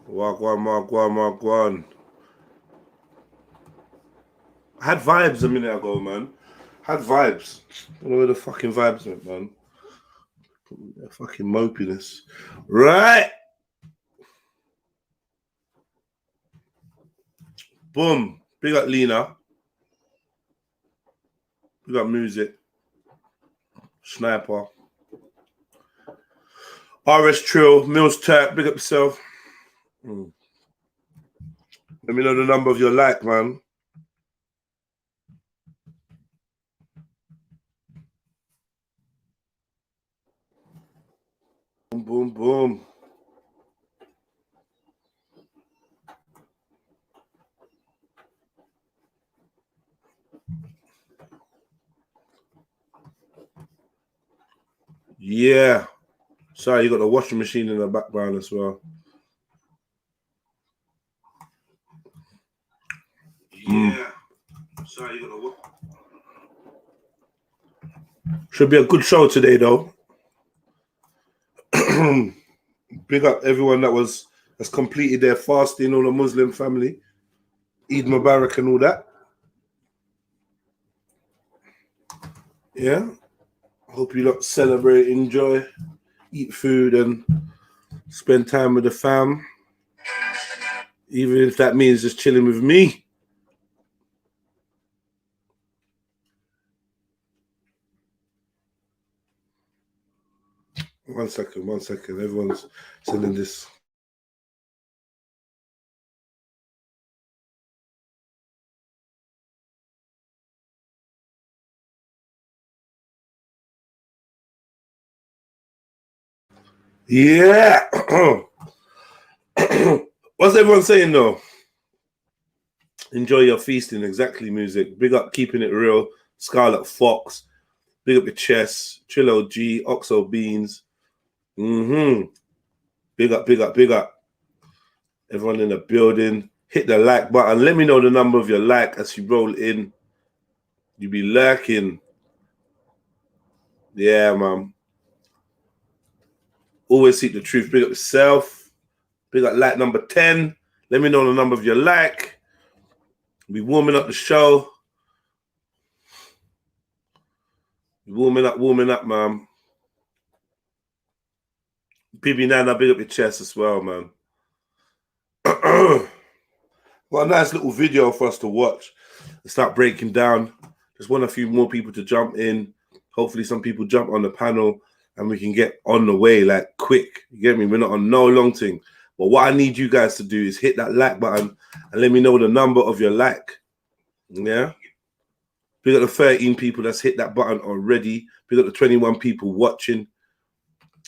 Wagwan. I had vibes a minute ago, man. Had vibes. I don't know where the fucking vibes went, man. Fucking mopiness. Right. Boom. Big up Lena. Big up music. Sniper. RS Trill. Mills Tap. Big up yourself. Let me know the number of your like, man. Boom, boom, boom. Yeah. Sorry, you got the washing machine in the background as well. Yeah. Sorry, you got the should be a good show today, though. Big up everyone has completed their fasting, all the Muslim family. Eid Mubarak and all that. Yeah. Hope you lot celebrate, enjoy, eat food, and spend time with the fam. Even if that means just chilling with me. One second. Everyone's sending this. Yeah. What's everyone saying though? Enjoy your feasting. Exactly, music. Big up keeping it real. Scarlet Fox. Big up your chest. Trillo G. Oxo Beans. Big up. Everyone in the building. Hit the like button. Let me know the number of your like as you roll in. You be lurking. Yeah, man. Always seek the truth. Big up yourself. Big up like number 10. Let me know the number of your like. Be warming up the show. Warming up, man. PB Nana, big up your chest as well, man. Got a nice little video for us to watch and start breaking down. Just want a few more people to jump in. Hopefully some people jump on the panel and we can get on the way like quick. You get me? We're not on no long thing. But what I need you guys to do is hit that like button and let me know the number of your like. Yeah? We got the 13 people that's hit that button already. We got the 21 people watching.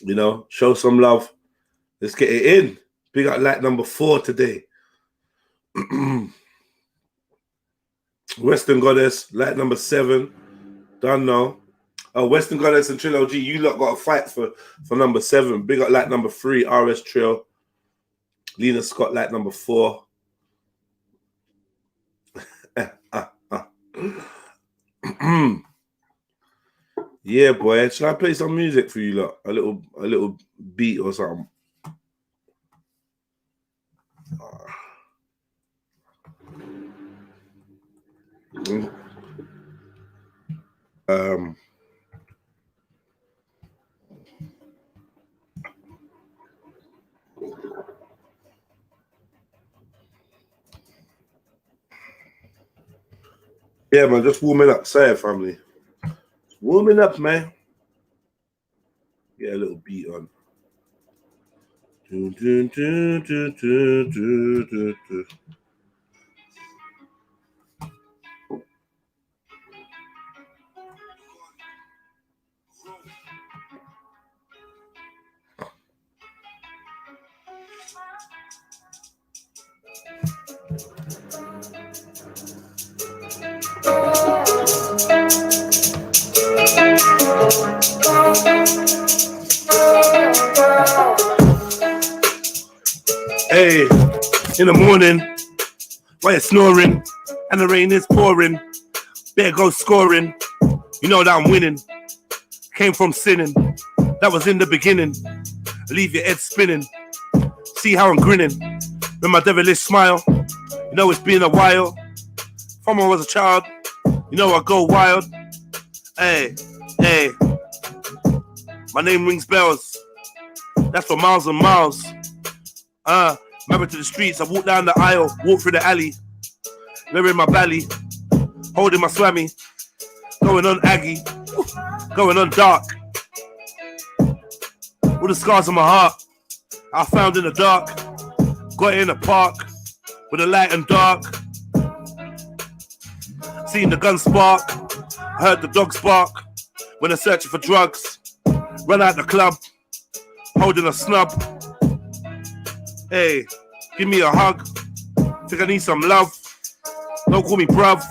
You know, show some love. Let's get it in. We got like number 4 today. Western Goddess, like number 7. Done now. Western Goddess and Trillo G, you lot got a fight for number 7. Big up like number 3, RS Trill. Lena Scott, like number 4. Yeah, boy. Should I play some music for you lot? A little beat or something. Yeah, man, just warming up. Say it, family. Warming up, man. Get a little beat on. Hey, in the morning, while you're snoring and the rain is pouring, better go scoring. You know that I'm winning. Came from sinning. That was in the beginning. Leave your head spinning. see how I'm grinning with my devilish smile. You know it's been a while. From when I was a child, you know I go wild. Hey, hey. My name rings bells. That's for miles and miles. Married to the streets. I walk down the aisle, walk through the alley, wearing my belly, holding my swammy, going on Aggie, going on dark. All the scars on my heart, I found in the dark. Got it in the park, with the light and dark. Seen the gun spark, heard the dogs bark. When they're searching for drugs, run out the club, holding a snub. Hey, give me a hug. Think I need some love. Don't call me bruv.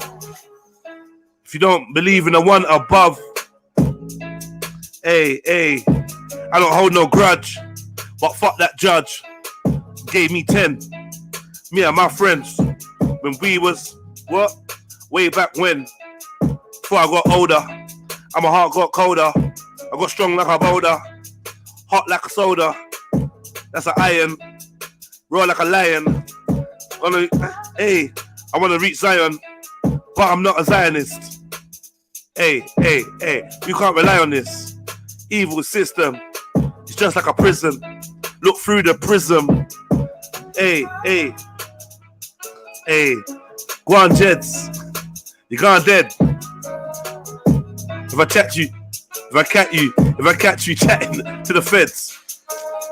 If you don't believe in the one above. Hey, hey, I don't hold no grudge. But fuck that judge. Gave me 10. Me and my friends. When we was, what? Way back when. Before I got older. And my heart got colder. I got strong like a boulder. Hot like a soda. That's an iron. Roar like a lion. Hey, I want to reach Zion. But I'm not a Zionist. Hey, hey, hey. You can't rely on this. Evil system. It's just like a prison. Look through the prism. Hey, hey. Hey. Go on, Jets. You're gone dead. If I catch you chatting to the feds,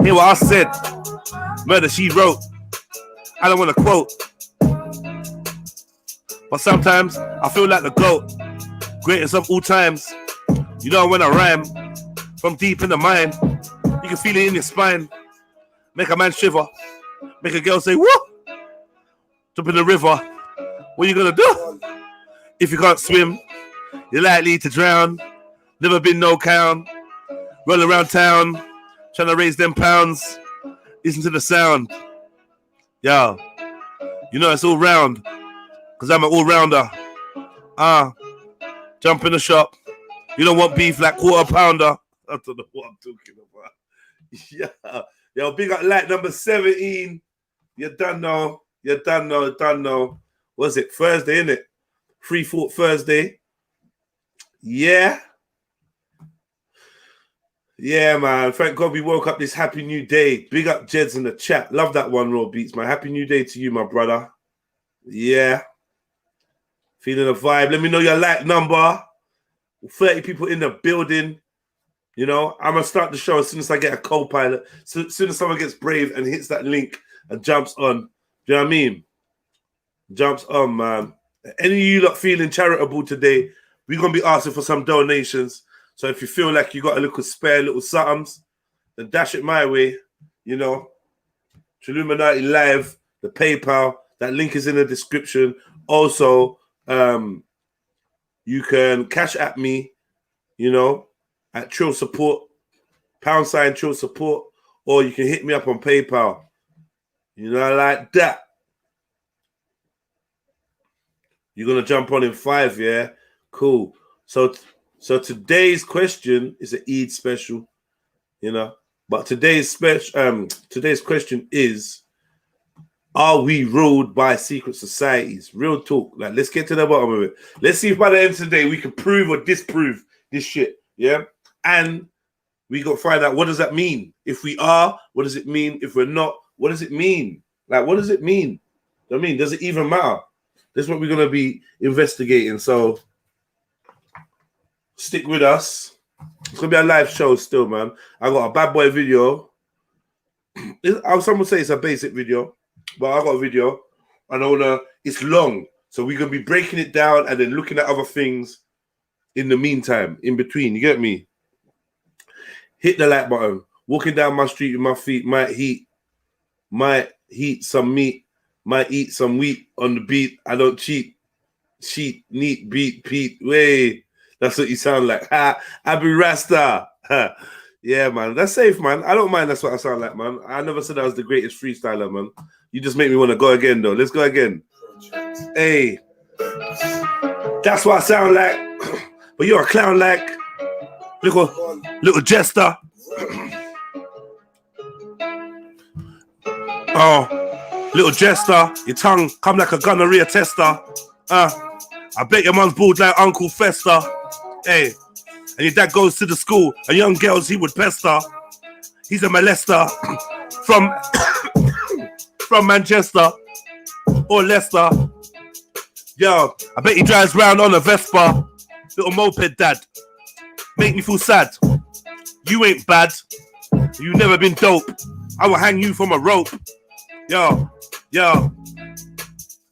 hear what I said. Murder she wrote. I don't want to quote. But sometimes I feel like the GOAT. Greatest of all times. You know when I rhyme from deep in the mind, you can feel it in your spine. Make a man shiver. Make a girl say, whoop. Jump in the river. What are you gonna do? If you can't swim, you're likely to drown. Never been no count. Roll around town, trying to raise them pounds. Listen to the sound. Yo, you know it's all round, cause I'm an all-rounder. Jump in the shop. You don't want beef like quarter pounder. I don't know what I'm talking about. Yeah. Yo, big up light number 17. You done know. You done know. Was it Thursday, innit? Free Thought Thursday. Yeah. Yeah, man. Thank God we woke up this happy new day. Big up Jeds in the chat. Love that one, Raw Beats, man. Happy new day to you, my brother. Yeah. Feeling the vibe. Let me know your like number. 30 people in the building. You know, I'm going to start the show as soon as I get a co-pilot. So as soon as someone gets brave and hits that link and jumps on. Do you know what I mean? Jumps on, man. Any of you lot feeling charitable today, we're going to be asking for some donations. So if you feel like you got a little spare, little somethings, then dash it my way. You know, Trilluminati Live, the PayPal, that link is in the description. Also, you can cash at me, you know, at TRILLSUPPORT, # Trill Support, or you can hit me up on PayPal. You know, like that. You're going to jump on in 5, yeah? Cool. So today's question is an Eid special, you know. But today's question is, are we ruled by secret societies? Real talk. Like, let's get to the bottom of it. Let's see if by the end of the day we can prove or disprove this shit, yeah? And we got to find out, what does that mean? If we are, what does it mean? If we're not, what does it mean? Like, what does it mean? I mean, does it even matter? This is what we're going to be investigating. So stick with us. It's going to be a live show still, man. I got a bad boy video. Some would say it's a basic video, but I got a video. And it's long. So we're going to be breaking it down and then looking at other things in the meantime, in between. You get me? Hit the like button. Walking down my street with my feet might heat some meat. Might eat some wheat on the beat. I don't cheat. Cheat, neat, beat, Pete. Way. That's what you sound like. Ha, Abu Rasta. Ha. Yeah, man. That's safe, man. I don't mind. That's what I sound like, man. I never said I was the greatest freestyler, man. You just make me want to go again, though. Let's go again. Hey. That's what I sound like. But you're a clown, like. Little jester. Oh, little jester, your tongue come like a gonorrhea tester. I bet your mum's bald like Uncle Fester. Hey, and your dad goes to the school, and young girls he would pester. He's a molester from from Manchester or Leicester. Yo, I bet he drives round on a Vespa. Little moped dad, make me feel sad. You ain't bad, you never been dope. I will hang you from a rope. Yo,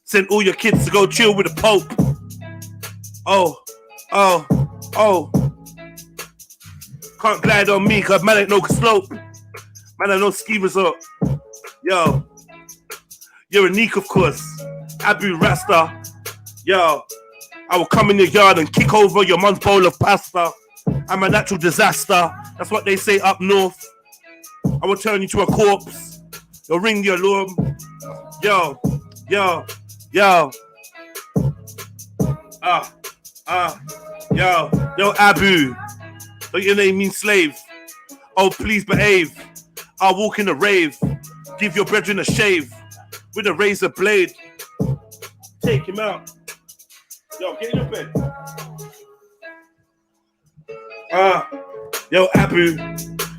send all your kids to go chill with the Pope. Oh. Can't glide on me, cause man ain't no slope. Man ain't no ski resort. Yo, you're a neek, of course. Abu Rasta. Yo, I will come in your yard and kick over your mum's bowl of pasta. I'm a natural disaster. That's what they say up north. I will turn you to a corpse. You'll ring the alarm. Yo. Yo, Abu. Don't your name mean slave? Oh, please behave. I'll walk in a rave. Give your brethren a shave with a razor blade. Take him out. Yo, get in your bed. Yo, Abu.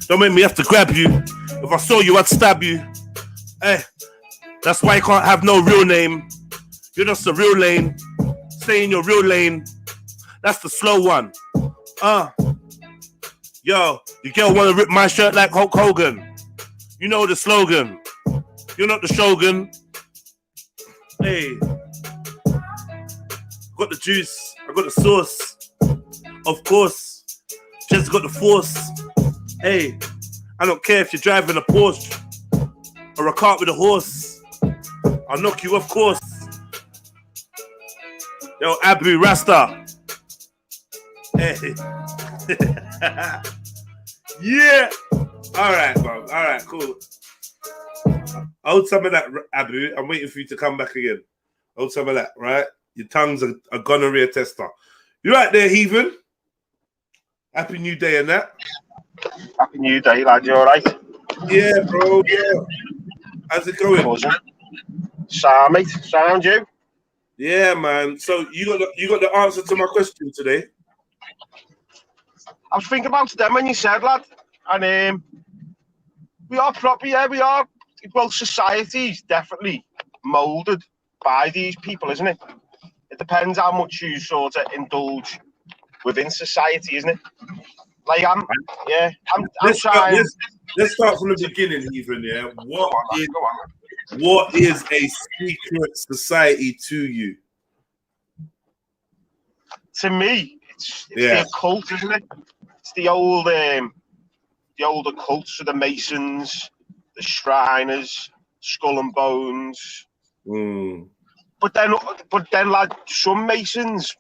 Don't make me have to grab you. If I saw you, I'd stab you. Hey, that's why you can't have no real name. You're just a real lane. Stay in your real lane. That's the slow one. Yo, your girl wanna rip my shirt like Hulk Hogan. You know the slogan. You're not the Shogun. Hey, got the juice. I got the sauce. Of course, just got the force. Hey, I don't care if you're driving a Porsche or a cart with a horse. I'll knock you off course. Yo, Abu Rasta. Hey. Yeah. All right, bro. All right, cool. Hold some of that, Abu. I'm waiting for you to come back again. Hold some of that, right? Your tongue's a gonorrhea tester. You right there, heathen? Happy New Day and that. Happy New Day, lad. You all right? Yeah, bro. Yeah. How's it going? Sound, mate. Sound, you? Yeah, man. So you got the answer to my question today. I was thinking about them when you said, lad, and we are proper. Yeah, we are. Well, society's definitely moulded by these people, isn't it? It depends how much you sort of indulge within society, isn't it? Like I'm trying. Let's start from the beginning, even. Yeah. What is a secret society to you? To me, it's the occult, isn't it? It's the old occults of the Masons, the Shriners, Skull and Bones. Mm. But then, like some Masons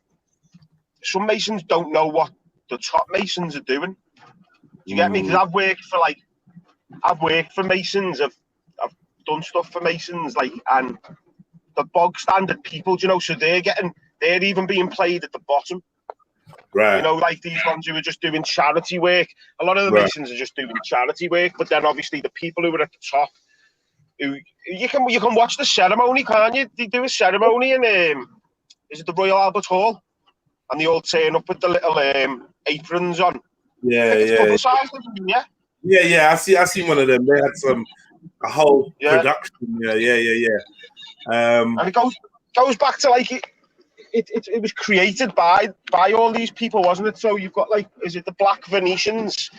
don't know what the top Masons are doing. Do you get me? Because I've worked for Masons. I've done stuff for Masons, like, and the bog standard people, you know, so they're even being played at the bottom. Right. You know, like these ones who are just doing charity work. A lot of the Masons are just doing charity work, but then obviously the people who are at the top, who you can watch the ceremony, can't you? They do a ceremony in is it the Royal Albert Hall? And they all turn up with the little aprons on. Yeah. I see one of them. They had a whole production. Yeah. And it goes back to like it was created by all these people, wasn't it? So you've got like, is it the Black Venetians?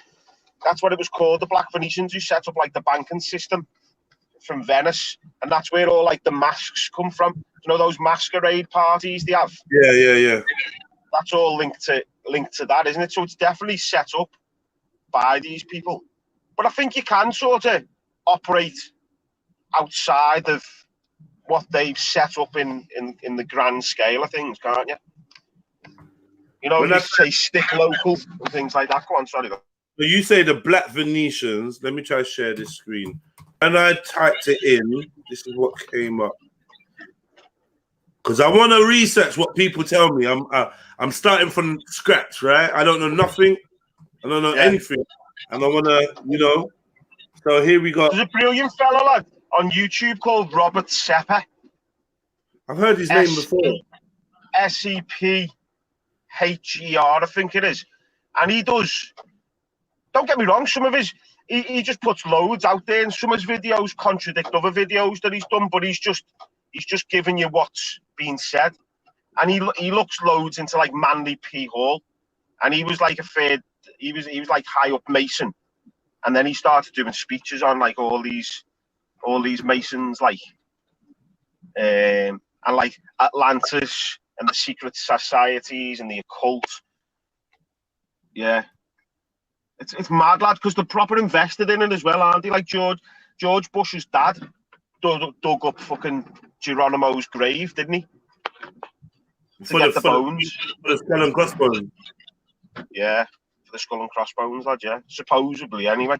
That's what it was called, the Black Venetians, who set up like the banking system from Venice, and that's where all like the masks come from. You know those masquerade parties they have? Yeah. That's all linked to that, isn't it? So it's definitely set up by these people. But I think you can sort of operate outside of what they've set up in the grand scale of things, can't you? You know, you say stick local and things like that. Go on, sorry. So you say the Black Venetians. Let me try to share this screen. And I typed it in. This is what came up. Because I want to research what people tell me. I'm starting from scratch, right? I don't know nothing. I don't know anything. And I want to, you know. So here we go. There's a brilliant fella, lad, on YouTube called Robert Sepper. I've heard his name before. Sepher, I think it is. And he does, don't get me wrong, some of his, he just puts loads out there, and some of his videos contradict other videos that he's done, but he's just giving you what's being said. And he looks loads into like Manly P. Hall. And he was like he was like high up Mason. And then he started doing speeches on like all these Masons, like, and like Atlantis and the secret societies and the occult. Yeah. It's mad, lad, because they're proper invested in it as well, aren't they? Like George Bush's dad dug up fucking Geronimo's grave, didn't he? To get the bones. For the skull and crossbones. Yeah, for the skull and crossbones, lad, yeah. Supposedly, anyway.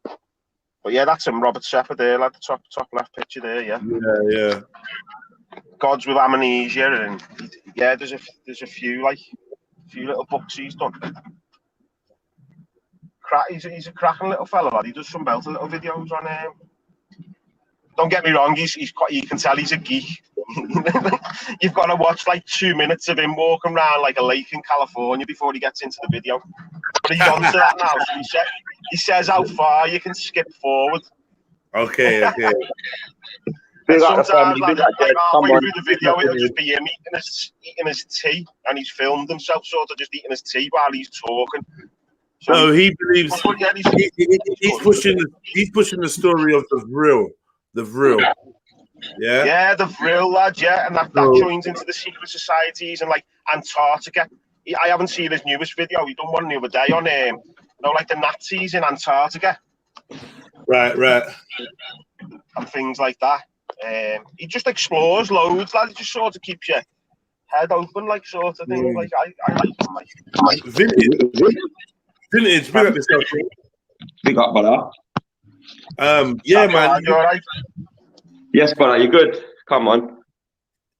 But yeah, that's him, Robert Sepper there, lad, the top left picture there, yeah. Yeah. Gods with Amnesia, and yeah, there's a few little books he's done. He's a cracking little fella, lad. He does some belter little videos on him. Don't get me wrong, you can tell he's a geek. You've got to watch like 2 minutes of him walking around like a lake in California before he gets into the video. But he's on to that now. So he says how far you can skip forward. Okay. Sometimes, like halfway through the video, it'll just be him eating his tea, and he's filmed himself sort of just eating his tea while he's talking. So he believes he's pushing the story of the Vril. Yeah, the Vril, lad, yeah, and that joins into the secret societies and like Antarctica. I haven't seen his newest video. He done one the other day on like the Nazis in Antarctica. Right. And things like that. He just explores loads, lad. He just sort of keeps your head open, like sort of thing. Like I like him, like vintage. Big up yourself. Big up, brother. Yeah, man. You all right? Yes, brother. You good? Come on.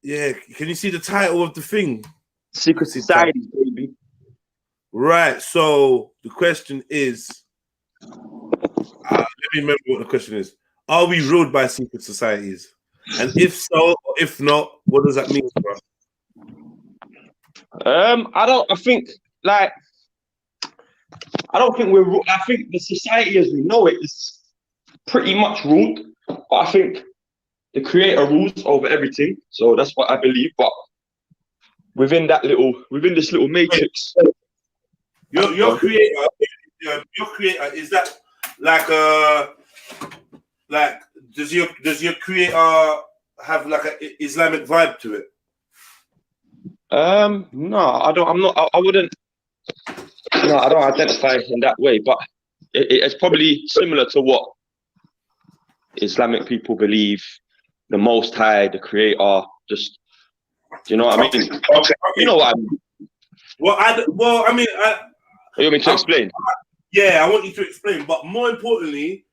Yeah. Can you see the title of the thing? Secret Society, baby. Right. So the question is, let me remember what the question is. Are we ruled by secret societies? And if so, or if not, what does that mean for us? I think the society as we know it is pretty much ruled. But I think the creator rules over everything. So that's what I believe. But within this little matrix. Your creator, is that like does your creator have like an Islamic vibe to it? No, I don't. I wouldn't. No, I don't identify in that way. But it's probably similar to what Islamic people believe. The Most High, the Creator. Just, you know what I mean? Okay. You know what I mean? I mean, you want me to explain? Yeah, I want you to explain. But more importantly,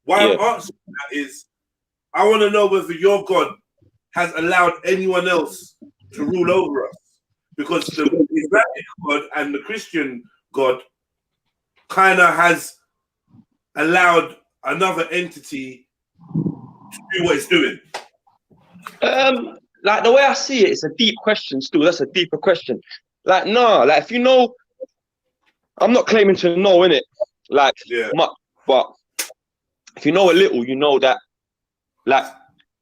why I'm answering that is, I want to know whether your God has allowed anyone else to rule over us, because the Islamic God and the Christian God kind of has allowed another entity to do what it's doing. Like the way I see it, it's a deep question. Still, that's a deeper question. Like, no, like if you know, I'm not claiming to know in it, like much, but if you know a little, you know that, like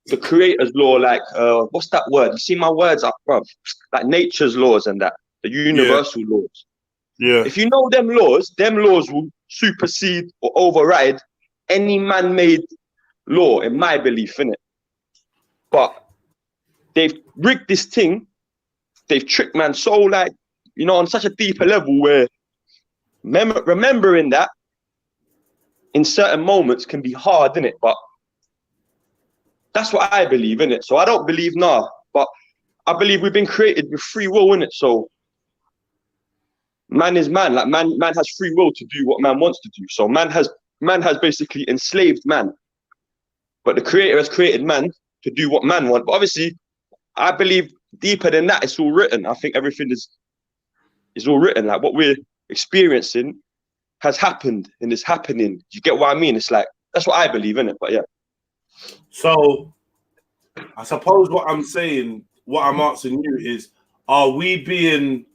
the Creator's law, like what's that word? You see my words up, bruv? Like nature's laws and that, the universal laws. Yeah. If you know them laws will supersede or override any man-made law, in my belief, innit? But they've rigged this thing, they've tricked man so, like, you know, on such a deeper level where remembering that in certain moments can be hard, innit? But that's what I believe, innit? So I don't believe but I believe we've been created with free will, innit? So man is man, like man has free will to do what man wants to do. So man has basically enslaved man, but the Creator has created man to do what man wants. But obviously, I believe deeper than that, it's all written. I think everything is all written. Like what we're experiencing has happened and is happening. You get what I mean? It's like That's what I believe in it. But yeah. So I suppose what I'm saying, what I'm asking you is, are we being?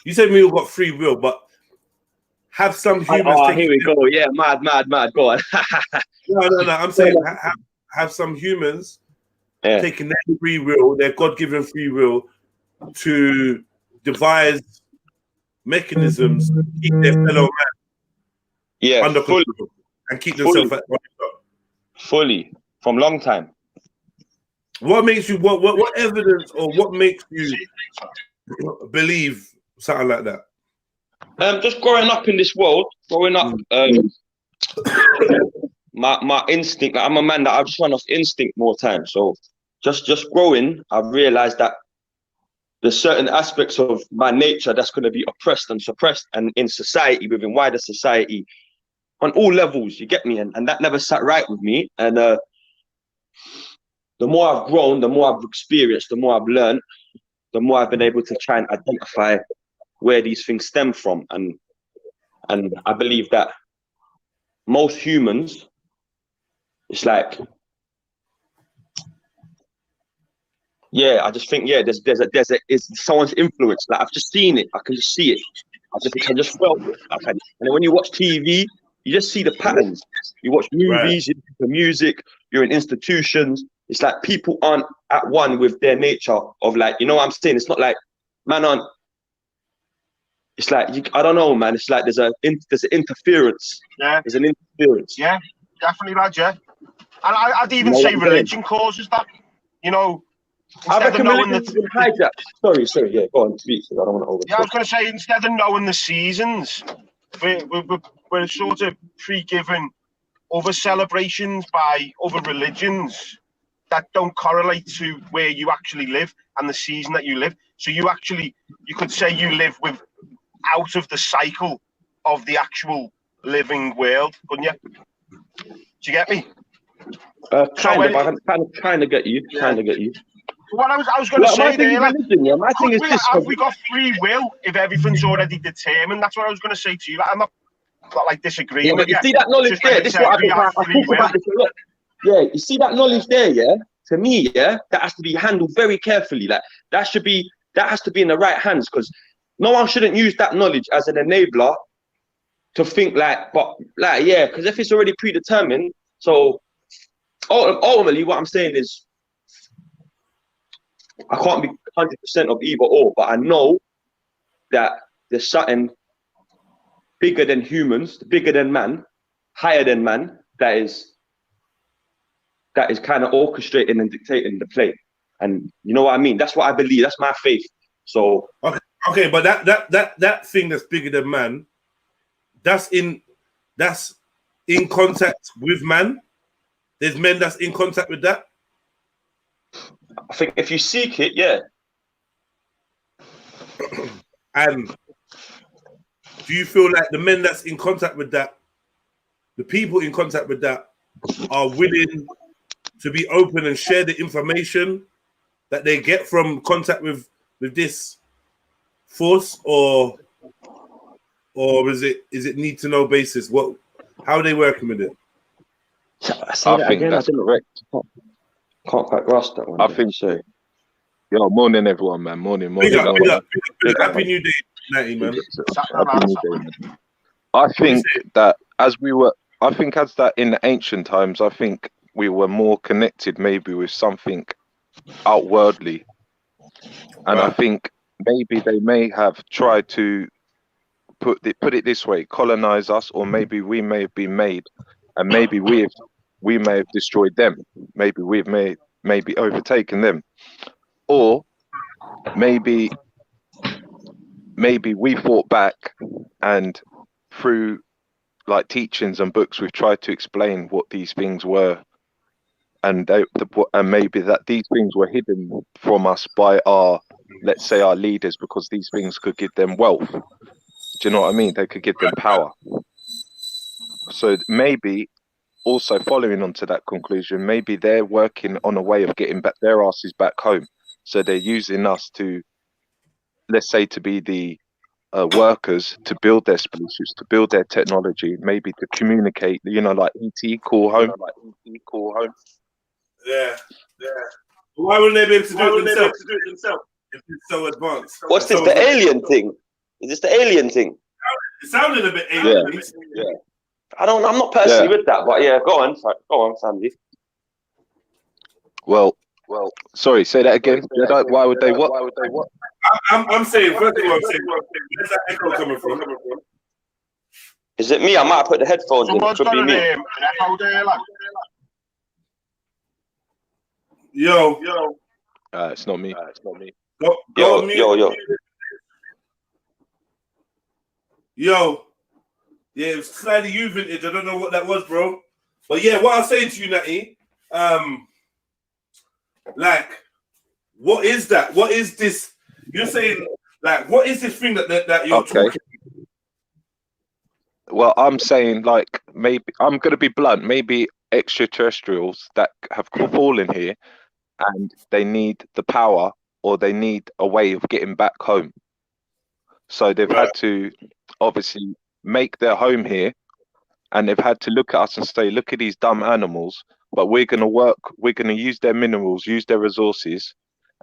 You said we all got free will, but have some humans Oh, taken? here we go. Yeah, mad. Go on. No. I'm saying have some humans Yeah. taking their free will, their God-given free will, to devise mechanisms to keep their fellow man Yeah, under control and keep fully, themselves at fully, from long time. What makes you what evidence or what makes you believe something like that? Just growing up in this world, my instinct. Like, I'm a man that I've just run off instinct more time. So just growing, I've realized that there's certain aspects of my nature that's going to be oppressed and suppressed, and in society, within wider society, on all levels. You get me? And that never sat right with me. And the more I've grown, the more I've experienced, the more I've learned, the more I've been able to try and identify where these things stem from. And I believe that most humans, it's like, yeah, I just think, yeah, there's someone's influence. Like, I've just seen it. I can just see it. I just felt it. And then when you watch TV, you just see the patterns. You watch movies, you listen to music, you're in institutions. It's like people aren't at one with their nature of, like, you know what I'm saying? It's not like, man, it's like, I don't know, man. It's like there's an interference. Yeah. There's an interference. Yeah, definitely, lad, yeah. And I'd even You know say religion causes that. You know, I instead of reckon knowing religion's been hijacked. Sorry, yeah, go on, speak. I don't want to over. Yeah, I was going to say, instead of knowing the seasons, we're sort of pre-given other celebrations by other religions that don't correlate to where you actually live and the season that you live. So you could say you live out of the cycle of the actual living world, couldn't you? Do you get me? Kind of get you. Yeah. Kind of get you. What I was going to say there, like, my thing is this: have we got free will if everything's already determined? That's what I was going to say to you. Like, I'm not like disagreeing. Yeah, but you see that knowledge there. This is what I talk about this a lot. Yeah, you see that knowledge there. Yeah, to me, yeah, that has to be handled very carefully. Like, that has to be in the right hands, because no one shouldn't use that knowledge as an enabler to think yeah, because if it's already predetermined, so ultimately what I'm saying is, I can't be 100% of either or, but I know that there's something bigger than humans, bigger than man, higher than man, that is kind of orchestrating and dictating the play. And you know what I mean? That's what I believe. That's my faith. So okay, but that thing that's bigger than man, that's in contact with man. There's men that's in contact with that. I think if you seek it, yeah. And do you feel like the men that's in contact with that, the people in contact with that, are willing to be open and share the information that they get from contact with this force, or is it need to know basis? How are they working with it? I think again, I didn't can't quite grasp that one. I think so. Yo, morning everyone, man. Morning. Big up. Happy New Day, 90, man. Happy New Day, man. I think that as that in the ancient times, I think we were more connected maybe with something outwardly. And I think maybe they may have tried to put it this way, colonize us, or maybe we may have been made, and maybe we may have destroyed them. Maybe we've maybe overtaken them, or maybe we fought back, and through like teachings and books, we've tried to explain what these things were, and maybe that these things were hidden from us by let's say our leaders, because these things could give them wealth. Do you know what I mean? They could give them power. So maybe, also following on to that conclusion, maybe they're working on a way of getting back their asses back home. So they're using us to, let's say, to be the workers to build their spaceships, to build their technology, maybe to communicate. You know, like ET, call home. Yeah, yeah. Why wouldn't they be able to do it themselves? If it's so advanced. What's this? The alien thing? Is this the alien thing? It sounded a bit alien. Yeah. I'm not personally with that, but yeah, go on, Sandy. Well, sorry, say that again. Why would they what? I'm saying, first of all, where's that echo coming from? Is it me? I might have put the headphones in. It could be me. An echo there, like. Yo. It's not me. Go on mute. Yo. Yeah, it was slightly you vintage. I don't know what that was, bro. But yeah, what I'm saying to you, Natty, like, what is that? What is this? You're saying, like, what is this thing that you're talking? Well, I'm saying, like, maybe I'm gonna be blunt. Maybe extraterrestrials that have fallen here, and they need the power, or they need a way of getting back home. So they've had to obviously make their home here, and they've had to look at us and say, look at these dumb animals, but we're going to use their minerals, use their resources,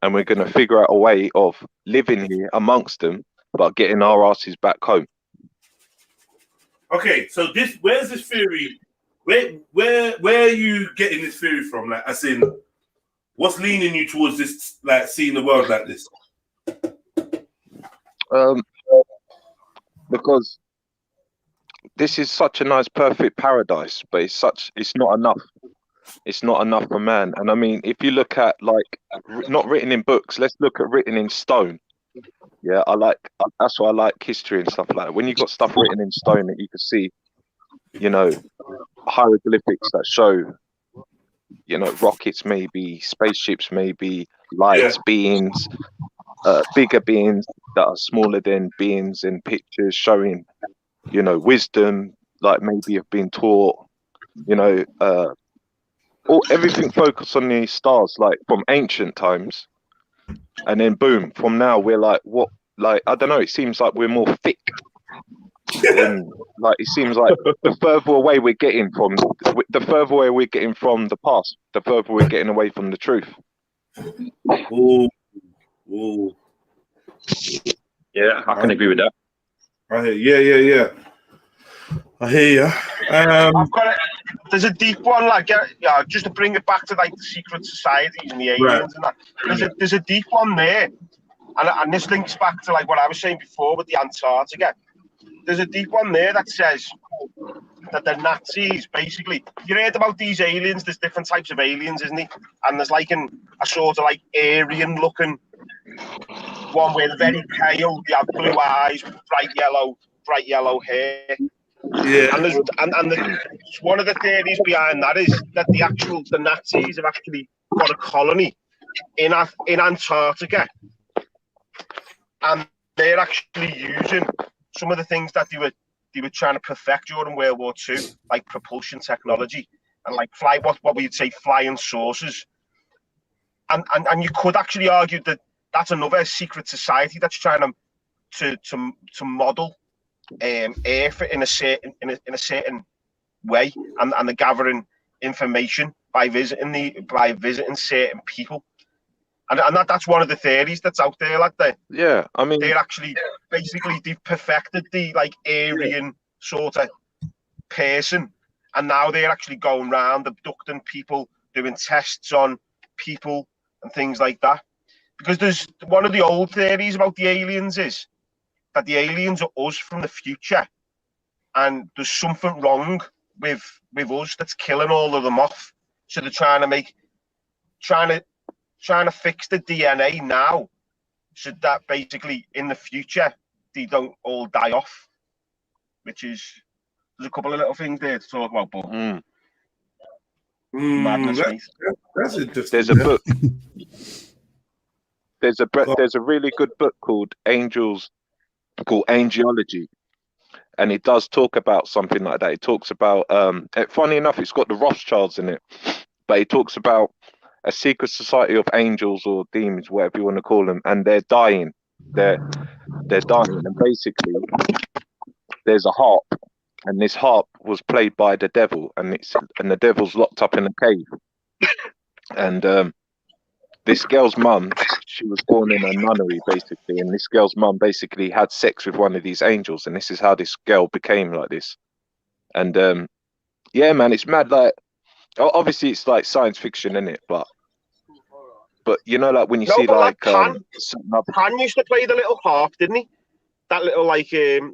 and we're going to figure out a way of living here amongst them, but getting our asses back home. Okay, so where's this theory? Where are you getting this theory from? Like, as in, what's leaning you towards this, like, seeing the world like this? Because this is such a nice, perfect paradise, but it's not enough. It's not enough for man. And I mean, if you look at, like, not written in books, let's look at written in stone. Yeah, that's why I like history and stuff like that. When you got stuff written in stone that you can see, you know, hieroglyphics that show, you know, rockets, maybe spaceships, maybe lights, beings, bigger beings that are smaller than beings in pictures showing, you know, wisdom, like maybe have been taught, you know, everything focused on these stars, like from ancient times, and then boom, from now we're like, what? Like, I don't know. It seems like we're more thick. And like, it seems like the further away we're getting from the past, the further we're getting away from the truth. Ooh. Yeah, I can agree with that. I hear, yeah. I hear you. I've got there's a deep one, like, just to bring it back to, like, the secret societies and the aliens and that. There's a deep one there, and this links back to, like, what I was saying before with the Antarctica. There's a deep one there that says that the Nazis, basically, you heard about these aliens. There's different types of aliens, isn't it? And there's like a sort of like Aryan looking one where they're very pale, they have blue eyes, bright yellow hair. Yeah. And one of the theories behind that is that the Nazis have actually got a colony in Antarctica, and they're actually using some of the things that they were trying to perfect during World War II, like propulsion technology and like what we'd say flying saucers. And you could actually argue that that's another secret society that's trying to model Earth in a certain way, and they're gathering information by visiting certain people. And that's one of the theories that's out there, like that. Yeah, I mean, they're actually basically they've perfected the like Aryan sort of person, and now they're actually going around abducting people, doing tests on people and things like that. Because there's one of the old theories about the aliens is that the aliens are us from the future, and there's something wrong with us that's killing all of them off. So they're trying to fix the DNA now, so that basically in the future they don't all die off. Which is, there's a couple of little things there to talk about, but madness, mate. That's interesting. There's a book. There's a really good book called Angelology, and it does talk about something like that. It talks about funny enough, it's got the Rothschilds in it, but it talks about a secret society of angels or demons, whatever you want to call them, and they're dying. they're dancing, and basically there's a harp, and this harp was played by the devil, and the devil's locked up in a cave. And this girl's mum, she was born in a nunnery basically, and this girl's mum basically had sex with one of these angels, and this is how this girl became like this. And yeah, man, it's mad. Like, obviously it's like science fiction, innit? But you know, like when you see like Pan used to play the little harp, didn't he? That little like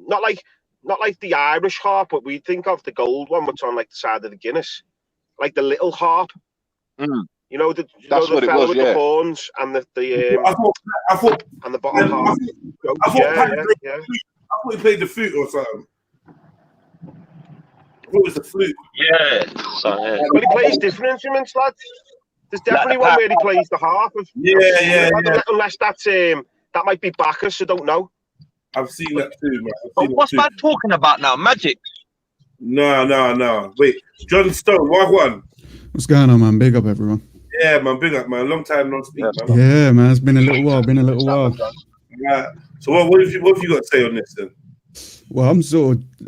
not like the Irish harp, but we think of the gold one, what's on like the side of the Guinness, like the little harp. Mm. You know the fella with the horns and the I thought and the bottom harp. I thought he played the flute or something. I thought it was the flute. Yeah. But he plays different instruments, lads. There's definitely one where he plays the harp. Yeah. Unless that's that might be Bacchus, I don't know. I've seen that too, man. But what's man talking about now? Magic? No. Wait, John Stone, what one? What's going on, man? Big up, everyone. Yeah, man, big up, man. Long time no speak, man. Yeah, man. It's been a little while. Yeah. So what have you got to say on this then? Well,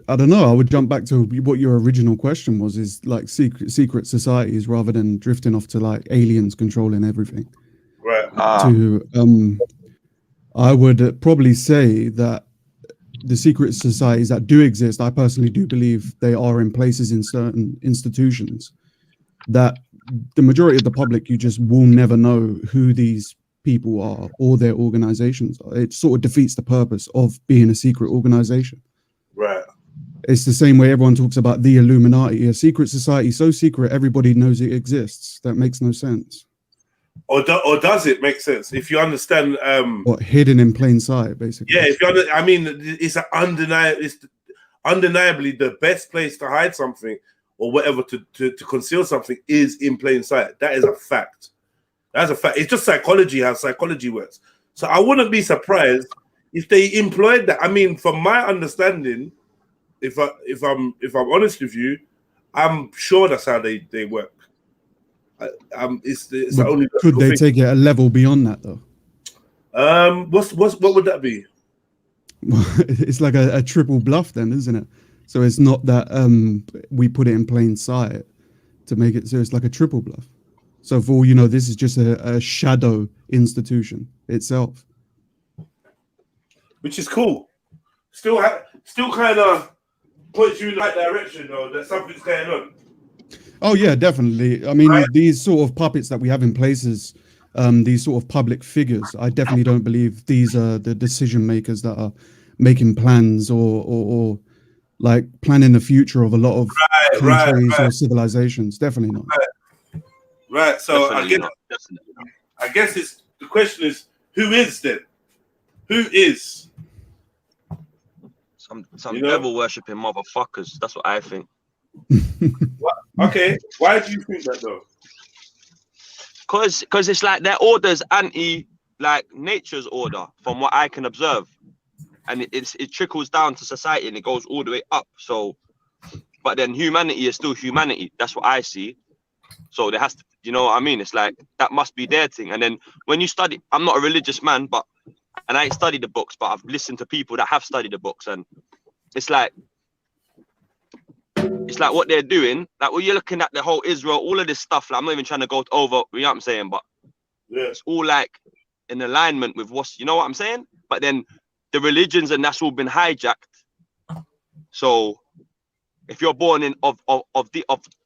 I don't know. I would jump back to what your original question was, is like secret societies rather than drifting off to like aliens controlling everything. Right. I would probably say that the secret societies that do exist, I personally do believe they are in places in certain institutions that the majority of the public, you just will never know who these people are or their organizations are. It sort of defeats the purpose of being a secret organization. Right. It's the same way everyone talks about the Illuminati, a secret society so secret everybody knows it exists. That makes no sense. Or does it make sense if you understand? What, hidden in plain sight, basically. Yeah, if you I mean, it's undeniably the best place to hide something or whatever to conceal something is in plain sight. That is a fact. That's a fact. It's just psychology, how psychology works. So I wouldn't be surprised if they employed that. I mean, from my understanding, if I'm honest with you, I'm sure that's how they work. It's the only. Could they take it a level beyond that though? What would that be? It's like a triple bluff then, isn't it? So it's not that we put it in plain sight to make it so it's like a triple bluff. So for all you know, this is just a shadow institution itself, which is cool. Still kind of points you in the right direction though, that something's going on. Oh yeah, definitely. I mean, these sort of puppets that we have in places, these sort of public figures, I definitely don't believe these are the decision makers that are making plans or like planning the future of a lot of countries or civilizations. Definitely not. Right. So I guess the question is, who is then? Who is? Some devil worshipping motherfuckers. That's what I think. Okay, why do you think that though? Because it's like their order's anti like nature's order, from what I can observe, and it trickles down to society and it goes all the way up. So, but then humanity is still humanity. That's what I see. So there has to, you know what I mean? It's like that must be their thing. And then when you study, I'm not a religious man, and I ain't studied the books, but I've listened to people that have studied the books, and it's like what they're doing. Like when you're looking at the whole Israel, all of this stuff. Like, I'm not even trying to go over, you know what I'm saying, but it's all like in alignment with what's, you know what I'm saying. But then the religions and that's all been hijacked. So if you're born in of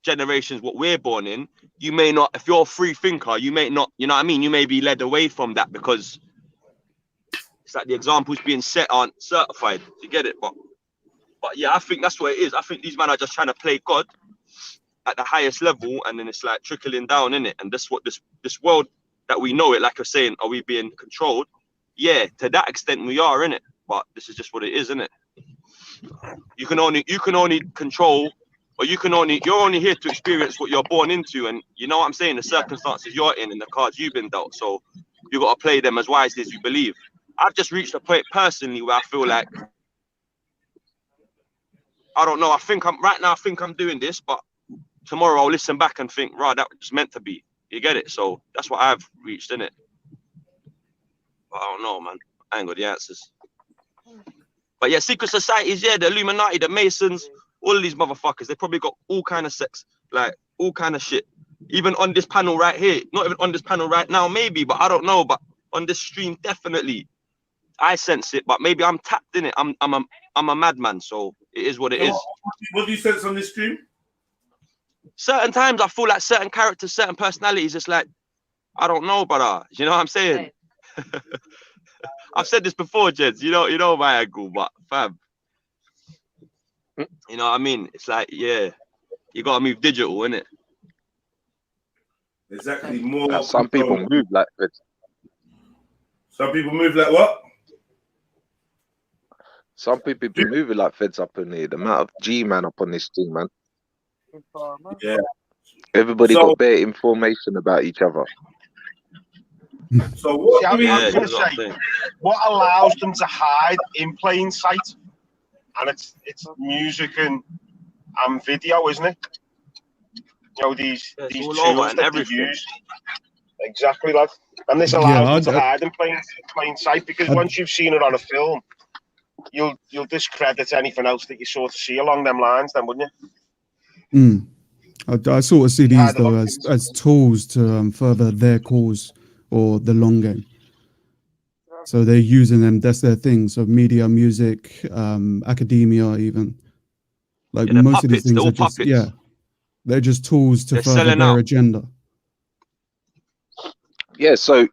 generations what we're born in, you may not. If you're a free thinker, you may not. You know what I mean? You may be led away from that because it's like the examples being set aren't certified. You get it? But yeah, I think that's what it is. I think these men are just trying to play God at the highest level, and then it's like trickling down in it. And that's what this world that we know it, like you're saying, are we being controlled? Yeah, to that extent we are in it. But this is just what it is, isn't it? You can only control, or you're only here to experience what you're born into, and you know what I'm saying, the circumstances you're in and the cards you've been dealt. So you got to play them as wisely as you believe. I've just reached a point personally where I feel like, I don't know, I think I'm doing this, but tomorrow I'll listen back and think, right, that was meant to be. You get it? So that's what I've reached, innit? But I don't know, man. I ain't got the answers. But yeah, secret societies, yeah, the Illuminati, the Masons, all of these motherfuckers, they probably got all kind of sex, like all kind of shit. Even on this panel right here, not even on this panel right now, maybe, but I don't know. But on this stream, definitely, I sense it. But maybe I'm tapped in it. I'm a madman, so it is what it is. What do you sense on this stream? Certain times I feel like certain characters, certain personalities, it's like, I don't know, brother. You know what I'm saying? I've said this before, Jeds. You know my angle, but fam, you know what I mean? It's like, yeah, you gotta move digital, innit? Exactly. More. Some people move like this. Some people move like what? Some people be moving like feds up in here. The amount of G-man up on this thing, man. Yeah. Everybody got better information about each other. So what? See, I was going to say, what allows them to hide in plain sight? And it's music and video, isn't it? You know, these tools that they use. Exactly, lad. And this allows them to hide in plain sight, because once you've seen it on a film, you'll discredit anything else that you sort of see along them lines, then, wouldn't you? I sort of see these though as tools to further their cause or the long game. So they're using them. That's their thing. So media, music, academia, even like most of these things are just they're just tools to further their agenda. Yeah. So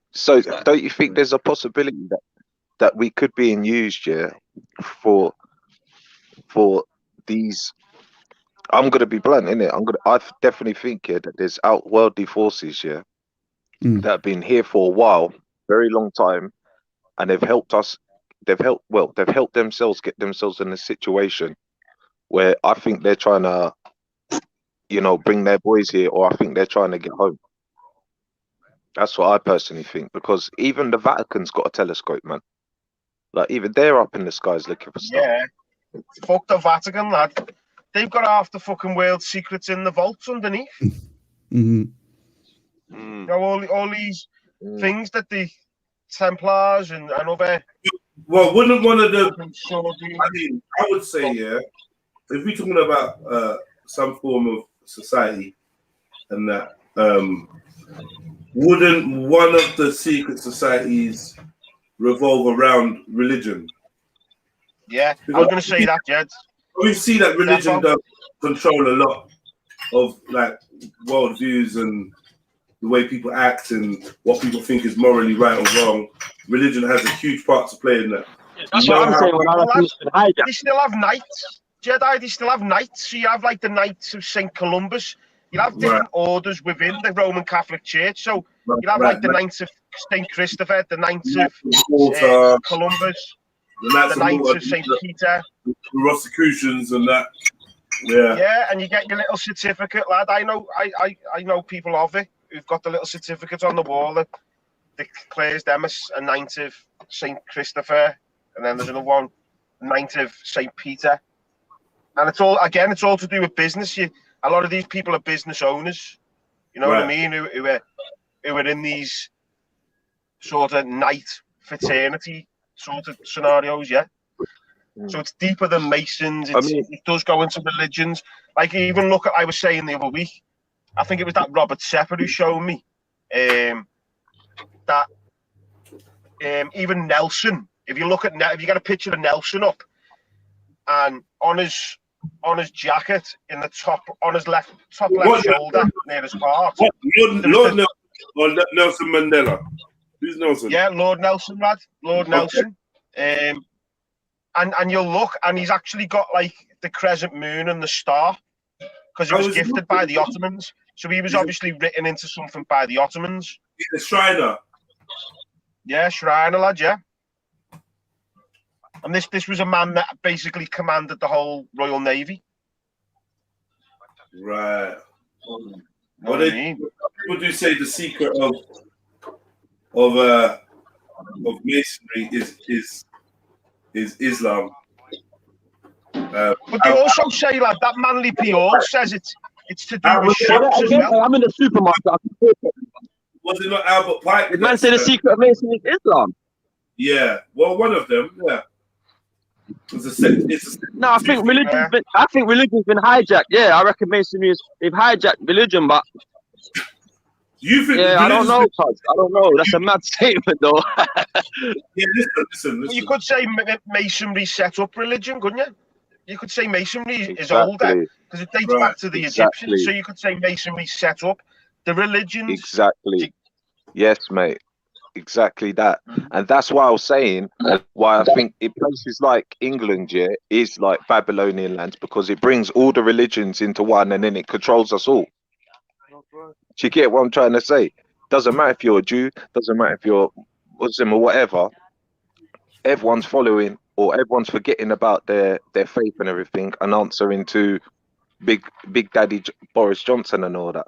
don't you think there's a possibility that we could be used, for these? I'm gonna be blunt, innit? I definitely think that there's outworldly forces, that have been here for a while, very long time, and they've helped us. They've helped themselves get themselves in a situation where I think they're trying to, bring their boys here, or I think they're trying to get home. That's what I personally think, because even the Vatican's got a telescope, man. Like even they're up in the skies looking for stuff. Yeah, fuck the Vatican, lad. They've got half the fucking world's secrets in the vaults underneath. You know, all these things that the Templars and other. Well, wouldn't one of the? I would say, if we're talking about some form of society, and that wouldn't one of the secret societies revolve around religion? Yeah, I was going to say that, Jed. We see that religion does control a lot of like worldviews and the way people act and what people think is morally right or wrong. Religion has a huge part to play in that. That's what I'm saying. They still have knights, Jedi. They still have knights. So you have like the Knights of St. Columbus. You have different orders within the Roman Catholic Church. So you have like the Knights of St. Christopher, the Knights of Columbus, the Knights of St. Peter. The Rosicrucians and that. Yeah. Yeah, and you get your little certificate, lad. I know people of it who've got the little certificate on the wall that declares them as a Knight of St. Christopher, and then there's another one, Knight of St. Peter. And it's all to do with business. A lot of these people are business owners, you know what I mean, who are in these sort of knight fraternity sort of scenarios, So it's deeper than Masons. It does go into religions. Like even look at, I was saying the other week, I think it was that Robert Sepper who showed me that even Nelson, if you get a picture of Nelson up, and on his jacket in the top, on his left shoulder near his heart. Lord Nelson or Nelson Mandela? Who's Nelson? Yeah, Lord Nelson, lad. Lord Nelson. And you'll look, and he's actually got like the crescent moon and the star, because he was gifted by the Ottomans. So he was obviously written into something by the Ottomans. The Shriner. Yeah, Shriner, lad, yeah. And this was a man that basically commanded the whole Royal Navy. Right. Well, people do say the secret of masonry is Islam. But they also say, like, that Manly P.O. says it's to do with ships as well. I'm in the supermarket. Was it not Albert Pike? Did man say the secret of masonry is Islam? Yeah, well, one of them, yeah. No, I think religion's been hijacked. Yeah, I reckon Masonry they've hijacked religion, but you think? Yeah, I don't know, Cuz. I don't know. That's a mad statement, though. Yeah, listen. You could say Masonry set up religion, couldn't you? You could say Masonry is Exactly. older because it dates back to the Exactly. Egyptians. So you could say Masonry set up the religions. Exactly. Yes, mate. Exactly that. And that's why I was saying why I think in places like England, yeah, is like Babylonian lands, because it brings all the religions into one and then it controls us all. Do you get what I'm trying to say? Doesn't matter if you're a Jew, doesn't matter if you're Muslim or whatever, everyone's following or everyone's forgetting about their faith and everything and answering to Big Daddy Boris Johnson and all that.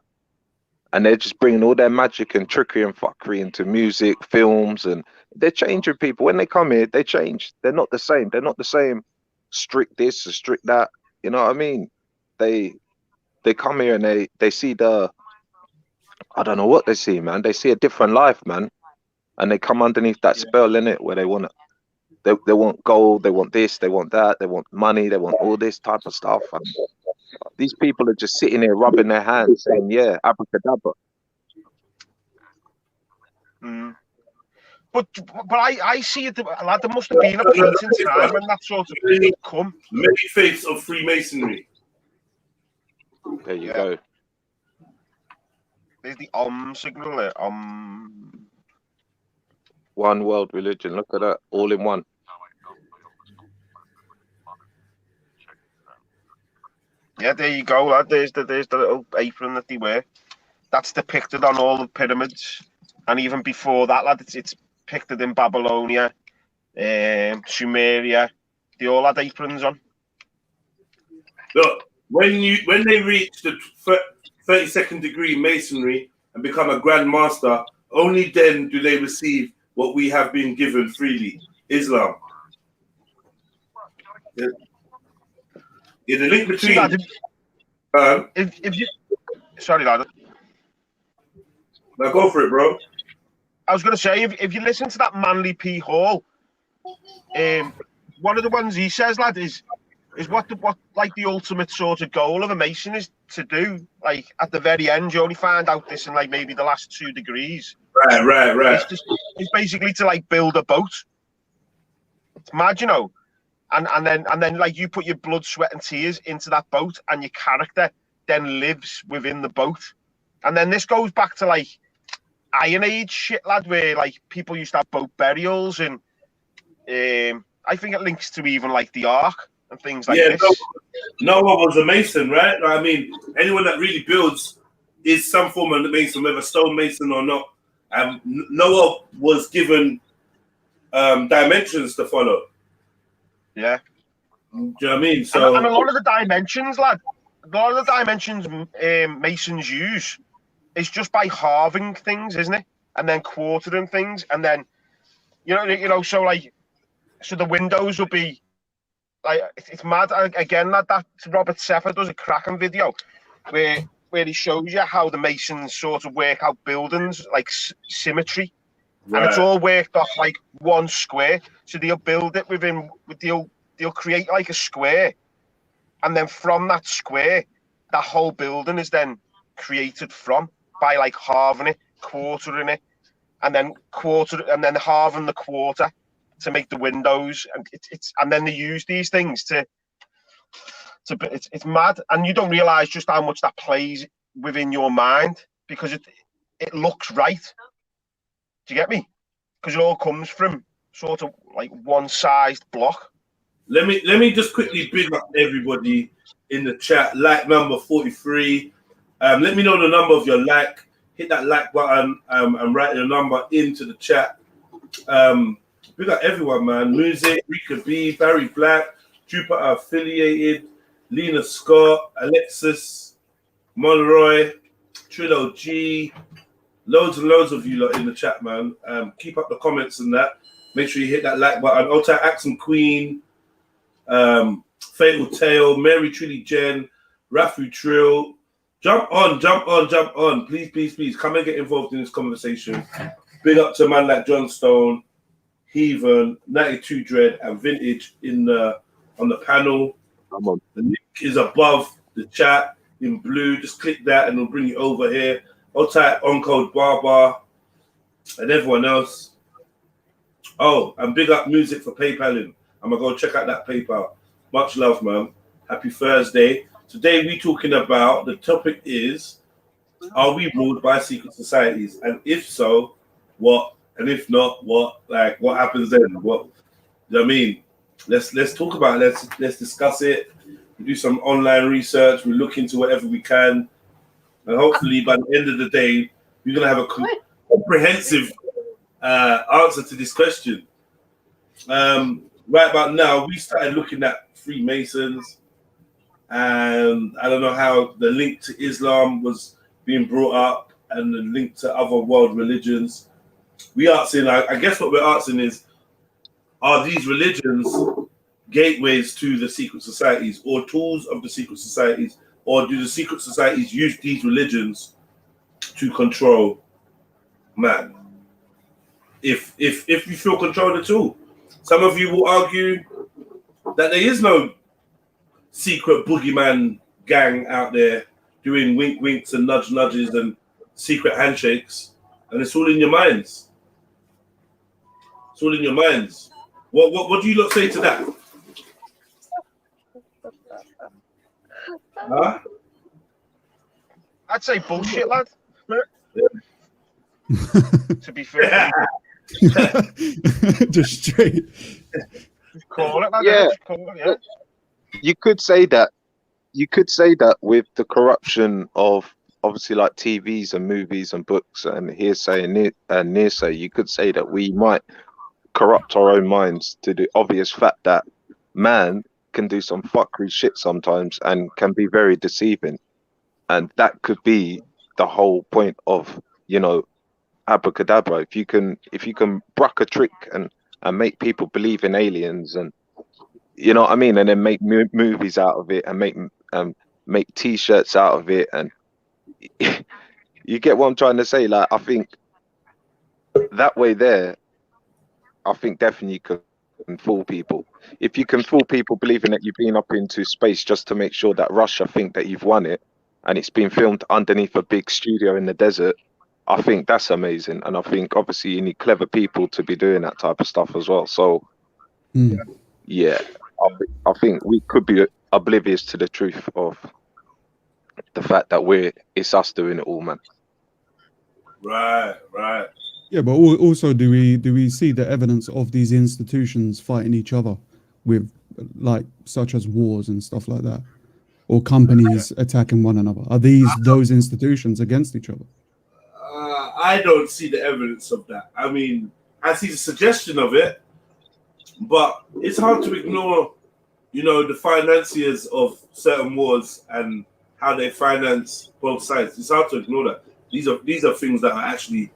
And they're just bringing all their magic and trickery and fuckery into music, films, and they're changing people. When they come here, they change. They're not the same. They're not the same strict this or strict that. You know what I mean? They come here and they see I don't know what they see, man. They see a different life, man. And they come underneath that spell, in it, where they want they want gold, they want this, they want that, they want money, they want all this type of stuff. And these people are just sitting here rubbing their hands saying, yeah, abracadabra. But I see it, lad, there must have been a point in time when that sort of thing come. Many faiths of Freemasonry. There you go. There's the signal there. One world religion. Look at that. All in one. Yeah, there you go, lad. There's the little apron that they wear. That's depicted on all the pyramids, and even before that, lad, it's depicted in Babylonia, Sumeria. They all had aprons on. Look, when they reach the 32nd degree masonry and become a grand master, only then do they receive what we have been given freely, Islam. Yeah. Yeah, the link between. If you, sorry, lad. Now go for it, bro. I was going to say, if you listen to that Manly P. Hall, one of the ones he says, lad, is what like the ultimate sort of goal of a mason is to do. Like at the very end, you only find out this in like maybe the last 2 degrees. Right. It's basically to like build a boat. It's mad, you know. And then like you put your blood, sweat, and tears into that boat, and your character then lives within the boat. And then this goes back to like Iron Age shit, lad, where like people used to have boat burials, and I think it links to even like the Ark and things like this. Noah was a mason, right? I mean, anyone that really builds is some form of mason, whether stone-mason or not. Noah was given dimensions to follow. Yeah. Do you know what I mean? So, and a lot of the dimensions, lad, masons use is just by halving things, isn't it? And then quartering things, and then you know, so the windows will be like, it's mad. Again, that Robert Seffer does a cracking video where he shows you how the masons sort of work out buildings, like symmetry. Right. And it's all worked off like one square. So they'll build it they'll create like a square. And then from that square, that whole building is then created from by like halving it, quartering it, and then halving the quarter to make the windows. And and then they use these things it's mad. And you don't realize just how much that plays within your mind, because it looks right. Do you get me? Because it all comes from sort of like one-sized block. Let me just quickly big up everybody in the chat. Like number 43. Let me know the number of your like. Hit that like button and write your number into the chat. Big up everyone, man. Music, Rika B, Barry Black, Jupiter Affiliated, Lena Scott, Alexis, Monroy, Trillo G. Loads and loads of you lot in the chat, man. Keep up the comments and that. Make sure you hit that like button. Ota Axon Queen, Fatal Tale, Mary Trilly Jen, Rafu Trill. Jump on. Please. Come and get involved in this conversation. Big up to a man like John Stone. Heathen, 92 Dread, and Vintage on the panel. Come on. The link is above the chat in blue. Just click that and it'll bring you over here. I'll type on code Barbar and everyone else. Oh, and big up Music for PayPaling. I'm gonna go check out that PayPal. Much love, man. Happy Thursday. Today we talking about, the topic is, are we ruled by secret societies? And if so, what? And if not, what? Like, what happens then? What? You know what I mean? Let's talk about it. Let's discuss it. We do some online research. We look into whatever we can, and hopefully by the end of the day, we're gonna have a comprehensive answer to this question. Right about now, we started looking at Freemasons, and I don't know how the link to Islam was being brought up, and the link to other world religions. We asking, I guess what we're asking is, are these religions gateways to the secret societies or tools of the secret societies, or do the secret societies use these religions to control man? If you feel controlled at all, some of you will argue that there is no secret boogeyman gang out there doing wink winks and nudge nudges and secret handshakes, and it's all in your minds. It's all in your minds. What do you lot say to that? Huh? I'd say bullshit, lad. Yeah. To be fair. Just straight. Just call it, lad. Yeah. Just call it, yeah. You could say that. You could say that with the corruption of obviously like TVs and movies and books and hearsay and nearsay. You could say that we might corrupt our own minds to the obvious fact that man can do some fuckery shit sometimes and can be very deceiving, and that could be the whole point of, you know, abracadabra. If you can bruck a trick and make people believe in aliens, and you know what I mean, and then make movies out of it and make t-shirts out of it, and you get what I'm trying to say. Like, I think that way there, I think definitely you can fool people. If you can fool people believing that you've been up into space just to make sure that Russia think that you've won it, and it's been filmed underneath a big studio in the desert, I think that's amazing. And I think obviously you need clever people to be doing that type of stuff as well. So yeah, I think we could be oblivious to the truth of the fact that it's us doing it all, man. Right. Yeah, but also, do we see the evidence of these institutions fighting each other with, like, such as wars and stuff like that, or companies attacking one another? Are those institutions against each other? I don't see the evidence of that. I mean, I see the suggestion of it, but it's hard to ignore, you know, the financiers of certain wars and how they finance both sides. It's hard to ignore that. These are things that are actually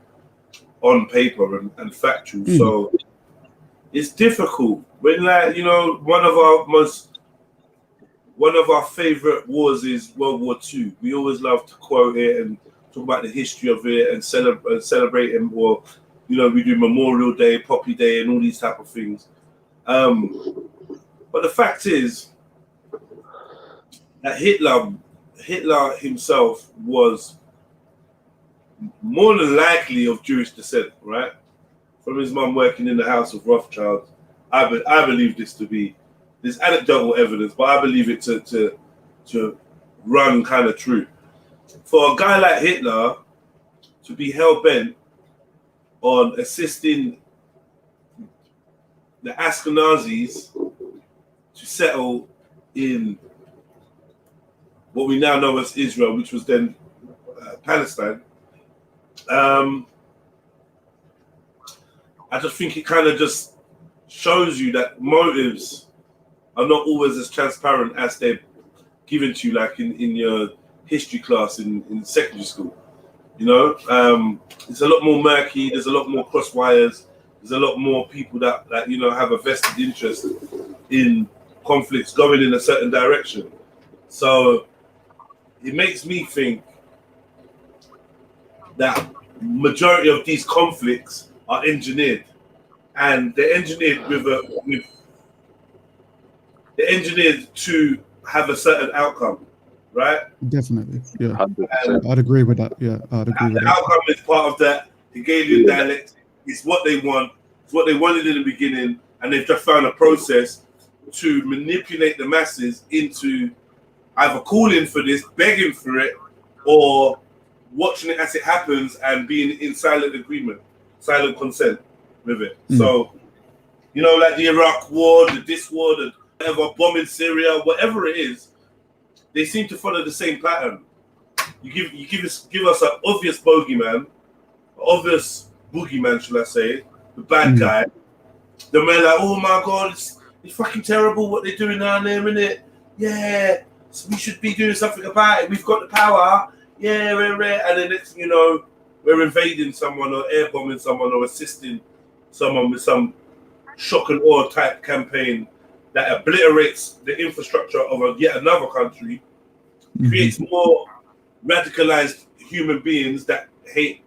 on paper and factual. So it's difficult when, like, you know, one of our favorite wars is World War II. We always love to quote it and talk about the history of it and celebrate it. Or, you know, we do Memorial Day, Poppy Day, and all these type of things. But the fact is that Hitler himself was more than likely of Jewish descent, right? From his mum working in the house of Rothschild. I believe this to be, there's anecdotal evidence, but I believe it to run kind of true. For a guy like Hitler to be hell-bent on assisting the Ashkenazis to settle in what we now know as Israel, which was then Palestine, I just think it kind of just shows you that motives are not always as transparent as they're given to you, like in your history class in secondary school. You know, it's a lot more murky. There's a lot more cross wires. There's a lot more people that you know have a vested interest in conflicts going in a certain direction. So it makes me think that majority of these conflicts are engineered, and they're engineered they're engineered to have a certain outcome, right? Definitely, yeah. 100%. I'd agree with that. Yeah, I'd agree And with the that. outcome is part of that Hegelian dialect. It's what they want. It's what they wanted in the beginning, and they've just found a process to manipulate the masses into either calling for this, begging for it, or watching it as it happens and being in silent agreement, silent consent with it. So, you know, like the Iraq war, this war, the whatever, bombing Syria, whatever it is, they seem to follow the same pattern. You give us an obvious bogeyman, obvious boogeyman, shall I say, the bad guy. The man like, oh my God, it's fucking terrible what they're doing down there, innit? Yeah, we should be doing something about it. We've got the power. Yeah, and then next thing you know, we're invading someone or air bombing someone or assisting someone with some shock and awe type campaign that obliterates the infrastructure of yet another country, creates more radicalized human beings that hate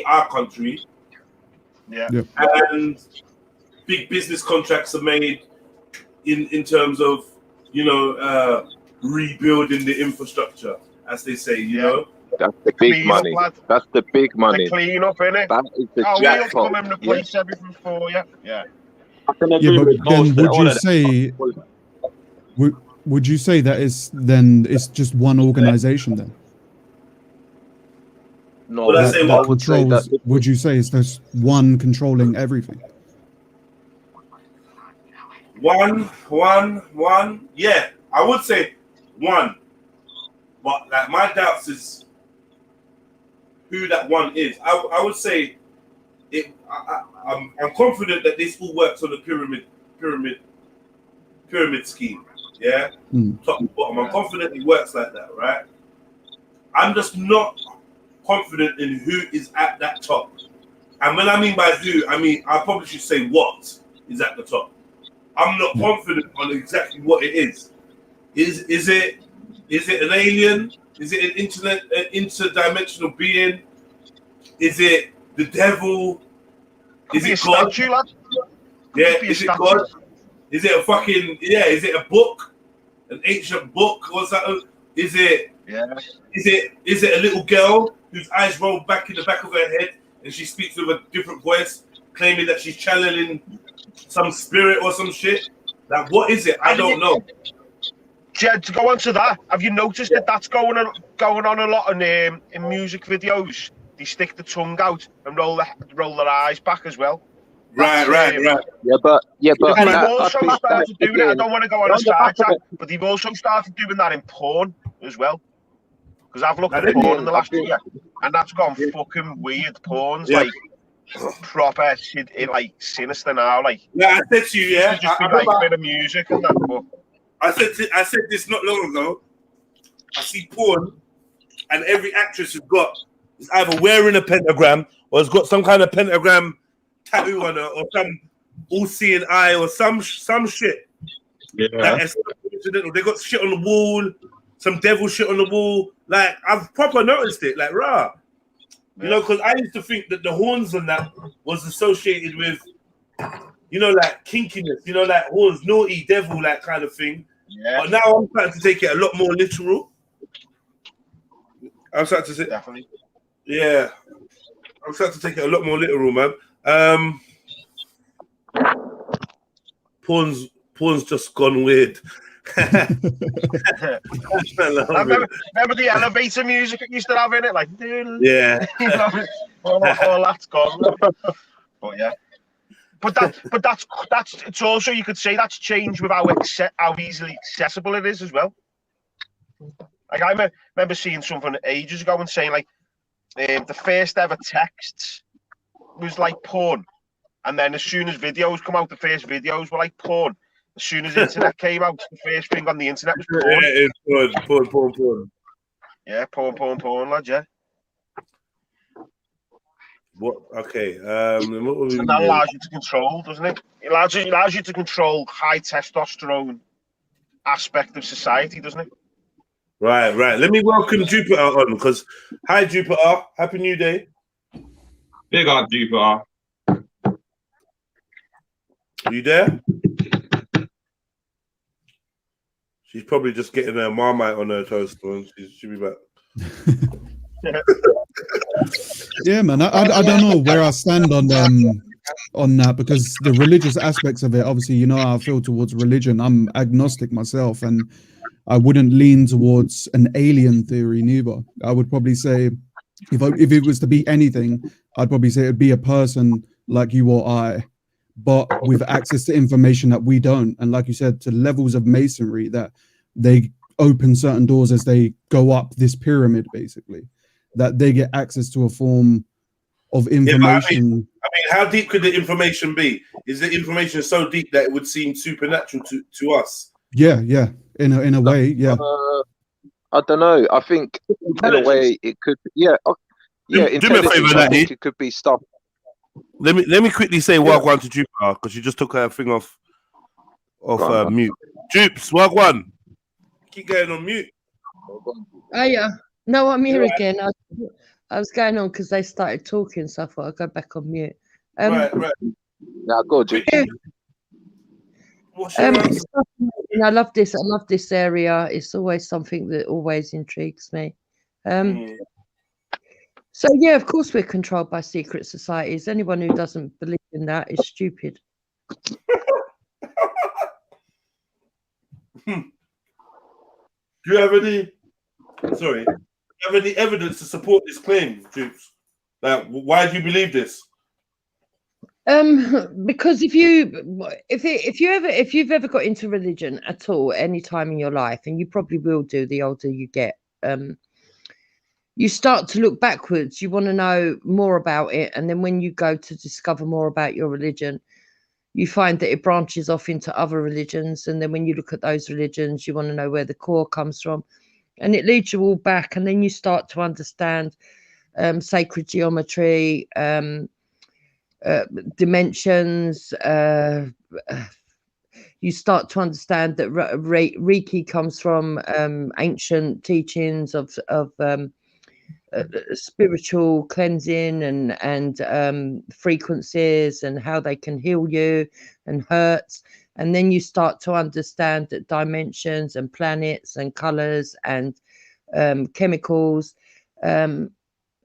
our country. Yeah. And big business contracts are made in terms of, you know, rebuilding the infrastructure, as they say, you know. That's the big money. That's the big money. The clean up, innit? That is the we'll jackpot. come and replace everything for you. Yeah. I can Yeah, agree but with then most would you say that it's just one organization then? No, Well, I That, say that what controls, would you say it's just one controlling everything? One. Yeah, I would say one. But like my doubts is who that one is. I would say it. I'm confident that this all works on a pyramid scheme. Yeah, top and bottom. I'm confident it works like that, right? I'm just not confident in who is at that top. And when I mean by who, I mean I probably should say what is at the top. I'm not confident on exactly what it is. Is it an alien? Is it an interdimensional being? Is it the devil? Is it God? Statue, lad. Yeah, is it God? Is it a fucking is it a book? An ancient book or something? Is it is it a little girl whose eyes roll back in the back of her head and she speaks with a different voice, claiming that she's channeling some spirit or some shit? Like, what is it? I don't know. Jed, to go on to that, have you noticed that that's going on a lot in music videos? They stick the tongue out and roll their eyes back as well. Right. Yeah, but And that, they've also started doing it. I don't want to go on a sidetrack, but they've also started doing that in porn as well. Because I've looked at porn in the last year, and that's gone fucking weird. Porn's like proper shit, like sinister now. Like, I said to you, just be like a bit of music and that. But I said this not long ago. I see porn, and every actress is either wearing a pentagram or has got some kind of pentagram tattoo on her, or some all-seeing eye, or some shit. Yeah. That is coincidental. They got shit on the wall, some devil shit on the wall. Like, I've proper noticed it. Like, rah. You know, because I used to think that the horns on that was associated with, you know, like kinkiness, you know, like horns, naughty, devil, like kind of thing. yeah, But now I'm starting to take it a lot more literal. I'm starting to say, definitely. yeah, I'm starting to take it a lot more literal, man. Porn's just gone weird. Remember the elevator music it used to have in it, like yeah. You know, all that's gone. But yeah, but that's it's also, you could say that's changed with how easily accessible it is as well. Like, I remember seeing something ages ago and saying like the first ever texts was like porn, and then as soon as videos come out, the first videos were like porn. As soon as the internet came out, the first thing on the internet was porn. Yeah, it's porn. Yeah, porn, lad, yeah. What? Okay. What were we And that doing? allows you to control, doesn't it? It allows you to control high testosterone aspect of society, doesn't it? Right. Let me welcome Jupiter on, because hi Jupiter, happy new day. Big up, Jupiter. Are you there? She's probably just getting her Marmite on her toaster and she'll be back. Yeah, man. I don't know where I stand on that, because the religious aspects of it, obviously, you know how I feel towards religion. I'm agnostic myself, and I wouldn't lean towards an alien theory neither. I would probably say, if it was to be anything, I'd probably say it'd be a person like you or I, but with access to information that we don't. And like you said, to levels of masonry that they open certain doors as they go up this pyramid, basically, that they get access to a form of information. I mean, how deep could the information be? Is the information so deep that it would seem supernatural to us? Yeah, in a way, yeah. I don't know. I think in a way it could. Yeah. Do me a favor, Natty. It could be stuff. Let me quickly say Wagwan to Jupiter, because she just took her thing off mute. Jupes, Wagwan. Keep going on mute. Oh yeah. No, I'm here again. I was going on because they started talking, so I thought I'd go back on mute. Right. Now go, Jupe. I love this. I love this area. It's always something that always intrigues me. So yeah, of course we're controlled by secret societies. Anyone who doesn't believe in that is stupid. Do you have any? Sorry. Do you have any evidence to support this claim, Jupes? Like, why do you believe this? Because if you've ever got into religion at all, any time in your life, and you probably will do the older you get, you start to look backwards. You want to know more about it, and then when you go to discover more about your religion, you find that it branches off into other religions, and then when you look at those religions, you want to know where the core comes from, and it leads you all back, and then you start to understand sacred geometry, dimensions. You start to understand that Reiki comes from ancient teachings of spiritual cleansing and frequencies and how they can heal you and hurts. And then you start to understand that dimensions and planets and colors and chemicals,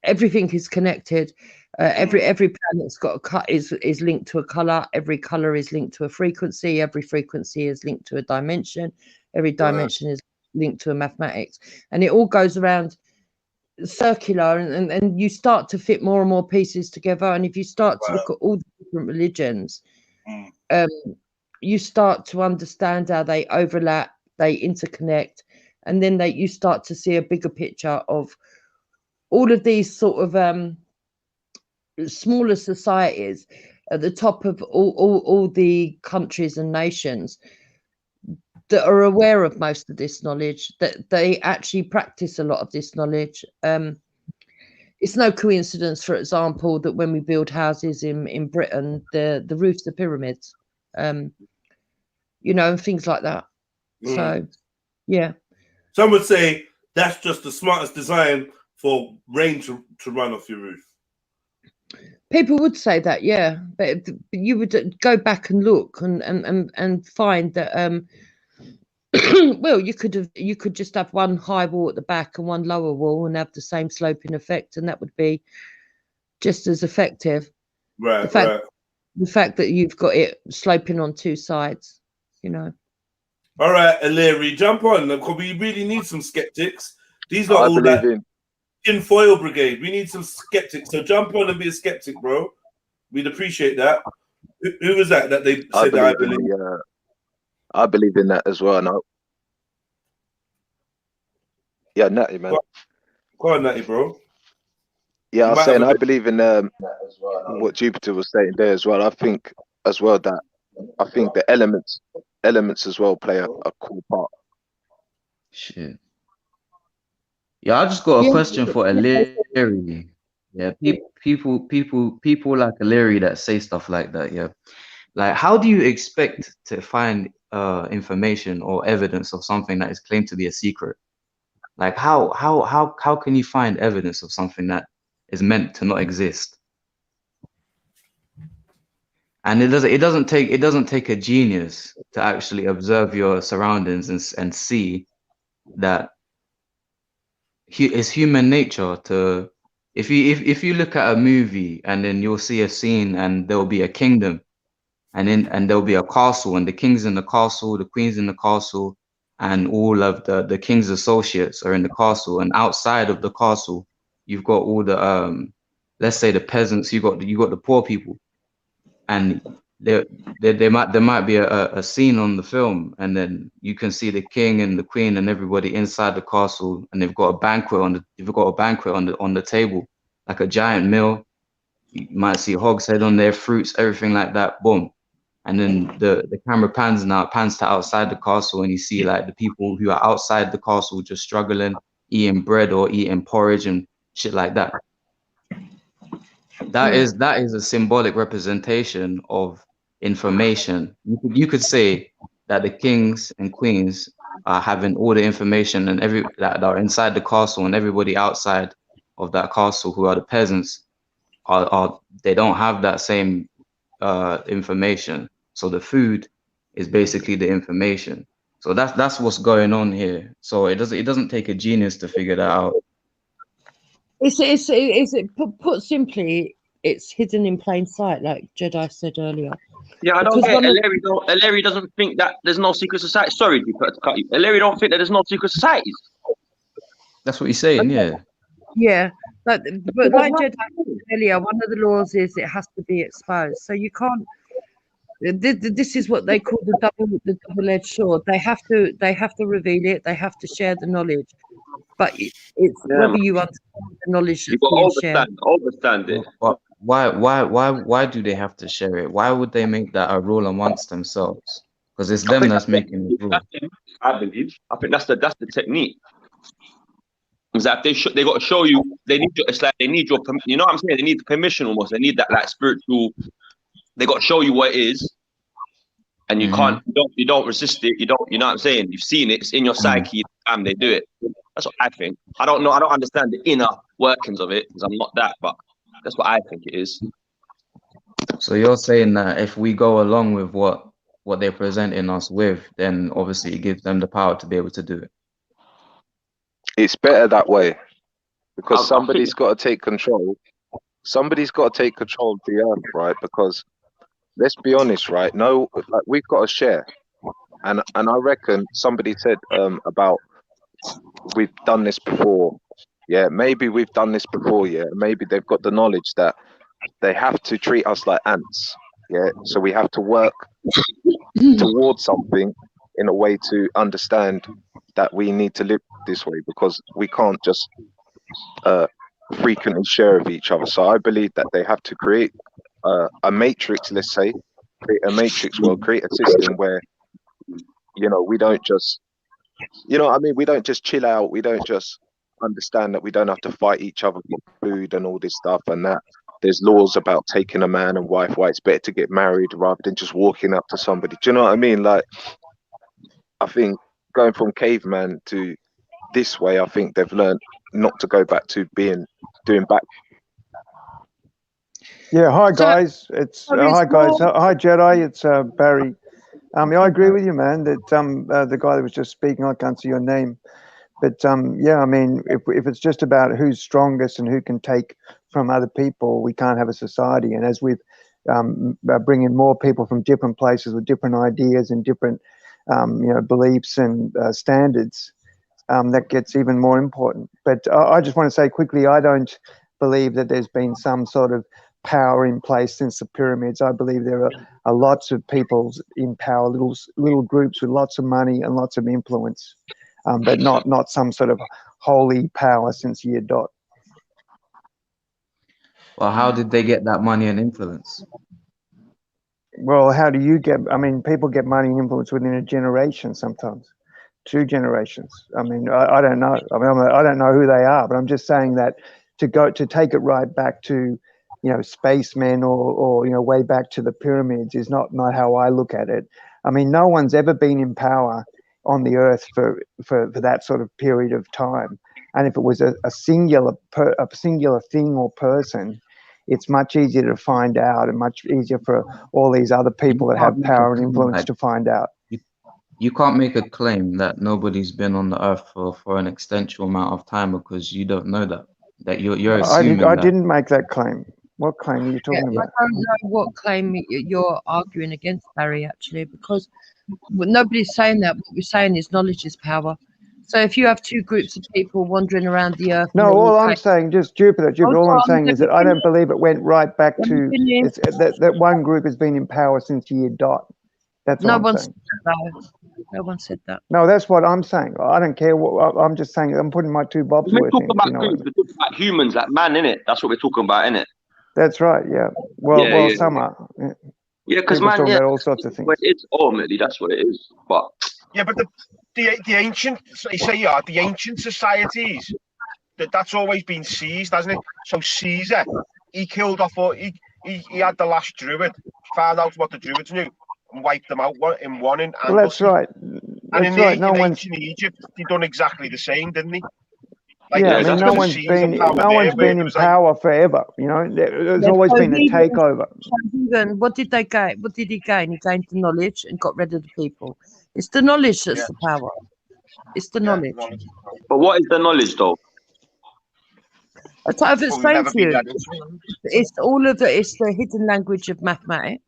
everything is connected. Every planet's got a cut is linked to a color. Every color is linked to a frequency. Every frequency is linked to a dimension. Every dimension is linked to a mathematics, and it all goes around circular. And you start to fit more and more pieces together. And if you start to look at all the different religions, you start to understand how they overlap, they interconnect, and then you start to see a bigger picture of all of these sort of smaller societies at the top of all the countries and nations that are aware of most of this knowledge, that they actually practice a lot of this knowledge. It's no coincidence, for example, that when we build houses in Britain, the roofs are pyramids, and things like that. So, yeah. Some would say that's just the smartest design for rain to run off your roof. People would say that, yeah, but you would go back and look and find that well, you could just have one high wall at the back and one lower wall and have the same sloping effect, and that would be just as effective. Right. The fact that you've got it sloping on two sides, All right, Illyri, jump on, because we really need some skeptics. These are all that in foil brigade. We need some skeptics. So jump on and be a skeptic, bro. We'd appreciate that. Who was that they said I believe? I believe in that as well. No. Yeah, Natty, man. Go on, Natty, bro. Yeah, I was saying I believe in what Jupiter was saying there as well. I think as well that the elements as well play a cool part. Shit. Yeah, I just got a question for Illyri. Yeah, people like Illyri that say stuff like that. Yeah, like how do you expect to find information or evidence of something that is claimed to be a secret? Like how can you find evidence of something that is meant to not exist? And it doesn't take a genius to actually observe your surroundings and see that it's human nature to, if you look at a movie and then you'll see a scene and there'll be a kingdom, and there'll be a castle, and the king's in the castle, the queen's in the castle, and all of the king's associates are in the castle, and outside of the castle you've got all the let's say the peasants, you got the poor people, and there might be a scene on the film, and then you can see the king and the queen and everybody inside the castle, and they've got a banquet on the table, like a giant meal. You might see hogshead on there, fruits, everything like that. Boom. And then the camera pans to outside the castle, and you see like the people who are outside the castle just struggling, eating bread or eating porridge and shit like that. That is a symbolic representation of information. You could say that the kings and queens are having all the information, and that are inside the castle, and everybody outside of that castle, who are the peasants, are they don't have that same information. So the food is basically the information. So that's what's going on here. So it doesn't take a genius to figure that out. Put simply, it's hidden in plain sight, like Jedi said earlier. Yeah, I don't get it. Larry doesn't think that there's no secret society. Sorry to cut you. Larry don't think that there's no secret societies. That's what he's saying, yeah. Yeah, but like Jedi said earlier, one of the laws is it has to be exposed. So you can't. This is what they call the double-edged sword. They have to reveal it. They have to share the knowledge. But it's whether you understand the knowledge that's being shared. Overstand it. But why do they have to share it? Why would they make that a rule amongst themselves? Because it's them that's making the rule. I believe. I think that's the technique. Is that they got to show you, it's like they need your, you know what I'm saying? They need the permission almost. They need that like spiritual. They got to show you what it is, and you can't. You don't resist it. You know what I'm saying? You've seen it. It's in your psyche. They do it. That's what I think. I don't know. I don't understand the inner workings of it because I'm not that, but that's what I think it is. So you're saying that if we go along with what they're presenting us with, then obviously it gives them the power to be able to do it. It's better that way, because somebody's got to take control. Somebody's got to take control of the earth, right? Because let's be honest, right? No, like we've got to share, and I reckon somebody said about we've done this before. Yeah, maybe we've done this before. Yeah, maybe they've got the knowledge that they have to treat us like ants. Yeah, so we have to work towards something in a way to understand that we need to live this way, because we can't just frequently share with each other. So I believe that they have to create a matrix, let's say, create a matrix world, create a system where, you know, we don't just, you know what I mean? We don't just chill out. We don't just understand that we don't have to fight each other for food and all this stuff, and that there's laws about taking a man and wife, why it's better to get married rather than just walking up to somebody. Do you know what I mean? Like, I think going from caveman to this way, I think they've learned not to go back to doing back. Yeah, hi guys. It's hi guys. Hi Jedi. It's Barry. I agree with you, man. That the guy that was just speaking, I can't see your name, but yeah, I mean, if it's just about who's strongest and who can take from other people, we can't have a society. And as we've bringing more people from different places with different ideas and different beliefs and standards, that gets even more important. But I just want to say quickly, I don't believe that there's been some sort of power in place since the pyramids. I believe there are lots of people in power, little groups with lots of money and lots of influence, but not some sort of holy power since year dot. Well, how did they get that money and influence? Well, how do you get? I mean, people get money and influence within a generation, sometimes 2 generations. I mean, I don't know. I mean, I don't know who they are, but I'm just saying that to take it right back to, spacemen or way back to the pyramids is not how I look at it. I mean, no one's ever been in power on the earth for that sort of period of time. And if it was a singular thing or person, it's much easier to find out, and much easier for all these other people that have power and influence to find out. You can't make a claim that nobody's been on the earth for an extensive amount of time because you don't know that. That you're assuming I that. didn't make that claim. What claim are you talking about? I don't know what claim you're arguing against, Barry, actually, because nobody's saying that. What we're saying is knowledge is power. So if you have two groups of people wandering around the earth... No, all I'm saying, just Jupiter, all I'm saying is that I don't believe it went right back to... that one group has been in power since year dot. That's what I'm saying. No one said that. No, that's what I'm saying. I don't care what I'm just saying. I'm putting my two bobs We're worth talking in. about You know groups, we're talking about humans, like man, innit? That's what we're talking about, innit? That's right. Yeah. Well, some are. Yeah, because man, talking about all sorts of things. It's ultimately that's what it is. But yeah, but the ancient, the ancient societies, that's always been seized, hasn't it? So Caesar, he killed off, he had the last druid, found out what the druids knew, and wiped them out in one in Anglesey. Well, that's right. And in ancient Egypt, he done exactly the same, didn't he? Like, yeah, I mean, no one's been in power forever. You know, there's always been a takeover. What did they gain? What did he gain? He gained the knowledge and got rid of the people. It's the knowledge that's the power. It's the knowledge. But what is the knowledge, though? I've explained to you. It's all of the. It's the hidden language of mathematics.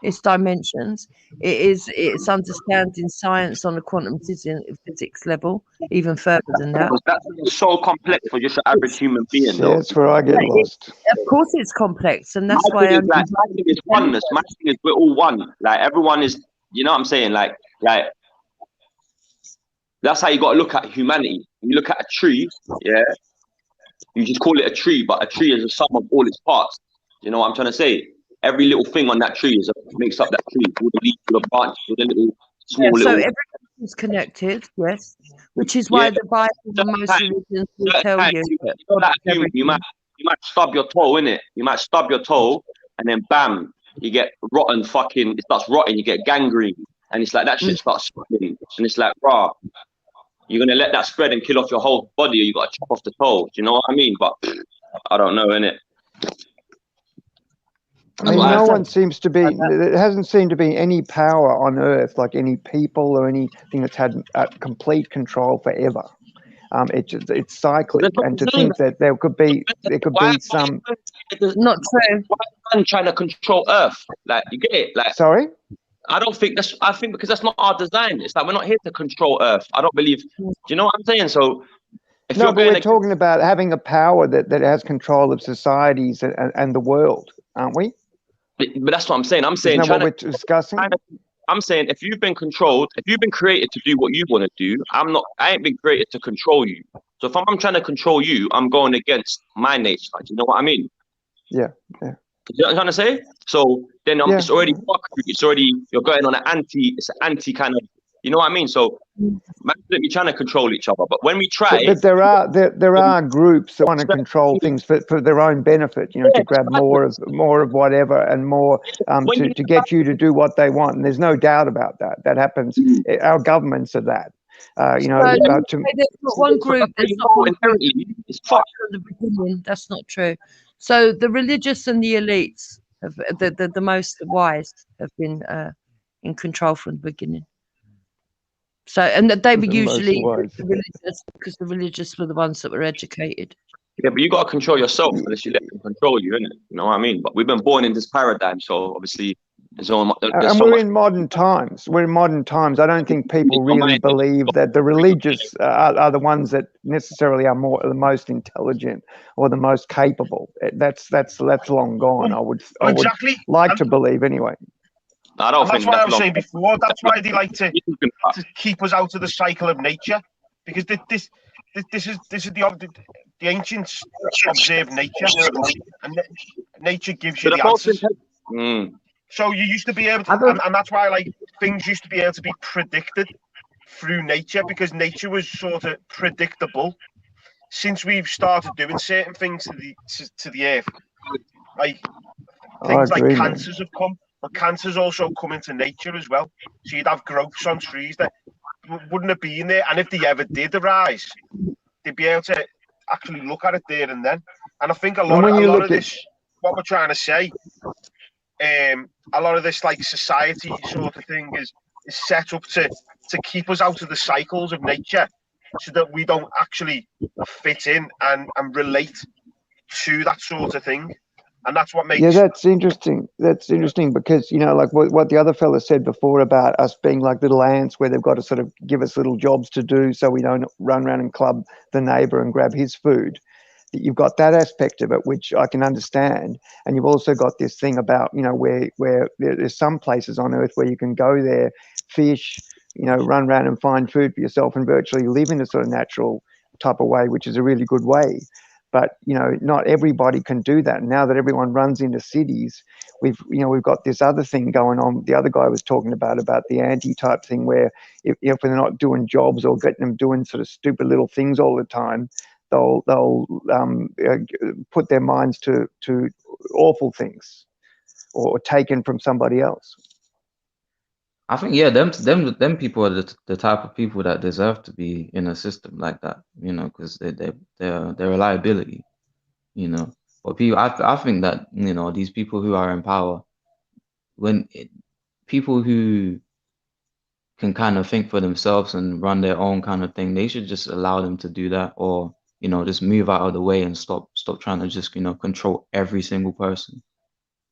It's dimensions. It's understanding science on a quantum physics level, even further than that. That's so complex for just an average human being, though. That's where I get lost. Of course, it's complex, and that's why my thing is oneness. My thing is we're all one. Like everyone is. You know what I'm saying? Like that's how you got to look at humanity. When you look at a tree, yeah, you just call it a tree, but a tree is a sum of all its parts. You know what I'm trying to say? Every little thing on that tree makes up that tree. All the leaves, all the branches, all the little small little. So everything is connected, yes. Which is why the Bible and most religions will tell you. You might stub your toe, innit? You might stub your toe, and then bam, you get rotten. It starts rotting. You get gangrene, and it's like that shit starts spreading, and it's like, rah, you're gonna let that spread and kill off your whole body, or you gotta chop off the toe. Do you know what I mean? But I don't know, innit? I mean, no one seems to be, there hasn't seemed to be any power on earth, like any people or anything that's had complete control forever. It's cyclic, and to think that there could be some. Not true. Why man trying to control Earth? Like, you get it? Like, sorry? I think because that's not our design. It's like we're not here to control Earth. I don't believe. Do you know what I'm saying? So. No, but we're talking about having a power that has control of societies and the world, aren't we? But that's what I'm saying. I'm saying what we're discussing. I'm saying if you've been controlled, if you've been created to do what you want to do, I ain't been created to control you. So if I'm trying to control you, I'm going against my nature. Do you know what I mean? Yeah. You know what I'm trying to say? So then it's already you're going on it's an anti kind of, you know what I mean? So man shouldn't be trying to control each other. But when we try, but there are groups that want to control things for their own benefit, you know, to grab more of whatever and more to get you to do what they want. And there's no doubt about that. That happens. Our governments are that. You know, there's not one group. There's not one group. It's from the beginning. That's not true. So the religious and the elites, the most wise, have been in control from the beginning. So, and they were usually the religious, because the religious were the ones that were educated. Yeah, but you got to control yourself unless you let them control you, innit? You know what I mean? But we've been born in this paradigm, so obviously there's we're in modern times. We're in modern times. I don't think people really believe that the religious are the ones that necessarily are the most intelligent or the most capable. That's long gone. I would like to believe anyway. I don't think that's why I was saying before. That's why they like to keep us out of the cycle of nature, because this is the ancients observe nature, and nature gives you the answers. So you used to be able to, and that's why things used to be able to be predicted through nature, because nature was sort of predictable. Since we've started doing certain things to the earth, like things like cancers have come. But cancers also come into nature as well. So you'd have growths on trees that wouldn't have been there. And if they ever did arise, they'd be able to actually look at it there and then. And I think a lot of this what we're trying to say, a lot of this like society sort of thing is set up to keep us out of the cycles of nature, so that we don't actually fit in and relate to that sort of thing. And that's what makes... Yeah, that's interesting. That's interesting because, you know, like what the other fella said before about us being like little ants where they've got to sort of give us little jobs to do so we don't run around and club the neighbor and grab his food. You've got that aspect of it, which I can understand. And you've also got this thing about, you know, where there's some places on earth where you can go there, fish, you know, run around and find food for yourself and virtually live in a sort of natural type of way, which is a really good way. But, you know, not everybody can do that. Now that everyone runs into cities, we've got this other thing going on. The other guy was talking about the anti-type thing where if they're not doing jobs or getting them doing sort of stupid little things all the time, they'll put their minds to awful things or taken from somebody else. I think, yeah, them people are the type of people that deserve to be in a system like that, you know, because they're a liability, you know. But people, I think that, you know, these people who are in power, people who can kind of think for themselves and run their own kind of thing, they should just allow them to do that, or, you know, just move out of the way and stop trying to just, you know, control every single person.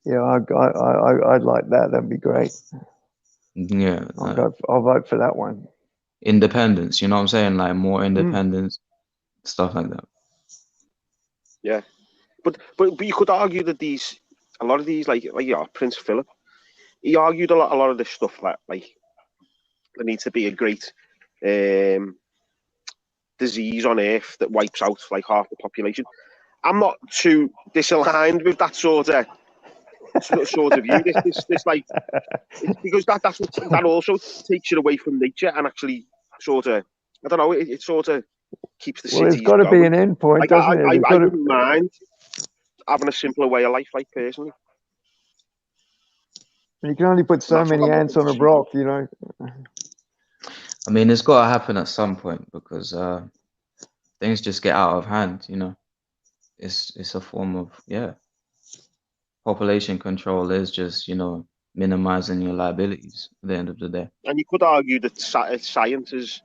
Yeah, I'd like that. That'd be great. Yeah, I'll vote for that one. Independence, you know what I'm saying? Like more independence, stuff like that. Yeah, but you could argue that a lot of these like Prince Philip, he argued a lot of this stuff that like there needs to be a great disease on Earth that wipes out like half the population. I'm not too disaligned with that sort of view. This like, because that also takes it away from nature and actually sort of, I don't know, it sort of keeps the cities going. Well, there's got to be an end point, like, doesn't it? I wouldn't mind having a simpler way of life, like, personally. You can only put so many ants on a block, you know. I mean, it's got to happen at some point because things just get out of hand, you know. It's a form of, yeah. Population control is just, you know, minimizing your liabilities at the end of the day. And you could argue that science is,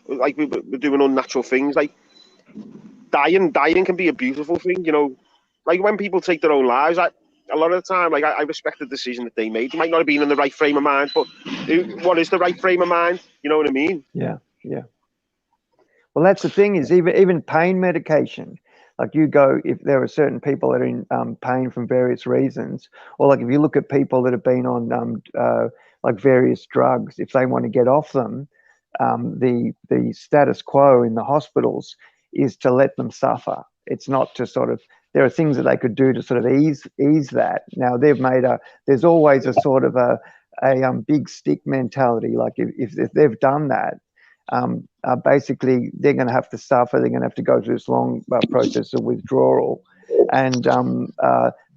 like, we're doing unnatural things. Like, dying can be a beautiful thing, you know. Like, when people take their own lives, a lot of the time, like, I respect the decision that they made. They might not have been in the right frame of mind, but what is the right frame of mind? You know what I mean? Yeah, yeah. Well, that's the thing is even pain medication. Like, you go, if there are certain people that are in pain from various reasons, or like if you look at people that have been on like various drugs, if they want to get off them, the status quo in the hospitals is to let them suffer. It's not to sort of, there are things that they could do to sort of ease that. Now they've made there's always a sort of a big stick mentality. Like if they've done that, basically they're going to have to suffer. They're going to have to go through this long process of withdrawal. And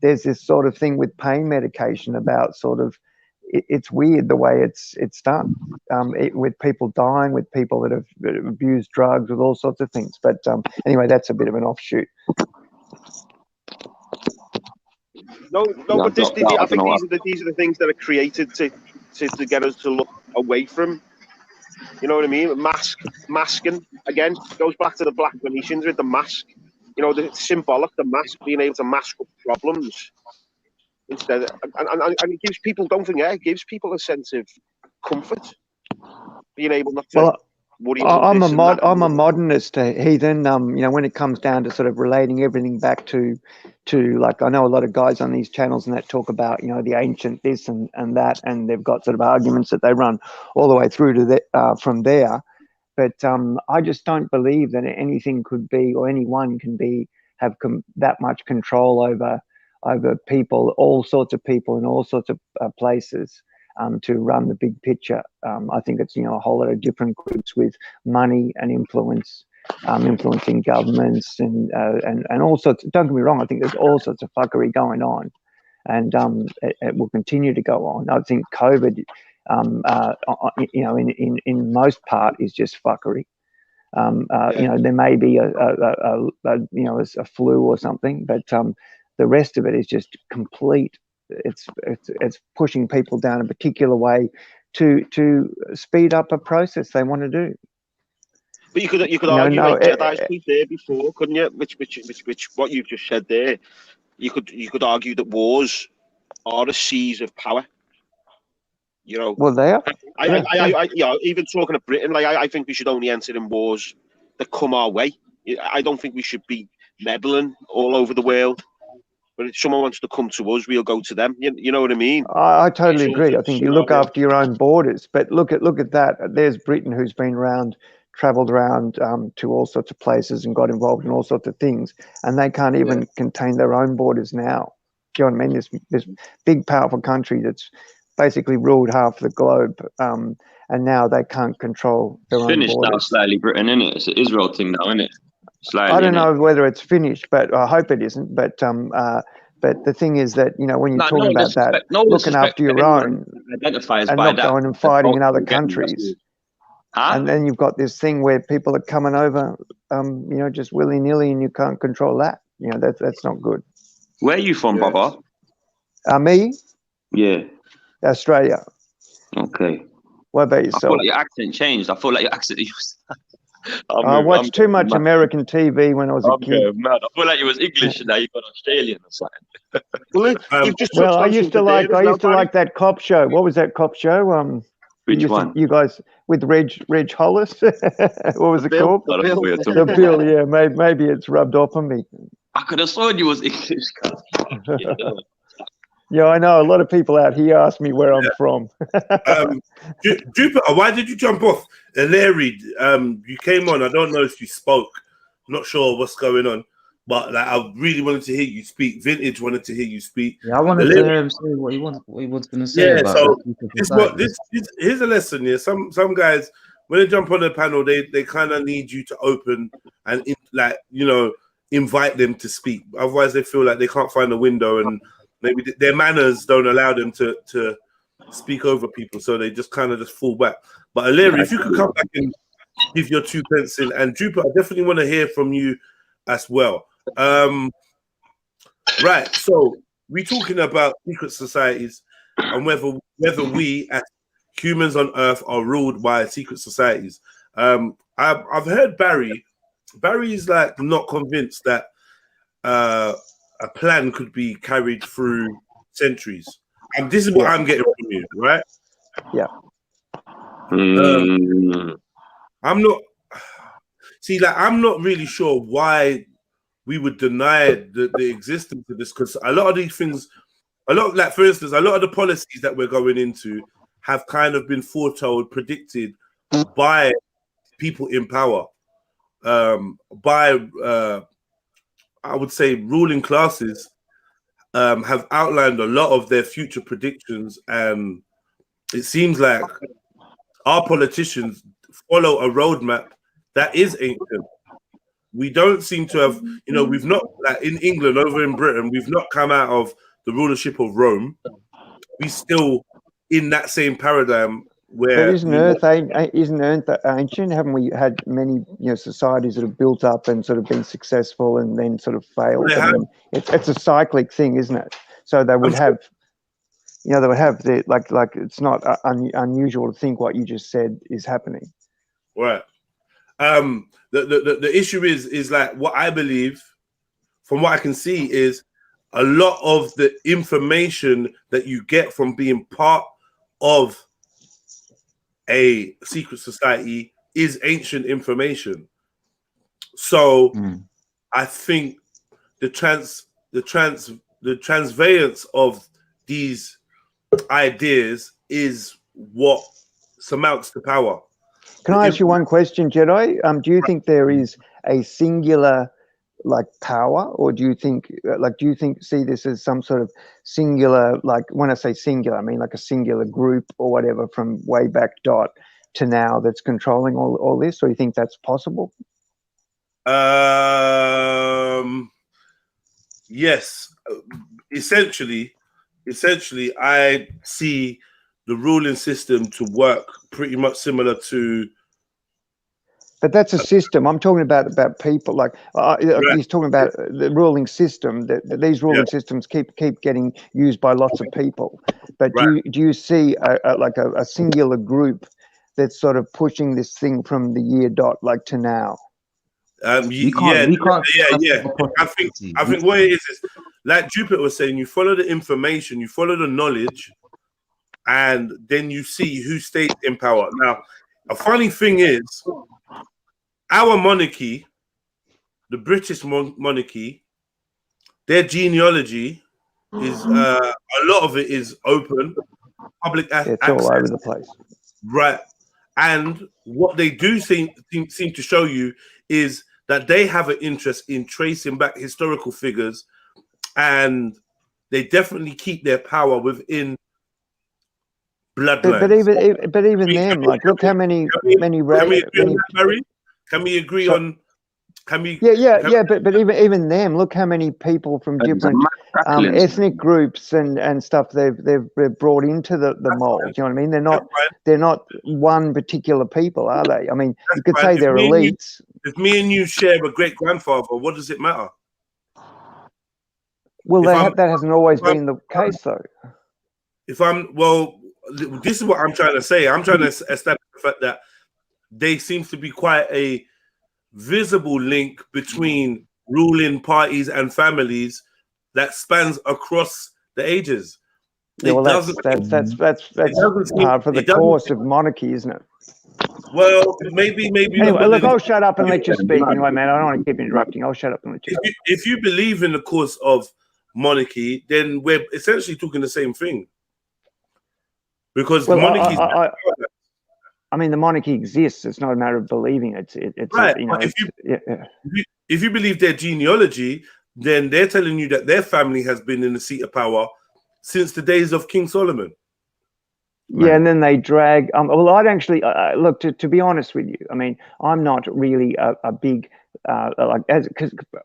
there's this sort of thing with pain medication about sort of, it's weird the way it's done, with people dying, with people that have abused drugs, with all sorts of things. But anyway, that's a bit of an offshoot. No, but I think these are the things that are created to get us to look away from. You know what I mean? Masking again goes back to the Black Venetians with the mask. You know, the symbolic, the mask, being able to mask up problems instead, and it gives people, don't forget, it gives people a sense of comfort, being able not to worry about I'm a modernist, heathen. You know, when it comes down to sort of relating everything back to like, I know a lot of guys on these channels and that talk about, you know, the ancient this and that, and they've got sort of arguments that they run all the way through to from there. But I just don't believe that anything could be, or anyone can be, have that much control over people, all sorts of people in all sorts of places, to run the big picture. I think it's, you know, a whole lot of different groups with money and influence, influencing governments and all sorts. Don't get me wrong, I think there's all sorts of fuckery going on, and it will continue to go on. I think COVID, you know, in most part is just fuckery. You know, there may be a you know, a flu or something, but the rest of it is just complete. It's pushing people down a particular way to speed up a process they want to do. But you could argue like Jedi's point there before, couldn't you? Which what you've just said there. You could argue that wars are a seas of power. You know. Well, they are. Even talking of Britain, like I think we should only enter in wars that come our way. I don't think we should be meddling all over the world. But if someone wants to come to us, we'll go to them. You know what I mean? I totally agree. I think you look after your own borders. But look at that. There's Britain, who's been travelled around to all sorts of places and got involved in all sorts of things, and they can't even contain their own borders now. Do you know what I mean? This big, powerful country that's basically ruled half the globe, and now they can't control their own borders. Finished now, slightly, Britain, isn't it? It's an Israel thing now, isn't it? Slightly, I don't know whether it's finished, but I hope it isn't. But the thing is that, you know, when you're talking about that, looking after your own, identifies and by not that, going and fighting in other countries. And then you've got this thing where people are coming over, you know, just willy-nilly, and you can't control that. You know, that's not good. Where are you from, brother? Me? Yeah. Australia. Okay. What about I yourself? feel like your accent changed. I feel like your accent. I watched too much American TV when I was a kid. Mad. I feel like you was English and now you got Australian or something. Well, I used to like that cop show. What was that cop show? Which one? You guys with Reg Hollis? What was it called? The Bill. Yeah, maybe it's rubbed off on me. I could have sworn you was English. Yeah, I know. A lot of people out here ask me where I'm from. Jupiter, why did you jump off? Larry, you came on. I don't know if you spoke. I'm not sure what's going on, but like, I really wanted to hear you speak. Vintage wanted to hear you speak. Yeah, I wanted to hear him say what he was going to say about this. Here's a lesson. Yeah, some guys, when they jump on the panel, they kind of need you to open and invite them to speak. Otherwise, they feel like they can't find a window, and maybe their manners don't allow them to speak over people, so they just kind of just fall back. But Larry, if you could come back and give your 2 pence in, and Jupiter, I definitely want to hear from you as well. Right, so we're talking about secret societies and whether we as humans on Earth are ruled by secret societies. I've heard Barry's like not convinced that a plan could be carried through centuries, and this is what I'm getting from you, right? Yeah. I'm not really sure why we would deny the existence of this, because a lot of these things, for instance, a lot of the policies that we're going into have kind of been foretold, predicted by people in power, by I would say ruling classes have outlined a lot of their future predictions, and it seems like our politicians follow a roadmap that is ancient. We don't seem to have, we've not, like in England, over in Britain, we've not come out of the rulership of Rome. We still in that same paradigm where. But isn't Earth ancient? Haven't we had many societies that have built up and sort of been successful and then sort of failed? It's a cyclic thing, isn't it? So they would have. They would have the like. It's not unusual to think what you just said is happening. Right. The issue is like what I believe, from what I can see, is a lot of the information that you get from being part of a secret society is ancient information. So I think the transveyance of these ideas is what surmounts the power. Can I ask you one question, Jedi? Do you think there is a singular power, or do you think see this as some sort of singular, when I say singular, I mean like a singular group or whatever from way back to now that's controlling all this, or you think that's possible? Yes. Essentially I see the ruling system to work pretty much similar to But that's a system. I'm talking about people. Like he's talking about the ruling system. That these ruling systems keep getting used by lots of people. But do you see a singular group that's sort of pushing this thing from the year dot like to now? We can't. Yeah. I think what it is like Jupiter was saying. You follow the information, you follow the knowledge, and then you see who stays in power. Now, a funny thing is, our monarchy, the British monarchy, their genealogy is a lot of it is open, public access. It's all over the place, right? And what they do seem to show you is that they have an interest in tracing back historical figures, and they definitely keep their power within bloodlines. But even them, like, look how many Can we agree on? Can we? Yeah. But even them, look how many people from different ethnic groups and stuff they've brought into the mold. You know what I mean? They're not one particular people, are they? I mean, you could say they're elites. If me and you share a great grandfather, what does it matter? Well, that hasn't always been the case, though. This is what I'm trying to say. I'm trying to establish the fact that there seems to be quite a visible link between ruling parties and families that spans across the ages. Yeah, well, that's hard for the course of monarchy, isn't it? Well, maybe. Anyway, look, I'll shut up and let you speak. Anyway, man, I don't want to keep interrupting. I'll shut up and let you speak. If you believe in the course of monarchy, then we're essentially talking the same thing. Because monarchy. I mean, the monarchy exists. It's not a matter of believing it. It's right. If you believe their genealogy, then they're telling you that their family has been in the seat of power since the days of King Solomon. Right. Yeah, and then they drag. Well, I'd actually look. To be honest with you, I mean, I'm not really a big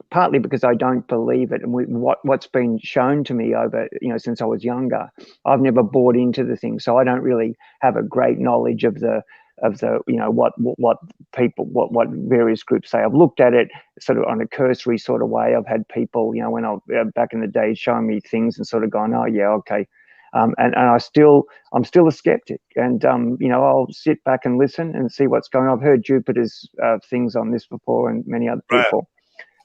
partly because I don't believe it, and what's been shown to me over since I was younger, I've never bought into the thing, so I don't really have a great knowledge of the what people what various groups say. I've looked at it sort of on a cursory sort of way. I've had people when I back in the day showing me things and sort of going, oh yeah, okay. And I'm still a skeptic, and I'll sit back and listen and see what's going on. I've heard Jupiter's things on this before, and many other people,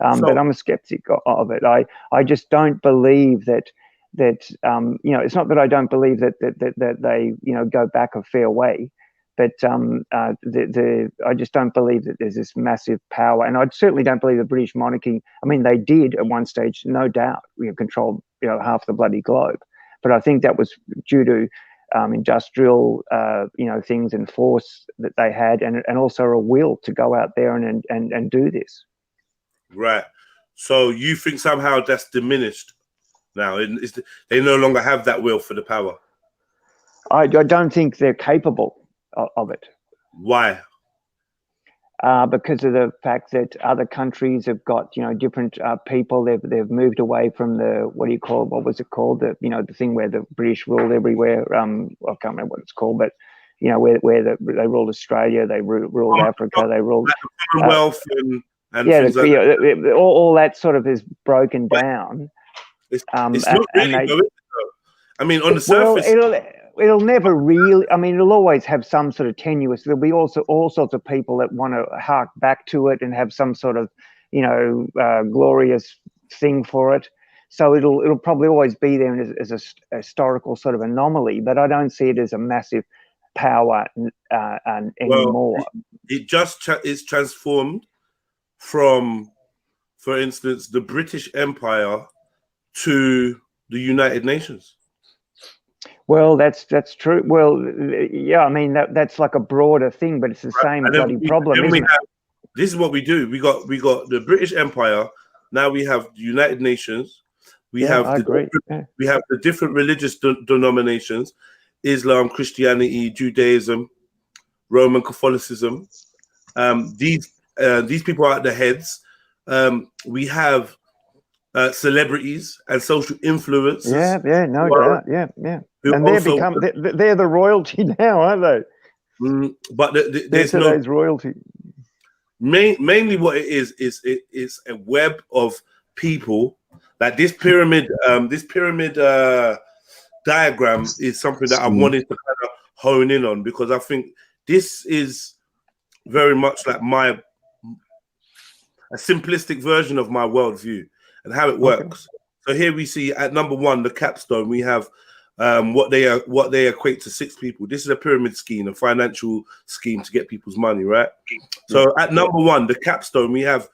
but I'm a skeptic of it. I just don't believe that it's not that I don't believe that they go back a fair way, but I just don't believe that there's this massive power, and I certainly don't believe the British monarchy. I mean, they did at one stage, no doubt, controlled half the bloody globe. But I think that was due to industrial, things and force that they had, and also a will to go out there and do this. Right. So you think somehow that's diminished now? They no longer have that will for the power? I don't think they're capable of it. Why? Because of the fact that other countries have got different people. They've moved away from the what was it called, the thing where the British ruled everywhere. I can't remember what it's called, but where they ruled Australia, they ruled Africa, they ruled Commonwealth and things like that. All that sort of is broken down. It's not really. I mean, on the surface. It'll never really. I mean, it'll always have some sort of tenuous. There'll be also all sorts of people that want to hark back to it and have some sort of, glorious thing for it. So it'll probably always be there as a historical sort of anomaly. But I don't see it as a massive power anymore. It's transformed from, for instance, the British Empire to the United Nations. Well, that's true. Well, yeah, I mean that's like a broader thing, but it's the same bloody problem, isn't it? This is what we do. We got the British Empire. Now we have the United Nations. We have the different religious denominations: Islam, Christianity, Judaism, Roman Catholicism. These people are at the heads. We have celebrities and social influencers. Yeah, no doubt. Yeah. And they're the royalty now, aren't they? But there's no royalty. mainly what it is it's a web of people. Like this pyramid diagram is something that I wanted to kind of hone in on, because I think this is very much like a simplistic version of my worldview and how it works. So here we see at number 1, the capstone, we have what they equate to 6 people. This is a pyramid scheme, a financial scheme to get people's money, right? So at number 1, the capstone, we have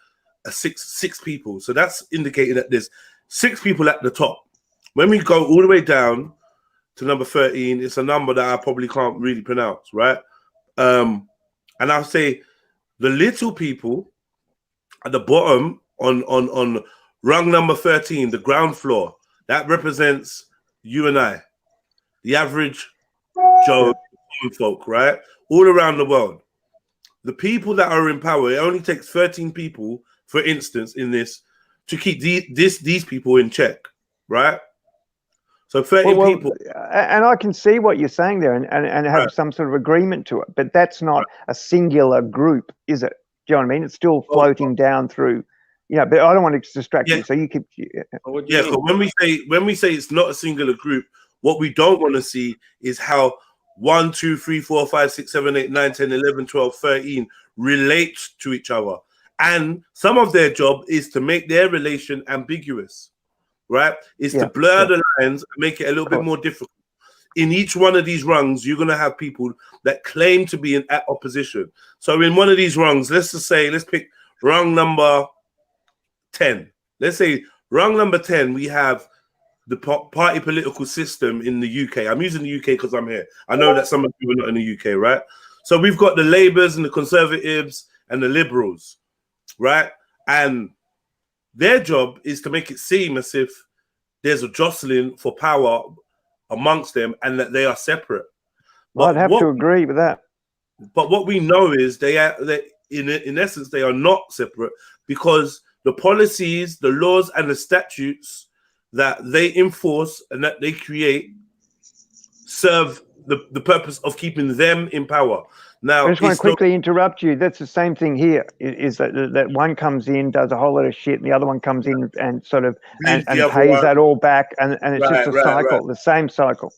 a six people. So that's indicating that there's 6 people at the top. When we go all the way down to number 13, it's a number that I probably can't really pronounce, right? And I'll say the little people at the bottom on rung number 13, the ground floor, that represents you and I, the average Joe folk, right? All around the world. The people that are in power, it only takes 13 people, for instance, in this, to keep these people in check, right? So 13 people. And I can see what you're saying there and have some sort of agreement to it, but that's not a singular group, is it? Do you know what I mean? It's still floating down through, but I don't want to distract you, so you keep. So when we say it's not a singular group, what we don't want to see is how 1, 2, 3, 4, 5, 6, 7, 8, 9, 10, 11, 12, 13 relate to each other. And some of their job is to make their relation ambiguous, right? Is to blur the lines and make it a little bit more difficult. In each one of these rungs, you're going to have people that claim to be in opposition. So in one of these rungs, let's pick rung number 10. Let's say rung number 10, we have the party political system in the UK. I'm using the UK because I'm here. I know that some of you are not in the UK, right? So we've got the Labours and the Conservatives and the Liberals, right? And their job is to make it seem as if there's a jostling for power amongst them and that they are separate. I'd have to agree with that. But what we know is they in essence, they are not separate, because the policies, the laws, and the statutes that they enforce and that they create serve the purpose of keeping them in power. Now, I just want to quickly interrupt you. That's the same thing here. Is that one comes in, does a whole lot of shit, and the other one comes in and sort of and pays that all back, and it's just a cycle, the same cycle.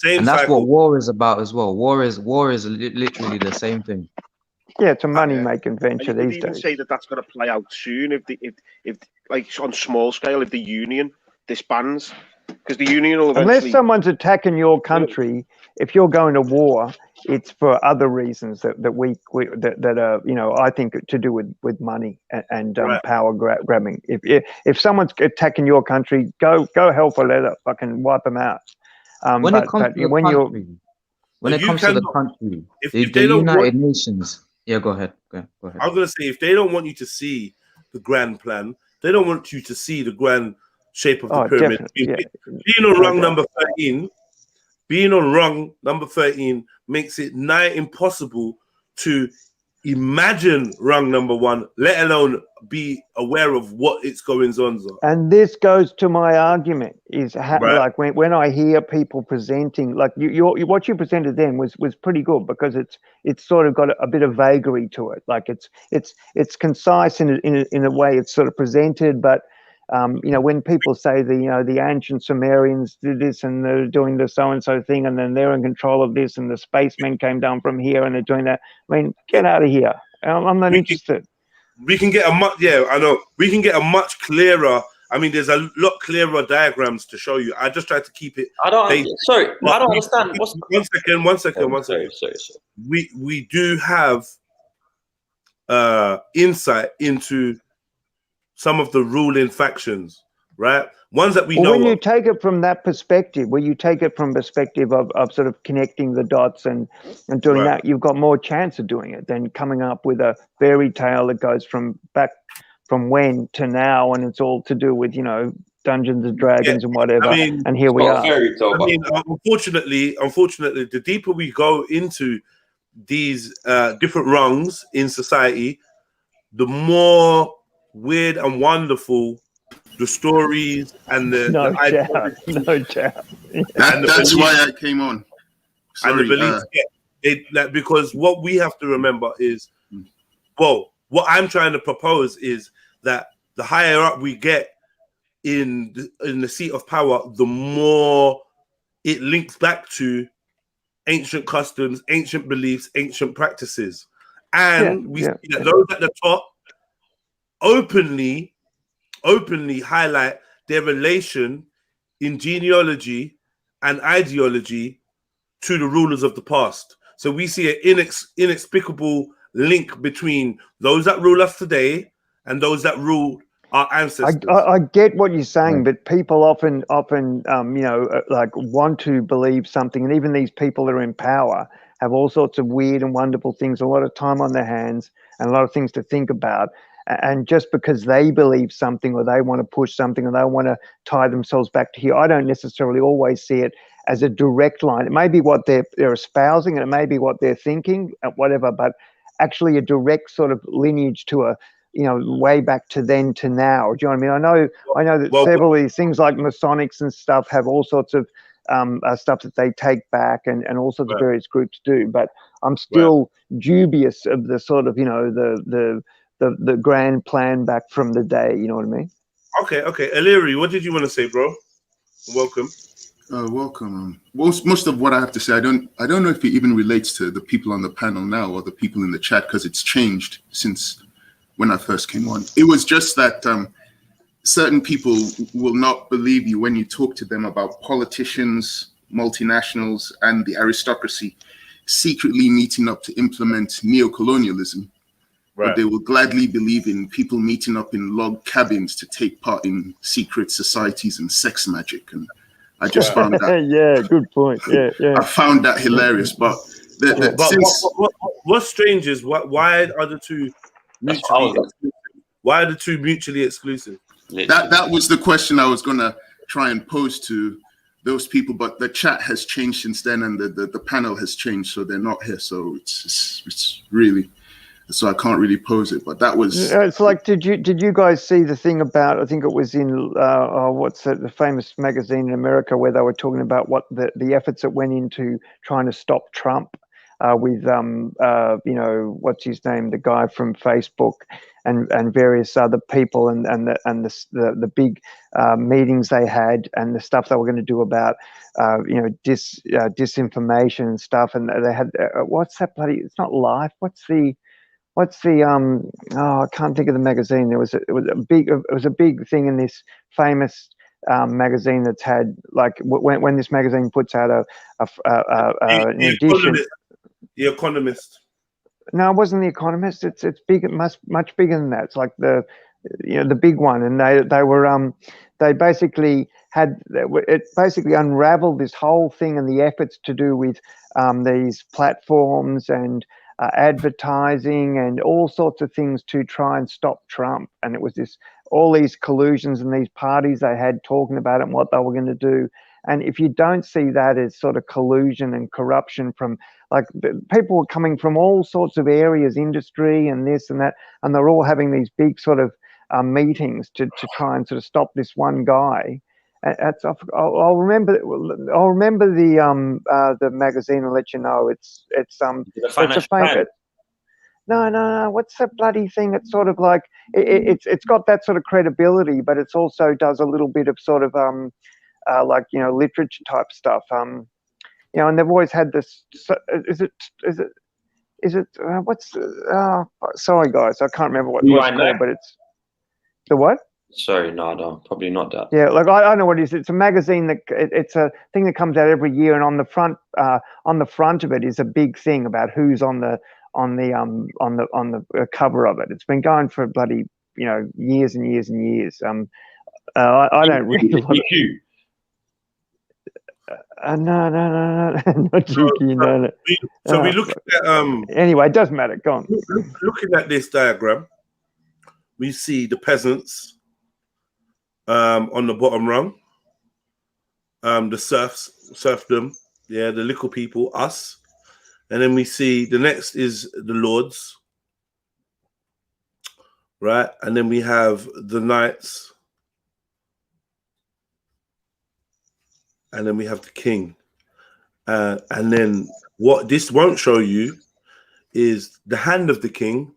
And that's what war is about as well. War is literally the same thing. Yeah, it's a money-making venture these days. You say that that's going to play out soon if like on small scale, if the union disbands, because the union will eventually... Unless someone's attacking your country, if you're going to war, it's for other reasons that are I think to do with money and power grabbing. If someone's attacking your country, go hell for leather, fucking wipe them out. When it comes to the country, the United Nations. Yeah, go ahead. I was going to say, if they don't want you to see the grand plan, they don't want you to see the grand shape of the pyramid. Being on rung number 13 makes it nigh impossible to imagine rung number 1, let alone be aware of what its goings on are. And this goes to my argument is like when I hear people presenting, like what you presented then was pretty good, because it's sort of got a bit of vagary to it. Like it's concise in a way it's sort of presented, but when people say the ancient Sumerians did this and they're doing the so-and-so thing, and then they're in control of this, and the spacemen came down from here and they're doing that. I mean, get out of here. I'm not interested. We can get we can get a much clearer. I mean, there's a lot clearer diagrams to show you. I just tried to keep it. I don't understand. One second. Sorry. We do have insight into some of the ruling factions, right? Ones that we know. When you take it from that perspective, where you take it from perspective of sort of connecting the dots and doing that, you've got more chance of doing it than coming up with a fairy tale that goes from when to now, and it's all to do with Dungeons and Dragons and whatever. I mean, and here we are. Unfortunately, the deeper we go into these different rungs in society, the more weird and wonderful the stories and the That's why I came on. Sorry, and the beliefs because what we have to remember is, what I'm trying to propose is that the higher up we get in the seat of power, the more it links back to ancient customs, ancient beliefs, ancient practices. And we see that those at the top openly highlight their relation in genealogy and ideology to the rulers of the past. So we see an inexplicable link between those that rule us today and those that rule our ancestors. I get what you're saying, but people often you know, like want to believe something, and even these people that are in power have all sorts of weird and wonderful things, a lot of time on their hands and a lot of things to think about. And just because they believe something or they want to push something or they want to tie themselves back to here, I don't necessarily always see it as a direct line. It may be what they're espousing and it may be what they're thinking, whatever, but actually a direct sort of lineage to a, you know, way back to then to now. Do you know what I mean? I know that several of these things like masonics and stuff have all sorts of stuff that they take back and all sorts of various groups do, but I'm still dubious of the sort of, you know, the grand plan back from the day, you know what I mean? Okay. Illyri, what did you want to say, bro? Welcome. Welcome. Most of what I have to say, I don't know if it even relates to the people on the panel now or the people in the chat, because it's changed since when I first came on. It was just that certain people will not believe you when you talk to them about politicians, multinationals, and the aristocracy secretly meeting up to implement neocolonialism. But they will gladly believe in people meeting up in log cabins to take part in secret societies and sex magic. And I just found that. Yeah, good point. Yeah. I found that hilarious. But what's strange is why are the two mutually exclusive? Why are the two mutually exclusive? That was the question I was gonna try and pose to those people, but the chat has changed since then, and the panel has changed, so they're not here. So it's really. So I can't really pose it, but that was. It's like, did you guys see the thing about? I think it was in what's it, the famous magazine in America where they were talking about what the efforts that went into trying to stop Trump with you know, what's his name, the guy from Facebook and various other people and the big meetings they had and the stuff they were going to do about you know, disinformation and stuff, and they had what's that bloody? It's not Life. What's the I can't think of the magazine. It was a big thing in this famous magazine that's had, like, when this magazine puts out an edition. The Economist. No, it wasn't The Economist. It's big, much bigger than that. It's like the big one, and they basically unraveled this whole thing and the efforts to do with these platforms and advertising and all sorts of things to try and stop Trump. And it was all these collusions and these parties they had talking about it and what they were going to do. And if you don't see that as sort of collusion and corruption from, like, people were coming from all sorts of areas, industry and this and that, and they're all having these big sort of meetings to try and sort of stop this one guy. I'll remember the magazine and let you know. It's a famous. No. What's that bloody thing? It's sort of like it's got that sort of credibility, but it's also does a little bit of sort of like, you know, literature type stuff. You know, and they've always had this. Is it what's? Sorry guys, I can't remember what it's called, but it's the what? Sorry, no, probably not that. Yeah, like I don't know what it is. It's a magazine that it's a thing that comes out every year, and on the front of it is a big thing about who's on the cover of it. It's been going for bloody, you know, years and years and years. I don't read a lot of. No, not GQ, no. So we look at Anyway, it doesn't matter. Go on. Looking at this diagram, we see the peasants on the bottom rung, the serfdom, the little people, us, and then we see the next is the lords, right? And then we have the knights, and then we have the king, and then what this won't show you is the hand of the king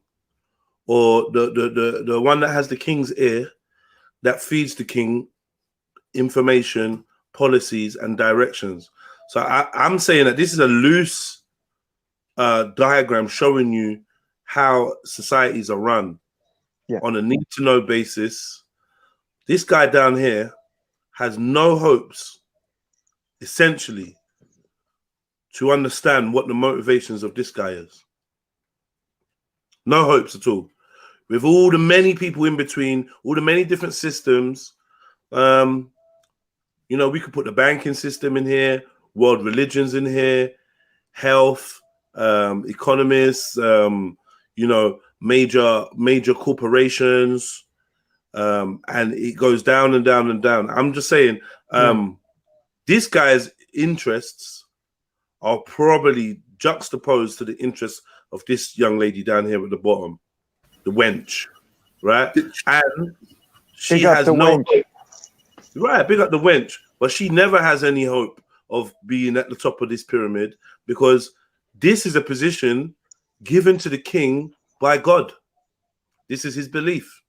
or the one that has the king's ear, that feeds the king information, policies, and directions. So I'm saying that this is a loose diagram showing you how societies are run on a need-to-know basis. This guy down here has no hopes, essentially, to understand what the motivations of this guy is. No hopes at all. With all the many people in between, all the many different systems, you know, we could put the banking system in here, world religions in here, health, economists, you know, major corporations, and it goes down and down and down. I'm just saying, this guy's interests are probably juxtaposed to the interests of this young lady down here at the bottom, the wench, right? And she has no hope. Right, big up the wench, but she never has any hope of being at the top of this pyramid, because this is a position given to the king by God. This is his belief.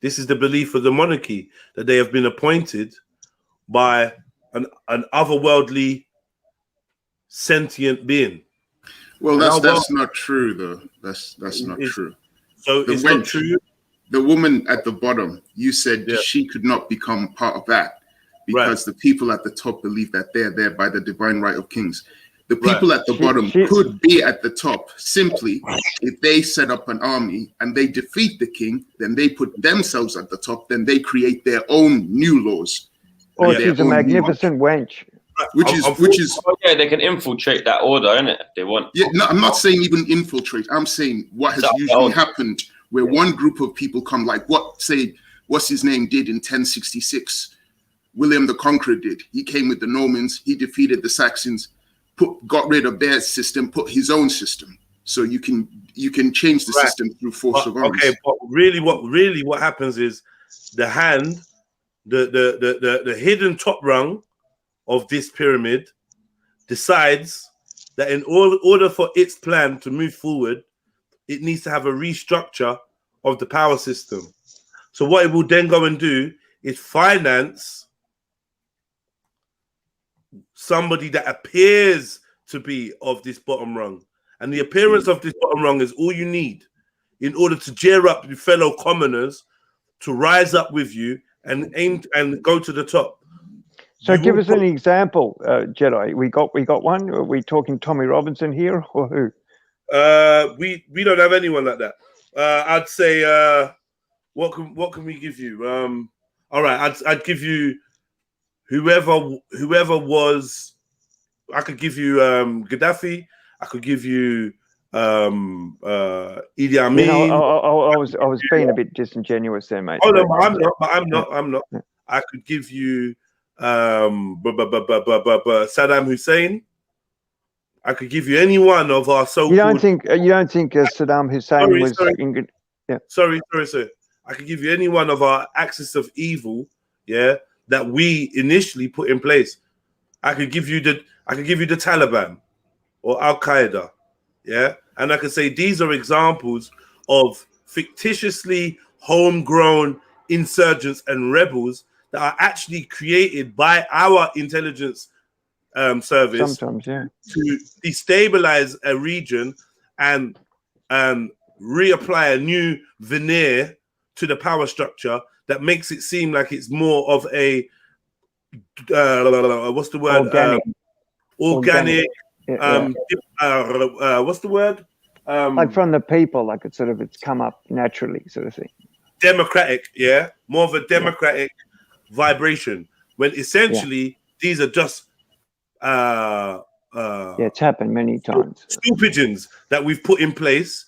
This is the belief of the monarchy, that they have been appointed by an otherworldly sentient being. Well, that's not true, though. That's not true. So it's not true. The woman at the bottom, you said she could not become part of that because the people at the top believe that they're there by the divine right of kings. The people at the bottom could be at the top simply if they set up an army and they defeat the king, then they put themselves at the top, then they create their own new laws. Oh, she's a magnificent wench. Which is yeah, they can infiltrate that order, innit, if they want. Yeah, no, I'm not saying even infiltrate. I'm saying what has usually happened, where one group of people come, like what's his name did in 1066. William the Conqueror did. He came with the Normans. He defeated the Saxons, got rid of their system, put his own system. So you can change the system through force of arms. Okay, but what happens is the hand, the hidden top rung of this pyramid decides that in order for its plan to move forward, it needs to have a restructure of the power system. So what it will then go and do is finance somebody that appears to be of this bottom rung. And the appearance of this bottom rung is all you need in order to jeer up your fellow commoners to rise up with you and aim and go to the top. So give us an example, Jedi. We got one. Are we talking Tommy Robinson here, or who? We don't have anyone like that. I'd say what can we give you? All right, I'd give you whoever was. I could give you Gaddafi. I could give you Idi Amin. You know, I was being a bit disingenuous there, mate. Oh no, I'm not. I could give you Saddam Hussein. I could give you any one of our so-called. You don't think Saddam Hussein was? Sorry, sir. I could give you any one of our axis of evil, that we initially put in place. I could give you the Taliban or Al Qaeda, and I could say these are examples of fictitiously homegrown insurgents and rebels that are actually created by our intelligence service to destabilize a region and reapply a new veneer to the power structure that makes it seem like it's more of a what's the word? Organic. What's the word? Like from the people, like it's come up naturally, sort of thing. Democratic, more of a democratic vibration. When essentially these are just it's happened many times. Stool pigeons that we've put in place.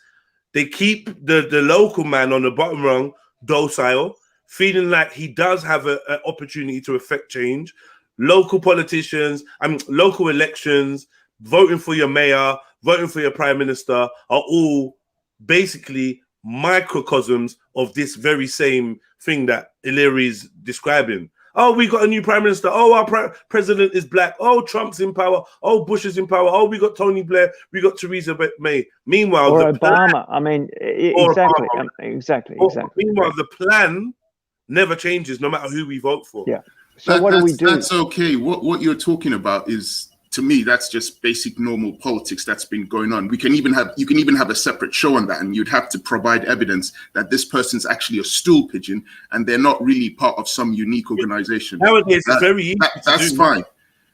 They keep the local man on the bottom rung docile, feeling like he does have an opportunity to affect change. Local politicians, local elections, voting for your mayor, voting for your prime minister are all basically microcosms of this very same thing that Illyri's describing. Oh, we got a new prime minister. Oh, our president is black. Oh, Trump's in power. Oh, Bush is in power. Oh, we got Tony Blair. We got Theresa May. Meanwhile, or the Obama. I mean, exactly, exactly. Meanwhile, the plan never changes, no matter who we vote for. Yeah. So what do we do? That's okay. What you're talking about is, to me, that's just basic normal politics that's been going on. You can even have a separate show on that, and you'd have to provide evidence that this person's actually a stool pigeon and they're not really part of some unique organization. Nowadays, it's very easy. That's fine.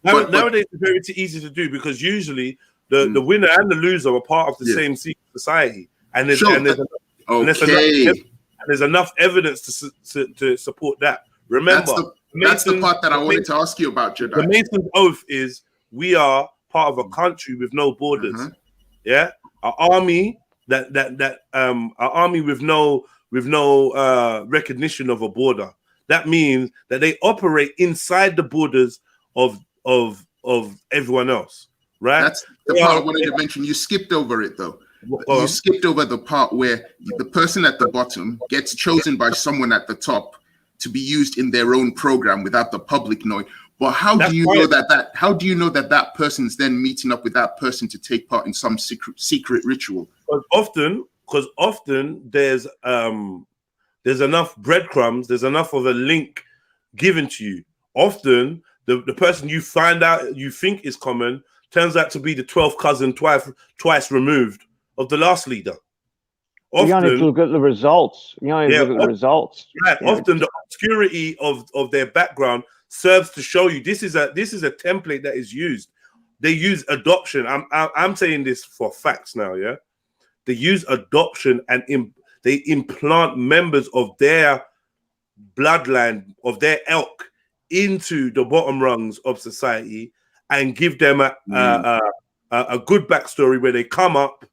Nowadays, it's very easy to do, because usually the winner and the loser are part of the same secret society, and there's enough evidence to support that. Remember, that's the part that I wanted to ask you about, Jedi. The Mason's oath is, we are part of a country with no borders. Yeah, our army our army with no recognition of a border. That means that they operate inside the borders of everyone else, right? That's the part I wanted to mention. You skipped over it though. You skipped over the part where the person at the bottom gets chosen by someone at the top to be used in their own program without the public knowing. But how do you know that person's then meeting up with that person to take part in some secret ritual? Because often there's enough breadcrumbs, there's enough of a link given to you. Often the person you find out you think is common turns out to be the 12th cousin twice removed of the last leader. You only look at the results. Right. Often the obscurity of their background serves to show you this is a template that is used. They use adoption. I'm saying this for facts now. Yeah, they use adoption and they implant members of their bloodline, of their elk, into the bottom rungs of society and give them a good backstory where they come up.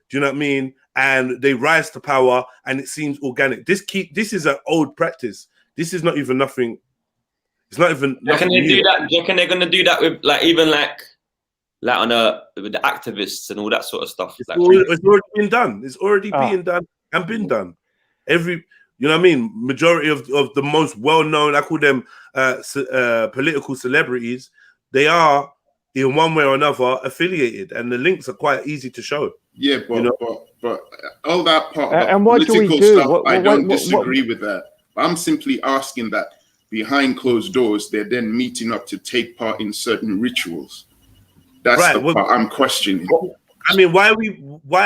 Do you know what I mean? And they rise to power, and it seems organic. This is an old practice. This is not even nothing. It's not even. Can they do that? Do you reckon they're gonna do that with with the activists and all that sort of stuff? It's already been done. It's already being done and been done. You know what I mean? Majority of the most well-known, I call them political celebrities, they are in one way or another affiliated, and the links are quite easy to show. Yeah, but all that part of and what political do we do? stuff, I don't disagree with that. I'm simply asking that behind closed doors, they're then meeting up to take part in certain rituals. That's the part I'm questioning. I mean, why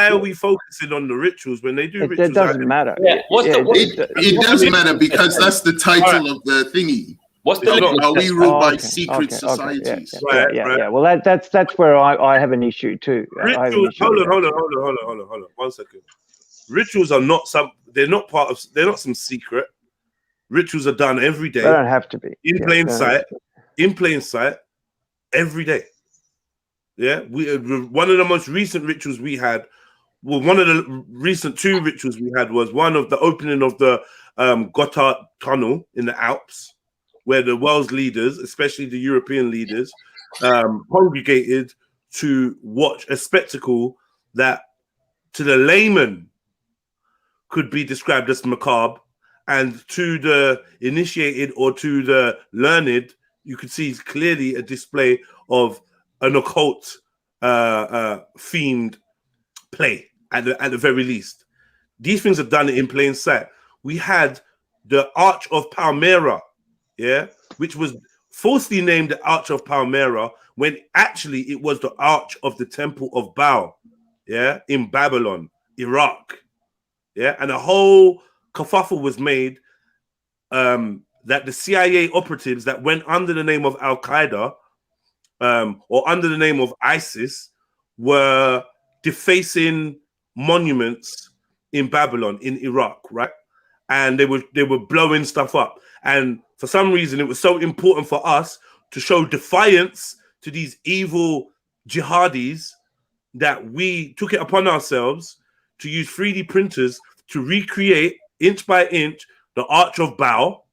are we focusing on the rituals when they do rituals? It doesn't matter. Yeah. It does matter, because that's the title of the thingy. What's the Are we ruled by secret societies? Yeah. Well, that's where I have an issue too. Rituals, hold on. 1 second. Rituals are not they're not some secret. Rituals are done every day. They don't have to be. In plain sight, every day. Yeah. One of the most recent rituals we had, one of the recent 2 rituals we had was one of the opening of the Gotthard Tunnel in the Alps, where the world's leaders, especially the European leaders, congregated to watch a spectacle that to the layman could be described as macabre, and to the initiated or to the learned, you could see clearly a display of an occult themed play at the very least. These things are done in plain sight. We had the Arch of Palmyra, which was falsely named the Arch of Palmyra when actually it was the Arch of the Temple of Baal, in Babylon, Iraq, and a whole kerfuffle was made that the CIA operatives that went under the name of Al Qaeda or under the name of ISIS were defacing monuments in Babylon, in Iraq, right? And they were blowing stuff up. And for some reason, it was so important for us to show defiance to these evil jihadis that we took it upon ourselves to use 3D printers to recreate inch by inch the Arch of Baal,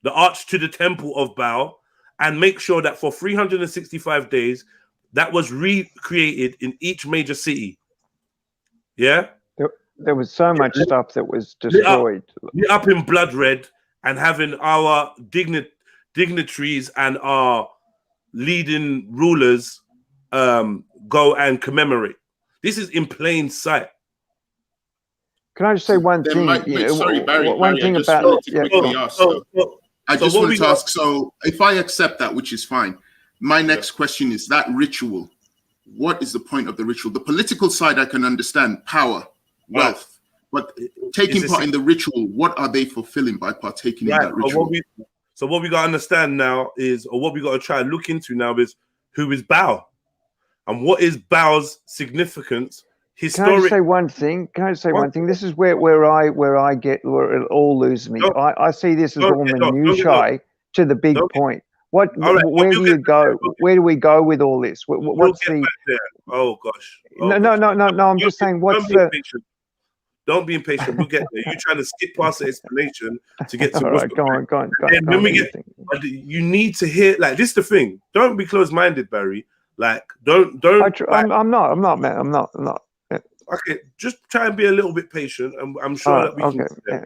the Arch to the Temple of Baal, and make sure that for 365 days, that was recreated in each major city. Yeah? There was so much stuff that was destroyed. Lit up in blood red, and having our dignitaries and our leading rulers go and commemorate. This is in plain sight. Can I just say one thing? Sorry, Barry. One thing I just about wanted to quickly ask. I just what want we to got- ask. So, if I accept that, which is fine, my next question is that ritual. What is the point of the ritual? The political side I can understand, power, wealth, but taking part in the ritual, what are they fulfilling by partaking in that ritual? So what we got to understand now is, or what we got to try and look into now is, who is Bao, and what is Bao's significance? Can I just say one thing? Can I just say one thing? This is where it all loses me. I see this as all minutiae to the big point. Where do you go? Where do we go with all this? What's the? Oh gosh. No. I'm just saying. What's the? Don't be impatient. We'll get there. You're trying to skip past the explanation to get to. All right, go on. And when we get, you need to hear. Like, this is the thing. Don't be closed-minded, Barry. Like, don't. I'm not, man. I'm not. Okay, just try and be a little bit patient, and I'm sure that we can. Okay.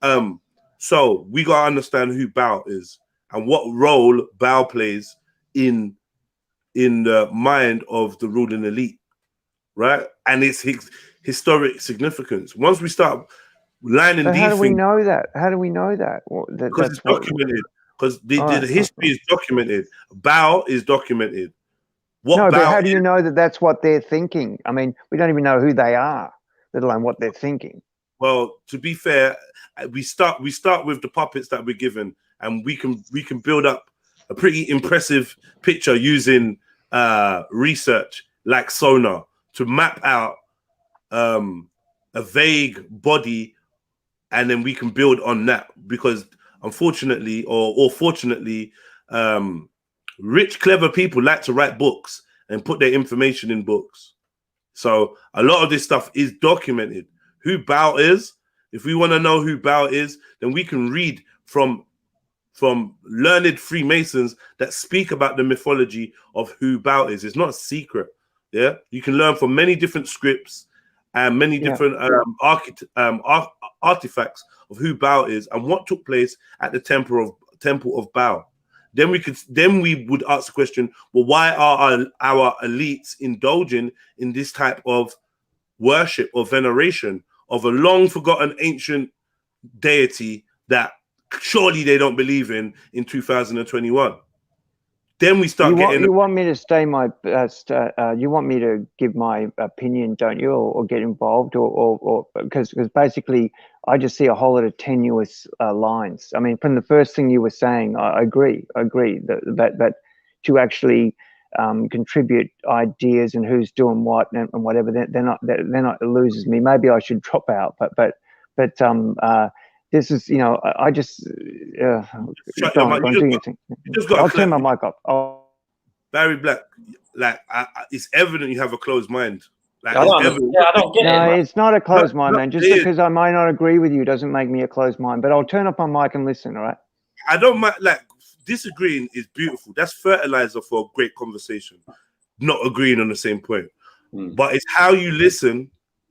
Right? So we gotta understand who Bao is and what role Bao plays in the mind of the ruling elite, right? And its historic significance. Once we start lining these things, how do we know that? How do we know that? Because it's documented. Because the history is documented. Bao is documented. But how do you know that that's what they're thinking? I mean, we don't even know who they are, let alone what they're thinking. Well, to be fair, we start with the puppets that we're given, and we can build up a pretty impressive picture using research like sonar to map out a vague body, and then we can build on that. Because unfortunately, or fortunately, rich, clever people like to write books and put their information in books. So a lot of this stuff is documented. Who Bao is, if we want to know who Bao is, then we can read from learned Freemasons that speak about the mythology of who Bao is. It's not a secret. Yeah, you can learn from many different scripts and many different artifacts of who Bao is and what took place at the temple of Bao. Then we would ask the question, well, why are our elites indulging in this type of worship or veneration of a long forgotten ancient deity that surely they don't believe in 2021? Then we start getting. You want me to stay my? You want me to give my opinion, don't you, or get involved, or because basically I just see a whole lot of tenuous lines. I mean, from the first thing you were saying, I agree that to actually contribute ideas and who's doing what and whatever, they're not. It loses me. Maybe I should drop out, but this is, I just I'll turn my mic off. Barry Black, like it's evident you have a closed mind. Like, I don't get it. It's not a closed mind, man. Just because I might not agree with you doesn't make me a closed mind. But I'll turn up my mic and listen. All right. I don't mind. Like, disagreeing is beautiful. That's fertilizer for a great conversation. Not agreeing on the same point, but it's how you listen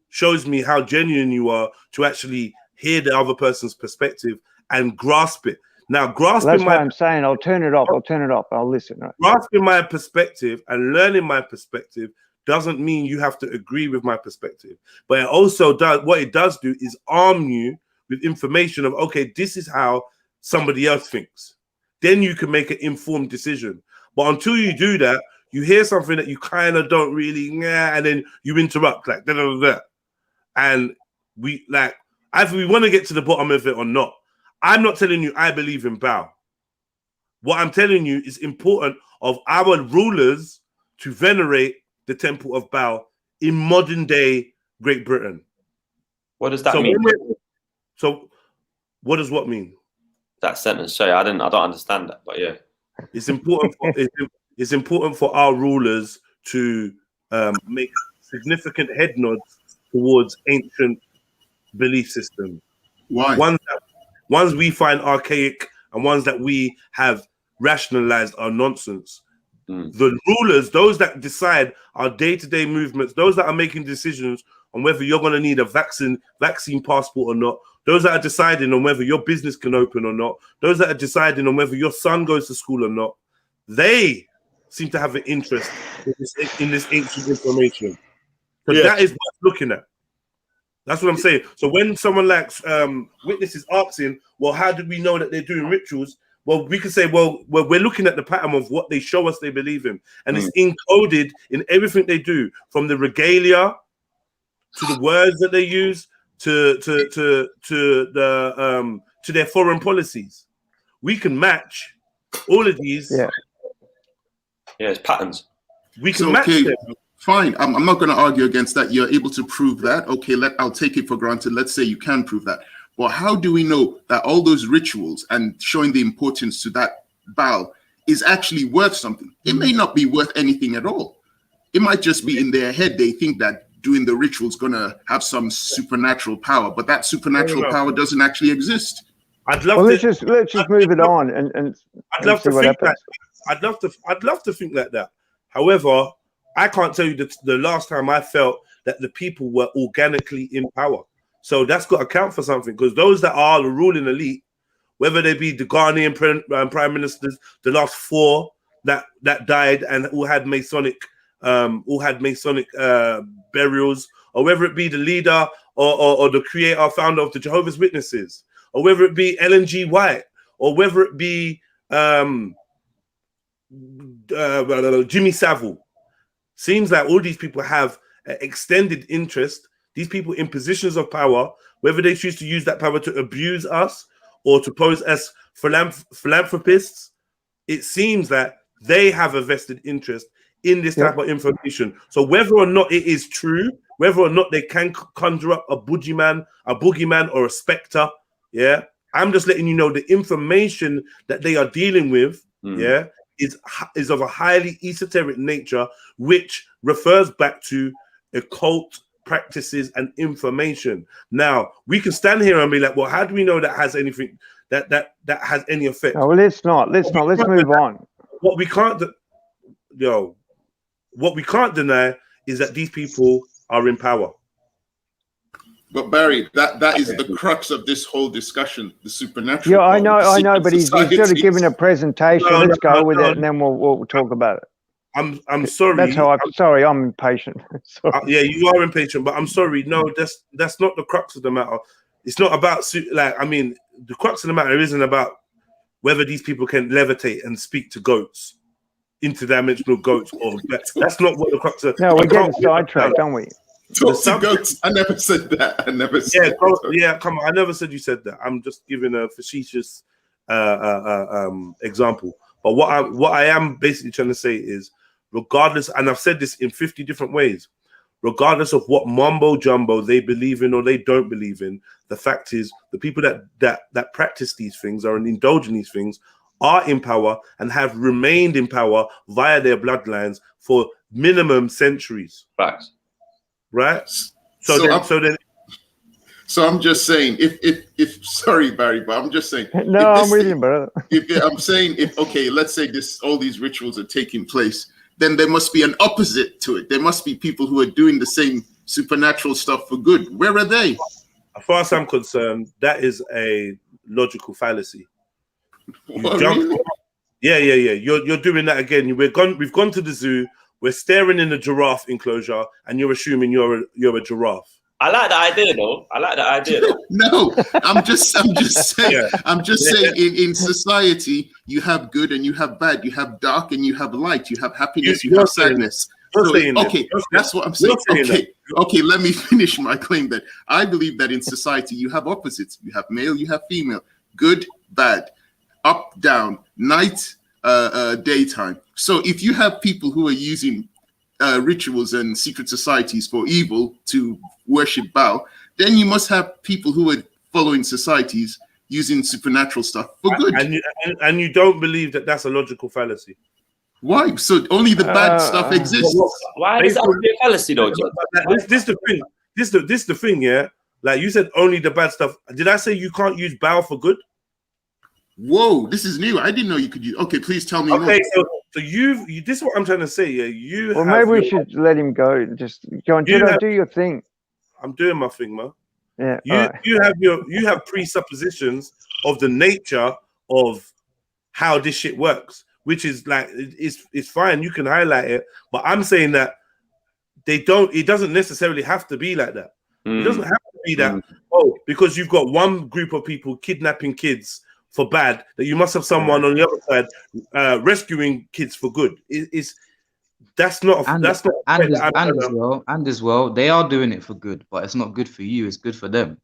shows me how genuine you are to actually hear the other person's perspective and grasp it. Now, that's what I'm saying. I'll turn it off. I'll listen. Right? Grasping my perspective and learning my perspective doesn't mean you have to agree with my perspective. But it also does, what it does do is arm you with information of, okay, this is how somebody else thinks. Then you can make an informed decision. But until you do that, you hear something that you kind of don't really, and then you interrupt, like, da-da-da-da. And either we want to get to the bottom of it or not. I'm not telling you I believe in Bao. What I'm telling you is important of our rulers to venerate the temple of Bao in modern day Great Britain. What does that mean? So what does what mean? That sentence. Sorry, I don't understand that, but yeah. It's important for it's important for our rulers to make significant head nods towards ancient belief systems. Why? Ones we find archaic and ones that we have rationalized are nonsense. The rulers, those that decide our day-to-day movements, those that are making decisions on whether you're going to need a vaccine passport or not, those that are deciding on whether your business can open or not, those that are deciding on whether your son goes to school or not, they seem to have an interest in this ancient information. So that is worth looking at. That's what I'm saying. So when someone like witnesses asking, well, how do we know that they're doing rituals? Well, we can say, well, we're looking at the pattern of what they show us they believe in, and it's encoded in everything they do, from the regalia to the words that they use to their foreign policies. We can match all of these. Yeah, it's patterns. We can match them. Fine. I'm not going to argue against that. You're able to prove that. Okay, I'll take it for granted. Let's say you can prove that. Well, how do we know that all those rituals and showing the importance to that Baal is actually worth something? It may not be worth anything at all. It might just be in their head. They think that doing the ritual is going to have some supernatural power, but that supernatural power doesn't actually exist. I'd love let's just move it on and I'd love to think that. I'd love to think like that. However, I can't tell you the last time I felt that the people were organically in power. So that's got to count for something, because those that are the ruling elite, whether they be the Ghanaian prime ministers, the last 4 that died and all had masonic burials, or whether it be the leader or the creator, founder of the Jehovah's Witnesses, or whether it be Ellen G. White, or whether it be Jimmy Savile. Seems like all these people have extended interest. These people in positions of power, whether they choose to use that power to abuse us or to pose as philanthropists, it seems that they have a vested interest in this type of information. So whether or not it is true, whether or not they can conjure up a boogeyman or a specter, I'm just letting you know the information that they are dealing with, is of a highly esoteric nature, which refers back to occult practices and information. Now we can stand here and be like, well, how do we know that has anything that has any effect? No, well, let's move on. What we can't deny is that these people are in power. But Barry, that is the crux of this whole discussion, the supernatural. Yeah, I know, but he's sort of giving a presentation. Let's go with it, and then we'll talk about it. I'm sorry. That's how I'm impatient. Yeah, you are impatient, but I'm sorry. No, that's not the crux of the matter. It's not about the crux of the matter isn't about whether these people can levitate and speak to goats, interdimensional goats, or that's not what the crux of. No, we're getting sidetracked, aren't we? Talk to goats. I never said that. I never said that. Come on. I never said you said that. I'm just giving a facetious example. But what I am basically trying to say is, regardless, and I've said this in 50 different ways, regardless of what mumbo jumbo they believe in or they don't believe in, the fact is the people that practice these things or indulge in these things are in power and have remained in power via their bloodlines for minimum centuries. Facts. Right? So I'm just saying, if sorry, Barry, but I'm just saying. No, I'm with you, brother. Let's say all these rituals are taking place, then there must be an opposite to it. There must be people who are doing the same supernatural stuff for good. Where are they? As far as I'm concerned, that is a logical fallacy. Really? Yeah. You're doing that again. We've gone to the zoo. We're staring in the giraffe enclosure, and you're assuming you're a giraffe. I like the idea, though. No, I'm just saying. Yeah. I'm just saying. In society, you have good and you have bad. You have dark and you have light. You have happiness. You have sadness. That's what I'm saying. Okay. Let me finish my claim. That I believe that in society you have opposites. You have male. You have female. Good, bad, up, down, night, daytime. So if you have people who are using rituals and secret societies for evil to worship Baal, then you must have people who are following societies using supernatural stuff for good. And you don't believe that that's a logical fallacy? Why? So only the bad stuff exists. Why is that a fallacy, though? This the thing, yeah. Like you said, only the bad stuff. Did I say you can't use Baal for good? Whoa, this is new. I didn't know you could use. Okay, please tell me more. So you this is what I'm trying to say. Yeah, maybe we should let him go. Just go on, do your thing. I'm doing my thing, man. Yeah. You have presuppositions of the nature of how this shit works, which is like it's fine. You can highlight it, but I'm saying that they don't. It doesn't necessarily have to be like that. It doesn't have to be that. Oh, because you've got one group of people kidnapping kids for bad, that you must have someone on the other side rescuing kids for good. That's not. And as well, they are doing it for good, but it's not good for you. It's good for them.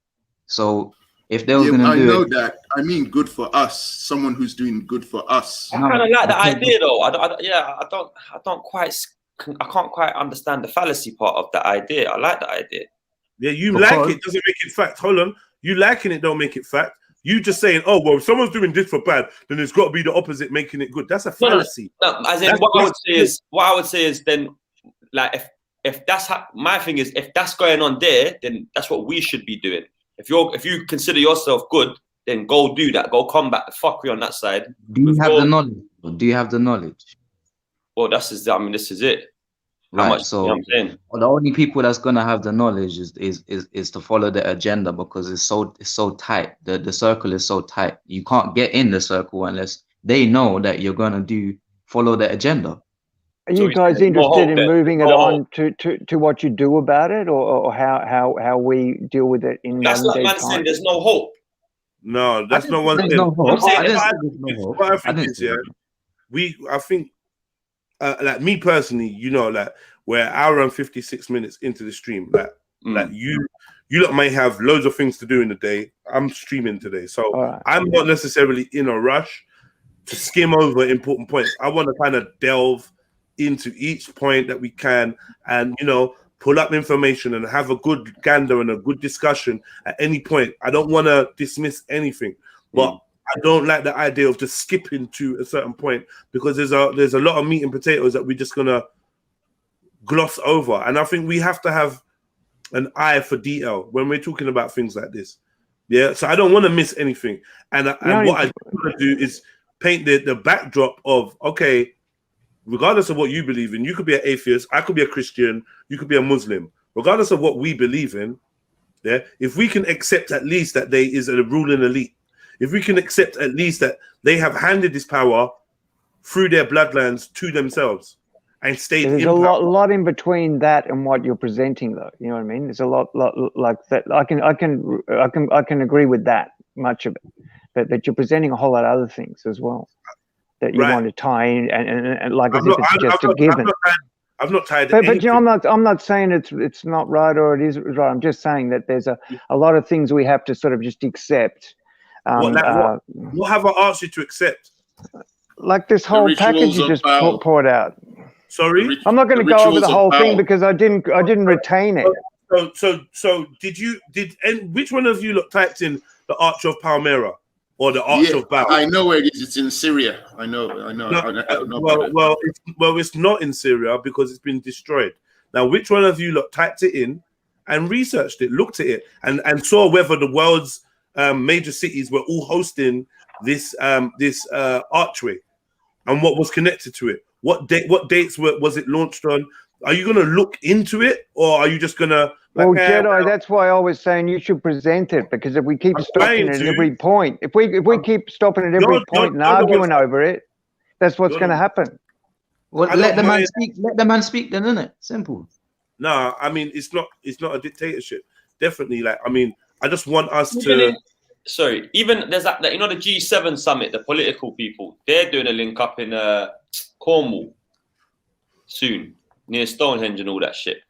So if they were going to do it, that. I mean, good for us. Someone who's doing good for us. I kind of like the idea, though. I can't quite understand the fallacy part of the idea. I like the idea. Yeah, you like it doesn't make it fact. Hold on, you liking it don't make it fact. You just saying, oh well, if someone's doing this for bad, then there's got to be the opposite making it good. That's a fallacy. No, as in what I would say is then, like if that's my thing is, if that's going on there, then that's what we should be doing. If you consider yourself good, then go do that. Go combat the fuckery on that side. Do you have the knowledge? Do you have the knowledge? Well, this is it. Right. So you know what I'm saying? The only people that's gonna have the knowledge is to follow the agenda, because it's so tight. The circle is so tight. You can't get in the circle unless they know that you're gonna follow the agenda. Are you guys interested in moving it on to what you do about it, or how we deal with it in that's like man saying there's no hope. No, that's not one thing. No hope. I think like me personally, you know, like we're an hour and 56 minutes into the stream. Like you lot may have loads of things to do in the day. I'm streaming today, so I'm not necessarily in a rush to skim over important points. I want to kind of delve into each point that we can, and pull up information and have a good gander and a good discussion at any point. I don't want to dismiss anything, but I don't like the idea of just skipping to a certain point, because there's a lot of meat and potatoes that we're just gonna gloss over. And I think we have to have an eye for detail when we're talking about things like this. Yeah, so I don't want to miss anything. And what I want to do is paint the backdrop of, okay, regardless of what you believe in, you could be an atheist, I could be a Christian, you could be a Muslim. Regardless of what we believe in, yeah, if we can accept at least that there is a ruling elite, if we can accept at least that they have handed this power through their bloodlines to themselves and stayed there's in a power. lot in between that and what you're presenting, though. You know what I mean? There's a lot like that. I can agree with that much of it, but you're presenting a whole lot of other things as well that you want to tie in, and like as if it's just a given. I've not tied. But I'm not saying it's not right or it is right. I'm just saying that there's a lot of things we have to sort of just accept. What have I asked you to accept? Like this whole package you just poured out. Sorry, I'm not going to go over the whole thing because I didn't retain it. So and which one of you typed in the Arch of Palmyra or the Arch of Baal? I know where it is. It's in Syria. I know. Well, it's not in Syria because it's been destroyed. Now, which one of you typed it in and researched it, looked at it, and saw whether the world's major cities were all hosting this archway, and what was connected to it? What dates was it launched on? Are you going to look into it, or are you just going to? Jedi, that's why I was saying you should present it, because if we keep stopping it at every point, if we keep stopping at every point and arguing over it, that's what's going to happen. Well, let the man speak. Let the man speak, then, isn't it? Simple. No, I mean it's not a dictatorship. Definitely, I just want us to. Sorry, even there's that the G7 summit, the political people, they're doing a link up in Cornwall soon, near Stonehenge and all that shit.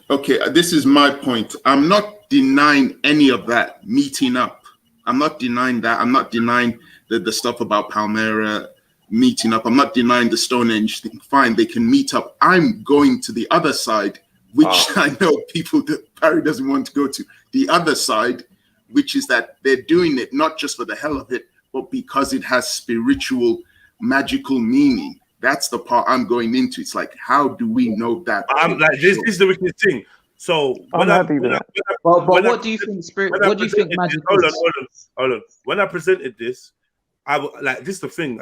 Okay, this is my point. I'm not denying any of that meeting up. I'm not denying that. I'm not denying the stuff about Palmyra meeting up. I'm not denying the Stonehenge thing. Fine, they can meet up. I'm going to the other side, which I know people that Barry doesn't want to go to. The other side, which is that they're doing it not just for the hell of it, but because it has spiritual, magical meaning. That's the part I'm going into. It's like, how do we know that? I'm like, this is the wicked thing. So I'm happy with that. What do you think spirit? What do you think magic is? Hold on. When I presented this, this is the thing.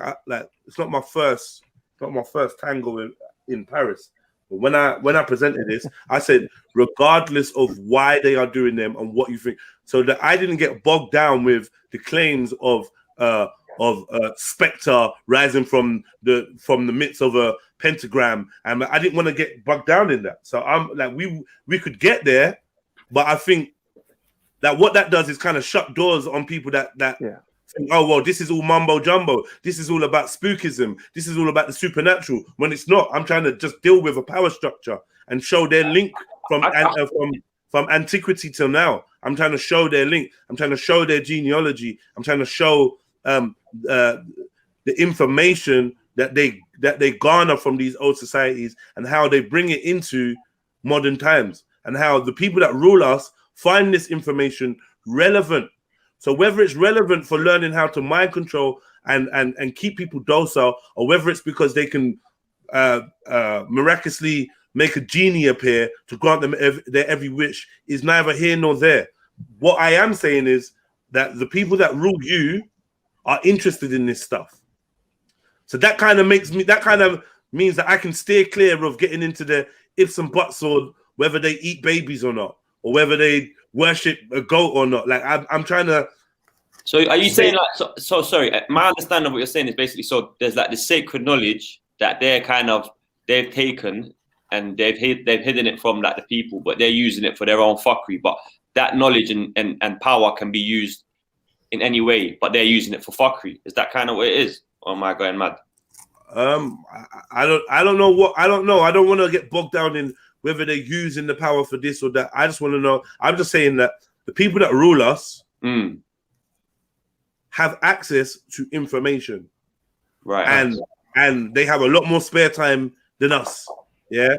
It's not my first tango in Paris. But when I presented this, I said, regardless of why they are doing them and what you think, so that I didn't get bogged down with the claims of spectre rising from the midst of a pentagram, and I didn't want to get bogged down in that. So I'm like, we could get there, but I think that what that does is kind of shut doors on people that think, oh well, this is all mumbo jumbo. This is all about spookism. This is all about the supernatural. When it's not, I'm trying to just deal with a power structure and show their link from antiquity till now. I'm trying to show their link. I'm trying to show their genealogy. I'm trying to show the information that they garner from these old societies and how they bring it into modern times, and how the people that rule us find this information relevant. So whether it's relevant for learning how to mind control and keep people docile, or whether it's because they can miraculously make a genie appear to grant them their every wish, is neither here nor there. What I am saying is that the people that rule you are interested in this stuff. So that kind of means that I can steer clear of getting into the ifs and buts, or whether they eat babies or not, or whether they worship a goat or not. Like I'm trying to. So are you saying like so sorry? My understanding of what you're saying is basically, so there's like the sacred knowledge that they've taken and they've hidden it from like the people, but they're using it for their own fuckery. But that knowledge and power can be used in any way, but they're using it for fuckery. Is that kind of what it is? Or am I going mad? I don't know. I don't want to get bogged down in whether they're using the power for this or that. I just want to know. I'm just saying that the people that rule us have access to information, right? And they have a lot more spare time than us, yeah.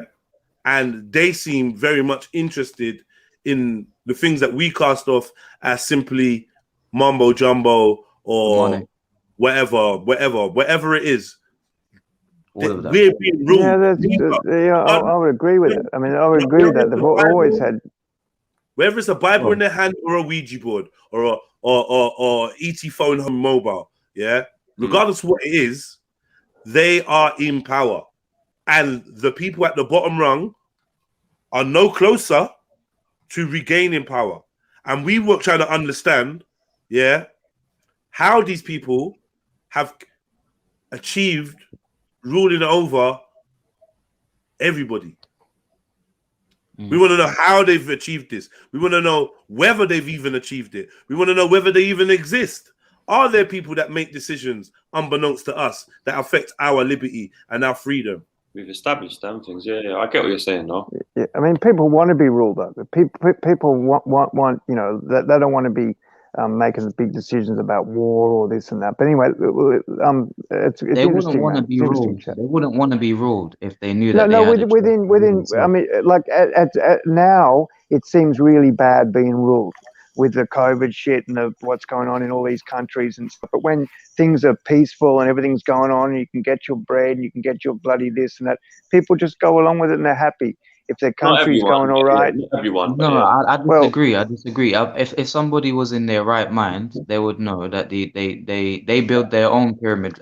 And they seem very much interested in the things that we cast off as simply mumbo jumbo or whatever it is. We're being ruled. I would agree with it. I mean, I would agree with that. They've always had, whether it's a Bible in their hand or a Ouija board or ET phone home mobile, yeah. Regardless of what it is, they are in power, and the people at the bottom rung are no closer to regaining power. And we were trying to understand, yeah, how these people have achieved ruling over everybody. We want to know how they've achieved this. We want to know whether they've even achieved it. We want to know whether they even exist. Are there people that make decisions unbeknownst to us that affect our liberty and our freedom? We've established them things. Yeah, I get what you're saying, though. Yeah, I mean, people want to be ruled over. People want you know, they don't want to be making big decisions about war or this and that. But anyway, it's they wouldn't want to be ruled. They wouldn't want to be ruled if they knew that. Within. I mean, like at now, it seems really bad being ruled with the COVID shit and what's going on in all these countries and stuff. But when things are peaceful and everything's going on, and you can get your bread and you can get your bloody this and that, people just go along with it and they're happy. If their country's going all right, I disagree. I disagree. If somebody was in their right mind, they would know that they built their own pyramid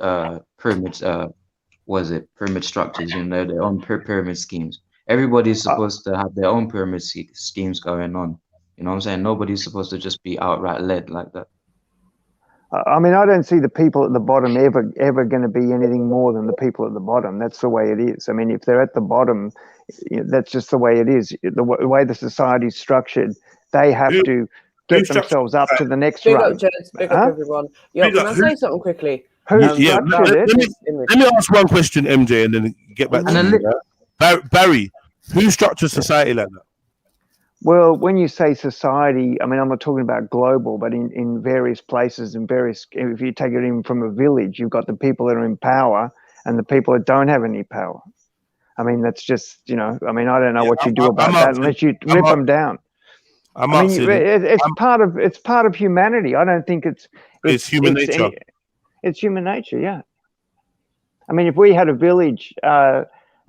structures, you know, their own pyramid schemes. Everybody's supposed to have their own pyramid schemes going on. You know what I'm saying? Nobody's supposed to just be outright led like that. I mean, I don't see the people at the bottom ever going to be anything more than the people at the bottom. That's the way it is. I mean, if they're at the bottom, you know, that's just the way it is. The way the society's structured, they have to get themselves up to the next rung. Big up, everyone. Yo, can I say something quickly? Let me ask one question, MJ, and then get back to you. Barry, who structures society like that? Well, when you say society, I mean, I'm not talking about global, but in various places, if you take it in from a village, you've got the people that are in power and the people that don't have any power. I mean, that's just, you know, I mean, I don't know what you do about that unless you rip them down. It's part of humanity. I don't think it's human nature. It's human nature, yeah. I mean, if we had a village, you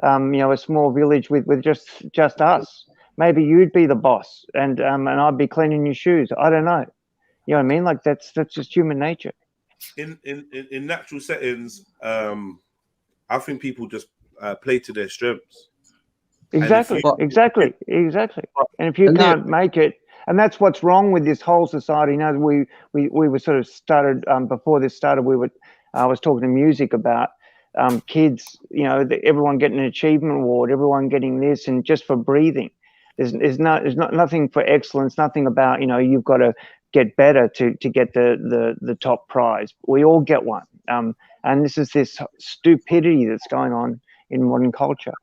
know, a small village with just us, maybe you'd be the boss and I'd be cleaning your shoes. I don't know. You know what I mean? Like that's just human nature. In natural settings, I think people just play to their strengths. Exactly, exactly. And if you can't make it, and that's what's wrong with this whole society. You know, we were sort of started before this started. I was talking to music about kids. You know, everyone getting an achievement award, everyone getting this, and just for breathing. There's nothing for excellence. Nothing about, you know, you've got to get better to get the top prize. We all get one. And this stupidity that's going on in modern culture.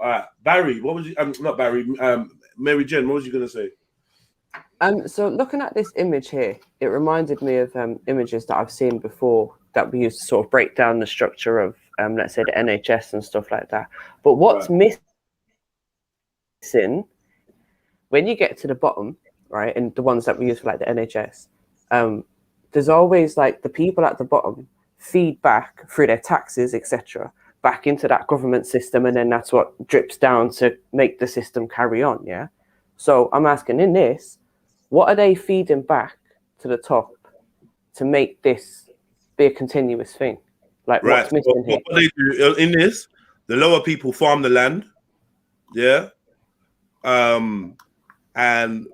All right, Barry, what was you? Not Barry. Mary Jen, what was you gonna say? So looking at this image here, it reminded me of images that I've seen before that we used to sort of break down the structure of, let's say, the NHS and stuff like that. But what's missing when you get to the bottom, right, and the ones that we use for like the NHS, there's always like the people at the bottom feed back through their taxes, etc., back into that government system, and then that's what drips down to make the system carry on. Yeah. So I'm asking, in this, what are they feeding back to the top to make this be a continuous thing? Like, what's missing here? What they do in this, the lower people farm the land, yeah, and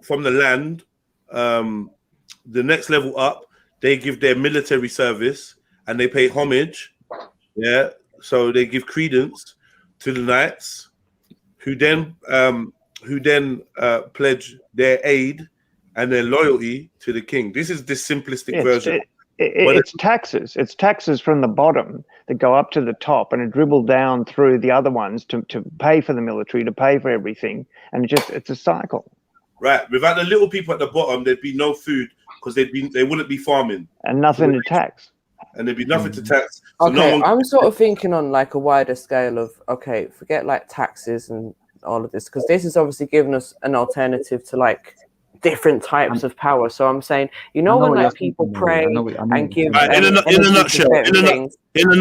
from the land, the next level up, they give their military service and they pay homage, yeah. So they give credence to the knights, who then pledge their aid and their loyalty to the king. This is the simplistic version. It's taxes. It's taxes from the bottom that go up to the top and are dribbled down through the other ones to pay for the military, to pay for everything, and it's a cycle. Right. Without the little people at the bottom, there'd be no food because they wouldn't be farming and nothing to tax. And there'd be nothing to tax. So okay, I'm sort of thinking on like a wider scale of, okay, forget like taxes and all of this, because this is obviously giving us an alternative to like different types of power. So I'm saying, you know, when like people pray and give in a nutshell, feeding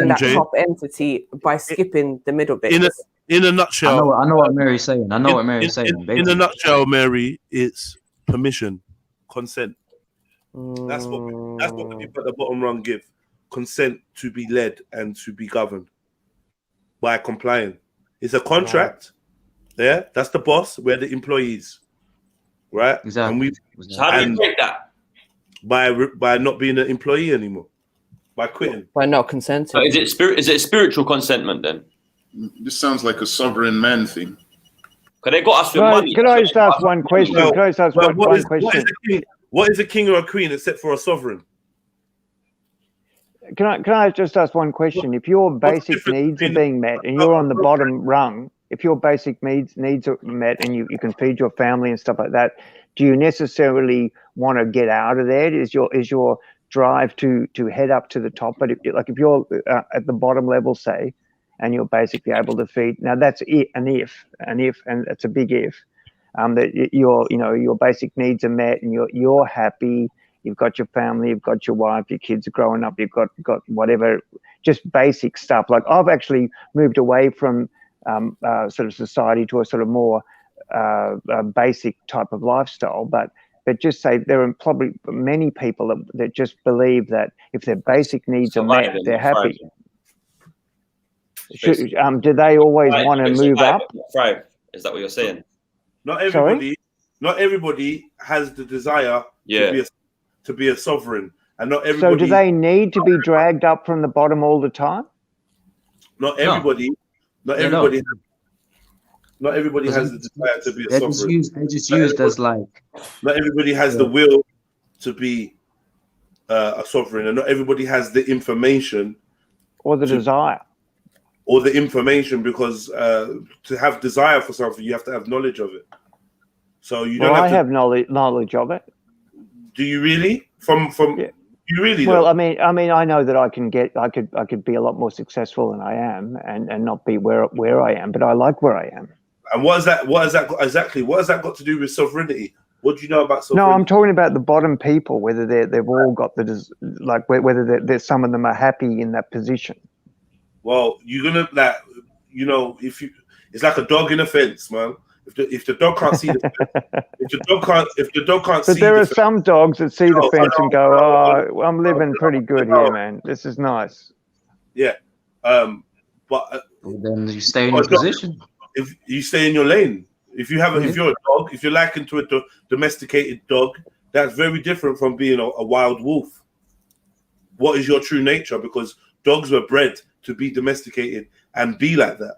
that top entity by skipping the middle bit. In a nutshell, I know what Mary's saying. I know what Mary's saying. In a nutshell, Mary, it's permission, consent. That's what the people at the bottom rung give. Consent to be led and to be governed by complying. It's a contract. Yeah, that's the boss. We're the employees, right? Exactly. So how do you break that? By not being an employee anymore, by quitting, by not consenting. So is it spiritual consentment then? This sounds like a sovereign man thing. Because they got us with money. Can I just ask one question? Can I just ask one question? What is a king or a queen except for a sovereign? Can I just ask one question? If your basic needs are being met and you're on the bottom rung, if your basic needs are met and you can feed your family and stuff like that, do you necessarily want to get out of there? Is your drive to head up to the top? But if you're at the bottom level, say, and you're basically able to feed, now that's an if, and it's a big if. That your basic needs are met and you're happy, you've got your family, you've got your wife, your kids are growing up, you've got whatever, just basic stuff. Like I've actually moved away from sort of society to a sort of more basic type of lifestyle, but just say there are probably many people that just believe that if their basic needs are met, they're happy. Do they always want to move up? Thrive. Is that what you're saying? Not everybody has the desire to be a sovereign, and not everybody. So do they need to be dragged up from the bottom all the time? Not everybody. Not everybody. Not everybody has the desire to be a sovereign. They're just used as like. Not everybody has the will to be a sovereign, and not everybody has the information or the desire. Or the information, because to have desire for something, you have to have knowledge of it. So you don't. I have knowledge of it. Do you really? From you really? Well, I mean, I know that I could be a lot more successful than I am, and not be where I am. But I like where I am. And what has that got to do with sovereignty? What do you know about sovereignty? No, I'm talking about the bottom people. Whether they've all got whether there's some of them are happy in that position. Well, you're gonna it's like a dog in a fence, man. If the dog can't see the fence, if the dog can't see. But there are some dogs that see the fence and go, "Oh, I'm living pretty good here, man. This is nice." Yeah, but then you stay in your position. if you stay in your lane. If you have, if you're a dog, if you're likened to a domesticated dog, that's very different from being a wild wolf. What is your true nature? Because dogs were bred to be domesticated and be like that.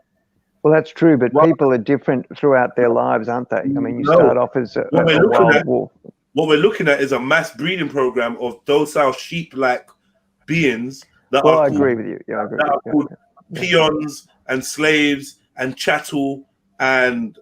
Well, that's true, but people are different throughout their lives, aren't they? I mean, you start off as a wild wolf. What we're looking at is a mass breeding program of docile sheep-like beings that Well, are I agree with you. Yeah, I agree. that are called peons and slaves and chattel and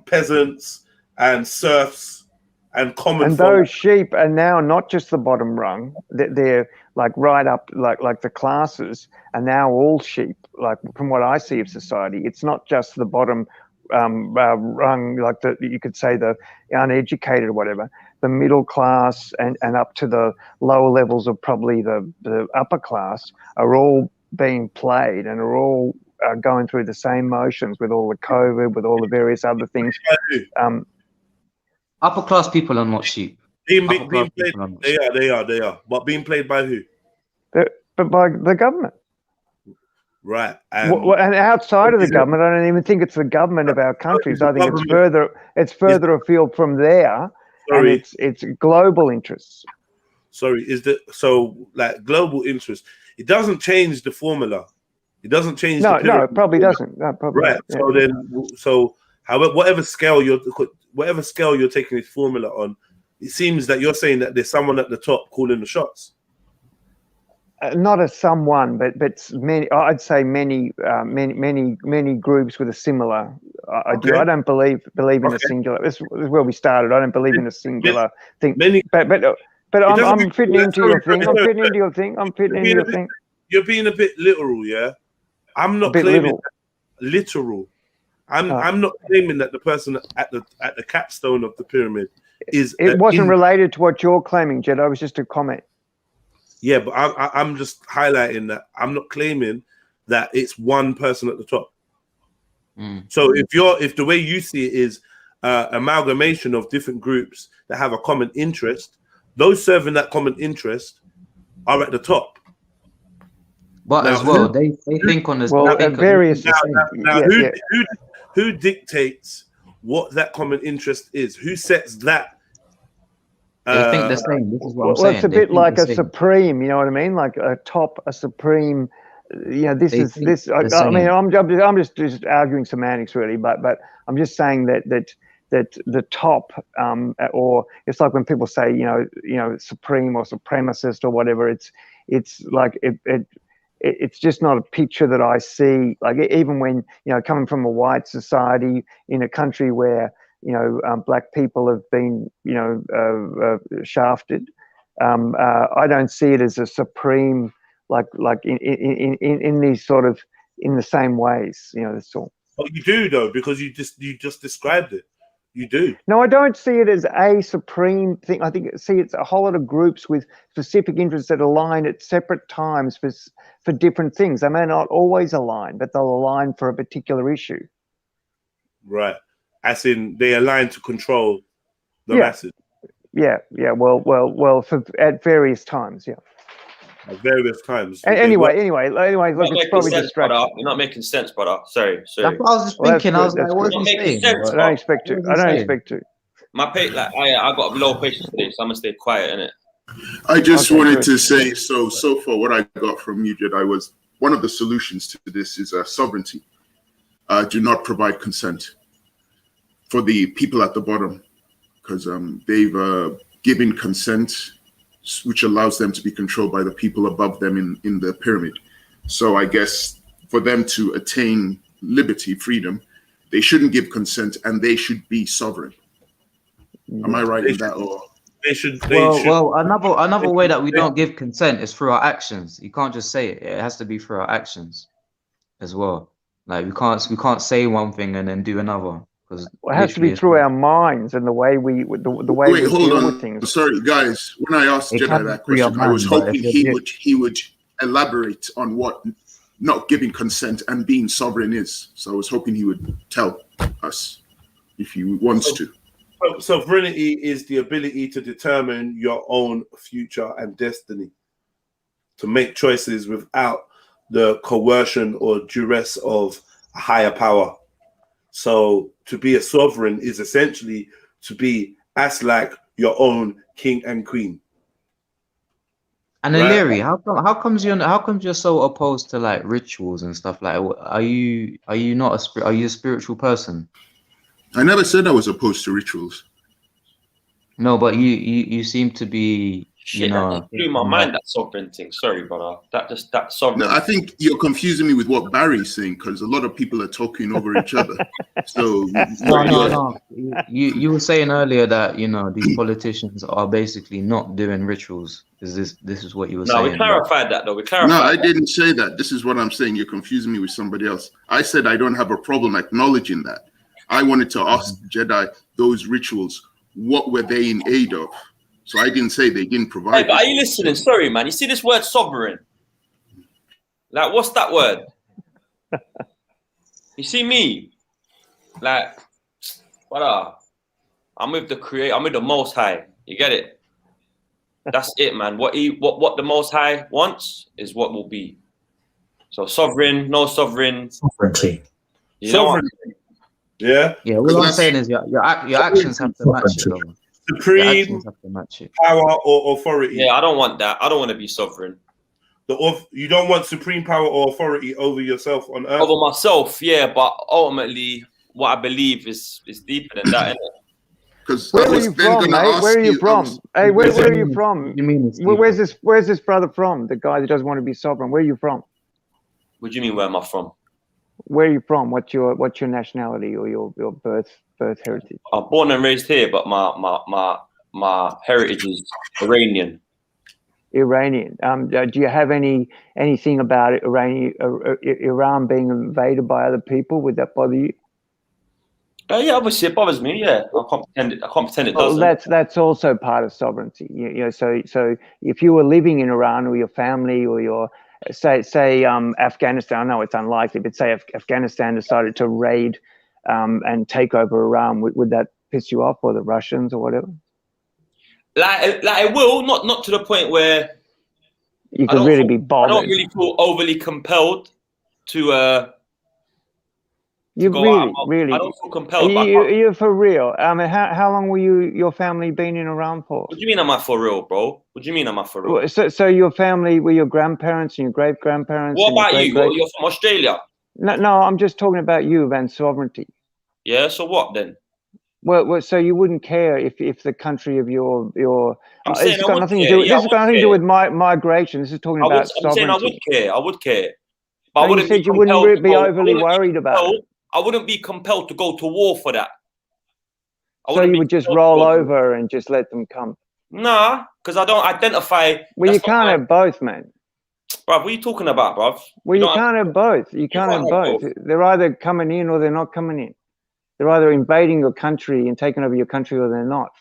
peasants and serfs and common and folk. those sheep are now not just the bottom rung; they're like right up, like the classes are now all sheep. Like from what I see of society, it's not just the bottom rung, like you could say the uneducated or whatever. The middle class and up to the lower levels of probably the upper class are all being played and are all going through the same motions with all the COVID, with all the various other things. Upper class people are not sheep. Being played, they are. But being played by who? But by the government. Right. And outside of the government, I don't even think it's the government of our countries. I think it's further afield from there. Sorry. And it's global interests. Sorry, like global interest? It doesn't change the formula. It doesn't change. No, it probably doesn't. No, probably right. Yeah. So however, whatever scale you're taking this formula on, it seems that you're saying that there's someone at the top calling the shots. Not as someone, but many. I'd say many groups with a similar idea. I don't believe in a singular. This is where we started. I don't believe in a singular thing. But I'm fitting into your thing. I'm fitting into your thing. I'm fitting into your thing. You're being a bit literal, yeah. I'm not claiming literal. I'm not claiming that the person at the capstone of the pyramid is. It wasn't related to what you're claiming, Jed. I was just a comment. Yeah, but I'm just highlighting that I'm not claiming that it's one person at the top. So if the way you see it is amalgamation of different groups that have a common interest, those serving that common interest are at the top. But now, as well, they think on this. Well, at various. Who dictates what that common interest is? Who sets that? They think the same. This is what I'm saying. It's a bit like a supreme. You know what I mean? Like a top, a supreme. Yeah, this is this. I mean, I'm just arguing semantics really, but I'm just saying that the top, or it's like when people say you know supreme or supremacist or whatever. It's like it's just not a picture that I see. Like even when coming from a white society in a country where black people have been shafted. I don't see it as a supreme like in these sort of in the same ways. That's all. Oh, you do though, because you just described it. You do. No, I don't see it as a supreme thing. I think it's a whole lot of groups with specific interests that align at separate times for different things. They may not always align, but they'll align for a particular issue. Right. As in, they align to control the masses. Yeah. Well, at various times, yeah. At various times. Anyway, look, it's probably distracting. You're not making sense, brother. Sorry. That's what I was just thinking. I was like, what are you saying? I don't expect to. I got low patience today, so I'm gonna stay quiet, innit? I just wanted to say, so far what I got from you, Jed, was one of the solutions to this is sovereignty. Do not provide consent for the people at the bottom, because they've given consent, which allows them to be controlled by the people above them in the pyramid. So I guess for them to attain liberty, freedom, they shouldn't give consent and they should be sovereign. Am I right in that? Or they should. Well, another way that we don't give consent is through our actions. You can't just say it. It has to be through our actions as well. Like we can't say one thing and then do another. It has to be through our minds and the way we deal with things. Sorry, guys. When I asked Jedi that question, I was hoping he would elaborate on what not giving consent and being sovereign is. So I was hoping he would tell us if he wants to. Sovereignty is the ability to determine your own future and destiny, to make choices without the coercion or duress of a higher power. So to be a sovereign is essentially to be as like your own king and queen. And Right. Illyri, how comes you're so opposed to like rituals and stuff like? Are you not are you a spiritual person? I never said I was opposed to rituals. No, but you seem to be. Shit, that just blew my mind, that sovereign thing. Sorry, brother. That sovereign. No, I think you're confusing me with what Barry's saying, because a lot of people are talking over each other. So no. You were saying earlier that these politicians are basically not doing rituals. Is this is what you were saying? No, we clarified that though. No, I didn't say that. This is what I'm saying. You're confusing me with somebody else. I said I don't have a problem acknowledging that. I wanted to ask Jedi, those rituals, what were they in aid of? So I didn't say they didn't provide. Hey, but are you listening? Sorry, man. You see this word sovereign? Like, what's that word? You see me? Like, I'm with the Creator. I'm with the Most High. You get it? That's it, man. What the Most High wants is what will be. So sovereign, no sovereign. Sovereignty. You know what? Yeah. Yeah. What I'm saying is your actions have to match it, though. Supreme power or authority. Yeah, I don't want that. I don't want to be sovereign. You don't want supreme power or authority over yourself on earth? Over myself, yeah, but ultimately, what I believe is deeper than that, isn't it? Because where are you from, mate? Where are you from? Hey, where are you from? You mean where's this brother from? The guy that doesn't want to be sovereign. Where are you from? What do you mean? Where am I from? Where are you from? What's your nationality or your birth heritage? I'm born and raised here, but my heritage is Iranian. Iranian. Do you have anything about Iran being invaded by other people? Would that bother you? Yeah, obviously it bothers me. Yeah, I can't pretend it doesn't. Well, that's also part of sovereignty. So if you were living in Iran, or your family, or your say Afghanistan, I know it's unlikely, but say Afghanistan decided to raid and take over Iran, would that piss you off, or the Russians, or whatever? Like it will, not to the point where you could really be bothered. I don't really feel overly compelled to. You really. I don't feel compelled. You're for real. How long were your family been in Iran for? What do you mean, am I for real, bro? What do you mean, am I for real? So your family were your grandparents and your great grandparents. What about you? You're from Australia. No, I'm just talking about you and sovereignty. Yeah. So what then? Well, so you wouldn't care if the country of your I'm saying it's got nothing to do. This has got nothing to do with migration. This is talking about sovereignty. I'm saying I would care. But I wouldn't. You said you wouldn't be overly worried about it. I wouldn't be compelled to go to war for that. So you would just roll over and just let them come? Nah, because I don't identify. Well, you can't have both, man. Bruv, what are you talking about, bruv? Well, you can't have both. You can't have both. They're either coming in or they're not coming in. They're either invading your country and taking over your country, or they're not.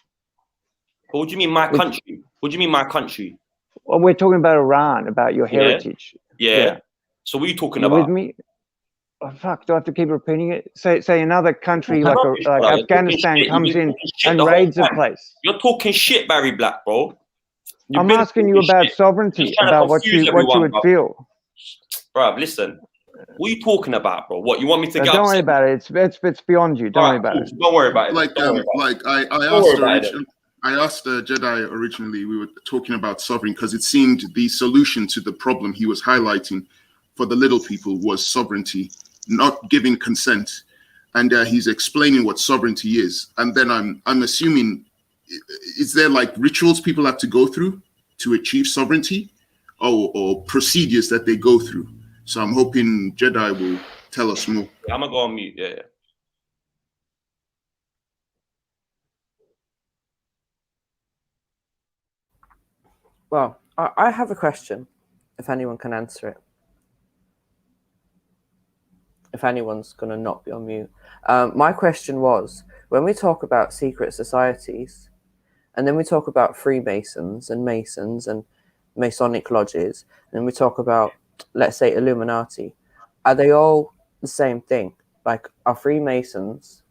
But what do you mean my country? What do you mean my country? Well, we're talking about Iran, about your heritage. Yeah. So what are you talking You about? with me? Oh, fuck, do I have to keep repeating it? Say another country like Afghanistan comes in and raids a place. You're talking shit, Barry Black, bro. I'm asking you about sovereignty, about what you would feel. Bro, listen. What are you talking about, bro? What, you want me to get Don't worry about it. It's beyond you. Don't worry about it. Don't worry about it. I asked Jedi originally, we were talking about sovereign because it seemed the solution to the problem he was highlighting for the little people was sovereignty, not giving consent. And he's explaining what sovereignty is. And then I'm assuming, is there like rituals people have to go through to achieve sovereignty, or procedures that they go through? So I'm hoping Jedi will tell us more. I'm gonna go on mute. Yeah. Well, I have a question, if anyone can answer it. If anyone's going to not be on mute. My question was, when we talk about secret societies, and then we talk about Freemasons and Masons and Masonic lodges, and we talk about, let's say, Illuminati, are they all the same thing? Like, are Freemasons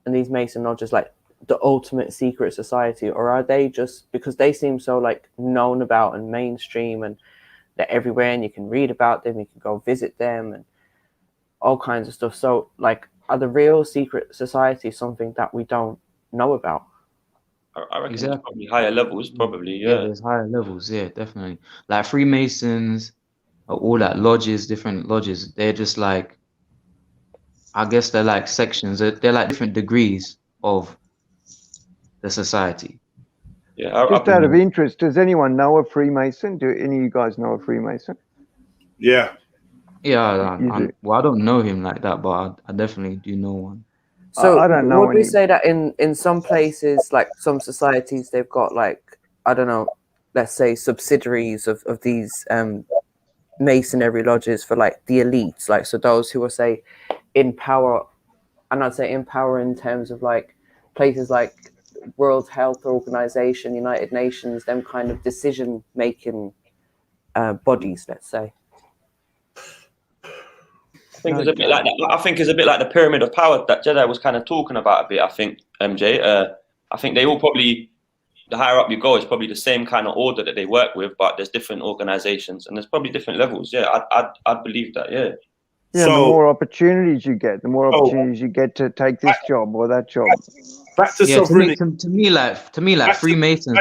and these Mason lodges like the ultimate secret society, or are they just, because they seem so like known about and mainstream and they're everywhere and you can read about them, you can go visit them and all kinds of stuff. So like, are the real secret societies something that we don't know about? I reckon Exactly. it's probably higher levels, probably, Yeah, yeah. there's higher levels. Yeah, definitely. Like Freemasons, all that lodges, different lodges. They're just like, I guess they're like sections. They're like different degrees of the society. Yeah, Just out of interest, does anyone know a Freemason? Do any of you guys know a Freemason? Yeah. Yeah, You do. well, I don't know him like that, but I definitely do know one. So I don't know would we any. say that in some places, like some societies, they've got like, I don't know, let's say subsidiaries of these masonry lodges for like the elites, like so those who are say in power, and I'd say in power in terms of like places like World Health Organization, United Nations, them kind of decision making bodies, let's say. I think it's a bit like that. I think it's a bit like the pyramid of power that Jedi was kind of talking about a bit. I think MJ. I think they all probably, the higher up you go, it's probably the same kind of order that they work with, but there's different organizations and there's probably different levels. Yeah, I'd believe that. Yeah. Yeah, So- the more opportunities you get, the more opportunities you get to take this job or that job. Back to Yeah, sovereignty. to me, like to- Freemasons,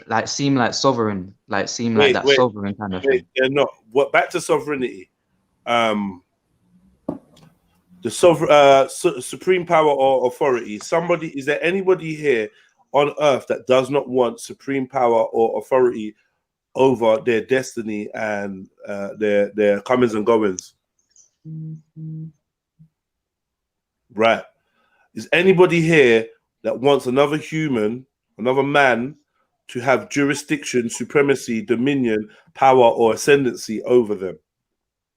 like seem like sovereign, like seem like that sovereign kind of thing. They're not. What? Back to sovereignty. The supreme power or authority. Is there anybody here on earth that does not want supreme power or authority over their destiny and their comings and goings? Right. Is anybody here that wants another human, another man, to have jurisdiction, supremacy, dominion, power, or ascendancy over them?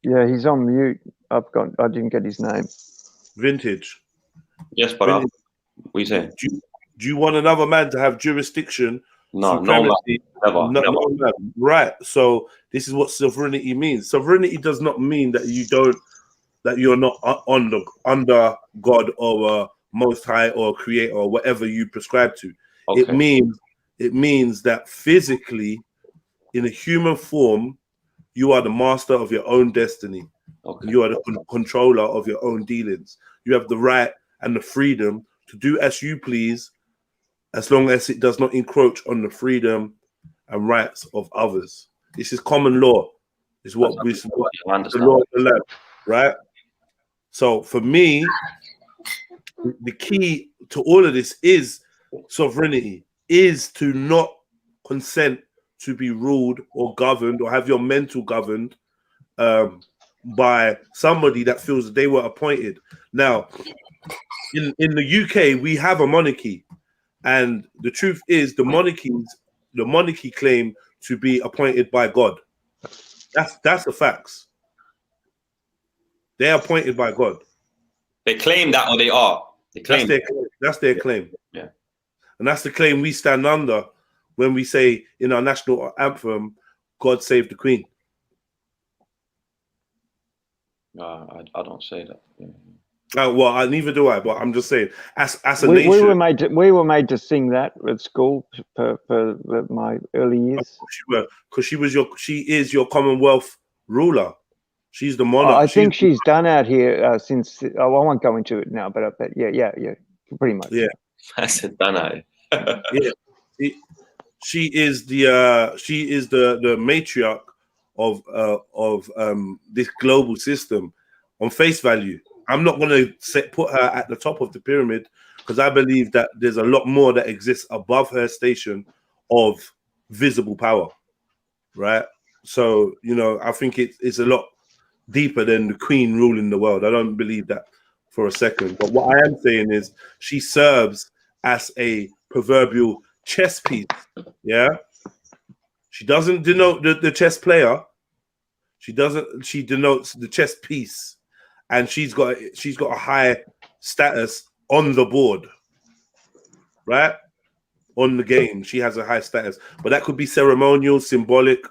Yeah, he's on mute. I didn't get his name. Vintage. Yes, but what you saying? Do you want another man to have jurisdiction? No, supremacy? no, never. No man. Right. So this is what sovereignty means. Sovereignty does not mean that you're not under God or Most High or Creator or whatever you prescribe to. Okay. It means that physically, in a human form, you are the master of your own destiny. Okay. You are the controller of your own dealings. You have the right and the freedom to do as you please, as long as it does not encroach on the freedom and rights of others. This is common law. Is what the law of the land, right? So for me, the key to all of this is sovereignty, is to not consent to be ruled or governed or have your mental governed by somebody that feels that they were appointed. Now, in the UK, we have a monarchy, and the truth is the monarchy claim to be appointed by God. That's the facts. They're appointed by God. They claim that, or they are. They claim. That's their claim. Yeah. And that's the claim we stand under when we say in our national anthem, God save the Queen. I don't say that. Yeah. Well, neither do I, but I'm just saying, as a we nation, we were made to sing that at school for my early years. Because she is your Commonwealth ruler. She's the monarch. I think she's done out here since. I won't go into it now, but yeah, pretty much. Yeah, I said done out. Yeah, she is the matriarch of this global system on face value. I'm not going to put her at the top of the pyramid because I believe that there's a lot more that exists above her station of visible power, right? So, I think it's a lot deeper than the Queen ruling the world. I don't believe that for a second. But what I am saying is she serves as a proverbial chess piece, yeah? She doesn't denote the chess player. She denotes the chess piece. And she's got a high status on the board, right? On the game, she has a high status, but that could be ceremonial, symbolic,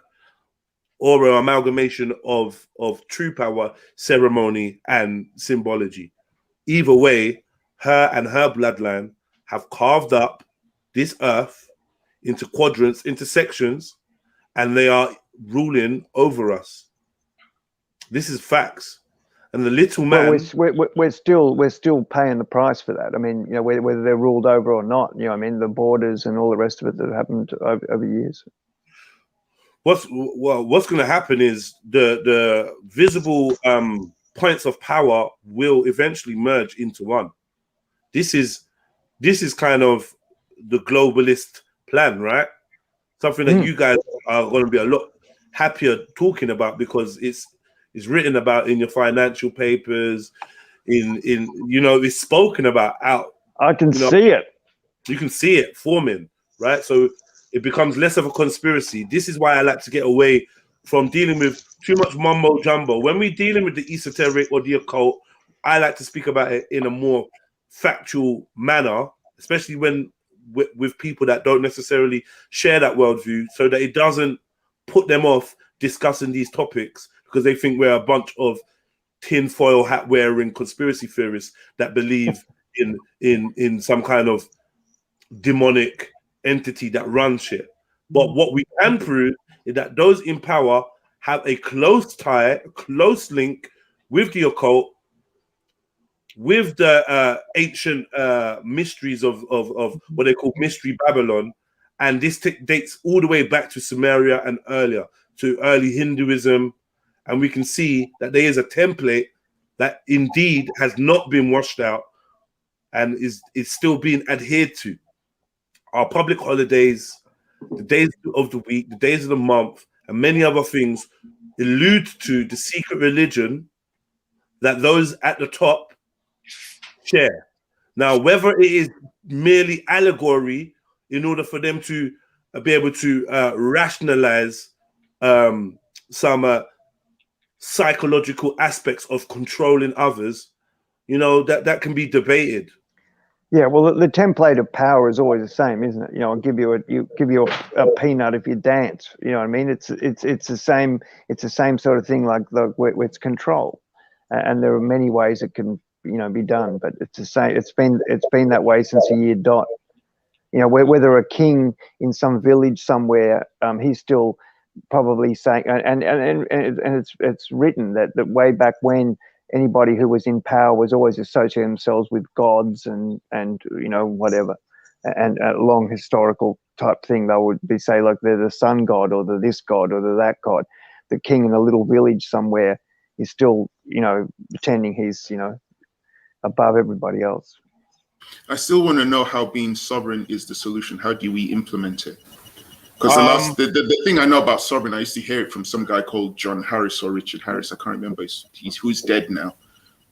or an amalgamation of true power, ceremony, and symbology. Either way, her and her bloodline have carved up this earth into quadrants, into sections, and they are ruling over us. This is facts. and the little man. Well, we're still paying the price for that. I mean, you know, whether they're ruled over or not. You know, I mean, the borders and all the rest of it that happened over years. What's going to happen is the visible points of power will eventually merge into one. This is kind of the globalist plan, right? Something that you guys are going to be a lot happier talking about, because it's written about in your financial papers, in you know, it's spoken about out. I can see it. You can see it forming, right? So it becomes less of a conspiracy. This is why I like to get away from dealing with too much mumbo jumbo. When we're dealing with the esoteric or the occult, I like to speak about it in a more factual manner, especially when with people that don't necessarily share that worldview, so that it doesn't put them off discussing these topics because they think we're a bunch of tinfoil hat wearing conspiracy theorists that believe in some kind of demonic entity that runs shit. But what we can prove is that those in power have a close tie, a close link with the occult, with the ancient mysteries of what they call Mystery Babylon. And this dates all the way back to Sumeria and earlier, to early Hinduism. And we can see that there is a template that indeed has not been washed out and is still being adhered to. Our public holidays, the days of the week, the days of the month, and many other things allude to the secret religion that those at the top share. Now, whether it is merely allegory in order for them to be able to rationalize some psychological aspects of controlling others, you know, that can be debated. Yeah, well, the template of power is always the same, isn't it? You know, I'll give you a peanut if you dance. You know what I mean? It's the same. It's the same sort of thing, like it's control, and there are many ways it can, you know, be done. But it's the same. It's been that way since the year dot. You know, whether a king in some village somewhere, he's still probably saying, and it's written that way back when, anybody who was in power was always associating themselves with gods and you know, whatever, and a long historical type thing. They would be say like they're the sun god or the this god or the that god. The king in a little village somewhere is still, you know, pretending he's, you know, above everybody else. I still want to know how being sovereign is the solution. How do we implement it? Because the thing I know about sovereign, I used to hear it from some guy called John Harris or Richard Harris. I can't remember. Who's dead now.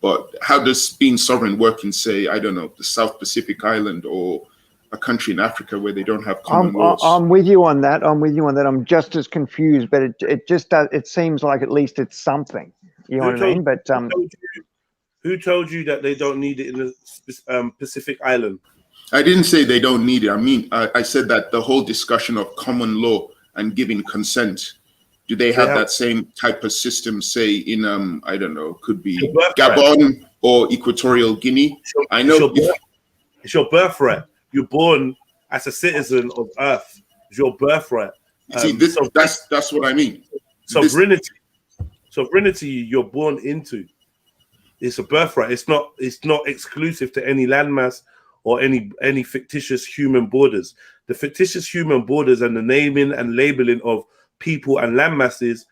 But how does being sovereign work in, say, I don't know, the South Pacific Island or a country in Africa where they don't have common laws? I'm with you on that. I'm just as confused, but it seems like at least it's something. You know what I mean? But who told you that they don't need it in the Pacific Island? I didn't say they don't need it. I mean, I said that the whole discussion of common law and giving consent, do they have that same type of system, say, in, I don't know, could be Gabon or Equatorial Guinea? I know it's your birthright. You're born as a citizen of Earth. It's your birthright. See, that's what I mean. Sovereignty you're born into. It's a birthright. It's not exclusive to any landmass or any fictitious human borders. The fictitious human borders and the naming and labeling of people and land masses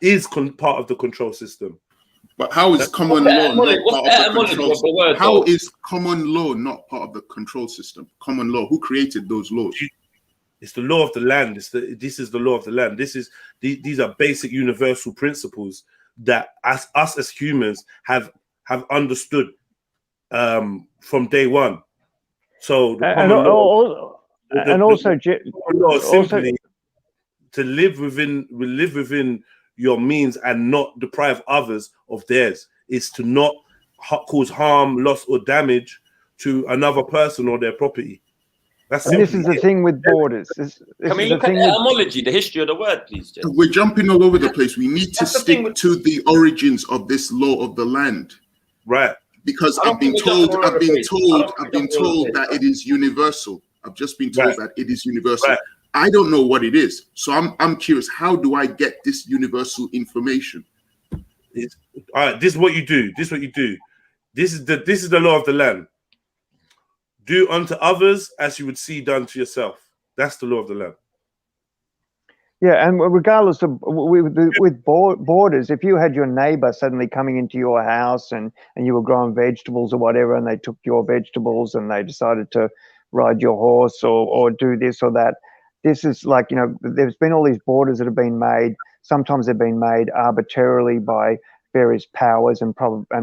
is part of the control system. But how is common law not part of the control system? How is common law not part of the control system? Common law, who created those laws? It's the law of the land. This is the law of the land. These are basic universal principles that us as humans have understood from day one. So the common law simply to live within your means and not deprive others of theirs. Is to not cause harm, loss, or damage to another person or their property. And this is the thing with borders. Can we look at the etymology, the history of the word, please, Jeff? We're jumping all over the place. We need to stick to the origins of this law of the land. Right. Because I've been told that it is universal. I've just been told that it is universal. Right. I don't know what it is. So I'm curious, how do I get this universal information? It's, all right, this is what you do. This is what you do. This is the law of the land. Do unto others as you would see done to yourself. That's the law of the land. Yeah, and regardless of with borders, if you had your neighbor suddenly coming into your house and you were growing vegetables or whatever, and they took your vegetables and they decided to ride your horse or do this or that, this is like, you know, there's been all these borders that have been made. Sometimes they've been made arbitrarily by various powers and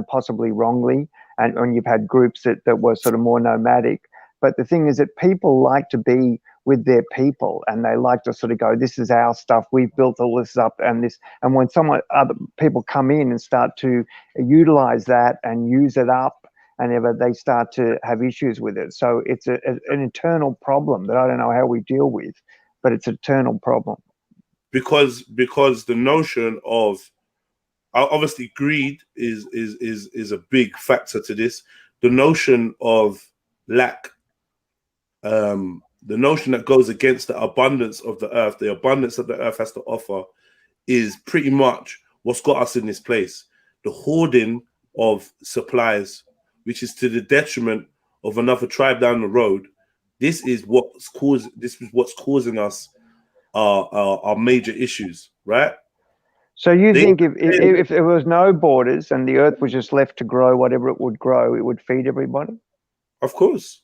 possibly wrongly, and you've had groups that were sort of more nomadic. But the thing is that people like to be with their people, and they like to sort of go, this is our stuff, we've built all this up, and when other people come in and start to utilize that and use it up, and ever they start to have issues with it. So it's an internal problem that I don't know how we deal with, but it's an eternal problem. Because the notion of, obviously greed is a big factor to this. The notion of lack, the notion that goes against the abundance of the earth, the abundance that the earth has to offer, is pretty much what's got us in this place. The hoarding of supplies, which is to the detriment of another tribe down the road. This is what's causing us our major issues, right? So you think if there was no borders and the earth was just left to grow whatever it would grow, it would feed everybody? Of course.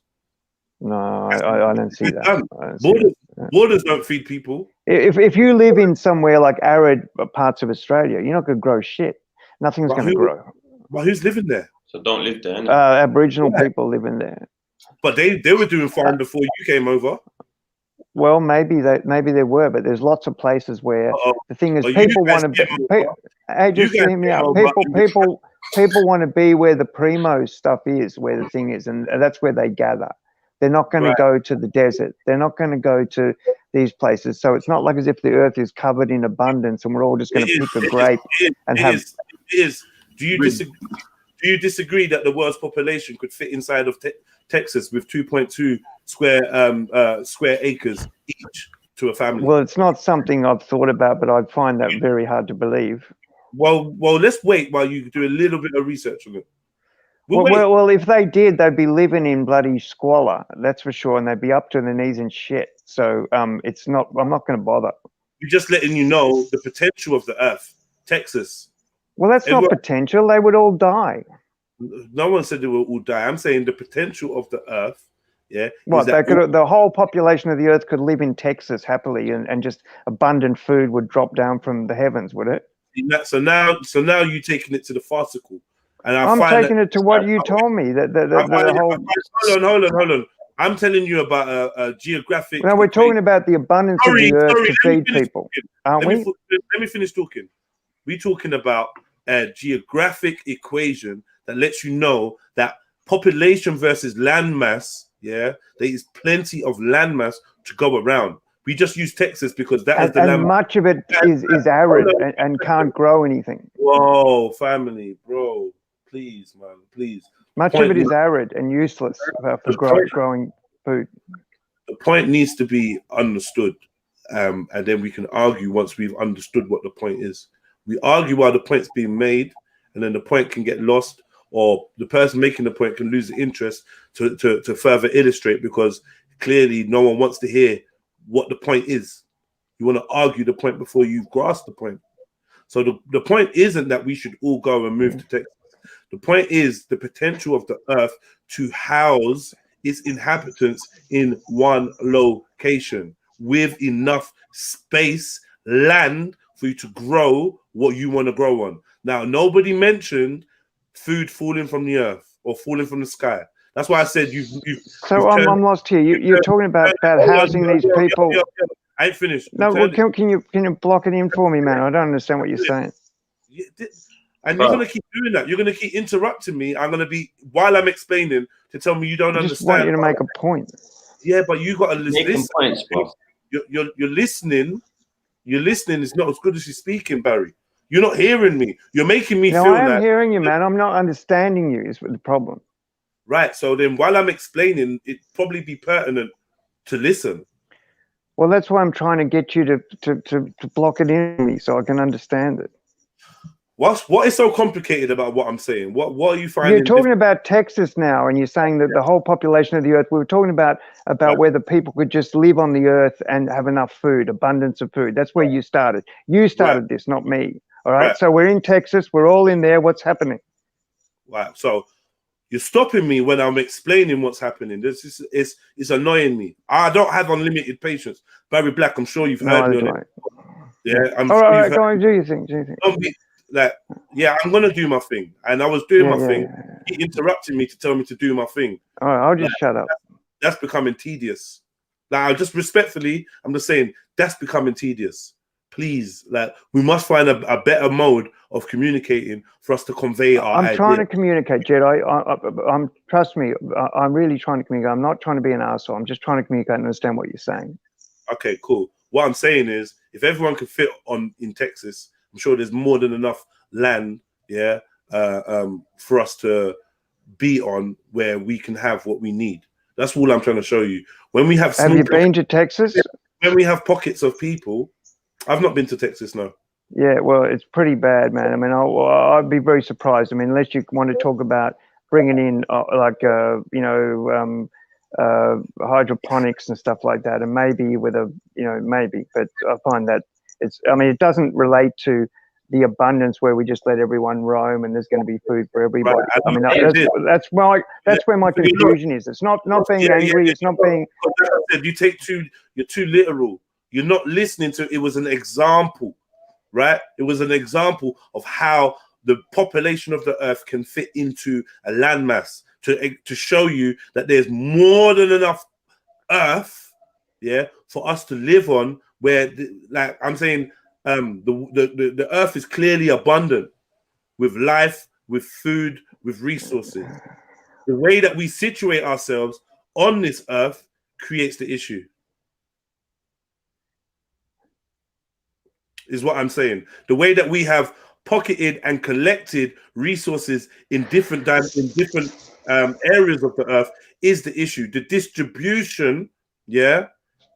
No, I don't see that. Borders don't feed people. If you live in somewhere like arid parts of Australia, you're not going to grow shit. Nothing's going to grow. But who's living there? So don't live there. Aboriginal people living there. But they were doing fine before you came over. Well, maybe they were, but there's lots of places where the thing is, people want to. Hey, just hear me out. People want to be where the primo stuff is, where the thing is, and that's where they gather. They're not going to go to the desert. They're not going to go to these places. So it's not like as if the earth is covered in abundance and we're all just going to pick a grape and have. It is. Do you disagree that the world's population could fit inside of Texas with 2.2 square acres each to a family? Well, it's not something I've thought about, but I find that very hard to believe. Well, let's wait while you do a little bit of research on it. Well, if they did, they'd be living in bloody squalor, that's for sure, and they'd be up to their knees in shit. So it's not. I'm not going to bother. We're just letting you know the potential of the earth, Texas. Well, that's not potential. They would all die. No one said they will all die. I'm saying the potential of the earth. Yeah. What the whole population of the earth could live in Texas happily, and just abundant food would drop down from the heavens, would it? So now you're taking it to the farcical. And I'm taking it to what you told me. Hold on. I'm telling you about a geographic. No, we're talking about the abundance of the earth to feed people, aren't we? Let me finish talking. We're talking about a geographic equation that lets you know that population versus land mass. Yeah, there is plenty of land mass to go around. We just use Texas because that is the land. And much of it is arid and can't grow anything. Whoa, family, bro. Please, man, please. Much of it is arid and useless for growing food. The point needs to be understood, and then we can argue once we've understood what the point is. We argue while the point's being made, and then the point can get lost, or the person making the point can lose the interest to further illustrate, because clearly no one wants to hear what the point is. You want to argue the point before you've grasped the point. So the point isn't that we should all go and move to Texas. The point is the potential of the earth to house its inhabitants in one location with enough space, land for you to grow what you want to grow on. Now, nobody mentioned food falling from the earth or falling from the sky. That's why I said you've So I'm lost here. You're talking about housing these people. I ain't finished. No, well, can you block it in for me, man? I don't understand what you're saying. And you're going to keep doing that. You're going to keep interrupting me. I'm going to be, while I'm explaining, to tell me you don't understand. I just want you to make a point. Yeah, but you got to listen. Points, you're listening. You're listening is not as good as you're speaking, Barry. You're not hearing me. You're making me feel that. No, I am hearing you, man. I'm not understanding you is the problem. Right. So then while I'm explaining, it'd probably be pertinent to listen. Well, that's why I'm trying to get you to block it in me so I can understand it. What is so complicated about what I'm saying? What are you finding? You're talking about Texas now, and you're saying that the whole population of the earth. We were talking about Right. whether people could just live on the earth and have enough food, abundance of food. That's where you started. You started this, not me. All right. Right. So we're in Texas. We're all in there. What's happening? Right. So you're stopping me when I'm explaining what's happening. This is it's annoying me. I don't have unlimited patience. Barry Black, I'm sure you've heard me on it. Yeah. I'm all sure right. you've Go heard on. Do your thing. Do your thing. Don't be like, yeah, I'm gonna do my thing, and I was doing my thing. He interrupted me to tell me to do my thing. All right, I'll just shut up. That's becoming tedious. Like, I just respectfully, I'm just saying that's becoming tedious. Please, like, we must find a better mode of communicating for us to convey our I'm idea. trying to communicate, Jedi. I'm trust me. I'm really trying to communicate. I'm not trying to be an arsehole. I'm just trying to communicate and understand what you're saying. Okay, cool. What I'm saying is, if everyone could fit in Texas, I'm sure there's more than enough land, yeah, for us to be on where we can have what we need. That's all I'm trying to show you. When we have you been to Texas? When we have pockets of people, I've not been to Texas, no. Yeah, well, it's pretty bad, man. I mean, I'd be very surprised. I mean, unless you want to talk about bringing in hydroponics and stuff like that, and maybe with maybe, but I find that it doesn't relate to the abundance where we just let everyone roam and there's going to be food for everybody. Right. I mean, that's where my confusion is. It's not being angry. It's not being. You're too literal. You're not listening to. It was an example, right? It was an example of how the population of the earth can fit into a landmass to show you that there's more than enough earth, yeah, for us to live on. Where, like I'm saying, the earth is clearly abundant with life, with food, with resources. The way that we situate ourselves on this earth creates the issue. Is what I'm saying. The way that we have pocketed and collected resources in different areas of the earth is the issue. The distribution, yeah.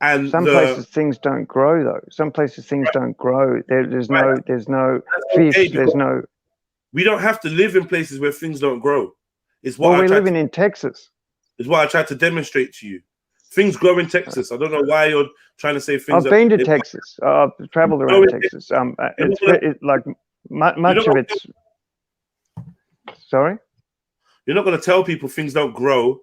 And some places things don't grow though. Some places things don't grow. There's no fish. There's no. We don't have to live in places where things don't grow. It's what we're living in Texas. Is what I tried to demonstrate to you. Things grow in Texas. I don't know why you're trying to say things. I've been to Texas. I've traveled around Texas. It's like much of it's. Sorry. You're not going to tell people things don't grow.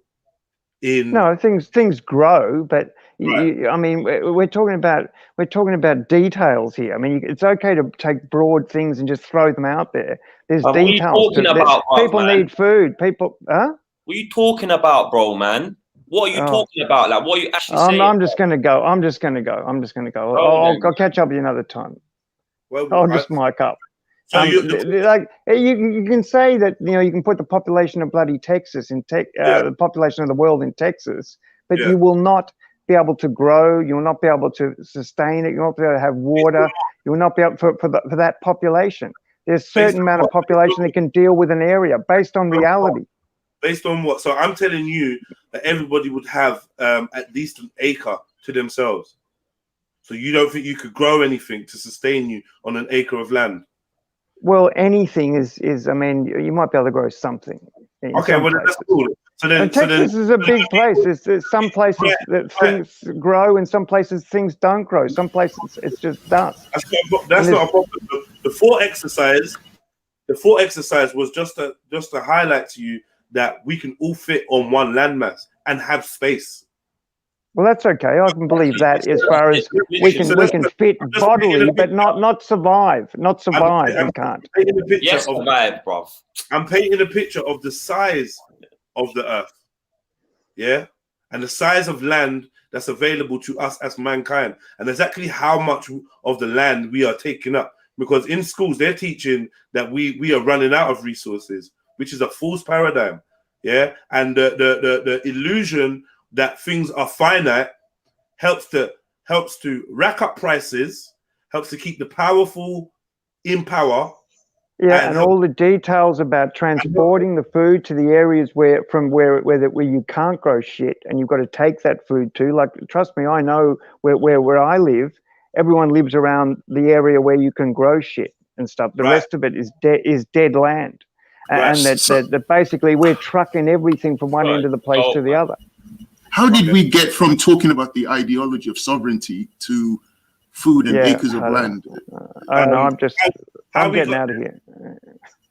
No, things grow, but I mean, we're talking about details here. I mean, it's okay to take broad things and just throw them out there. There's details. People need food. People, huh? What are you talking about, bro, man? What are you talking about? Like, what are you actually saying? I'm just going to go. I'll catch up with you another time. Well, I'll just mic up. So like you can say that you can put the population of bloody Texas in the population of the world in Texas, but you will not be able to grow. You will not be able to sustain it. You will not be able to have water. You will not be able for that population. There's a certain amount of population that can deal with an area based on reality. Based on what? So I'm telling you that everybody would have at least an acre to themselves. So you don't think you could grow anything to sustain you on an acre of land? Well, anything is. I mean, you might be able to grow something. Okay, well that's cool. And Texas is a big place. There's some places that things grow, and some places things don't grow. Some places it's just dust. That's not a problem. The thought exercise was just to highlight to you that we can all fit on one landmass and have space. Well, that's okay. I can believe that as far as we can fit bodily, but not survive. Not survive. We can't. Yes, survive, bro. I'm painting a picture of the size of the earth, yeah, and the size of land that's available to us as mankind, and exactly how much of the land we are taking up. Because in schools they're teaching that we are running out of resources, which is a false paradigm, yeah, and the illusion that things are finite helps to rack up prices, helps to keep the powerful in power. Yeah, and all the details about transporting the food to the areas where you can't grow shit, and you've got to take that food to. Like, trust me, I know where I live. Everyone lives around the area where you can grow shit. and stuff. The rest of it is dead land, and that basically we're trucking everything from one end of the place to the other. How did we get from talking about the ideology of sovereignty to food and acres of land? I don't know. I'm getting out of here.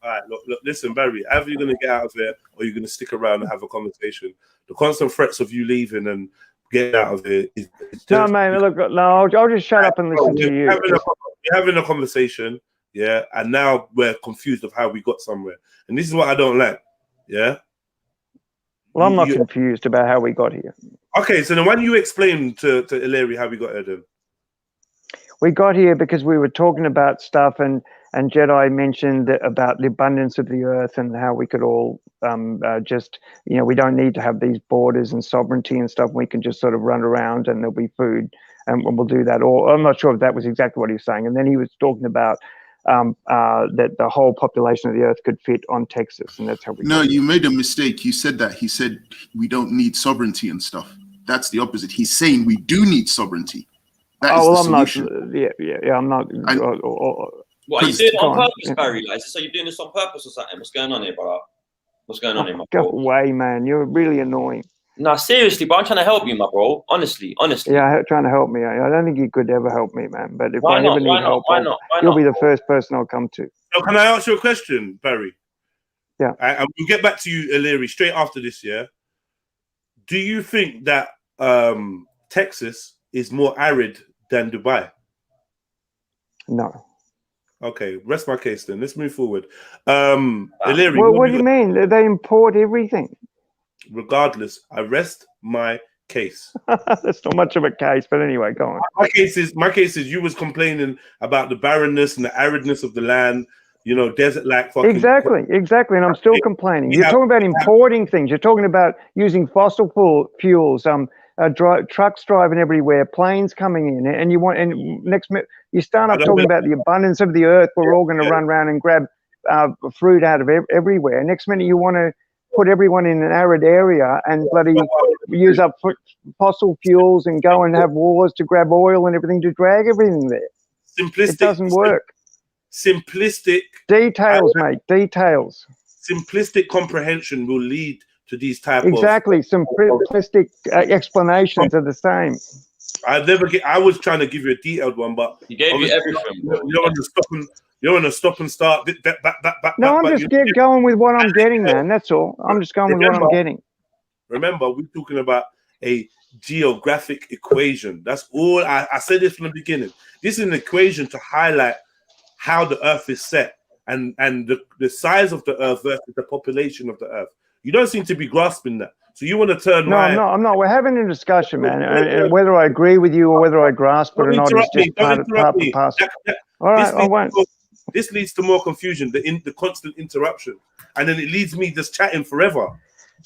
All right, look, listen, Barry, either you're going to get out of here or you're going to stick around and have a conversation. The constant threats of you leaving and getting out of here is no, man, look, no, I'll just shut up and listen to you. We're having a conversation, yeah, and now we're confused of how we got somewhere. And this is what I don't like, yeah? Well, I'm not confused about how we got here. Okay, so then why don't you explain to Illyri how we got here then? We got here because we were talking about stuff, and Jedi mentioned about the abundance of the earth and how we could all just, you know, we don't need to have these borders and sovereignty and stuff. We can just sort of run around and there'll be food and we'll do that. Or I'm not sure if that was exactly what he was saying. And then he was talking about that the whole population of the earth could fit on Texas. And that's how we. No, you made a mistake. You said that. He said we don't need sovereignty and stuff. That's the opposite. He's saying we do need sovereignty. That is the solution. I'm not. What, are you doing it on purpose, Barry? Like, so you're doing this on purpose or something? What's going on here, brother? What's going on here, my bro? Go away, man. You're really annoying. No, seriously, bro. I'm trying to help you, my bro. Honestly. Yeah, trying to help me. I don't think you could ever help me, man. But if I ever need help, you'll be the first person I'll come to. So can I ask you a question, Barry? Yeah. And we'll get back to you, Illyri, straight after this, yeah? Do you think that Texas is more arid than Dubai? No. Okay, rest my case then. Let's move forward. Illyri, well, what do you mean? They import everything. Regardless, I rest my case. That's not much of a case, but anyway, go on. My case is you was complaining about the barrenness and the aridness of the land, you know, desert-like fucking... Exactly, and I'm still complaining. You're talking about importing things. You're talking about using fossil fuels, trucks driving everywhere, planes coming in, and you start up talking about the abundance of the earth. We're all going to run around and grab fruit out of everywhere. Next minute, you want to put everyone in an arid area and bloody use up fossil fuels and go and have wars to grab oil and everything to drag everything there. It doesn't work. Simplistic details, mate. Details. Simplistic comprehension will lead to these type exactly. Simplistic explanations are the same. I was trying to give you a detailed one, but he gave you everything. You don't want to stop and start. No, I'm just going with what I'm getting, man. That's all. I'm just going with what I'm getting. Remember, we're talking about a geographic equation. That's all. I said this from the beginning. This is an equation to highlight how the Earth is set and the size of the Earth versus the population of the Earth. You don't seem to be grasping that. So you want to turn I'm not. We're having a discussion, man. Whether I agree with you or whether I grasp it or not is just part and parcel. All right, I won't. This leads to more confusion, the constant interruption, and then it leads me just chatting forever.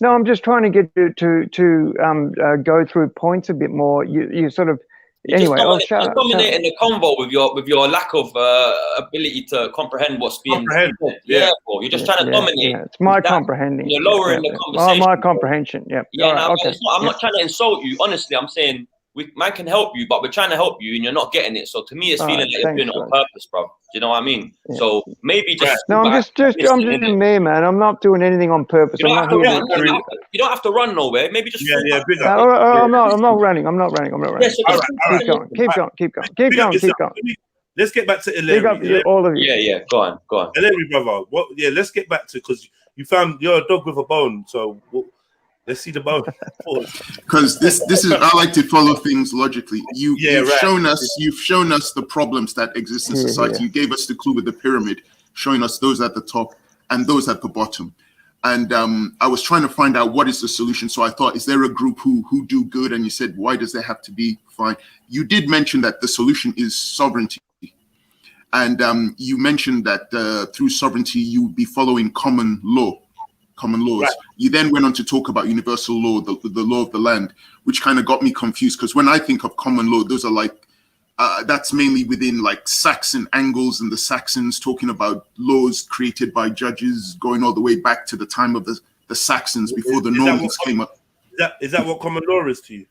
No, I'm just trying to get you to go through points a bit more. You sort of anyway. You're dominating the convo with your lack of ability to comprehend what's being said. Yeah, bro. You're just trying to dominate. Yeah. It's my comprehending. You're lowering the conversation. My comprehension. Yeah. Yeah. I'm not trying to insult you. Honestly, I'm saying man can help you, but we're trying to help you, and you're not getting it. So to me, it's feeling like you're doing it on purpose, bro. You know what I mean? Yeah. So maybe just I'm just in there, man. I'm not doing anything on purpose. You don't have to run nowhere. Maybe just I'm not running. Yeah, so keep going. Let's get back to Illyri. All of you. Yeah. Go on. Illyri, brother. Let's get back to, because you're a dog with a bone. So let's see the bone. Because this is, I like to follow things logically. You've shown us the problems that exist in society. You gave us the clue with the pyramid, showing us those at the top and those at the bottom. And I was trying to find out what is the solution. So I thought, is there a group who do good? And you said, why does there have to be? Fine. You did mention that the solution is sovereignty. And you mentioned that through sovereignty, you would be following common laws. Right. You then went on to talk about universal law, the law of the land, which kind of got me confused, because when I think of common law, those are like, that's mainly within like Saxon angles and the Saxons talking about laws created by judges going all the way back to the time of the Saxons before the Normans came up. Is that what common law is to you?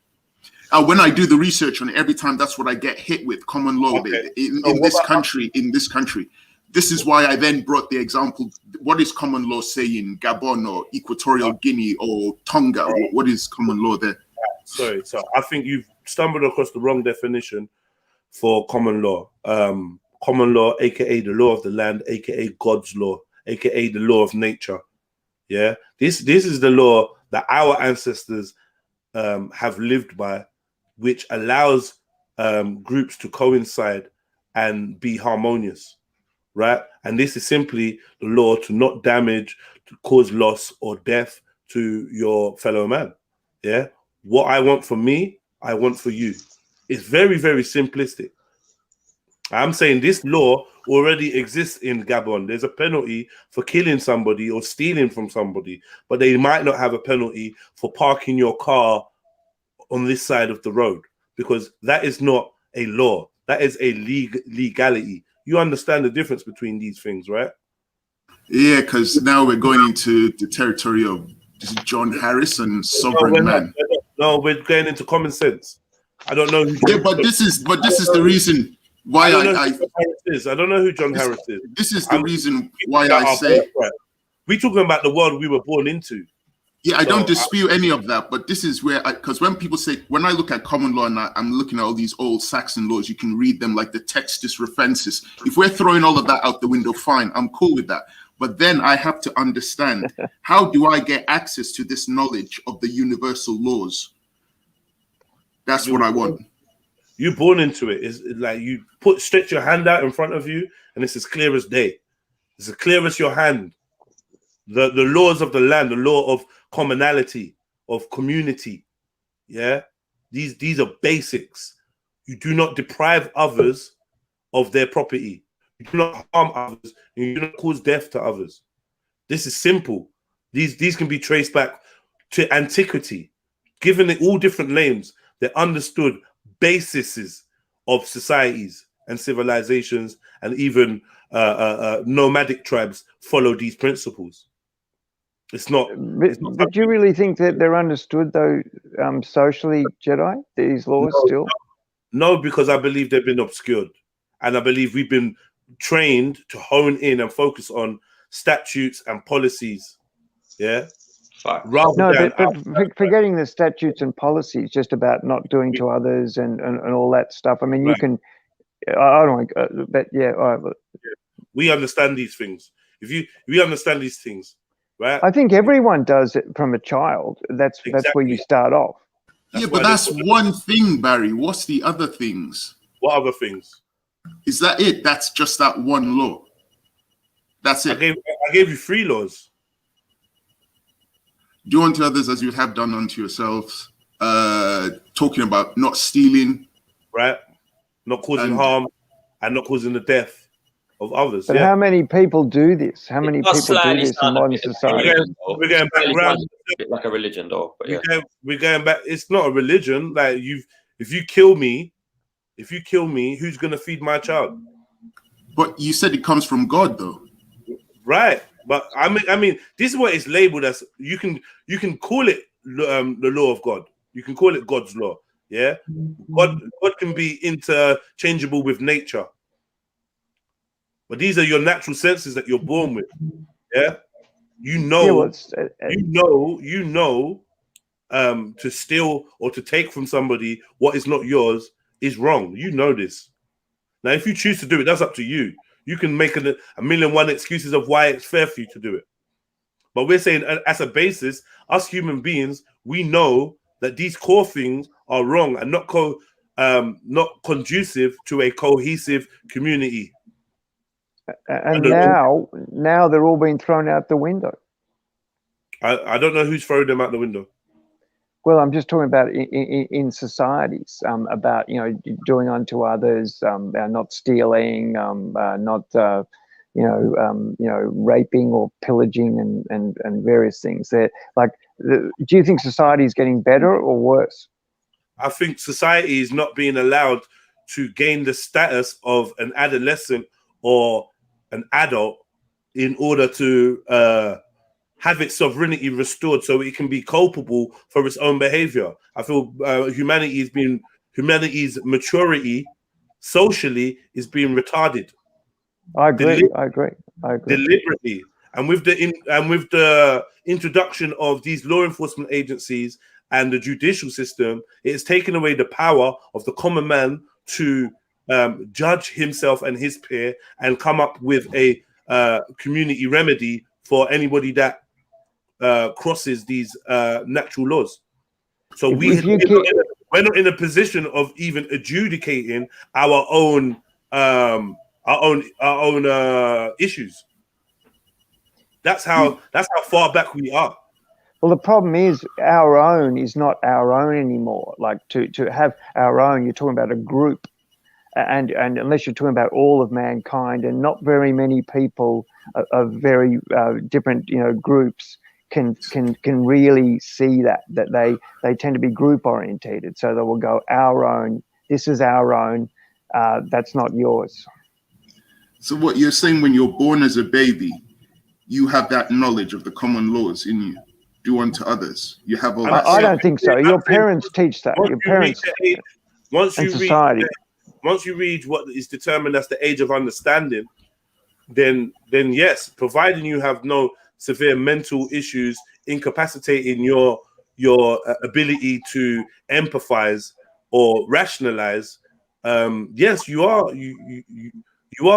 When I do the research on it, every time that's what I get hit with, common law. Okay. In this country, this is why I then brought the example. What is common law say in Gabon or Equatorial Guinea or Tonga? What is common law there? Sorry, so I think you've stumbled across the wrong definition for common law. Common law, aka the law of the land, aka God's law, aka the law of nature. Yeah, this is the law that our ancestors have lived by, which allows groups to coincide and be harmonious, right? And this is simply the law to not damage, to cause loss or death to your fellow man. Yeah, what I want for me, I want for you. It's very, very simplistic. I'm saying this law already exists in Gabon. There's a penalty for killing somebody or stealing from somebody, but they might not have a penalty for parking your car on this side of the road, because that is not a law. That is a legality. You understand the difference between these things, right? Yeah, because now we're going into the territory of John Harris and sovereign man. No, we're going into common sense. I don't know who. Yeah, but this is the reason why I don't know who John Harris is. This is the reason why I say we're talking about the world we were born into. Yeah, I don't dispute any of that, but this is where because when people say, when I look at common law and I'm looking at all these old Saxon laws, you can read them like the Textus Referensis. If we're throwing all of that out the window, fine, I'm cool with that. But then I have to understand, how do I get access to this knowledge of the universal laws? That's what I want. You're born into it. It's like you stretch your hand out in front of you, and it's as clear as day. It's as clear as your hand. The laws of the land, the law of commonality, of community. Yeah, these are basics. You do not deprive others of their property. You do not harm others, and you do not cause death to others. This is simple. These can be traced back to antiquity. Given it all different names, they're understood bases of societies and civilizations, and even nomadic tribes follow these principles. It's not. But do you really think that they're understood, though, socially, Jedi, these laws still? No, because I believe they've been obscured. And I believe we've been trained to hone in and focus on statutes and policies. Yeah. But forgetting the statutes and policies, just about not doing to others and all that stuff. I mean, you can. I don't. But yeah, all right. We understand these things. If we understand these things, right? I think everyone does it from a child. That's where you start off. Yeah, but that's one thing, Barry. What's the other things? What other things? Is that it? That's just that one law. That's it. I gave you 3 laws. Do unto others as you have done unto yourselves. Talking about not stealing, right? Not causing harm and not causing the death of others. But how many people do this? How many people do this in modern society? We're going back around. A bit like a religion, though. But yeah. We're going back. It's not a religion. Like if you kill me, who's gonna feed my child? But you said it comes from God, though. Right. But I mean, this is what it's labeled as. You can call it the law of God. You can call it God's law. Yeah. God can be interchangeable with nature. But these are your natural senses that you're born with. Yeah. You know to steal or to take from somebody what is not yours is wrong. You know this. Now, if you choose to do it, that's up to you. You can make a million one excuses of why it's fair for you to do it. But we're saying as a basis, us human beings, we know that these core things are wrong and not conducive to a cohesive community. And now they're all being thrown out the window. I don't know who's throwing them out the window. Well, I'm just talking about in societies, about doing unto others, not stealing, not raping or pillaging and various things. They're like, do you think society is getting better or worse? I think society is not being allowed to gain the status of an adolescent or an adult in order to have its sovereignty restored so it can be culpable for its own behavior. I feel humanity's maturity socially is being retarded. I agree. I agree. Deliberately, and with the introduction of these law enforcement agencies and the judicial system, it has taken away the power of the common man to judge himself and his peer and come up with a community remedy for anybody that crosses these natural laws. So we're not in a position of even adjudicating our own issues. That's how far back we are. Well, the problem is our own is not our own anymore. Like to have our own, you're talking about a group, and unless you're talking about all of mankind, and not very many people of very different groups can really see that they tend to be group orientated. So they will go our own. This is our own. That's not yours. So what you're saying, when you're born as a baby, you have that knowledge of the common laws in you. Do unto others. You have all that. I don't think so. Your parents teach that. Your parents and society. Once you reach what is determined as the age of understanding, then yes, providing you have no severe mental issues incapacitating your ability to empathize or rationalize, yes, you are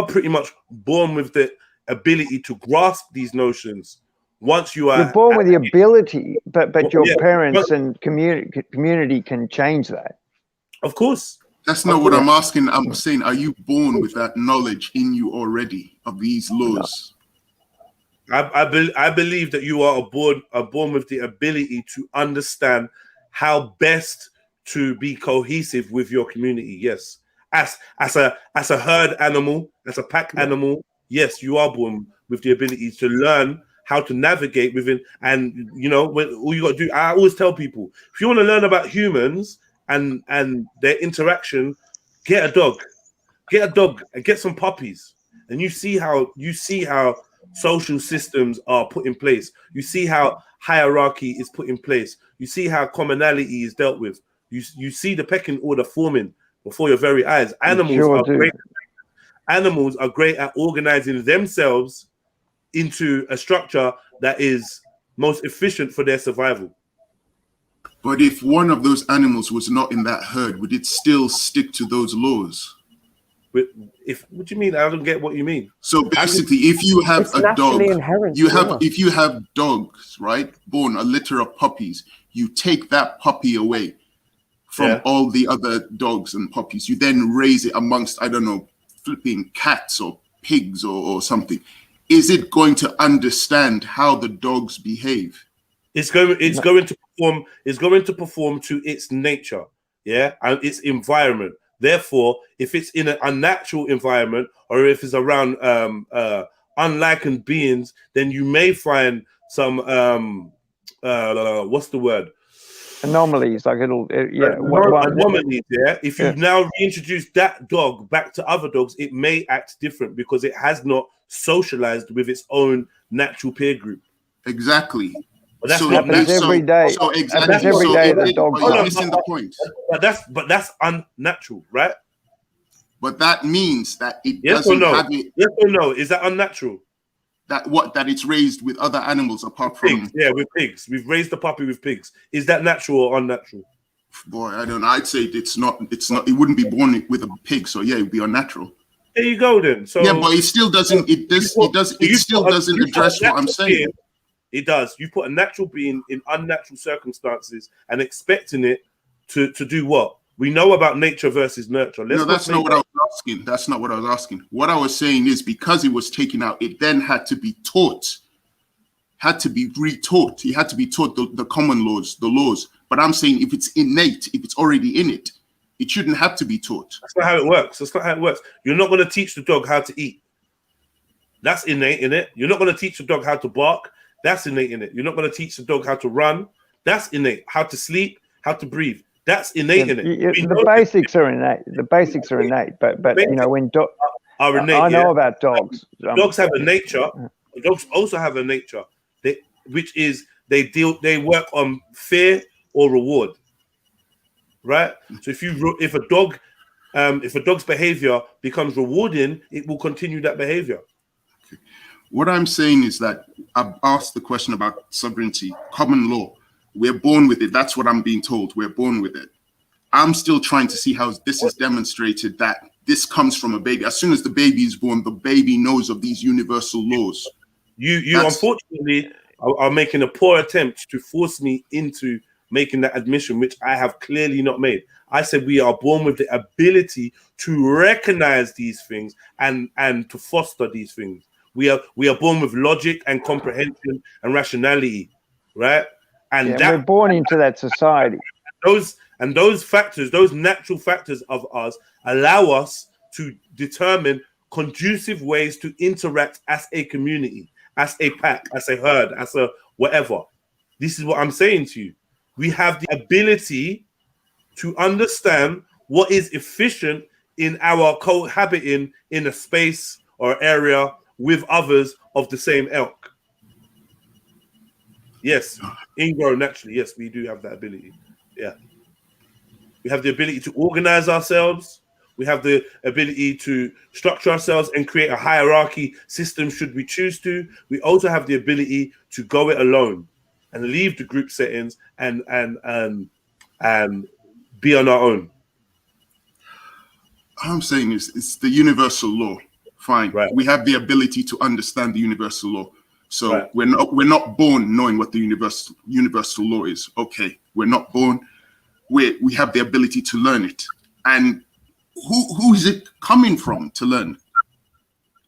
pretty much born with the ability to grasp these notions. Once you're born with the ability, but your parents and community can change that. Of course. That's not what I'm asking. I'm saying, are you born with that knowledge in you already of these laws? I believe that you are born with the ability to understand how best to be cohesive with your community. Yes, as a herd animal, as a pack animal. Yes, you are born with the ability to learn how to navigate within. And when all you got to do, I always tell people, if you want to learn about humans and their interaction, get a dog and get some puppies, and you see how social systems are put in place. You see how hierarchy is put in place. You see how commonality is dealt with. You see the pecking order forming before your very eyes. Animals are great at organizing themselves into a structure that is most efficient for their survival. But if one of those animals was not in that herd, would it still stick to those laws? What do you mean? I don't get what you mean. So basically, if you have a dog, if you have dogs, right, born a litter of puppies, you take that puppy away from all the other dogs and puppies. You then raise it amongst, I don't know, flipping cats or pigs or something. Is it going to understand how the dogs behave? It's going to perform to its nature, and its environment. Therefore, if it's in an unnatural environment or if it's around unlikened beings, then you may find some what's the word? Anomalies, like anomalies. If you now reintroduce that dog back to other dogs, it may act different because it has not socialized with its own natural peer group. Exactly. But that's not every day. So exactly. You're missing the point. But that's unnatural, right? But that means that it yes doesn't or no? have it. Yes or no? Is that unnatural? That it's raised with other animals apart from pigs. Yeah, with pigs. We've raised the puppy with pigs. Is that natural or unnatural? Boy, I don't know. I'd say it's not. It wouldn't be born with a pig, so yeah, it would be unnatural. There you go then. So yeah, but it still doesn't. It still doesn't address what I'm saying. It does. You put a natural being in unnatural circumstances and expecting it to do what? We know about nature versus nurture. No, that's not what I was asking. That's not what I was asking. What I was saying is because it was taken out, it then had to be taught, had to be retaught. He had to be taught the common laws, the laws. But I'm saying if it's innate, if it's already in it, it shouldn't have to be taught. That's not how it works. That's not how it works. You're not going to teach the dog how to eat. That's innate in it. You're not going to teach the dog how to bark. That's innate in it. You're not going to teach the dog how to run. That's innate. How to sleep, how to breathe. That's innate in it. The basics are innate. The basics are innate. But you know when are innate, I know about dogs. Dogs have a nature. Dogs also have a nature, which is they work on fear or reward. Right. So if a dog if a dog's behavior becomes rewarding, it will continue that behavior. What I'm saying is that I've asked the question about sovereignty, common law. We're born with it. That's what I'm being told. We're born with it. I'm still trying to see how this is demonstrated that this comes from a baby. As soon as the baby is born, the baby knows of these universal laws. You unfortunately are making a poor attempt to force me into making that admission, which I have clearly not made. I said we are born with the ability to recognize these things and to foster these things. We are born with logic and comprehension and rationality, right? And we're born into that society. Those factors, those natural factors of us, allow us to determine conducive ways to interact as a community, as a pack, as a herd, as a whatever. This is what I'm saying to you. We have the ability to understand what is efficient in our cohabiting in a space or area with others of the same ilk. Yes, ingrown naturally. Yes, we do have that ability. Yeah. We have the ability to organize ourselves. We have the ability to structure ourselves and create a hierarchy system should we choose to. We also have the ability to go it alone and leave the group settings and be on our own. All I'm saying is it's the universal law. Fine. Right. We have the ability to understand the universal law. So right. we're not born knowing what the universal law is. Okay. We're not born. We have the ability to learn it. And who is it coming from to learn?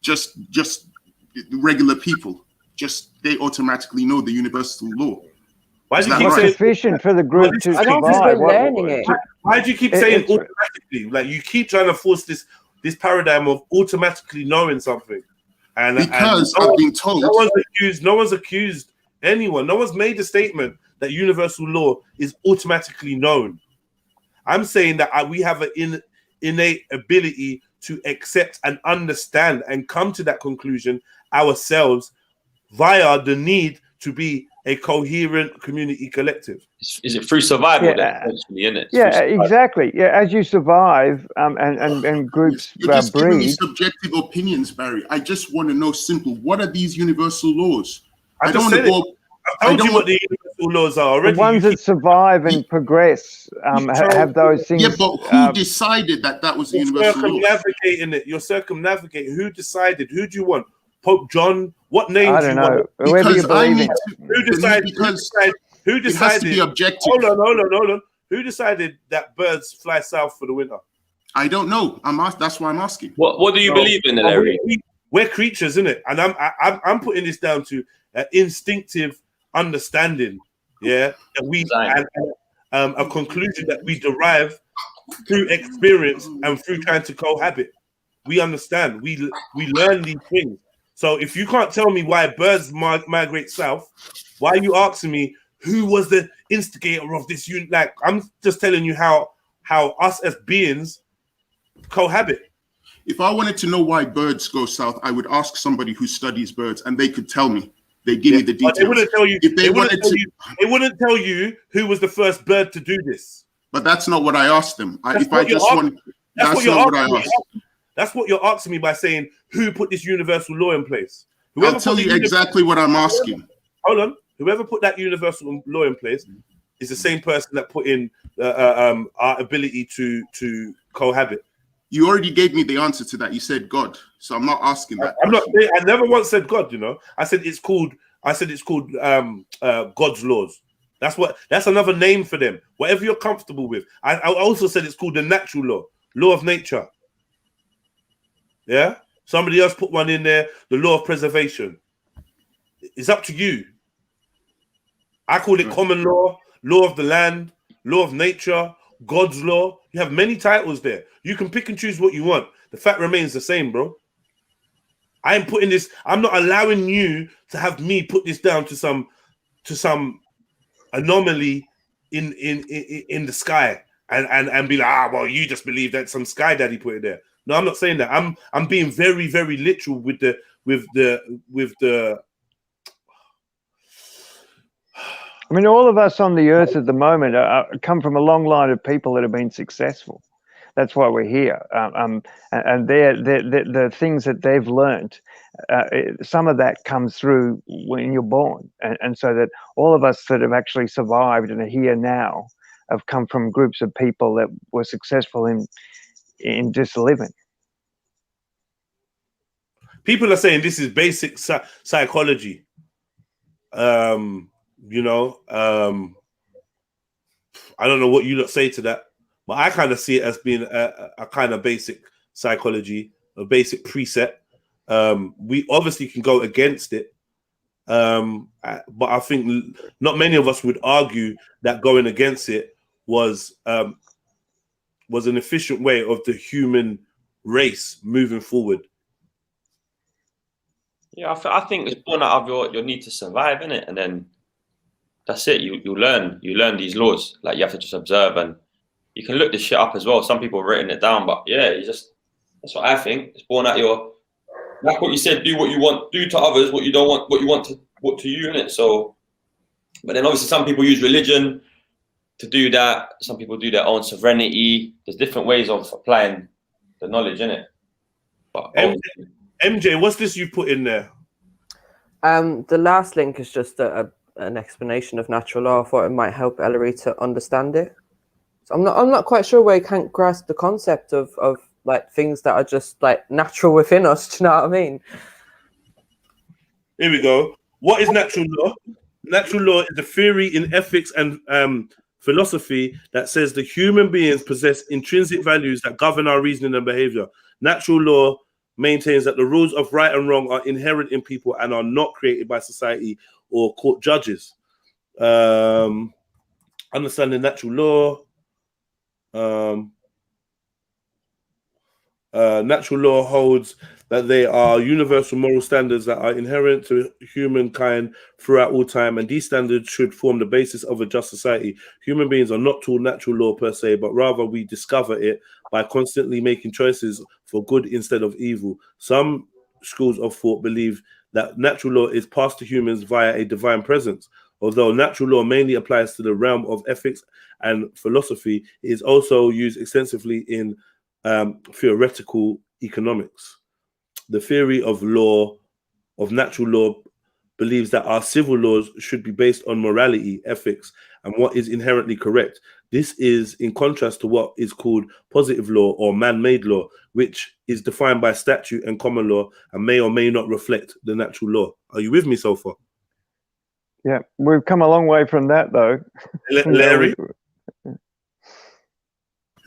Just regular people. Just they automatically know the universal law. Why do you keep saying sufficient for the group to survive? Why do you keep saying automatically? Like you keep trying to force this paradigm of automatically knowing something. And because I've been told no one's accused anyone. No one's made a statement that universal law is automatically known. I'm saying that we have an innate ability to accept and understand and come to that conclusion ourselves via the need to be a coherent community collective. Is it through survival? Essentially, isn't it? Exactly. Yeah, as you survive and groups You're just giving me breed. subjective opinions, Barry. I just want to know simple. What are these universal laws? I don't want to go. I told you what the universal laws are already. The ones that survive and progress have those things. Yeah, but who decided that was the universal law? Circumnavigating it. You're circumnavigating. Who decided? Who do you want? Pope John? What name do you want? Whoever you believe in. Who decided? Who decided? It has to be objective. Hold on. Who decided that birds fly south for the winter? I don't know. That's why I'm asking. What do you believe in, Larry? We're creatures, isn't it? And I'm putting this down to instinctive understanding. Yeah, that we and a conclusion that we derive through experience and through trying to cohabit. We understand. We learn these things. So if you can't tell me why birds migrate south, why are you asking me who was the instigator of this? Like, I'm just telling you how us as beings cohabit. If I wanted to know why birds go south, I would ask somebody who studies birds, and they could tell me. They give me the details. They wouldn't tell you. If they wouldn't tell you who was the first bird to do this. But that's not what I asked them. That's That's what you're asking me by saying who put this universal law in place. I'll tell you exactly what I'm asking. Hold on. Whoever put that universal law in place is the same person that put in our ability to cohabit. You already gave me the answer to that. You said God, so I'm not asking that. I never once said God. You know, I said it's called God's laws. That's another name for them. Whatever you're comfortable with. I also said it's called the natural law of nature. Yeah. Somebody else put one in there. The law of preservation. It's up to you. I call it common law, law of the land, law of nature, God's law. You have many titles there. You can pick and choose what you want. The fact remains the same, bro. I am putting this. I'm not allowing you to have me put this down to some anomaly in the sky and be like, well, you just believe that some sky daddy put it there. No, I'm not saying that. I'm being very, very literal with the. I mean, all of us on the earth at the moment come from a long line of people that have been successful. That's why we're here. And the things that they've learned, some of that comes through when you're born, and so that all of us that have actually survived and are here now have come from groups of people that were successful in just living. People are saying this is basic psychology. You know, I don't know what you lot say to that, but I kind of see it as being a kind of basic psychology, a basic preset. We obviously can go against it, but I think not many of us would argue that going against it was an efficient way of the human race moving forward. Yeah, I think it's born out of your need to survive, innit? And then that's it. You learn these laws. Like you have to just observe, and you can look this shit up as well. Some people have written it down, but yeah, that's what I think. It's born out like what you said. Do what you want. Do to others what you don't want. What you want to you, innit? So, but then obviously some people use religion to do that. Some people do their own sovereignty. There's different ways of applying the knowledge, innit? But MJ, what's this you put in there? The last link is just an explanation of natural law. I thought it might help Ellery to understand it. So I'm not quite sure where you can't grasp the concept of like things that are just like natural within us. Do you know what I mean? Here we go. What is natural law? Natural law is a theory in ethics and philosophy that says the human beings possess intrinsic values that govern our reasoning and behavior. Natural law maintains that the rules of right and wrong are inherent in people and are not created by society or court judges. Understanding natural law. Natural law holds that they are universal moral standards that are inherent to humankind throughout all time, and these standards should form the basis of a just society. Human beings are not taught natural law per se, but rather we discover it by constantly making choices for good instead of evil. Some schools of thought believe that natural law is passed to humans via a divine presence. Although natural law mainly applies to the realm of ethics and philosophy, it is also used extensively in theoretical economics. The theory of natural law believes that our civil laws should be based on morality, ethics, and what is inherently correct. This is in contrast to what is called positive law or man-made law, which is defined by statute and common law and may or may not reflect the natural law. Are you with me so far? Yeah, we've come a long way from that, though. Larry?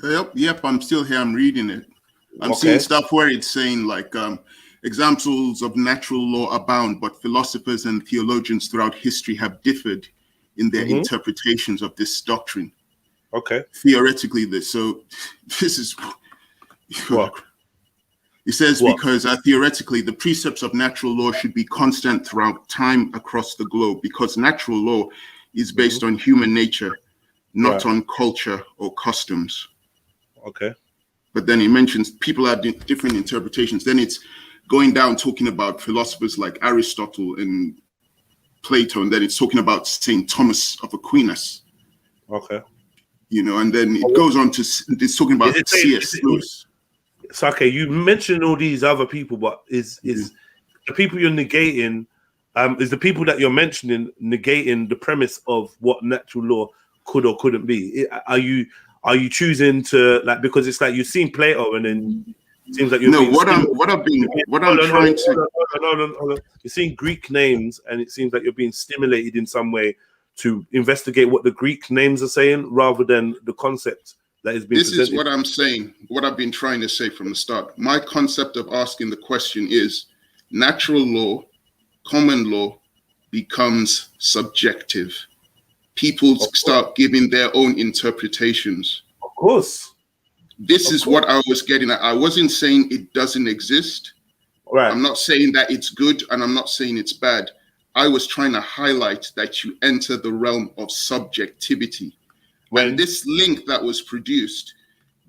Yep, I'm still here. I'm reading it. I'm seeing stuff where it's saying like examples of natural law abound, but philosophers and theologians throughout history have differed in their interpretations of this doctrine. Okay. Theoretically, this is what it says, because theoretically the precepts of natural law should be constant throughout time across the globe, because natural law is based on human nature, not on culture or customs. Okay. But then he mentions people have different interpretations. Then it's going down talking about philosophers like Aristotle and Plato, and then it's talking about St. Thomas of Aquinas. Okay. You know, and then it goes on to it's talking about C.S. Lewis. It's okay. You mentioned all these other people, but is the people you're negating? Is the people that you're mentioning negating the premise of what natural law could or couldn't be? Are you choosing to like, because it's like you've seen Plato and then it seems like you're you're seeing Greek names and it seems like you're being stimulated in some way to investigate what the Greek names are saying rather than the concept that is being presented. This is what I'm saying, what I've been trying to say from the start. My concept of asking the question is natural law, common law becomes subjective. People start giving their own interpretations. Of course. This is what I was getting at. I wasn't saying it doesn't exist. Right. I'm not saying that it's good and I'm not saying it's bad. I was trying to highlight that you enter the realm of subjectivity. And this link that was produced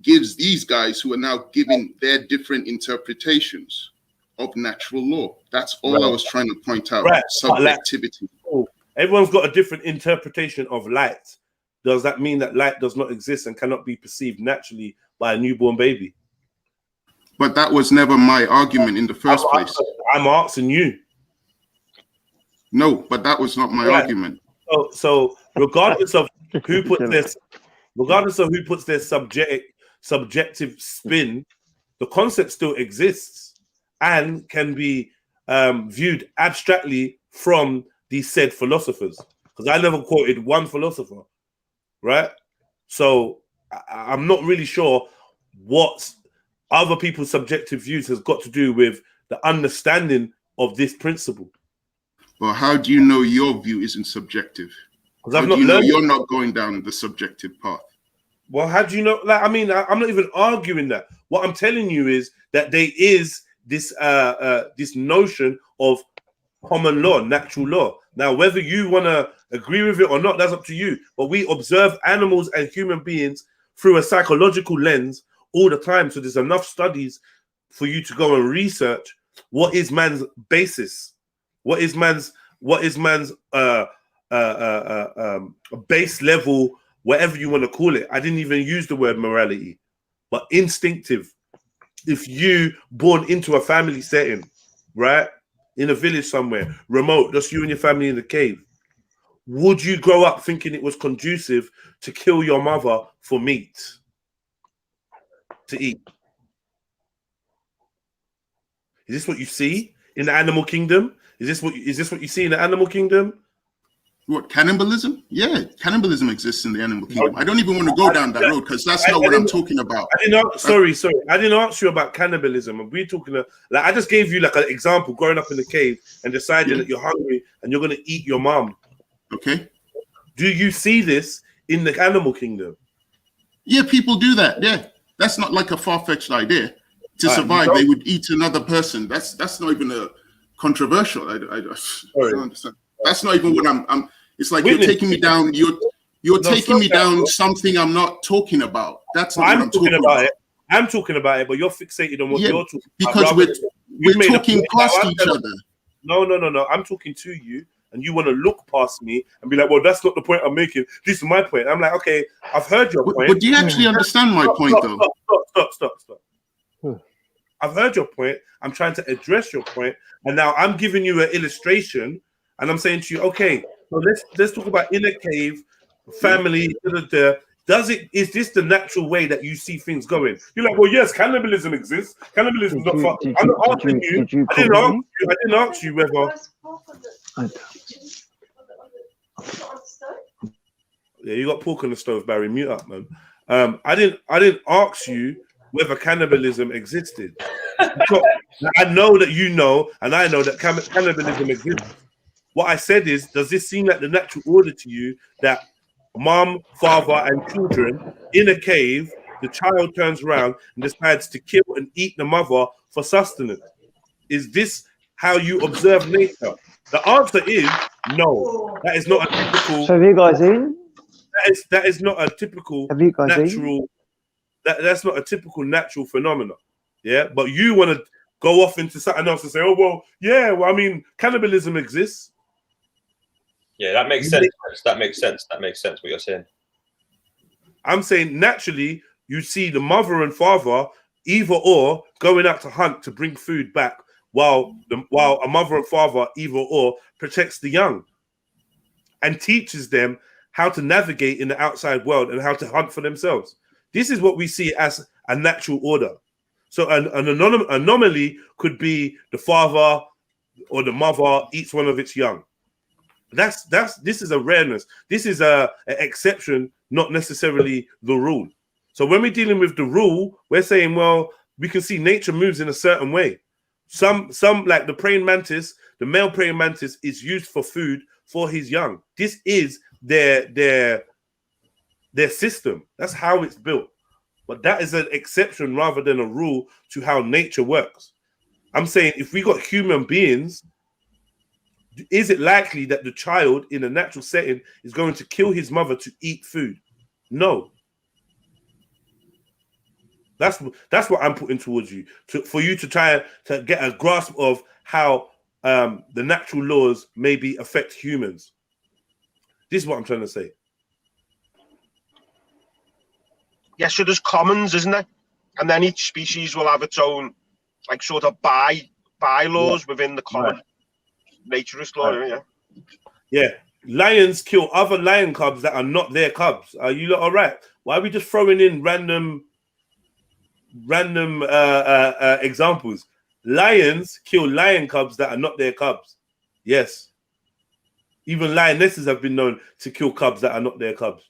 gives these guys who are now giving their different interpretations of natural law. That's all I was trying to point out. Subjectivity. Everyone's got a different interpretation of light. does that mean that light does not exist and cannot be perceived naturally by a newborn baby? But that was never my argument in the first place. I'm asking you. No, but that was not my argument. So regardless of who puts their subjective spin, the concept still exists and can be viewed abstractly from these said philosophers. Because I never quoted one philosopher, right? So I'm not really sure what other people's subjective views has got to do with the understanding of this principle. Well, how do you know your view isn't subjective? Because I've not learned. You're not going down the subjective path. Well, how do you know? Like, I mean, I'm not even arguing that. What I'm telling you is that there is this this notion of common law, natural law. Now, whether you want to agree with it or not, that's up to you. But we observe animals and human beings through a psychological lens all the time. So there's enough studies for you to go and research what is man's basis, what is man's base level, whatever you want to call it. I didn't even use the word morality, but instinctive. If you born into a family setting, right, in a village somewhere, remote, just you and your family in the cave, would you grow up thinking it was conducive to kill your mother for meat to eat? Is this what you see in the animal kingdom? Is this what you see in the animal kingdom? What, cannibalism? Yeah, cannibalism exists in the animal kingdom. I don't even want to go down that road because that's not what I'm talking about. Sorry. I didn't ask you about cannibalism. We're talking I just gave you like an example, growing up in the cave and deciding that you're hungry and you're going to eat your mom. Okay. Do you see this in the animal kingdom? Yeah, people do that. Yeah, that's not like a far-fetched idea. To survive, they would eat another person. That's not even a controversial. I don't understand. That's not even what I'm. It's like you're taking me down. You're taking me down something I'm not talking about. That's not what I'm talking about. I'm talking about it, but you're fixated on what you're talking because about. We're talking past each other. No. I'm talking to you, and you want to look past me and be like, "Well, that's not the point I'm making. This is my point." I'm like, "Okay, I've heard your point." But do you actually understand my point, though? Stop. I've heard your point. I'm trying to address your point, and now I'm giving you an illustration, and I'm saying to you, okay, so let's talk about in a cave, family. Is this the natural way that you see things going? You're like, well, yes, cannibalism exists. Cannibalism is not fun. I'm not asking you. I didn't ask you whether. Yeah, you got pork on the stove, Barry. Mute up, man. I didn't ask you whether cannibalism existed. I know that you know, and I know that cannibalism exists. What I said is, does this seem like the natural order to you that mom, father, and children in a cave, the child turns around and decides to kill and eat the mother for sustenance? Is this how you observe nature? The answer is no. That is not a typical. So have you guys eaten? That is not a typical natural. That's not a typical natural phenomenon. Yeah, but you want to go off into something else and say, "Oh well, yeah. Well, I mean, cannibalism exists." Yeah, that makes sense. That makes sense. That makes sense. What you're saying. I'm saying naturally, you see the mother and father either or going out to hunt to bring food back, while a mother and father either or protects the young and teaches them how to navigate in the outside world and how to hunt for themselves. This is what we see as a natural order. So an anomaly could be the father or the mother eats one of its young. This is a rareness. This is an exception, not necessarily the rule. So when we're dealing with the rule, we're saying, well, we can see nature moves in a certain way. Some like the praying mantis, the male praying mantis is used for food for his young. This is their system. That's how it's built. But that is an exception rather than a rule to how nature works. I'm saying if we got human beings, is it likely that the child in a natural setting is going to kill his mother to eat food? No. That's what I'm putting towards you, for you to try to get a grasp of how the natural laws maybe affect humans. This is what I'm trying to say. Yeah, so there's commons, isn't there? And then each species will have its own, like, sort of bylaws within the common naturist law. Yeah. Yeah. Lions kill other lion cubs that are not their cubs. Are you lot all right? Why are we just throwing in random examples? Lions kill lion cubs that are not their cubs. Yes. Even lionesses have been known to kill cubs that are not their cubs.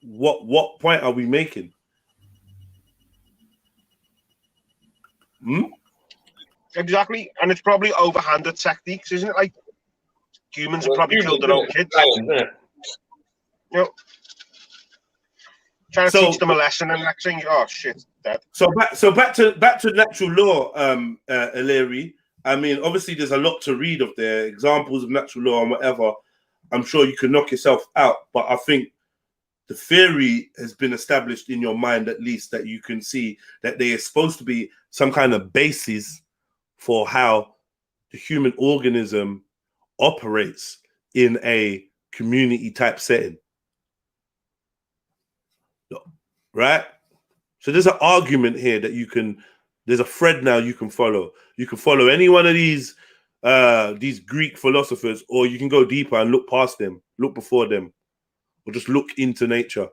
What point are we making? Exactly, and it's probably overhanded techniques, isn't it? Like humans have probably killed their own kids. You know, trying to teach them a lesson, and next thing, oh shit, dead. So back to natural law, Ileri. I mean, obviously, there's a lot to read of there, examples of natural law and whatever. I'm sure you can knock yourself out, but I think the theory has been established in your mind, at least, that you can see that there is supposed to be some kind of basis for how the human organism operates in a community type setting. Right? So there's an argument here that there's a thread now you can follow. You can follow any one of these Greek philosophers, or you can go deeper and look past them, look before them, or just look into nature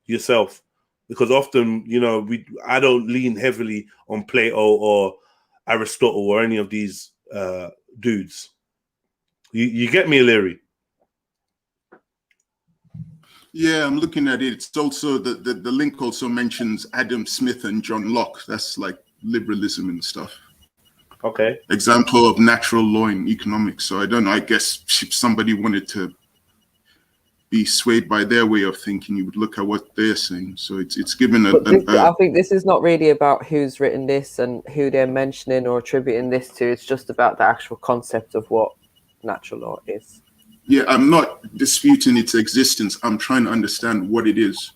yourself. Because often, you know, I don't lean heavily on Plato or Aristotle or any of these dudes. You get me, Leary? Yeah, I'm looking at it. It's also the link also mentions Adam Smith and John Locke. That's like liberalism and stuff. Okay. Example of natural law in economics. So I don't know. I guess if somebody wanted to be swayed by their way of thinking, you would look at what they're saying. So it's given I think this is not really about who's written this and who they're mentioning or attributing this to. It's just about the actual concept of what natural law is. Yeah, I'm not disputing its existence. I'm trying to understand what it is.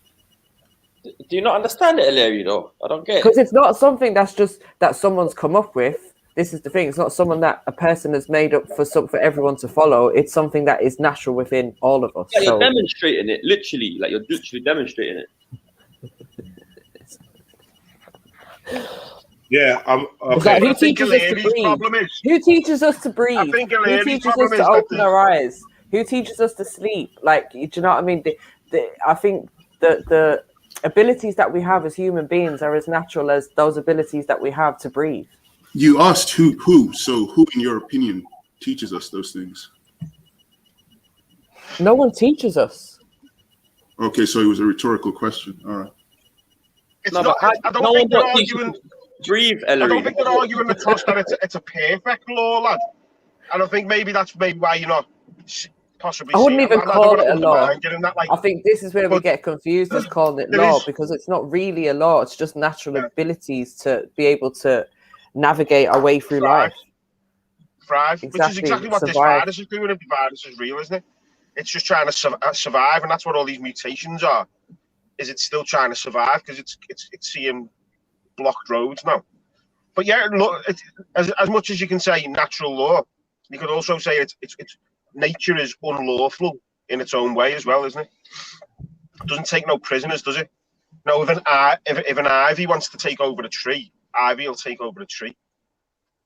Do you not understand it, Larry, though? I don't get it. Because it's not something that's just that someone's come up with. This is the thing. It's not someone that a person has made up for everyone to follow. It's something that is natural within all of us. Yeah, you're demonstrating it, literally. Like, you're literally demonstrating it. Yeah, okay. Like, who teaches us to breathe? Who teaches us to breathe? Who teaches us to open our eyes? Who teaches us to sleep? Like, do you know what I mean? I think the abilities that we have as human beings are as natural as those abilities that we have to breathe. You asked who, so who, in your opinion, teaches us those things? No one teaches us. Okay, so it was a rhetorical question. All right. It's not, I don't think they're arguing. Breathe, Ellery. I don't think they're arguing the trust that it's a perfect law, lad. And I think that's why you're not possibly. I wouldn't even call it a law. That, like, I think this is where we get confused as calling it law, because it's not really a law. It's just natural abilities to be able to navigate our way through life. Thrive, exactly. Which is exactly what this virus is doing. If the virus is real, isn't it? It's just trying to survive, and that's what all these mutations are. Is it still trying to survive because it's seeing blocked roads now? But yeah, look, as much as you can say natural law, you could also say it's nature is unlawful in its own way as well, isn't it? It doesn't take no prisoners, does it? No, if an ivy wants to take over a tree, ivy will take over a tree.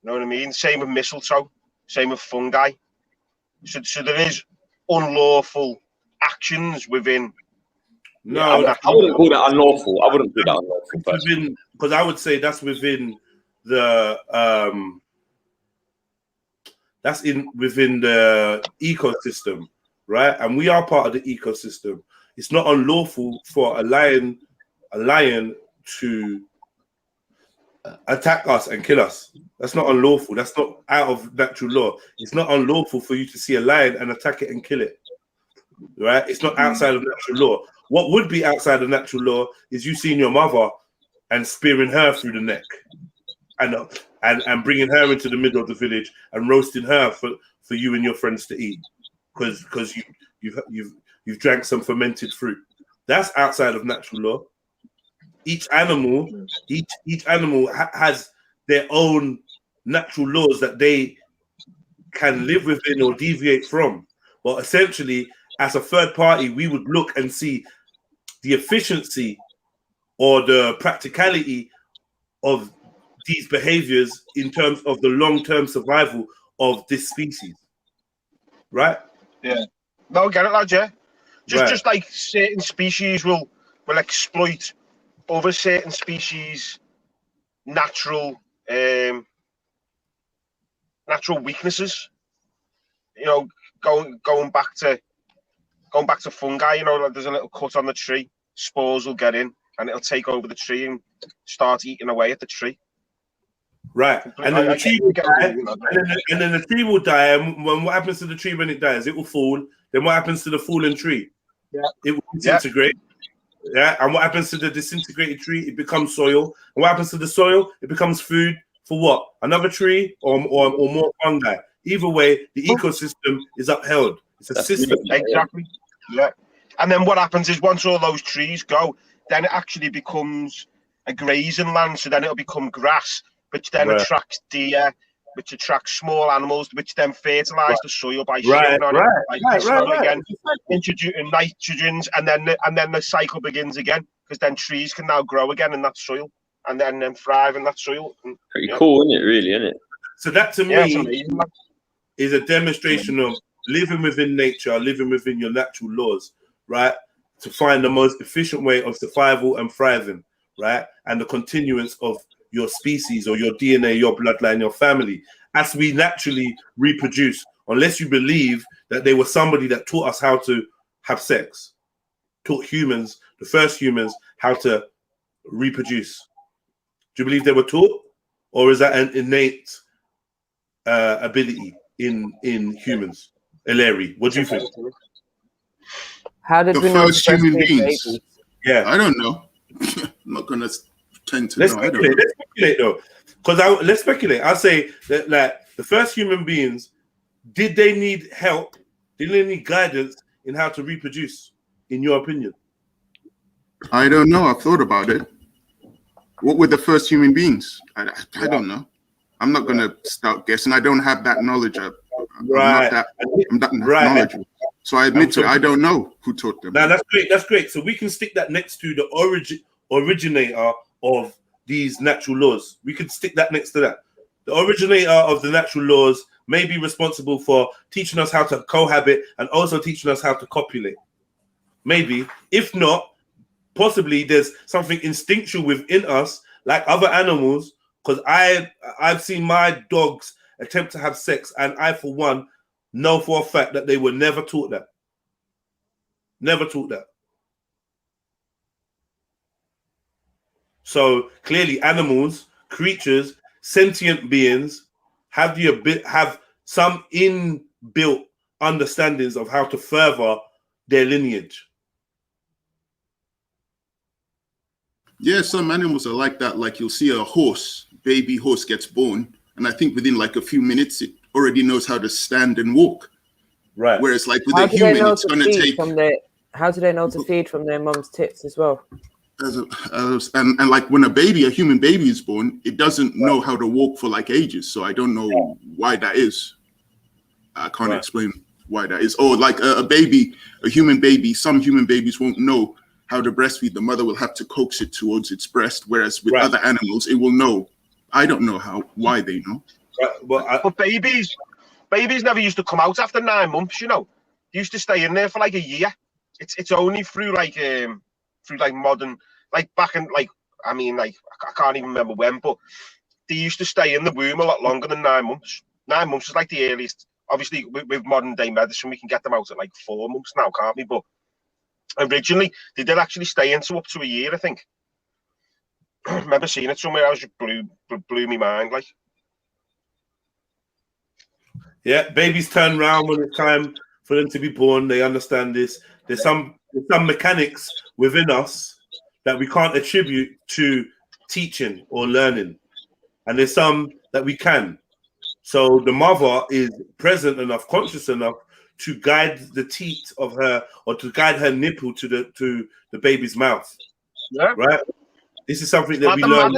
You know what I mean? Same with mistletoe, same with fungi. So there is unlawful actions within. No, I wouldn't call that unlawful. I wouldn't call that unlawful. Because I would say that's within the within the ecosystem, right? And we are part of the ecosystem. It's not unlawful for a lion to attack us and kill us. That's not unlawful. That's not out of natural law. It's not unlawful for you to see a lion and attack it and kill it, right? It's not outside of natural law. What would be outside of natural law is you seeing your mother and spearing her through the neck, and bringing her into the middle of the village and roasting her for you and your friends to eat, because you've drank some fermented fruit. That's outside of natural law. Each animal has their own natural laws that they can live within or deviate from. Well, essentially, as a third party, we would look and see the efficiency or the practicality of these behaviors in terms of the long-term survival of this species, right? Yeah. No, get it, lad. Yeah. Right. Just like certain species will exploit other certain species' natural weaknesses. You know, going back to fungi. You know, like there's a little cut on the tree. Spores will get in, and it'll take over the tree and start eating away at the tree. Right, and then the tree will die, and then the tree will die. And what happens to the tree when it dies? It will fall. Then what happens to the fallen tree? Yeah. It will disintegrate. Yeah, and what happens to the disintegrated tree? It becomes soil. And what happens to the soil? It becomes food for what? Another tree or more fungi. Either way, the ecosystem is upheld. It's a system. Exactly. Yeah. And then what happens is once all those trees go, then it actually becomes a grazing land. So then it'll become grass, which then attracts deer, which attracts small animals, which then fertilize the soil by shitting on it, again, introducing nitrogens, and then the cycle begins again, because then trees can now grow again in that soil, and then thrive in that soil. Pretty cool, isn't it? Really, isn't it? So that to me is a demonstration of living within nature, living within your natural laws, right? To find the most efficient way of survival and thriving, right? And the continuance of your species or your DNA, your bloodline, your family, as we naturally reproduce, unless you believe that they were somebody that taught us how to have sex, taught humans, the first humans, how to reproduce. Do you believe they were taught? Or is that an innate ability in humans? Larry, what do you think? How did we know first human beings? babies? Yeah, I don't know. I'm not gonna tend to let's know. speculate. Let's speculate though, because let's speculate. I'll say that like the first human beings, did they need help? Did they need guidance in how to reproduce? In your opinion? I don't know. I've thought about it. What were the first human beings? I don't know. I'm not gonna start guessing. I don't have that knowledge. I'm not that knowledgeable. So I admit to it, I don't know who taught them. Now that's great. That's great. So we can stick that next to the originator of these natural laws. We could stick that next to that. The originator of the natural laws may be responsible for teaching us how to cohabit and also teaching us how to copulate. Maybe. If not, possibly there's something instinctual within us, like other animals, because I've seen my dogs attempt to have sex, and I, for one, know for a fact that they were never taught that. Never taught that. So clearly, animals, creatures, sentient beings have some inbuilt understandings of how to further their lineage. Yeah, some animals are like that. Like you'll see a horse, baby horse gets born, and I think within like a few minutes it already knows how to stand and walk. Right. Whereas like with a human, it's going to take. How do they know to feed from their mum's tits as well? And like when a human baby is born, it doesn't know how to walk for like ages. So I don't know why that is. I can't explain why that is. Or like a human baby, some human babies won't know how to breastfeed. The mother will have to coax it towards its breast. Whereas with other animals, it will know. I don't know why they know. But babies never used to come out after 9 months, you know. They used to stay in there for like a year. It's only through modern, like back in like, I mean, like I can't even remember when, but they used to stay in the womb a lot longer than 9 months. 9 months is like the earliest. Obviously, with modern day medicine, we can get them out at like 4 months now, can't we? But originally, they did actually stay into up to a year, I think. I remember seeing it somewhere. I was just blew my mind, like. Yeah, babies turn around when it's time for them to be born. They understand this. There's some mechanics within us that we can't attribute to teaching or learning, and there's some that we can. So the mother is present enough, conscious enough to guide the teat of her, or to guide her nipple to the baby's mouth. Yeah. Right. This is something that we learn.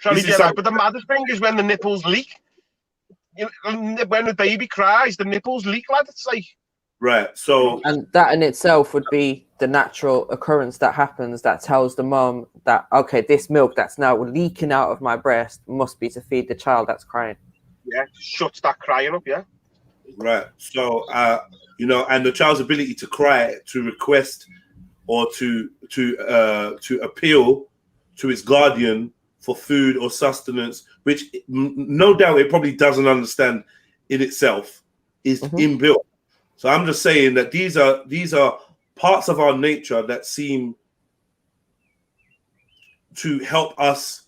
But the maddest thing is when the nipples leak. You know, when the baby cries, the nipples leak, lad. It's like Right. So, and that in itself would be the natural occurrence that happens that tells the mom that, okay, this milk that's now leaking out of my breast must be to feed the child that's crying. Yeah, shuts that crying up. Yeah. right. So, you know, and the child's ability to cry, to request, or to appeal to its guardian for food or sustenance, which no doubt it probably doesn't understand in itself, is inbuilt. So I'm just saying that these are parts of our nature that seem to help us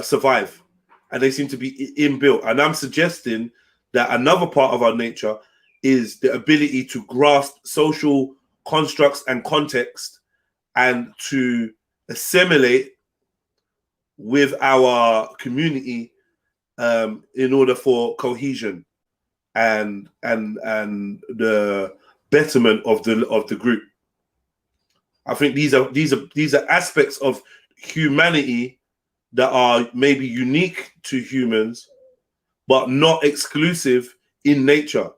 survive, and they seem to be inbuilt. And I'm suggesting that another part of our nature is the ability to grasp social constructs and context and to assimilate with our community in order for cohesion and the betterment of the group. I think these are aspects of humanity that are maybe unique to humans, but not exclusive in nature.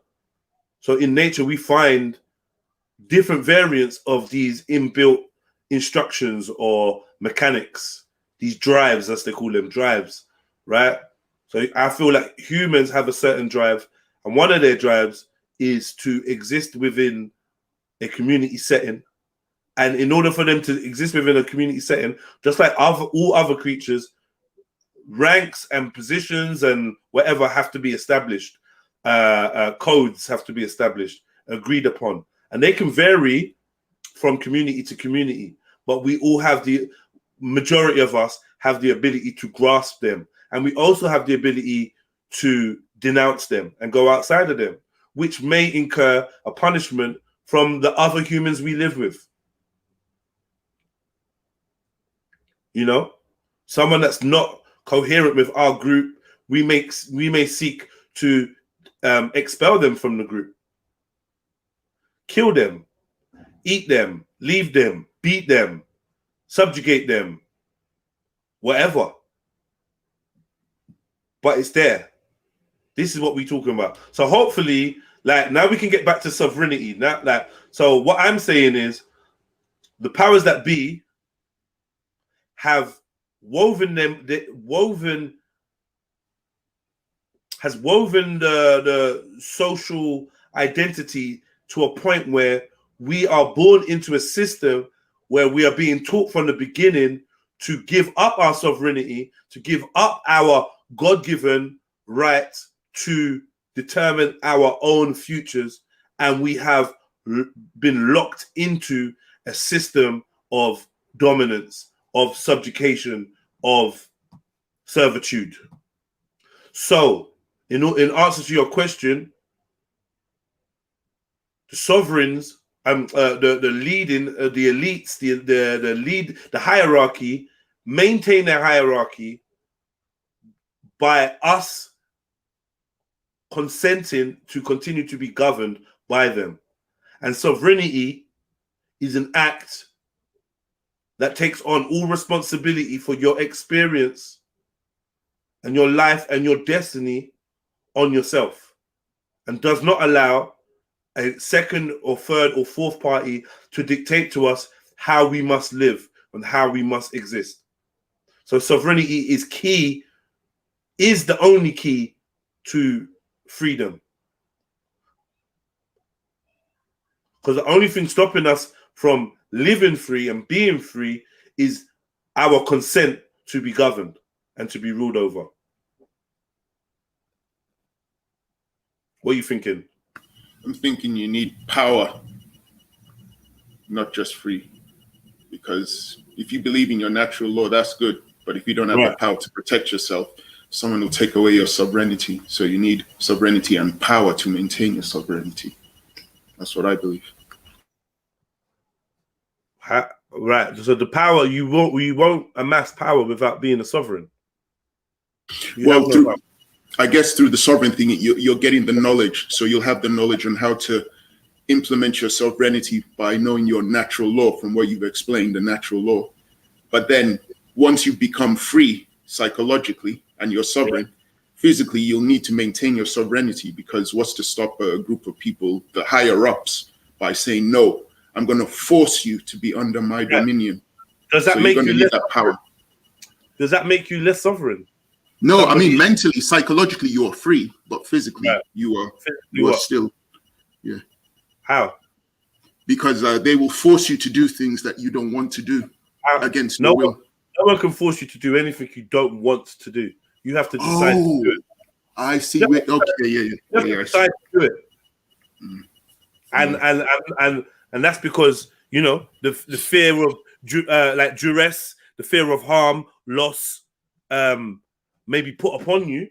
So in nature, we find different variants of these inbuilt instructions or mechanics, these drives, as they call them, drives, right? So I feel like humans have a certain drive, and one of their drives is to exist within a community setting. And in order for them to exist within a community setting, just like all other creatures, ranks and positions and whatever have to be established. Codes have to be established, agreed upon. And they can vary from community to community. But we all have the majority of us have the ability to grasp them. And we also have the ability to denounce them and go outside of them, which may incur a punishment from the other humans we live with. You know, someone that's not coherent with our group, we may seek to expel them from the group, kill them, eat them, leave them, beat them, subjugate them, whatever. But it's there. This is what we're talking about. So hopefully, like, now we can get back to sovereignty. Now, like, so what I'm saying is the powers that be have woven the social identity to a point where we are born into a system where we are being taught from the beginning to give up our sovereignty, to give up our God-given right to determine our own futures, and we have been locked into a system of dominance, of subjugation, of servitude. So, in answer to your question, the sovereigns, the leading, the elites, the hierarchy, maintain their hierarchy by us consenting to continue to be governed by them. And sovereignty is an act that takes on all responsibility for your experience and your life and your destiny on yourself, and does not allow a second or third or fourth party to dictate to us how we must live and how we must exist. So sovereignty is key, is the only key to freedom. Because the only thing stopping us from living free and being free is our consent to be governed and to be ruled over. What are you thinking? I'm thinking you need power, not just free. Because if you believe in your natural law, that's good. But if you don't have the power to protect yourself, someone will take away your sovereignty. So you need sovereignty and power to maintain your sovereignty. That's what I believe. Right. So the power, you won't amass power without being a sovereign. Well, I guess through the sovereign thing, you're getting the knowledge. So you'll have the knowledge on how to implement your sovereignty by knowing your natural law from what you've explained, the natural law. But then once you become free psychologically and you're sovereign, physically you'll need to maintain your sovereignty, because what's to stop a group of people, the higher ups, by saying, no, I'm going to force you to be under my dominion. Does that so make you're going you to need that power? Does that make you less sovereign? No, Somebody, I mean, mentally, psychologically, you are free, but physically, you are still, yeah. How? Because they will force you to do things that you don't want to do against your will. No one can force you to do anything you don't want to do. You have to decide to do it. I see. Okay, You have to decide to do it. And that's because, you know, the fear of like duress, the fear of harm, loss, maybe put upon you,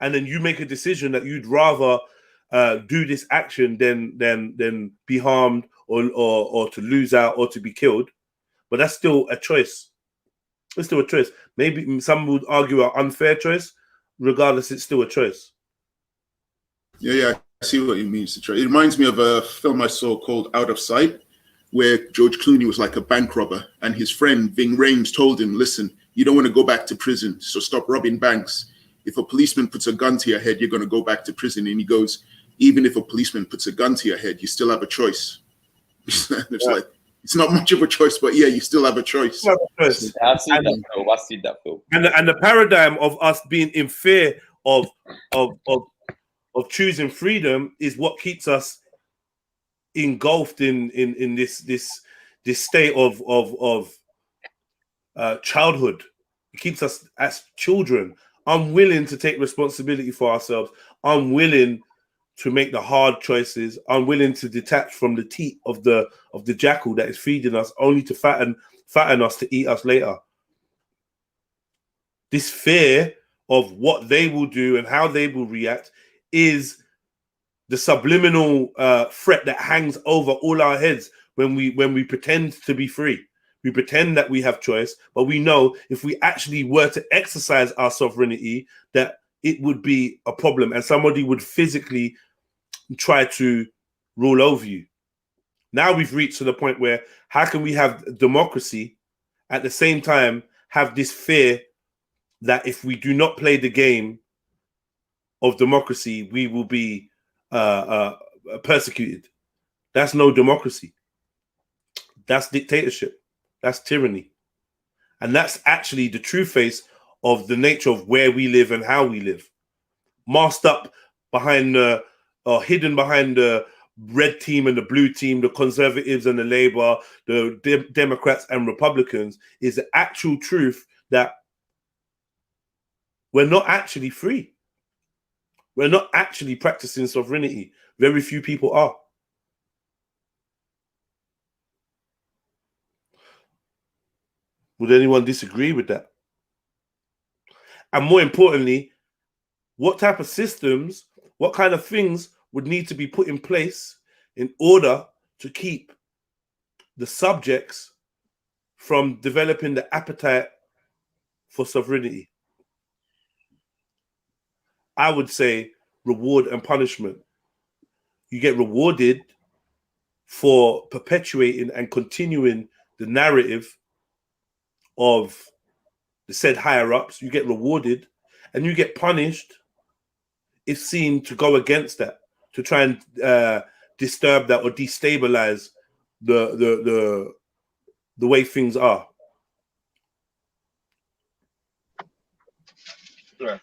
and then you make a decision that you'd rather do this action than be harmed or to lose out or to be killed. But that's still a choice. It's still a choice. Maybe some would argue an unfair choice. Regardless, it's still a choice. Yeah, I see what you mean. It reminds me of a film I saw called Out of Sight, where George Clooney was like a bank robber, and his friend Ving Rhames told him, listen, you don't want to go back to prison, so stop robbing banks. If a policeman puts a gun to your head, you're going to go back to prison. And he goes, even if a policeman puts a gun to your head, you still have a choice. It's like, it's not much of a choice, but yeah, you still have a choice. I've seen that film. And the paradigm of us being in fear of choosing freedom is what keeps us engulfed in this state of childhood. It keeps us as children unwilling to take responsibility for ourselves, unwilling to make the hard choices, unwilling to detach from the teat of the jackal that is feeding us, only to fatten us to eat us later. This fear of what they will do and how they will react is the subliminal threat that hangs over all our heads when we pretend to be free. We pretend that we have choice, but we know if we actually were to exercise our sovereignty, that it would be a problem and somebody would physically try to rule over you. Now we've reached to the point where how can we have democracy at the same time have this fear that if we do not play the game of democracy, we will be persecuted? That's no democracy. That's dictatorship. That's tyranny. And that's actually the true face of the nature of where we live and how we live. Masked up behind or hidden behind the red team and the blue team, the conservatives and the Labour, the Democrats and Republicans, is the actual truth that we're not actually free. We're not actually practicing sovereignty. Very few people are. Would anyone disagree with that? And more importantly, what type of systems, what kind of things would need to be put in place in order to keep the subjects from developing the appetite for sovereignty? I would say reward and punishment. You get rewarded for perpetuating and continuing the narrative of the said higher ups. You get rewarded, and you get punished if seen to go against that, to try and disturb that or destabilize the way things are. Yeah.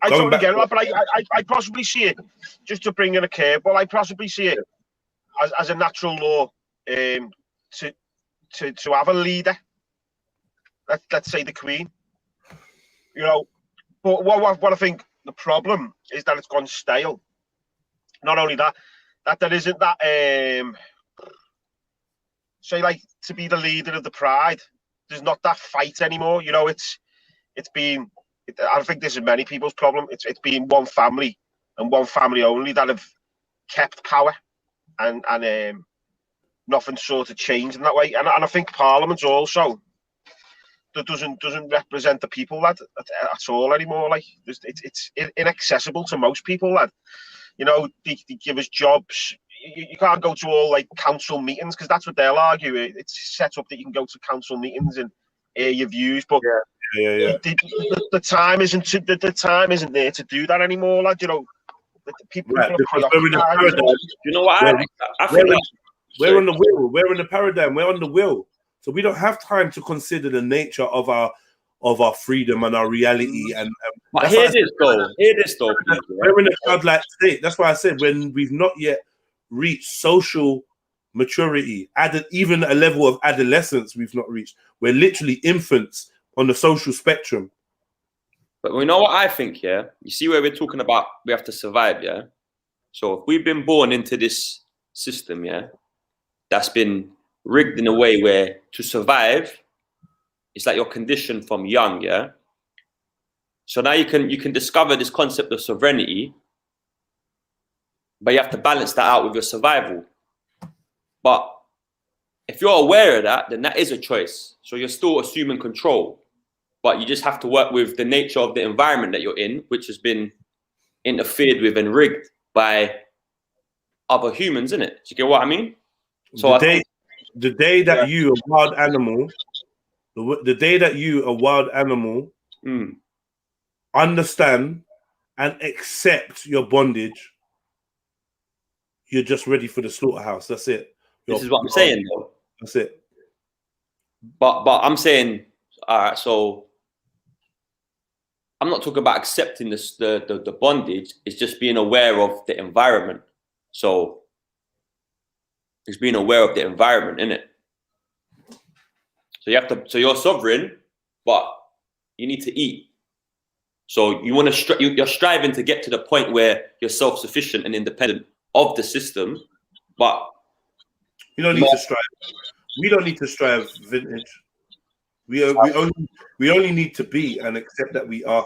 I totally get it, but I possibly see it, just to bring in a curveball, I possibly see it as a natural law to have a leader. Let's say the Queen, you know. But what I think the problem is that it's gone stale. Not only that there isn't that say, like, to be the leader of the pride. There's not that fight anymore. You know, it's been. I think this is many people's problem. It's been one family and one family only that have kept power, and nothing sort of changed in that way. And I think Parliament also that doesn't represent the people at all anymore. Like, it's inaccessible to most people. Lad, you know, they give us jobs. You can't go to all, like, council meetings, because that's what they'll argue. It's set up that you can go to council meetings and hear your views, but The time isn't the time isn't there to do that anymore, lad. You know, people Right, are because we're in the preoccupied. paradigm. You know what? I think we're on the wheel. We're in the paradigm. We're on the wheel. So we don't have time to consider the nature of our freedom and our reality. And but hear this though. Please, we're in a childlike state. That's why I said when we've not yet reached social maturity, even a level of adolescence, we've not reached. We're literally infants on the social spectrum. But we know what I think, yeah? You see where we're talking about we have to survive, yeah? So if we've been born into this system, yeah, that's been rigged in a way where to survive, it's like you're conditioned from young, yeah? So now you can discover this concept of sovereignty, but you have to balance that out with your survival. But if you're aware of that, then that is a choice. So you're still assuming control, but you just have to work with the nature of the environment that you're in, which has been interfered with and rigged by other humans, innit? Do you get what I mean? So the day that you, a wild animal, the day that you, a wild animal, understand and accept your bondage, you're just ready for the slaughterhouse. That's it. This is what I'm saying, though. That's it. But I'm saying, all right, so I'm not talking about accepting the bondage. It's just being aware of the environment. So it's being aware of the environment, innit? So you have to. So you're sovereign, but you need to eat. So you want to. You're striving to get to the point where you're self-sufficient and independent of the system, but you don't need to strive. We don't need to strive, vintage. We only need to be and accept that we are.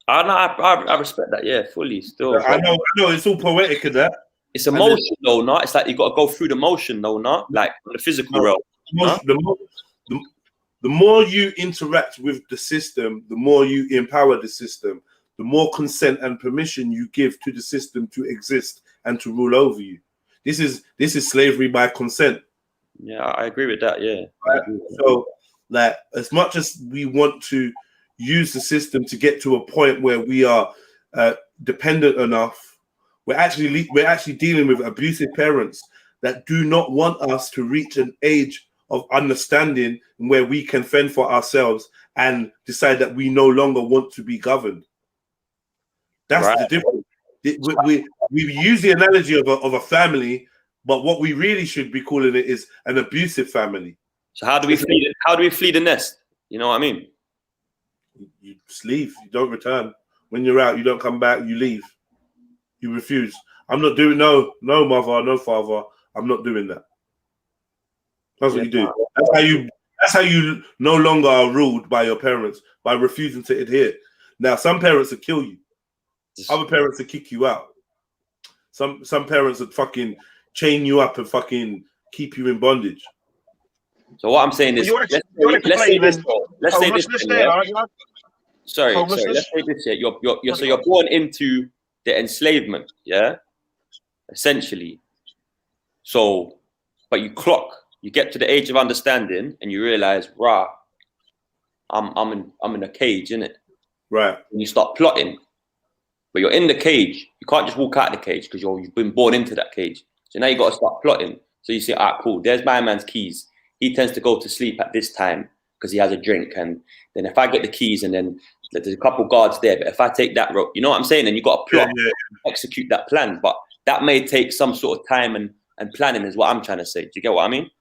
I respect that, yeah, fully. Still, I know. It's all poetic in that. It's emotion, though, not. It's like you got to go through the motion, though, not like the physical realm. The more you interact with the system, the more you empower the system. The more consent and permission you give to the system to exist and to rule over you. This is slavery by consent. Yeah, I agree with that. Yeah. Right? So, like, as much as we want to use the system to get to a point where we are dependent enough, we're actually dealing with abusive parents that do not want us to reach an age of understanding where we can fend for ourselves and decide that we no longer want to be governed. That's right. The difference. We use the analogy of a family, but what we really should be calling it is an abusive family. So how do we flee? How do we flee the nest? You know what I mean? You just leave. You don't return. When you're out, you don't come back. You leave. You refuse. I'm not doing no mother, no father. I'm not doing that. That's what you do. That's how you no longer are ruled by your parents, by refusing to adhere. Now, some parents will kill you. Other parents will kick you out. Some parents would fucking chain you up and fucking keep you in bondage. So what I'm saying is, let's say this. Sorry. Let's say this. Yeah, so you're born into the enslavement. Yeah, essentially. So, but you get to the age of understanding, and you realize, rah, I'm in a cage, innit? Right. And you start plotting. But you're in the cage. You can't just walk out of the cage because you've been born into that cage. So now you got to start plotting. So you say, all right, cool. There's my man's keys. He tends to go to sleep at this time because he has a drink. And then if I get the keys and then there's a couple guards there, but if I take that rope, you know what I'm saying? And you got to plot, execute that plan. But that may take some sort of time and planning is what I'm trying to say. Do you get what I mean?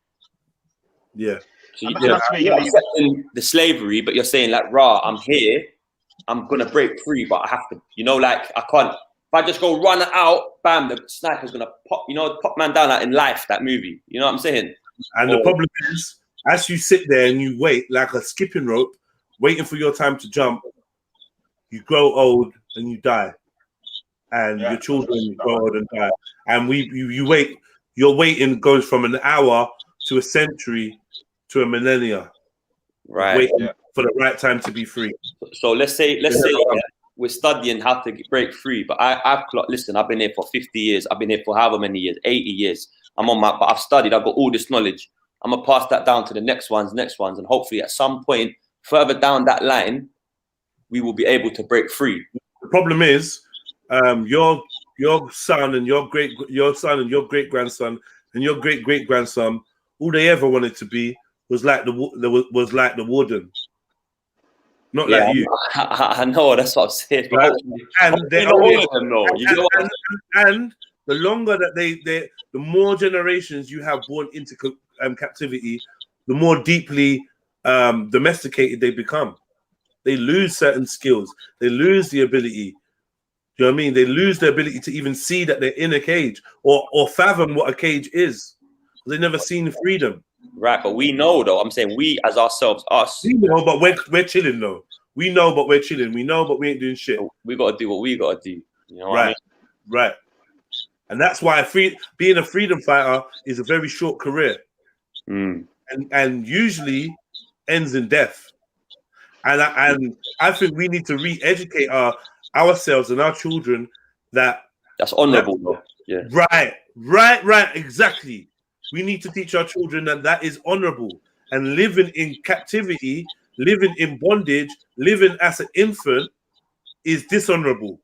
Yeah. So you're accepting the slavery, but you're saying like, rah, I'm here. I'm going to break free, but I have to, like I can't, if I just go run out, bam, the sniper's going to pop, pop man down like in Life, that movie. You know what I'm saying? And the problem is, as you sit there and you wait like a skipping rope, waiting for your time to jump, you grow old and you die. And your children grow old and die. And you wait, your waiting goes from an hour to a century to a millennia. Right. Waiting for the right time to be free. So let's say we're studying how to break free, but I've been here for 50 years. I've been here for however many years, 80 years. But I've studied, I've got all this knowledge. I'm gonna pass that down to the next ones, and hopefully at some point further down that line, we will be able to break free. The problem is, your son and your great grandson and your great great grandson, all they ever wanted to be was like the warden, not like you. I know, that's what I'm saying. Right? And they all of them know. And the longer that the more generations you have born into captivity, the more deeply domesticated they become. They lose certain skills. They lose the ability. Do you know what I mean? They lose the ability to even see that they're in a cage or fathom what a cage is. They've never seen freedom. Right, but we know though. I'm saying we as ourselves, us. We know, but we're chilling though. We know, but we're chilling. We know, but we ain't doing shit. We gotta do what we gotta do. You know what right, I mean? Right. And that's why being a freedom fighter is a very short career, and usually ends in death. And I think we need to re-educate ourselves and our children that's honorable. Yeah. Right. Exactly. We need to teach our children that is honorable, and living in captivity, living in bondage, living as an infant is dishonorable.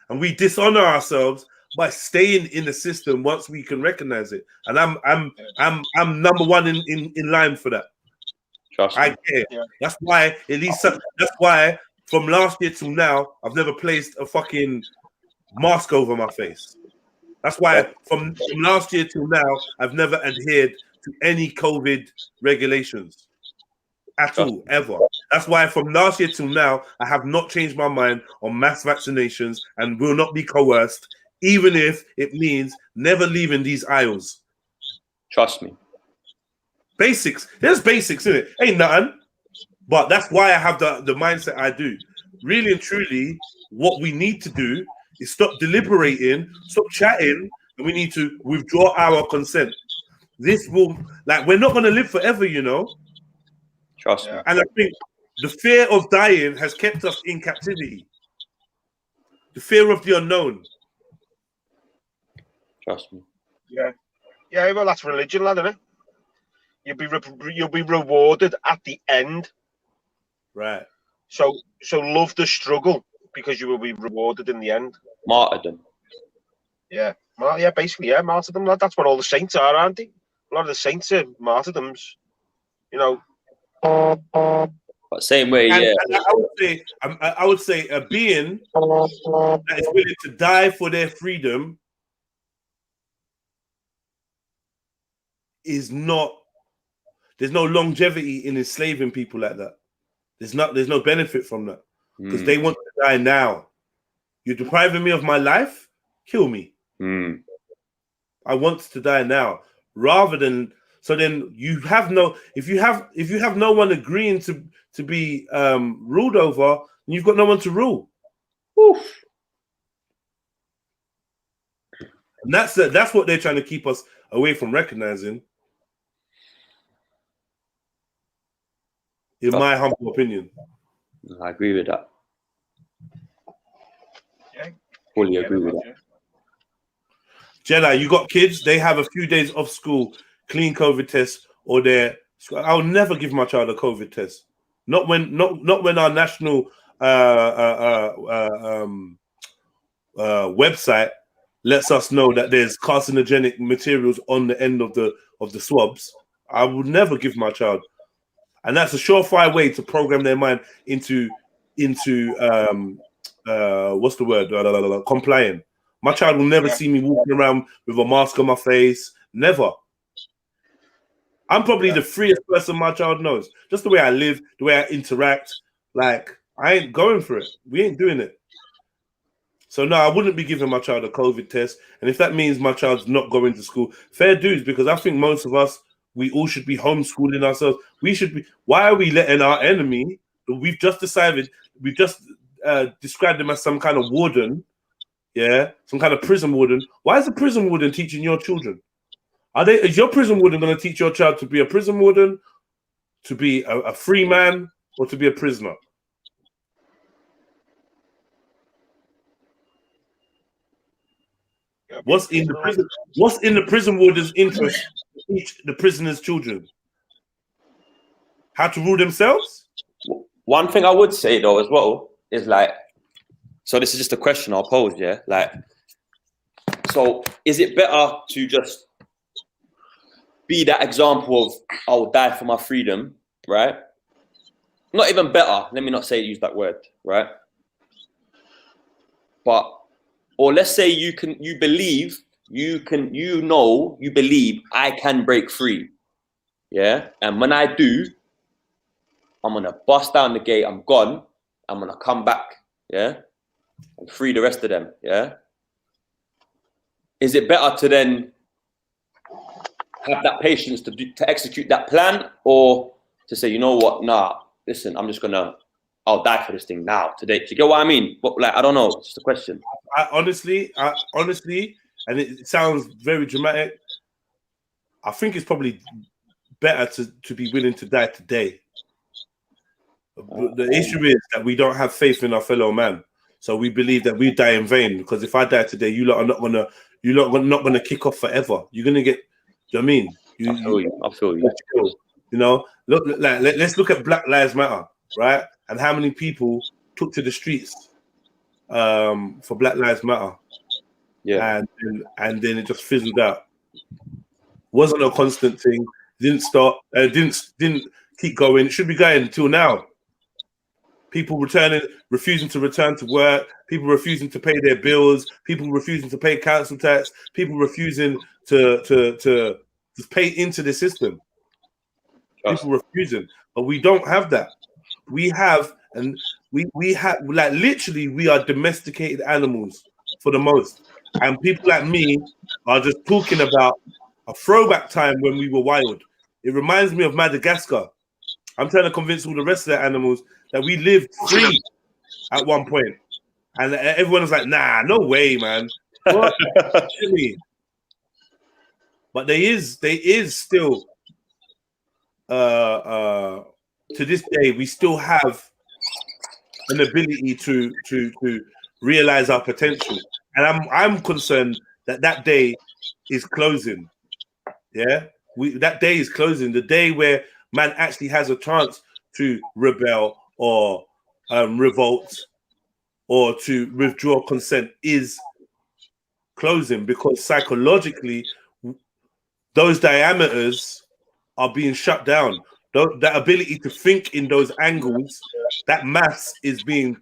And we dishonor ourselves by staying in the system once we can recognize it. And I'm number one in line for that. Trust me. I care. Yeah. That's why from last year till now, I've never placed a fucking mask over my face. That's why from last year till now, I've never adhered to any COVID regulations at all, ever. That's why from last year till now, I have not changed my mind on mass vaccinations and will not be coerced, even if it means never leaving these aisles. Trust me. Basics. There's basics in it. Ain't nothing. But that's why I have the mindset I do. Really and truly, what we need to do is stop deliberating, stop chatting, and we need to withdraw our consent. This will, we're not going to live forever, you know. Trust me. And I think the fear of dying has kept us in captivity. The fear of the unknown. Trust me. Yeah. Yeah, well, that's religion, lad, isn't it? You'll be rewarded at the end. Right. So love the struggle because you will be rewarded in the end. Martyrdom. Yeah. Yeah, basically, yeah, martyrdom, lad. That's what all the saints are, aren't they? A lot of the saints are martyrdoms. You know. But same way, yeah. And I would say a being that is willing to die for their freedom is not. There's no longevity in enslaving people like that. There's no benefit from that because they want to die now. You're depriving me of my life. Kill me. I want to die now, rather than. So then you have no. If you have no one agreeing to be ruled over, you've got no one to rule. Oof. And that's what they're trying to keep us away from recognizing. In my humble opinion. I agree with that. Yeah. Fully agree with that. Jedi, you got kids, they have a few days off school, clean COVID test, or I'll never give my child a COVID test. Not when our national website lets us know that there's carcinogenic materials on the end of the swabs. I would never give my child. And that's a surefire way to program their mind into what's the word? Compliant. My child will never see me walking around with a mask on my face. Never. I'm probably the freest person my child knows. Just the way I live, the way I interact. Like, I ain't going for it. We ain't doing it. So no, I wouldn't be giving my child a COVID test. And if that means my child's not going to school, fair dues, because I think most of us, we all should be homeschooling ourselves. We should be. Why are we letting our enemy, we've just described him as some kind of warden, some kind of prison warden. Why is a prison warden teaching your children? Is your prison warden going to teach your child to be a prison warden, to be a free man, or to be a prisoner? What's in the prison warden's interest to teach the prisoners' children? How to rule themselves? one thing I would say though as well is like, so this is just a question I'll pose, yeah? Like, so is it better to just be that example of I'll die for my freedom, right? Not even better, let me not say use that word, right? But, or let's say you believe I can break free, yeah? And when I do, I'm gonna bust down the gate, I'm gone, I'm gonna come back, yeah? And free the rest of them, yeah? Is it better to then have that patience to execute that plan, or to say, you know what, nah, listen, I'll die for this thing now, today. Do you get what I mean? But like, I don't know, it's just a question. Honestly, and it sounds very dramatic, I think it's probably better to be willing to die today. The issue is that we don't have faith in our fellow man. So we believe that we die in vain, because if I die today, you lot are not gonna kick off forever. You're gonna get, do you know what I mean? I feel you. You know, look, like, let's look at Black Lives Matter, right? And how many people took to the streets for Black Lives Matter. Yeah. And then it just fizzled out. Wasn't a constant thing. Didn't stop. Didn't keep going. It should be going until now. People refusing to return to work. People refusing to pay their bills. People refusing to pay council tax. People refusing to pay into the system. People refusing, but we don't have that. We have, and we have, like, literally, we are domesticated animals for the most. And people like me are just talking about a throwback time when we were wild. It reminds me of Madagascar. I'm trying to convince all the rest of the animals that we lived free at one point. And everyone was like, nah, no way, man. What? But there is still, to this day, we still have an ability to realize our potential. And I'm concerned that day is closing. Yeah, that day is closing. The day where man actually has a chance to rebel or revolt or to withdraw consent is closing, because psychologically those diameters are being shut down. That ability to think in those angles, that mass is being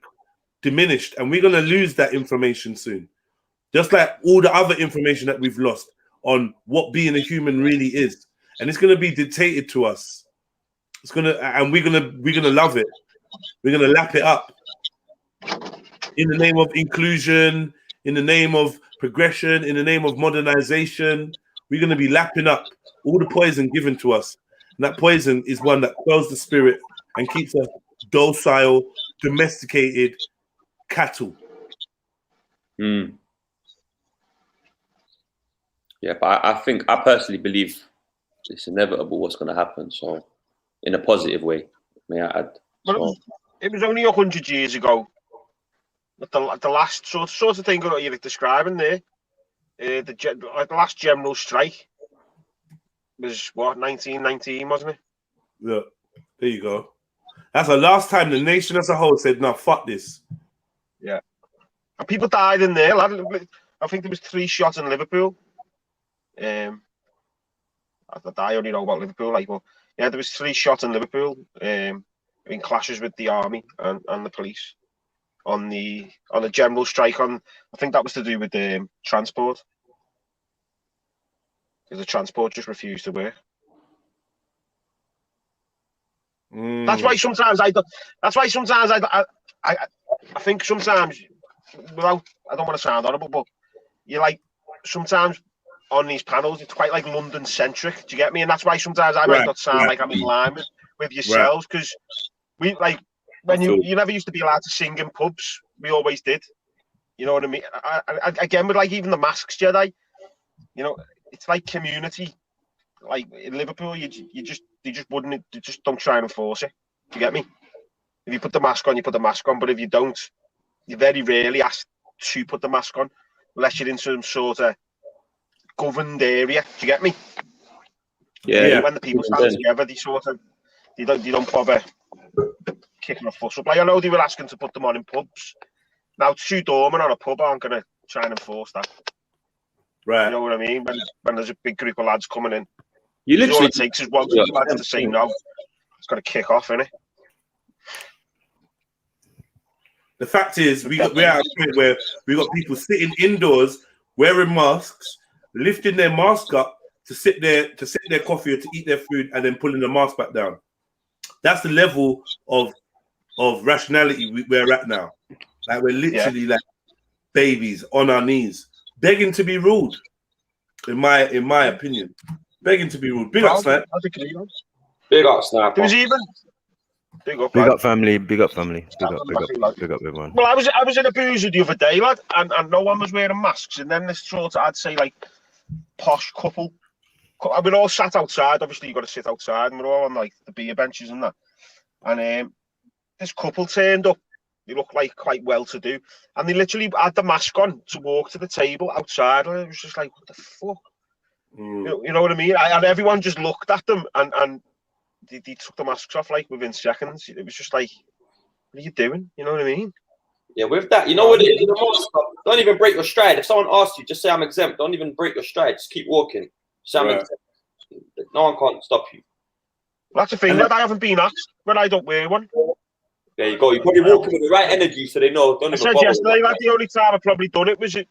diminished, and we're going to lose that information soon. Just like all the other information that we've lost on what being a human really is. And it's going to be dictated to us. And we're gonna love it. We're gonna lap it up in the name of inclusion, in the name of progression, in the name of modernization. We're gonna be lapping up all the poison given to us. And that poison is one that quells the spirit and keeps us docile, domesticated cattle. Yeah, but I personally believe it's inevitable what's going to happen. So, in a positive way, may I add. Well, it was only 100 years ago. The last sort of thing that you're describing there, the last general strike was what, 1919, wasn't it? Yeah, there you go. That's the last time the nation as a whole said, "No, fuck this." Yeah, and people died in there. I think there was 3 shots in Liverpool. I only know about Liverpool, but yeah, there was 3 shots in Liverpool in clashes with the army and the police on the general strike. I think that was to do with the transport, because the transport just refused to work. That's why sometimes I think sometimes, without, I don't want to sound horrible, but you like sometimes on these panels, it's quite like London centric. Do you get me? And that's why sometimes I might not sound like I'm in line with yourselves, because we like when you never used to be allowed to sing in pubs. We always did. You know what I mean? Again, with like even the Masks Jedi, you know, it's like community. Like in Liverpool, they just don't try and enforce it. Do you get me? If you put the mask on, you put the mask on. But if you don't, you very rarely ask to put the mask on, unless you're in some sort of governed area. Do you get me? Yeah. When the people stand together, they don't bother kicking a fuss up. Like, I know they were asking to put them on in pubs. Now, two doormen on a pub aren't going to try and enforce that. Right. You know what I mean? When there's a big group of lads coming in, You all literally it takes is one of the lads to say no. It's got to kick off, innit? The fact is, we're at a point where we got people sitting indoors wearing masks, lifting their mask up to sip their coffee or to eat their food, and then pulling the mask back down. That's the level of rationality we're at now. Like, we're literally like babies on our knees, begging to be ruled. In my opinion, begging to be ruled. Big up, Snipe. Big up, Sniper. There was even big up family. Big up everyone. Well, I was in a boozer the other day, lad, and no one was wearing masks. And then this sort of, I'd say, like, posh couple. I mean, all sat outside. Obviously, you got to sit outside, and we're all on like the beer benches and that. And this couple turned up. They looked like quite well to do, and they literally had the mask on to walk to the table outside. And it was just like, what the fuck? You know what I mean? And everyone just looked at them, and they took the masks off like within seconds. It was just like, what are you doing? You know what I mean? Yeah, with that, you know what it is? The mask up, don't even break your stride. If someone asks you, just say I'm exempt. Don't even break your stride. Just keep walking. Just say I'm exempt. No one can't stop you. That's the thing, lad. I haven't been asked when I don't wear one. There you go. You're probably walking with the right energy, so they know. Don't I said yesterday, like, the only time I've probably done it was at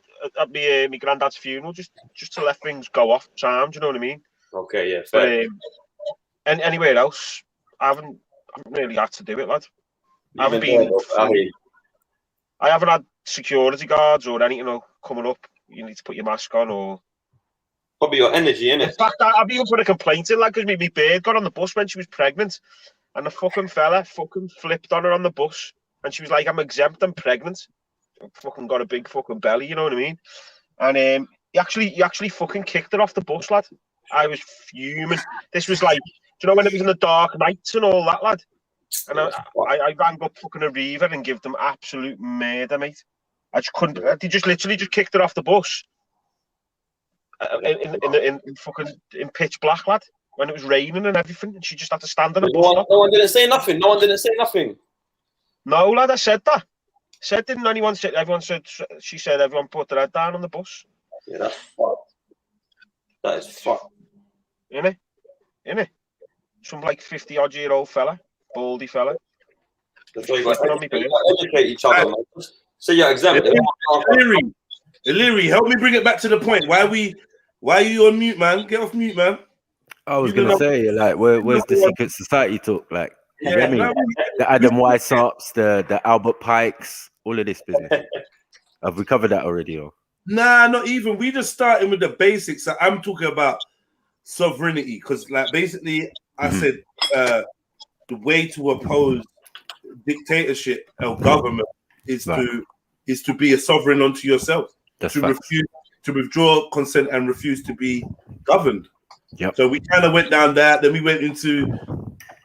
my granddad's funeral, just to let things go off time. Do you know what I mean? Okay, yeah, fair. But, and anywhere else, I haven't really had to do it, lad. I haven't been. I haven't had security guards or anything coming up. You need to put your mask on, or probably your energy, innit? In fact, I've even put a complaint in, like, because my bird got on the bus when she was pregnant, and the fucking fella fucking flipped on her on the bus, and she was like, "I'm exempt, I'm pregnant." I fucking got a big fucking belly, you know what I mean? And he actually fucking kicked her off the bus, lad. I was fuming. This was like, do you know when it was in the dark nights and all that, lad? And I rang up fucking Arriva and give them absolute murder, mate. I just couldn't. They just literally just kicked her off the bus in pitch black, lad, when it was raining and everything, and she just had to stand on a bus stop. No one didn't say nothing. No one didn't say nothing. No, lad, I said that. Didn't anyone say? Everyone said. She said everyone put their head down on the bus. Yeah, that's fucked. That is fucked. Innit? Some like 50-odd-year-old fella, baldy fella. That's why you got to educate each other, man. So you're exempt. Illyri, help me bring it back to the point. Why are you on mute, man? Get off mute, man. I was gonna say, like, where's the secret society talk? Like, you get me? The Adam Weishops, the Albert Pikes, all of this business. Have we covered that already? Or? Nah, not even. We just starting with the basics. I'm talking about sovereignty, because, like, basically, I said the way to oppose dictatorship or government is to be a sovereign unto yourself. Refuse to withdraw consent and refuse to be governed. Yep. So we kind of went down that. Then we went into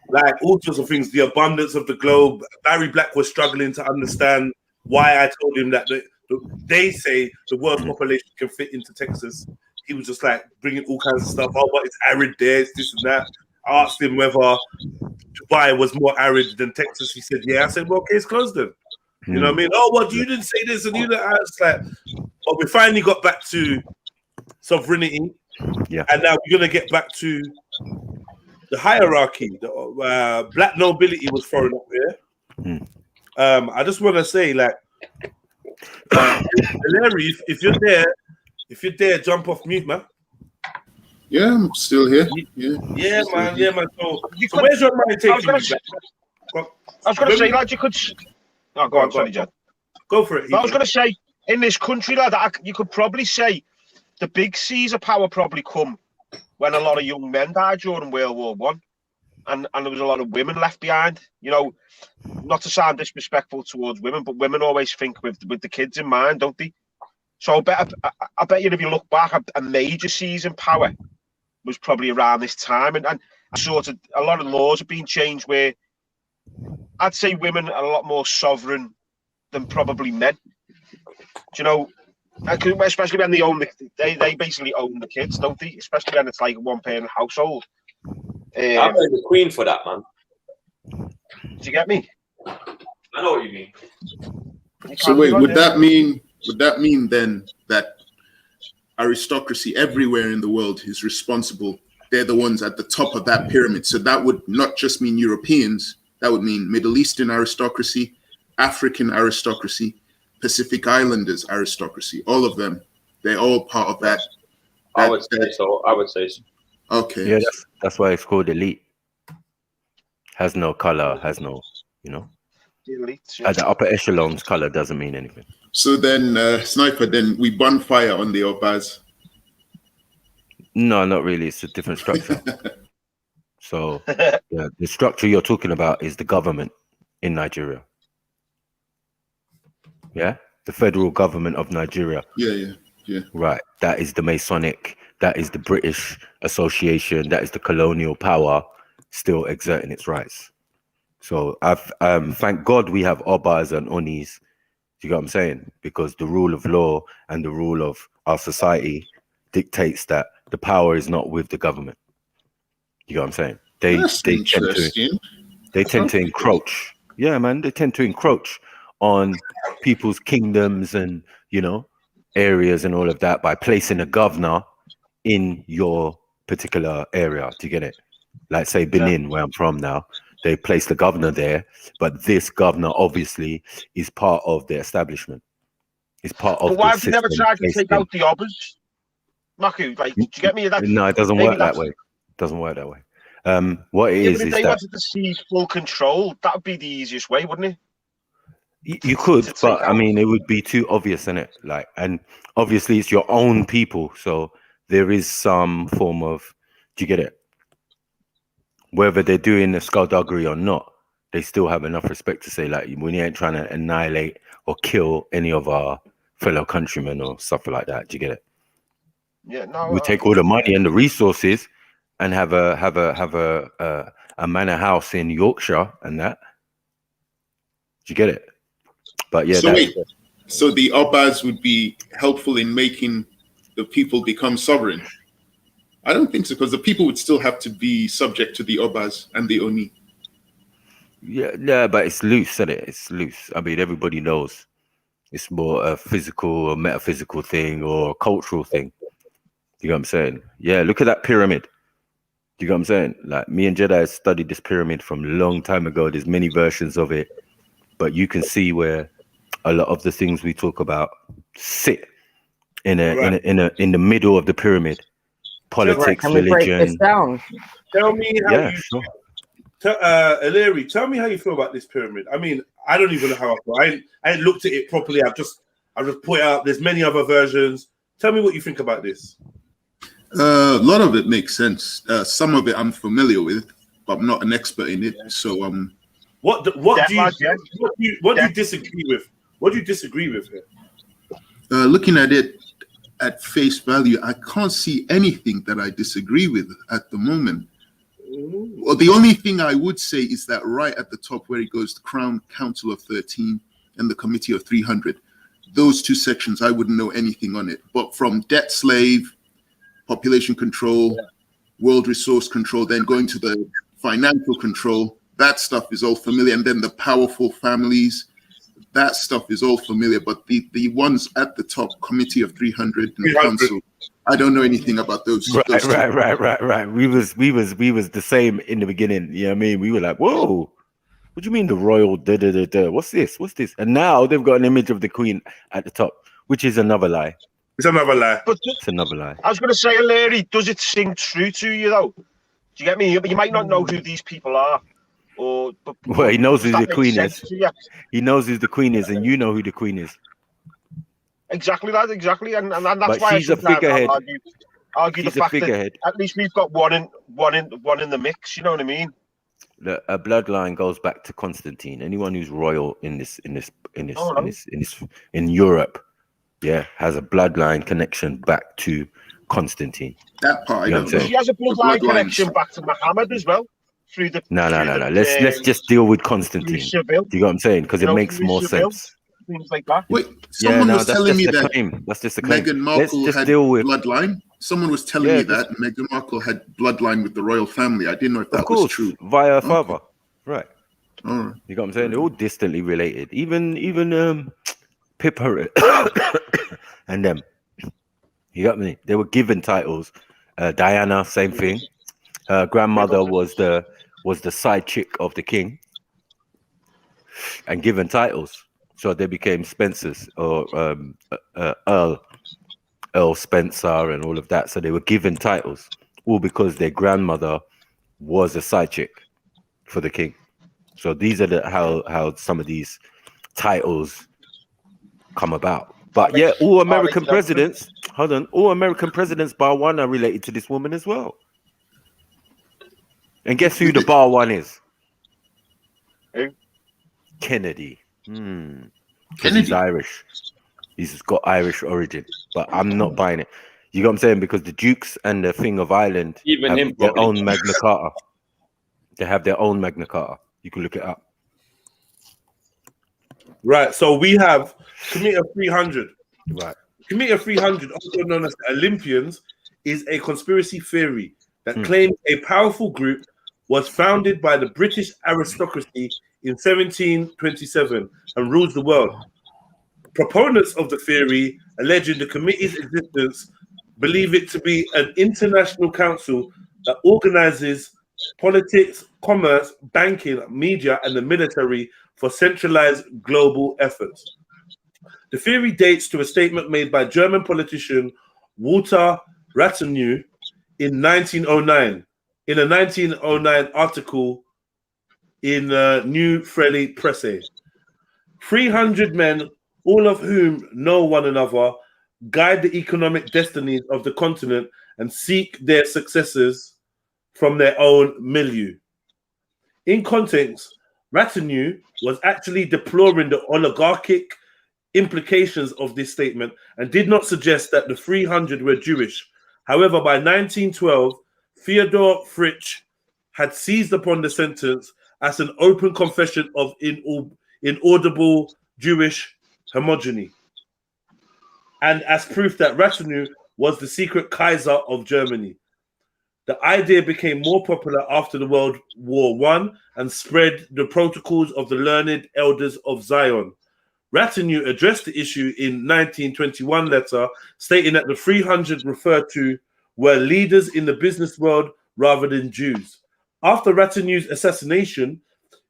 like all sorts of things. The abundance of the globe. Barry Black was struggling to understand why I told him that they say the world's population can fit into Texas. He was just like bringing all kinds of stuff. Oh, but it's arid there, it's this and that. I asked him whether Dubai was more arid than Texas. He said, yeah. I said, well, okay, it's closed then. You know what I mean? Oh, well, you didn't say this and you didn't. I was like, but we finally got back to sovereignty. Yeah. And now we're going to get back to the hierarchy. The black nobility was thrown up here. I just want to say, like, Larry, if you're there, jump off mute, man. Yeah, I'm still here. Yeah, man. So where's your mind taking you back? I was going to say, lad, you could. Oh, go on, sorry, Jed. Go for it. I was going to say, in this country, lad, you could probably say the big seas of power probably come when a lot of young men died during World War One, and there was a lot of women left behind. You know, not to sound disrespectful towards women, but women always think with the kids in mind, don't they? So I bet you if you look back, a major seas in power was probably around this time, and sort of a lot of laws have been changed where I'd say women are a lot more sovereign than probably men. Do you know? Especially when they own they basically own the kids, don't they? Especially when it's like a one-parent household. I blame the Queen for that, man. Do you get me? I know what you mean. So wait, would that mean then that aristocracy everywhere in the world is responsible? They're the ones at the top of that pyramid. So that would not just mean Europeans, that would mean Middle Eastern aristocracy, African aristocracy, Pacific Islanders aristocracy, all of them. They're all part of that. I would say so. Okay. Yeah, that's why it's called elite. Has no color, has no, you know. At the upper echelons, color doesn't mean anything. So then, Sniper, then we burn fire on the Obas. No, not really. It's a different structure. So yeah, the structure you're talking about is the government in Nigeria. Yeah, the federal government of Nigeria. Yeah. Right. That is the Masonic. That is the British Association. That is the colonial power still exerting its rights. So I've thank God we have Obas and Onis. Do you get what I'm saying? Because the rule of law and the rule of our society dictates that the power is not with the government. You get what I'm saying? They tend to encroach. Yeah, man, they tend to encroach on people's kingdoms and, you know, areas and all of that by placing a governor in your particular area. Do you get it? Like say Benin, where I'm from now, they place the governor there, but this governor obviously is part of the establishment. It's part of. But why have you never tried to take out the Obas, Maku? Like, do you get me? No, it doesn't work that way. It doesn't work that way. What it is if they that wanted to seize full control, that would be the easiest way, wouldn't it? you could, but I mean, it would be too obvious, isn't it? Like, and obviously it's your own people, so there is some form of. Do you get it? Whether they're doing the skullduggery or not, they still have enough respect to say, like, we ain't trying to annihilate or kill any of our fellow countrymen or stuff like that. Do you get it? Yeah, no. We take all the money and the resources and have a manor house in Yorkshire and that. Do you get it? But yeah. So wait, so the Obas would be helpful in making the people become sovereign? I don't think so, because the people would still have to be subject to the Obas and the Oni. Yeah, but it's loose, isn't it? It's loose. I mean, everybody knows it's more a physical or metaphysical thing or a cultural thing. You know what I'm saying? Yeah, look at that pyramid. You know what I'm saying? Like, me and Jedi studied this pyramid from a long time ago. There's many versions of it, but you can see where a lot of the things we talk about sit in the middle of the pyramid. Politics, Can we break religion. this down? Tell me how Yeah, sure. Ileri, tell me how you feel about this pyramid. I mean, I don't even know how I feel. I ain't looked at it properly. I've just put it out. There's many other versions. Tell me what you think about this. A lot of it makes sense. Some of it I'm familiar with, but I'm not an expert in it. So what do you disagree with? What do you disagree with here? Looking at it at face value, I can't see anything that I disagree with at the moment. Well, the only thing I would say is that right at the top where it goes the Crown Council of 13 and the Committee of 300, those two sections, I wouldn't know anything on it. But from debt slave, population control, world resource control, then going to the financial control, that stuff is all familiar. And then the powerful families, that stuff is all familiar. But the ones at the top, Committee of 300 and the Council, I don't know anything about those. Right. We was the same in the beginning. You know what I mean? We were like, whoa, what do you mean the royal What's this? And now they've got an image of the Queen at the top, which is another lie. It's another lie. It's another lie. I was going to say, Larry, does it sing true to you though? Do you get me? You might not know who these people are. Well, he knows who the Queen is. He knows who the Queen is, and you know who the Queen is. Exactly that, exactly, and that's but why she's a figurehead. Argue the fact that at least we've got one in the mix. You know what I mean? A bloodline goes back to Constantine. Anyone who's royal in Europe, yeah, has a bloodline connection back to Constantine. That part, you know what I'm saying? She has a bloodline connection back to Muhammad as well. No. Let's just deal with Constantine. Do you know what I'm saying? Because it makes more sense. Things like that. Wait, someone was telling me that that's just a claim. Meghan Markle had bloodline. Someone was telling me that Meghan Markle had bloodline with the royal family. I didn't know if that was true. Via her father, right? All right. You got what I'm saying? They're all distantly related. Even Pippa and them. You got me? They were given titles. Diana, same thing. Her grandmother was the side chick of the king, and given titles. So they became Spencers or Earl Spencer and all of that. So they were given titles, all because their grandmother was a side chick for the king. So these are how some of these titles come about. But yeah, all American presidents, hold on, all American presidents bar one are related to this woman as well. And guess who the bar one is? Kennedy. Because he's Irish. He's got Irish origin. But I'm not buying it. You know what I'm saying? Because the Dukes and the Thing of Ireland Even him have their probably. own Magna Carta. They have their own Magna Carta. You can look it up. Right. So we have Committee of 300. Right. Committee of 300, also known as the Olympians, is a conspiracy theory that claims a powerful group was founded by the British aristocracy in 1727 and rules the world. Proponents of the theory, alleging the committee's existence, believe it to be an international council that organizes politics, commerce, banking, media, and the military for centralized global efforts. The theory dates to a statement made by German politician Walter Rathenau in 1909, in a 1909 article in New Freie Presse. 300 men, all of whom know one another, guide the economic destinies of the continent and seek their successors from their own milieu. In context, Rathenau was actually deploring the oligarchic implications of this statement and did not suggest that the 300 were Jewish. However, by 1912, Theodor Fritsch had seized upon the sentence as an open confession of inaudible Jewish homogeny, and as proof that Rathenau was the secret Kaiser of Germany. The idea became more popular after the World War I and spread the protocols of the learned elders of Zion. Rathenau addressed the issue in 1921 letter, stating that the 300 referred to were leaders in the business world rather than Jews. After Rathenau's assassination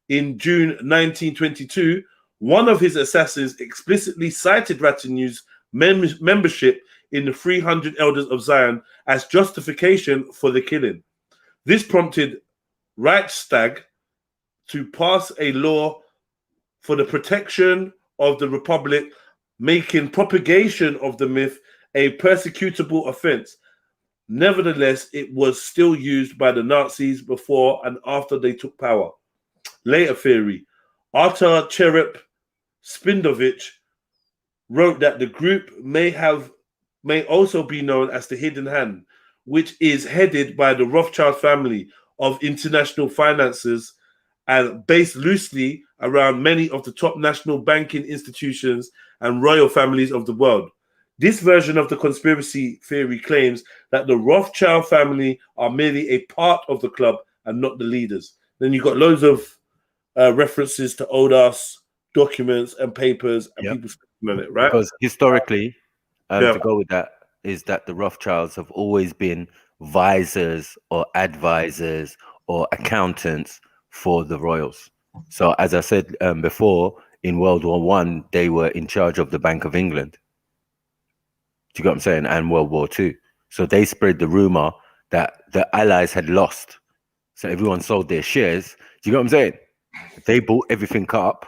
in June 1922, one of his assassins explicitly cited Rathenau's membership in the 300 Elders of Zion as justification for the killing. This prompted Reichstag to pass a law for the protection of the Republic, making propagation of the myth a persecutable offense. Nevertheless, it was still used by the Nazis before and after they took power. Later theory, Arthur Cherep Spindovich wrote that the group may also be known as the Hidden Hand, which is headed by the Rothschild family of international finances and based loosely around many of the top national banking institutions and royal families of the world. This version of the conspiracy theory claims that the Rothschild family are merely a part of the club and not the leaders. Then you've got loads of references to old-ass documents and papers and people speaking on it, right? Because historically, to go with that, is that the Rothschilds have always been visors or advisors or accountants for the royals. So as I said before, in World War I, they were in charge of the Bank of England. Do you get what I'm saying? And World War II. So they spread the rumor that the Allies had lost. So everyone sold their shares. Do you get what I'm saying? They bought everything up.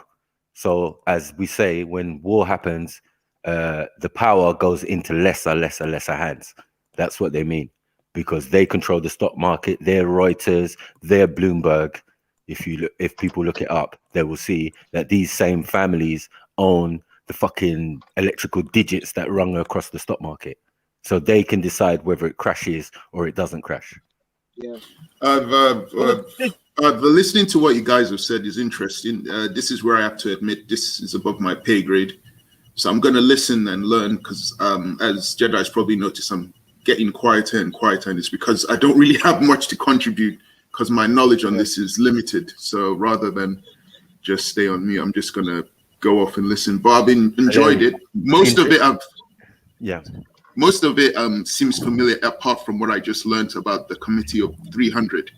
So as we say, when war happens, the power goes into lesser hands. That's what they mean, because they control the stock market. They're Reuters, they're Bloomberg. If people look it up, they will see that these same families own the fucking electrical digits that run across the stock market. So they can decide whether it crashes or it doesn't crash. Yeah. Listening to what you guys have said is interesting. This is where I have to admit this is above my pay grade. So I'm going to listen and learn because as Jedi's probably noticed, I'm getting quieter and quieter. And it's because I don't really have much to contribute because my knowledge on this is limited. So rather than just stay on mute. I'm just gonna go off and listen. But I've enjoyed it. Most of it seems familiar, apart from what I just learned about the Committee of 300.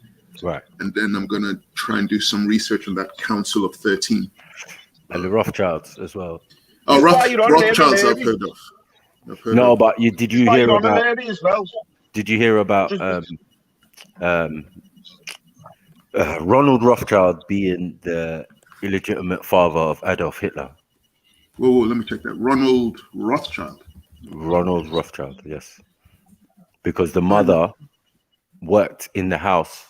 Right. And then I'm gonna try and do some research on that Council of 13. And the Rothschilds as well. Oh, Rothschilds I've heard of. No, but did you hear about? As well. Did you hear about Ronald Rothschild being the illegitimate father of Adolf Hitler? Whoa, let me check that. Ronald Rothschild, yes. Because the mother worked in the house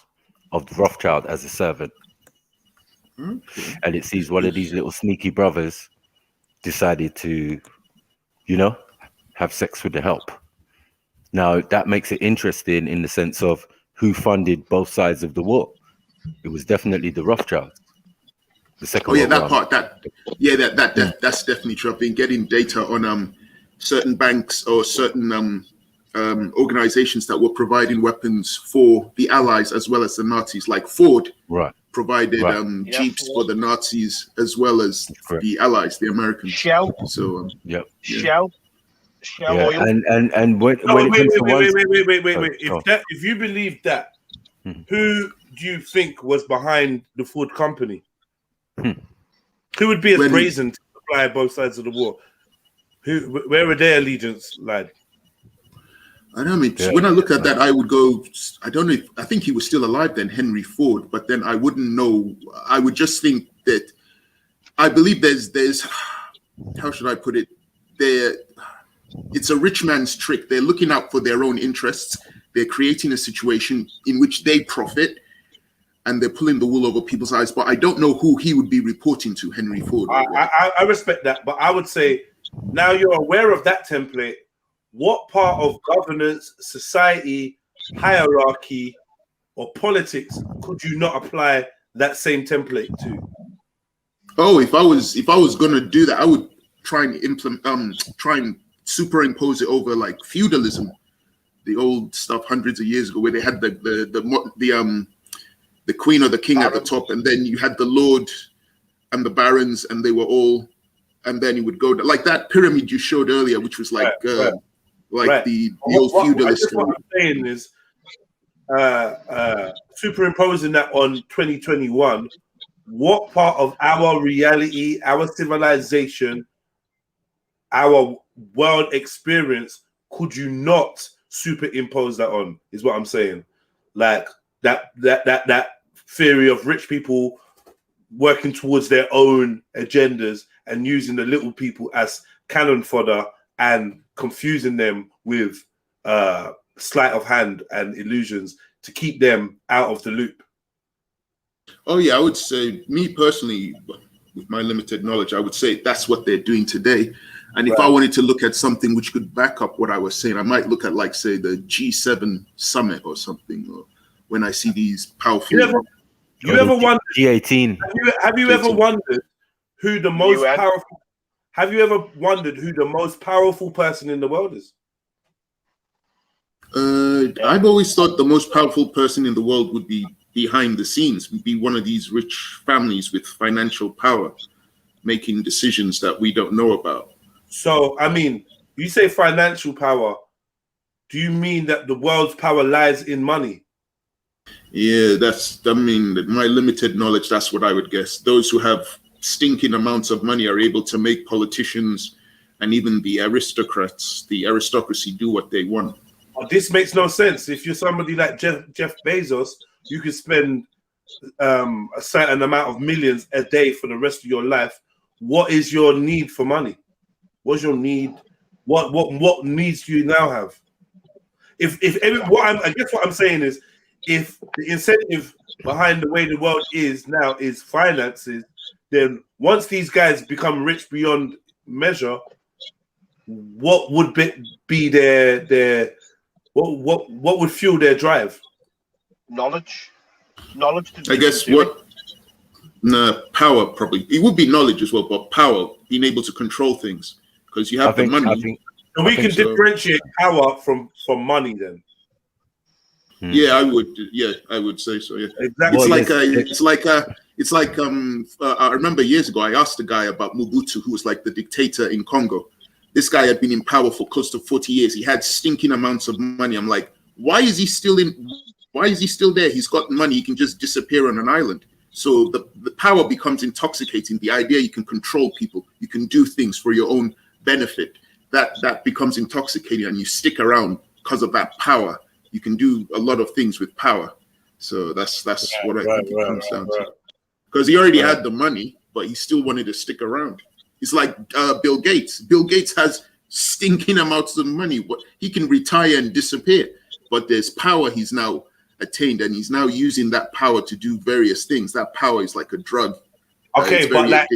of the Rothschild as a servant. Okay. And it seems one of these little sneaky brothers decided to, have sex with the help. Now, that makes it interesting in the sense of who funded both sides of the war. It was definitely the Rothschilds. The second World War. That's definitely true. I've been getting data on certain banks or certain organizations that were providing weapons for the Allies as well as the Nazis, like Ford provided Jeeps for the Nazis as well as the Allies, the Americans. Shell. So Shell oil. And when wait. If you believe that, who do you think was behind the Ford company? Who would be as brazen to supply both sides of the war? Where would their allegiance lie? I don't mean, when I look at that, I would go, I don't know, I think he was still alive then, Henry Ford, but then I wouldn't know. I would just think that, I believe there's how should I put it? It's a rich man's trick. They're looking out for their own interests. They're creating a situation in which they profit, and they're pulling the wool over people's eyes. But I don't know who he would be reporting to, Henry Ford. I respect that, but I would say, now you're aware of that template, what part of governance, society, hierarchy, or politics could you not apply that same template to? Oh, if I was gonna do that, I would try and superimpose it over like feudalism, the old stuff hundreds of years ago, where they had the queen or the king at the top, and then you had the lord and the barons, and they were all, and then you would go like that pyramid you showed earlier, which was like the old feudalist. What I'm saying is, superimposing that on 2021, what part of our reality, our civilization, our world experience could you not superimpose that on? Is what I'm saying. Like that theory of rich people working towards their own agendas and using the little people as cannon fodder and confusing them with sleight of hand and illusions to keep them out of the loop. Oh yeah, I would say, me personally, with my limited knowledge, I would say that's what they're doing today. And if I wanted to look at something which could back up what I was saying, I might look at, like, say, the G7 summit or something, or when I see these powerful... You ever wondered, G18. Have you ever wondered who the most powerful... Have you ever wondered who the most powerful person in the world is? I've always thought the most powerful person in the world would be behind the scenes, would be one of these rich families with financial power, making decisions that we don't know about. So, I mean, you say financial power. Do you mean that the world's power lies in money? Yeah, I mean, my limited knowledge, that's what I would guess. Those who have stinking amounts of money are able to make politicians and even the aristocracy do what they want. Well, this makes no sense. If you're somebody like Jeff Bezos, you could spend a certain amount of millions a day for the rest of your life. What is your need for money? What's your need? What needs do you now have? I guess what I'm saying is, if the incentive behind the way the world is now is finances, then once these guys become rich beyond measure, what would be their what would fuel their drive? Knowledge. I guess power probably. It would be knowledge as well, but power, being able to control things, because you have the money. So we can differentiate power from money then. Yeah, I would. Yeah, I would say so. Yeah, exactly. It's like I remember years ago I asked a guy about Mobutu, who was like the dictator in Congo. This guy had been in power for close to 40 years. He had stinking amounts of money. I'm like, why is he still there? He's got money. He can just disappear on an island. So the power becomes intoxicating. The idea you can control people, you can do things for your own benefit, that becomes intoxicating, and you stick around because of that power. You can do a lot of things with power. So that's what I think it comes down to. Because he already had the money, but he still wanted to stick around. It's like Bill Gates. Bill Gates has stinking amounts of money. He can retire and disappear, but there's power he's now attained, and he's now using that power to do various things. That power is like a drug. Okay, but like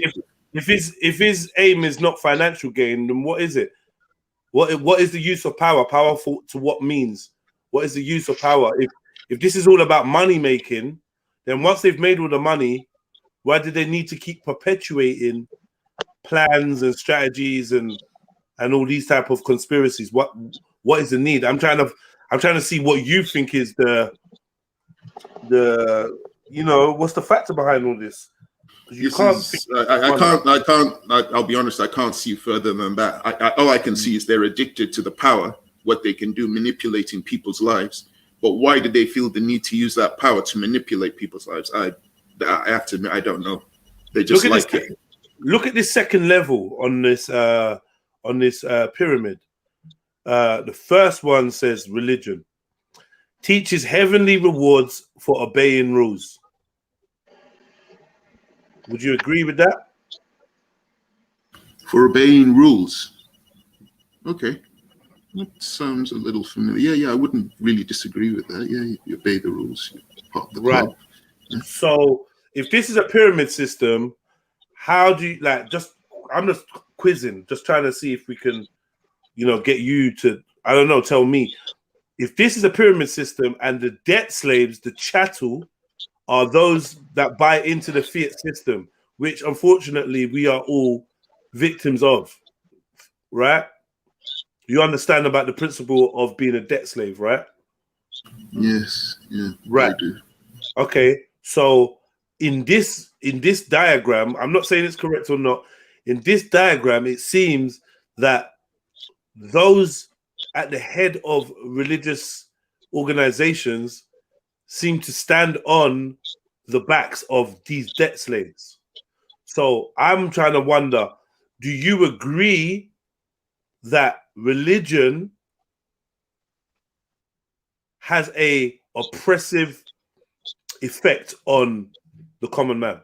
if his aim is not financial gain, then what is it? What is the use of power? Powerful to what means? What is the use of power? If this is all about money making, then once they've made all the money, why do they need to keep perpetuating plans and strategies and all these type of conspiracies? What is the need? I'm trying to see what you think is the what's the factor behind all this? I'll be honest, I can't see further than that. All I can see is they're addicted to the power, what they can do manipulating people's lives. But why do they feel the need to use that power to manipulate people's lives? I have to admit, I don't know. They just like it. Look at this second level on this pyramid. The first one says religion teaches heavenly rewards for obeying rules. Would you agree with that? For obeying rules. Okay. That sounds a little familiar. Yeah, I wouldn't really disagree with that. Yeah, you obey the rules. Part of the club. Yeah. So if this is a pyramid system, how do you I'm just quizzing, just trying to see if we can, get you to, I don't know, tell me. If this is a pyramid system and the debt slaves, the chattel, are those that buy into the fiat system, which unfortunately we are all victims of, right? You understand about the principle of being a debt slave, right? Yes, yeah, right. I do. Okay, so in this diagram, I'm not saying it's correct or not. In this diagram, it seems that those at the head of religious organizations seem to stand on the backs of these debt slaves. So I'm trying to wonder, do you agree that religion has a oppressive effect on the common man?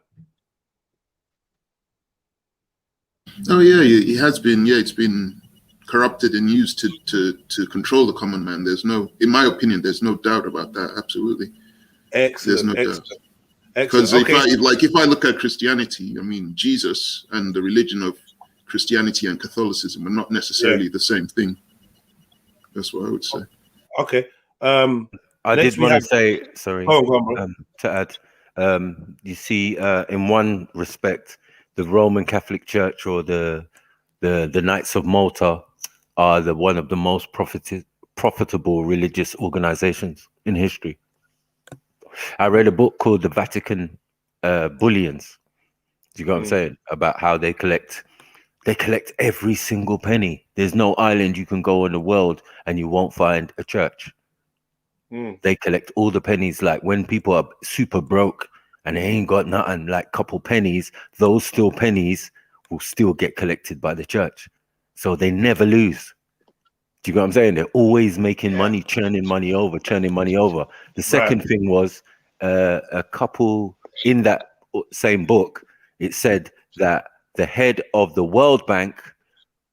Oh yeah, it has been. Yeah, it's been corrupted and used to control the common man. There's no, in my opinion, there's no doubt about that. Absolutely. Excellent. There's no excellent. doubt. Because if I look at Christianity, I mean, Jesus and the religion of Christianity and Catholicism are not necessarily the same thing. That's what I would say. Okay. I did want to say, sorry, to add, you see, in one respect, the Roman Catholic Church or the Knights of Malta are one of the most profitable religious organizations in history. I read a book called The Vatican Bullions. Do you know what I'm saying? About how they collect every single penny. There's no island you can go in the world and you won't find a church. They collect all the pennies. Like when people are super broke and they ain't got nothing, like couple pennies, those still pennies will still get collected by the church. So they never lose. Do you know what I'm saying? They're always making money, churning money over. The second thing was a couple in that same book, it said that the head of the World Bank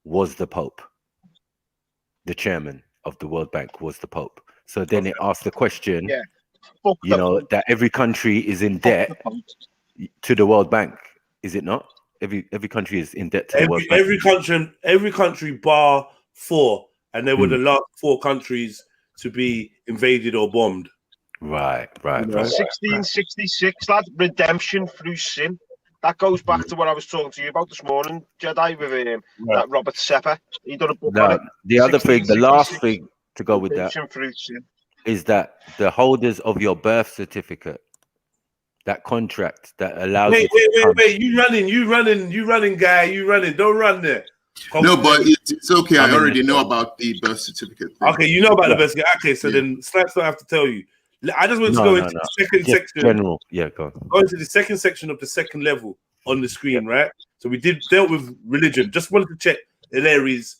was the Pope. The chairman of the World Bank was the Pope. So then it asked the question, that every country is in debt to the World Bank. Is it not? Every country is in debt to the World Bank. Every country bar 4, and they were the last 4 countries to be invaded or bombed. Right. 1666, lad, redemption through sin. That goes back to what I was talking to you about this morning, Jedi, with that Robert Sepper. He done a book on it. The other thing, the last thing to go with that through sin is that the holders of your birth certificate, that contract that allows Wait, you to become. You running, guy. You running. Don't run there. No, but it's okay. I already know about the birth certificate thing. Okay, you know about the birth certificate. Okay, so then Snipes don't have to tell you. I just want to go into the second Just section. general. Yeah, go on. Go into the second section of the second level on the screen, right? So we dealt with religion. Just wanted to check the areas,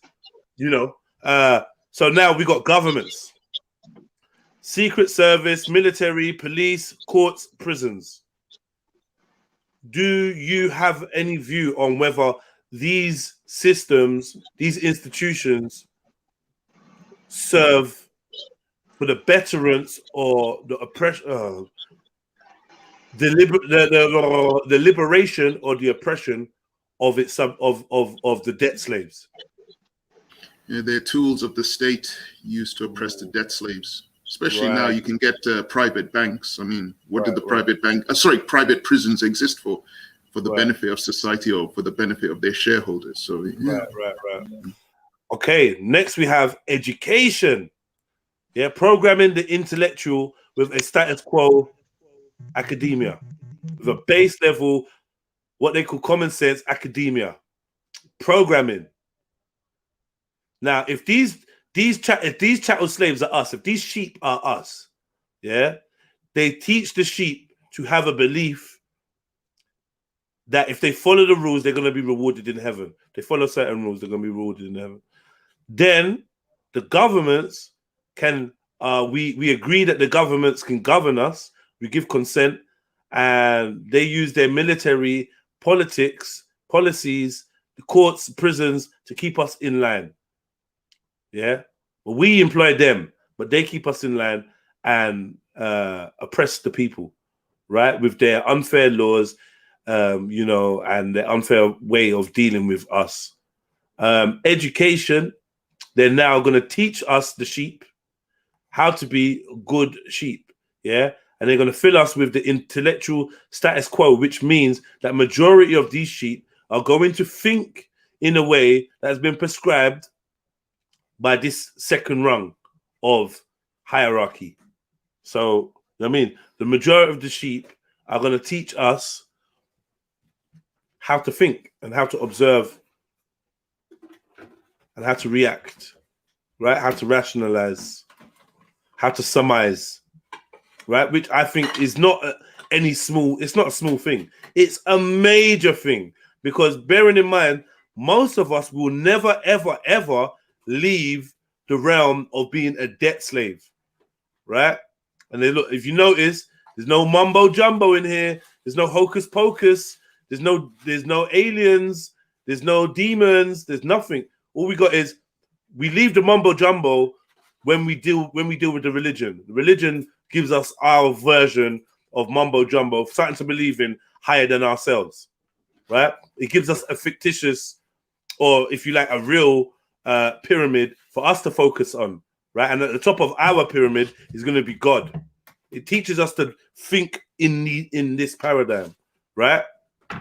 you know. So now we got governments, secret service, military, police, courts, prisons. Do you have any view on whether these systems, these institutions, serve for the betterance or the oppression, the liberation or the oppression of its of the debt slaves? Yeah, they're tools of the state used to oppress the debt slaves. Especially now, you can get private banks. I mean, what did the private prisons exist for? For the benefit of society or for the benefit of their shareholders. So yeah. Right. Okay, next we have education. Yeah, programming the intellectual with a status quo academia, with a base level, what they call common sense academia. Programming. Now, if these chattel slaves are us, if these sheep are us, yeah, they teach the sheep to have a belief that if they follow the rules, they're going to be rewarded in heaven. If they follow certain rules, they're going to be rewarded in heaven. Then the governments can, we agree that the governments can govern us. We give consent, and they use their military, politics, policies, the courts, prisons to keep us in line. Yeah, but we employ them, but they keep us in line and oppress the people, right? With their unfair laws, you know, and the unfair way of dealing with us. Education, they're now going to teach us, the sheep, how to be good sheep, yeah? And they're going to fill us with the intellectual status quo, which means that majority of these sheep are going to think in a way that has been prescribed by this second rung of hierarchy. So, I mean, the majority of the sheep are going to teach us how to think and how to observe and how to react, right? How to rationalize, how to surmise, right? Which I think is not it's not a small thing. It's a major thing, because bearing in mind, most of us will never, ever, ever leave the realm of being a debt slave, right? And then look, if you notice, there's no mumbo jumbo in here. There's no hocus pocus. There's no aliens, there's no demons, there's nothing. All we got is we leave the mumbo jumbo when we deal with the religion. The religion gives us our version of mumbo jumbo, something to believe in higher than ourselves, right? It gives us a fictitious, or if you like, a real pyramid for us to focus on, right? And at the top of our pyramid is going to be God. It teaches us to think in this paradigm, right?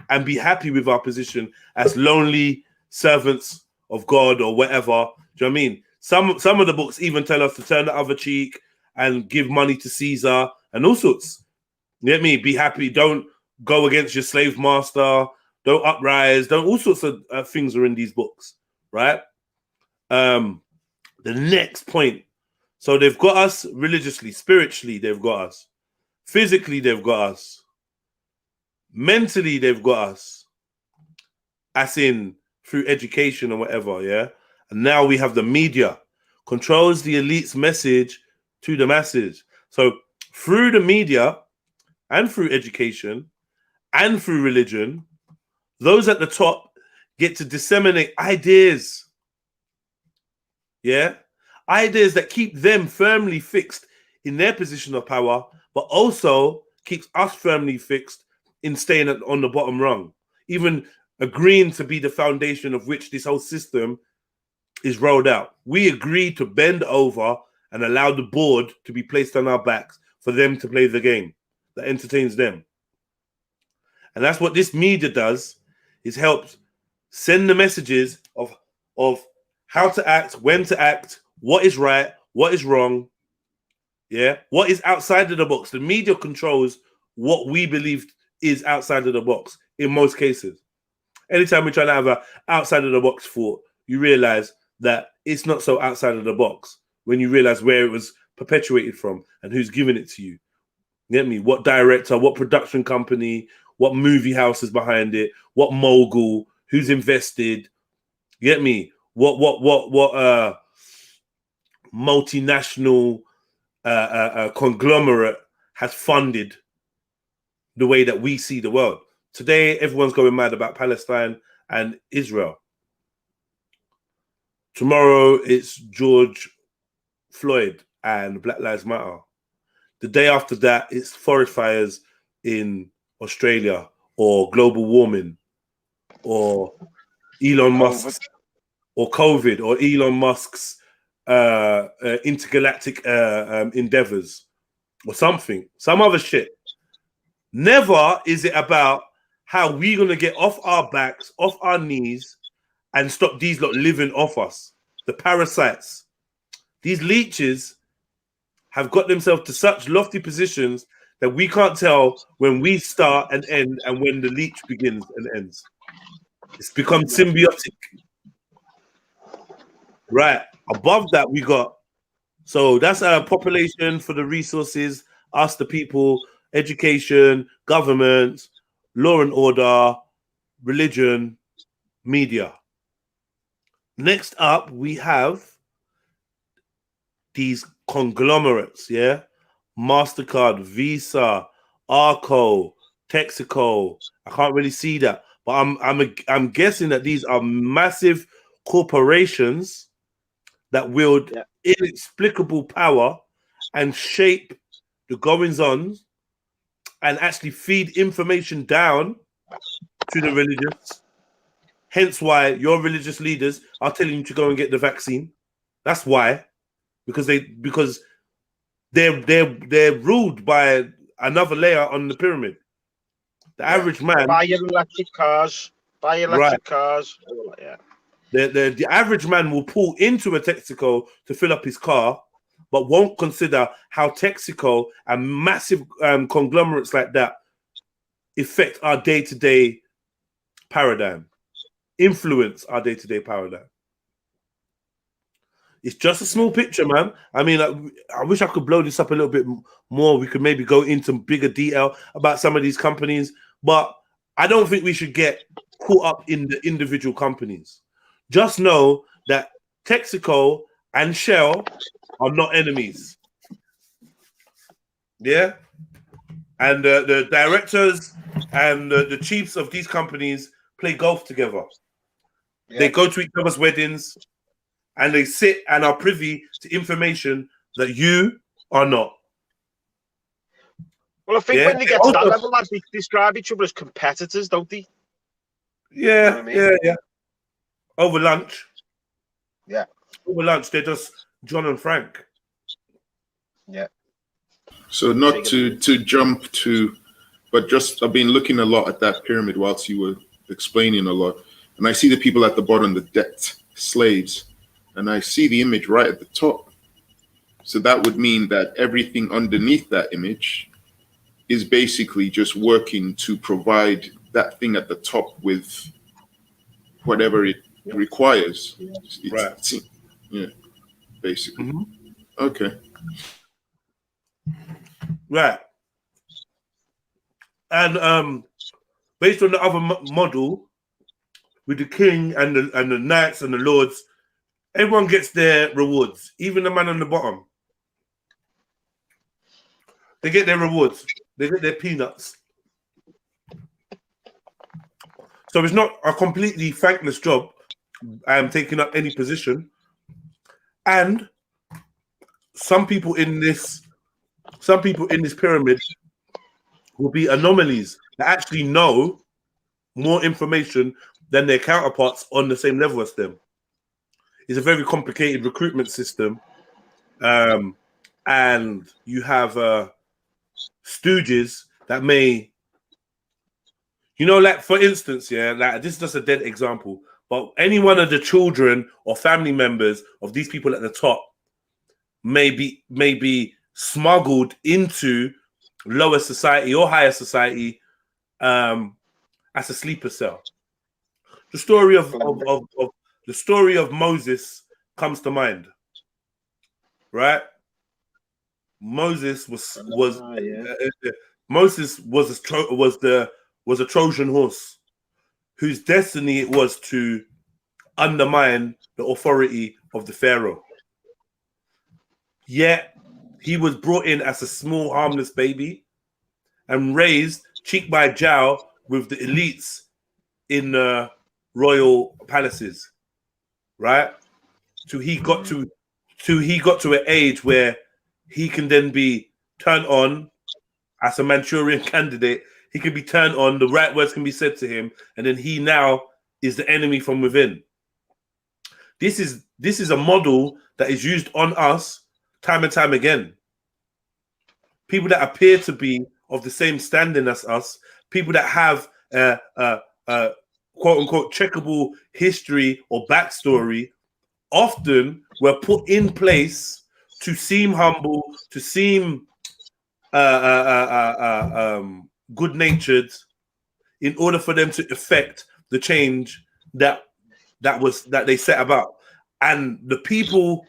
And be happy with our position as lonely servants of God or whatever. Do you know what I mean? Some of the books even tell us to turn the other cheek and give money to Caesar and all sorts. You get me? Be happy. Don't go against your slave master. Don't uprise. Don't, all sorts of things are in these books, right? The next point. So they've got us religiously, spiritually, they've got us. Physically, they've got us. Mentally, they've got us, as in through education or whatever, yeah? And now we have the media, controls the elite's message to the masses. So through the media and through education and through religion, those at the top get to disseminate ideas, yeah? Ideas that keep them firmly fixed in their position of power, but also keeps us firmly fixed in staying on the bottom rung, even agreeing to be the foundation of which this whole system is rolled out. We agree to bend over and allow the board to be placed on our backs for them to play the game that entertains them. And that's what this media does, is helps send the messages of how to act, when to act, what is right, what is wrong, yeah, what is outside of the box. The media controls what we believe is outside of the box in most cases. Anytime we try to have a outside of the box thought, you realize that it's not so outside of the box when you realize where it was perpetuated from and who's giving it to you. You get me? What director, what production company, what movie house is behind it, what mogul, who's invested. You get me? What multinational conglomerate has funded the way that we see the world. Today, everyone's going mad about Palestine and Israel. Tomorrow, it's George Floyd and Black Lives Matter. The day after that, it's forest fires in Australia, or global warming, or Elon Musk's, or COVID, or Elon Musk's intergalactic endeavors, or something, some other shit. Never is it about how we're going to get off our backs, off our knees, and stop these lot living off us. The parasites. These leeches have got themselves to such lofty positions that we can't tell when we start and end and when the leech begins and ends. It's become symbiotic. Right. Above that, we got, so that's our population for the resources, us, the people, education, government, law and order, religion, media. Next up, we have these conglomerates, yeah? MasterCard, Visa, Arco, Texaco. I can't really see that, but I'm guessing that these are massive corporations that wield inexplicable power and shape the goings-on and actually feed information down to the religious. Hence why your religious leaders are telling you to go and get the vaccine. That's why, because they're ruled by another layer on the pyramid. The average man, buy your electric cars, cars. Yeah. The average man will pull into a Texaco to fill up his car, but won't consider how Texaco and massive conglomerates like that affect our day-to-day paradigm, influence our day-to-day paradigm. It's just a small picture, man. I mean, I wish I could blow this up a little bit more. We could maybe go into bigger detail about some of these companies, but I don't think we should get caught up in the individual companies. Just know that Texaco and Shell are not enemies. Yeah? And the directors and the chiefs of these companies play golf together. Yeah. They go to each other's weddings and they sit and are privy to information that you are not. Well, I think when they get to that level, like, they describe each other as competitors, don't they? Yeah, you know what I mean? Yeah. Over lunch. Yeah. Over lunch, they're just John and Frank. Yeah. So not to jump to, but just I've been looking a lot at that pyramid whilst you were explaining a lot. And I see the people at the bottom, the debt slaves. And I see the image right at the top. So that would mean that everything underneath that image is basically just working to provide that thing at the top with whatever it requires. Right. Yeah, basically. Mm-hmm. Okay. Right. And based on the other model, with the king and the knights and the lords, everyone gets their rewards, even the man on the bottom. They get their rewards. They get their peanuts. So it's not a completely thankless job. I am taking up any position. And some people in this pyramid will be anomalies that actually know more information than their counterparts on the same level as them. It's a very complicated recruitment system. And you have stooges that may, like, for instance, like, this is just a dead example, but any one of the children or family members of these people at the top may be smuggled into lower society or higher society as a sleeper cell. The story of the story of Moses comes to mind, right? Moses was Moses was a Trojan horse whose destiny it was to undermine the authority of the Pharaoh. Yet he was brought in as a small, harmless baby and raised cheek by jowl with the elites in the royal palaces, right? So he got to an age where he can then be turned on as a Manchurian candidate. He can be turned on, the right words can be said to him, and then he now is the enemy from within. This is a model that is used on us time and time again. People that appear to be of the same standing as us, people that have quote unquote checkable history or backstory, often were put in place to seem humble, to seem good-natured, in order for them to effect the change that they set about. And the people,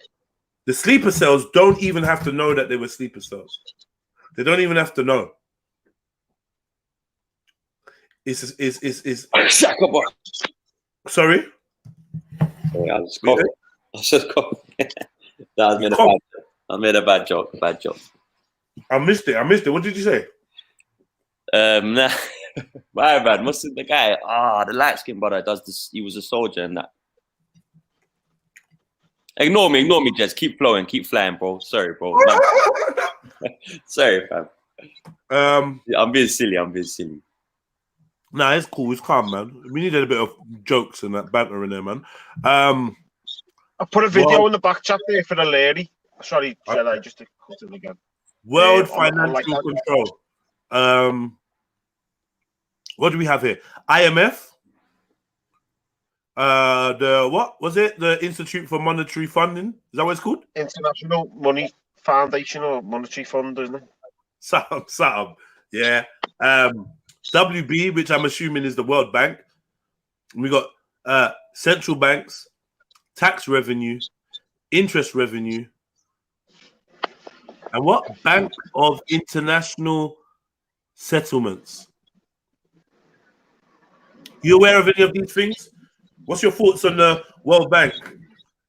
the sleeper cells, don't even have to know that they were sleeper cells. They don't even have to know. Sorry? I was coughing. I was just coughing. I made a bad joke. Bad joke. I missed it. What did you say? Nah. My bad. What's the guy? The light skinned brother does this. He was a soldier and that. Ignore me, Jez. Keep flowing, keep flying, bro. Sorry, bro. No. Sorry, fam. I'm being silly. Nah, it's cool. It's calm, man. We needed a bit of jokes and that banter in there, man. I put a video in the back chat there for the lady. Sorry, Jedi, just to cut it again. World Financial Control. What do we have here? IMF. The what was it? The Institute for Monetary Funding. Is that what it's called? International Money Foundation or Monetary Fund, isn't it? Something. Yeah. WB, which I'm assuming is the World Bank. We got central banks, tax revenue, interest revenue, and what? Bank of International Settlements. You aware of any of these things? What's your thoughts on the World Bank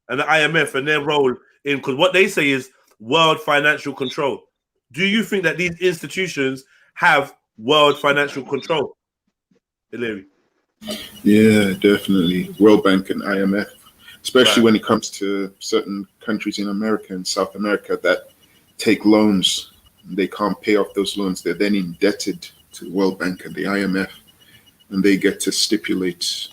and the IMF and their role in? Because what they say is world financial control. Do you think that these institutions have world financial control, Hilary? Yeah, definitely. World Bank and IMF, especially when it comes to certain countries in America and South America that take loans. They can't pay off those loans. They're then indebted to the World Bank and the IMF, and they get to stipulate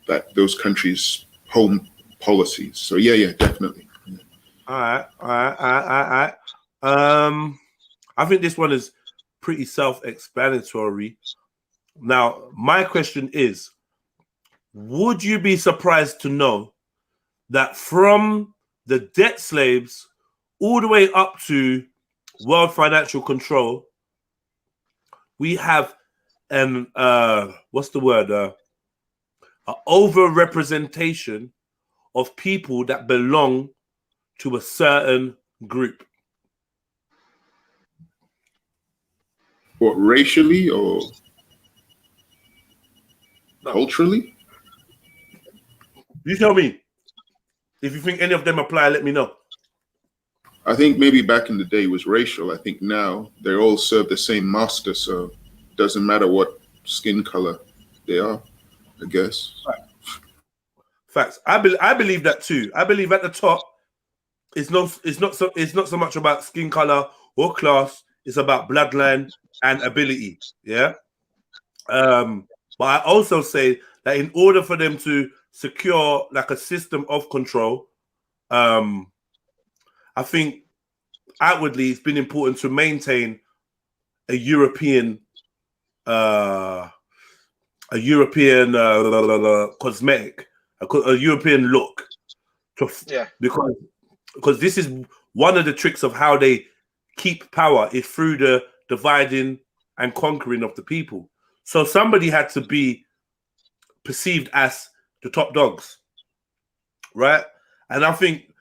that those countries' home policies. So yeah, definitely. Yeah. All right. I think this one is pretty self-explanatory. Now, my question is, would you be surprised to know that from the debt slaves all the way up to world financial control, we have what's the word? An over-representation of people that belong to a certain group. What, racially or culturally? You tell me. If you think any of them apply, let me know. I think maybe back in the day it was racial. I think now they all serve the same master, so it doesn't matter what skin color they are, I guess. Facts. I believe that too. I believe at the top, it's not so much about skin color or class. It's about bloodline and ability. Yeah. But I also say that in order for them to secure like a system of control, I think outwardly it's been important to maintain a European cosmetic, a European look, because this is one of the tricks of how they keep power is through the dividing and conquering of the people. So somebody had to be perceived as the top dogs, right? And I think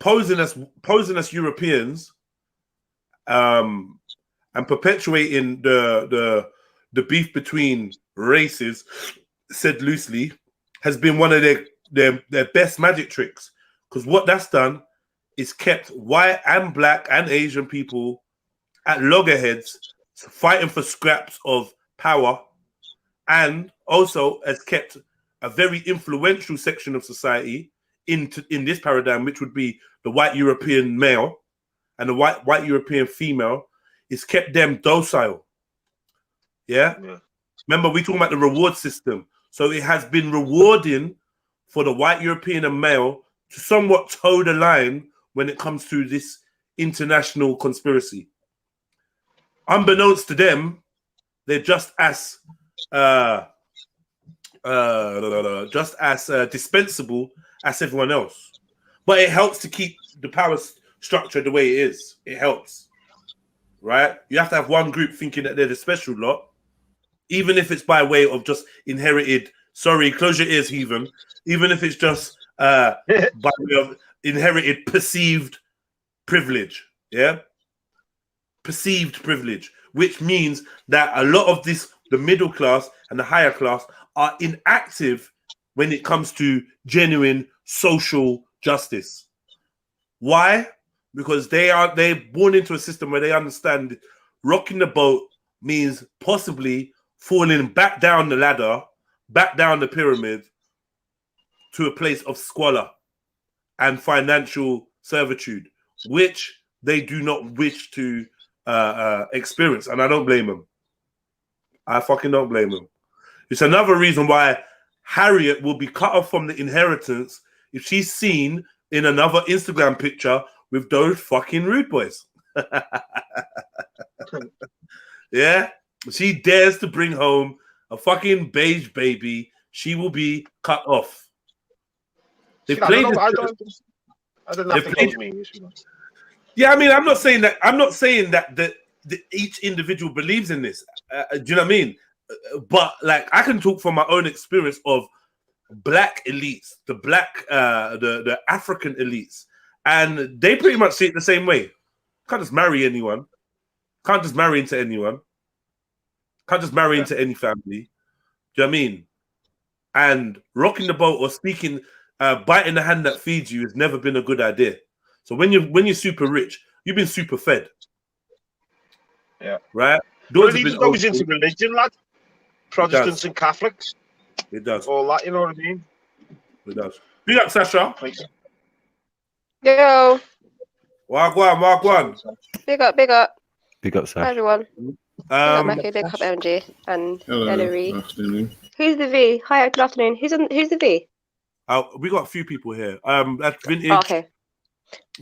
posing as Europeans and perpetuating the beef between races, said loosely, has been one of their best magic tricks. Because what that's done is kept white and black and Asian people at loggerheads fighting for scraps of power, and also has kept a very influential section of society in this paradigm, which would be the white European male and the white European female, is kept them docile. Yeah? Remember, we talking about the reward system. So it has been rewarding for the white European and male to somewhat toe the line when it comes to this international conspiracy. Unbeknownst to them, they're just as dispensable as everyone else. But it helps to keep the power structure the way it is. It helps, right? You have to have one group thinking that they're the special lot, even if it's by way of just inherited. Sorry, close your ears, heathen. Even if it's just by way of inherited perceived privilege, yeah, perceived privilege, which means that a lot of this, the middle class and the higher class, are inactive when it comes to genuine social justice. Why? Because they're born into a system where they understand rocking the boat means possibly falling back down the ladder, back down the pyramid to a place of squalor and financial servitude, which they do not wish to experience. And I don't blame them. I fucking don't blame them. It's another reason why Harriet will be cut off from the inheritance if she's seen in another Instagram picture with those fucking rude boys. Yeah? She dares to bring home a fucking beige baby, she will be cut off. They played. I don't know if they mean. Yeah, I mean, I'm not saying that. I'm not saying that each individual believes in this. Do you know what I mean? But like, I can talk from my own experience of black elites, the African elites, and they pretty much see it the same way. Can't just marry anyone. Can't just marry into anyone. Can't just marry into any family. Do you know what I mean? And rocking the boat or speaking, biting the hand that feeds you has never been a good idea. So when you're super rich, you've been super fed. Yeah. Right? Doors it goes into religion, lad. Protestants and Catholics. It does. All that, you know what I mean? It does. Big up, Sasha. Yo. Wagwan. Big up, big up. Big up, Sasha. Hi, everyone. Big up, Mackie, big up, MG, and Ellery. Who's the V? Hi, good afternoon. Who's the V? We got a few people here. That's Vintage. Oh, okay.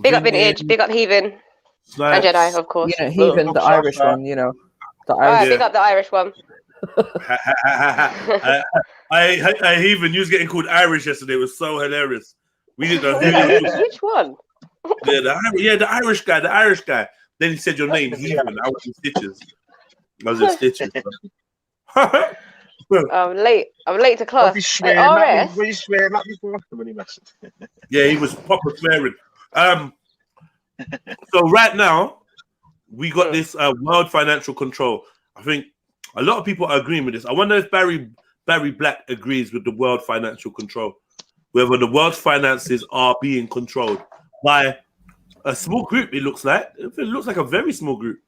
Big up Vintage, big up Heathen. Snipes. And Jedi, of course. You know, Heathen, the Irish one, you know. The Irish. Alright, big up the Irish one. I Heathen, you was getting called Irish yesterday. It was so hilarious. We didn't know who Which one? the Irish guy. Then he said your name, Heathen. I was in stitches. I'm late to class. Were you swearing at me before when he messaged? Yeah, he was proper swearing. So right now, we got this world financial control. I think a lot of people are agreeing with this. I wonder if Barry Black agrees with the world financial control, whether the world's finances are being controlled by a small group. It looks like a very small group.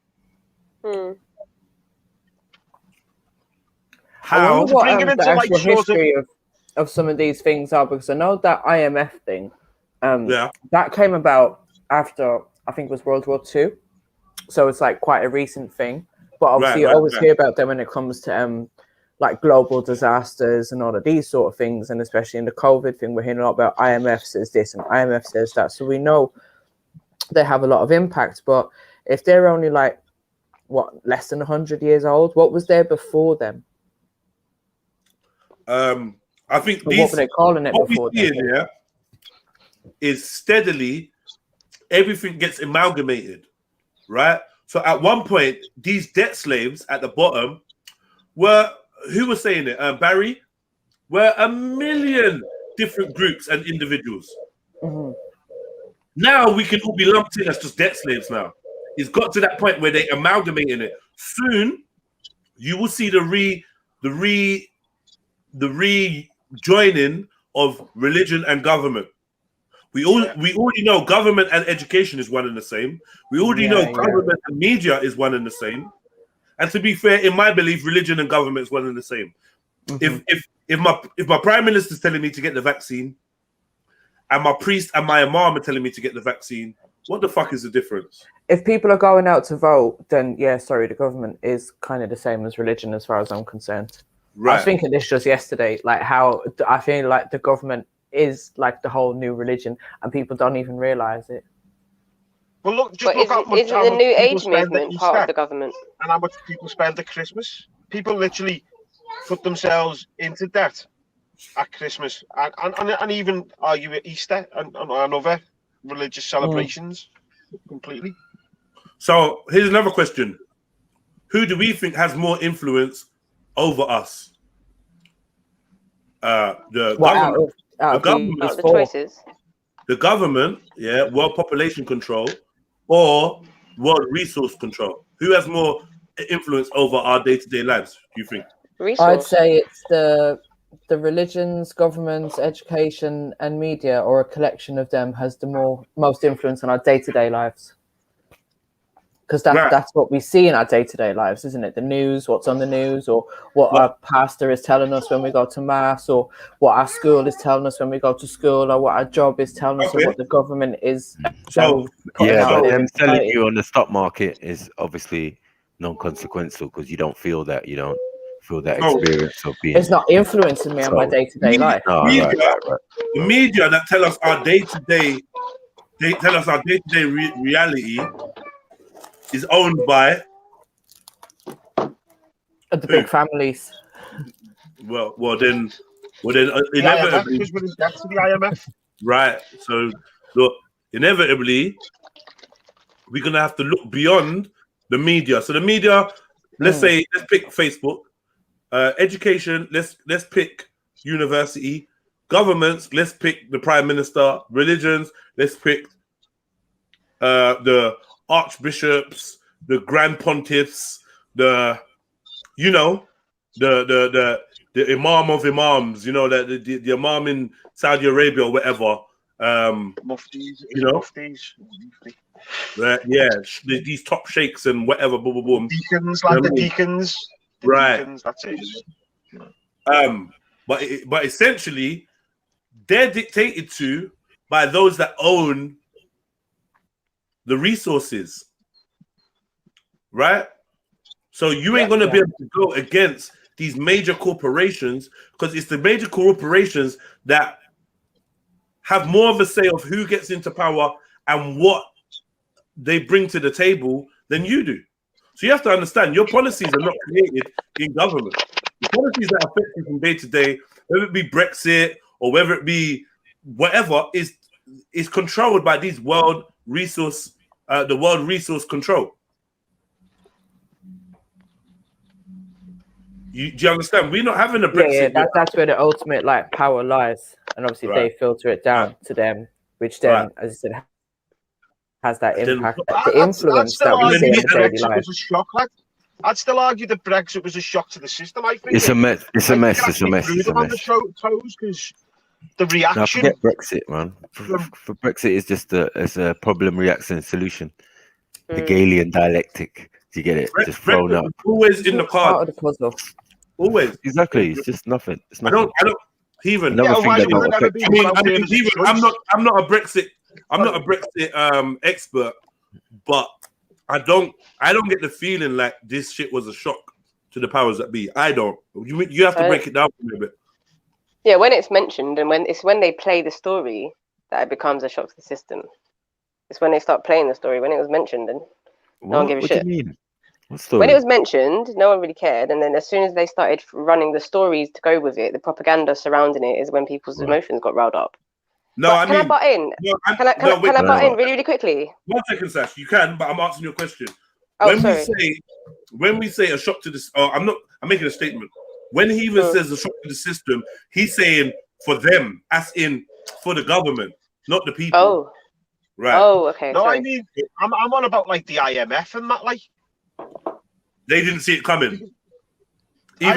How? I wonder what the actual history of some of these things are, because I know that IMF thing, that came about after, I think it was World War II. So it's like quite a recent thing. But obviously you always hear about them when it comes to like global disasters and all of these sort of things. And especially in the COVID thing, we're hearing a lot about IMF says this and IMF says that. So we know they have a lot of impact. But if they're only like, less than 100 years old, what was there before them? I think what were they calling it before then? Is steadily everything gets amalgamated, right? So at one point, these debt slaves at the bottom were, who was saying it? Barry, were 1 million different groups and individuals. Now we can all be lumped in as just debt slaves now. It's got to that point where they amalgamating it. Soon, you will see the rejoining of religion and government. We already know government and education is one and the same. We already know government and media is one and the same. And to be fair, in my belief, religion and government is one and the same. If my prime minister is telling me to get the vaccine, and my priest and my imam are telling me to get the vaccine, what the fuck is the difference? If people are going out to vote, then the government is kind of the same as religion as far as I'm concerned. Right. I was thinking this just yesterday, like how I feel like the government is like the whole new religion and people don't even realize it. Well, look, isn't the New Age movement part of the government? And how much people spend at Christmas? People literally put themselves into debt at Christmas and even argue at Easter and other religious celebrations completely. So here's another question. Who do we think has more influence over us? The government, world population control, or world resource control. Who has more influence over our day-to-day lives, do you think? I'd say it's the religions, governments, education, and media, or a collection of them, has the most influence on our day-to-day lives. Because that's what we see in our day-to-day lives, isn't it? The news, what's on the news, or what our pastor is telling us when we go to mass, or what our school is telling us when we go to school, or what our job is telling us, or what the government is. But them telling you on the stock market is obviously non-consequential because you don't feel that. You don't feel that experience of being. It's not influencing me on my day-to-day life. The media that tell us our day-to-day, reality is owned by the big families. Well, then, inevitably, the IMF. Right. So, look, inevitably, we're gonna have to look beyond the media. So, the media, let's pick Facebook, education. Let's pick university, governments. Let's pick the prime minister. Religions. Let's pick the archbishops, the grand pontiffs, the imam of imams, the imam in Saudi Arabia or whatever. Muftis, these top sheikhs and whatever. Boom, boom, boom. Deacons, like the deacons. Right. Deacons, that's it. But essentially, they're dictated to by those that own the resources, right? So you ain't gonna be able to go against these major corporations because it's the major corporations that have more of a say of who gets into power and what they bring to the table than you do. So you have to understand your policies are not created in government. The policies that affect you from day to day, whether it be Brexit or whether it be whatever, is controlled by these world resource control. Do you understand? We're not having a Brexit. That's where the ultimate power lies, and obviously they filter it down to them, which then, as I said, has that impact, the influence that we see in the daily life. I'd still argue that Brexit was a shock to the system. I think it's a mess. It's a mess. Because the reaction. Now forget Brexit, man. For Brexit, it's just a problem, reaction, solution. Hegelian dialectic. Do you get it? Just thrown up. Always in the card. Always. Exactly. It's just nothing. It's I nothing. don't. Even. I'm not a Brexit. I'm not a Brexit expert, but I don't get the feeling like this shit was a shock to the powers that be. I don't. You have to break it down a little bit. Yeah, when it's mentioned and when they play the story that it becomes a shock to the system. It's when they start playing the story. When it was mentioned, and no one gave a shit. What do you mean? What story? When it was mentioned, no one really cared. And then as soon as they started running the stories to go with it, the propaganda surrounding it is when people's emotions got riled up. No, but can I butt in? Can I butt in really, really quickly? 1 second, Sash. You can, but I'm asking you a question. Oh, when sorry. we say a shock to this, I'm making a statement. When he even says a shock to the system, he's saying for them, as in for the government, not the people. Oh. Right. Oh, okay. No, sorry. I mean, I'm on about like the IMF and that, like. They didn't see it coming. I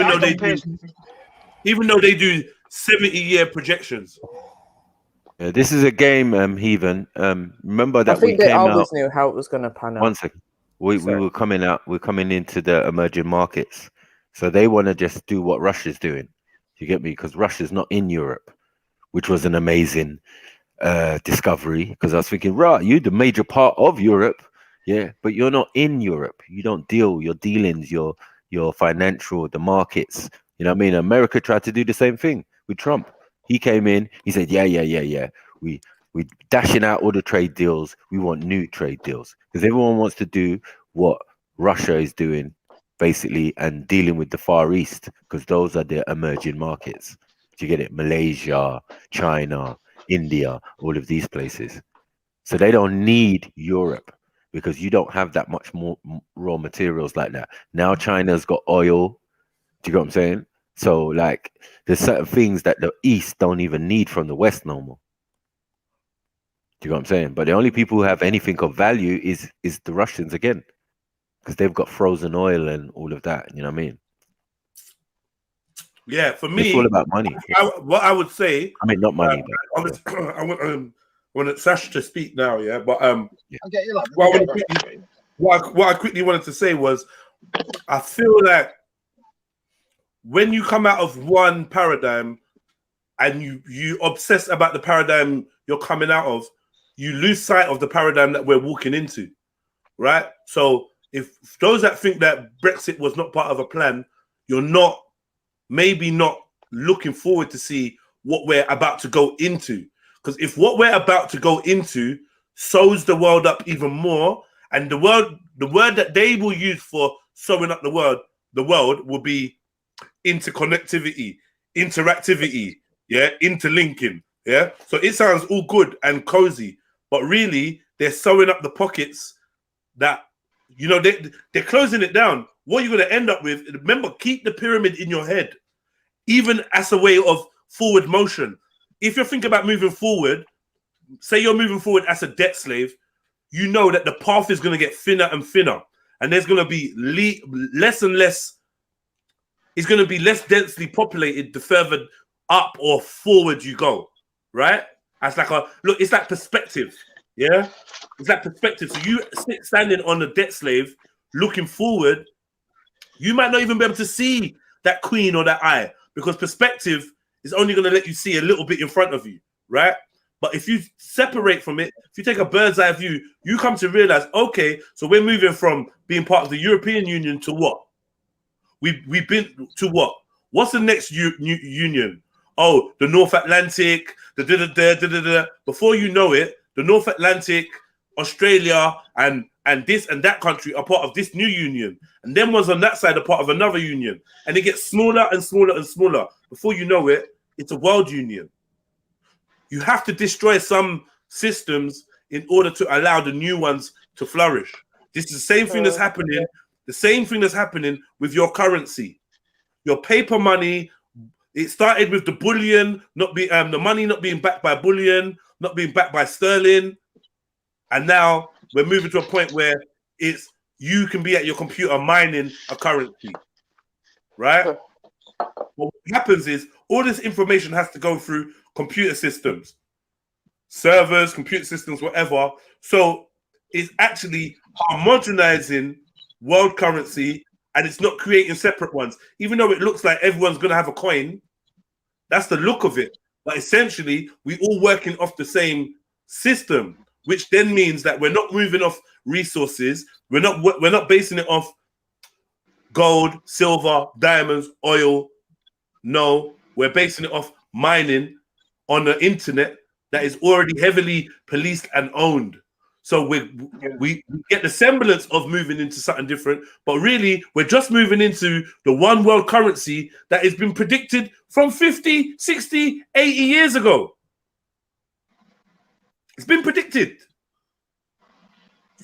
Even though they do 70-year projections. Yeah, this is a game, Heathen. Remember I that we think they came out. always knew how it was going to pan out. One second. We were coming out. We're coming into the emerging markets, so they want to just do what Russia's doing. You get me? Because Russia's not in Europe, which was an amazing discovery. Because I was thinking, right, you're the major part of Europe, yeah, but you're not in Europe. You don't deal your dealings, your financial, the markets. You know what I mean? America tried to do the same thing with Trump. He came in. He said, yeah. We dashing out all the trade deals. We want new trade deals because everyone wants to do what Russia is doing, basically, and dealing with the Far East because those are the emerging markets. Do you get it? Malaysia, China, India, all of these places. So they don't need Europe because you don't have that much more raw materials like that. Now China's got oil. Do you get what I'm saying? So like there's certain things that the East don't even need from the West no more. Do you know what I'm saying? But the only people who have anything of value is the Russians again, because they've got frozen oil and all of that. You know what I mean? Yeah, for me, it's all about money. What I would say, I mean, not money. But, I want Sash to speak now. Yeah, but Okay, what I quickly wanted to say was, I feel like when you come out of one paradigm and you obsess about the paradigm you're coming out of, you lose sight of the paradigm that we're walking into, right? So if those that think that Brexit was not part of a plan, you're maybe not looking forward to see what we're about to go into. Because if what we're about to go into sews the world up even more, and the word that they will use for sewing up the world will be interconnectivity, interactivity, yeah, interlinking, yeah. So it sounds all good and cozy, but really they're sewing up the pockets that, you know, they're closing it down. What you're going to end up with, remember, keep the pyramid in your head, even as a way of forward motion. If you're thinking about moving forward, say you're moving forward as a debt slave, you know that the path is going to get thinner and thinner, and there's going to be less and less. It's going to be less densely populated the further up or forward you go, right? It's like perspective, yeah? It's like perspective. So you standing on a debt slave, looking forward, you might not even be able to see that queen or that eye, because perspective is only going to let you see a little bit in front of you, right? But if you separate from it, if you take a bird's eye view, you come to realize, okay, so we're moving from being part of the European Union to what? We've been to what? What's the next union? Oh, the North Atlantic, Before you know it, the North Atlantic, Australia, and this and that country are part of this new union. And then ones on that side are part of another union. And it gets smaller and smaller and smaller. Before you know it, it's a world union. You have to destroy some systems in order to allow the new ones to flourish. This is the same thing that's happening. The same thing that's happening with your currency, your paper money. It started with the bullion, the money not being backed by bullion, not being backed by sterling, and now we're moving to a point where you can be at your computer mining a currency, right? What happens is all this information has to go through computer systems, servers, computer systems, whatever. So it's actually homogenizing world currency, and it's not creating separate ones. Even though it looks like everyone's going to have a coin, that's the look of it. But essentially, we all working off the same system, which then means that we're not moving off resources. We're not basing it off gold, silver, diamonds, oil. No, we're basing it off mining on the internet that is already heavily policed and owned. So we get the semblance of moving into something different, but really we're just moving into the one world currency that has been predicted from 50, 60, 80 years ago. It's been predicted.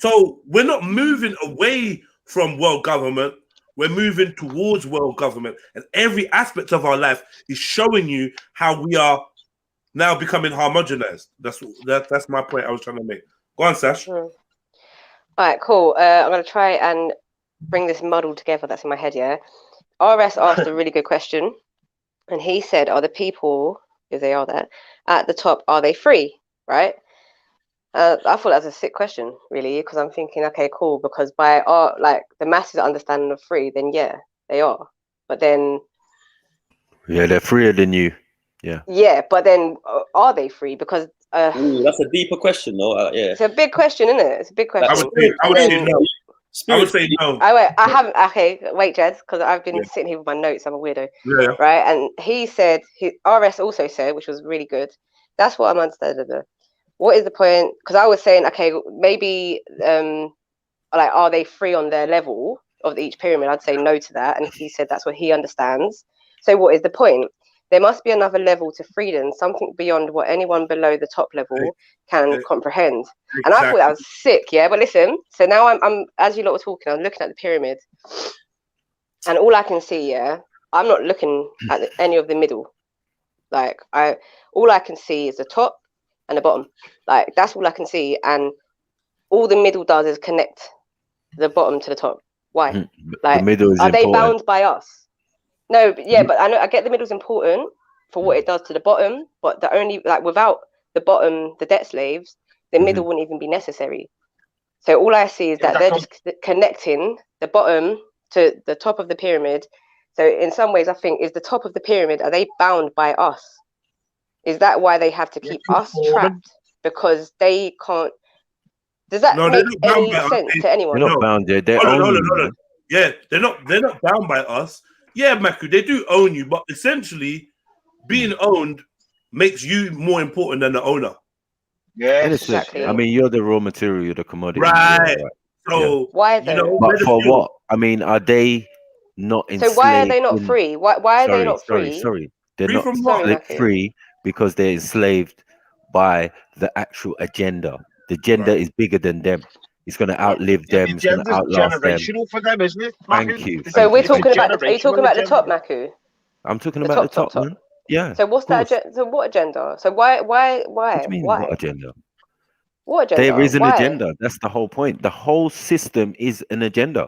So we're not moving away from world government. We're moving towards world government, and every aspect of our life is showing you how we are now becoming homogenized. That's my point I was trying to make. Go on, Sash. All right, cool. I'm going to try and bring this muddle together that's in my head, yeah? RS asked a really good question, and he said, are the people, if they are there, at the top, are they free, right? I thought that was a sick question, really, because I'm thinking, okay, cool, because by our, like, the masses understanding of free, then yeah, they are. But then... Yeah, they're freer than you. Yeah. Yeah, but then are they free? Because... Ooh, that's a deeper question, though. Yeah. It's a big question, isn't it? It's a big question. I would say no. I would say no. I haven't. Okay, wait, Jez, because I've been sitting here with my notes. I'm a weirdo. Yeah. Right, and he said, RS also said, which was really good. That's what I'm understanding. What is the point? Because I was saying, okay, maybe, like, are they free on their level of each pyramid? I'd say no to that, and he said that's what he understands. So, what is the point? There must be another level to freedom, something beyond what anyone below the top level can comprehend. Exactly. And I thought that was sick, yeah. But listen, so now I'm as you lot were talking, I'm looking at the pyramid, and all I can see, yeah, I'm not looking at any of the middle. Like all I can see is the top and the bottom. Like that's all I can see, and all the middle does is connect the bottom to the top. Why? Like, the middle is are they important. bound by us? No, but yeah, but I get the middle's important for what it does to the bottom, but the only, like, without the bottom, the debt slaves, the middle wouldn't even be necessary. So all I see is that they're just connecting the bottom to the top of the pyramid. So in some ways, I think, is the top of the pyramid, are they bound by us? Is that why they have to keep us trapped? Because they can't. Does that make any sense to anyone? They're not bound there. They're owning you. Yeah, they're not bound by us. Yeah, Maku, they do own you, but essentially, being owned makes you more important than the owner. Yeah, exactly. I mean, you're the raw material, you're the commodity. Right. So why you know, but for what? I mean, are they not enslaved? So why are they not free? Why are they not free? Sorry. They're Free not from what? free because they're enslaved by the actual agenda. The agenda is bigger than them. It's going to outlive them. It's going to outlast them. Generational for them, isn't it? Thank you. So we're talking about. Are you talking about the top, Maku? I'm talking about the top, man. Yeah. So what's that agenda? So what agenda? So why? What do you mean, what agenda? What agenda? There is an agenda. That's the whole point. The whole system is an agenda.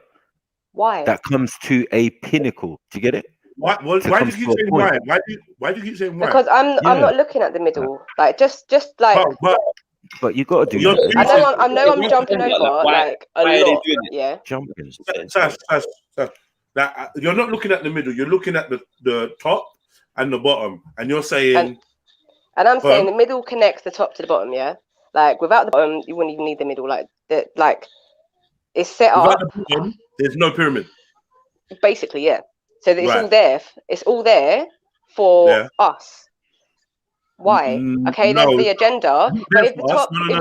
Why? That comes to a pinnacle. Do you get it? Why do you keep saying why? Why do you keep saying why? Because I'm not looking at the middle. Like just like. But you got to do. I know I'm jumping over like a lot. Yeah. Jumping. Sash. That you're not looking at the middle. You're looking at the top and the bottom, and you're saying. And I'm saying the middle connects the top to the bottom. Yeah. Like without the bottom, you wouldn't even need the middle. Like it's set up. Without the bottom, there's no pyramid. Basically, yeah. So it's all there. It's all there for us. Why? Okay, there's the agenda. But if the top, no,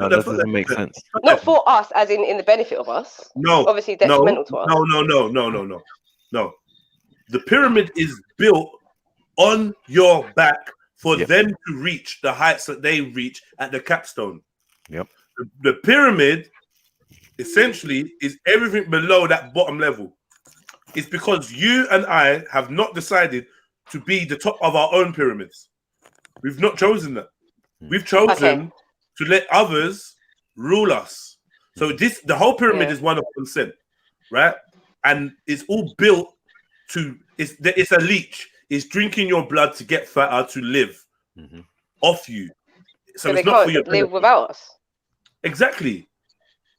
that doesn't make sense. Not for us, as in the benefit of us. No, obviously detrimental to us. No. The pyramid is built on your back for them to reach the heights that they reach at the capstone. Yep. The pyramid essentially is everything below that bottom level. It's because you and I have not decided to be the top of our own pyramids. We've not chosen that. We've chosen to let others rule us. So the whole pyramid is one of consent, right? And it's all built to. It's a leech. It's drinking your blood to get fatter to live off you. So they it's not can't for your live without us. Exactly.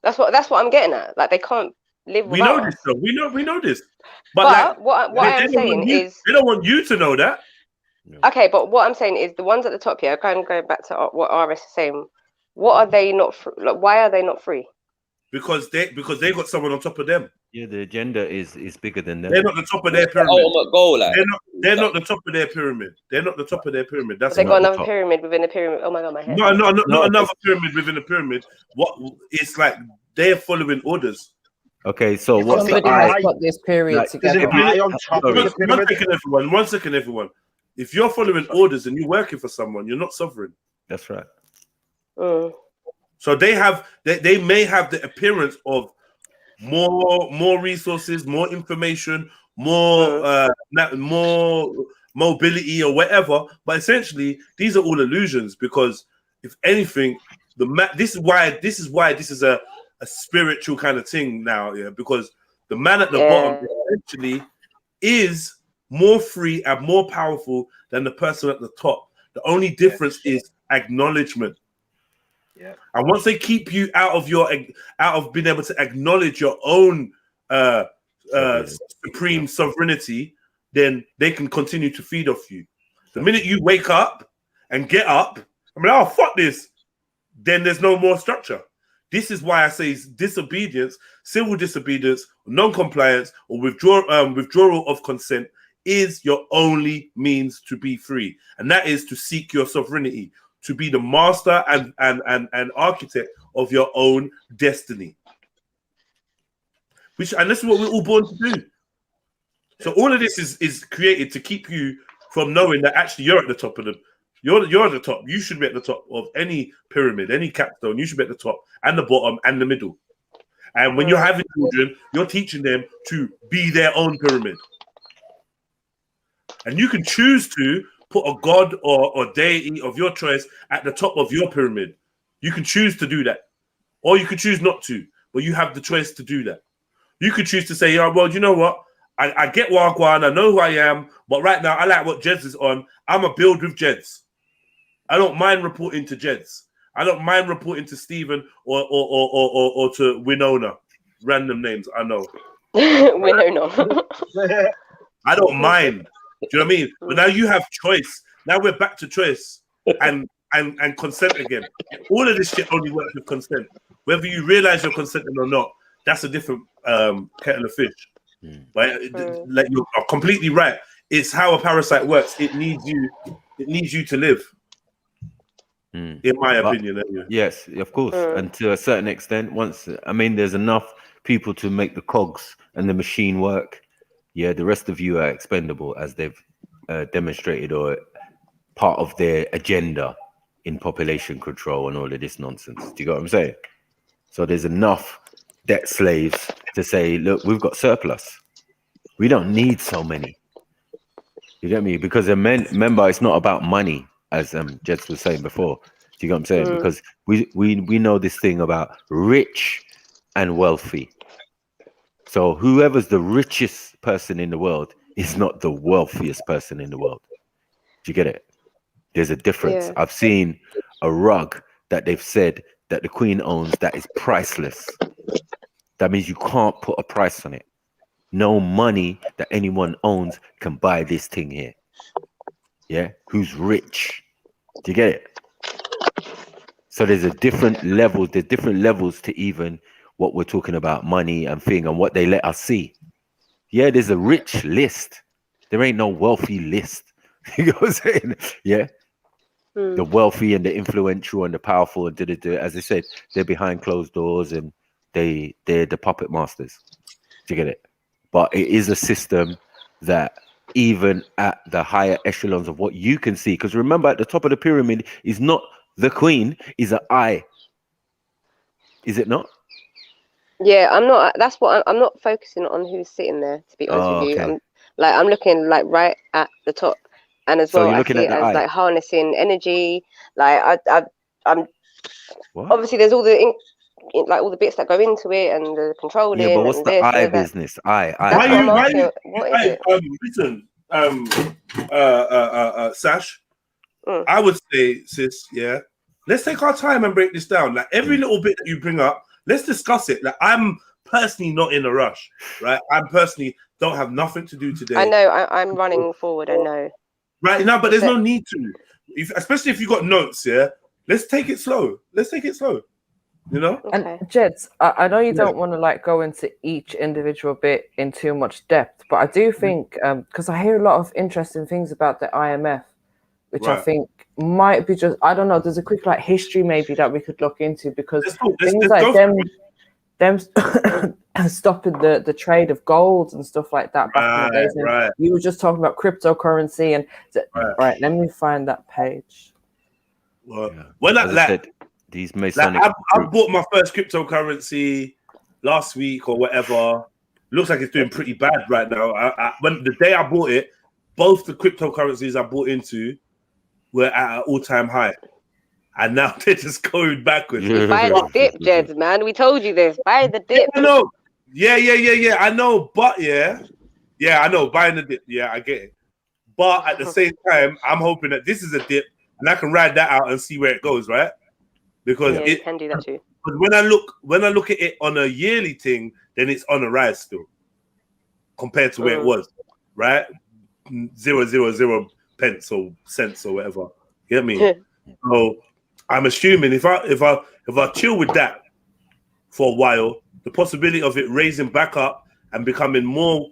That's what I'm getting at. Like they can't live without us. We know this. But like, what I'm saying is they don't want you to know that. Okay, but what I'm saying is the ones at the top here, kind of going back to what RS is saying, what are they not why are they not free? Because they got someone on top of them. Yeah, the agenda is bigger than them. They're not the top of their pyramid. Ultimate goal, like. They're not the top of their pyramid. They're not the top of their pyramid. That's they got another pyramid within a pyramid. Oh my god, my head. Not another pyramid within a pyramid. What it's like they're following orders. Okay, so what's somebody has got this period together? One second, everyone. If you're following orders and you're working for someone, you're not sovereign. That's right. So they may have the appearance of more resources, more information, more mobility or whatever. But essentially, these are all illusions, because if anything, this is why this is a spiritual kind of thing now, yeah, because the man at the bottom essentially is more free and more powerful than the person at the top. The only difference is acknowledgement. Yeah. And once they keep you out of being able to acknowledge your own supreme sovereignty, then they can continue to feed off you. The minute you wake up and get up, I mean, oh, fuck this, then there's no more structure. This is why I say disobedience, civil disobedience, non-compliance, or withdrawal of consent is your only means to be free. And that is to seek your sovereignty, to be the master and architect of your own destiny. And this is what we're all born to do. So all of this is created to keep you from knowing that actually you're at the top of the you're at the top. You should be at the top of any pyramid, any capstone. You should be at the top and the bottom and the middle. And when you're having children, you're teaching them to be their own pyramid. And you can choose to put a god or deity of your choice at the top of your pyramid. You can choose to do that. Or you could choose not to, but you have the choice to do that. You could choose to say, oh, well, you know what? I get Wagwan, I know who I am, but right now I like what Jeds is on. I'm a build with Jeds. I don't mind reporting to Jeds. I don't mind reporting to Stephen or to Winona. Random names, I know. Winona. I don't mind. Do you know what I mean? But now you have choice. Now we're back to choice and consent again. All of this shit only works with consent. Whether you realize you're consenting or not, that's a different kettle of fish. But like, you're completely right. It's how a parasite works. It needs you to live. In my opinion, anyway. Yes, of course. And to a certain extent, there's enough people to make the cogs and the machine work. Yeah, the rest of you are expendable, as they've demonstrated, or part of their agenda in population control and all of this nonsense. Do you get what I'm saying? So there's enough debt slaves to say, look, we've got surplus. We don't need so many. You get me? Because remember, it's not about money, as Jets was saying before. Do you get what I'm saying? Because we know this thing about rich and wealthy. So whoever's the richest person in the world is not the wealthiest person in the world. Do you get it? There's a difference. Yeah. I've seen a rug that they've said that the Queen owns that is priceless. That means you can't put a price on it. No money that anyone owns can buy this thing here. Yeah? Who's rich? Do you get it? So there's a different level. There's different levels to even what we're talking about, money and thing, and what they let us see. Yeah, there's a rich list. There ain't no wealthy list. You know what I'm saying? Yeah. The wealthy and the influential and the powerful and as I said, they're behind closed doors and they're the puppet masters. Do you get it? But it is a system that even at the higher echelons of what you can see, because remember, at the top of the pyramid is not the queen, is an eye. Is it not? Yeah, I'm not. That's what I'm not focusing on who's sitting there. To be honest with you, I'm looking like right at the top, and as well, I see it as like harnessing energy. Like I'm obviously there's all the all the bits that go into it and the controlling. Yeah, but what's and the this, eye that. business? Eye. Listen, Sash, I would say, sis, yeah, let's take our time and break this down. Like every little bit that you bring up, let's discuss it. Like I'm personally not in a rush, right? I personally don't have nothing to do today. I know. I'm running forward. I know. Right now, but there's no need to. Especially if you got notes, yeah. Let's take it slow. You know. And Jeds, I know you don't want to like go into each individual bit in too much depth, but I do think because I hear a lot of interesting things about the IMF, which I think might be just, I don't know, there's a quick like history maybe that we could look into, because things like them stopping the trade of gold and stuff like that back in the days. And you were just talking about cryptocurrency and right, let me find that page. Well, These Like Masonic. I bought my first cryptocurrency last week or whatever. Looks like it's doing pretty bad right now. When the day I bought it, both the cryptocurrencies I bought into were at an all-time high, and now they're just going backwards. You buy the dip, Jeds, man. We told you this. Buy the dip. I know. Yeah. I know, but I know. Buying the dip. Yeah, I get it. But at the same time, I'm hoping that this is a dip, and I can ride that out and see where it goes, right? Because you can do that too. But when I look at it on a yearly thing, then it's on a rise still, compared to where it was, right? 0.000 pence or cents or whatever. You get me? So I'm assuming if I chill with that for a while, the possibility of it raising back up and becoming more,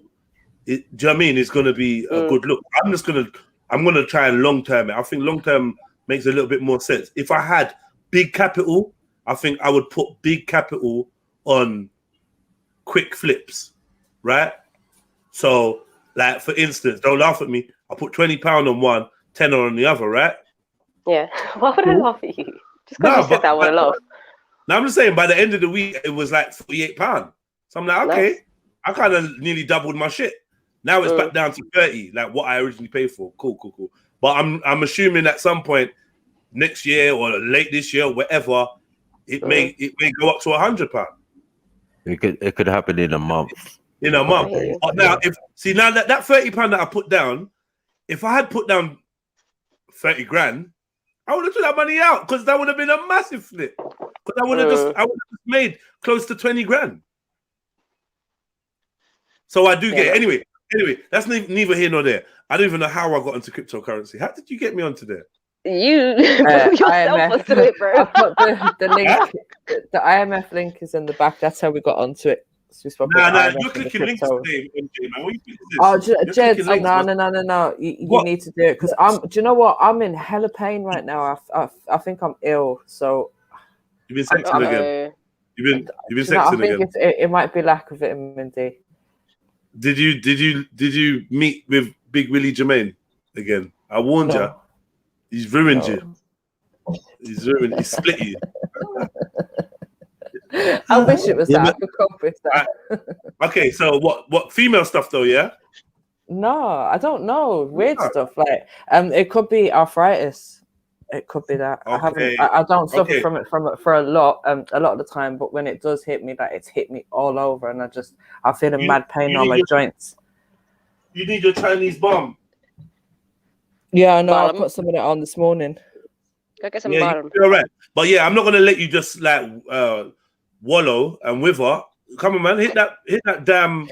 do you know what I mean? It's going to be a good look. I'm going to try and long term it. I think long term makes a little bit more sense. If I had big capital, I think I would put big capital on quick flips, right? So, like for instance, don't laugh at me. I put £20 on one, £10 on the other, right? Yeah. Why would I laugh at you? Just because you said that, I want to laugh. Now I'm just saying, by the end of the week, it was like £48. So I'm like, okay, nice. I kind of nearly doubled my shit. Now it's back down to 30, like what I originally paid for. Cool. But I'm assuming at some point next year or late this year, whatever, it may go up to £100. It could happen in a month. In a month. But now now that £30 that I put down, if I had put down 30 grand, I would have took that money out because that would have been a massive flip. Because I would have just made close to 20 grand. So I do get it. Anyway, that's neither here nor there. I don't even know how I got into cryptocurrency. How did you get me onto there? You put yourself onto it, bro. I put the link. The IMF link is in the back. That's how we got onto it. So you're clicking links today, MJ, man. What you think is this? Oh, Jed, no. You need to do it because do you know what? I'm in hella pain right now. I think I'm ill. So you've been sexing again. You've been sexing again. I think it might be lack of vitamin D. Did you meet with Big Willie Jermaine again? I warned you. He's ruined you. He's split you. I wish it was that. I could cope with that. Okay, so what female stuff though, yeah? No, I don't know. Weird stuff. Like it could be arthritis. It could be that. Okay. I don't suffer from it for a lot of the time, but when it does hit me, like it's hit me all over and I feel a mad pain on my joints. You need your Chinese bomb. Yeah, I know. I put some of that on this morning. Go get some bottom. You're right. But yeah, I'm not gonna let you just like wallow and wither. Come on, man, hit that damn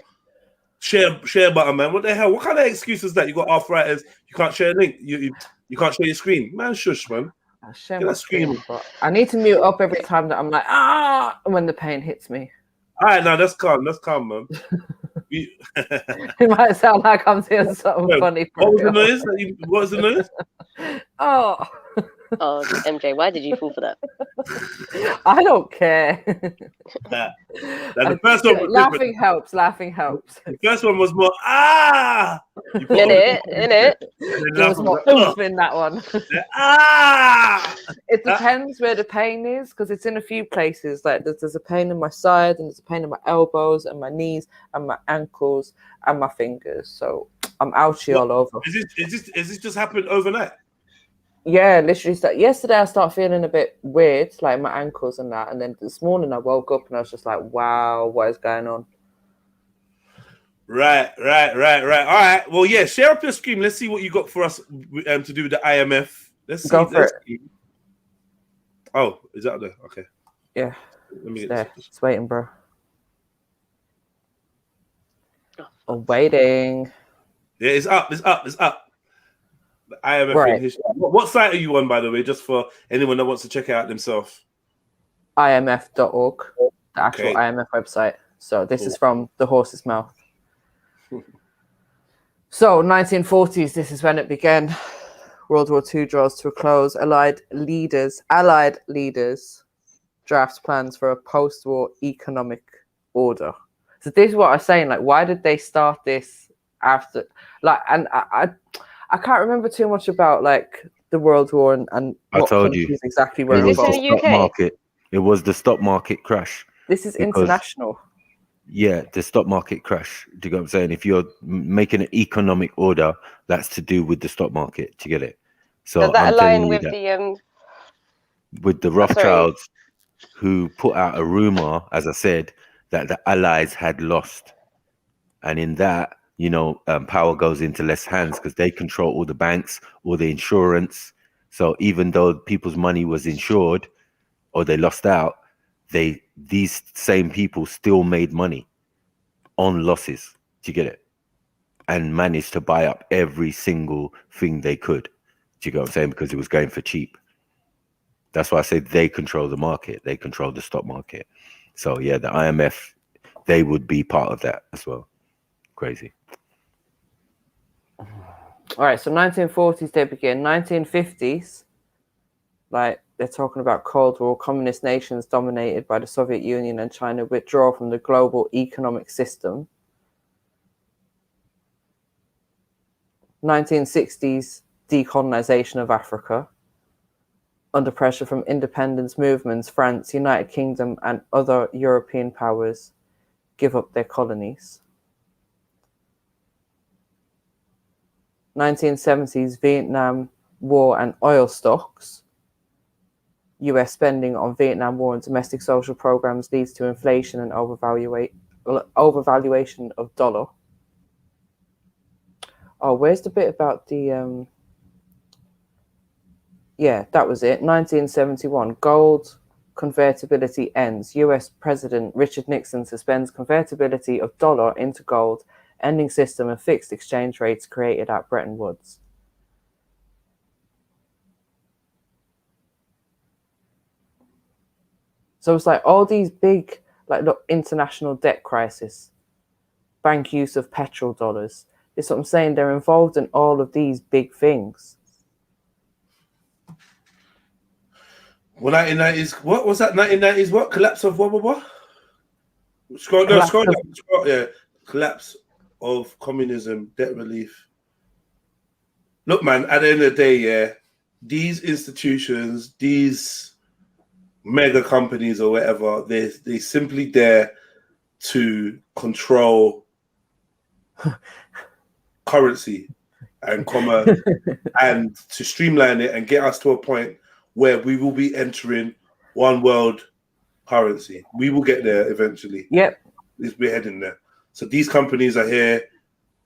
share button, man. What the hell? What kind of excuse is that? You got arthritis, you can't share a link, you can't share your screen. Man, shush, man. I share my screen, but I need to mute up every time that I'm like, when the pain hits me. All right, now that's calm, man. It might sound like I'm doing something funny. What was the noise? What was the noise? Oh, MJ, why did you fall for that? I don't care. The first one was laughing helps. The first one was more in it. There was more oomph in that one. It depends where the pain is because it's in a few places. Like there's a pain in my side and there's a pain in my elbows and my knees and my ankles and my fingers. So I'm ouchy all over. Is this just happened overnight? Yeah, literally. Yesterday, I started feeling a bit weird, like my ankles and that. And then this morning, I woke up and I was just like, "Wow, what is going on?" Right. All right. Well, yeah. Share up your screen. Let's see what you got for us to do with the IMF. Let's see. Go for it. See. Oh, is that there? Okay. Yeah. Let me get there. It's waiting, bro. I'm waiting. Yeah, it's up. The IMF in history. What site are you on, by the way, just for anyone that wants to check it out themselves? IMF.org, the actual IMF website. So this is from the horse's mouth. So 1940s, this is when it began. World War II draws to a close. Allied leaders draft plans for a post-war economic order. So this is what I'm saying. Like, why did they start this after? Like, and I can't remember too much about like the world war and I what told you. countries exactly It were was this in the involved. the stock UK? market. It was the stock market crash. This is Because- international. Yeah, the stock market crash. Do you get what I'm saying? If you're making an economic order, that's to do with the stock market. Do you get it? So Does that I'm align telling you with that the with the sorry. Rothschilds, who put out a rumor, as I said, that the Allies had lost, and in that, power goes into less hands because they control all the banks, all the insurance. So even though people's money was insured or they lost out, these same people still made money on losses. Do you get it? And managed to buy up every single thing they could. Do you get what I'm saying? Because it was going for cheap. That's why I say they control the market. They control the stock market. So yeah, the IMF, they would be part of that as well. Crazy. All right, so 1940s they begin. 1950s, like they're talking about Cold War. Communist nations dominated by the Soviet Union and China withdraw from the global economic system. 1960s, decolonization of Africa. Under pressure from independence movements, France, United Kingdom, and other European powers give up their colonies. 1970s, Vietnam War and oil stocks. US spending on Vietnam War and domestic social programs leads to inflation and overvaluation of dollar. Oh, where's the bit about the yeah, that was it. 1971, gold convertibility ends. US President Richard Nixon suspends convertibility of dollar into gold, ending system of fixed exchange rates created at Bretton Woods. So it's like all these big, like, look, international debt crisis, bank use of petrodollars. It's what I'm saying. They're involved in all of these big things. Well, 1990s. What was that? 1990s. What collapse of what? Scroll down. Yeah, collapse of communism, debt relief. Look, man. At the end of the day, yeah, these institutions, these mega companies or whatever, they simply there to control currency and commerce and to streamline it and get us to a point where we will be entering one world currency. We will get there eventually. Yep. We're heading there. So these companies are here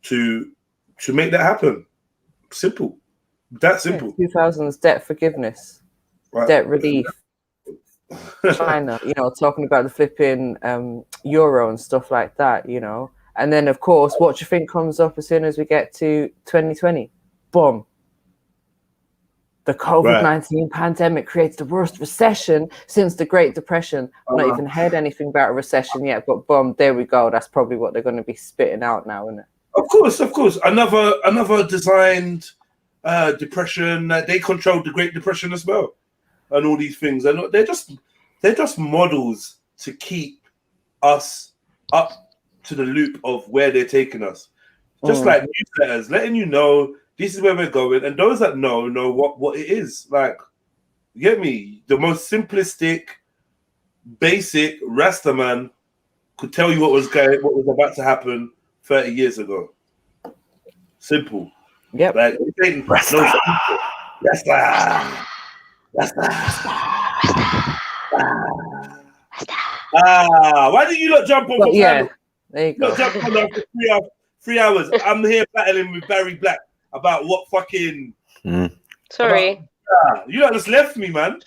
to make that happen. Simple. That simple. 2000s debt forgiveness, right. Debt relief. China, talking about the flipping euro and stuff like that, And then, of course, what do you think comes up as soon as we get to 2020? Boom. The COVID-19 pandemic creates the worst recession since the Great Depression. I've not even heard anything about a recession yet, but boom, there we go. That's probably what they're going to be spitting out now, isn't it? Of course. Another designed depression. They controlled the Great Depression as well, and all these things. And they're just models to keep us up to the loop of where they're taking us. Just like newsletters, letting you know this is where we're going, and those that know what it is. Like, you get me? The most simplistic, basic Rasta man could tell you what was about to happen 30 years ago. Simple. Yep. Like, Rasta. Why did you not jump on? But yeah, there you go. Not jump on after 3 hours. I'm here battling with Barry Black about what fucking. Sorry. You lot just left me, man.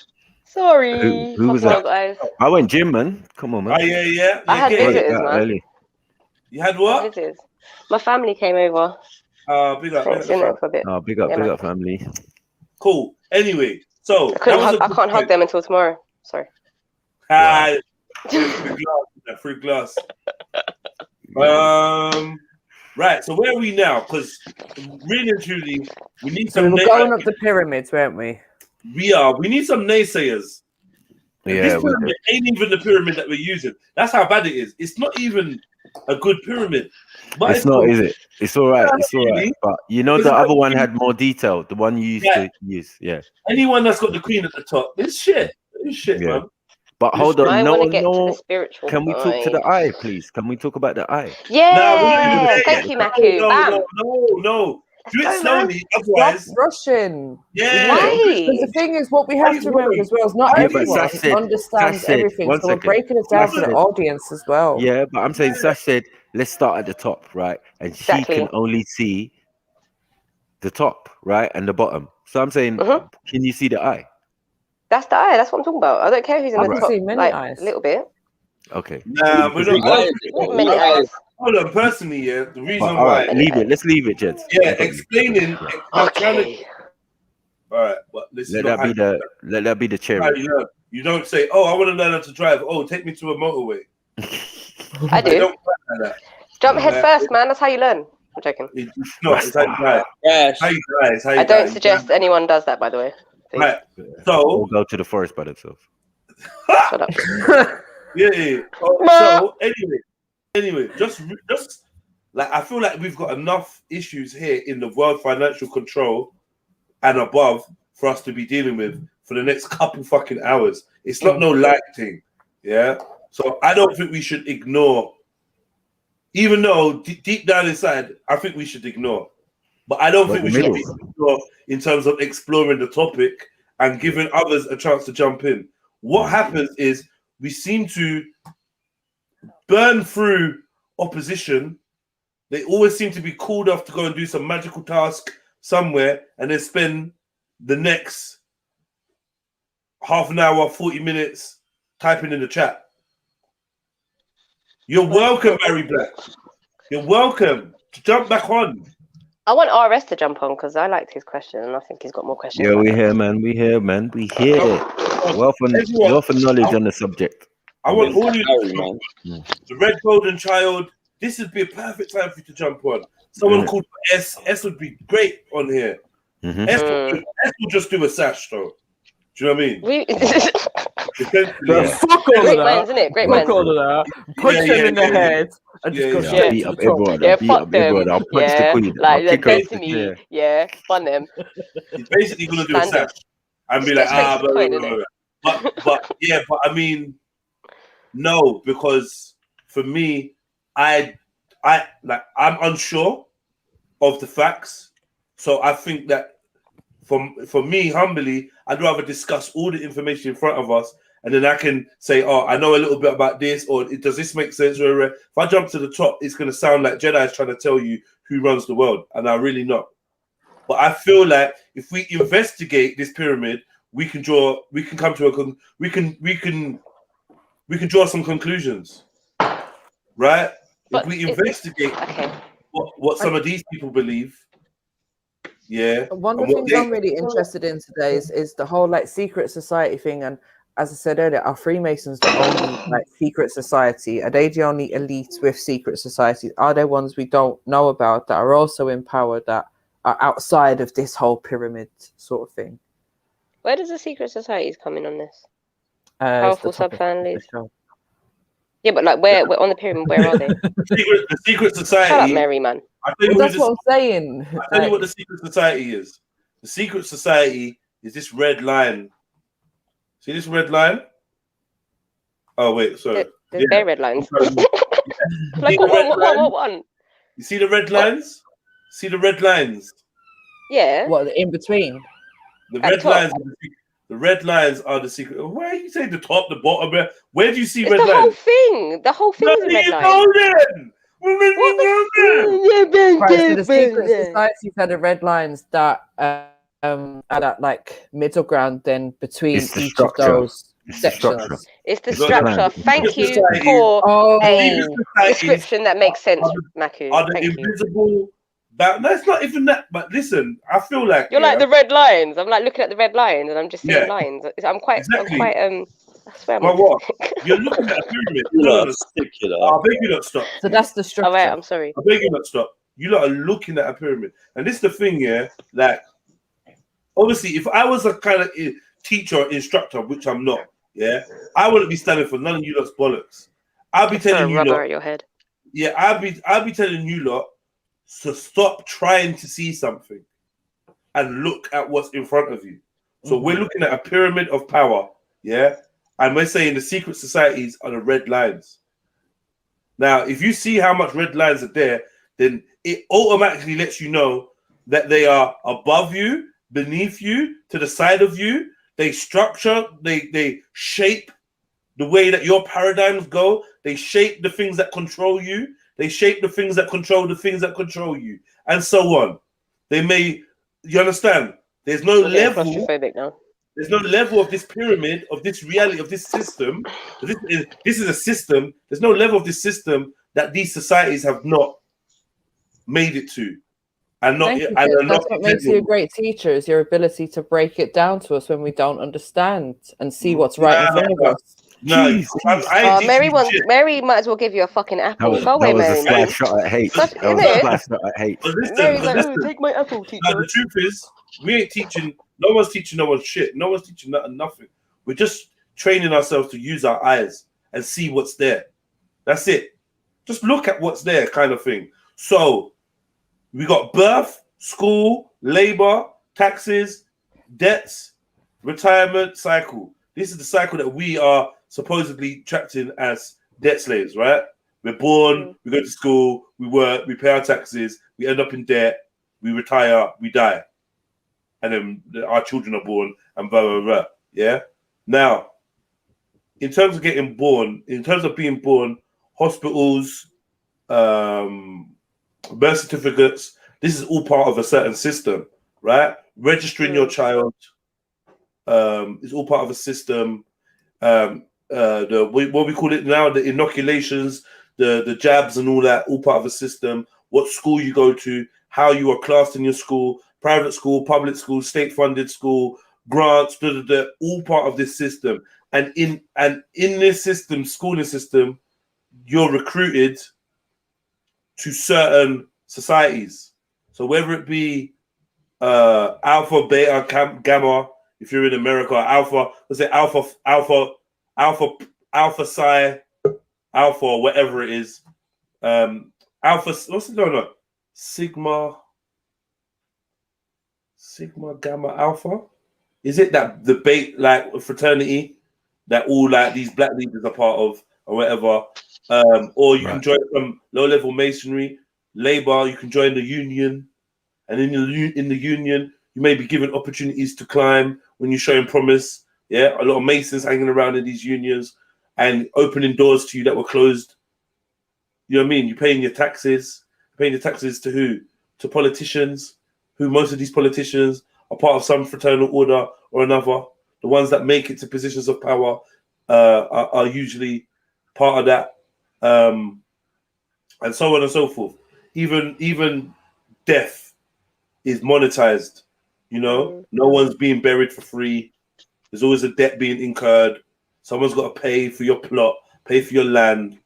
Sorry. Who was that? Guys. I went gym, man. Come on, man. Yeah. I had visitors, man. Early. You had what? Visitors. My family came over. Big up. For a bit. Big up, family. Cool. Anyway, so I can't hug them until tomorrow. Sorry. Free glass. Right. So where are we now? Because really and truly, we need some. We were going up the pyramids, weren't we? We are. We need some naysayers. Yeah. This pyramid ain't even the pyramid that we're using. That's how bad it is. It's not even a good pyramid. But it's not, is it? It's all right. It's all right. But you know, the other one had more detail. The one you used to use. Yeah. Anyone that's got the queen at the top, it's shit. It's shit, Yeah. man. But hold on, I no, want to get to the no. spiritual Can we talk to the point. eye, please? Can we talk about the eye? Yeah, thank you, Maku. Bam. No. Do it go, slowly, Stop otherwise. rushing. Yeah. Why? Because the thing is, what we have to remember as well is not Yeah, but everyone Sash said- understands Sash said- everything. one So we're second. breaking it down Sash for the said- audience as well. Yeah, but I'm saying Sash said, let's start at the top, right? And she Exactly. can only see the top, right? And the bottom. So I'm saying, can you see the eye? That's the eye. That's what I'm talking about. I don't care who's in I the can top. see many like eyes. a little bit. Okay. Nah, we're not. Not many eyes. Hold on, personally, yeah. The reason All why. right, leave it. Let's leave it, Jed. Yeah, explaining. Like, Okay. all right, but this is Let not that be how the let that be the how cherry. you learn. You don't say, "Oh, I want to learn how to drive." Oh, take me to a motorway. I do. don't work like that. Jump head first, man. That's how you learn. I'm joking. No, it's how you drive. Yes. How you drive. It's how you I don't drive. suggest anyone does that, by the way. Please. Right. Or So go to the forest by themselves. Shut up. yeah. Oh, so anyway, just like I feel like we've got enough issues here in the world financial control and above for us to be dealing with for the next couple fucking hours. It's not no light thing, yeah. So I don't think we should ignore, even though deep down inside, I think we should ignore. But I don't think we should ignore in terms of exploring the topic and giving others a chance to jump in. What happens is we seem to burn through opposition. They always seem to be called off to go and do some magical task somewhere and then spend the next half an hour, 40 minutes typing in the chat. You're welcome, Mary Black. You're welcome to jump back on. I want RS to jump on because I liked his question and I think he's got more questions. Yeah, we here, man. We here, man. We here. Wealth and knowledge on the subject. I want all you, the red golden child. This would be a perfect time for you to jump on. Someone called S. S would be great on here. S will just do a sash though. Do you know what I mean? Fuck all Great of minds, that. isn't it? Great Fuck minds. all of that. Punch them in the head and just go straight beat to up the top. everyone. Yeah, beat fuck up them. everyone. I'll punch the queen. Like I'll they're kick her dead off to the me. chair. Yeah, fun them. He's basically gonna do a Standard. sash and be Just like, go straight to the blah, point, blah, innit? blah, blah. But I mean, no, because for me, I'm unsure of the facts. So I think that for me, humbly, I'd rather discuss all the information in front of us, and then I can say, "Oh, I know a little bit about this," or "Does this make sense?" If I jump to the top, it's going to sound like Jedi is trying to tell you who runs the world, and I'm really not. But I feel like if we investigate this pyramid, we can come to we can draw some conclusions, right? But if we investigate what some of these people believe, yeah. One of the things I'm really interested in today is the whole like secret society thing. And as I said earlier, are Freemasons the only like secret society? Are they the only elite with secret societies? Are there ones we don't know about that are also in power that are outside of this whole pyramid sort of thing? Where does the secret societies come in on this? It's the Powerful topic of the sub-families. show. Yeah, but like where on the pyramid, where are they? The secret society. Shut up, Mary, man. Well, that's what I'm saying. I'll tell you what the secret society is. The secret society is this red line. See this red line? Oh wait, sorry. There's bare red lines. Yeah. Like what one? You see the red lines? See the red lines? Yeah. What, in between? The red lines. The red lines are the secret. Why are you saying the top, the bottom? Where do you see It's red the lines? whole thing. The whole thing is a red line. Right, so the secret societies had the red lines that are that like middle ground then between each of those sections. It's the structure. Thank you for a description that makes sense, Maku. Are the Thank you. invisible? No, it's not even that. But listen, I feel like You're like the red lines. I'm like looking at the red lines, and I'm just seeing Yeah. lines. I'm quite. I swear. But what? You're looking at a pyramid. I beg you not stop. So that's the structure. Oh, wait, I'm sorry. I beg you not stop. You lot are looking at a pyramid, and this is the thing, yeah. Like, obviously, if I was a kind of teacher or instructor, which I'm not, yeah, I wouldn't be standing for none of you lot's bollocks. I'll be telling you lot. At your head. Yeah, I'll be telling you lot So stop trying to see something and look at what's in front of you. So we're looking at a pyramid of power, yeah? And we're saying the secret societies are the red lines. Now, if you see how much red lines are there, then it automatically lets you know that they are above you, beneath you, to the side of you. They structure, they shape the way that your paradigms go. They shape the things that control you. They shape the things that control the things that control you, and so on. They may, you understand? There's no level. Claustrophobic now. There's no level of this pyramid, of this reality, of this system. This is a system. There's no level of this system that these societies have not made it to. And not, Thank you, and are Sid. not That's what makes you a great teacher, is your ability to break it down to us when we don't understand and see what's right in front of us. No, Mary might as well give you a fucking apple. Go That away, was a Mary, slight man. shot at hate. Such, That was a slight shot at hate. Mary's like, oh, take my apple, teacher. No, the truth is, we ain't teaching. No one's teaching no one shit. No one's teaching nothing. We're just training ourselves to use our eyes and see what's there. That's it. Just look at what's there, kind of thing. So we got birth, school, labor, taxes, debts, retirement cycle. This is the cycle that we are supposedly trapped in as debt slaves, right? We're born, we go to school, we work, we pay our taxes, we end up in debt, we retire, we die. And then our children are born and blah, blah, blah. Yeah? Now, in terms of getting born, in terms of being born, hospitals, birth certificates, this is all part of a certain system, right? Registering your child is all part of a system. What we call it now, the inoculations, the jabs and all that, all part of a system. What school you go to, how you are classed in your school, private school, public school, state-funded school, grants, all part of this system. And in this system, schooling system, you're recruited to certain societies. So whether it be alpha, beta, gamma, if you're in America, alpha, let's say alpha psi, alpha, whatever it is, alpha, what's it? No, sigma, gamma, alpha. Is it that debate like fraternity that all like these black leaders are part of or whatever? Or you can join some low-level masonry, labor. You can join the union, and in the union, you may be given opportunities to climb when you're showing promise. Yeah, a lot of masons hanging around in these unions and opening doors to you that were closed. You know what I mean? You're paying your taxes. Paying your taxes to who? To politicians. Who most of these politicians are part of some fraternal order or another. The ones that make it to positions of power are usually part of that, and so on and so forth. Even death is monetized. You know, no one's being buried for free. There's always a debt being incurred. Someone's got to pay for your plot, pay for your land,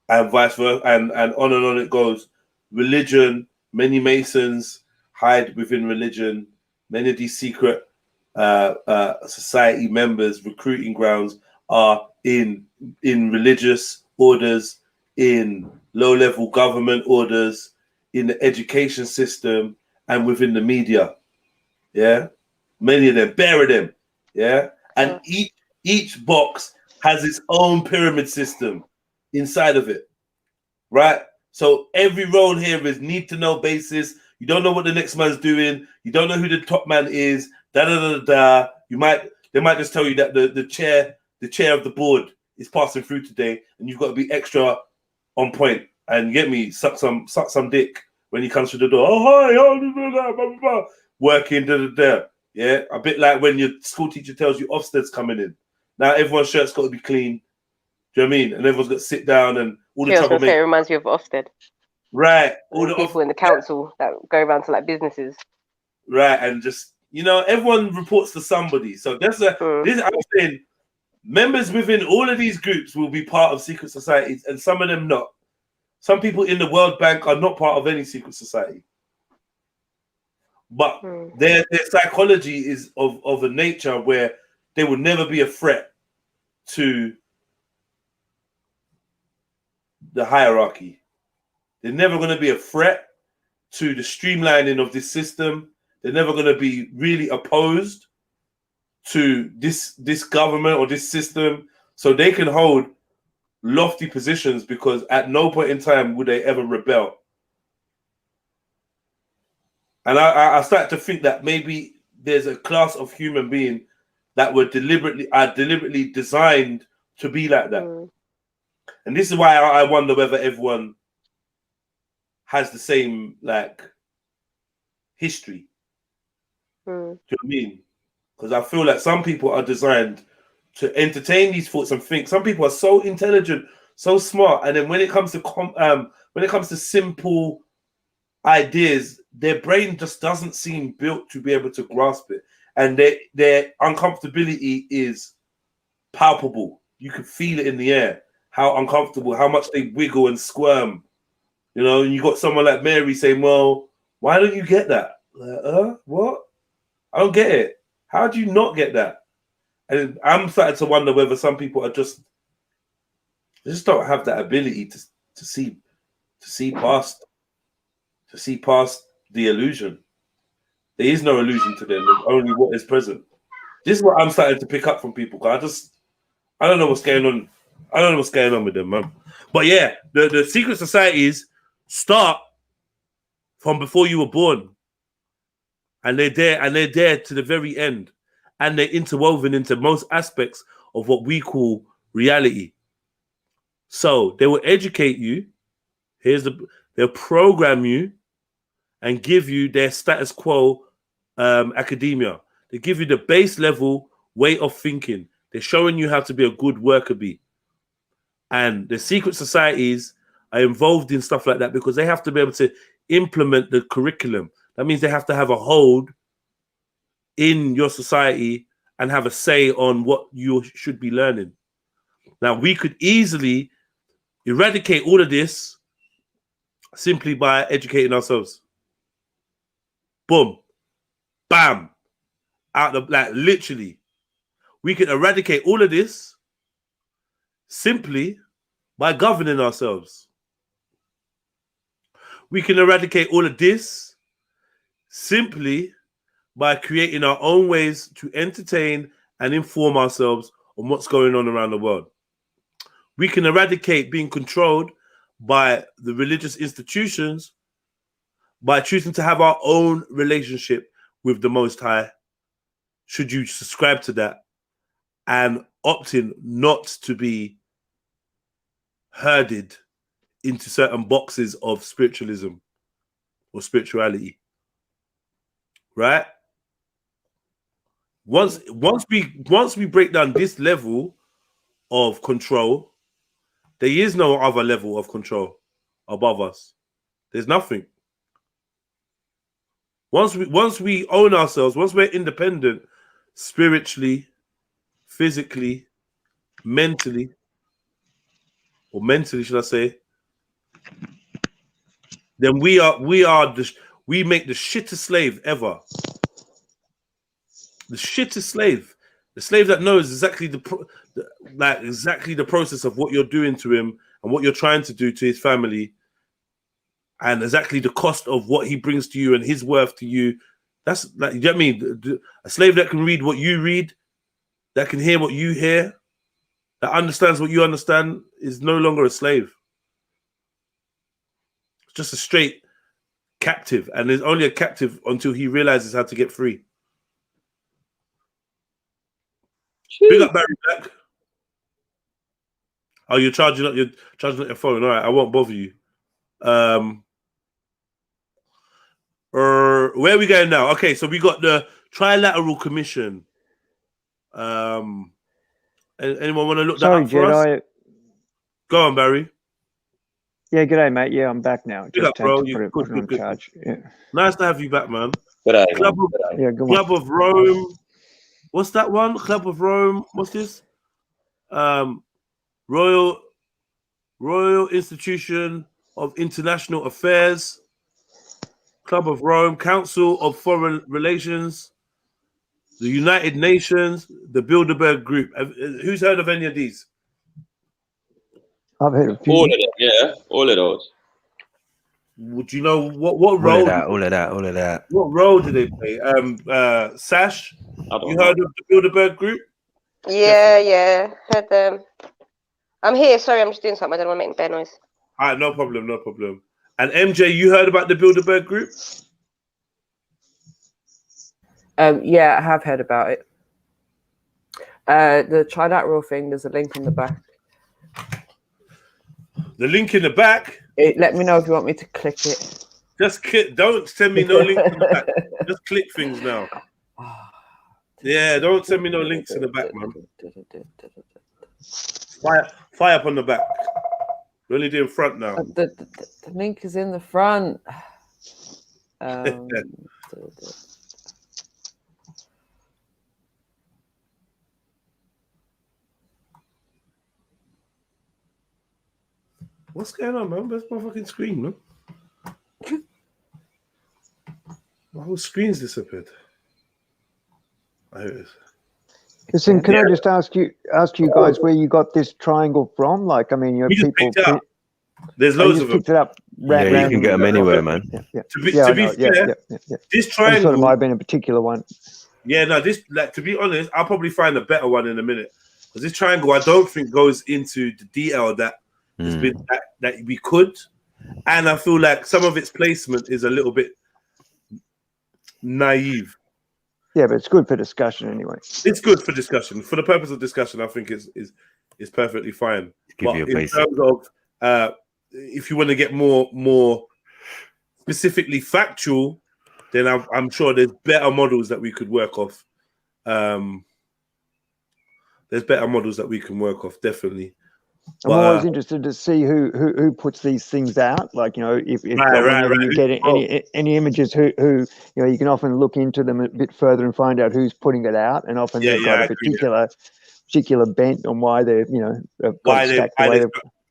and vice versa, and on it goes. Religion, many Masons hide within religion. Many of these secret society members' recruiting grounds are in religious orders, in low-level government orders, in the education system, and within the media. Yeah, many of them, bury them. Yeah, and each box has its own pyramid system inside of it, right? So every role here is need to know basis. You don't know what the next man's doing. You don't know who the top man is. Da da da da. They might just tell you that the chair of the board is passing through today, and you've got to be extra on point and get me suck some dick when he comes through the door. Oh hi, blah, blah, blah. Working da da da. Yeah, a bit like when your school teacher tells you Ofsted's coming in. Now everyone's shirt's got to be clean. Do you know what I mean? And everyone's got to sit down and all the trouble. It reminds me of Ofsted. Right. All the people in the council that go around to like businesses. Right, and just everyone reports to somebody. So this I'm saying members within all of these groups will be part of secret societies, and some of them not. Some people in the World Bank are not part of any secret society. But their psychology is of a nature where they will never be a threat to the hierarchy. They're never going to be a threat to the streamlining of this system. They're never going to be really opposed to this government or this system, so they can hold lofty positions because at no point in time would they ever rebel. And I start to think that maybe there's a class of human being that were deliberately designed to be like that. And this is why I wonder whether everyone has the same like history. Do you know what I mean? Because I feel like some people are designed to entertain these thoughts and think. Some people are so intelligent, so smart, and then when it comes to simple ideas, their brain just doesn't seem built to be able to grasp it, and their uncomfortability is palpable. You can feel it in the air, how uncomfortable, how much they wiggle and squirm. You know, and you got someone like Mary saying, "Well, why don't you get that?" Like, what? I don't get it. How do you not get that? And I'm starting to wonder whether some people are they just don't have that ability to see past the illusion. There is no illusion to them. There's only what is present. This is what I'm starting to pick up from people. I don't know what's going on. I don't know what's going on with them, man. But yeah, the secret societies start from before you were born. And they're there to the very end. And they're interwoven into most aspects of what we call reality. So they will educate you. They'll program you and give you their status quo academia. They give you the base level way of thinking. They're showing you how to be a good worker bee. And the secret societies are involved in stuff like that because they have to be able to implement the curriculum. That means they have to have a hold in your society and have a say on what you should be learning. Now, we could easily eradicate all of this simply by educating ourselves. Boom. Bam. Out of like literally. We could eradicate all of this simply by governing ourselves. We can eradicate all of this simply by creating our own ways to entertain and inform ourselves on what's going on around the world. We can eradicate being controlled by the religious institutions by choosing to have our own relationship with the Most High, should you subscribe to that, and opting not to be herded into certain boxes of spiritualism or spirituality. Right? Once we break down this level of control, there is no other level of control above us. There's nothing. Once we own ourselves, once we're independent, spiritually, physically, mentally, should I say, then we make the shittest slave ever. The shittest slave. The slave that knows exactly the process of what you're doing to him and what you're trying to do to his family, and exactly the cost of what he brings to you and his worth to you. That's like, you know what I mean? A slave that can read what you read, that can hear what you hear, that understands what you understand, is no longer a slave. It's just a straight captive, and is only a captive until he realizes how to get free. Big up Barry Black. Oh, you're charging up your phone. All right, I won't bother you. Where are we going now? Okay, so we got the Trilateral Commission. Anyone want to look that up for us? Go on, Barry. Yeah, g'day, mate. Yeah, I'm back now. Good up, bro. You good. Yeah. Nice to have you back, man. G'day, Club of Rome. What's that one? Club of Rome. What's this? Royal Institution of International Affairs. Club of Rome, Council of Foreign Relations, the United Nations, the Bilderberg Group. Who's heard of any of these? I've heard of a few. All of them, yeah. All of those. Would you know what All of role? that, all of that, all of that. What role do they play? Sash, you heard of the Bilderberg Group? Yeah. Heard them. I'm here. Sorry, I'm just doing something. I don't want to make bad noise. All right, no problem, no problem. And MJ, you heard about the Bilderberg Group? Yeah, I have heard about it. The trilateral thing, there's a link in the back. The link in the back? Let me know if you want me to click it. Just click, don't send me no link in the back. Just click things now. Yeah, don't send me no links in the back, man. Fire up on the back. We're only doing front now. The link is in the front. What's going on, man? Where's my fucking screen, man? My whole screen's disappeared. Here it is. Listen, can I just ask you guys where you got this triangle from? Like, I mean, you know, just people. picked it up. There's loads of them. Picked it up. Yeah, you can get them anywhere, man. Yeah. To be fair, this triangle. I thought it might have been a particular one. Yeah, no, this, like, to be honest, I'll probably find a better one in a minute. Because this triangle, I don't think goes into the detail that has been that we could, and I feel like some of its placement is a little bit naive. Yeah, but it's good for discussion anyway. It's good for discussion. For the purpose of discussion, I think is perfectly fine. But in terms of if you want to get more specifically factual, then I'm sure there's better models that we could work off. There's better models that we can work off, definitely. I'm always interested to see who puts these things out. Like, you know, if whenever you get any images, who you know, you can often look into them a bit further and find out who's putting it out, and often they've got a particular bent on why they're, you know, why they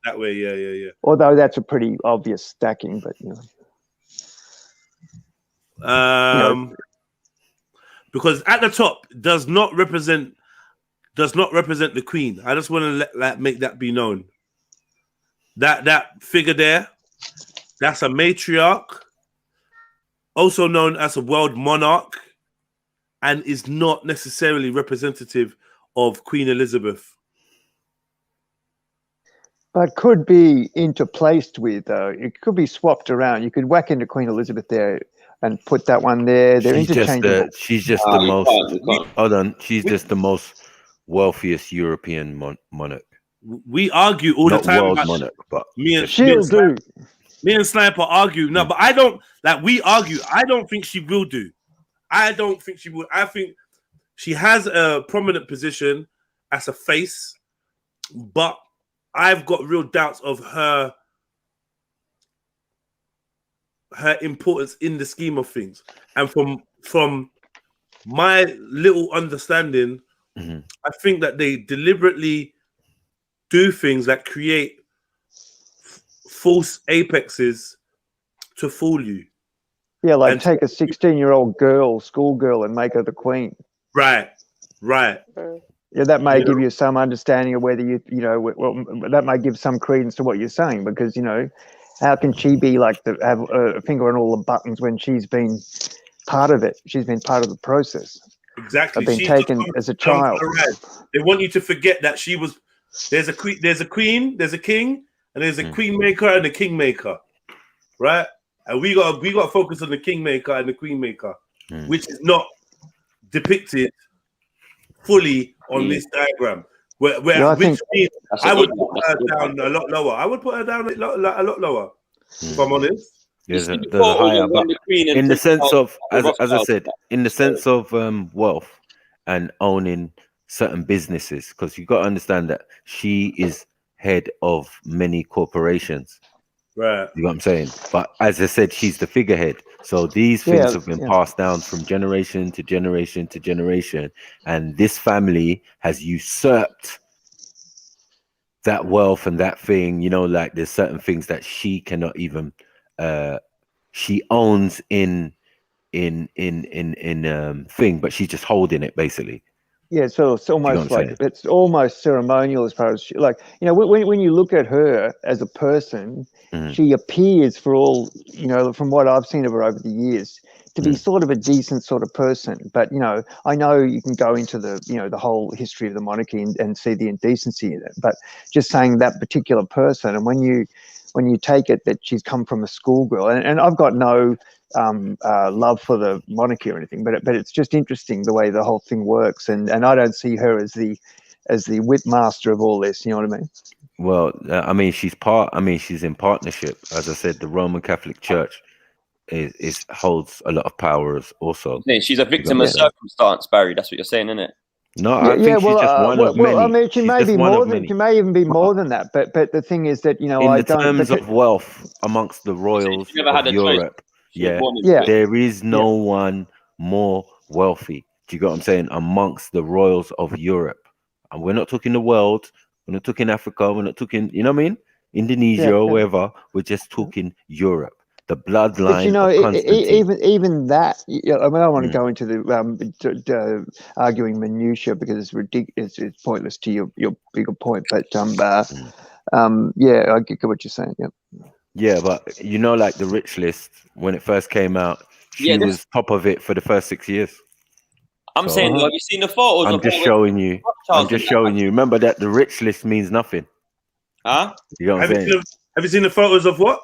that way. Yeah. Although that's a pretty obvious stacking, but you know. Because at the top does not represent the queen. I just want to make that be known. That figure there, that's a matriarch, also known as a world monarch, and is not necessarily representative of Queen Elizabeth. But could be interplaced with, it could be swapped around. You could whack into Queen Elizabeth there and put that one there. They're interchangeable. She's just the most. Hold on, she's just the most wealthiest European monarch. We argue all the time world about monarch, but me and Sniper argue. No, but I don't like. We argue. I don't think she will do. I don't think she will. I think she has a prominent position as a face, but I've got real doubts of her importance in the scheme of things. And from my little understanding, I think that they deliberately do things that create false apexes to fool you. Yeah, like and take a 16-year-old girl, schoolgirl, and make her the queen. Right. Yeah, that may give you some understanding of whether you know, well, that may give some credence to what you're saying, because, you know, how can she be like have a finger on all the buttons when she's been part of it? She's been part of the process. Exactly. Been taken as a child. They want you to forget that she was. There's a queen, there's a king, and there's a queen maker and a king maker, right? And we got to focus on the king maker and the queen maker, which is not depicted fully on this diagram. Where I would put her down a lot lower. I would put her down a lot lower, if I'm honest. There's a higher, but in the sense of, as I said, in the sense of wealth and owning certain businesses, because you got to understand that she is head of many corporations. Right. You know what I'm saying? But as I said, she's the figurehead. So these things have been passed down from generation to generation to generation. And this family has usurped that wealth and that thing, you know, like there's certain things that she cannot even she owns in thing, but she's just holding it basically. Yeah, so it's You know almost what I'm like it's almost ceremonial as far as like when you look at her as a person, she appears for all from what I've seen of her over the years to be sort of a decent sort of person. But I know you can go into the the whole history of the monarchy and see the indecency in it. But just saying that particular person, and when you take it that she's come from a schoolgirl, and I've got no love for the monarchy or anything, but it's just interesting the way the whole thing works, and I don't see her as the whip master of all this. You know what I mean? Well, I mean, she's in partnership. As I said, the Roman Catholic Church is holds a lot of powers also. She's a victim of circumstance, Barry. That's what you're saying, isn't it? No, I think she's just one of many. I mean, she may be more than she may even be more than that. But the thing is that in the terms of wealth amongst the royals of Europe, there is no one more wealthy. Do you get what I'm saying? Amongst the royals of Europe, and we're not talking the world. We're not talking Africa. We're not talking, you know what I mean? Indonesia or wherever. We're just talking Europe. The bloodline of Constantine. even that. I mean, I don't want to go into the arguing minutia because it's ridiculous. It's pointless to your bigger point. But yeah, I get what you're saying. Yeah, but like the rich list when it first came out, she was top of it for the first 6 years. I'm saying, have you seen the photos? I'm just showing you. I'm just showing you. Remember that the rich list means nothing. Huh? You know what I'm saying? Have you seen the photos of what?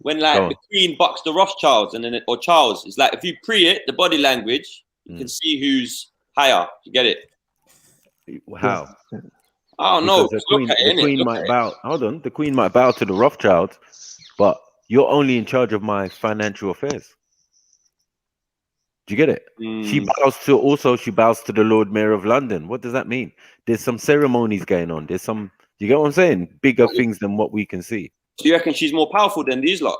When the Queen bucks the Rothschilds or Charles, it's like if you pre it, the body language, you can see who's higher. You get it? How? I don't know. The Queen might bow. Hold on. The Queen might bow to the Rothschilds, but you're only in charge of my financial affairs. Do you get it? She bows to the Lord Mayor of London. What does that mean? There's some ceremonies going on. There's some, you get what I'm saying? Bigger things than what we can see. Do you reckon she's more powerful than these lot?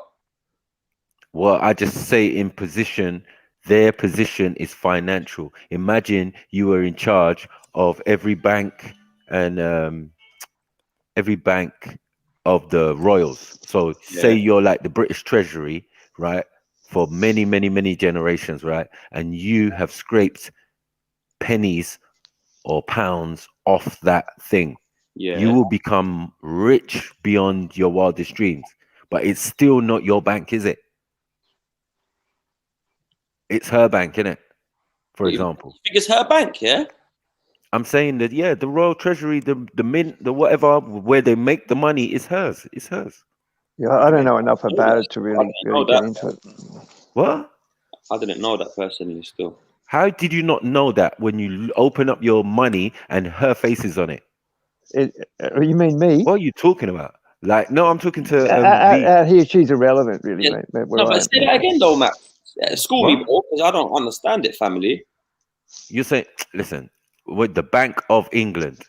Well, I just say in position, their position is financial. Imagine you were in charge of every bank and every bank of the royals. So say you're like the British Treasury, right? For many, many, many generations, right? And you have scraped pennies or pounds off that thing. You will become rich beyond your wildest dreams. But it's still not your bank, is it? It's her bank, isn't it? For example. You think it's her bank, yeah? I'm saying that, the Royal Treasury, the mint, the whatever, where they make the money is hers. It's hers. Yeah, I don't know enough about it to really get into it. What? I didn't know that personally still. How did you not know that when you open up your money and her face is on it? You mean me? What are you talking about? Like, no, I'm talking to here. She's irrelevant, really, mate. No, but say that again, though, Matt. School me, bro, because I don't understand it, family. You say, listen, with the Bank of England,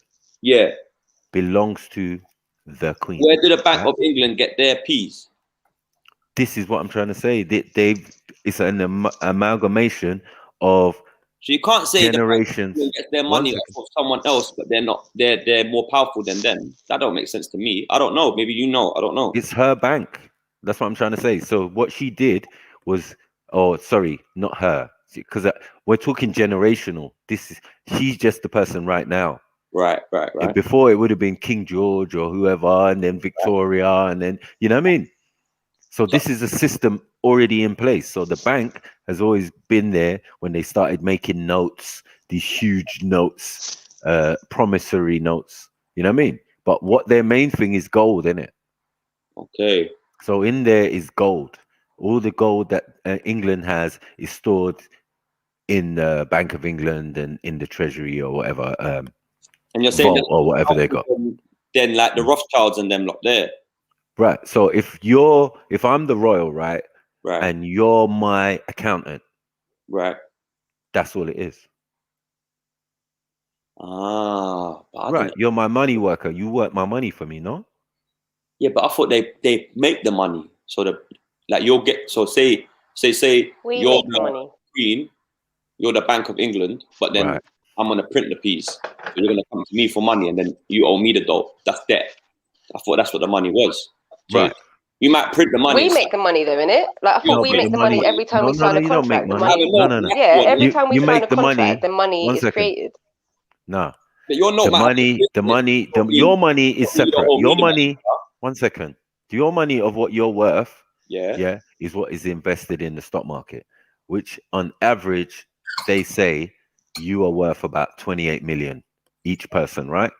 belongs to the Queen. Where did the Bank of England get their P's? This is what I'm trying to say. It's an amalgamation of. So you can't say generations the get their money off of someone else, but they're not. They're more powerful than them. That don't make sense to me. I don't know. Maybe you know. I don't know. It's her bank. That's what I'm trying to say. So what she did was, not her, because we're talking generational. She's just the person right now. Right. Before it would have been King George or whoever, and then Victoria, and then you know what I mean. So this is a system already in place. So the bank has always been there when they started making notes, these huge notes, promissory notes. You know what I mean? But what their main thing is gold, isn't it? Okay. So in there is gold. All the gold that England has is stored in the Bank of England and in the Treasury or whatever. And you're saying that or whatever they got. Then like the Rothschilds and them lot there. Right. So if I'm the royal, right, and you're my accountant, right, that's all it is. Right. You're my money worker. You work my money for me, no? Yeah, but I thought they make the money. So you'll get. So say you're the Queen, you're the Bank of England, but then I'm gonna print the piece. So you're gonna come to me for money, and then you owe me the dough. That's debt. I thought that's what the money was. So you might print the money. We make the money though, innit? Like I thought we make the money every time we sign a contract. No. Yeah, every time we sign a make the contract, the money One is second. created. Nah. But you're not your money is separate. Your meaning, money, 1 second. Your money of what you're worth, yeah, is what is invested in the stock market, which on average they say you are worth about 28 million each person, right?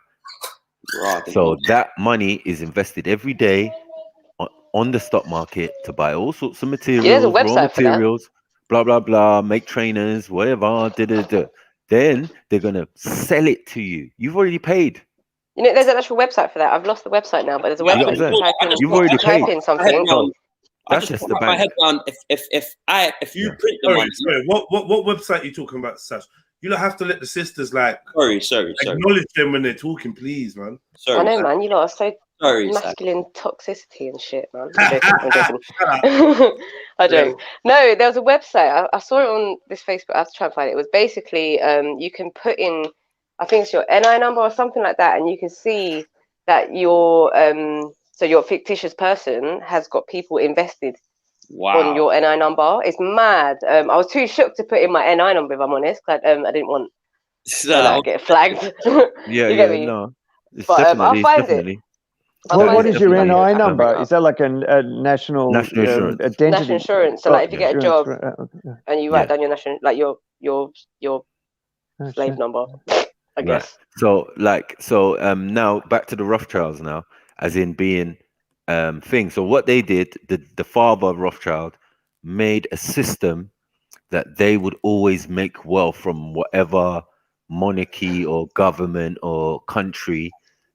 Right. So that money is invested every day on the stock market to buy all sorts of materials, Yeah, there's a raw website for that. materials, blah blah blah, make trainers, whatever. Then they're gonna sell it to you. You've already paid. You know, there's an actual website for that. I've lost the website now, but there's a You know website. what I'm You saying? can type in. You've already type paid. in something. So I that's just just put the my head bank. down. If you print the money, Sorry. What website are you talking about, Sash? You don't have to let the sisters sorry. acknowledge them when they're talking, please, man. I know, man. You lot are so Sorry, masculine toxicity and shit, man. I'm joking. I'm joking. I joke. No, there was a website. I saw it on this Facebook. I have to try and find it. It was basically you can put in, I think it's your NI number or something like that, and you can see that your so your fictitious person has got people invested on your NI number. It's mad. I was too shook to put in my NI number, if I'm honest. I didn't want to get flagged. Yeah, you get me? no. It's But definitely, I'll find it. What is your definitely NI a number? cover-up. Is that like a national insurance? identity? National insurance. So, like, if you get a job insurance, and you write down your national, like your slave shit. number, I guess. Right. So now back to the Rothschilds now, as in being thing. So what they did, the father of Rothschild made a system that they would always make wealth from whatever monarchy or government or country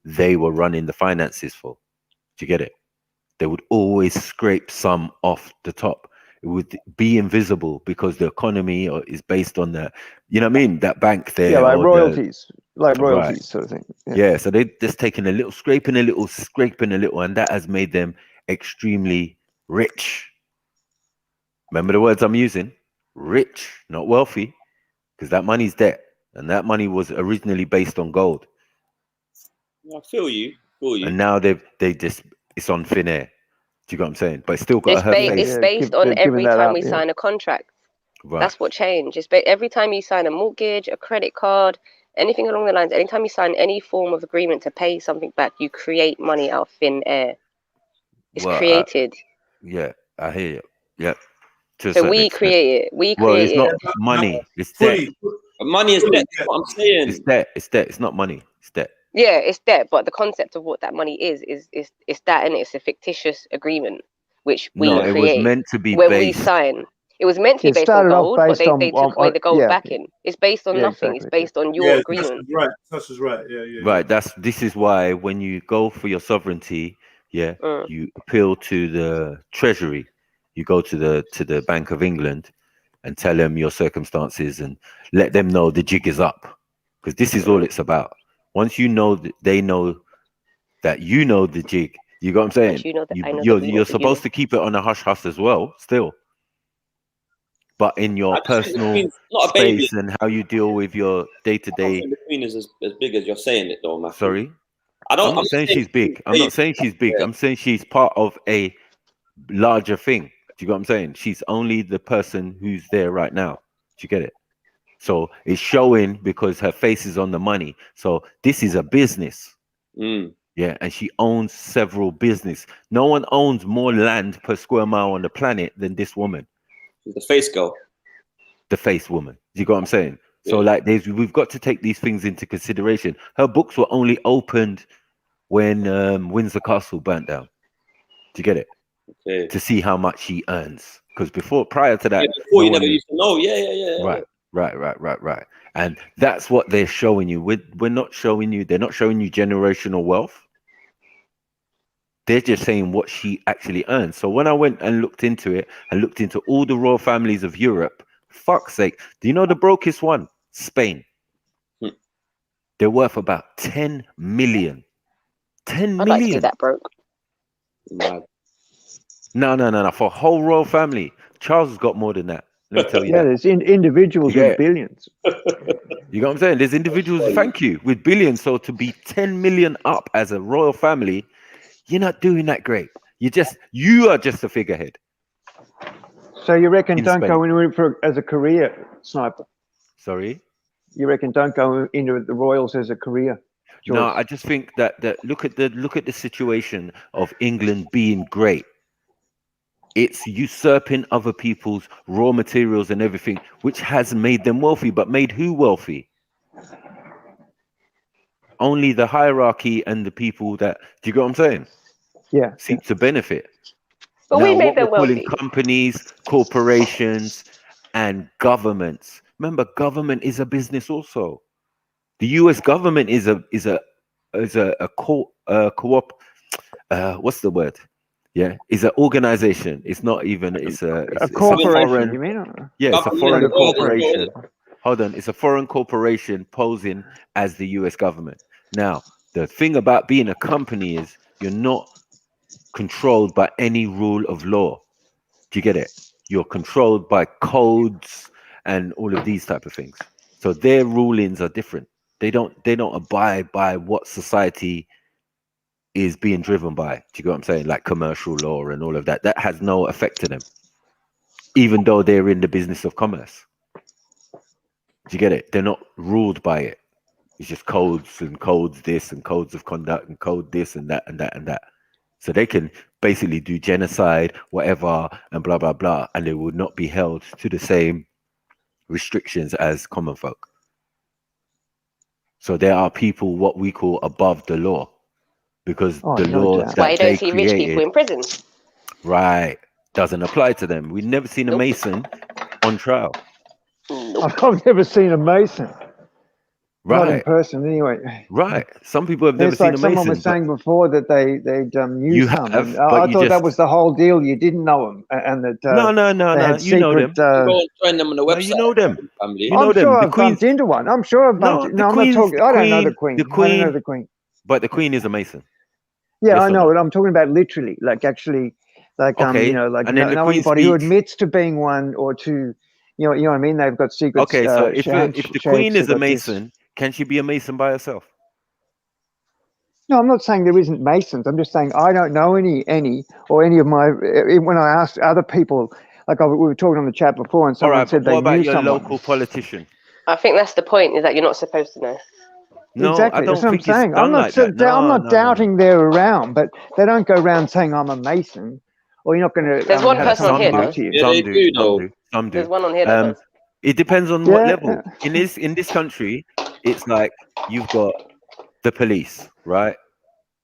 they were running the finances for. Do you get it? They would always scrape some off the top. It would be invisible because the economy is based on that. You know what I mean? That bank there. Yeah, like or royalties, right. sort of thing. Yeah. So they just taking a little, scraping a little, and that has made them extremely rich. Remember the words I'm using? Rich, not wealthy, because that money's debt, and that money was originally based on gold. I feel you. And now it's on thin air. Do you get what I'm saying? But it's still got a hurt face. It's based on every time we sign a contract. Right. That's what changed. It's every time you sign a mortgage, a credit card, anything along the lines. Anytime you sign any form of agreement to pay something back, you create money out of thin air. It's created. I hear you. Yeah. So we create it. It's not money. It's debt. Money is debt. That's what I'm saying. It's debt. It's debt. It's not money. It's debt. Yeah, it's debt, but the concept of what that money is that, and it's a fictitious agreement which we create. It was meant to be when based. we sign. It was meant to be based on gold, but they took away the gold backing. It's based on nothing. Exactly. It's based on your agreement. Sash is right. Yeah. Right. This is why when you go for your sovereignty, you appeal to the Treasury. You go to the Bank of England and tell them your circumstances and let them know the jig is up, because this is all it's about. Once you know that they know that you know the jig, you got what I'm saying? You're supposed to keep it on a hush hush as well, still. But in your personal space and how you deal with your day to day. The Queen is as big as you're saying it, though, Matthew. Sorry, I'm not saying she's big. I'm not saying she's big. I'm saying she's part of a larger thing. Do you get what I'm saying? She's only the person who's there right now. Do you get it? So it's showing because her face is on the money. So this is a business. Yeah, and she owns several business. No one owns more land per square mile on the planet than this woman. The face girl. The face woman. Do you get what I'm saying? So we've got to take these things into consideration. Her books were only opened when Windsor Castle burnt down. Do you get it? Okay. To see how much she earns. Because prior to that, you never used to know. Yeah. Right. And that's what they're showing you. We're not showing you. They're not showing you generational wealth. They're just saying what she actually earns. So when I went and looked into it and looked into all the royal families of Europe, fuck's sake, do you know the brokest one? Spain. They're worth about 10 million. 10 I'd million. like to be that broke. No. For a whole royal family, Charles has got more than that. Let me tell you that. There's individuals with billions. You know what I'm saying? There's individuals, thank you, with billions. So to be 10 million up as a royal family, you're not doing that great. You are just a figurehead. So you reckon don't go in for as a career sniper? Sorry? You reckon don't go into the Royals as a career? No, choice? I just think that look at the situation of England being great. It's usurping other people's raw materials and everything, which has made them wealthy. But made who wealthy? Only the hierarchy and the people that, do you get what I'm saying? Yeah. Seek to benefit. But Now, we made what we're them calling wealthy. companies, corporations, and governments. Remember, government is a business also. The U.S. government is a co-op. What's the word? Yeah, it's an organization. It's not even. It's a corporation. foreign, You mean? Or? Yeah, it's a Government foreign is a corporation. corporation. Hold on, it's a foreign corporation posing as the U.S. government. Now, the thing about being a company is you're not controlled by any rule of law. Do you get it? You're controlled by codes and all of these type of things. So their rulings are different. They don't abide by what society is being driven by. Do you get what I'm saying? Like commercial law and all of that. That has no effect to them, even though they're in the business of commerce. Do you get it? They're not ruled by it. It's just codes and codes this and codes of conduct and code this and that and that and that. So they can basically do genocide, whatever, and blah, blah, blah. And they would not be held to the same restrictions as common folk. So there are people what we call above the law, because the law That's why you that they don't see rich people created, in prison. right, doesn't apply to them. We've never seen a Mason on trial. I've never seen a Mason. Not in Right, person, anyway. right. Some people have never It's seen like a someone Mason. was saying before that they knew You some. have, And but I you thought that just was the whole deal. You didn't know them, and that no. they had You know secret. them. Go and join them on the No, website. you know them. Family. You know I'm them. sure The I've Queen's bumped into one. I'm sure I've bumped. no. No, I'm not talking. I don't know the Queen. The I don't know Queen. the Queen. But the Queen is a Mason. Yeah, Yes I or know no? it. I'm talking about literally, like actually, like Okay. you know, like And then the Queen anybody who speaks. admits to being one or to, you know what I mean. They've got secrets. Okay, so if the Queen shakes, is they've a got this. Mason, can she be a Mason by herself? No, I'm not saying there isn't Masons. I'm just saying I don't know any or any of my. When I asked other people, like we were talking on the chat before, and All someone right, said but what they about knew your someone. local politician? I think that's the point, is that you're not supposed to know. No, Exactly, I that's don't what I'm think it's saying. done like that. I'm No. not doubting they're around, but they don't go around saying I'm a Mason, or you're not going to There's one have person on someone here, come though. up to you. Yeah, they do know. Some do. There's one on here that does. It depends on what Yeah, level. In this country, it's like you've got the police, right,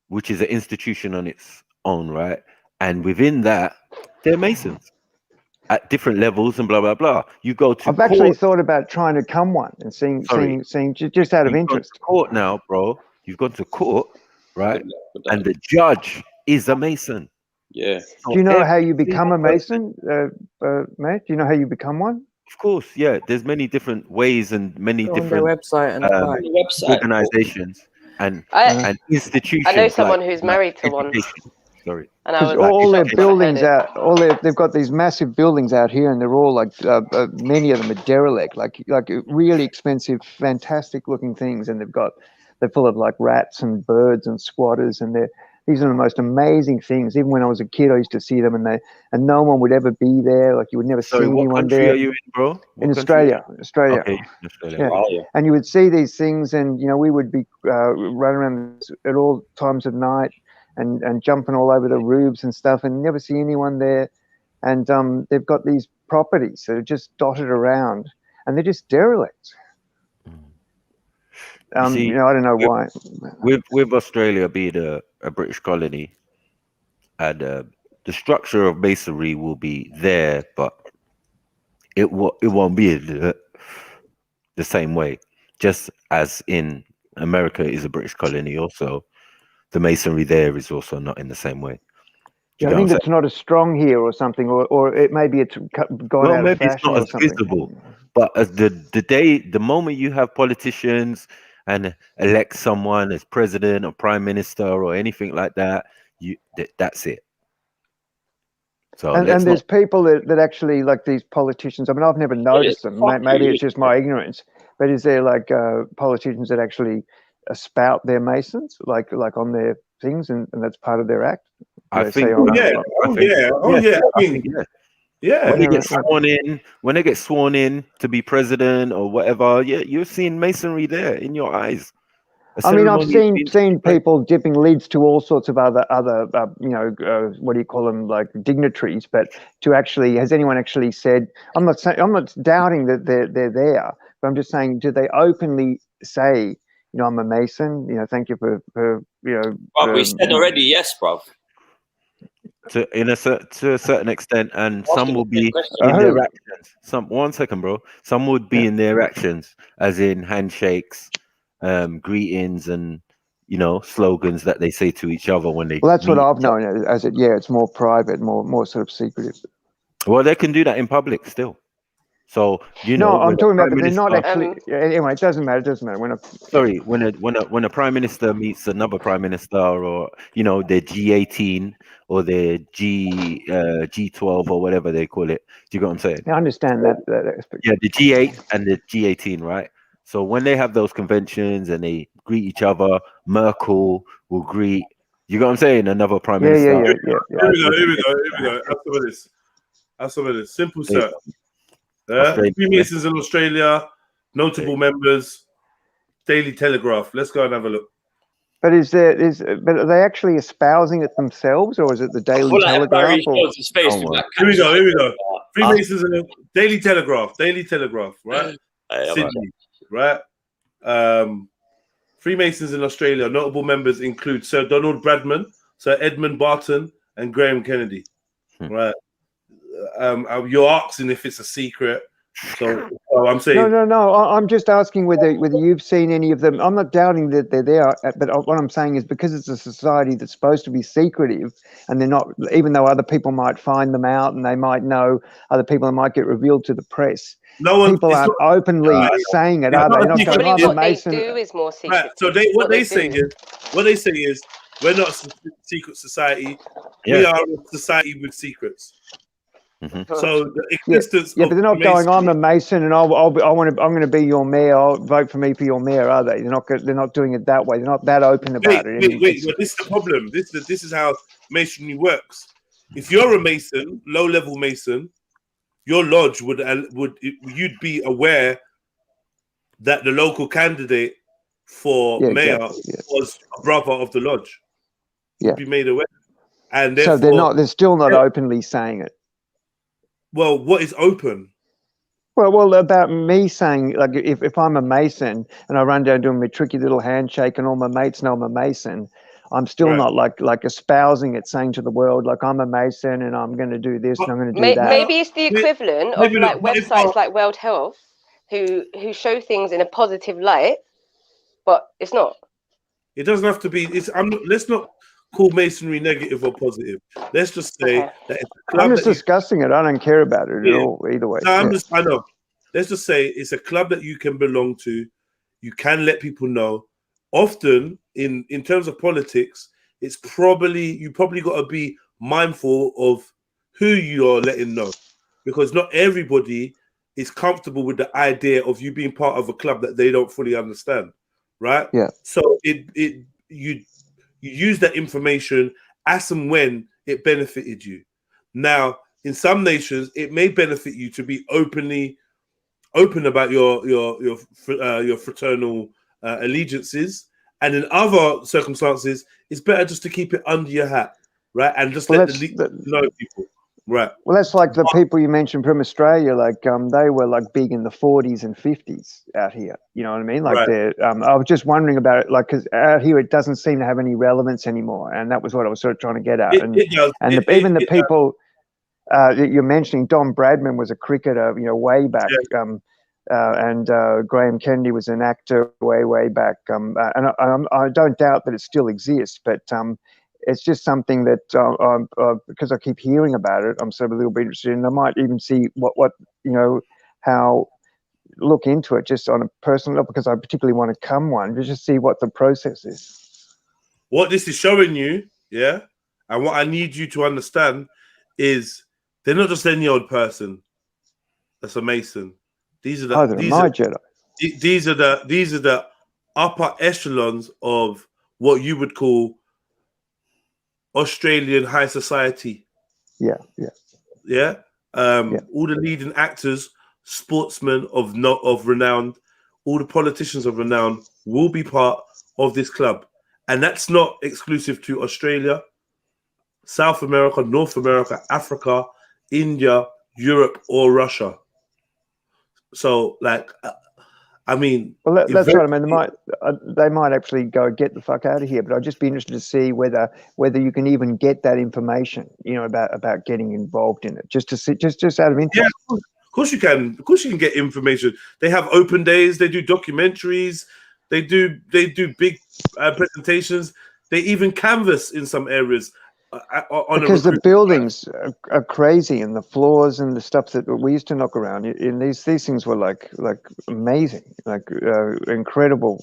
which is an institution on its own, right, and within that, they're Masons at different levels and blah blah blah. You go to I've court. actually thought about trying to come one and seeing just out of You've gone interest. to court now, bro. You've gone to court, right? And the judge is a Mason. Yeah. So Do you know how every you become single a Mason, Matt? Do you know how you become one? Of course, yeah. There's many different ways and many Go on their different website and apply. organizations and I institutions. know someone like, who's like married to one, education. Sorry. and I Because was all their shocked when I heard buildings it. out, they've got these massive buildings out here, and they're all like many of them are derelict, like really expensive, fantastic looking things, and they're full of like rats and birds and squatters, and these are the most amazing things. Even when I was a kid, I used to see them, and no one would ever be there. Like you would never Sorry, see what anyone country there. are you in, bro? What In country are you Australia. Okay, in Australia. Yeah. Wow, yeah. And you would see these things, and we would be running around at all times of night and jumping all over the roofs and stuff, and never see anyone there. And they've got these properties that are just dotted around, and they're just derelict. You see, I don't know why. With Australia being a British colony, and the structure of masonry will be there, but it won't be the same way. Just as in America is a British colony, also the masonry there is also not in the same way. Yeah, I think it's not as strong here or something, or it maybe it's gone out of maybe it's fashion not or as something. visible, but as the moment you have politicians and elect someone as president or prime minister or anything like that, that's it. So And there's people that actually, like these politicians. I mean, I've never noticed them. Maybe it's just my ignorance. But is there like politicians that actually spout their Masons, like on their things, and that's part of their act? I think. I mean, Yeah. When they get sworn in to be president or whatever, yeah, you're seeing masonry there in your eyes. I mean, I've seen people dipping lids to all sorts of other what do you call them, like dignitaries. But to actually, has anyone actually said? I'm not doubting that they're there, but I'm just saying, do they openly say, I'm a Mason. Thank you for Bruv, we said already, yes, bruv. To a certain extent, and Ask some him will the same be question. in their actions. 1 second, bro. Some would be in their actions, as in handshakes, greetings, and slogans that they say to each other when they. Well, that's what meet I've each other. known as it. Yeah, it's more private, more sort of secretive. Well, they can do that in public still. So No, I'm when talking a about, but they're not minister- actually. Anyway, it doesn't matter. It doesn't matter. when a prime minister meets another prime minister, or their G18 or their G12 or whatever they call it. Do you get what I'm saying? I understand that aspect. Yeah, the G8 and the G18, right? So when they have those conventions and they greet each other, Merkel will greet. You got what I'm saying? Another prime minister. Yeah. Here we go. Have some of this. Simple, sir. Freemasons in Australia, notable members, Daily Telegraph. Let's go and have a look. But but are they actually espousing it themselves, or is it the Daily Telegraph? Here we go. Freemasons in the Daily Telegraph, right? Sydney, right? Freemasons in Australia, notable members include Sir Donald Bradman, Sir Edmund Barton, and Graham Kennedy, right? You're asking if it's a secret, so I'm saying no. I'm just asking whether you've seen any of them. I'm not doubting that they're there, but what I'm saying is, because it's a society that's supposed to be secretive, and they're not, even though other people might find them out and they might know other people, that might get revealed to the press. People aren't openly saying it, are they? They're not going, I'm a Mason. What they do is more secret. Right. So what they say is we're not a secret society. Yeah. We are a society with secrets. Mm-hmm. So the existence but of they're not going, I'm a Mason and I'm going to be your mayor. I'll vote for me for your mayor, are they? They're not doing it that way. They're not that open about it. Wait. Well, this is the problem. This is how masonry works. If you're a Mason, low-level Mason, your lodge you'd be aware that the local candidate for mayor was a brother of the lodge. You'd be made aware, and therefore, so they're still not openly saying it. Well, what is open? Well, about me saying, like, if I'm a Mason and I run down doing my tricky little handshake and all my mates know I'm a Mason, I'm still not like espousing it, saying to the world, like, I'm a Mason and I'm going to do this and I'm going to do that. Maybe it's the equivalent of like websites like World Health, who show things in a positive light, but it's not. It doesn't have to be. Let's not call masonry negative or positive. Let's just say that it's a club. I'm just discussing it. I don't care about it at all, either way. No, I know. Let's just say it's a club that you can belong to. You can let people know. Often, in terms of politics, you probably got to be mindful of who you are letting know, because not everybody is comfortable with the idea of you being part of a club that they don't fully understand, right? Yeah. So you use that information as and when it benefited you. Now, in some nations, it may benefit you to be open about your fraternal allegiances, and in other circumstances, it's better just to keep it under your hat, right? And just let know people, right? Well, that's like the people you mentioned from Australia, like they were like big in the 40s and 50s out here. You know what I mean? Like I was just wondering about it, like, because out here it doesn't seem to have any relevance anymore, and that was what I was sort of trying to get at. Even the people you're mentioning, Don Bradman was a cricketer, way back. And Graham Kennedy was an actor way back. And I don't doubt that it still exists, but it's just something that because I keep hearing about it, I'm sort of a little bit interested in. I might even see how look into it just on a personal level, because I particularly want to become one, to just see what the process is. What this is showing you, and what I need you to understand is they're not just any old person that's a Mason. These are the upper echelons of what you would call Australian high society. Yeah. all the leading actors, sportsmen of renown, all the politicians of renown will be part of this club. And that's not exclusive to Australia, South America, North America, Africa, India, Europe, or Russia. So, like, I mean, well, that's right. I mean, they might actually go get the fuck out of here. But I'd just be interested to see whether you can even get that information, you know, about getting involved in it. Just to see, just out of interest. Yeah, of course you can. Of course you can get information. They have open days. They do documentaries. They do big presentations. They even canvas in some areas. Because the buildings are crazy, and the floors and the stuff that we used to knock around. And these things were like amazing, like incredible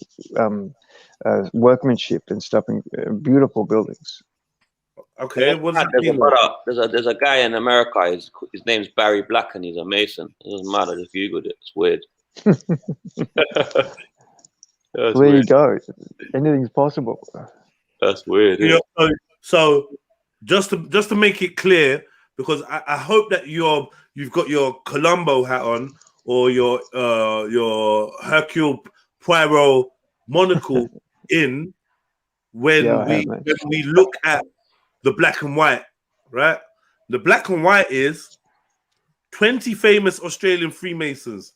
workmanship and stuff, and beautiful buildings. Okay, there's a guy in America. His name's Barry Black, and he's a Mason. It doesn't matter. Just Googled it. It's weird. There you go. Anything's possible. That's weird. Yeah. So just to make it clear, because I hope that you've got your Columbo hat on, or your Hercule Poirot monocle in when we look at the black and white, right? The black and white is 20 famous Australian Freemasons.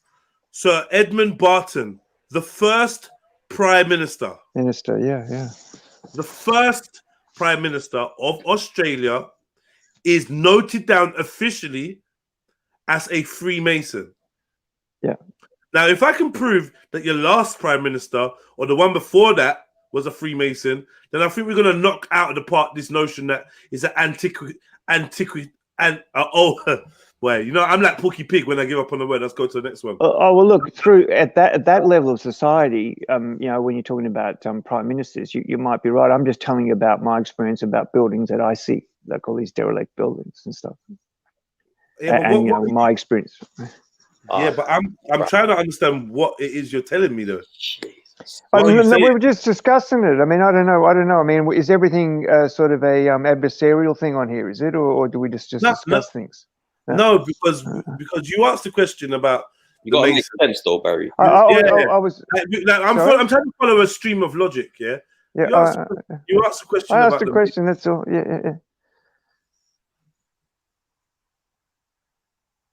Sir Edmund Barton, the first Prime Minister. Yeah. The first Prime Minister of Australia is noted down officially as a Freemason. Yeah. Now, if I can prove that your last Prime Minister or the one before that was a Freemason, then I think we're going to knock out of the park this notion that is an well, you know, I'm like Porky Pig when I give up on the word. Let's go to the next one. Oh well, look, through at that level of society, you know, when you're talking about prime ministers, you might be right. I'm just telling you about my experience about buildings that I see, like all these derelict buildings and stuff. Yeah, and you know, my experience. Yeah, but I'm trying to understand what it is you're telling me, though. We were just discussing it. I mean, I don't know. I mean, is everything sort of a adversarial thing on here? Is it, or do we just discuss things? No, because you asked the question about you got to make sense, though, Barry. I was. I'm trying to follow a stream of logic. Yeah. Yeah. You asked the question. I asked a question. That's all. Yeah.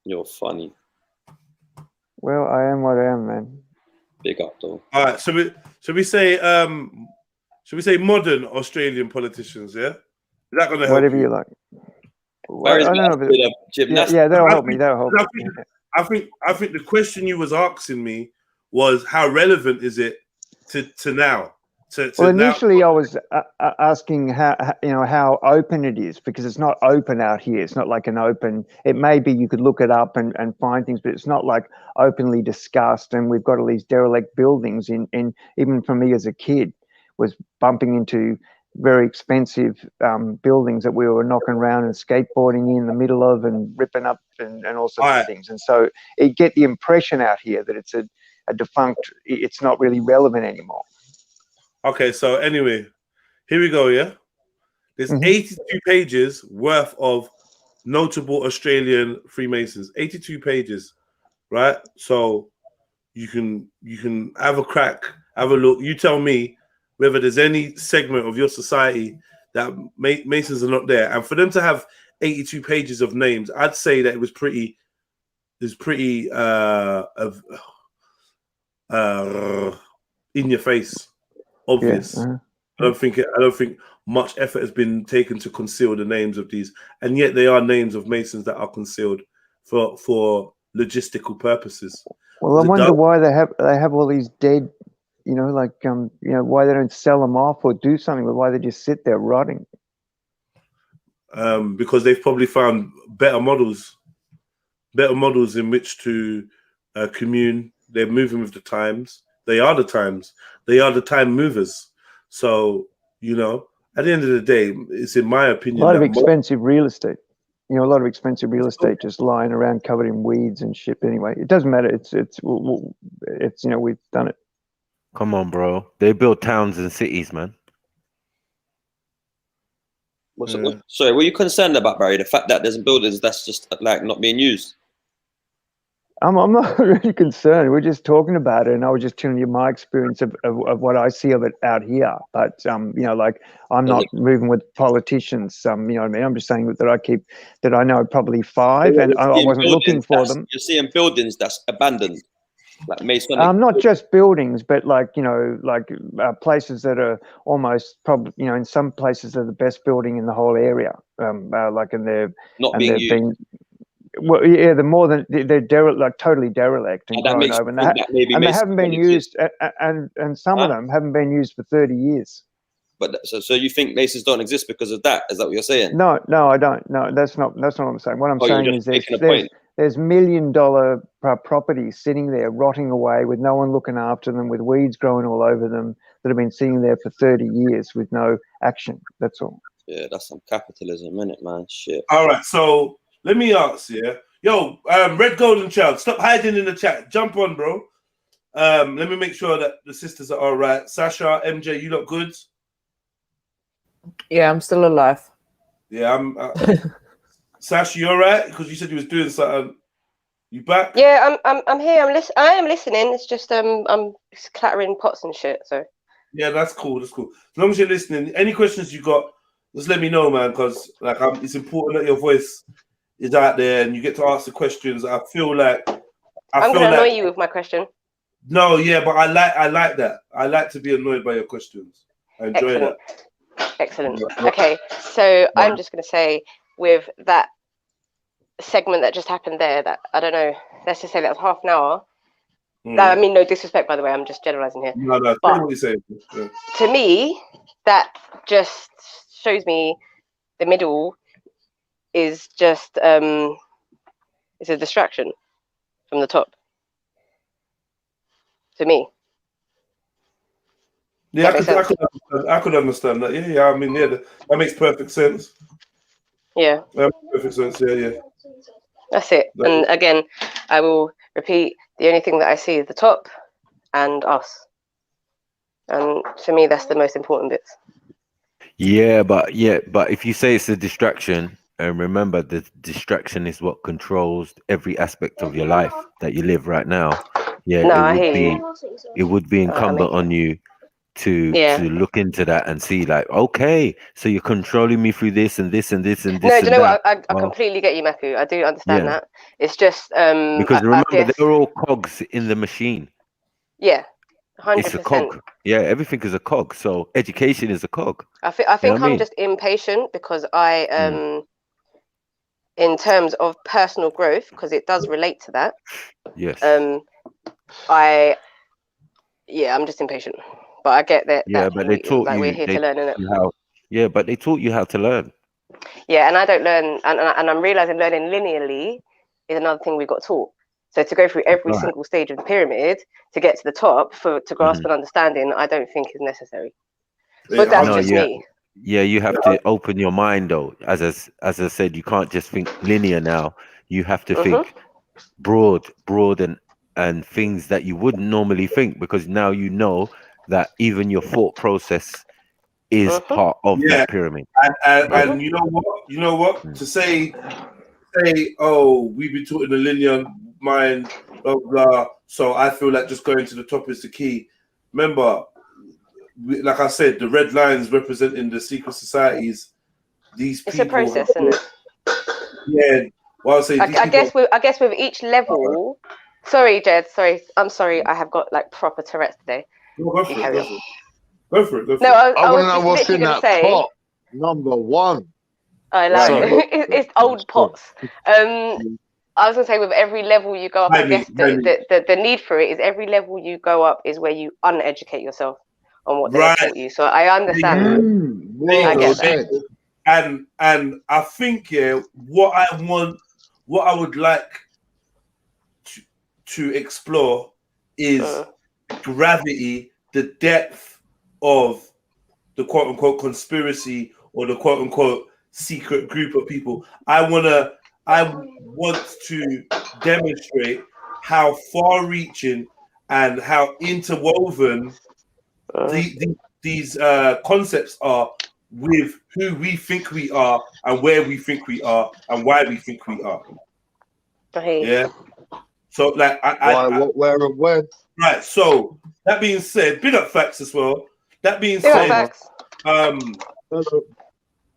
You're funny. Well, I am what I am, man. Big up, though. All right. Should we say modern Australian politicians? Yeah. Is that gonna help? Whatever you like. I don't know. That'll help me. That'll help me. I think the question you was asking me was how relevant is it to now? Well, initially I was asking how open it is, because it's not open out here. It's not like an open. It may be you could look it up and find things, but it's not like openly discussed. And we've got all these derelict buildings. In even for me as a kid, was bumping into very expensive buildings that we were knocking around and skateboarding in the middle of and ripping up and all sorts of things. And so you get the impression out here that it's a defunct, it's not really relevant anymore. Okay, so anyway, here we go, yeah? There's 82 pages worth of notable Australian Freemasons. 82 pages, right? So you can have a crack, have a look. You tell me whether there's any segment of your society that Masons are not there. And for them to have 82 pages of names, I'd say that it was pretty in your face, obvious. Yeah. I don't think much effort has been taken to conceal the names of these, and yet they are names of Masons that are concealed for logistical purposes. Well, I wonder why they have all these dead. You know, like why they don't sell them off or do something, but why they just sit there rotting. Because they've probably found better models in which to commune. They're moving with the times. They are the times. They are the time movers. So, you know, at the end of the day, it's in my opinion. A lot of expensive real estate. You know, a lot of expensive real estate just lying around covered in weeds and shit. Anyway, it doesn't matter. It's we've done it. Come on, bro. They build towns and cities, man. Sorry, were you concerned about, Barry? The fact that there's buildings that's just like not being used? I'm not really concerned. We're just talking about it, and I was just telling you my experience of what I see of it out here. But you know, like I'm not moving with politicians. You know what I mean? I'm just saying that I know probably 5, and I wasn't looking for them. You're seeing buildings that's abandoned, like masonic. Not just buildings, but like, you know, like places that are almost probably, you know, in some places are the best building in the whole area. Like, and they've been. Well, yeah, they're like totally derelict and grown over, and they haven't been used, and some of them haven't been used for 30 years. But so you think Masons don't exist because of that? Is that what you're saying? No, I don't. No, that's not what I'm saying. What I'm saying is there's $1 million properties sitting there rotting away with no one looking after them, with weeds growing all over them, that have been sitting there for 30 years with no action. That's all. Yeah, that's some capitalism, innit, man? Shit. All right, so. Let me ask, yeah. Yo, Red Golden Child, stop hiding in the chat. Jump on, bro. Let me make sure that the sisters are all right. Sasha, MJ, you look good? Yeah, I'm still alive. Yeah, I'm... Sasha, you all right? Because you said you was doing something. You back? Yeah, I'm here. I am listening. It's just I'm clattering pots and shit, so... Yeah, that's cool. That's cool. As long as you're listening, any questions you got, just let me know, man, because like it's important that your voice is out there and you get to ask the questions. I feel like I'm gonna annoy you with my question. No, yeah, but I like that. I like to be annoyed by your questions. I enjoy that. Excellent. Okay, so I'm just gonna say with that segment that just happened there, that I don't know, let's just say that was half an hour. I mean, no disrespect, by the way, I'm just generalizing here. No, but what you're saying. Yeah. To me, that just shows me the middle is just it's a distraction from the top. To me. Yeah, I could understand that. Yeah, I mean, yeah, that makes perfect sense. Yeah. That makes perfect sense. Yeah. That's it. And again, I will repeat, the only thing that I see is the top and us. And for me, that's the most important bits. Yeah, but if you say it's a distraction, and remember, the distraction is what controls every aspect of your life that you live right now. Yeah, it would be incumbent on you to look into that and see, like, okay, so you're controlling me through this and this and this and this. No, do you know what? I completely get you, Maku. I do understand that. It's just because remember, they're all cogs in the machine. Yeah, 100%. It's a cog. Yeah, everything is a cog. So education is a cog. I think I'm just impatient because in terms of personal growth, because it does relate to that. Yes. I'm just impatient, but I get that. Yeah, but they taught you. We're here to learn, innit? Yeah, but they taught you how to learn. Yeah, and I don't learn, and I'm realizing learning linearly is another thing we got taught. So to go through every single stage of the pyramid to get to the top to grasp an understanding, I don't think is necessary. But that's just me. Yeah, you have to open your mind, though. As I said, you can't just think linear now. You have to think broad and things that you wouldn't normally think, because now you know that even your thought process is part of that pyramid. And you know what? To say, oh, we've been taught in the linear mind, blah blah. So I feel like just going to the top is the key. Remember, like I said, the red lines representing the secret societies. These it's a process, isn't it? Yeah. Well, I'll say. I guess with each level. Sorry, Jed. Sorry, I'm sorry. I have got like proper Tourette's today. No, go for it. No, I want to know what's in that pot. Number one. I like it. It's old pots. I was gonna say, with every level you go up, I guess the need for it is every level you go up is where you uneducate yourself on what they taught you. So I understand. I get that. And I think what I would like to explore is gravity, the depth of the quote unquote conspiracy or the quote unquote secret group of people. I want to demonstrate how far-reaching and how interwoven these concepts are with who we think we are and where we think we are and why we think we are. Yeah. So like why, what, where, and when. Right. So that being said, big up Facts as well. That being Big up said, Facts.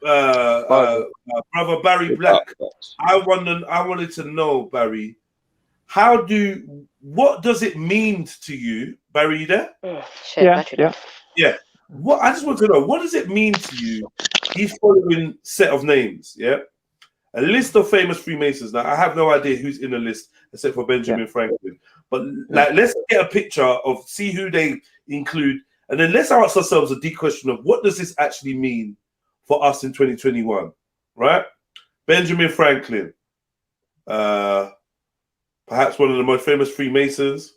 Brother Barry Black, I wanted to know, Barry, what does it mean to you, Barry? You there? Yeah. What I just want to know, what does it mean to you? These following set of names, yeah. A list of famous Freemasons. Now I have no idea who's in the list except for Benjamin Franklin. But like, let's get a picture of see who they include, and then let's ask ourselves a deep question of what does this actually mean for us in 2021, right? Benjamin Franklin, perhaps one of the most famous Freemasons,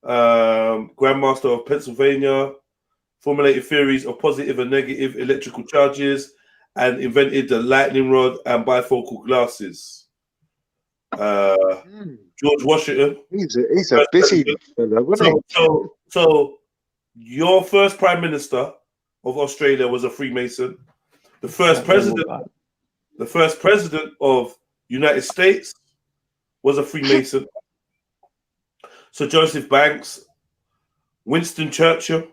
Grand Master of Pennsylvania, formulated theories of positive and negative electrical charges, and invented the lightning rod and bifocal glasses. George Washington. He's a busy fellow, wasn't he? So your first Prime Minister of Australia was a Freemason. The first president of United States was a Freemason. Sir Joseph Banks, Winston Churchill,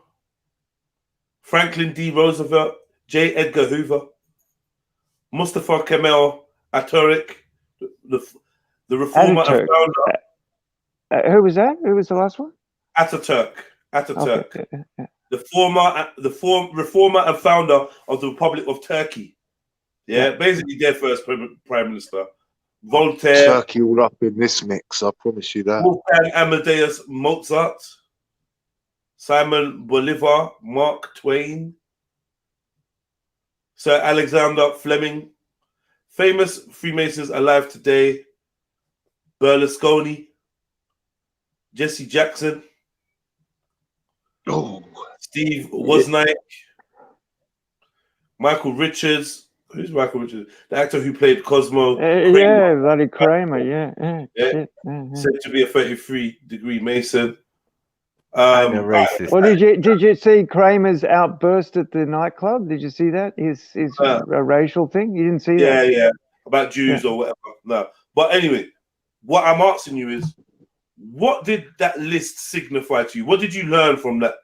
Franklin D. Roosevelt, J. Edgar Hoover, Mustafa Kemal Atatürk, the reformer and founder. Who was that? Who was the last one? Ataturk. Okay. The reformer and founder of the Republic of Turkey. Yeah, basically their first prime minister. Voltaire. Turkey all up in this mix, I promise you that. Wolfgang Amadeus Mozart. Simon Bolivar, Mark Twain. Sir Alexander Fleming. Famous Freemasons alive today. Berlusconi. Jesse Jackson. Steve Wozniak. Michael Richards. Who's Michael Richards? The actor who played Cosmo. Yeah, bloody Kramer. Yeah. Said to be a 33-degree Mason. Racist. Well, did you see Kramer's outburst at the nightclub? Did you see that? His a racial thing. You didn't see that? Yeah. About Jews or whatever. No. But anyway, what I'm asking you is, what did that list signify to you? What did you learn from that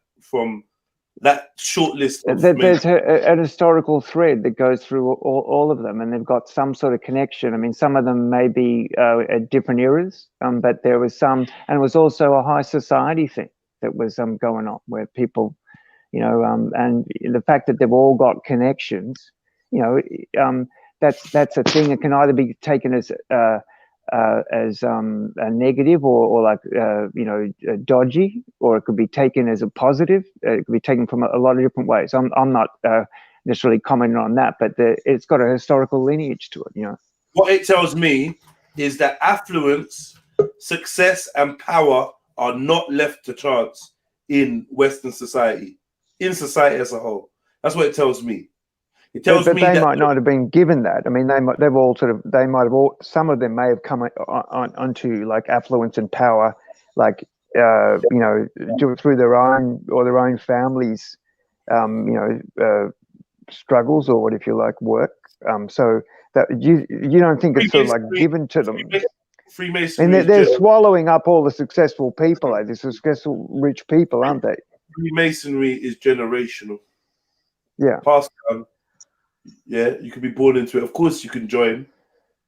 short list? There's an historical thread that goes through all of them, and they've got some sort of connection. I mean, some of them may be at different eras, but there was some, and it was also a high society thing that was going on, where people, and the fact that they've all got connections, that's a thing that can either be taken as a negative or like dodgy, or it could be taken as a positive. It could be taken from a lot of different ways. I'm not necessarily commenting on that, but it's got a historical lineage to it. What it tells me is that affluence, success, and power are not left to chance in Western society, in society as a whole. That's what it tells me. It tells me they that might not have been given that. I mean, some of them may have come onto like affluence and power, like do it through their own families, struggles, or what if you like work. So that you don't think it's sort of like given to them. Freemasonry, and they're swallowing up all the successful people, the successful rich people, aren't they? Freemasonry is generational. Yeah. Passed down. Yeah, you can be born into it. Of course, you can join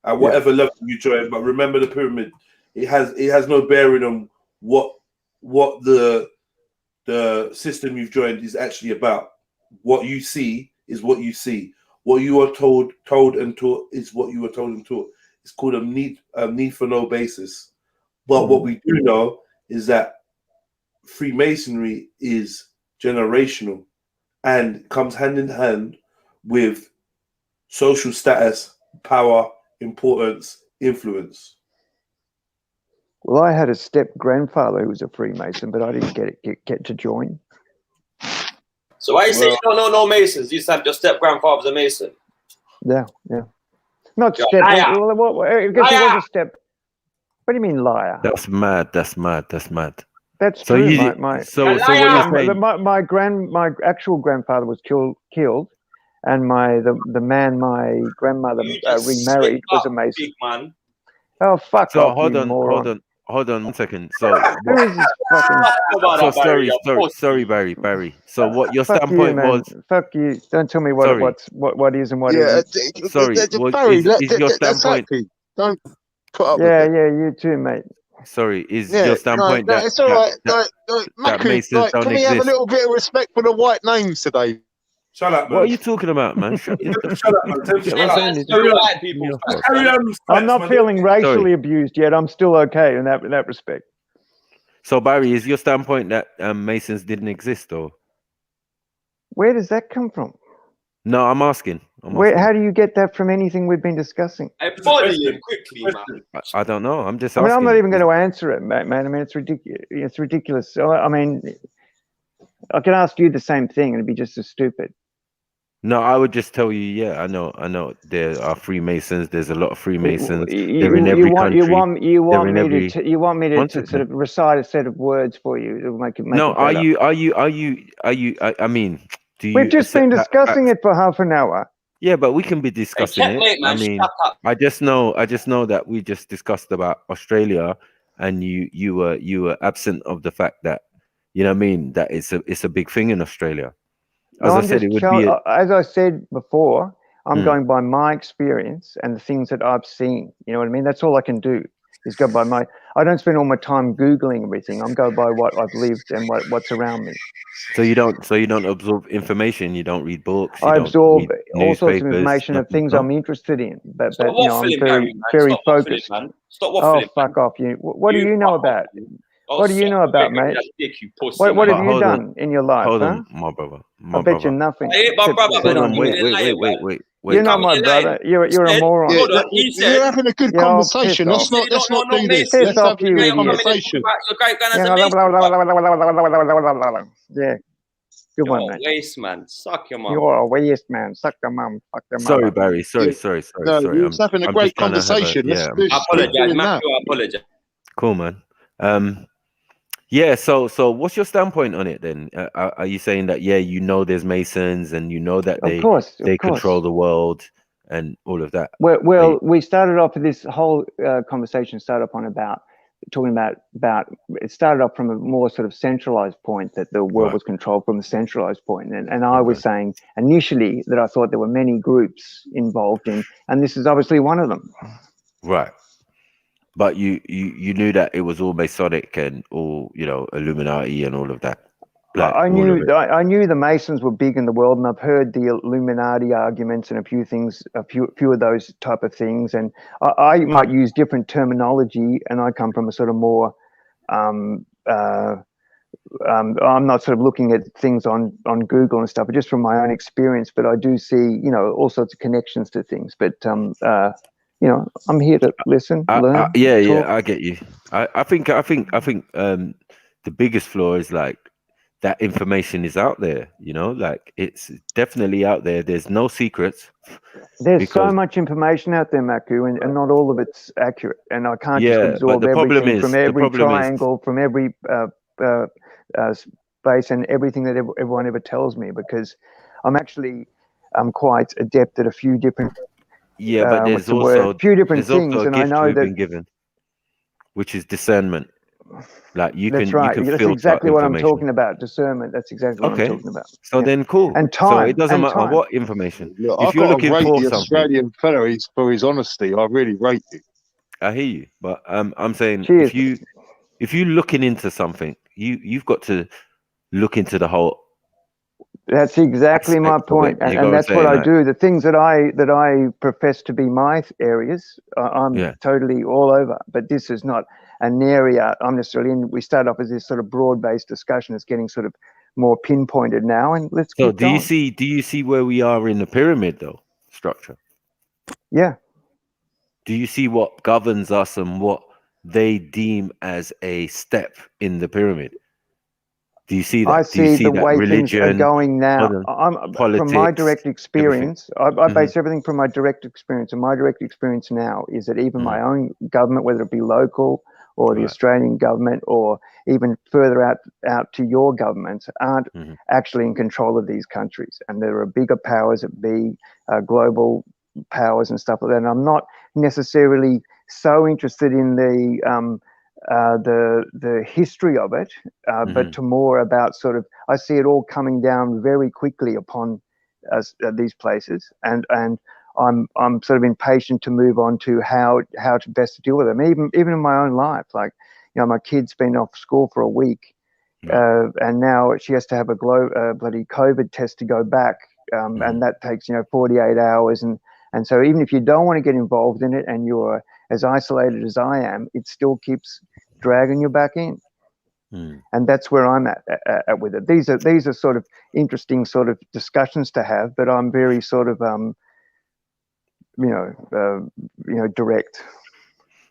at whatever level you join, but remember the pyramid. It has no bearing on what the system you've joined is actually about. What you see is what you see. What you are told and taught is what you are told and taught. It's called a need for no basis. But what we do know is that Freemasonry is generational and comes hand in hand with social status, power, importance, influence. Well, I had a step grandfather who was a Freemason, but I didn't get to join. So why you say you don't know no Masons? You said your step grandfather was a Mason. Yeah. Not step. Well, I guess he was a step. What do you mean liar? That's mad. That's That's true. So what you're saying? My actual grandfather was killed, and the man my grandmother remarried was a Mason. Big man. Oh, fuck So off, you moron. hold on 1 second. So Who is this fucking... so sorry, Barry. So what your Fuck you, standpoint man. was? Fuck you. Don't tell me what is and what Yeah, isn't. Sorry, Barry, is your that's standpoint? happy. Don't put up Yeah, with it. yeah, you too, mate. Sorry, is Yeah, your standpoint no, that it's all right. that Maku, Masons don't can we have a exist? little bit of respect for the white names today? Shut up, man. What are you talking about, man? Shut Shut up, man. Get what I'm saying? Is Carry on. White people. Carry on. I'm not feeling racially Sorry. abused yet. I'm still okay in that respect. So Barry, is your standpoint that Masons didn't exist, or Where does that come from? no? I'm asking. How do you get that from anything we've been discussing? Body him quickly, man. I don't know. I'm just I asking. mean, I'm not even going to answer it, man. I mean, it's ridiculous. It's ridiculous. I mean, I can ask you the same thing, and it'd be just as stupid. No, I would just tell you. Yeah, I know. There are Freemasons. There's a lot of Freemasons. They're in every country. You want me to country. sort of recite a set of words for you to make it. No, it better. I mean, do you? We've just been discussing it for half an hour. Yeah, but we can be discussing it. checkmate, man, I mean, shut up. I just know that we just discussed about Australia, and you were absent of the fact that, you know what I mean, that it's a big thing in Australia. As I said, it would be. As I said before, I'm going by my experience and the things that I've seen. You know what I mean? That's all I can do is go by my. I don't spend all my time Googling everything. I'm go by what I've lived and what's around me. So you don't absorb information. You don't read books. I absorb all sorts of newspapers, information of things I'm interested in, but Stop you know, I'm waffling, very Barry, man. very Stop waffling, focused. man. Stop Oh, waffling. fuck off, you! What do you know about? What do you know about, mate? Dick, you pussy, What have man. you done in your life? Hold huh? on, my brother. I bet you nothing. I ain't my brother, Sit man. on Wait. You're not my brother. You're a moron. Hold on, he said. You're having a good Yeah, conversation. piss Let's not do this. Piss Let's off, have a you good idiot. conversation. Your great grand as a Yeah, good one, You're a mate. waste, man. Suck your mum. You're a waste, man. Suck your mum. Fuck your Sorry, mother. Barry. Sorry. No, you're having a I'm great just trying to have conversation. yeah. I apologize, Matthew. I apologize. Cool, man. Yeah. So what's your standpoint on it then? Are you saying that you know there's Masons and you know that they control the world and all of that? Well, we started off with this whole conversation started up on talking about it started off from a more sort of centralized point, that the world was controlled from a centralized point, and I was saying initially that I thought there were many groups involved in, and this is obviously one of them. Right. But you knew that it was all Masonic and all, you know, Illuminati and all of that. Like, I knew the Masons were big in the world, and I've heard the Illuminati arguments and a few of those type of things. And I might use different terminology, and I come from a sort of more. I'm not sort of looking at things on Google and stuff, but just from my own experience. But I do see, you know, all sorts of connections to things. But you know, I'm here to listen, learn. I get you. I think the biggest flaw is like that information is out there, you know, like it's definitely out there. There's no secrets. There's so much information out there, Maku, and not all of it's accurate. And I can't just absorb everything from every triangle, from every space, and everything that everyone ever tells me, because I'm quite adept at a few different. Yeah, but there's also a few different things, and I know we've that been given, which is discernment. Like you that's can, right. you can That's filter exactly what I'm information. talking about. Discernment. That's exactly what I'm talking about. So then, cool. And time. So it doesn't and matter time. what information. Look, if I've you're got looking to rate for the something, Australian fella for his honesty. I really rate you. I hear you, but I'm saying Cheers. if you're looking into something, you've got to look into the whole. That's exactly my point, and that's what I do. The things that I profess to be my areas, I'm totally all over. But this is not an area I'm necessarily in. We start off as this sort of broad-based discussion. It's getting sort of more pinpointed now, and let's. So keep going. do you see where we are in the pyramid though structure? Yeah. Do you see what governs us and what they deem as a step in the pyramid? Do you see that? I see the way religion, things are going now. From my direct experience, I base everything from my direct experience. And my direct experience now is that even my own government, whether it be local or the Australian government, or even further out to your governments, aren't actually in control of these countries. And there are bigger powers that be, global powers and stuff like that. And I'm not necessarily so interested in the history of it, but to more about sort of, I see it all coming down very quickly upon us, these places, and I'm sort of impatient to move on to how to best deal with them. Even in my own life, like, you know, my kid's been off school for a week, and now she has to have a bloody COVID test to go back, and that takes, you know, 48 hours, and so even if you don't want to get involved in it and you're as isolated as I am, it still keeps dragging you back in. And that's where I'm at with it. These are sort of interesting sort of discussions to have, but I'm very sort of direct.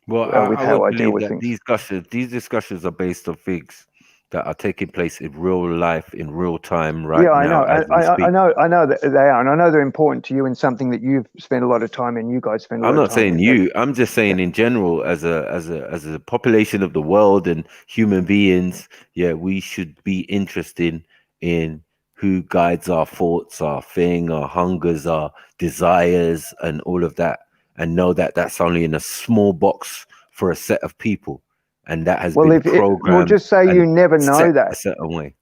Well, with I how would I deal believe with that things. these discussions are based on things that are taking place in real life, in real time, right Yeah, I now know. as we speak. I know that they are, and I know they're important to you, and something that you've spent a lot of time in. You guys spend a lot I'm of not time saying in. you. I'm just saying in general, as a population of the world and human beings, yeah, we should be interested in who guides our thoughts, our thing, our hungers, our desires, and all of that, and know that that's only in a small box for a set of people, and that has been programmed. Just say you never know set that. a certain way.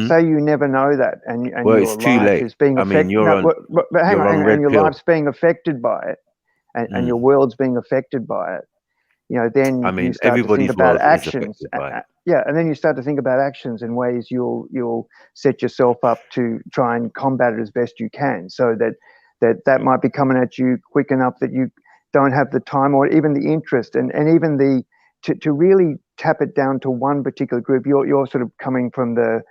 Say you never know that, and Well, your it's too life late. is being I mean, affected. you're on. But hang You're on, on and red your pill. life's being affected by it, and your world's being affected by it. You know, then I mean, you start to think everybody's about world is actions. affected by it. Yeah, and then you start to think about actions and ways you'll set yourself up to try and combat it as best you can, so that might be coming at you quick enough that you don't have the time or even the interest, and even to really tap it down to one particular group. You're sort of coming from the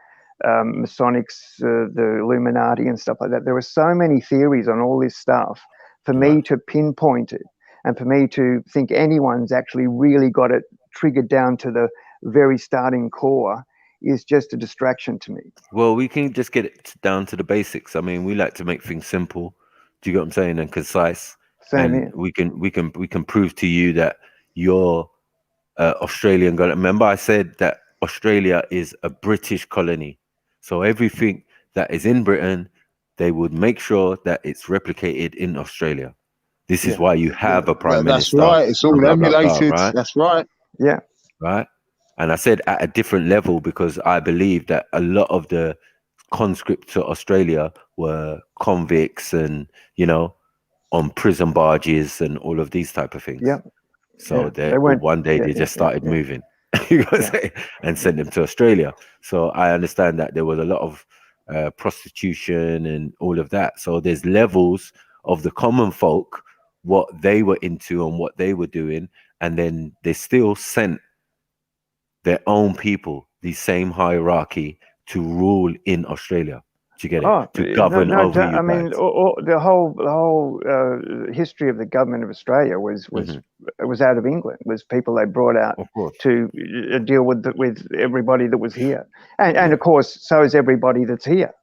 Masonics, the Illuminati and stuff like that. There are so many theories on all this stuff. For me to pinpoint it, and for me to think anyone's actually really got it triggered down to the very starting core, is just a distraction to me. Well, we can just get it down to the basics. I mean, we like to make things simple. Do you get what I'm saying? And concise. Same and here. we can prove to you that you're Australian. Remember, I said that Australia is a British colony. So everything that is in Britain, they would make sure that it's replicated in Australia. This is why you have a prime That's minister. right. It's all blah, blah, blah, emulated. right? That's right. Yeah. Right. And I said at a different level because I believe that a lot of the conscripts to Australia were convicts and, you know, on prison barges and all of these type of things. Yeah. So they went, one day they just started moving. You know what I'm saying? And sent them to Australia. So I understand that there was a lot of prostitution and all of that. So there's levels of the common folk, what they were into and what they were doing, and then they still sent their own people, the same hierarchy, to rule in Australia. Do you get it? To govern over you guys. I mean, the whole history of the government of Australia was out of England. It was people they brought out to deal with everybody that was here, and of course, so is everybody that's here.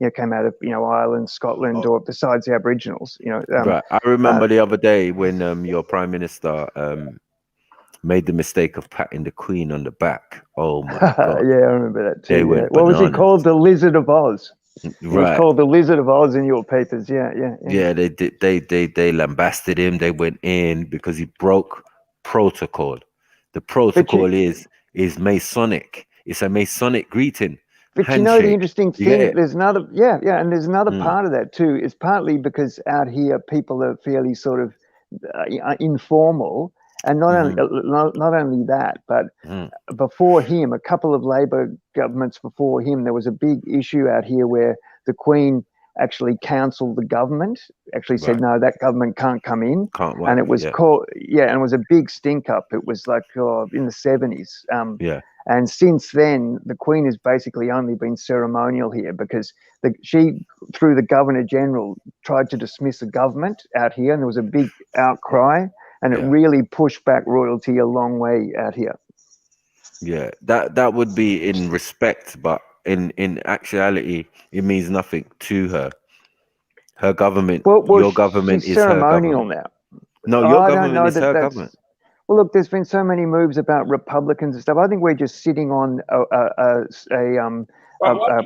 You know, came out of Ireland, Scotland, or besides the Aboriginals. Right. I remember the other day when your prime minister made the mistake of patting the Queen on the back. Oh my God! Yeah, I remember that too. They went What was he bananas. called? The Lizard of Oz. He was Right. called the Lizard of Oz in your papers. Yeah. Yeah, they did. They lambasted him. They went in because he broke protocol. The protocol is masonic. It's a masonic greeting. But handshake. you know the interesting You get thing, it? there's another, and there's another part of that too. It's partly because out here people are fairly sort of informal, and not only that, but before him, a couple of Labor governments before him, there was a big issue out here where the Queen actually counselled the government, actually said, no, that government can't come in. Can't work, And it was called, and it was a big stink up. It was like in the 70s. And since then, the Queen has basically only been ceremonial here because she, through the Governor General, tried to dismiss the government out here, and there was a big outcry, and it really pushed back royalty a long way out here. Yeah, that would be in respect, but in actuality, it means nothing to her. Her government, your government she's is her ceremonial government. now. No, your government is her government. Well, look, there's been so many moves about Republicans and stuff. I think we're just sitting on a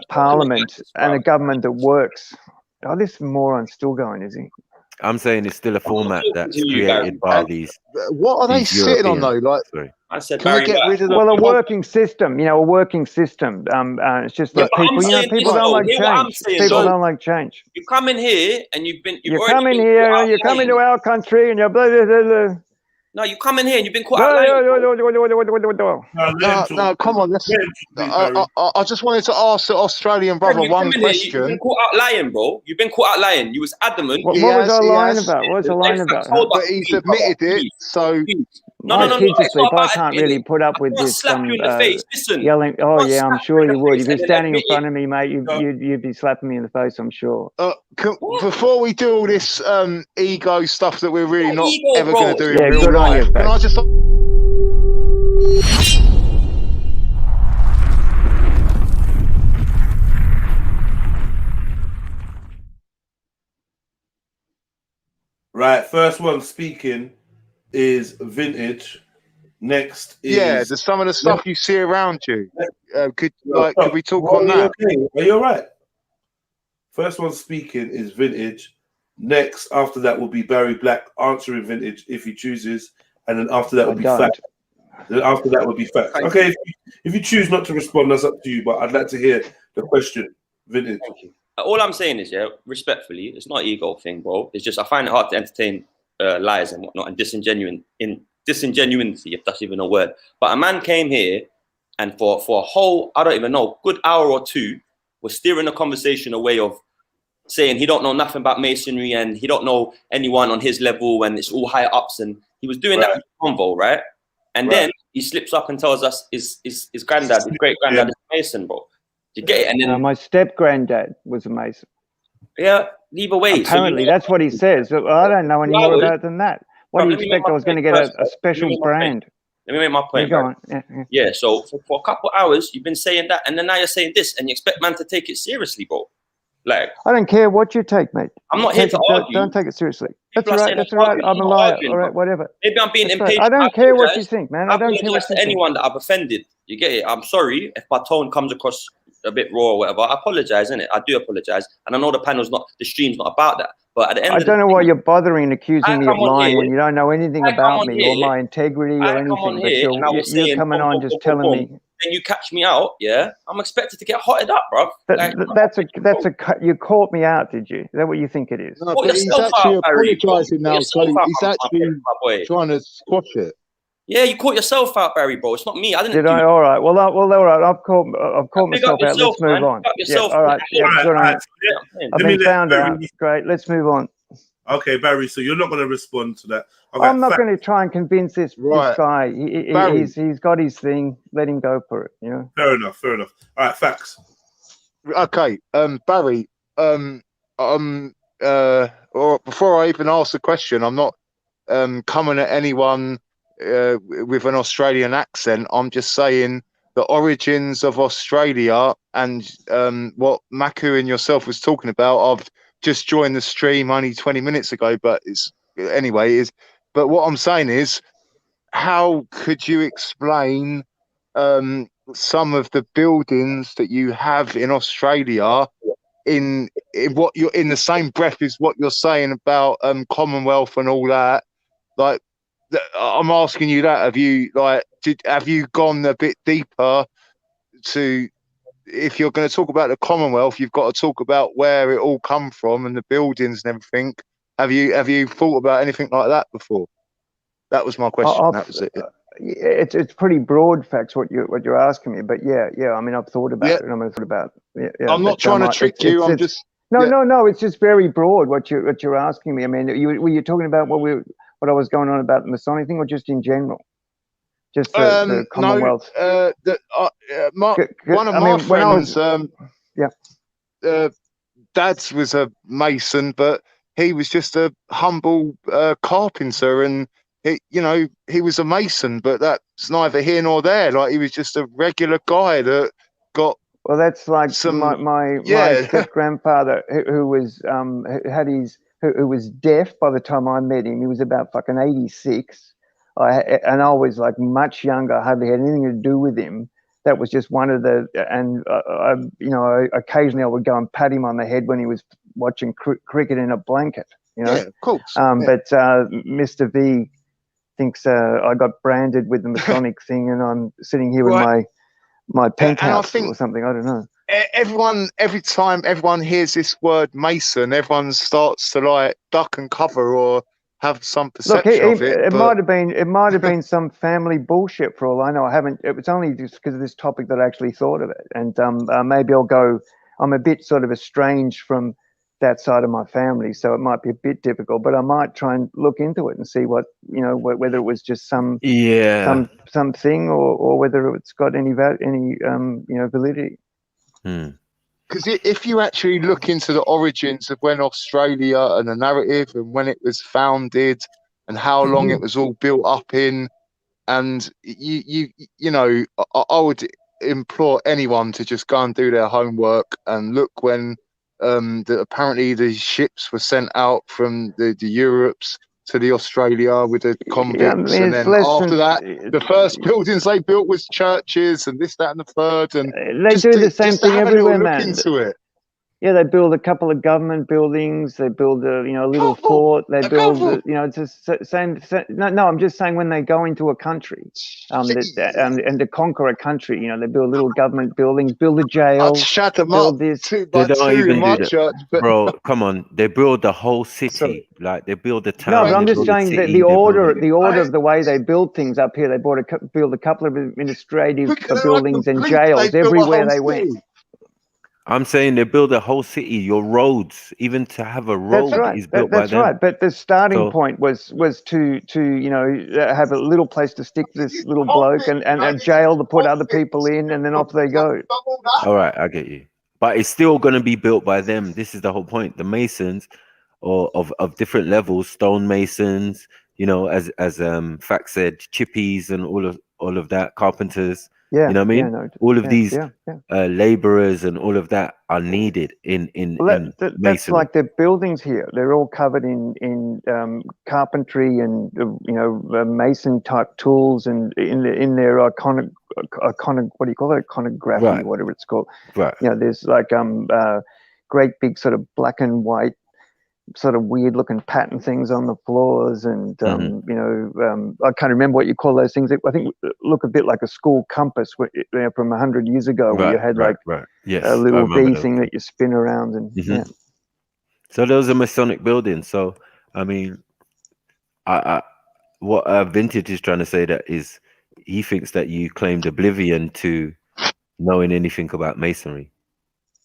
parliament and a government that works. Oh, this moron's still going, is he? I'm saying it's still a format that's created by these. What are they sitting on though? Like, I said, can we get rid of the? Well, a working system, you know, a working system. It's just like people, you know, people don't like change. People don't like change. You come in here and you come in here, you come into our country, and you're blah, blah, blah, blah. No, you come in here and you've been caught out lying. No, come on. I just wanted to ask the Australian brother one question. You've been caught out lying, bro. You've been caught out lying. You was adamant. What was I lying about? What was I lying about? But he's admitted it, so... My kids asleep. I can't really put up with this yelling. Oh yeah, I'm sure you would. If you're standing in front of me, mate, you'd be slapping me in the face, I'm sure. Before we do all this ego stuff that we're really not ever going to do in real good on life, you, can I just... Right, first one speaking is Vintage. Next is some of the stuff you see around you. Could we talk on that? Okay? Are you all right? First one speaking is Vintage. Next, after that will be Barry Black answering Vintage if he chooses, and then after that will be Fact. Then after that will be Fact. Okay, if you choose not to respond, that's up to you. But I'd like to hear the question, Vintage. Thank you. All I'm saying is, respectfully, it's not an ego thing, bro. It's just I find it hard to entertain lies and whatnot and disingenuity, if that's even a word. But a man came here and for a whole, I don't even know, good hour or two, was steering the conversation away of saying he don't know nothing about masonry and he don't know anyone on his level and it's all higher ups, and he was doing that convo, right? And then he slips up and tells us his granddad, his great granddad is a mason, bro. You get it? And then my step granddad was a mason. Yeah, either way. Apparently, that's what he says. I don't know any more about it than that. What do you expect? I was going to get a special brand. Let me make my point. Yeah, so for a couple of hours, you've been saying that, and then now you're saying this, and you expect man to take it seriously, bro. Like, I don't care what you take, mate. I'm not here to argue. Don't take it seriously. That's all right. That's all right. I'm a liar. All right, whatever. Maybe I'm being impatient. I don't care what you think, man. I don't care what you think. Anyone that I've offended, you get it. I'm sorry if my tone comes across a bit raw or whatever. I apologize, innit? I do apologize, and I know the stream's not about that. But at the end, I don't know why you're bothering accusing me of lying when you don't know anything about me or my integrity or anything. But you're coming on just telling me. Then you catch me out, yeah? I'm expected to get hotted up, bro. You caught me out, did you? Is that what you think it is? No, but he's actually apologizing now, so he's actually trying to squash it. Yeah, you caught yourself out, Barry, bro. It's not me. I didn't. Did I? All right. Well, all right. I've caught myself out. Let's move on. Yeah, all right. I've been found out. Great. Let's move on. Okay, Barry. So you're not going to respond to that. Okay, I'm not going to try and convince this guy. He's got his thing. Let him go for it. You know. Fair enough. All right. Facts. Okay, Barry. Or before I even ask the question, I'm not coming at anyone with an Australian accent. I'm just saying the origins of Australia and what Maku and yourself was talking about. I've just joined the stream only 20 minutes ago, but but what I'm saying is, how could you explain some of the buildings that you have in Australia in what you're in the same breath as what you're saying about Commonwealth and all that? Like, I'm asking you that. Have you gone a bit deeper to, if you're going to talk about the Commonwealth, you've got to talk about where it all come from and the buildings and everything. Have you thought about anything like that before? That was my question. That was it. It's pretty broad facts what you're asking me, but yeah. I mean, I've thought about it. I'm not trying to trick you. I'm just no. It's just very broad what you're asking me. I mean, were you talking about what I was going on about the Masonic thing, or just in general? Just the Commonwealth. One of my friends, Dad's was a Mason, but he was just a humble carpenter, and he was a Mason, but that's neither here nor there. Like, he was just a regular guy that got. Well, that's like my step grandfather who was who was deaf by the time I met him. He was about fucking 86. and I was like much younger. I hardly had anything to do with him. That was just one of the, and you know, occasionally I would go and pat him on the head when he was watching cricket in a blanket, you know. Yeah, of course. But Mr. V thinks I got branded with the Masonic thing, and I'm sitting here in my penthouse or something. I don't know. Every time everyone hears this word Mason, everyone starts to like duck and cover or have some perception of it. It might have been some family bullshit for all I know. I haven't. It was only just because of this topic that I actually thought of it, and maybe I'll go. I'm a bit sort of estranged from that side of my family, so it might be a bit difficult. But I might try and look into it and see what, you know, whether it was just something or whether it's got any you know, validity. Because if you actually look into the origins of when Australia and the narrative and when it was founded and how long it was all built up in, and you know, I would implore anyone to just go and do their homework and look when apparently the ships were sent out from the Europes to the Australia with the convicts, and then after that, the first buildings they built was churches and this, that, and the third, and they do the same thing everywhere, man. Look into it. Yeah, they build a couple of government buildings. They build a, you know, a little fort. They build, you know, it's the same. No, I'm just saying when they go into a country, and to conquer a country, you know, they build little government buildings, build a jail. Shut them build up. this. They don't even do that, bro. Come on, they build the whole city. Like they build the town. No, but I'm just saying that the order of the way they build things up here. They build a couple of administrative buildings and jails everywhere they went. I'm saying they build a whole city. Your roads, even to have a road, is built by them. That's right. But the starting point was to you know, have a little place to stick this little bloke and a jail to put other people in, and then off they go. All right, I get you. But it's still going to be built by them. This is the whole point. The masons, or of different levels, stone masons, you know, as Fact said, chippies and all of that, carpenters. Yeah, you know what I mean? Yeah, no, all of these laborers and all of that are needed in that's masonry. like the buildings here. They're all covered in carpentry and you know, mason type tools, and in their iconic what do you call it? Iconography, whatever it's called. Right. You know, there's like great big sort of black and white, sort of weird looking pattern things on the floors, and you know, I can't remember what you call those things. I think look a bit like a school compass, you know, from 100 years ago, where you had yes, a little V thing that you spin around, and yeah. So those are Masonic buildings. So I mean, what Vintage is trying to say that is he thinks that you claimed oblivion to knowing anything about masonry.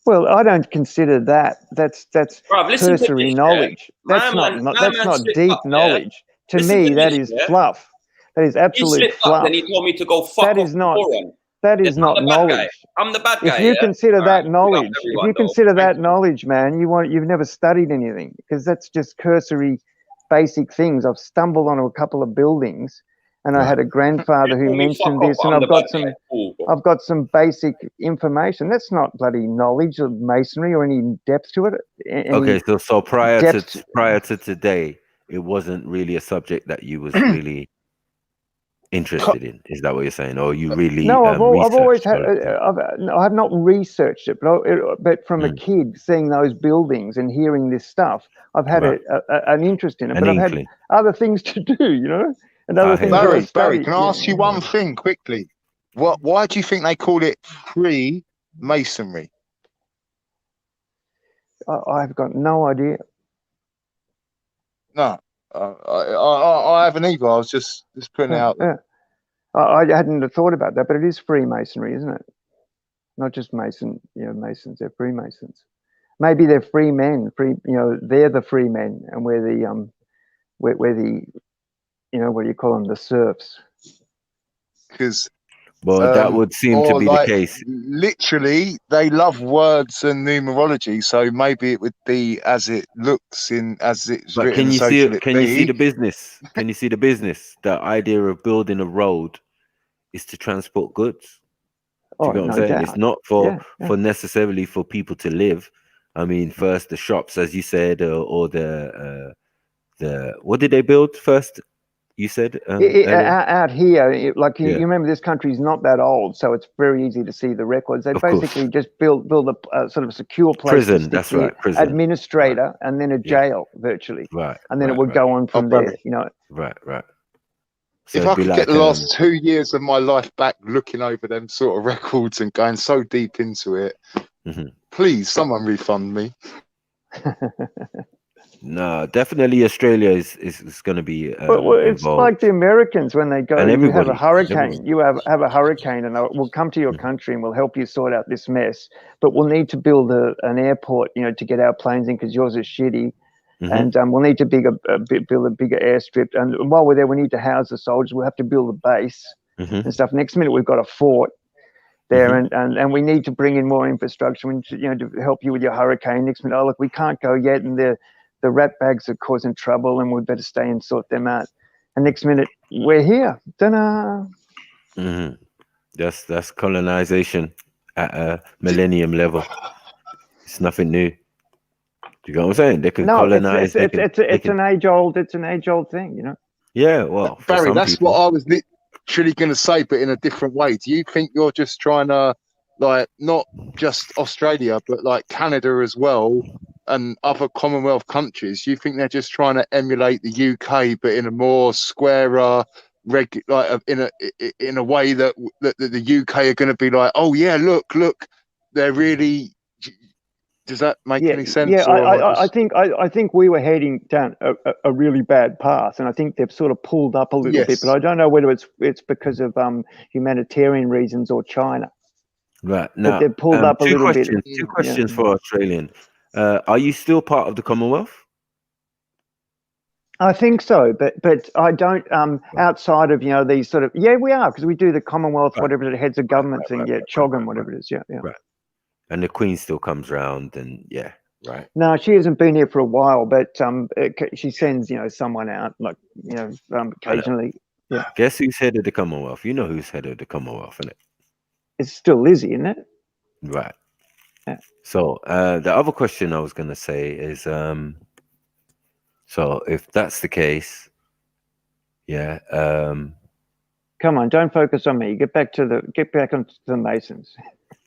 Well, I don't consider that. That's cursory knowledge. That's not deep knowledge. To me, that is fluff. That is absolute fluff. And he told me to go fuck that is not. That is not knowledge. I'm the bad guy. If you consider that knowledge, knowledge, man, you've never studied anything, because that's just cursory, basic things. I've stumbled onto a couple of buildings. And I had a grandfather who mentioned this, and I've got some basic information. That's not bloody knowledge of masonry or any depth to it. Okay, so prior to today, it wasn't really a subject that you was really interested in. Is that what you're saying, or you really? No, I've always had. I have not researched it, but from a kid seeing those buildings and hearing this stuff, I've had an interest in it. But I've had other things to do, you know. Barry, can I ask you one thing quickly? Why do you think they call it free masonry? I've got no idea. No, I haven't either. I was just putting it out. Yeah. I hadn't thought about that, but it is Freemasonry, isn't it? Not just Masons, they're Freemasons. Maybe they're free men, they're the free men, and we're the what do you call them, the serfs? Because that would seem to be the case. Literally, they love words and numerology, so maybe it would be as it looks as it's written. Can you see it? Can you see the business? Can you see the business? The idea of building a road is to transport goods. Do you know what I'm saying? Doubt. It's not for necessarily for people to live. I mean, first the shops, as you said, or the what did they build first? You said out here, like you Yeah. remember, this country's not that old, so it's very easy to see the records. They Of course. basically just build a sort of secure place Prison, to stick that's the right, prison. administrator, and then a Yeah. jail virtually, Right. and then it right, would right. go on from Oh, there. brother. You know, Right. So If it'd I be could like get the last 2 years of my life back looking over them sort of records and going so deep into it, Mhm. please, someone refund me. No, definitely Australia is going to be well, it's involved, like the Americans when they go. and You have a everybody. hurricane. You have a hurricane, and we'll come to your country and we'll help you sort out this mess. But we'll need to build an airport, you know, to get our planes in because yours is shitty. Mhm. And we'll need to build a bigger airstrip. And while we're there, we need to house the soldiers. We'll have to build a base Mhm. and stuff. Next minute, we've got a fort there, and we need to bring in more infrastructure. We need to, you know, to help you with your hurricane. Next minute, oh look, we can't go yet, and the rat bags are causing trouble, and we better stay and sort them out. And next minute, we're here. Ta-da! Mhm. That's colonization at a millennium level. It's nothing new. Do you know what I'm saying? They can No, colonize. it's an age old thing, you know. Yeah, well, for Barry, some that's people. what I was literally going to say, but in a different way. Do you think you're just trying to, like, not just Australia, but like Canada as well and other Commonwealth countries? Do you think they're just trying to emulate the UK, but in a more squarer, like in a way that the UK are going to be like, oh yeah, look, they're really. Does that make any sense? Yeah, or I think we were heading down a really bad path, and I think they've sort of pulled up a little bit. Yes. But I don't know whether it's because of humanitarian reasons or China. Right But now, they've pulled up a two little bit. questions. Two questions for Australian. Are you still part of the Commonwealth? I think so, but I don't. Outside of, you know, these sort of, we are, because we do the Commonwealth, whatever the heads of government thing, CHOGM, whatever it is, yeah. Right. And the Queen still comes round, and right. No, she hasn't been here for a while, but she sends, you know, someone out, like, you know, occasionally. Yeah, Guess who's head of the Commonwealth? You know who's head of the Commonwealth, isn't it? it's still Lizzie, isn't it? Right. Yeah. So the other question I was going to say is, so if that's the case, Come on, don't focus on me. Get back onto the Masons.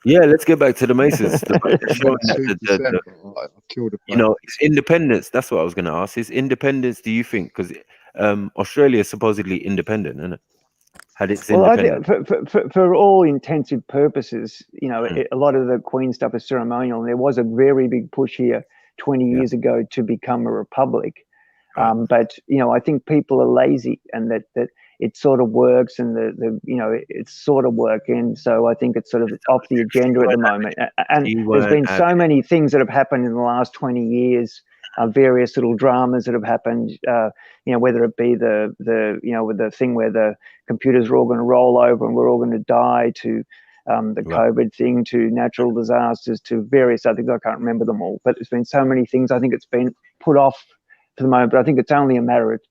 yeah, let's get back to the Masons. You know, it's independence. That's what I was going to ask. Is independence? Do you think? Because Australia is supposedly independent, isn't it? Had its independence. I think for all intensive purposes, you know, a lot of the Queen stuff is ceremonial, and there was a very big push here 20 years ago to become a republic. But you know, I think people are lazy, and that it sort of works, and you know, it's sort of working. So I think it's sort of off the agenda at the moment. And there's been so many things that have happened in the last 20 years, various little dramas that have happened. You know, whether it be the you know, with the thing where the computers are all going to roll over and we're all going to die, to the COVID thing, to natural disasters, to various other things. I can't remember them all, but there's been so many things. I think it's been put off for the moment, but I think it's only a matter of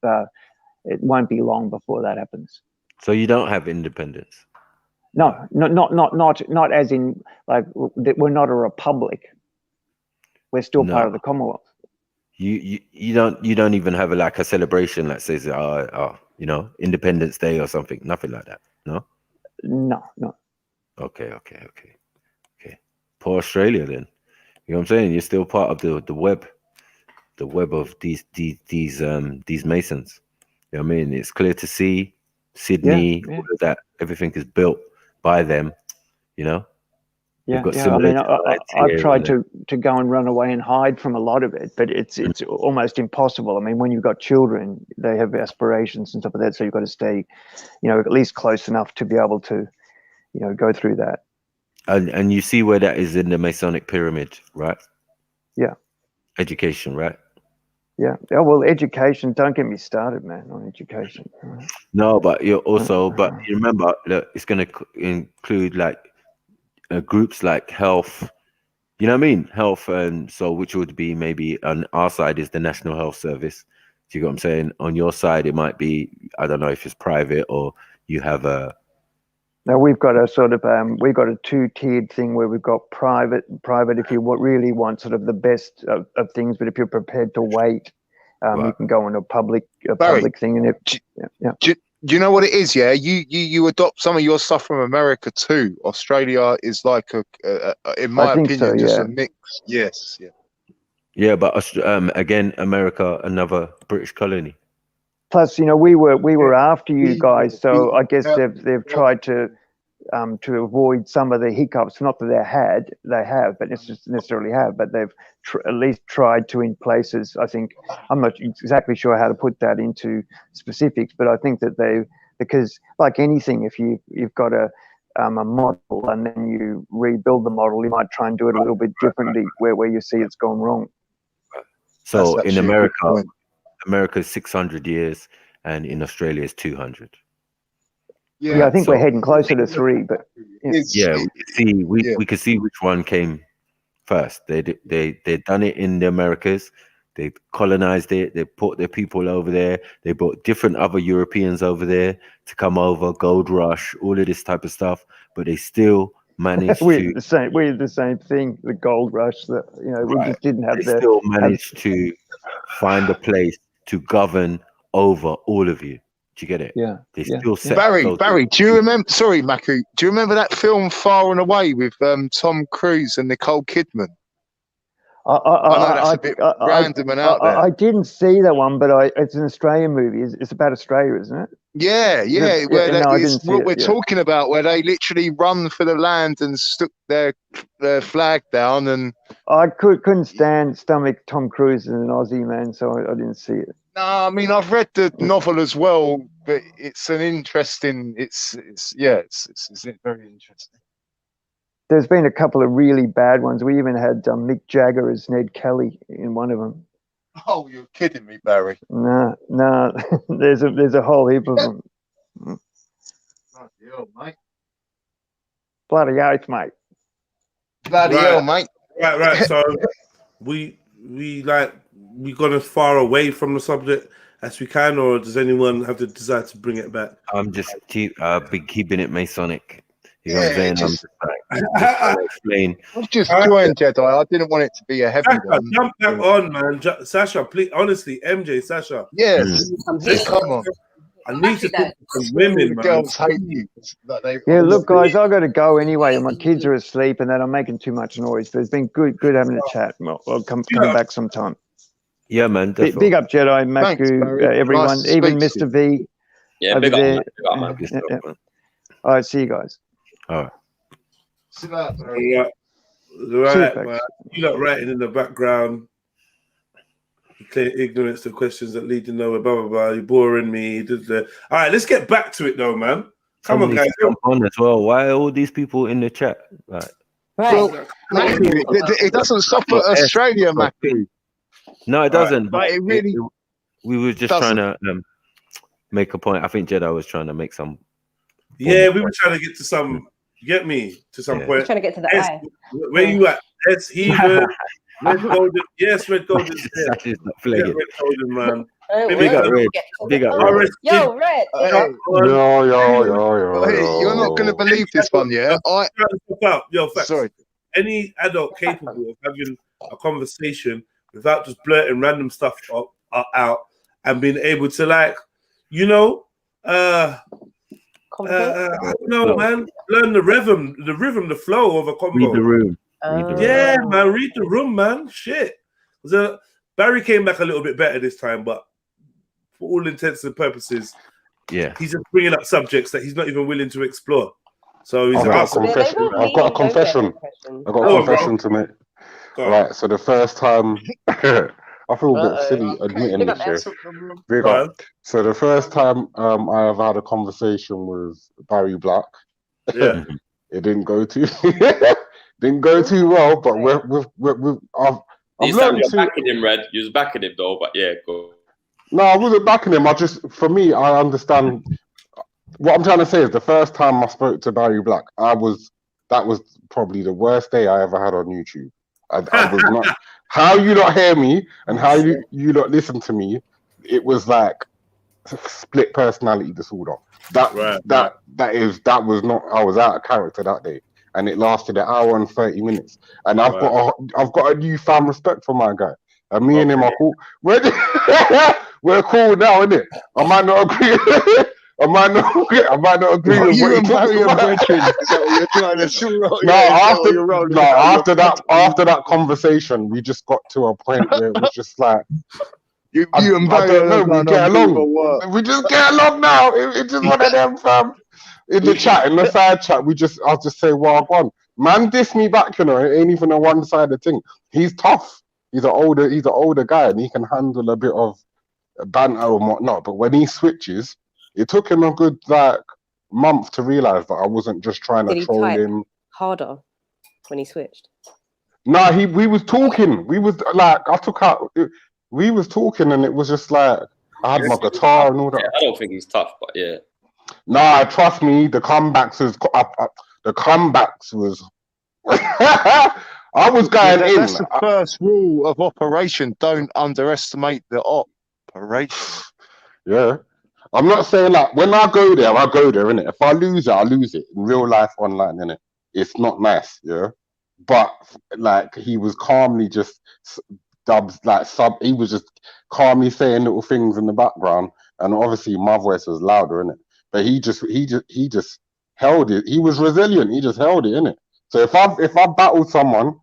it won't be long before that happens. So you don't have independence? No, not as in, like, we're not a republic. We're still part of the Commonwealth. You don't even have like a celebration that says you know, Independence Day or something. Nothing like that. No. No. Okay. Poor Australia then. You know what I'm saying? You're still part of the web of these Masons. You know what I mean? It's clear to see Sydney, all of that, everything is built by them, you know? Yeah. I mean, I've tried to go and run away and hide from a lot of it, but it's almost impossible. I mean, when you've got children, they have aspirations and stuff like that, so you've got to stay, you know, at least close enough to be able to, you know, go through that. And you see where that is in the Masonic pyramid, right? Yeah. Education, right? Yeah. Well, education, don't get me started, man, on education. No, but you're also, but you remember, look, it's going to include like groups like health, you know what I mean? Health, and so which would be maybe on our side is the National Health Service. Do you get what I'm saying? On your side, it might be, I don't know if it's private or you have a. Now we've got a sort of we've got a two-tiered thing where we've got private if you really want sort of the best of things, but if you're prepared to wait, you can go into public a Barry, public thing. And do you know what it is? Yeah, you adopt some of your stuff from America too. Australia is like in my think opinion, so, just yeah. a mix. Yes, yeah. Yeah, but again, America, another British colony. Plus, you know, we were after you guys, so I guess they've tried to avoid some of the hiccups. Not that they have, but necessarily have, but they've at least tried to in places. I think I'm not exactly sure how to put that into specifics, but I think that because like anything, if you've got a model and then you rebuild the model, you might try and do it a little bit differently where you see it's gone wrong. So in America, America's 600 years, and in Australia is 200. Yeah, I think we're heading closer to 3, but we could see which one came first. They done it in the Americas. They colonized it. They put their people over there. They brought different other Europeans over there to come over. Gold rush, all of this type of stuff. But they still managed we had the same thing. The gold rush. That we just didn't have they still managed to find a place to govern over all of you. Do you get it? Yeah. They still set Barry, do you remember? Sorry, Maku. Do you remember that film Far and Away with Tom Cruise and Nicole Kidman? I know that's a bit random and out there. I didn't see that one, but it's an Australian movie. It's about Australia, isn't it? Yeah. It's what we're talking about, where they literally run for the land and stuck their flag down. And I couldn't stomach Tom Cruise as an Aussie man, so I didn't see it. No, I mean I've read the novel as well, but it's an interesting. It's very interesting. There's been a couple of really bad ones. We even had Mick Jagger as Ned Kelly in one of them. Oh, you're kidding me, Barry. No, there's a whole heap of them. Bloody hell, mate. Bloody oath, mate. Bloody hell, mate. Right. So we gone as far away from the subject as we can, or does anyone have the desire to bring it back? I'm just keeping it Masonic. You know what I'm saying? I'm just explain. I've just joined Jedi. I didn't want it to be a heavy one. Jump back on, man. Sasha, please. Honestly, MJ, Sasha. Yes. Come on. I need to talk to some women, man. Girls hate you. Yeah, look, guys, I've got to go anyway. My kids are asleep, and then I'm making too much noise. But it's been good having a chat. I'll come back sometime. Yeah, man. Big up, Jedi, Maku, everyone, nice even Mr. V. Yeah, big up, man. Yeah. All right, see you guys. All right. Right, man. You lot writing in the background. Clear ignorance to questions that lead to nowhere, blah, blah, blah. You're boring me. All right, let's get back to it, though, man. Come on, guys. Come on as well. Why are all these people in the chat? Right. Well, it doesn't stop at Australia, Matthew. No, it doesn't. But it really. We were just trying to make a point. I think Jedi was trying to make some. Yeah, we were trying to get to some. Get me to some point. Trying to get to the eye. Where you at? It's Heathen. Red Golden. Yes, Red Golden. That is not flagging. Red Golden, man. Big up Red. Big up Red. Yo, Red. Yo. Hey, you're not going to believe this one, yeah? Yo, facts. Sorry. Any adult capable of having a conversation without just blurting random stuff out and being able to, like, no, man. Learn the rhythm, the flow of a combo. Read the room. Yeah, man. Read the room, man. Shit. Barry came back a little bit better this time, but for all intents and purposes, yeah, he's just bringing up subjects that he's not even willing to explore. So he's I've got a confession to make. Right. So the first time. I feel a bit silly admitting this shit. Big up. So the first time I have had a conversation with Barry Black, yeah, it didn't go too well. But I've learned to backing him, Red. You was backing him though, but yeah, go. No, I wasn't backing him. I understand. What I'm trying to say is the first time I spoke to Barry Black, that was probably the worst day I ever had on YouTube. I was not. How you not hear me and how you not listen to me, it was like split personality disorder. That was not. I was out of character that day, and it lasted an hour and 30 minutes. And I've got a newfound respect for my guy. And me and him are cool. we're cool now, innit? I might not agree. I might not agree with You what and he talks Barry are about. brethren. Is that what you're trying to say? No, after that conversation, we just got to a point where it was just like, you I and Barry don't know, are we going get on along. for what? We just get along now. It's just one of them, fam. In the chat, in the side chat, I'll just say, well, on. Man diss me back, you know, it ain't even a one-sided thing. He's tough. He's an older guy, and he can handle a bit of banter and whatnot. But when he switches, it took him a good month to realize that I wasn't just trying to Did he troll type him. harder when he switched? Nah, we was talking. We was like, we was talking, and it was just like I had my guitar and all that. Yeah, I don't think he's tough, but yeah. Nah, trust me, the comebacks was. I was going in. That's the first rule of operation. Don't underestimate the operation. Yeah. I'm not saying like when I go there, innit? If I lose it, I lose it. In real life, online, innit? It's not nice, yeah. But like he was calmly just he was just calmly saying little things in the background, and obviously my voice was louder, innit? But he just held it. He was resilient. He just held it, innit? So if I battle someone,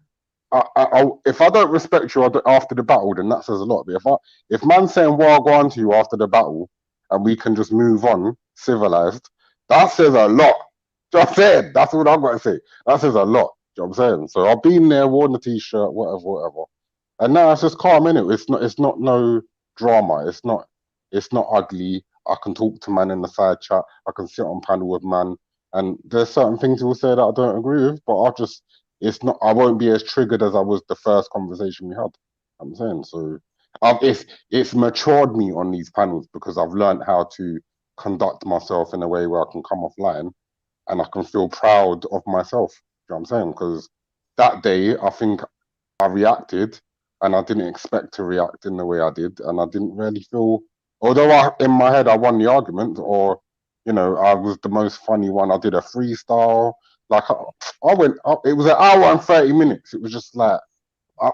if I don't respect you after the battle, then that says a lot. But if man's saying what I go on to you after the battle, and we can just move on, civilized, that says a lot. Do you know what I'm saying? That's what I've got to say. That says a lot. Do you know what I'm saying? So I've been there, worn the t-shirt, whatever. And now it's just calm, innit? It's not no drama. It's not ugly. I can talk to man in the side chat. I can sit on panel with man. And there's certain things he will say that I don't agree with, but I won't be as triggered as I was the first conversation we had. I'm saying, so it's matured me on these panels because I've learned how to conduct myself in a way where I can come offline and I can feel proud of myself. You know what I'm saying? Because that day, I think I reacted and I didn't expect to react in the way I did. And I didn't really feel, although in my head I won the argument, or, you know, I was the most funny one. I did a freestyle. Like I went up, it was an hour and 30 minutes. It was just like,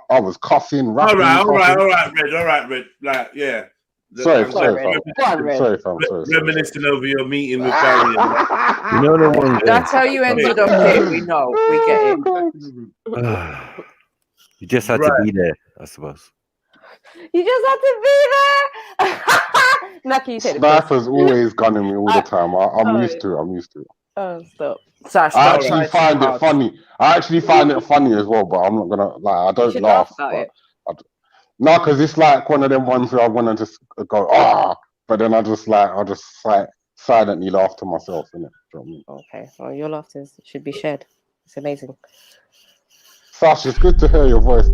I was cussing, rapping. All right, Red. Like, yeah. Sorry, fam. Reminiscing over your meeting with Barry. You know the one. That's how you ended up here. We know. We get it. You just had to be there, I suppose. You just had to be there. Naki, you take the piss. Sniper's always gunning me all the time. I'm used to it. Oh, stop. Sash, I actually find it funny. I actually find it funny as well, but I'm not gonna I don't laugh. No, because it's like one of them ones where I want to just go but then I just silently laugh to myself, innit? You know what I mean? Okay, well, your laughter should be shared. It's amazing. Sash, it's good to hear your voice.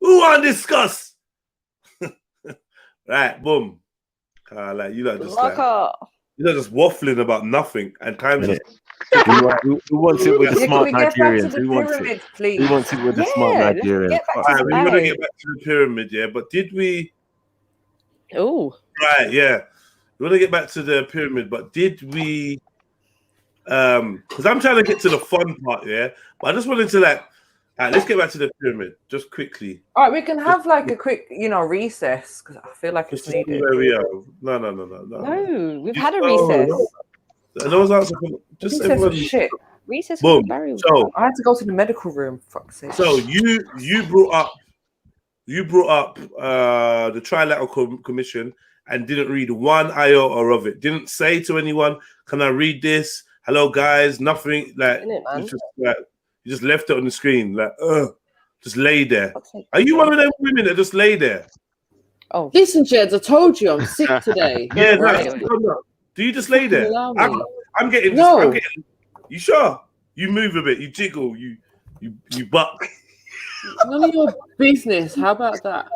Who want to discuss? Right, boom. Like you like just waffling about nothing and time. Who wants it with the smart Nigerians? Who wants pyramid, it? please? Who wants it with the smart Nigerians? Right, we're gonna get back to the pyramid, yeah. But did we? Oh, right, yeah. We want to get back to the pyramid, but did we? Because I'm trying to get to the fun part, yeah. But I just wanted to let's get back to the pyramid just quickly. All right, we can have like a quick, recess because I feel like it's needed. Where we are? No. No, we've had a recess. Those answers, just recess was shit. Recess. Boom. So I had to go to the medical room. Fuck's sake. So you brought up the Trilateral Commission and didn't read one iota of it. Didn't say to anyone, "Can I read this?" Hello, guys. Nothing. You just left it on the screen, just lay there. Are you one of them women that just lay there? Oh, listen, Jeds, I told you I'm sick today. Yeah, right. no. Do you just lay there? I'm getting. No. You sure? You move a bit. You jiggle. You buck. None of your business. How about that?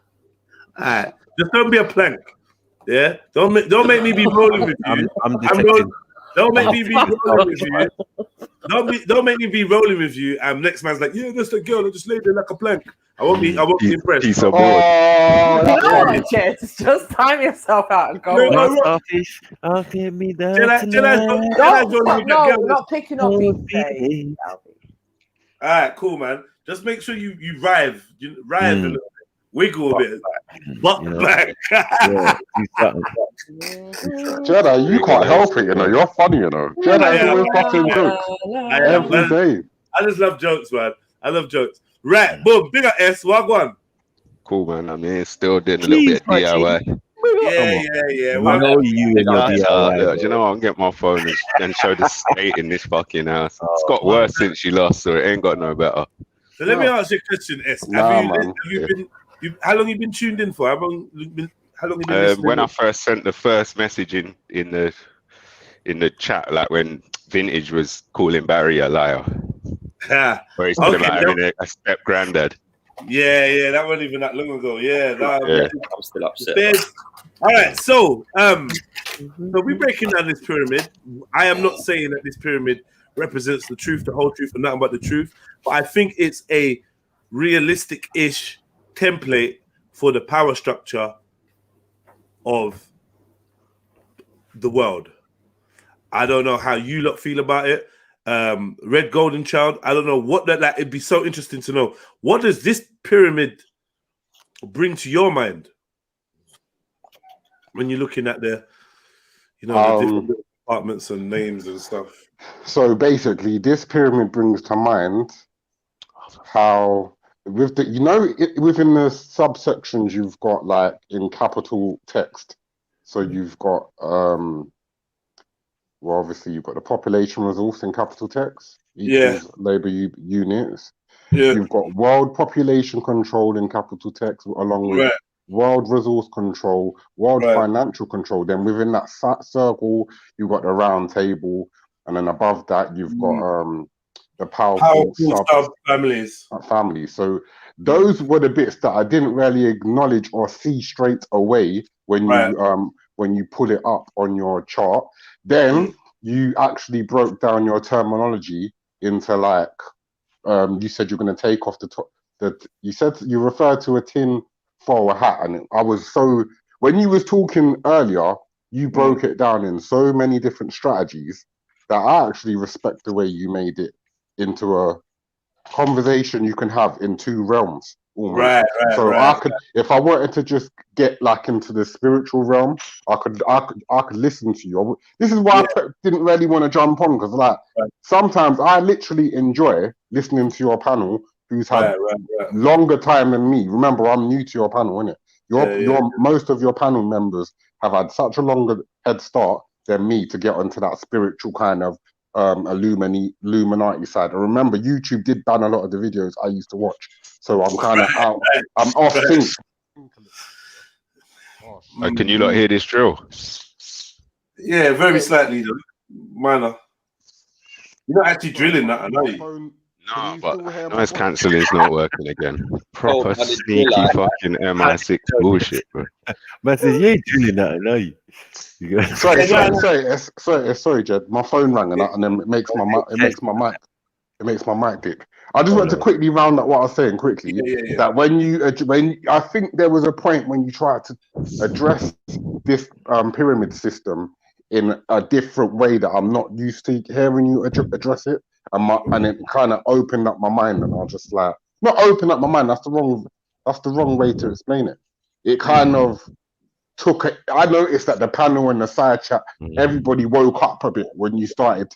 All right. Just don't be a plank. Yeah. Don't make me be rolling with you. I'm detecting. Don't make me be rolling with you. don't make me be rolling with you. And next man's like, yeah, that's the girl. I just laid there like a plank. I won't be impressed. Piece of board. You that's know funny. what, Jed? Just time yourself out and go. No, on. Selfish. I'll get me down No, we're not picking up beat today. All right, cool, man. Just make sure you writhe a little bit, wiggle a bit, butt back. Jedi, you can't help it, you know. You're funny, you know. Jedi's always fucking jokes every day. I just love jokes, man. I love jokes. Right, boom, big up S, wagwan. Cool, man. I mean, still doing a little bit of DIY. Yeah. I know you and your DIY. Look, you know, I'll get my phone and show the state in this fucking house. It's got worse since you lost, so it ain't got no better. So let me ask you a question, S. Have you been? How long you been tuned in for? How long you been listening? When I first sent the first message in the chat, like when Vintage was calling Barry a liar, where he's talking about having a step granddad. Yeah, that wasn't even that long ago. Yeah. I'm still upset. All right, so we're breaking down this pyramid. I am not saying that this pyramid represents the truth, the whole truth, and nothing but the truth, but I think it's a realistic-ish template for the power structure of the world. I don't know how you lot feel about it. Red Golden Child, I don't know what that like. It'd be so interesting to know, what does this pyramid bring to your mind when you're looking at the different departments and names and stuff? So basically, this pyramid brings to mind how with the within the subsections you've got like in capital text. So you've got well, obviously you've got the population resource in capital text, equals labor units. You've got world population control in capital text, along with world resource control, world financial control. Then within that circle, you've got the round table, and then above that, you've got the powerful sub families. So those were the bits that I didn't really acknowledge or see straight away when you pull it up on your chart. Then you actually broke down your terminology into like you said you're going to take off the top. You said you referred to a tin for a hat, and I was so when you was talking earlier, you broke it down in so many different strategies that I actually respect the way you made it into a conversation you can have in two realms. Almost. I could, if I wanted to just get like into the spiritual realm, I could listen to you. This is why I didn't really want to jump on, because like sometimes I literally enjoy listening to your panel, who's had longer time than me. Remember, I'm new to your panel, innit? Most of your panel members have had such a longer head start than me to get onto that spiritual kind of Illuminati side. I remember YouTube did ban a lot of the videos I used to watch, so I'm kind of out. I'm off sync. Can you not hear this drill? Yeah, very slightly, minor. You're not actually drilling that, I know you. No, but noise cancelling's not working again. Proper sneaky fucking MI6 bullshit, bro. Man says you ain't drilling that, I know you. Sorry, Jed. My phone rang and then it makes my mic dip. I just want to quickly round up what I was saying quickly. That when I think there was a point when you tried to address this pyramid system in a different way that I'm not used to hearing you address it, and it kind of opened up my mind, and I was just like, not open up my mind. That's the wrong way to explain it. It kind of took it. I noticed that the panel and the side chat, everybody woke up a bit when you started.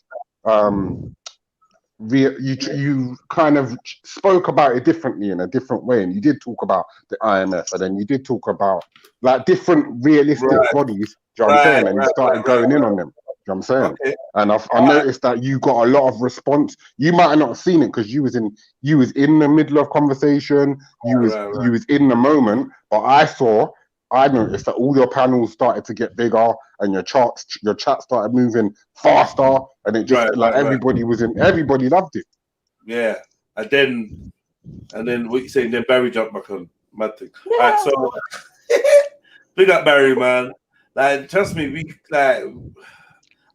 You kind of spoke about it differently in a different way, and you did talk about the IMF, and then you did talk about like different realistic bodies. Do you know what I'm saying? And you started going in on them. You know what I'm saying? And I noticed that you got a lot of response. You might have not seen it because you was in the middle of conversation. You was in the moment, but I noticed that all your panels started to get bigger, and your chat started moving faster, and it just everybody loved it. Yeah, and then what you saying? Then Barry jumped back on. Mad thing. Yeah. All right, so big up Barry, man. Like, trust me,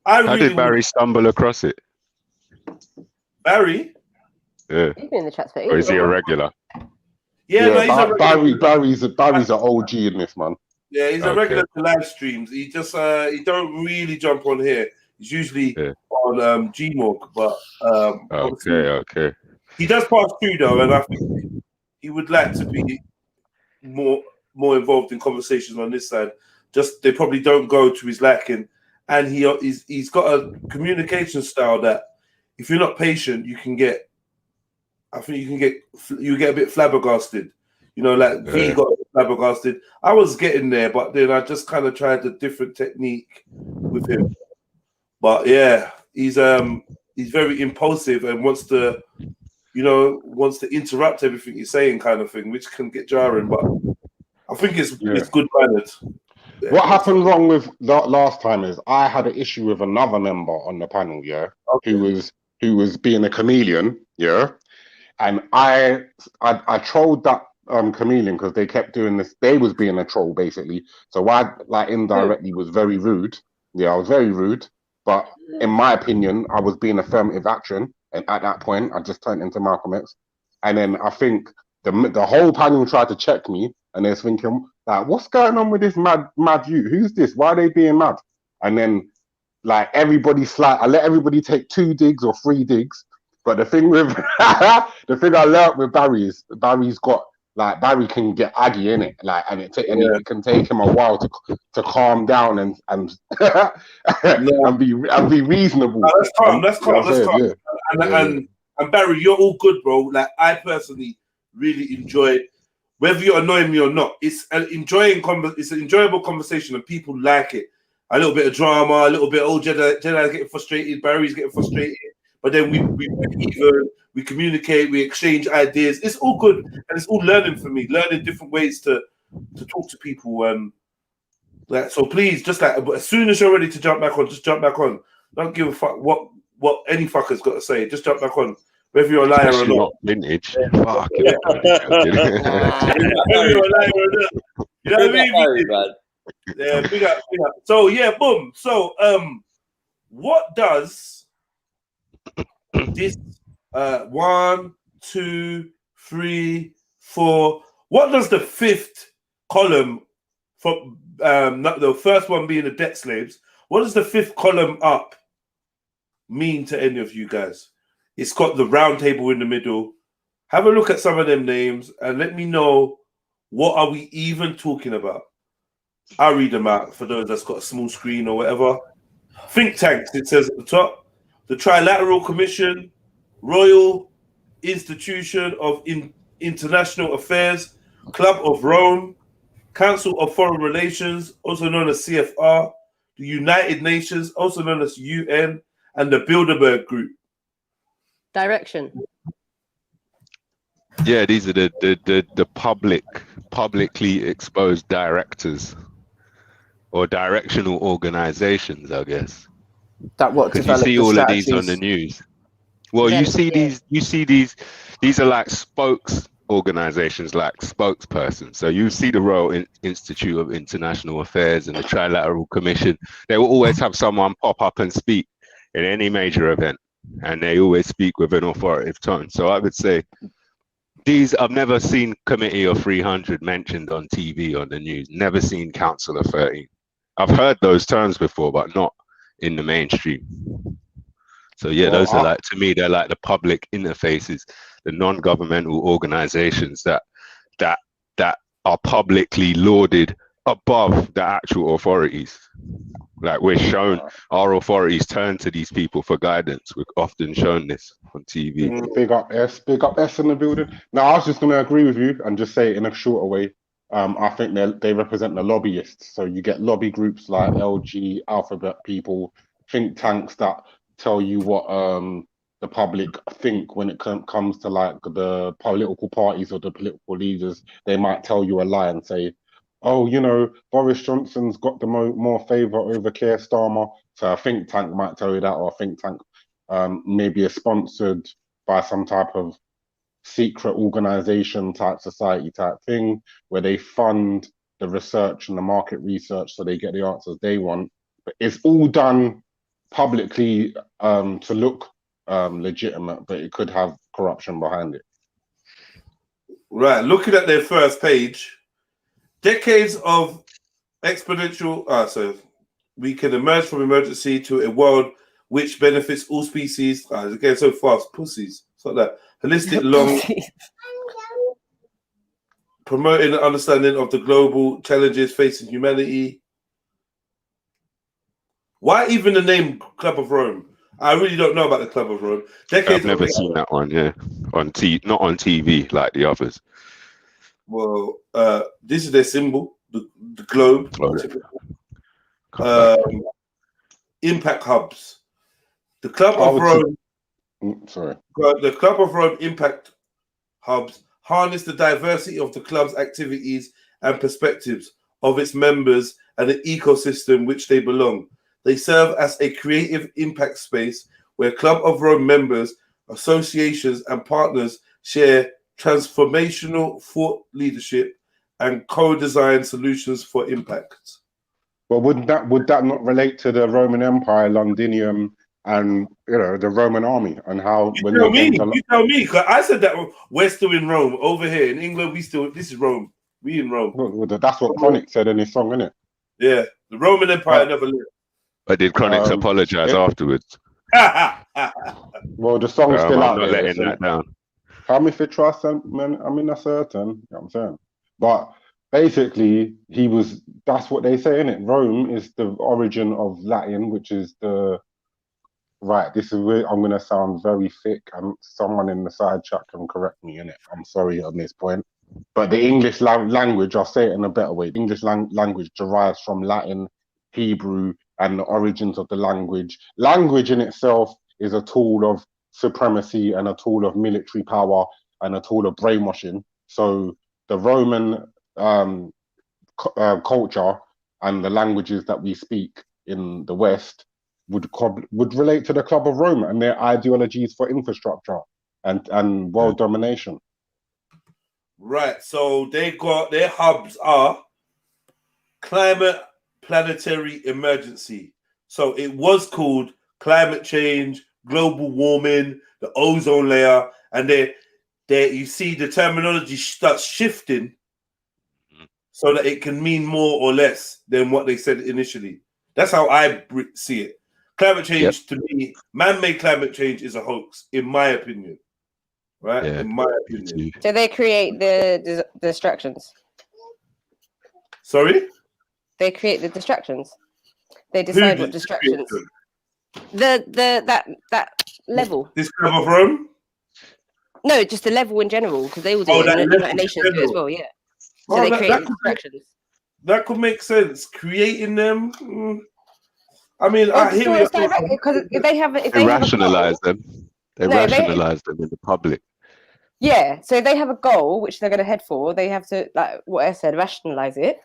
How did Barry stumble across it? Barry? Yeah. He's been in the chat for Or is he a ages. regular? Yeah, no, he's a regular. Barry's an OG in this, man. Yeah, he's a regular to live streams. He just he don't really jump on here. He's usually on Gmorg, but Okay. he does pass through though, and I think he would like to be more involved in conversations on this side. Just they probably don't go to his liking, and he's got a communication style that if you're not patient, you can get. I think you get a bit flabbergasted. You know, like V got flabbergasted. I was getting there, but then I just kind of tried a different technique with him. But yeah, he's very impulsive and wants to interrupt everything you're saying, kind of thing, which can get jarring. But I think it's good mannered. Yeah. What happened wrong with last time is I had an issue with another member on the panel, who was being a chameleon, and I trolled that chameleon because they kept doing this. They was being a troll basically, so I indirectly was very rude. I was very rude, but in my opinion, I was being affirmative action, and at that point, I just turned into Malcolm X. And then I think the whole panel tried to check me, and they're thinking like, "What's going on with this mad youth? Who's this? Why are they being mad?" And then I let everybody take 2 digs or 3 digs. But the thing with the thing I learned with Barry is Barry can get aggy in it, and it can take him a while to calm down and and be reasonable. No, that's calm. And Barry, you're all good, bro. Like I personally really enjoy, whether you're annoying me or not. It's an enjoyable conversation, and people like it. A little bit of drama, a little bit. Jedi's getting frustrated, Barry's getting frustrated. But then we communicate, we exchange ideas. It's all good, and it's all learning for me, learning different ways to talk to people. So please, just as soon as you're ready to jump back on, just jump back on. Don't give a fuck what any fucker's got to say. Just jump back on, whether you're a liar Especially or not. Vintage. Fuck it. Whether you're a liar or not. You know what I mean? Yeah, big up. So yeah, boom. So what does this 1, 2, 3, 4? What does the 5th column from the first one being the debt slaves? What does the 5th column up mean to any of you guys? It's got the round table in the middle. Have a look at some of them names and let me know what are we even talking about. I'll read them out for those that's got a small screen or whatever. Think tanks, it says at the top. The Trilateral Commission, Royal Institution of International Affairs, Club of Rome, Council of Foreign Relations, also known as CFR, the United Nations, also known as UN, and the Bilderberg Group. Direction. Yeah, these are the publicly exposed directors or directional organizations, I guess. Because you see all of these on the news. Well, you see these are like spokes organizations, like spokespersons. So you see the Royal Institute of International Affairs and the Trilateral Commission. They will always have someone pop up and speak in any major event, and they always speak with an authoritative tone. So I would say I've never seen Committee of 300 mentioned on TV on the news. Never seen Council of 13. I've heard those terms before, but not in the mainstream. So yeah, those are to me, they're like the public interfaces, the non-governmental organizations that are publicly lauded above the actual authorities. Like we're shown, our authorities turn to these people for guidance. We've often shown this on TV. Big up S in the building. Now I was just going to agree with you and just say it in a shorter way. I think they represent the lobbyists. So you get lobby groups like LG, Alphabet People, think tanks that tell you what the public think when it comes to like the political parties or the political leaders. They might tell you a lie and say, "Oh, Boris Johnson's got the more favour over Keir Starmer." So a think tank might tell you that, or a think tank maybe is sponsored by some type of secret organization type society type thing where they fund the research and the market research so they get the answers they want. But it's all done publicly to look legitimate, but it could have corruption behind it. Right, looking at their first page, decades of exponential. So we can emerge from emergency to a world which benefits all species. It's getting so fast, pussies. It's like that. Holistic, long, promoting the understanding of the global challenges facing humanity. Why even the name Club of Rome? I really don't know about the Club of Rome. I've never seen that one. Yeah, not on TV like the others. Well, this is their symbol, the globe. Impact hubs. The Club of Rome. Sorry. The Club of Rome impact hubs harness the diversity of the club's activities and perspectives of its members and the ecosystem which they belong. They serve as a creative impact space where Club of Rome members, associations, and partners share transformational thought leadership and co-design solutions for impact. Well, would that not relate to the Roman Empire, Londinium, and the Roman army and how you tell me, because I said that we're still in Rome. Over here in England, this is Rome. We in Rome. Well, that's what Chronic said in his song, isn't it? Yeah, the Roman Empire never lived. But did Chronix apologize afterwards? Well, the song's still out I'm not there. letting that down. How if you trust them, man? I mean, that's certain. You know what I'm saying? But basically, that's what they say, innit? Rome is the origin of Latin, which is this is where I'm going to sound very thick, and someone in the side chat can correct me, innit? I'm sorry on this point. But the English language, I'll say it in a better way, the English language derives from Latin, Hebrew, and the origins of the language. Language in itself is a tool of supremacy and a tool of military power and a tool of brainwashing. So the Roman culture and the languages that we speak in the West would relate to the Club of Rome and their ideologies for infrastructure and world domination. Right. So they got their hubs are climate planetary emergency. So it was called climate change, global warming, the ozone layer, and they you see the terminology starts shifting so that it can mean more or less than what they said initially. That's how I see it. Climate change to me, man-made climate change is a hoax, in my opinion. Right? Yeah. In my opinion. So they create the distractions. Sorry? They create the distractions. They decide what distractions. That level. This Club of Rome? No, just the level in general, because they will do it. And the United Nations do it as well, yeah. So they create distractions. That could make sense. Creating them. I mean, Well, I hear because they have. They rationalize them. They rationalize them in the public. Yeah, so they have a goal which they're going to head for. They have to, like what I said, rationalize it.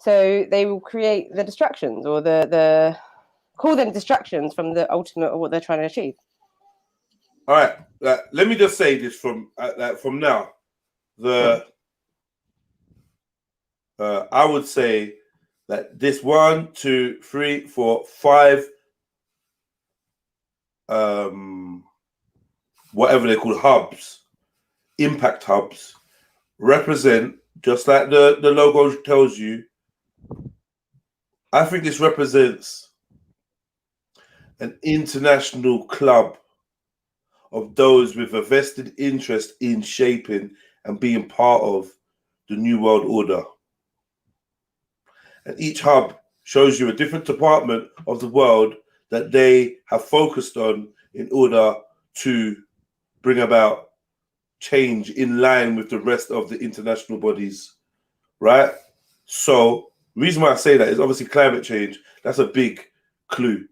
So they will create the distractions, or the call them distractions from the ultimate of what they're trying to achieve. All right, let me just say this from now. I would say that this 1, 2, 3, 4, 5, whatever they're called, hubs, impact hubs, represent, just like the logo tells you, I think this represents an international club of those with a vested interest in shaping and being part of the New World Order. And each hub shows you a different department of the world that they have focused on in order to bring about change in line with the rest of the international bodies, right? So the reason why I say that is obviously climate change. That's a big clue.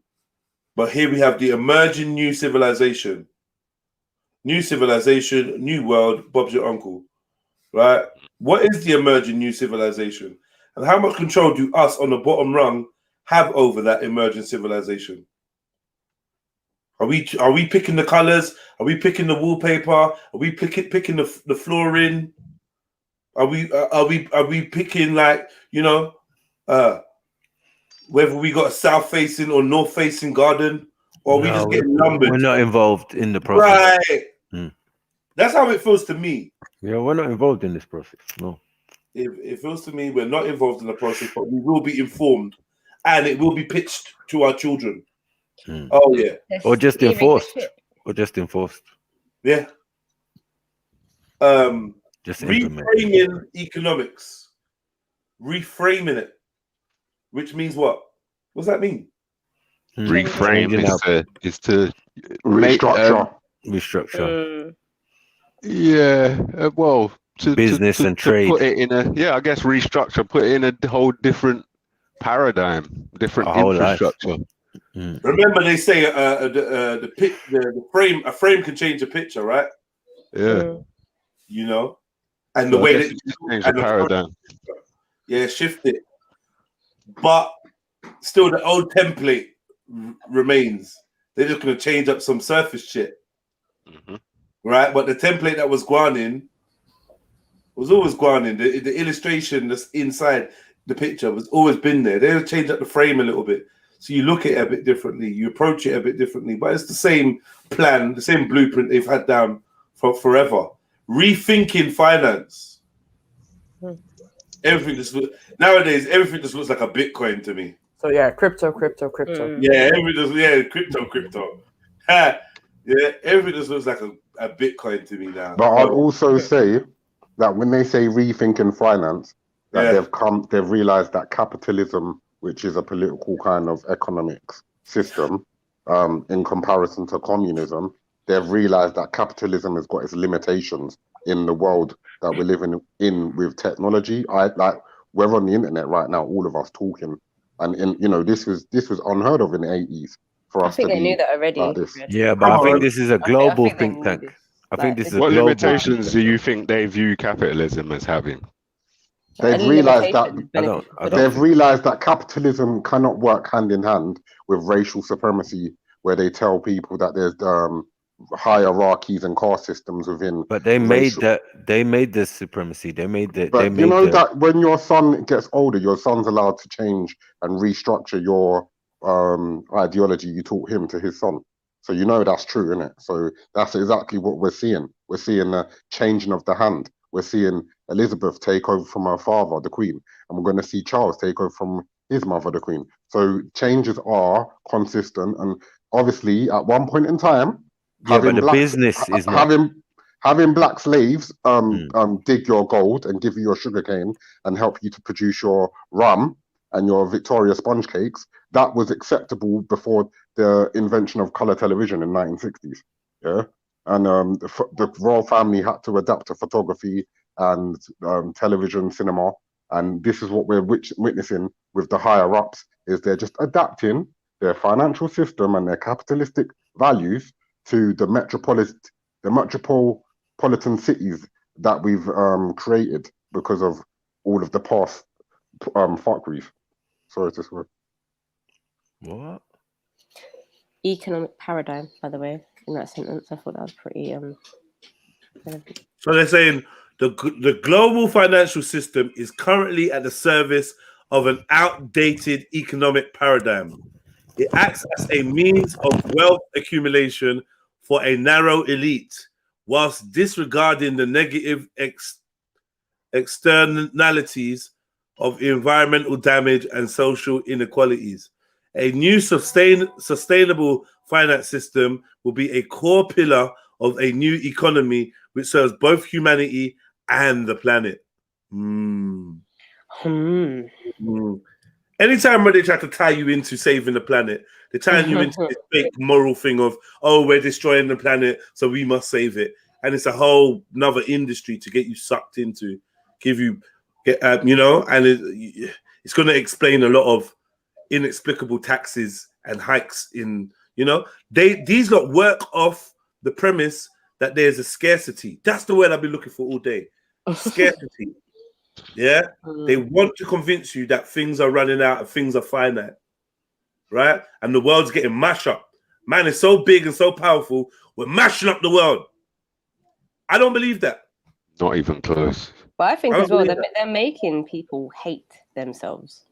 But here we have the emerging new civilization. New civilization, new world, Bob's your uncle, right? What is the emerging new civilization? And how much control do us on the bottom rung have over that emerging civilization? Are we picking the colors? Are we picking the wallpaper? Are we picking the flooring? Are we picking, like, whether we got a south facing or north facing garden, or are we just getting numbered? We're not involved in the process. Right. That's how it feels to me. Yeah, we're not involved in this process. No. It feels to me we're not involved in the process, but we will be informed, and it will be pitched to our children. Oh yeah, or just enforced. Or just enforced. Yeah. Just reframing economics, reframing it, which means what? What's that mean? Reframe is to restructure. Restructure. Yeah. Well, to business and trade. Put it in I guess restructure. Put it in a whole different paradigm, different infrastructure. Remember, they say the frame. A frame can change a picture, right? Yeah. You know, and the way that change the paradigm. Yeah, shift it. But still, the old template remains. They're just going to change up some surface shit, right? But the template that was gone in was always gone in. The illustration that's inside the picture was always been there. They'll change up the frame a little bit. So you look at it a bit differently, you approach it a bit differently, but it's the same plan, the same blueprint they've had down for forever. Rethinking finance. Everything nowadays, everything just looks like a Bitcoin to me. So yeah, crypto. Yeah, crypto. Yeah, everything just looks like a Bitcoin to me now. But I'd also say that when they say rethinking finance, that they've realized that capitalism, which is a political kind of economics system, in comparison to communism, they've realized that capitalism has got its limitations in the world that we're living in with technology. We're on the internet right now, all of us talking, and this was unheard of in the 80s for us. I think they knew that already. Like this. Yeah, but I think this is a global think tank. I think this is what limitations do you think they view capitalism as having? They've realized that they've realized that capitalism cannot work hand in hand with racial supremacy, where they tell people that there's hierarchies and caste systems within. But they made that. They made the supremacy. They made the. But you know that when your son gets older, your son's allowed to change and restructure your ideology you taught him to his son. So you know that's true, isn't it? So that's exactly what we're seeing. We're seeing the changing of the hand. We're seeing Elizabeth take over from her father, the Queen, and we're going to see Charles take over from his mother, the Queen. So changes are consistent, and obviously, at one point in time, having black slaves dig your gold and give you your sugarcane and help you to produce your rum and your Victoria sponge cakes, that was acceptable before the invention of color television in 1960s. Yeah. And the royal family had to adapt to photography and television, cinema, and this is what we're witnessing with the higher ups. Is they're just adapting their financial system and their capitalistic values to the metropolitan cities that we've created because of all of the past fuckeries. Sorry to swear. What? Economic paradigm, by the way, in that sentence. I thought that was pretty So they're saying the global financial system is currently at the service of an outdated economic paradigm. It acts as a means of wealth accumulation for a narrow elite, whilst disregarding the negative externalities of environmental damage and social inequalities. A new sustainable finance system will be a core pillar of a new economy which serves both humanity and the planet. Anytime when they try to tie you into saving the planet, they're tying you into this fake moral thing of, oh, we're destroying the planet, so we must save it. And it's a whole another industry to get you sucked into, and it's going to explain a lot of inexplicable taxes and hikes in, these lot work off the premise that there's a scarcity. That's the word I've been looking for all day. Scarcity. Yeah. They want to convince you that things are running out and things are finite. Right? And the world's getting mashed up. Man, it's so big and so powerful. We're mashing up the world. I don't believe that. Not even close. But I think as well, they're making people hate themselves.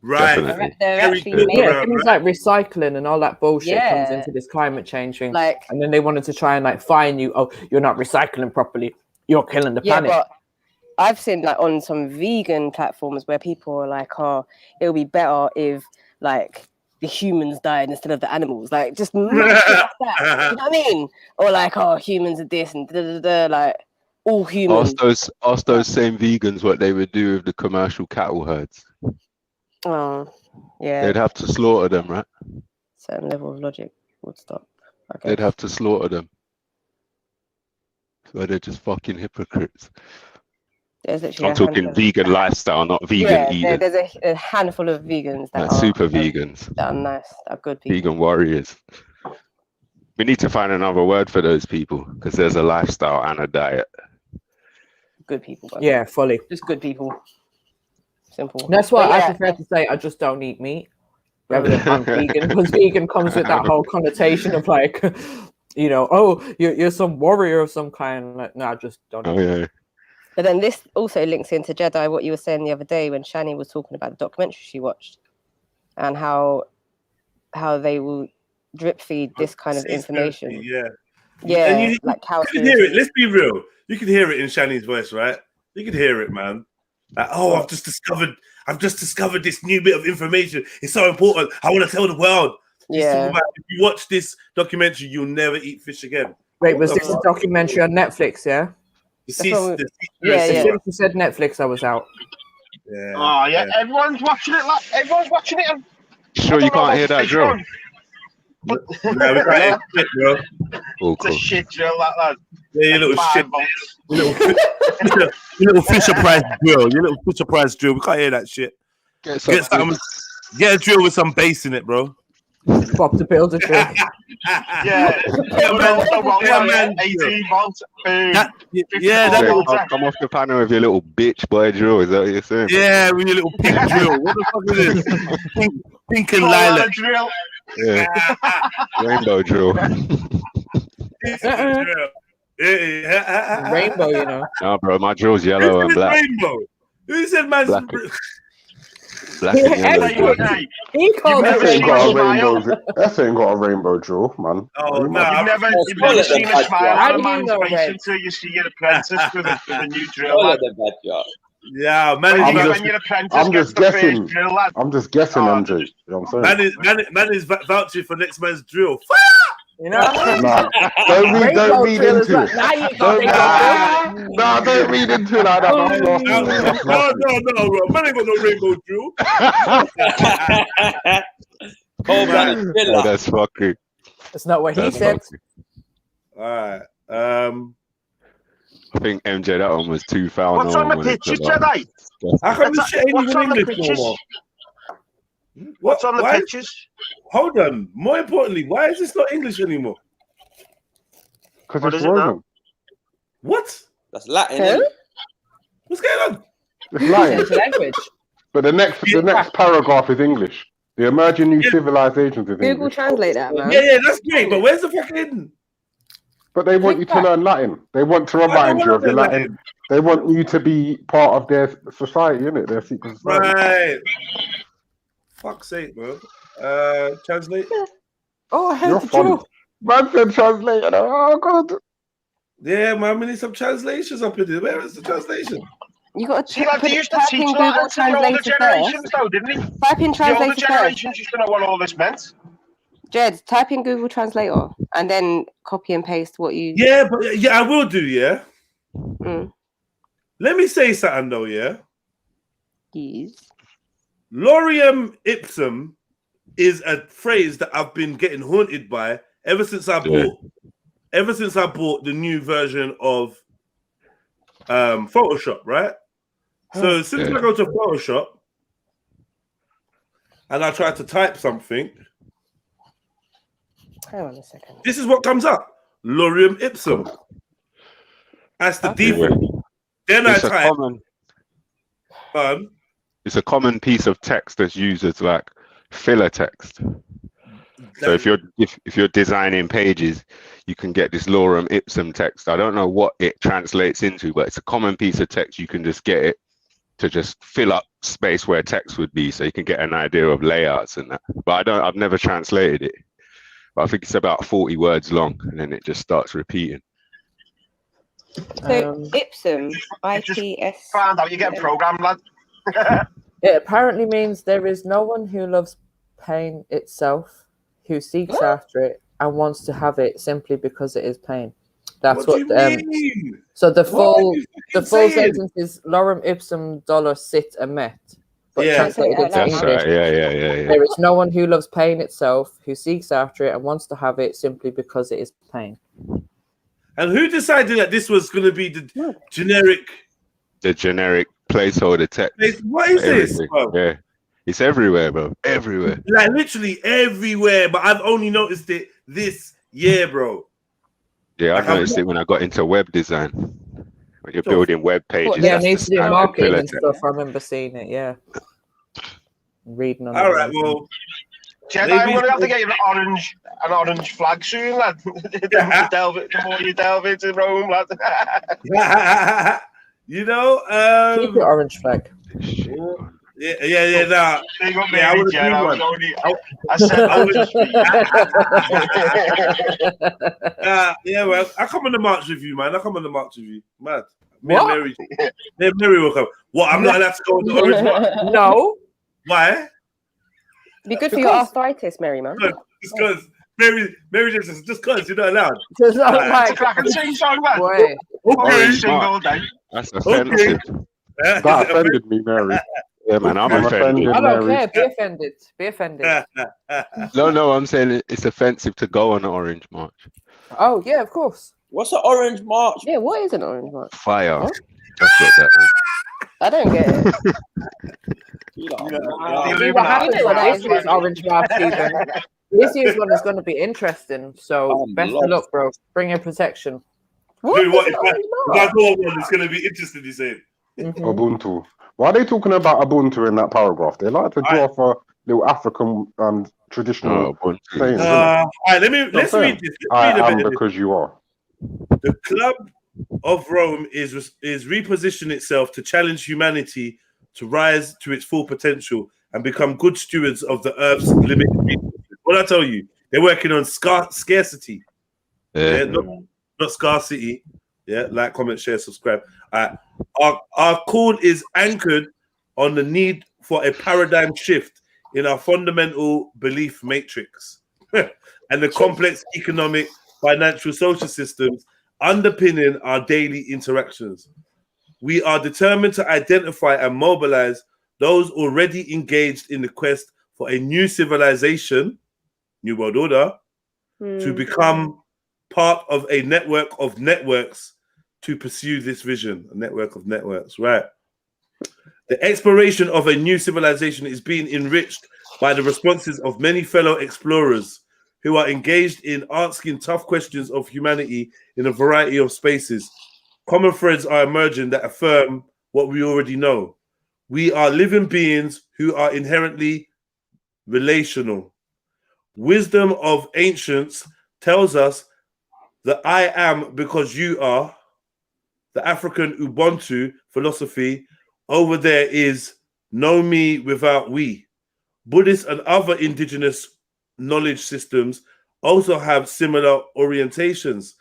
Right. Definitely. They're actually made. Yeah, things like recycling and all that bullshit comes Yeah. into this climate change thing. Like, and then they wanted to try and like fine you. Oh, you're not recycling properly. You're killing the planet. but I've seen like on some vegan platforms where people are like, "Oh, it'll be better if like the humans died instead of the animals." Like, just mad shit like that. You know what I mean? Or like, "Oh, humans are this and da da da." Like, all humans. Ask those same vegans what they would do with the commercial cattle herds. Oh, yeah. They'd have to slaughter them, right? Certain level of logic would stop. Okay. They'd have to slaughter them. So they're just fucking hypocrites. There's literally I'm talking vegan lifestyle, not vegan eating. There's a handful of vegans that Like are super vegans. that are nice, that are good people. Vegan warriors. We need to find another word for those people because there's a lifestyle and a diet. Good people. Bro. Yeah, fully. Just good people. Simple. That's why But I yeah. prefer to say I just don't eat meat rather than I'm vegan, because vegan comes with that whole connotation of like, you know, oh, you're some warrior of some kind. Like, no, I just don't. Oh yeah. But then this also links into Jedi, what you were saying the other day when Shani was talking about the documentary she watched, and how they will drip feed this kind of information. Yeah. Yeah, And you can hear it. Let's be real. You can hear it in Shani's voice, right? You can hear it, man. Like, oh, I've just discovered this new bit of information. It's so important. I want to tell the world. Yeah. If you watch this documentary, you'll never eat fish again. Wait, was this a documentary on Netflix? Yeah. Yeah. As soon as you said Netflix, I was out. Yeah. Oh yeah, everyone's watching it. Like everyone's watching it. Sure, you can't hear that drill. No, we can't hear shit, bro. Oh, It's a shit drill, that lad. Yeah, you little Like shit. 5 volts. You little Fisher Price drill. You little Fisher Price drill. We can't hear that shit. Get a drill with some bass in it, bro. Bob the Builder drill. Yeah. Yeah, 18 volts. Boom. Come off the panel with your little bitch boy drill. Is that what you're saying? Yeah, with your little pink drill. What the fuck is this? Pink and lilac. Drill. Yeah. Rainbow drill. Rainbow, you know. No, bro, my drill's yellow and black. Rainbow. Who said man's Black and yellow. He called it rainbow. That ain't got a rainbow drill, man. Oh, no. You've never seen a smile on a man's face until you see your apprentice with a new drill. Lad. Yeah, man. I'm just guessing. I'm just guessing, MJ. You know what I'm saying? Man is vouching for next man's drill. You know? Nah, don't read into it. Don't read into it like that. No, man ain't got no rainbow drill. Oh, that's fucking. That's not what he said. All right. I think MJ, that one was too foul. What's on the pictures, Jedi? How come this shit ain't even English no more? What's on the pictures? Hold on. More importantly, why is this not English anymore? Because it's Roman. What? That's Latin. Huh? What's going on? It's Latin. It's language. But the next paragraph is English. The emerging new civilizations is English. Google Translate that, man. Yeah, that's great. But where's the fucking? But they want you to learn Latin. They want to remind you of your Latin. They want you to be part of their society, innit? Their secret society. Right. Fuck's sake, bro. Translate. Oh, I hate You're the funny. drill. Man said translate. Oh god. Yeah, man. We need some translations up in there. Where is the translation? You got to See, like they used to teach Latin to the older generations, though, didn't he? Type in The older translator first. generations used to know what all this meant. Jed, type in Google Translator and then copy and paste what you. Yeah, but I will do. Yeah. Mm. Let me say something though. Yeah. Yes. Lorem ipsum is a phrase that I've been getting haunted by ever since I bought the new version of Photoshop, right? So since I go to Photoshop and I try to type something, hang on a second. this is what comes up: Lorem ipsum. That's the default. Then It's I type. It's a common piece of text that's used as like filler text. So if you're designing pages, you can get this lorem ipsum text. I don't know what it translates into, but it's a common piece of text. You can just get it to just fill up space where text would be, so you can get an idea of layouts and that. But I've never translated it. But I think it's about 40 words long, and then it just starts repeating. So Ipsum, IPS. Found out you get programmed, lad. It apparently means there is no one who loves pain itself, who seeks after it and wants to have it simply because it is pain. That's What do you mean? So the What full are you full saying? sentence is lorem ipsum dolor sit emet. But Yeah. translated into That's English, right. Yeah. there is no one who loves pain itself, who seeks after it and wants to have it simply because it is pain. And who decided that this was going to be the generic? The generic placeholder text. What is this, bro? Yeah, it's everywhere, bro. Everywhere. Like literally everywhere. But I've only noticed it this year, bro. Yeah, I Like, noticed it when I got into web design. When you're building web pages, Yeah, that's needs the to do standard marketing pillar and text. stuff. I remember seeing it. Yeah, reading on. All it. right, well, Jedi, I'm gonna have to get you an orange flag soon, lad. The more you delve into Rome, lad. You know, Keep your orange flag. yeah, nah. Big up, Yeah, I baby, would Jed. agree, I was man. only, I said, Yeah, well, I come on the march with you, man. I come on the march with you, man. Me What? and Mary will come. What? I'm not allowed to go on the orange march? No. Why? Be good for your arthritis, Mary, man. It's because Mary just because you're not allowed. Just not Alright. like it's a cracking sing song, man. Boy. Orange Single mark. day. That's offensive. That offended me, Mary. Yeah, man, I'm I'm offended. offended, I don't Mary. care. Be offended. Be offended. No, I'm saying it's offensive to go on the orange march. Oh yeah, of course. What's an orange march? Yeah, what is an orange march? Fire. What? That's what that is. I don't get it. See what happens when this year's orange march season. This year's one is going to be interesting. So best of luck, bro. Bring your protection. Dude, what if I go on one, it's going to be interesting, you say. Ubuntu. Why are they talking about Ubuntu in that paragraph? They like to draw for little African traditional sayings. All right, let's read this. I Let's read a am bit of because you are. The Club of Rome is repositioning itself to challenge humanity to rise to its full potential and become good stewards of the Earth's limited resources. What I tell you, they're working on scarcity, not scarcity. Yeah, like, comment, share, subscribe. Our call is anchored on the need for a paradigm shift in our fundamental belief matrix and the complex economic, financial, social systems underpinning our daily interactions. We are determined to identify and mobilize those already engaged in the quest for a new civilization, New World Order, to become part of a network of networks to pursue this vision. A network of networks, right? The exploration of a new civilization is being enriched by the responses of many fellow explorers who are engaged in asking tough questions of humanity in a variety of spaces. Common threads are emerging that affirm what we already know. We are living beings who are inherently relational. Wisdom of ancients tells us that I am because you are. The African Ubuntu philosophy over there is know me without we. Buddhist and other indigenous knowledge systems also have similar orientations.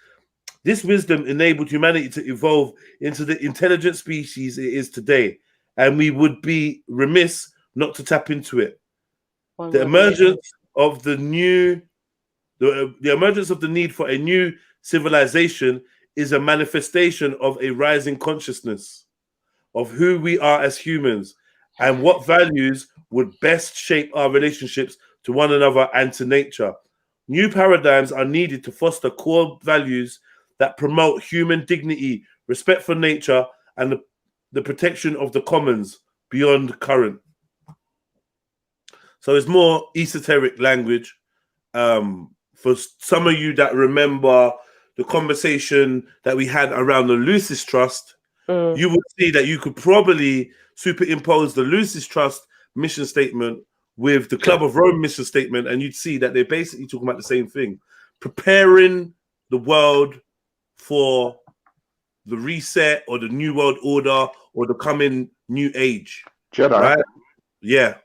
This wisdom enabled humanity to evolve into the intelligent species it is today, and we would be remiss not to tap into it. The emergence of the need for a new civilization is a manifestation of a rising consciousness of who we are as humans and what values would best shape our relationships to one another and to nature. New paradigms are needed to foster core values that promote human dignity, respect for nature, and the protection of the commons beyond current. So it's more esoteric language. For some of you that remember the conversation that we had around the Lucis Trust, you would see that you could probably superimpose the Lucis Trust mission statement with the Club of Rome mission statement, and you'd see that they're basically talking about the same thing. Preparing the world for the reset or the new world order or the coming New Age. Jedi. Right? Yeah.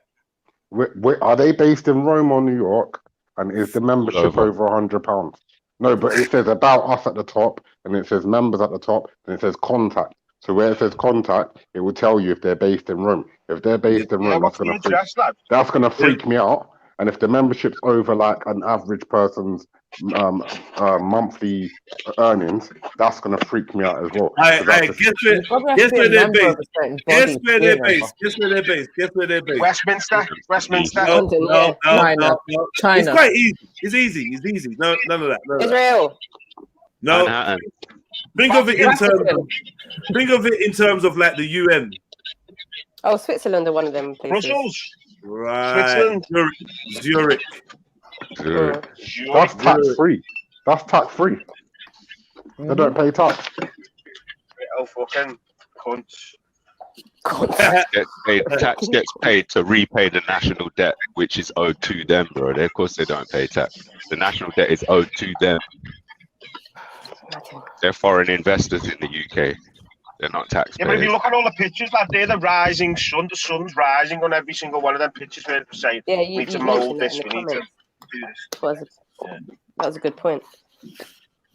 Are they based in Rome or New York? And is the membership over £100? No, but it says about us at the top, and it says members at the top, and it says contact. So where it says contact, it will tell you if they're based in Rome. If they're based in Rome, that's gonna freak me out. And if the membership's over like an average person's monthly earnings, that's gonna freak me out as well. Guess where they're based. Guess where they're based. Guess where they're based. Guess where they're based. Westminster. No. China. It's quite easy. It's easy. No, none of that. Israel. No. Think of it in terms of like the UN. Oh, Switzerland are one of them places. Brussels. Right. Zurich. That's tax free. That's tax free. They don't pay tax. Oh, fucking cunts. Tax gets paid to repay the national debt, which is owed to them, bro. Of course, they don't pay tax. The national debt is owed to them. They're foreign investors in the UK. They're not taxpayers. Yeah, but if you look at all the pictures, like they're the rising sun. The sun's rising on every single one of them pictures where it's saying, yeah, we need to mold this, we need to do this. That was a good point.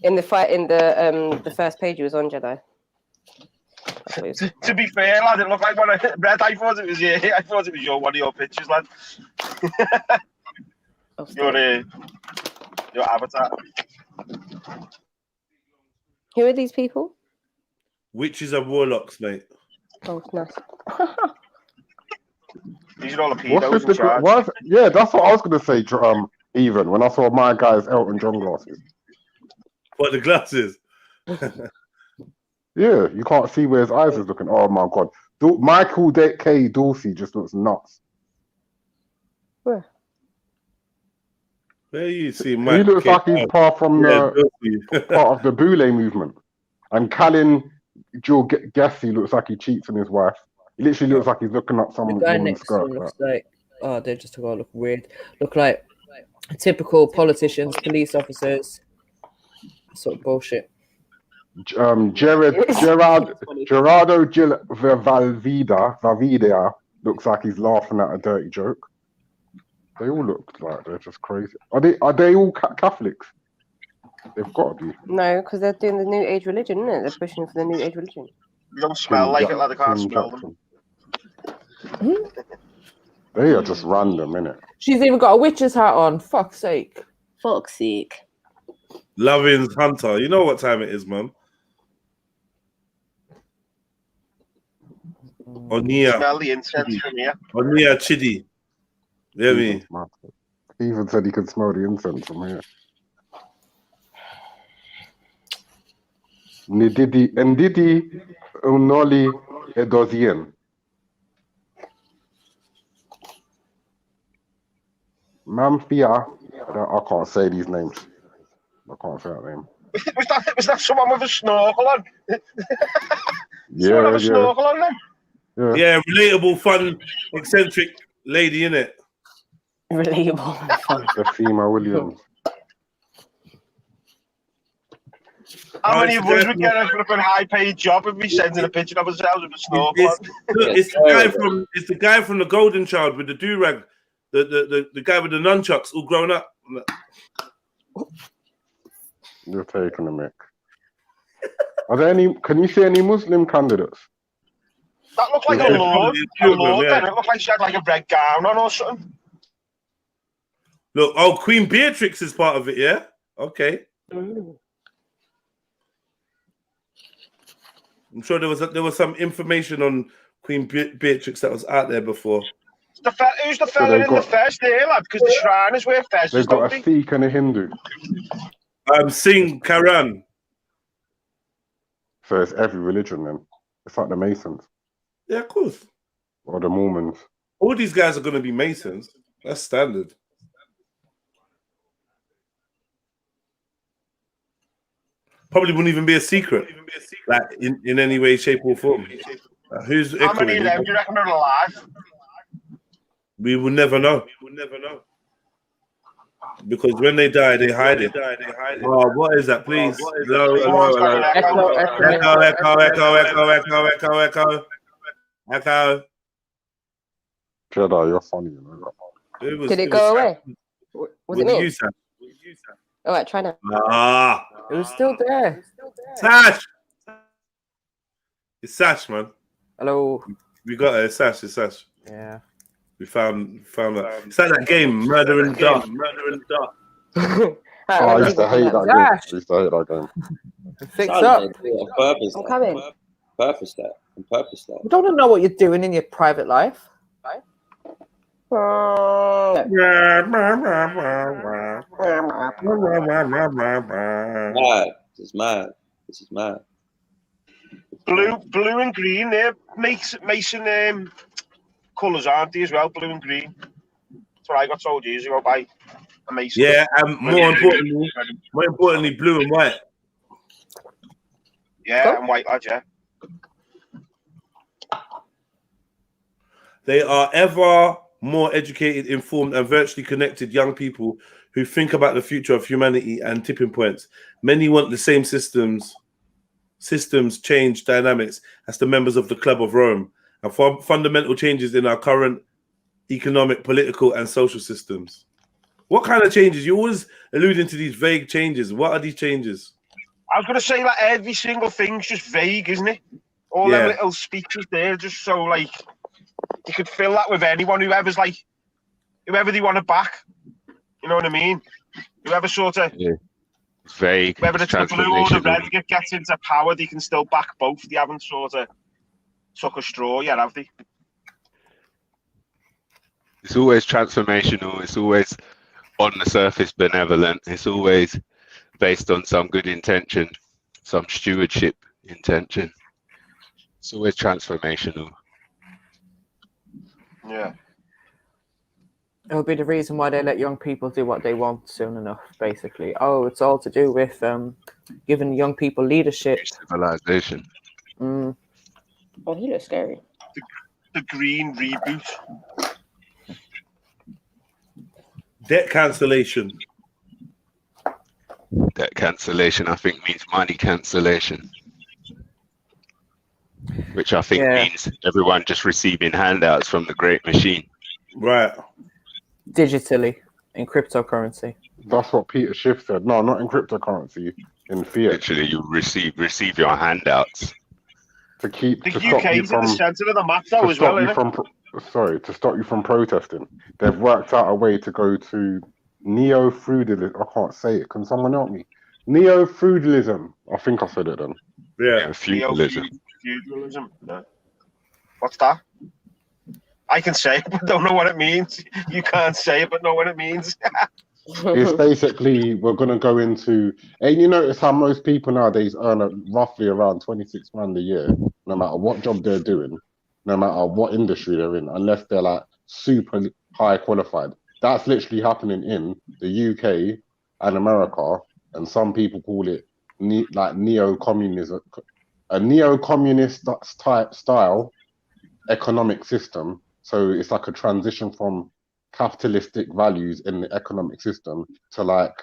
In the first page, he was on Jedi. To be fair, lad, it looked like when I read, I thought it was one of your pictures, lad. Your avatar. Who are these people? Witches and warlocks, mate. Oh, nice. These are all the pedos in charge. Yeah, that's what I was gonna say. Even when I saw my guy's Elton John glasses. What, the glasses? Yeah, you can't see where his eyes is looking. Oh my god, Michael K. Dorsey just looks nuts. Where? Where you see Michael? He looks like he's part from the part of the Boule movement. And Callan Joe Gassy looks like he cheats on his wife. He literally looks like he's looking up some woman's skirt. Looks like, oh, they just all look weird. Look like typical politicians, police officers, sort of bullshit. Gerardo Gil Valvida looks like he's laughing at a dirty joke. They all look like they're just crazy. Are they all Catholics? They've got to be. No, because they're doing the New Age religion, isn't it? They're pushing for the New Age religion. You don't smell like it, like they can't smell them. They are just random, innit? She's even got a witch's hat on. Fuck's sake. Fuck's sake. Lovin's Hunter. You know what time it is, man. Onia. Smell the incense from here. Onia Chidi. You hear me? He even said he could smell the incense from here. Ndidi Unoli Edozien. Mamfia. I can't say these names. I can't say that name. Was that someone with a snorkel on? Yeah, a snorkel on them? Yeah, relatable, fun, eccentric lady, innit? Relatable and fun. Efima Williams. How many of us would get a flipping high-paid job if we sent in a picture of ourselves with a snorkel on? It's the guy from the Golden Child with the do-rag, the guy with the nunchucks all grown up. You're taking a mic. Are there any? Can you see any Muslim candidates? That looked like a lord. Then it looked like she had like a red gown on or something. Look, Queen Beatrix is part of it, yeah? Okay. I'm sure there was some information on Queen Beatrix that was out there before. Who's the fella in the fez there, lad? Because the Shriners wear fez. They've got a Sikh and a Hindu. Singh Karan. So it's every religion then. It's like the Masons. Yeah, of course. Or the Mormons. All these guys are going to be Masons. That's standard. Probably wouldn't even be a secret, like in any way, shape, or form. How many of them do you reckon are alive? We will never know. Because when they die, they hide it. Oh, what is that, please? Hello. Echo. Echo. Jedi, you're funny, you know. Did it go away? Was it me? You, Sash? All right, try now. Ah. It was still there. Sash. It's Sash, man. Hello. We got it. It's Sash. It's Sash. Yeah. We found that. It's like that game, Murder in the Dark. Oh, I used to hate that game. I used to hate that game. Fix up. On purpose. I'm coming. Purpose that. On purpose that. You don't know what you're doing in your private life. Mad. This is mad. This is mad. Blue and green there Mason colours, aren't they, as well? Blue and green. That's what I got told years ago by a Mason. Yeah, more importantly, blue and white. Yeah, and white lads, yeah. They are ever more educated, informed, and virtually connected young people who think about the future of humanity and tipping points. Many want the same systems change dynamics as the members of the Club of Rome, and fundamental changes in our current economic, political, and social systems. What kind of changes? You're always alluding to these vague changes. What are these changes? I was going to say, like, every single thing's just vague, isn't it? All them little speeches there, just so, like, you could fill that with anyone, whoever they want to back. You know what I mean? Whoever sort of... Yeah. It's vague. Whether it's the blue or the red gets into power, they can still back both. They haven't sort of took a straw yet, have they? It's always transformational. It's always on the surface benevolent. It's always based on some good intention, some stewardship intention. It's always transformational. Yeah. It'll be the reason why they let young people do what they want soon enough, basically. Oh, it's all to do with giving young people leadership. Civilization. Oh, he looks scary. The green reboot. Debt cancellation. Debt cancellation, I think, means money cancellation. Which I think means everyone just receiving handouts from the great machine. Right. Digitally, in cryptocurrency. That's what Peter Schiff said. No, not in cryptocurrency, in fiat. Literally, you receive your handouts. The UK's in the centre of the map, though, as well, isn't it? To stop you from protesting. They've worked out a way to go to neo-feudalism. I can't say it. Can someone help me? Neo-feudalism. I think I said it then. Yeah, feudalism. Feudalism. No. What's that? I can say it, but don't know what it means. You can't say it, but know what it means. It's basically, we're going to go into, and you notice how most people nowadays earn roughly around 26 grand a year, no matter what job they're doing, no matter what industry they're in, unless they're like super high qualified. That's literally happening in the UK and America, and some people call it like neo-communism, a neo-communist type style economic system. So it's like a transition from capitalistic values in the economic system to like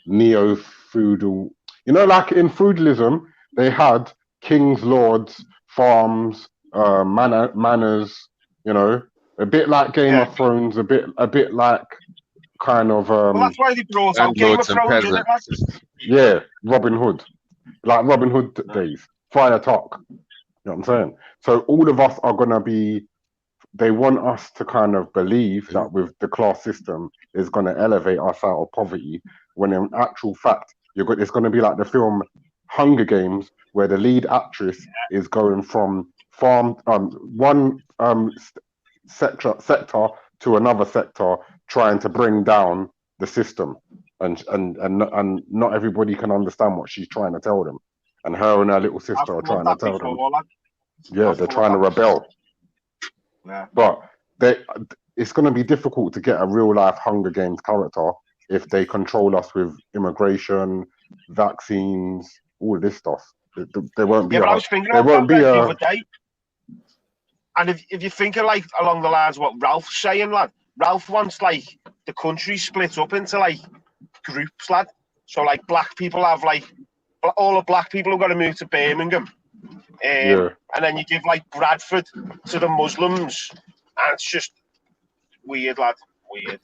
neo-feudal. You know, like in feudalism, they had kings, lords, farms, manors. You know, a bit like Game of Thrones, a bit like kind of. Well, that's why they brought out Game of Thrones, isn't it? Yeah, Robin Hood, like Robin Hood days, Friar Tuck. You know what I'm saying? So all of us are gonna be. They want us to kind of believe that with the class system is going to elevate us out of poverty, when in actual fact, it's going to be like the film Hunger Games, where the lead actress is going from one sector to another sector, trying to bring down the system, and not everybody can understand what she's trying to tell them, and her and her little sister are trying to tell them. Yeah, they're trying to rebel. Yeah. But it's going to be difficult to get a real life Hunger Games character if they control us with immigration, vaccines, all this stuff. There won't be. Yeah, but I was thinking about that the other day. And if you think of like along the lines of what Ralph's saying, lad, Ralph wants like the country split up into like groups, lad. So like black people have like all the black people have got to move to Birmingham. Yeah. And then you give like Bradford to the Muslims, and it's just weird, lad. Weird.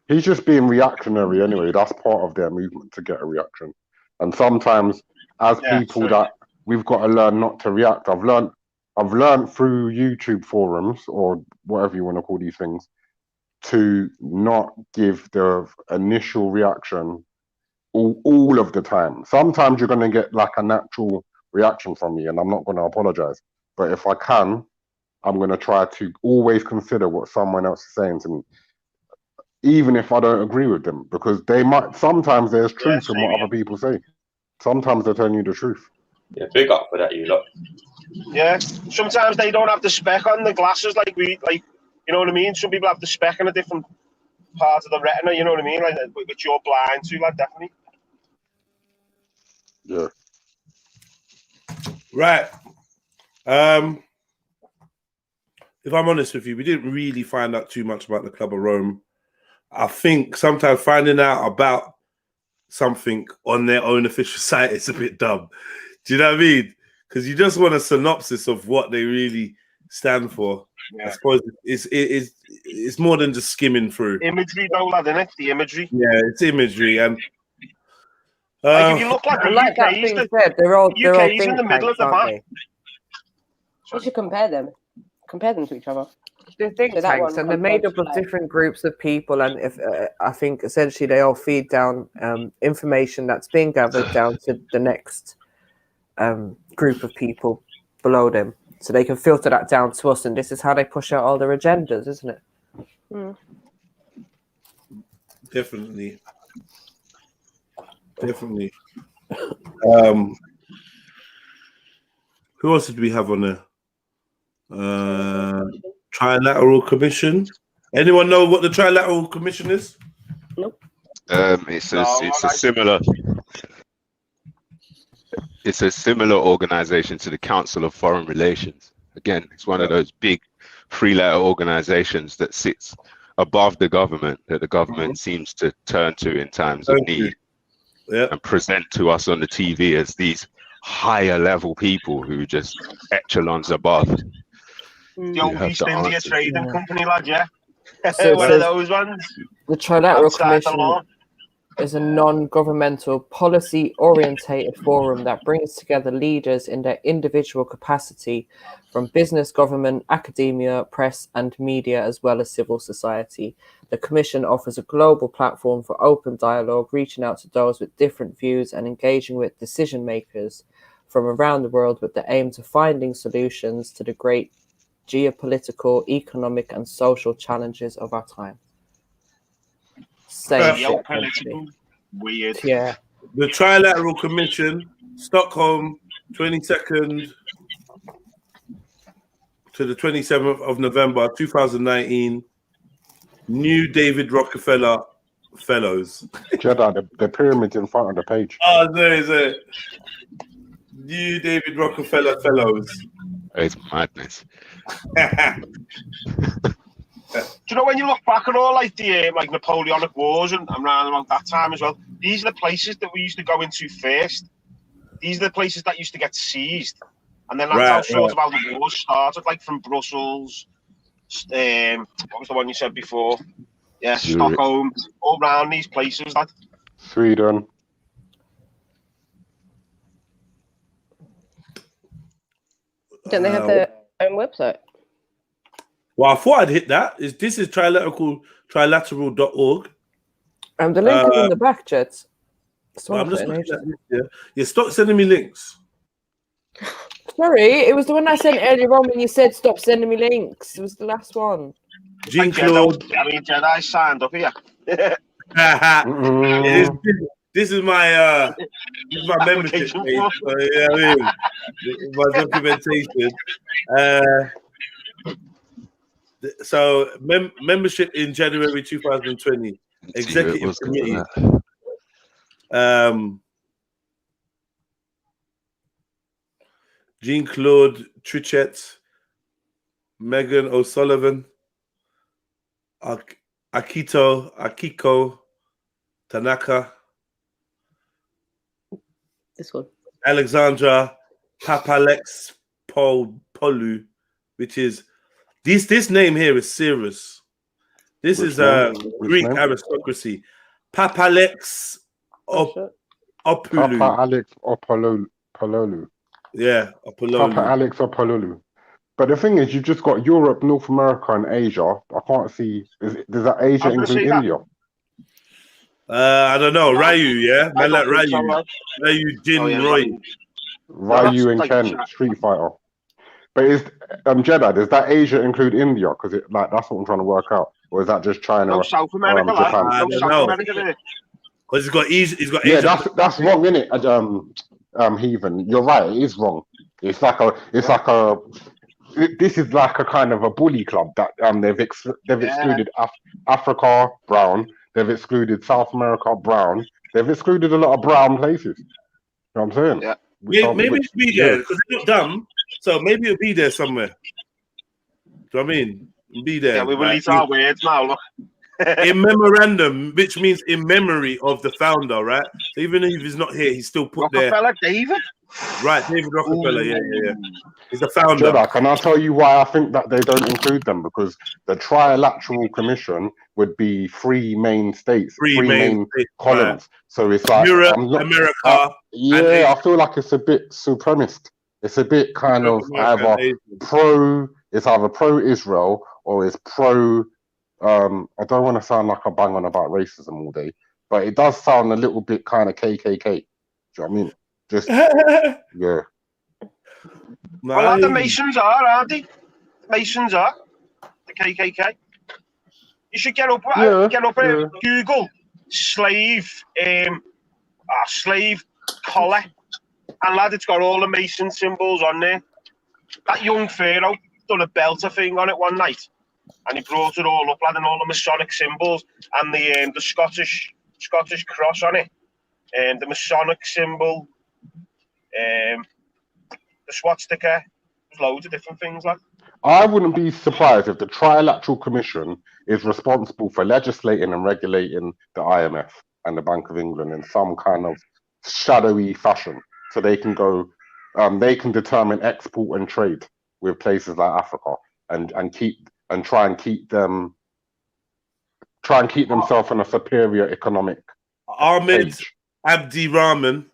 He's just being reactionary anyway. That's part of their movement to get a reaction. And sometimes, as people that we've got to learn not to react. I've learned through YouTube forums or whatever you want to call these things to not give the initial reaction all of the time. Sometimes you're going to get like a natural reaction from me, and I'm not going to apologize. But if I can, I'm going to try to always consider what someone else is saying to me, even if I don't agree with them, because they might. Sometimes there's truth in what other people say. Sometimes they're telling you the truth. Yeah, big up for that, you lot. Yeah, sometimes they don't have the spec on the glasses like we like. You know what I mean? Some people have the spec on a different part of the retina. You know what I mean? Like which you're blind to, like definitely. Yeah. Right. If I'm honest with you, we didn't really find out too much about the Club of Rome. I think sometimes finding out about something on their own official site is a bit dumb. Do you know what I mean? Because you just want a synopsis of what they really stand for. Yeah. I suppose it's more than just skimming through. Imagery, though, lad, isn't it? The imagery. Yeah, it's imagery, and like if you look like the like that UK's, being said, they're all UK's think in the middle of tanks, the aren't map. they? You should compare them. Compare them to each other. They're think So that tanks, one and they're made compared up to, of like- different groups of people, and if I think essentially they all feed down information that's being gathered down to the next group of people below them, so they can filter that down to us, and this is how they push out all their agendas, isn't it? Mm. Definitely. Who else did we have on there? Trilateral Commission. Anyone know what the Trilateral Commission is? Nope. It's a similar organization to the Council of Foreign Relations. Again, it's one of those big three-letter organizations that sits above the government, that the government seems to turn to in times of need, and present to us on the TV as these higher level people who just echelons above. The old East India Trading Company, lad, yeah. So One of those ones. The Trilateral Outside the Commission law. is a non-governmental, policy-orientated forum that brings together leaders in their individual capacity from business, government, academia, press, and media, as well as civil society. The Commission offers a global platform for open dialogue, reaching out to those with different views and engaging with decision makers from around the world with the aim to finding solutions to the great geopolitical, economic, and social challenges of our time. Same shit, Geopolitical. Weird. yeah. The Trilateral Commission, Stockholm, 22nd to the 27th of November 2019. New David Rockefeller Fellows. Jedi, the pyramid's in front of the page. Oh, there is a New David Rockefeller Fellows. It's madness. Do you know when you look back at all like the like Napoleonic Wars and around about that time as well? These are the places that we used to go into first. These are the places that used to get seized, and then that's how sort of how the wars started, like from Brussels. What was the one you said before? Yeah, Zurich. Stockholm, all around these places. Lad. Sweden. Don't they have their own website? Well, I thought I'd hit that. This is trilateral.org. The link is in the back, Jets. Well, I'm just looking at this, yeah, stop sending me links. Sorry, it was the one I sent earlier on when you said stop sending me links. It was the last one. Jean-Claude. I mean, Jedi signed up here. This is my membership page. So, yeah, I mean, my documentation. So membership in January 2020. Executive committee. Jean-Claude Trichet, Megan O'Sullivan, Akiko Tanaka, this one, Alexandra Papalex Polu, which is this name here is serious. This Which is name? Which Greek name? aristocracy. Papalex Opulu. Papa Alex Opololu. Yeah, Papa Opololu. Alex Opololu. But the thing is, you've just got Europe, North America, and Asia. I can't see. Does that Asia include India? I don't know. Ryu, yeah? Man like Ryu. So, Ryu Jin Oh, yeah, Roy. Ryu and like Ken, Street Fighter. But is Jedi, does that Asia include India? Because that's what I'm trying to work out. Or is that just China, No South America, lad. Japan? I No don't South know. America there. Because he's got Yeah, Asia. that's wrong, isn't it? Heathen. You're right, it is wrong. This is like a kind of a bully club that they've excluded Africa, brown. They've excluded South America, brown. They've excluded a lot of brown places. You know what I'm saying? Yeah. Maybe it'll be there because they're not dumb. So maybe it'll be there somewhere. Do you know what I mean? It'll be there. Yeah, we like, release our words now. Look. in memorandum, which means in memory of the founder, right? So even if he's not here, he's still put there. Rockefeller, David. Right, David Rockefeller. Yeah. He's the founder. Jedi, can I tell you why I think that they don't include them? Because the Trilateral Commission would be three main states, three main columns. Right. So it's like Europe, America. I feel like it's a bit supremacist. It's a bit kind of either pro-Israel or it's pro. I don't want to sound like a bang on about racism all day, but it does sound a little bit kind of KKK. Do you know what I mean? Just yeah. Well, the Masons are, aren't they? Masons are the KKK. You should get up and Google slave collar, and lad, it's got all the Mason symbols on there. That young pharaoh done a belter thing on it one night, and he brought it all up, lad, and all the Masonic symbols and the Scottish cross on it, the Masonic symbol, the swastika. There's loads of different things, lad. I wouldn't be surprised if the Trilateral Commission is responsible for legislating and regulating the IMF and the Bank of England in some kind of shadowy fashion, so they can go, they can determine export and trade with places like Africa and try and keep themselves in a superior economic Ahmed age. Abdi Rahman,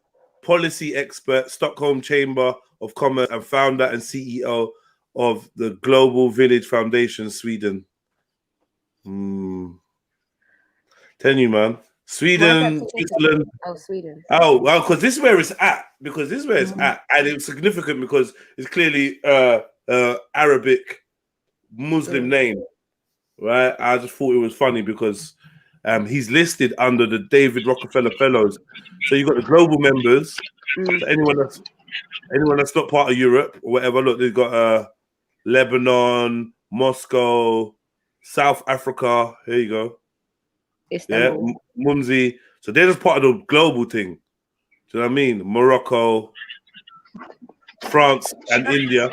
policy expert, Stockholm Chamber of Commerce, and founder and CEO of the Global Village Foundation, Sweden. Tell you, man. Sweden, Switzerland. Oh, Sweden. Oh, well, because this is where it's at. And it's significant because it's clearly Arabic Muslim name, right? I just thought it was funny because he's listed under the David Rockefeller Fellows. So you got the global members. So anyone that's not part of Europe or whatever. Look, they've got Lebanon, Moscow, South Africa. Here you go. Istanbul. Yeah, Mumsy. So they're just part of the global thing. Do you know what I mean? Morocco, France, and India.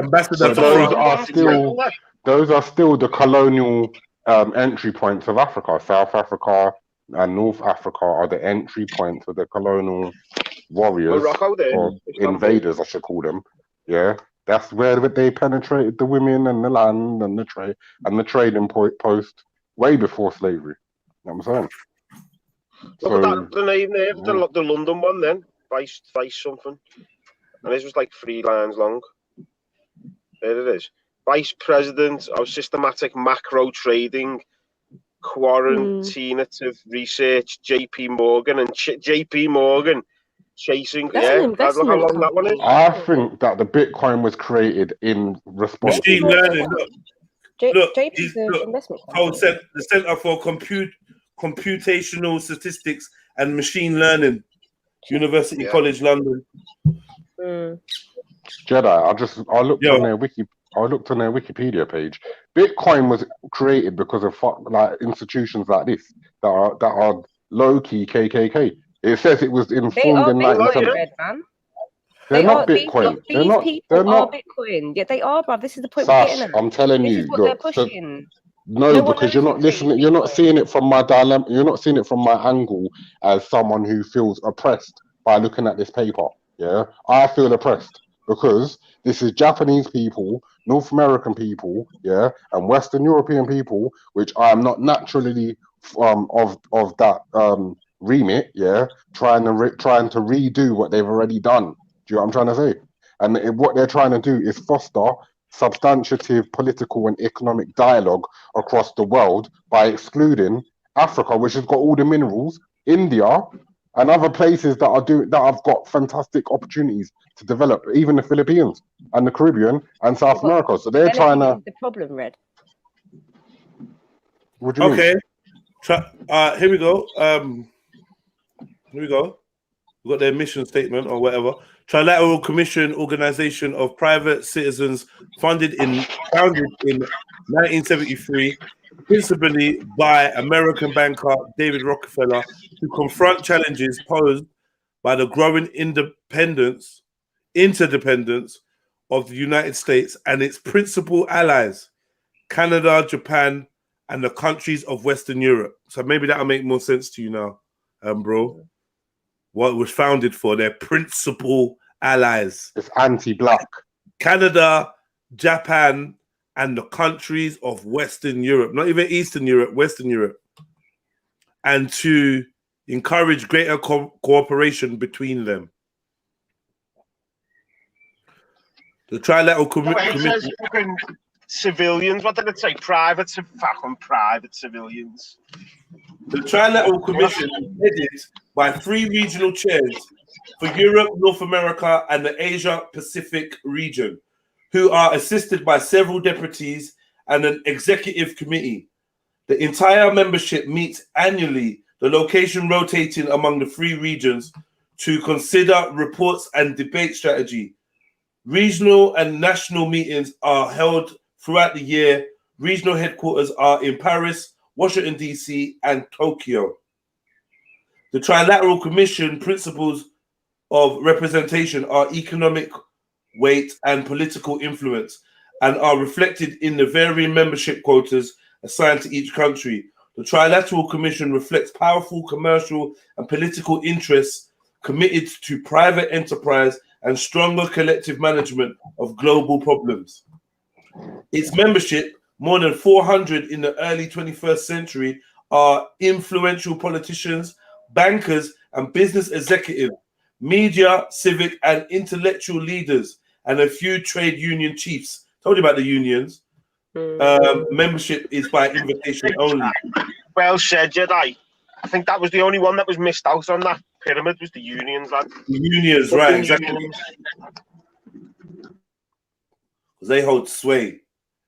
Ambassador. So those are still the colonial entry points of Africa. South Africa and North Africa are the entry points of the colonial warriors or invaders, I should call them. Yeah, that's where they penetrated the women and the land and the trade and the trading post way before slavery. You know what I'm saying? Look at that, the name there, the London one then, Vice something. And this was like 3 lines long. There it is. Vice President of Systematic Macro Trading, Quantitative Research, JP Morgan, and JP Morgan chasing. Look how long that one is. I think that the Bitcoin was created in response machine to learning. Look, investment. The Center for Computational Statistics and Machine Learning, University College London. Jedi, I looked on their Wikipedia page. Bitcoin was created because of like institutions like this that are low key KKK. It says it was informed in 1970. They're not Bitcoin. They're not Bitcoin. Yeah, they are, bruv. This is the point Sash, we're getting at. I'm telling you. This is what they're pushing. No, because you're not listening. You're not seeing it from my dilemma. You're not seeing it from my angle as someone who feels oppressed by looking at this paper. Yeah, I feel oppressed because this is Japanese people, North American people, yeah, and Western European people, which I am not naturally of that remit, yeah, trying to redo what they've already done. Do you know what I'm trying to say? And what they're trying to do is foster substantive political and economic dialogue across the world by excluding Africa, which has got all the minerals, India, and other places that have got fantastic opportunities to develop, even the Philippines and the Caribbean and South America. So they're trying to. The problem, Red. What do you mean? Okay. Here we go. Here we go. We've got their mission statement or whatever. Trilateral Commission, organization of private citizens, founded in 1973, principally by American banker David Rockefeller, to confront challenges posed by the growing interdependence of the United States and its principal allies, Canada, Japan, and the countries of Western Europe. So maybe that'll make more sense to you now, bro. What it was founded for, their principal allies. It's anti-black. Canada, Japan, and the countries of Western Europe, not even Eastern Europe, Western Europe. And to encourage greater cooperation between them. The Trilateral Commission. Civilians, what did it say? Private civilians. The Trilateral Commission is headed by 3 regional chairs for Europe, North America, and the Asia-Pacific region, who are assisted by several deputies and an executive committee. The entire membership meets annually, the location rotating among the 3 regions, to consider reports and debate strategy. Regional and national meetings are held throughout the year. Regional headquarters are in Paris, Washington, D.C., and Tokyo. The Trilateral Commission principles of representation are economic weight and political influence, and are reflected in the varying membership quotas assigned to each country. The Trilateral Commission reflects powerful commercial and political interests committed to private enterprise and stronger collective management of global problems. Its membership, more than 400 in the early 21st century, are influential politicians, bankers, and business executives, media, civic, and intellectual leaders, and a few trade union chiefs. Told you about the unions. Membership is by invitation only. Well said, Jedi. I think that was the only one that was missed out on that pyramid, was the unions, lad. The unions, right, exactly. They hold sway,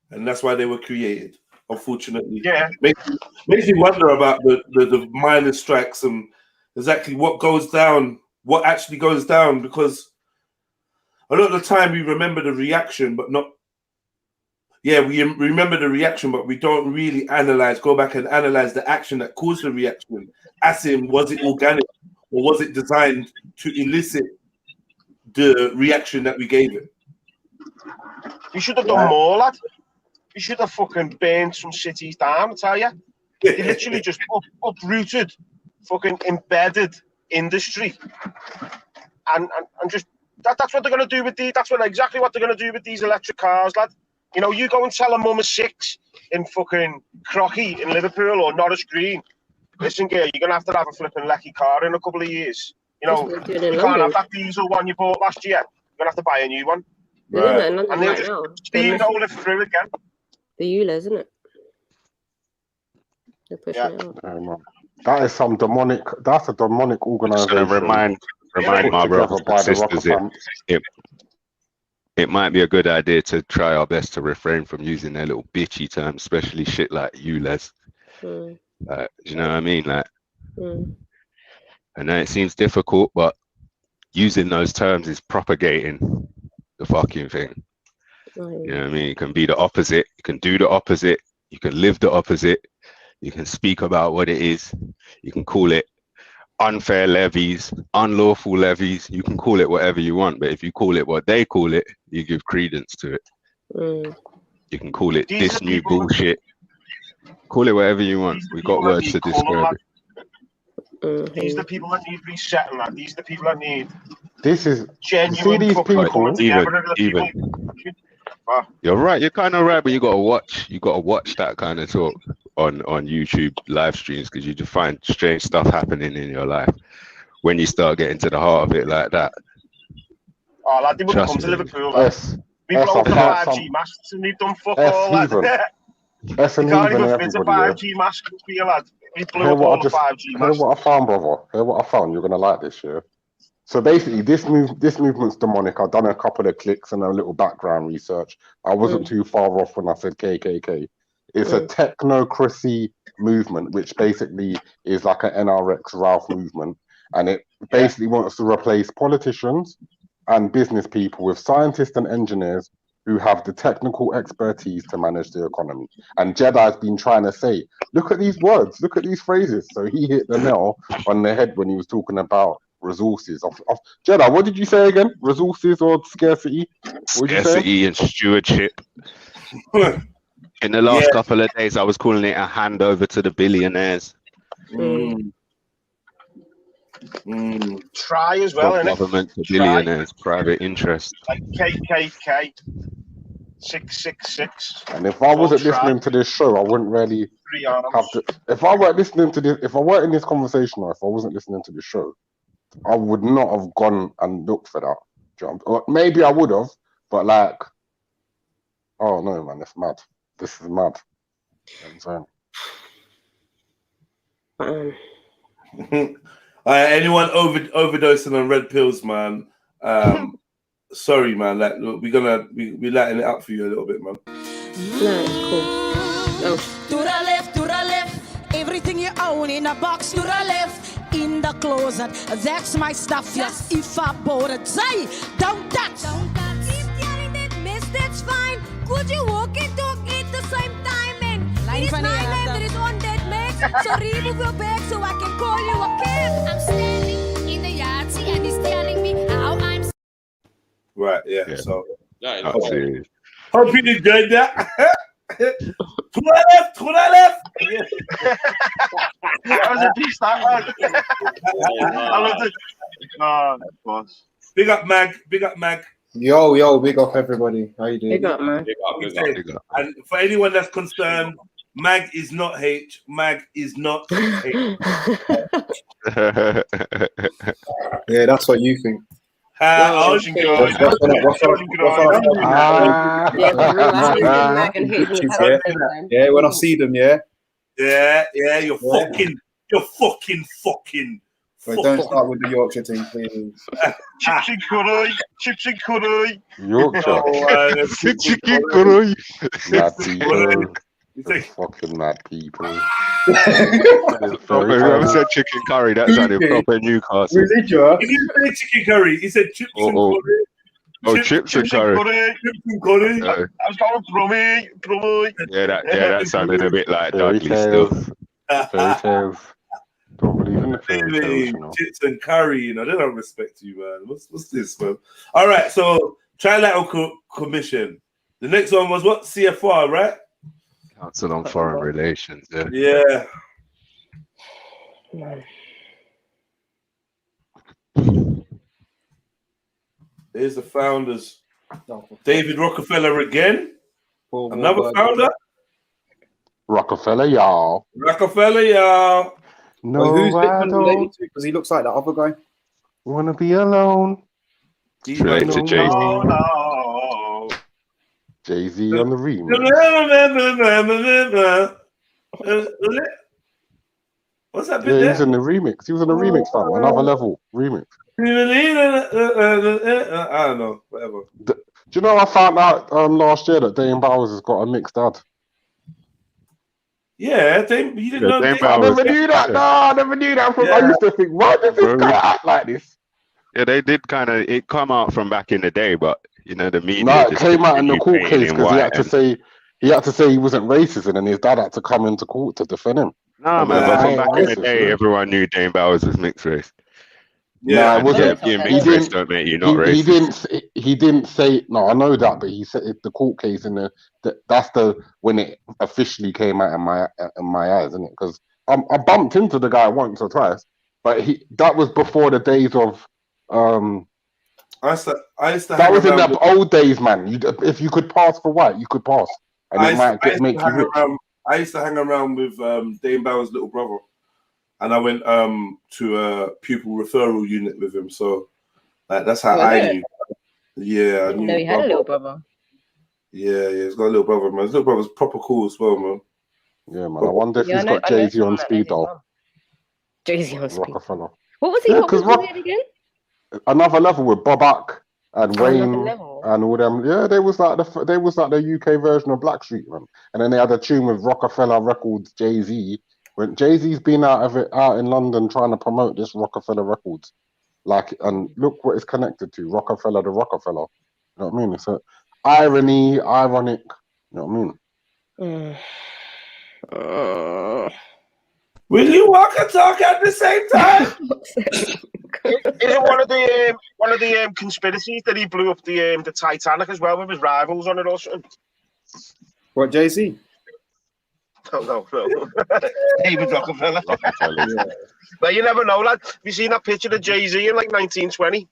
and that's why they were created, unfortunately. Yeah. Makes you wonder about the miners' strikes and exactly what goes down, what actually goes down, because a lot of the time we remember the reaction, but not. Yeah, we remember the reaction, but we don't really go back and analyze the action that caused the reaction. As in, was it organic or was it designed to elicit the reaction that we gave it? You should have done more, lad. You should have fucking burned some cities down, I tell you. You literally just uprooted fucking embedded industry. And just, that's what they're going to do with exactly what they're going to do with these electric cars, lad. You know, you go and tell a mum of 6 in fucking Crocky in Liverpool or Norris Green, listen, girl, you're going to have a flipping Lecky car in a couple of years. You know, you can't have that diesel one you bought last year. You're going to have to buy a new one. Right. And they'll just steamroll it through again. The EULA, isn't it? They're pushing it out. That is some demonic. That's a demonic organization. Remind my brothers and sisters it might be a good idea to try our best to refrain from using their little bitchy terms, especially shit like EULAs. Do you know what I mean? Like, I know it seems difficult, but using those terms is propagating the fucking thing. You know what I mean? You can be the opposite, you can do the opposite, you can live the opposite, you can speak about what it is, you can call it unfair levies, unlawful levies, you can call it whatever you want, but if you call it what they call it, you give credence to it. You can call it this new bullshit. Call it whatever you want. We got words to describe it. These are the people that need resetting, lad. These are the people that need This is genuine these fucking people. coming together of the Even. people. You're right. You're kind of right, but you gotta watch that kind of talk on YouTube live streams because you just find strange stuff happening in your life when you start getting to the heart of it like that. Oh, lad, they wouldn't come Trust to me. Liverpool. Lad. We blow up the 5G masks and they've done fuck all, lad. You can't even fit a 5G mask for you, lad. We blew up all the 5G Hear masks. what I found, brother. Hear what I found. You're gonna like this, yeah. So basically, this movement's demonic. I've done a couple of clicks and a little background research. I wasn't too far off when I said KKK. It's a technocracy movement, which basically is like an NRX Ralph movement, and it basically wants to replace politicians and business people with scientists and engineers who have the technical expertise to manage the economy. And Jedi's been trying to say, look at these words, look at these phrases. So he hit the nail on the head when he was talking about resources. Jedi, what did you say again? Resources or scarcity? Scarcity and stewardship. In the last couple of days, I was calling it a handover to the billionaires. Try as well, From innit? government to billionaires, private interest. Like KKK 666. And if I wasn't listening to this show, I wouldn't really have to. If I weren't listening to this, if I weren't in this conversation, or if I wasn't listening to the show, I would not have gone and looked for that jump. Or maybe I would have, but like, oh no, man, it's mad. This is mad. You know what I'm saying? Anyone overdosing on red pills, man? Sorry, man. Like, look, we're lighting it up for you a little bit, man. No, it's cool. No. To the left, everything you own in a box. To the left, in the closet, that's my stuff. Yes, if I bought it, say, don't touch. Don't touch. If you're that mess, that's fine. Could you walk and talk at the same time? And it is my name that is on that mess. So remove your bag so I can call you a cab. I'm standing in the yard, see, and he's telling me how I'm. Right, yeah. So, hope you enjoyed that. To the left. Yeah. That was a piece, that one. I love it. Oh, boss. Big up, Mag. Yo, big up, everybody. How you doing? Big up, man. Big up. And for anyone that's concerned, Mag is not H. Mag is not H. Yeah, that's what you think. Yeah, when I see them, yeah, you're fucking. Wait, don't start with the Yorkshire thing, please. Chips and curry. Yorkshire. Chicken curry. Mad people. Fucking mad people. Whoever said chicken curry, that sounded proper Newcastle. He didn't say chicken curry. He said chips and curry. Oh, chips and curry. Chips and curry. I was going brummy. Yeah, that sounded a bit like Dudley still. Fairy tales. Don't believe in the fairy tales, you know. Chips and curry, you know, they don't respect you, man. What's this, man? All right, so Trilateral Commission. The next one was what? CFR, right? Council on Foreign Relations, yeah. Here's the founders. David Rockefeller again. Another founder. Rockefeller, y'all. No, who's Bitcoin related to? Because he looks like that other guy. Wanna be alone. It's related to Jay-Z. Jay-Z on the remix. What's that bit Yeah, there? he's in the remix. He was in the remix, fam. Another level remix. I don't know. Whatever. Do you know I found out last year that Dane Bowers has got a mixed dad? Yeah, you didn't know. I never knew that. No, I never knew that. I used to think, why does this guy act like this? Yeah, they did it come out from back in the day, but you know the media. No, it came out in the court case because he had to say he wasn't racist, and then his dad had to come into court to defend him. No, man, but from back in the day, everyone knew Dane Bowers was mixed race. Yeah, it wasn't. Being mixed race don't make you not racist. He didn't say. No, I know that, but he said the court case that's when it officially came out in my eyes, isn't it? Because I bumped into the guy once or twice, but that was before the days of I used to That hang was in around the with, old days, man. If you could pass for white, you could pass, and it might make you rich. I used to hang around with Dame Bauer's little brother, and I went to a pupil referral unit with him. So that's how Was I it? knew. Yeah, I Didn't knew know his he had a brother. little brother. Yeah, he's got a little brother, man. His little brother's proper cool as well, man. Yeah, man. I wonder if Yeah, he's got I know Jay-Z someone on that knows speed his dial. mum. Jay-Z on speed. Rockefeller. What was he? Yeah, What was because he again? another level with Boback and Oh, another Wayne level. and all them. Yeah, they was like the UK version of Blackstreet, man. And then they had a tune with Rockefeller Records, Jay-Z. When Jay-Z's been out in London trying to promote this Rockefeller Records, like, and look what it's connected to, Rockefeller to Rockefeller. You know what I mean? It's a ironic. You know what I mean? Will you walk and talk at the same time? Isn't one of the conspiracies that he blew up the Titanic as well with his rivals on it or something? What, Jay-Z? No. David Rockefeller. Yeah. But you never know, lad. Have you seen that picture of Jay-Z in like 1920?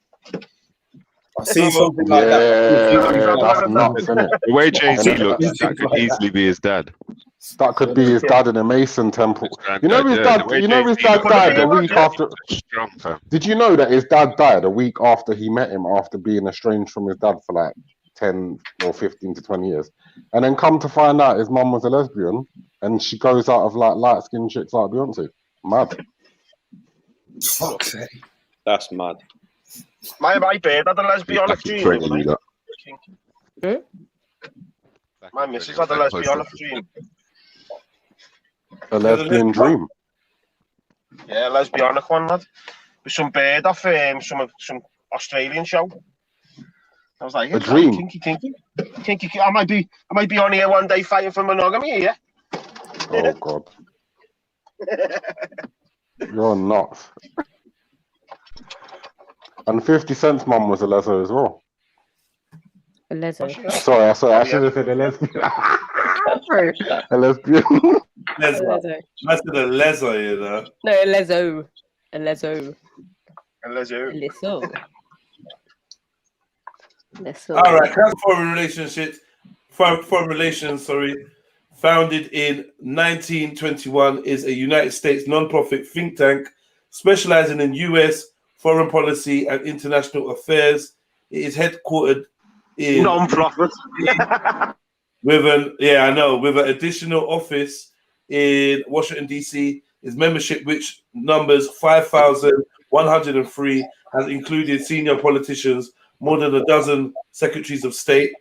I've seen something like Yeah, that's nuts, isn't it? The way Jay-Z looks, that could easily be his dad. That could be his dad in a Mason temple. You know his yeah, dad. the way You know his Jay-Z dad looks, died a week after. Strong, fam. Did you know that his dad died a week after he met him after being estranged from his dad for like 10 or 15 to 20 years? And then come to find out his mum was a lesbian and she goes out of like light-skinned chicks like Beyonce. Mad. Fuck's sake. That's mad. My bird had a lesbianic dream. My missus had a lesbianic dream. A lesbian dream. Yeah, lesbianic one, lad. With some bird off some Australian show. I was like, a dream. Kinky. I might be on here one day fighting for monogamy, yeah. Oh God. You're nuts. And 50 Cent's mum was a lezo as well. A lezo. Sorry, I should have said a lesbian. A lesbian. Lezo. I said a lezo, you know. No, a lezo. A lezo. A lezo. A lezo. Lezo. All right, Council Foreign Relations, founded in 1921, is a United States non-profit think tank specializing in U.S. foreign policy and international affairs. It is headquartered in non-profit with an additional office in Washington D.C. Its membership, which numbers 5,103, has included senior politicians, more than a dozen secretaries of state,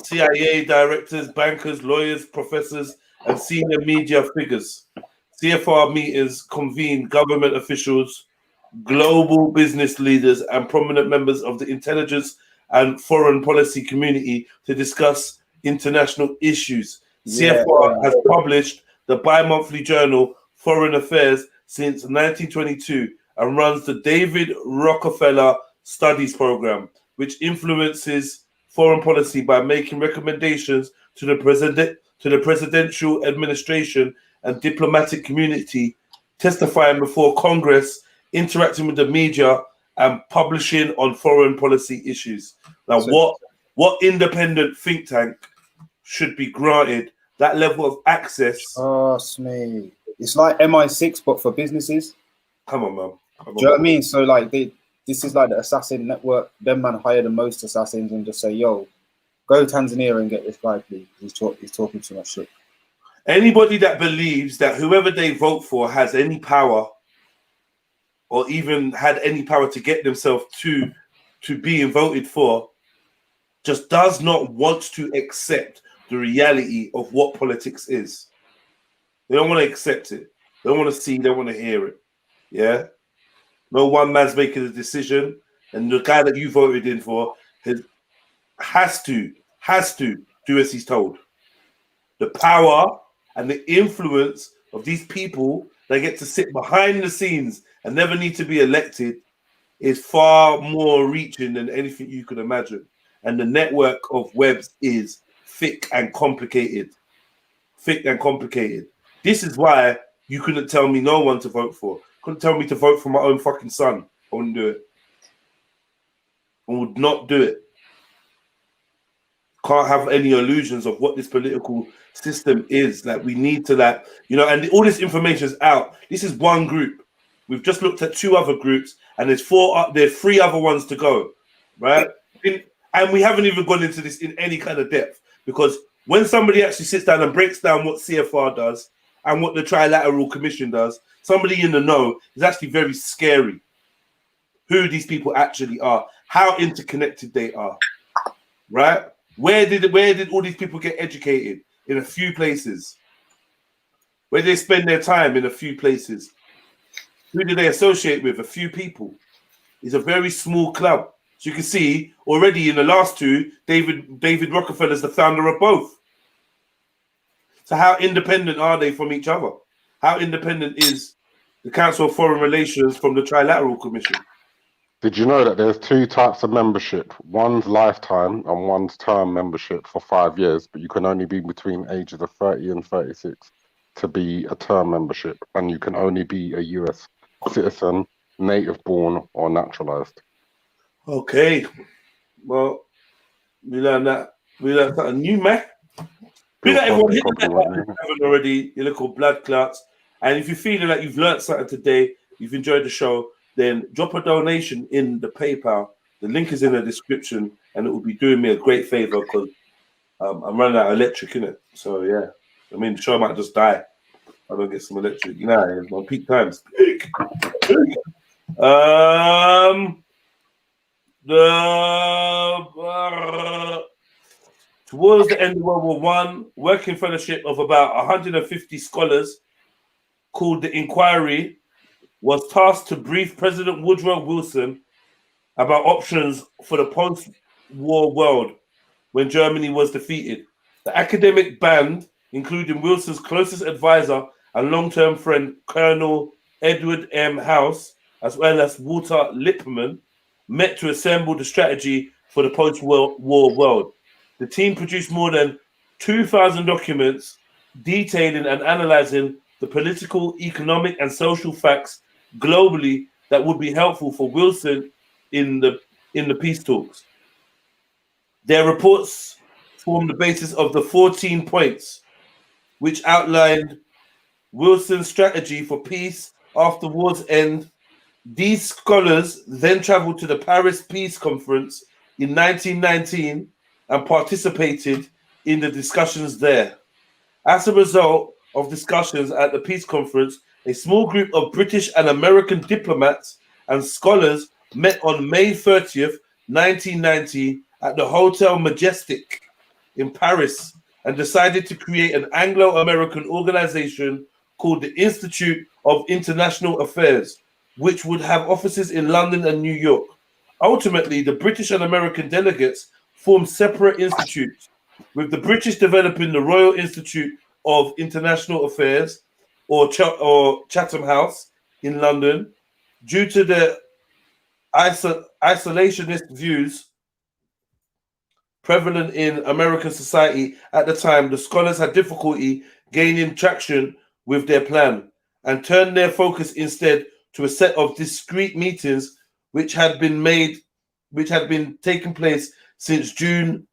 CIA directors, bankers, lawyers, professors, and senior media figures. CFR meetings convene government officials, global business leaders, and prominent members of the intelligence and foreign policy community to discuss international issues. CFR has published the bi-monthly journal Foreign Affairs since 1922 and runs the David Rockefeller Studies Program, which influences foreign policy by making recommendations to the presidential administration and diplomatic community, testifying before Congress, interacting with the media, and publishing on foreign policy issues. Now, what independent think tank should be granted that level of access? Oh, me. It's like MI6, but for businesses. Come on, man. Do you know what I mean? So, like, this is like the assassin network. Them man hire the most assassins and just say, "Yo, go to Tanzania and get this guy, please. He's talking too much shit." Anybody that believes that whoever they vote for has any power, or even had any power to get themselves to being voted for, just does not want to accept the reality of what politics is. They don't want to accept it. They don't want to see. They want to hear it. Yeah. No one man's making a decision, and the guy that you voted in for has to do as he's told. The power and the influence of these people that get to sit behind the scenes and never need to be elected is far more reaching than anything you could imagine. And the network of webs is thick and complicated. Thick and complicated. This is why you couldn't tell me no one to vote for. Couldn't tell me to vote for my own fucking son. I wouldn't do it. I would not do it. Can't have any illusions of what this political system is. Like, we need to, like, you know, and all this information is out. This is one group. We've just looked at 2 other groups, and there's 3 other ones to go, right? And we haven't even gone into this in any kind of depth, because when somebody actually sits down and breaks down what CFR does and what the Trilateral Commission does, somebody in the know, is actually very scary. Who these people actually are, how interconnected they are, right? Where did all these people get educated? In a few places. Where they spend their time? In a few places. Who do they associate with? A few people. It's a very small club. So you can see already in the last 2, David Rockefeller is the founder of both. So how independent are they from each other? How independent is the Council of Foreign Relations from the Trilateral Commission? Did you know that there's 2 types of membership? One's lifetime and one's term membership for 5 years, but you can only be between ages of 30 and 36 to be a term membership, and you can only be a US citizen, native born or naturalized. Okay. Well, we learned that. We learned something new, man. We got everyone hit that haven't already, your little blood clots. And if you're feeling like you've learned something today, you've enjoyed the show, then drop a donation in the PayPal. The link is in the description, and it will be doing me a great favor, because I'm running out of electric, innit? So yeah, I mean, the show might just die. I don't get some electric. You know, it's my peak times. Peak. Towards the end of World War I, working fellowship of about 150 scholars called the Inquiry was tasked to brief President Woodrow Wilson about options for the post-war world when Germany was defeated. The academic band, including Wilson's closest advisor and long-term friend, Colonel Edward M. House, as well as Walter Lippmann, met to assemble the strategy for the post-war world. The team produced more than 2,000 documents detailing and analyzing the political, economic, and social facts globally that would be helpful for Wilson in the peace talks. Their reports form the basis of the 14 points, which outlined Wilson's strategy for peace after war's end. These scholars then traveled to the Paris Peace Conference in 1919 and participated in the discussions there. As a result of discussions at the Peace Conference, a small group of British and American diplomats and scholars met on May 30th, 1990 at the Hotel Majestic in Paris and decided to create an Anglo-American organization called the Institute of International Affairs, which would have offices in London and New York. Ultimately, the British and American delegates formed separate institutes, with the British developing the Royal Institute of International Affairs, or Chatham House in London. Due to the isolationist views prevalent in American society at the time, the scholars had difficulty gaining traction with their plan and turned their focus instead to a set of discrete meetings which had been taking place since June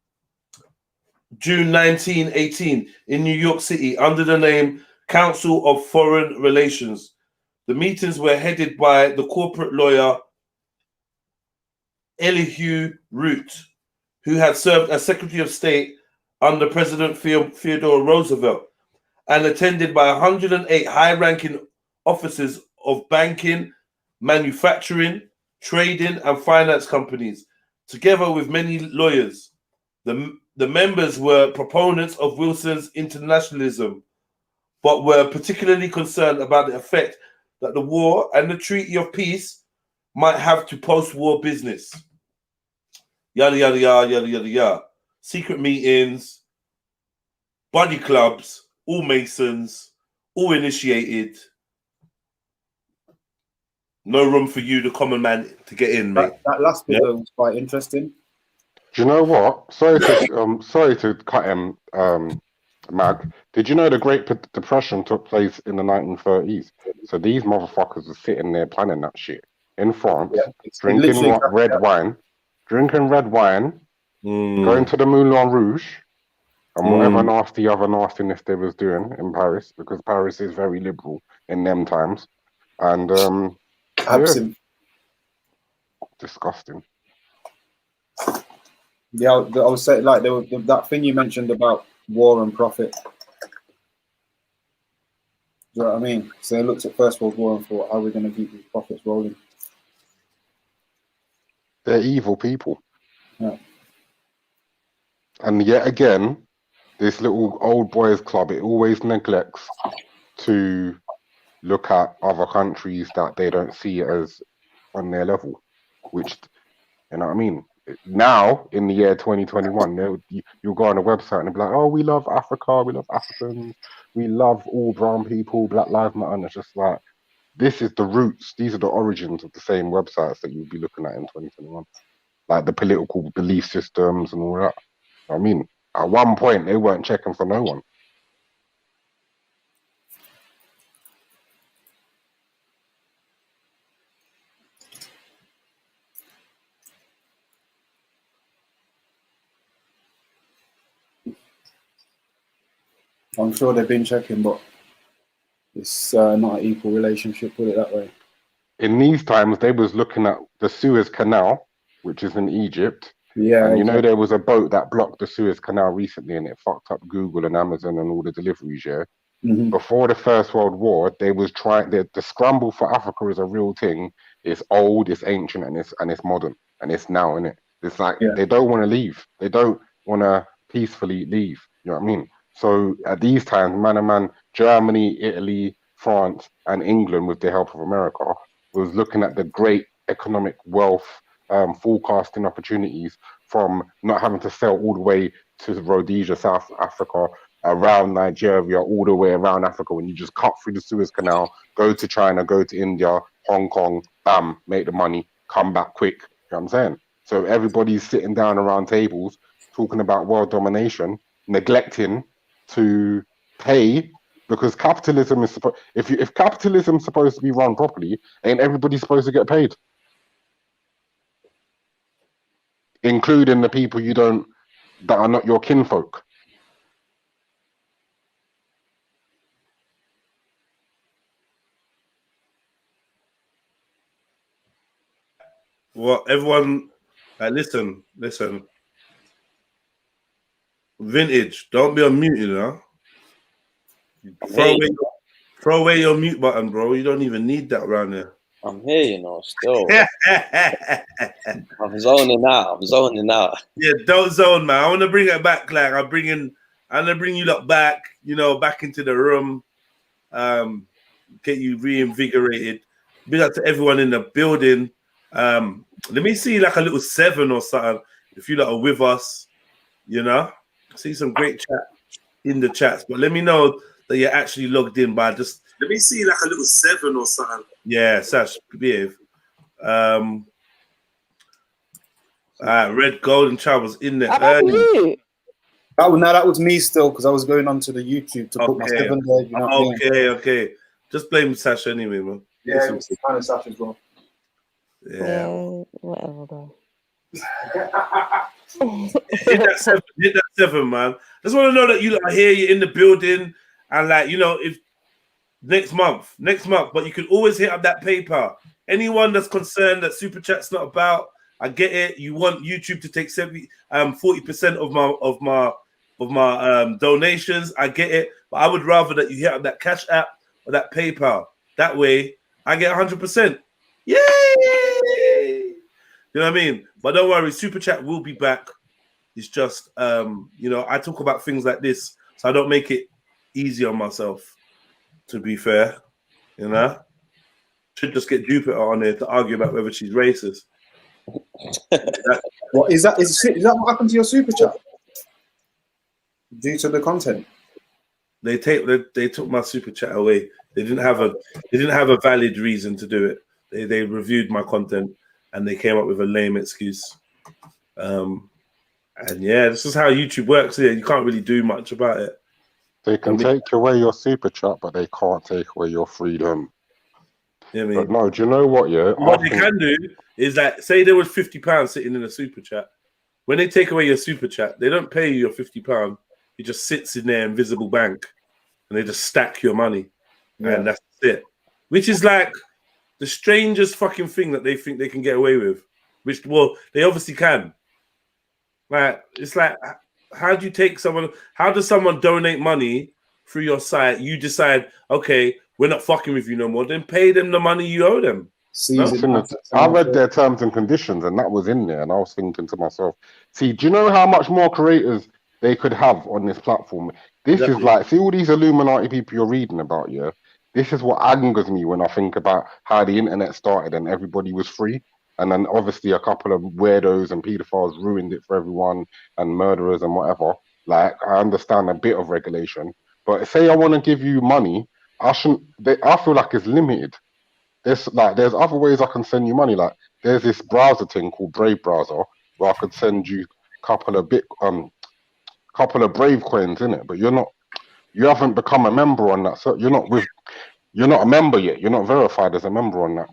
1918 in New York City under the name Council of Foreign Relations. The meetings were headed by the corporate lawyer Elihu Root, who had served as Secretary of State under President Theodore Roosevelt, and attended by 108 high-ranking officers of banking, manufacturing, trading, and finance companies, together with many lawyers. The members were proponents of Wilson's internationalism, but were particularly concerned about the effect that the war and the Treaty of Peace might have to post-war business. Yada, yada, yada, yada, yada, yada. Secret meetings, buddy clubs, all Masons, all initiated. No room for you, the common man, to get in, mate. That last bit though was quite interesting. Do you know what? Sorry to cut him, Mag. Did you know the Great Depression took place in the 1930s? So these motherfuckers are sitting there planning that shit in France, it's drinking literally red wine, going to the Moulin Rouge, and whatever nasty other nastiness they was doing in Paris, because Paris is very liberal in them times, and absinthe. Disgusting. Yeah, I was saying, like, that thing you mentioned about war and profit. Do you know what I mean? So they looked at First World War and thought, how are we going to keep these profits rolling? They're evil people. Yeah. And yet again, this little old boys club, it always neglects to look at other countries that they don't see as on their level, which, you know what I mean? Now, in the year 2021, you'll go on a website and be like, oh, we love Africa, we love Africans, we love all brown people, Black Lives Matter. And it's just like, this is the roots, these are the origins of the same websites that you'll be looking at in 2021. Like the political belief systems and all that. I mean, at one point, they weren't checking for no one. I'm sure they've been checking, but it's not an equal relationship, put it that way. In these times, they was looking at the Suez Canal, which is in Egypt. Yeah. And you know, there was a boat that blocked the Suez Canal recently and it fucked up Google and Amazon and all the deliveries, yeah? Before the First World War, they was trying, the scramble for Africa is a real thing. It's old, it's ancient, and it's modern. And it's now, innit? It's like, they don't want to leave. They don't want to peacefully leave. You know what I mean? So at these times, man, Germany, Italy, France, and England, with the help of America, was looking at the great economic wealth, forecasting opportunities from not having to sail all the way to Rhodesia, South Africa, around Nigeria, all the way around Africa. When you just cut through the Suez Canal, go to China, go to India, Hong Kong, bam, make the money, come back quick. You know what I'm saying? So everybody's sitting down around tables talking about world domination, neglecting to pay, because capitalism is supposed, if capitalism's supposed to be run properly, ain't everybody supposed to get paid? Including the people that are not your kinfolk. Well, everyone, listen. Vintage, don't be on mute, you know. Throw away your mute button, bro. You don't even need that around there. I'm here, you know, still. I'm zoning out. Yeah, don't zone, man. I want to bring it back. Like I'm gonna bring you lot back, you know, back into the room. Get you reinvigorated. Big up to everyone in the building. Let me see like a little 7 or something. If you lot are with us, you know, see some great chat in the chats. But let me know that you're actually logged in by just. Let me see like a little 7 or something. Yeah, Sash, behave. Red Golden Child was in there early. That was me still, because I was going onto the YouTube to put my 7 there. You know what I mean? Okay. Just blame Sasha anyway, man. Yeah, it was kind of Sasha as well. Yeah. Whatever, though. hit that 7, man. Just want to know that you are here, you're in the building, and like, you know, if next month, but you can always hit up that PayPal. Anyone that's concerned that Super Chat's not about, I get it. You want YouTube to take 40% of my donations. I get it, but I would rather that you hit up that Cash App or that PayPal. That way, I get 100%. Yay! You know what I mean? But don't worry, Super Chat will be back. It's just, you know, I talk about things like this, so I don't make it easy on myself. To be fair, you know, should just get Jupiter on there to argue about whether she's racist. What is that? Is that what happened to your Super Chat? Due to the content, they took my Super Chat away. They didn't have a valid reason to do it. They reviewed my content and they came up with a lame excuse. And yeah, this is how YouTube works here. You can't really do much about it. They can take away your Super Chat, but they can't take away your freedom. You know what I But mean? no, do you know what? Yeah, What they can do is that, say there was £50 sitting in a super chat. When they take away your super chat, they don't pay you your £50. It just sits in their invisible bank, and they just stack your money, and that's it. Which is like the strangest fucking thing that they think they can get away with. Which, well, they obviously can. Like, it's like, how do you take someone? How does someone donate money through your site? You decide, okay, we're not fucking with you no more. Then pay them the money you owe them. No? I read their terms and conditions, and that was in there. And I was thinking to myself, see, do you know how much more creators they could have on this platform? This is like, see all these Illuminati people you're reading about, yeah? This is what angers me when I think about how the internet started and everybody was free. And then obviously a couple of weirdos and pedophiles ruined it for everyone, and murderers and whatever. Like, I understand a bit of regulation. But say I want to give you money, I feel like it's limited. There's other ways I can send you money. Like, there's this browser thing called Brave Browser where I could send you couple of Brave coins in it, but you haven't become a member on that. So you're not a member yet. You're not verified as a member on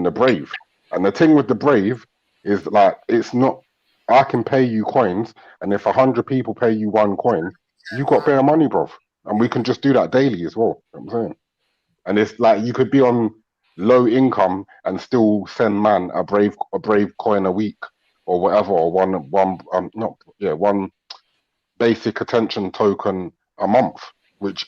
the Brave. And the thing with the Brave is like, it's not, I can pay you coins, and if 100 people pay you 1 coin, you got bare money, bro. And we can just do that daily as well. You know what I'm saying? And it's like you could be on low income and still send man a brave coin a week or whatever, or one basic attention token a month, which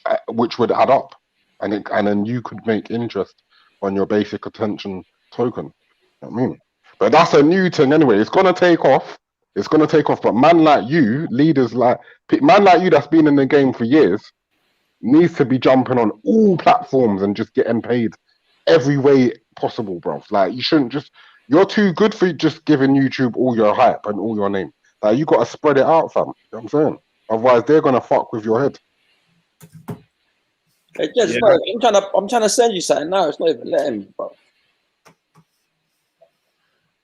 would add up, and then you could make interest on your basic attention token. You know what I mean? But that's a new thing anyway. It's gonna take off. It's gonna take off. But man like you, man like you that's been in the game for years, needs to be jumping on all platforms and just getting paid every way possible, bro. Like, you shouldn't you're too good for just giving YouTube all your hype and all your name. Like, you got to spread it out, fam. You know what I'm saying? Otherwise, they're going to fuck with your head. Hey, Jez, bro, I'm trying to send you something now. It's not even letting me, bro.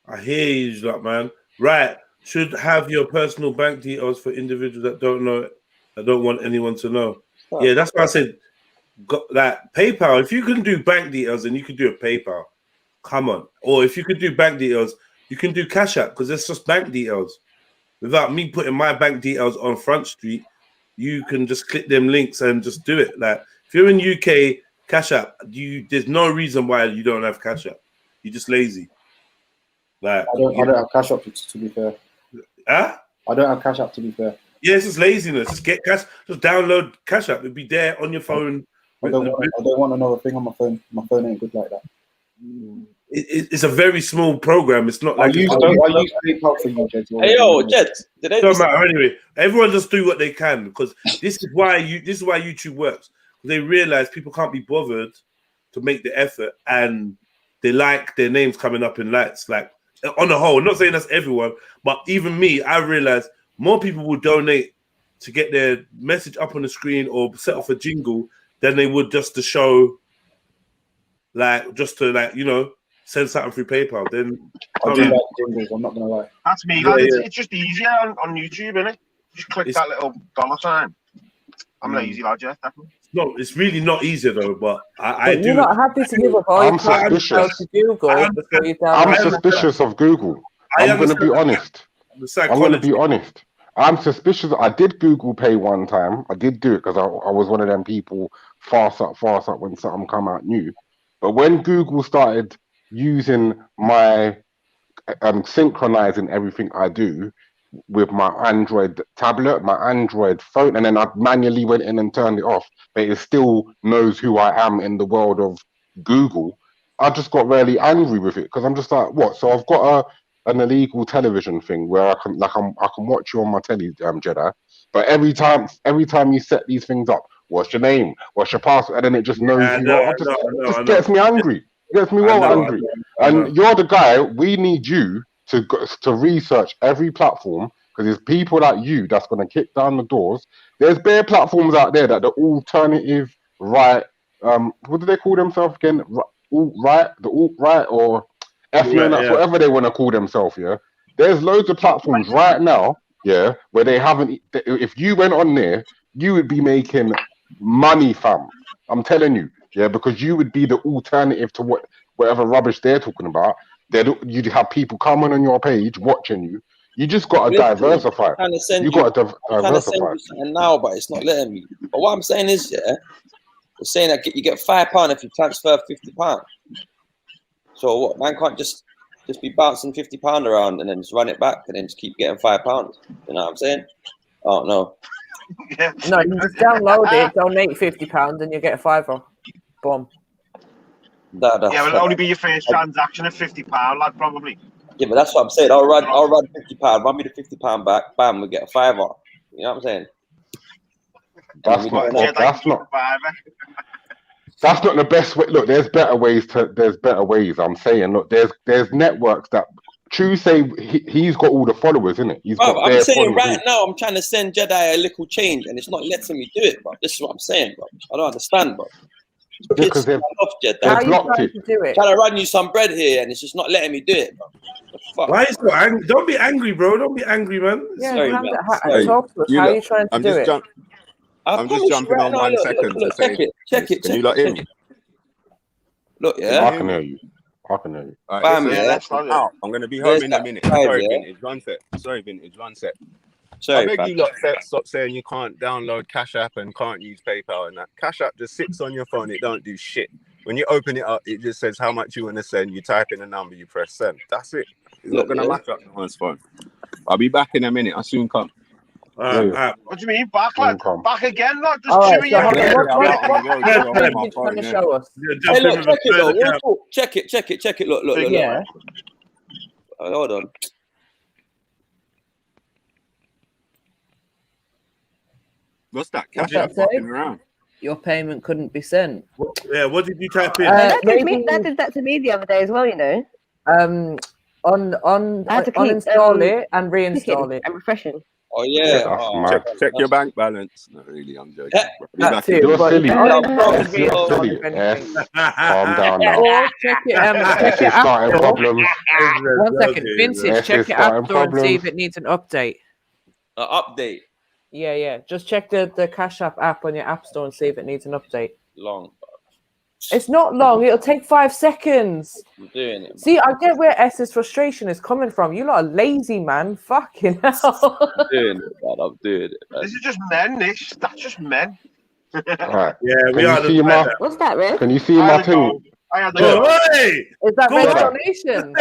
I hear you, lot, man. Right. Should have your personal bank details for individuals that don't know, that don't want anyone to know. Yeah, that's why I said, like, PayPal. If you can do bank details, then you can do a PayPal. Come on. Or if you could do bank details, you can do CASHAPP, because it's just bank details. Without me putting my bank details on Front Street, you can just click them links and just do it. Like, if you're in UK, CASHAPP, there's no reason why you don't have CASHAPP. You're just lazy. Like, I don't have CASHAPP, to be fair. Huh? I don't have CASHAPP, to be fair. Yeah, it's just laziness. Just get cash. Just download CASHAPP. It'll be there on your phone. I don't want another thing on my phone. My phone ain't good like that. It's a very small program. It's not like I use PayPal for you, Jed. Hey, yo, Jed. It don't matter anyway. Everyone just do what they can, because this is why YouTube works. They realize people can't be bothered to make the effort, and they like their names coming up in lights. Like, on the whole, I'm not saying that's everyone, but even me, I realized more people will donate to get their message up on the screen or set off a jingle than they would just to show, like, just to, like, you know, send something through PayPal. Then I do like jingles, I'm not gonna lie. That's me, lad. It's just easier on YouTube, innit? Just click that little dollar sign. I'm lazy, lad, yeah, definitely. No, it's really not easier though, but I do. You're not happy to give up all your details to Google. I'm suspicious of Google. I'm going to be honest. I'm going to be honest. I'm suspicious. I did Google Pay one time. I did do it because I was one of them people fast up when something come out new. But when Google started using my synchronizing everything I do with my Android tablet, my Android phone, and then I manually went in and turned it off, but it still knows who I am in the world of Google, I just got really angry with it, because I'm just like, what? So I've got an illegal television thing where I can watch you on my telly, Jedi, but every time you set these things up, what's your name, what's your password, and then it just knows who you are. It just gets me angry. It gets me angry. And you're the guy. We need you to research every platform, because there's people like you that's going to kick down the doors. There's bare platforms out there that the alternative right, what do they call themselves again? The alt-right or ethno-nuts, whatever they want to call themselves, yeah? There's loads of platforms right now, yeah, where they haven't, if you went on there, you would be making money, fam. I'm telling you, yeah, because you would be the alternative to whatever rubbish they're talking about. You'd have people coming on your page watching you. You just got to diversify. I'm trying to send You got to diversify. something now, but it's not letting me. But what I'm saying is, yeah, we're saying that you get £5 if you transfer £50. So what? Man can't just be bouncing £50 around and then just run it back and then just keep getting £5. You know what I'm saying? Oh no. No, you just download it, donate £50, and you get a £5. Boom. Yeah, it'll only be your first transaction of £50, like probably. Yeah, but that's what I'm saying. I'll run £50. Run me the £50 back. Bam, we get a £5. You know what I'm saying? That's not the best way. Look, there's better ways. I'm saying, look, there's networks that True say he's got all the followers, isn't it? I'm saying right now, I'm trying to send Jedi a little change, and it's not letting me do it, bro. This is what I'm saying, bro. I don't understand, bro. Because they've blocked it. Trying to run you some bread here, and it's just not letting me do it, bro. Fuck. Why is so angry? Don't be angry, bro. Don't be angry, man. Yeah, Sorry, talk to us. You How look, are you trying to do it? I'm just jumping on 1 second to say, check it. Can you lot hear me? Look, yeah. I can hear you. All right, Bam, listen, I'm going to be home in a minute. Sorry, Vintage. One sec. I beg you lot stop saying you can't download Cash App and can't use PayPal and that. Cash App just sits on your phone. It don't do shit. When you open it up, it just says how much you want to send. You type in a number, you press send. That's it. It's not going to match up to one's phone. I'll be back in a minute. I'll soon come. What do you mean back, lad? Back again, lad? Just All right, chewing so your trying to show us. Hey, look, check it though. Real talk. Check it. Look. Yeah. Hold on. What's that? What's Cash App that say? fucking around. Your payment couldn't be sent. Yeah, what did you type in? That did that to me the other day as well, you know. I had to uninstall it and reinstall it and refreshing. Oh yeah. Check your bank balance. Not really, I'm joking. You're silly. You're silly. Calm down now. Or check it. Check it starting App Store. problems. 1 second, Vintage. Check your App Store and see if it needs an update. An update. Yeah. Just check the Cash App on your App Store and see if it needs an update. Long. It's not long. It'll take 5 seconds. I'm doing it. See, I get where S's frustration is coming from. You lot are lazy, man. Fucking hell. I'm doing it, man. This is just men, Nish. That's just men. All right. Yeah, we are. What's that, Red? Can you see my thing? Is that Red Donation?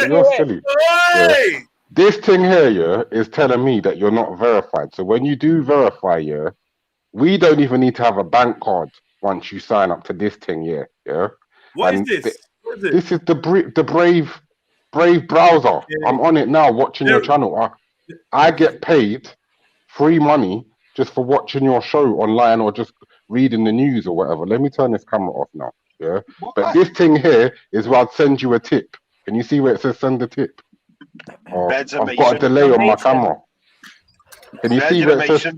You're silly. Yeah. This thing here, yeah, is telling me that you're not verified. So when you do verify, yeah, we don't even need to have a bank card once you sign up to this thing, yeah. What is this? This is the Brave browser. Yeah. I'm on it now, watching your channel. I get paid free money just for watching your show online or just reading the news or whatever. Let me turn this camera off now, yeah. But this thing here is where I'd send you a tip. Can you see where it says send a tip? Oh, I've got a delay on my camera. Can you see where it says?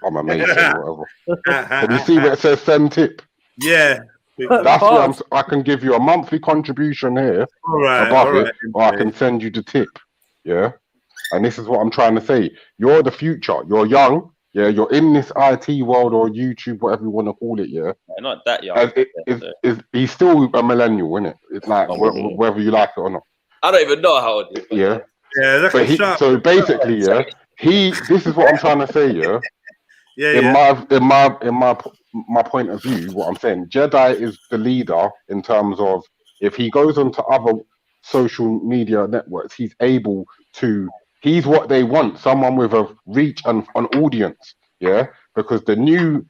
I'm a mason, whatever. Can you see where it says send tip? Yeah. That's where I can give you a monthly contribution here above it, or I can send you the tip. Yeah. And this is what I'm trying to say. You're the future. You're young. Yeah. You're in this IT world or YouTube, whatever you want to call it. Yeah. Not that young. He's still a millennial, isn't it? It's like whether you like it or not. I don't even know how it is. Yeah. Yeah. That's so basically, yeah. This is what I'm trying to say, yeah. In my point of view, what I'm saying, Jedi is the leader in terms of if he goes onto other social media networks, he's able to. He's what they want, someone with a reach and an audience, yeah. Because the new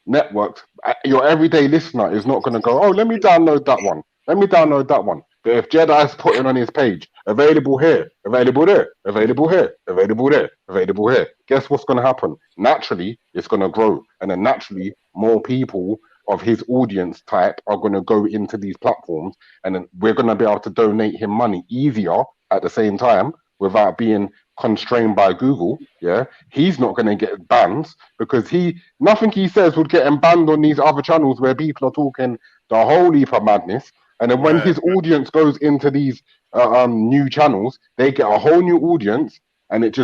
networks, your everyday listener is not going to go, oh, let me download that one. But if Jedi's putting on his page, available here, available there, available here, available there, available here, guess what's going to happen? Naturally, it's going to grow. And then naturally, more people of his audience type are going to go into these platforms. And then we're going to be able to donate him money easier at the same time without being constrained by Google. Yeah, he's not going to get bans because nothing he says would get him banned on these other channels where people are talking the whole heap of madness. And then when his audience goes into these new channels, they get a whole new audience, and it's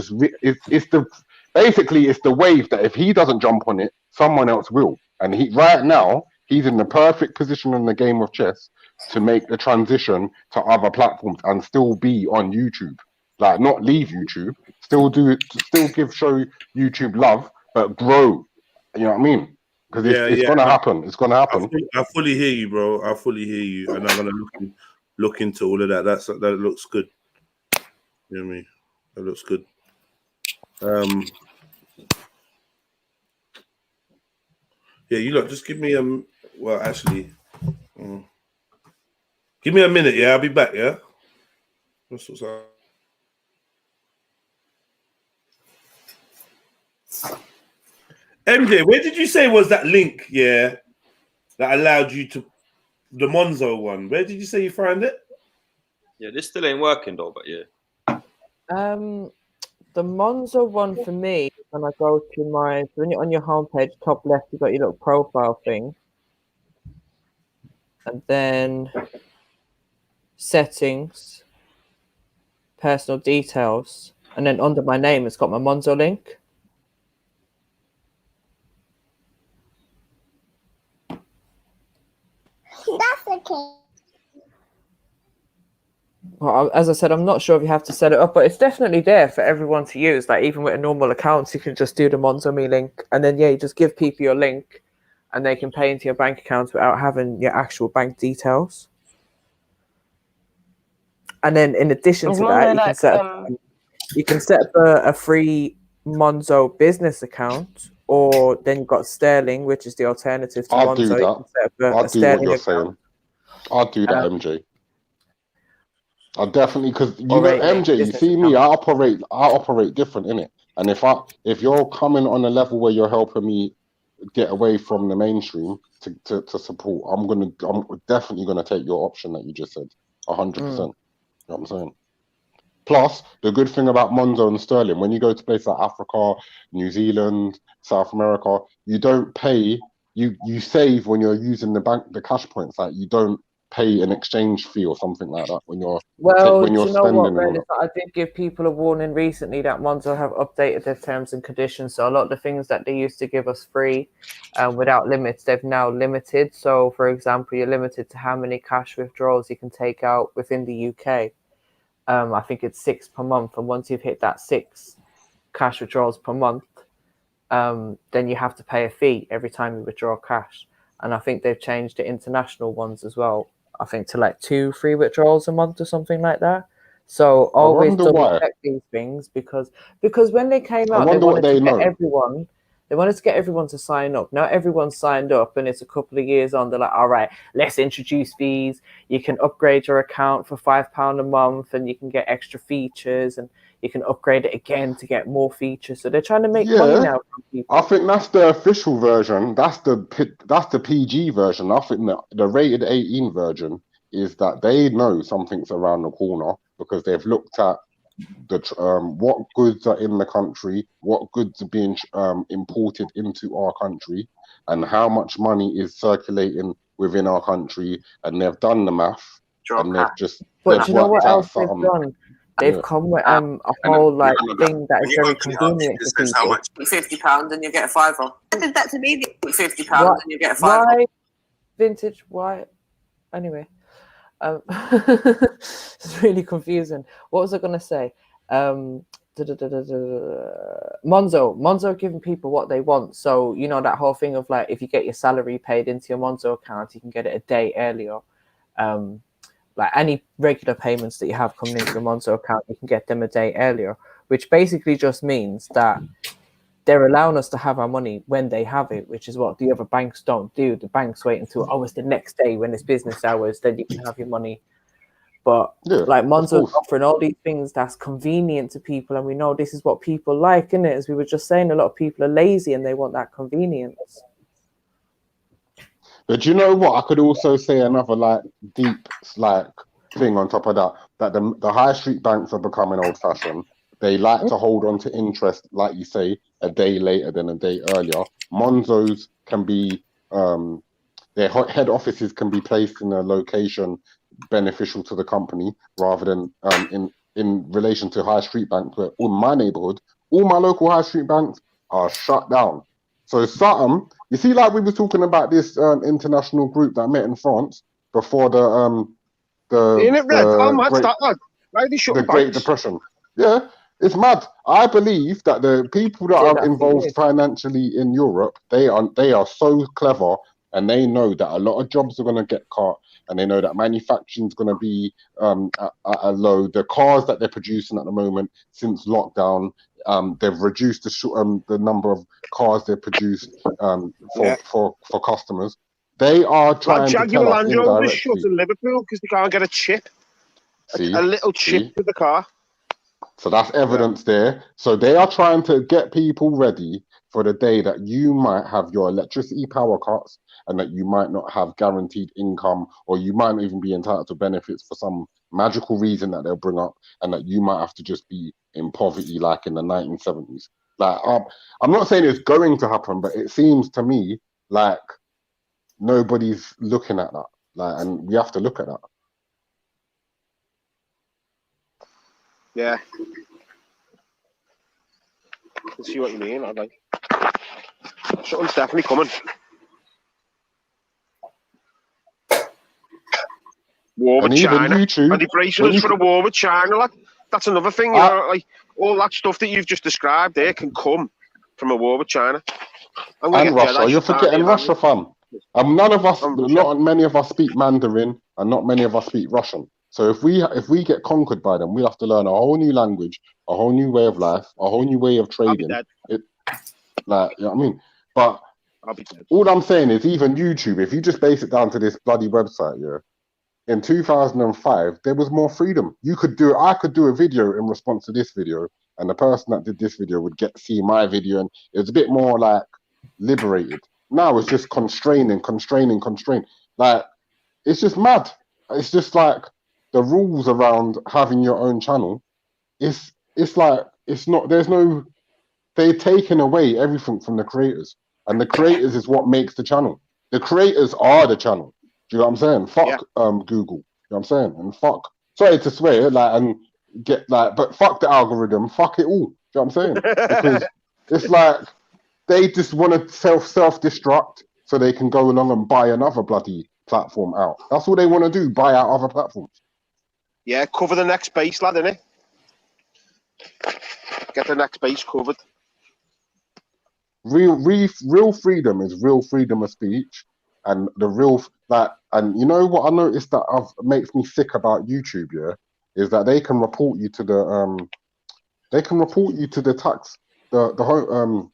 basically it's the wave that if he doesn't jump on it, someone else will. And he right now he's in the perfect position in the game of chess to make the transition to other platforms and still be on YouTube. Like not leave YouTube, still do it, still show YouTube love, but grow. You know what I mean? Because it's gonna happen. It's gonna happen. I fully hear you, bro. I fully hear you, and I'm gonna look into all of that. That looks good. You know what I mean? That looks good. Yeah, you look. Just give me well, actually, give me a minute. Yeah, I'll be back. Yeah. That's what's up. MJ, where did you say was that link? Yeah, that allowed you to the Monzo one. Where did you say you found it? Yeah, this still ain't working though, but yeah. The Monzo one for me, when I go to when you're on your homepage, top left, you've got your little profile thing. And then settings, personal details. And then under my name, it's got my Monzo link. That's okay. Well, as I said, I'm not sure if you have to set it up, but it's definitely there for everyone to use. Like even with a normal account, you can just do the Monzo Me link, and then you just give people your link, and they can pay into your bank account without having your actual bank details. And then in addition to that, you can set up a free Monzo business account, or then you've got Sterling, which is the alternative to I'll Monzo. do that. I'll do what you're saying. I'll do that, MJ. I'll definitely, because you know, MJ, you see me, I operate different, innit? And if you're coming on a level where you're helping me get away from the mainstream to support, I'm definitely gonna take your option that you just said, 100%. You know what I'm saying? Plus, the good thing about Monzo and Sterling, when you go to places like Africa, New Zealand, South America, you don't pay. You save when you're using the cash points. Like you don't pay an exchange fee or something like that when you're do you know spending. what, Red? I did give people a warning recently that Monzo have updated their terms and conditions. So a lot of the things that they used to give us free without limits, they've now limited. So, for example, you're limited to how many cash withdrawals you can take out within the UK. I think it's 6 per month. And once you've hit that 6 cash withdrawals per month, then you have to pay a fee every time you withdraw cash. And I think they've changed the international ones as well. I think to like 2 free withdrawals a month or something like that. So always double check these things because when they came out, they wanted to get everyone to sign up. Now everyone's signed up, and it's a couple of years on. They're like, all right, let's introduce fees. You can upgrade your account for £5 a month, and you can get extra features, and you can upgrade it again to get more features. So they're trying to make money now from people. I think that's the official version. That's the PG version. I think the rated 18 version is that they know something's around the corner because they've looked at what goods are in the country, what goods are being imported into our country, and how much money is circulating within our country. And they've done the math, and they've just. But you know what else they've done? They've come with a whole thing that is very convenient for people. How much? £50 and you get a £5. I did that to me. £50 and you get a £5. Why? Vintage? Why? Anyway, it's really confusing. What was I going to say? Monzo giving people what they want. So, you know, that whole thing of like, if you get your salary paid into your Monzo account, you can get it a day earlier. Like any regular payments that you have coming into your Monzo account, you can get them a day earlier, which basically just means that they're allowing us to have our money when they have it, which is what the other banks don't do. The banks wait until, it's the next day when it's business hours, then you can have your money. But like Monzo's offering all these things that's convenient to people, and we know this is what people like, isn't it? As we were just saying, a lot of people are lazy and they want that convenience. But you know what? I could also say another like deep thing on top of that the high street banks are becoming old fashioned. They like to hold on to interest, like you say, a day later than a day earlier. Monzo's can be their head offices can be placed in a location beneficial to the company rather than in relation to high street banks, where in my neighborhood All my local high street banks are shut down. So something, you see, like we were talking about this international group that met in France before the Ain't it red? How much Great, that lad? Why are they shutting the Great banks? Depression. Yeah, it's mad. I believe that the people that are involved financially in Europe, they are so clever, and they know that a lot of jobs are going to get cut, and they know that manufacturing is going to be at a low. The cars that they're producing at the moment since lockdown, they've reduced the number of cars they produced for customers. They are trying to tell us Land Rover's shut indirectly. in Liverpool because they can't get a chip. See, a little chip see? to the car. So that's evidence there. So they are trying to get people ready for the day that you might have your electricity power cuts and that you might not have guaranteed income, or you might not even be entitled to benefits for some magical reason that they'll bring up, and that you might have to just be in poverty like in the 1970s. Like, I'm not saying it's going to happen, but it seems to me like nobody's looking at that. Like, and we have to look at that. Yeah. I can see what you mean. I like. Something's definitely coming. War with China. YouTube, are they bracing us for a war with China? Like, that's another thing. You know, like all that stuff that you've just described there can come from a war with China. And Russia. You're forgetting Russia, fam. None of us, not many of us speak Mandarin, and not many of us speak Russian. So if we get conquered by them, we'll have to learn a whole new language, a whole new way of life, a whole new way of trading. You know what I mean? But all I'm saying is, even YouTube, if you just base it down to this bloody website, yeah, in 2005, there was more freedom. I could do a video in response to this video, and the person that did this video would see my video, and it was a bit more like liberated. Now it's just constraining. Like, it's just mad. It's just like the rules around having your own channel. It's like, it's not, they're taking away everything from the creators, and the creators is what makes the channel. The creators are the channel. Do you know what I'm saying? Fuck Google. You know what I'm saying? And fuck, sorry to swear, like, and get like, but fuck the algorithm, fuck it all. Do you know what I'm saying? Because it's like they just want to self-destruct so they can go along and buy another bloody platform out. That's all they want to do, buy out other platforms. Yeah, cover the next base, lad, innit? Get the next base covered. Real freedom is real freedom of speech, and the real and you know what I noticed that makes me sick about YouTube, yeah, is that they can report you to the tax, the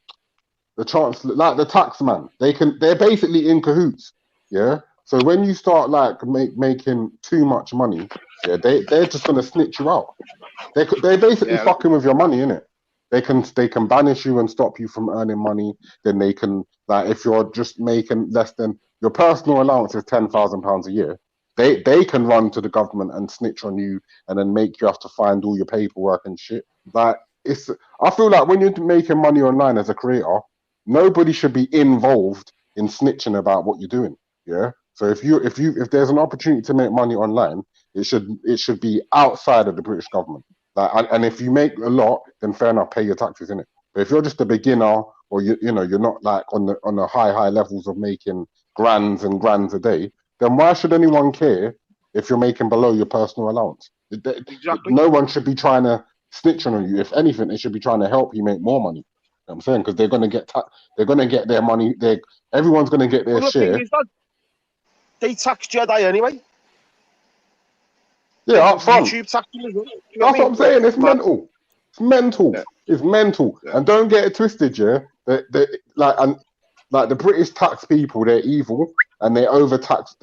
chancellor, like the tax man. They're basically in cahoots, yeah. So when you start like making too much money, yeah, they're just gonna snitch you out. They're basically fucking with your money, innit? They can banish you and stop you from earning money. Then they can, like, if you're just making less than your personal allowance is £10,000 a year, they can run to the government and snitch on you, and then make you have to find all your paperwork and shit. Like, I feel like when you're making money online as a creator, nobody should be involved in snitching about what you're doing. Yeah. So if there's an opportunity to make money online, it should be outside of the British government. Like, and if you make a lot, then fair enough, pay your taxes, innit? But if you're just a beginner, or you're not like on the high levels of making grands and grands a day, then why should anyone care if you're making below your personal allowance? Exactly. No one should be trying to snitch on you. If anything, they should be trying to help you make more money. You know what I'm saying, because they're gonna get their money. Everyone's gonna get their share. They tax Jedi anyway. Yeah, up front. YouTube taxing as well. That's what I'm saying. It's mental. It's mental. Yeah. It's mental. Yeah. And don't get it twisted, yeah. Like the British tax people, they're evil, and they overtax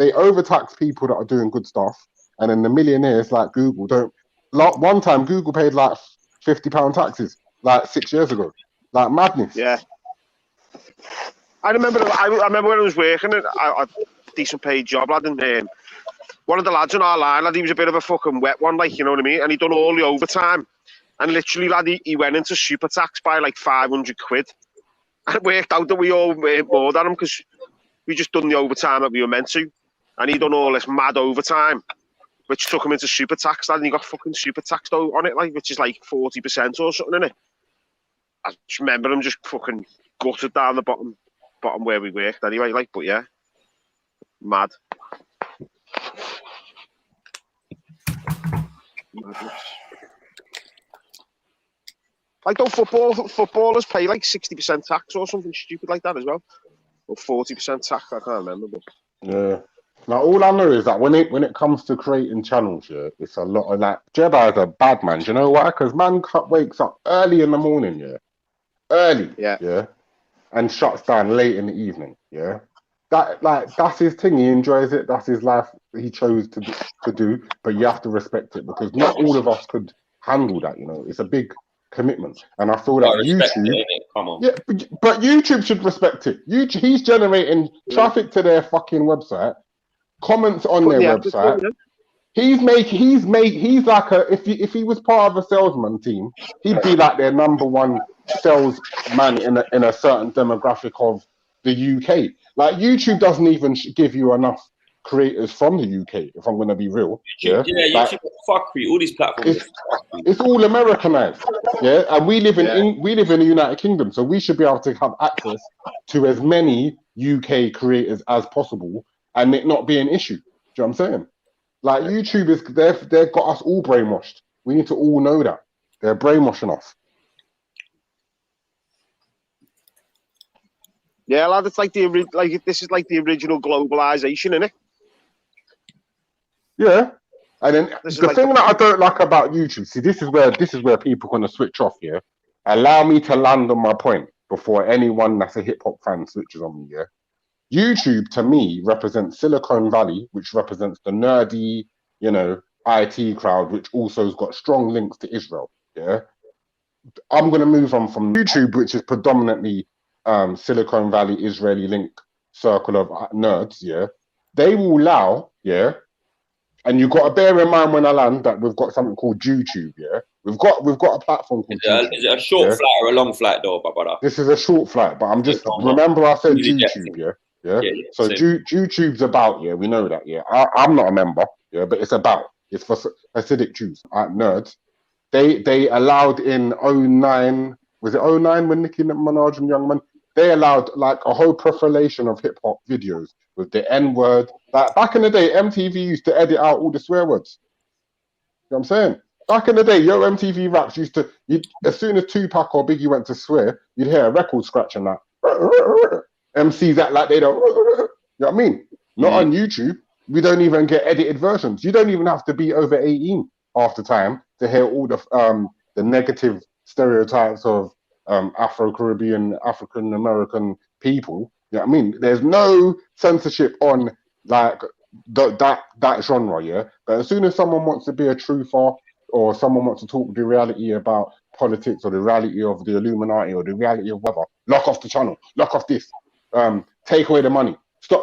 people that are doing good stuff. And then the millionaires like Google don't. One time, Google paid like £50 taxes like 6 years ago. Like madness. Yeah. I remember when I was working at a decent paid job, lad, and one of the lads on our line, lad, he was a bit of a fucking wet one, like, you know what I mean? And he done all the overtime. And literally, lad, he went into super tax by like 500 quid. And it worked out that we all made more than him because we just done the overtime that we were meant to. And he done all this mad overtime, which took him into super tax, lad, and he got fucking super taxed on it, like, which is like 40% or something, innit? I just remember them just fucking gutted down the bottom where we worked anyway. Like, but yeah, mad. Madness. Like, don't footballers pay like 60% tax or something stupid like that as well, or 40% tax. I can't remember. But Yeah. Now all I know is that when it comes to creating channels, yeah, it's a lot of like Jedi's a bad man. Do you know why? Because man wakes up early in the morning, yeah, and shuts down late in the evening, yeah. That's his thing. He enjoys it. That's his life. He chose to do. But you have to respect it because not all of us could handle that. You know, it's a big commitment, and I feel that YouTube. Come on. Yeah, but YouTube should respect it. He's generating traffic to their fucking website, comments on their website. He's like if he was part of a salesman team, he'd be like their #1 salesman in a certain demographic of the UK. Like YouTube doesn't even give you enough creators from the UK. If I'm gonna be real, YouTube, like, fuckery. All these platforms. It's all Americanized, yeah. And we live in the United Kingdom, so we should be able to have access to as many UK creators as possible, and it not be an issue. Do you know what I'm saying? Like YouTube they've got us all brainwashed. We need to all know that they're brainwashing us. Yeah, lad, it's like this is like the original globalization, isn't it? Yeah. And then the thing that I don't like about YouTube, see, this is where people gonna switch off. Yeah, allow me to land on my point before anyone that's a hip hop fan switches on me. Yeah, YouTube to me represents Silicon Valley, which represents the nerdy, you know, IT crowd, which also has got strong links to Israel. Yeah, I'm gonna move on from YouTube, which is predominantly Silicon Valley Israeli link circle of nerds. Yeah, they will allow. Yeah. And you've got to bear in mind when I land that we've got something called YouTube, yeah? We've got a platform called YouTube. Is it a short flight or a long flight, though, my brother? This is a short flight, but I'm just remember I said YouTube, yeah? So YouTube's about, yeah, we know that, yeah. I'm not a member, yeah, but it's for Hasidic Jews, nerds. They allowed in 09, was it 09 when Nicki Minaj and Young Man? They allowed like a whole proliferation of hip hop videos with the N-word. Like back in the day, MTV used to edit out all the swear words. You know what I'm saying? Back in the day, your MTV raps used to, as soon as Tupac or Biggie went to swear, you'd hear a record scratch and that. MCs act like they don't. You know what I mean? Not on YouTube. We don't even get edited versions. You don't even have to be over 18 half the time to hear all the negative stereotypes of Afro-Caribbean, African-American people. You know what I mean? There's no censorship on like that genre, yeah? But as soon as someone wants to be a truther or someone wants to talk the reality about politics or the reality of the Illuminati or the reality of whatever, lock off the channel, lock off this, take away the money,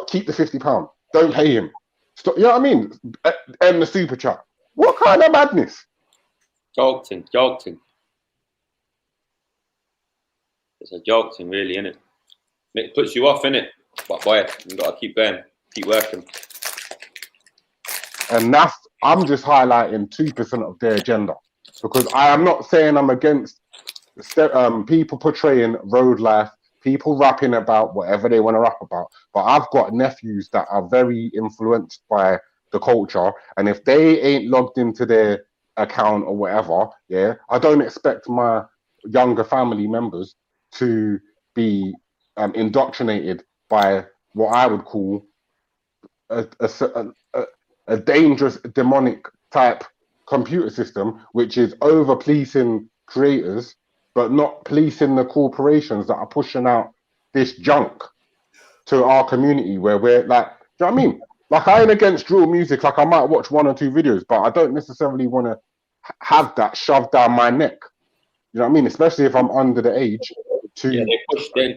keep the £50, don't pay him. Stop, you know what I mean? End the super chat. What kind of madness? Jolting. It's a joke thing, really, isn't it? It puts you off, innit? But boy, you gotta keep going, keep working. And I'm just highlighting 2% of their agenda because I am not saying I'm against people portraying road life, people rapping about whatever they want to rap about. But I've got nephews that are very influenced by the culture, and if they ain't logged into their account or whatever, yeah, I don't expect my younger family members to be indoctrinated by what I would call a dangerous demonic type computer system, which is over policing creators, but not policing the corporations that are pushing out this junk to our community where we're like, do you know what I mean? Like I ain't against drill music, like I might watch 1 or 2 videos, but I don't necessarily want to have that shoved down my neck. You know what I mean? Especially if I'm under the age to. Yeah,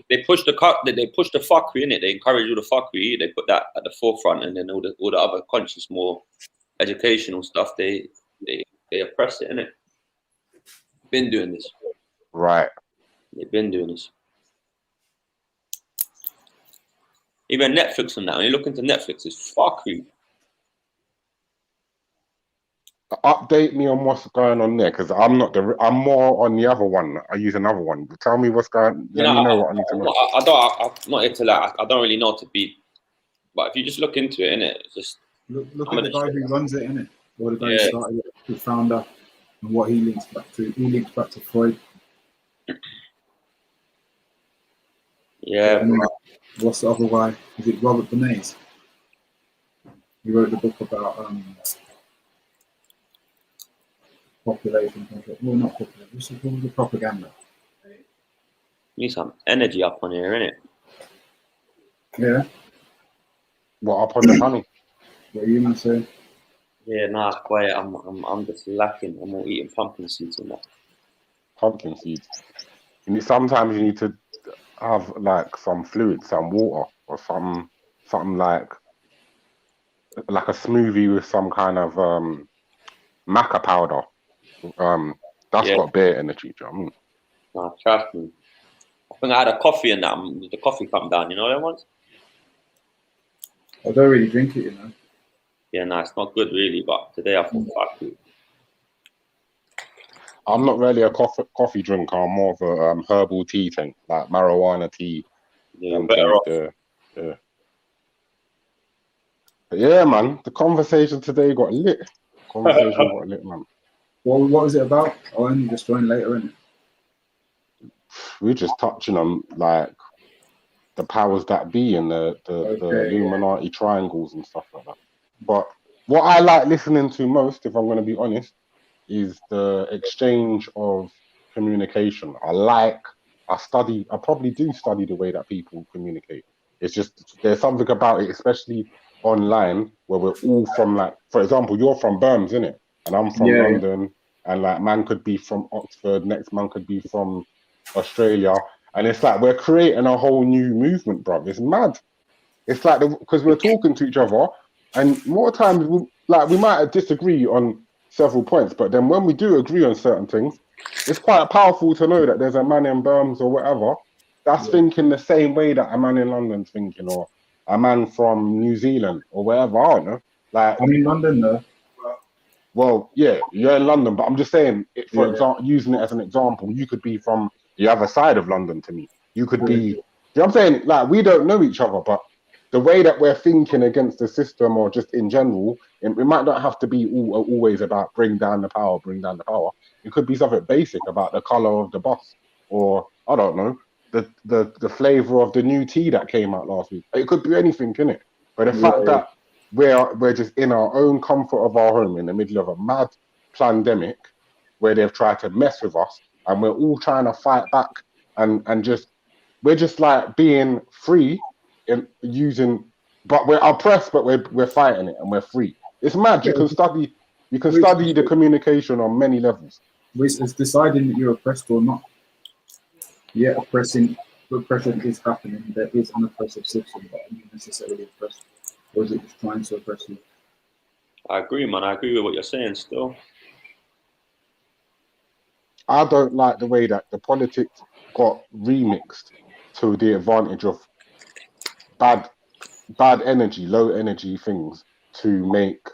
they push the fuckery in it. They encourage all the fuckery. They put that at the forefront, and then all the other conscious, more educational stuff. They oppress it in it. Been doing this. Right. They've been doing this. Even Netflix and that. When you look into Netflix, it's fuckery. update me on what's going on there, because I'm more on the other one. I use another one. Tell me what's going. Let me know what I need to know. I'm not here to like. I don't really know to be. But if you just look into it, innit, just look at the guy who runs it, innit, or the guy who started it, the founder, and what he links back to. He links back to Freud. Yeah. And what's the other guy? Is it Robert Bernays? He wrote the book about population control. Well, not population. What's it called? The propaganda. Need some energy up on here, innit? Yeah. What up on the panel? What are you gonna say? Yeah, nah, quiet. I'm just lacking. I'm all eating pumpkin seeds and that. Pumpkin seeds. Sometimes you need to have like some fluid, some water, or something like a smoothie with some kind of maca powder. That's got bare energy. Do you know what I mean? Nah, trust me. I think I had a coffee and that. The coffee come down. You know that ones? I don't really drink it, you know. Yeah, nah, it's not good really. But today I thought fuck it. I'm not really a coffee drinker. I'm more of a herbal tea thing, like marijuana tea. Yeah, better off. But yeah, man, the conversation today got lit. Man. What was it about? I only just joined later, innit? We're just touching on like the powers that be and the Illuminati triangles and stuff like that. But what I like listening to most, if I'm going to be honest, is the exchange of communication. I probably do study the way that people communicate. It's just, there's something about it, especially online, where we're all from, like, for example, you're from Birmingham, isn't it? And I'm from London, and like man could be from Oxford, next man could be from Australia. And it's like, we're creating a whole new movement, bro. It's mad. It's like, because we're talking to each other, and more times, we might disagree on several points, but then when we do agree on certain things, it's quite powerful to know that there's a man in Birmingham or whatever that's thinking the same way that a man in London's thinking, or a man from New Zealand or wherever. I don't know. Like, I'm in London though. Well, yeah, you're in London, but I'm just saying, for example, using it as an example, you could be from the other side of London to me. You could be, you know what I'm saying? Like, we don't know each other, but the way that we're thinking against the system or just in general, it might not have to be always about bring down the power. It could be something basic about the color of the bus, or I don't know, the flavor of the new tea that came out last week. It could be anything, innit? But the fact that we're just in our own comfort of our home in the middle of a mad pandemic where they've tried to mess with us, and we're all trying to fight back, and we're just like being free in using, but we're oppressed, but we're fighting it and we're free. It's mad. You can study the communication on many levels. It's deciding that you're oppressed or not. Yeah, oppression is happening. There is an oppressive system, but are you necessarily oppressed? Or is it just trying to oppress you? I agree, man. I agree with what you're saying still. I don't like the way that the politics got remixed to the advantage of bad energy, low energy things to make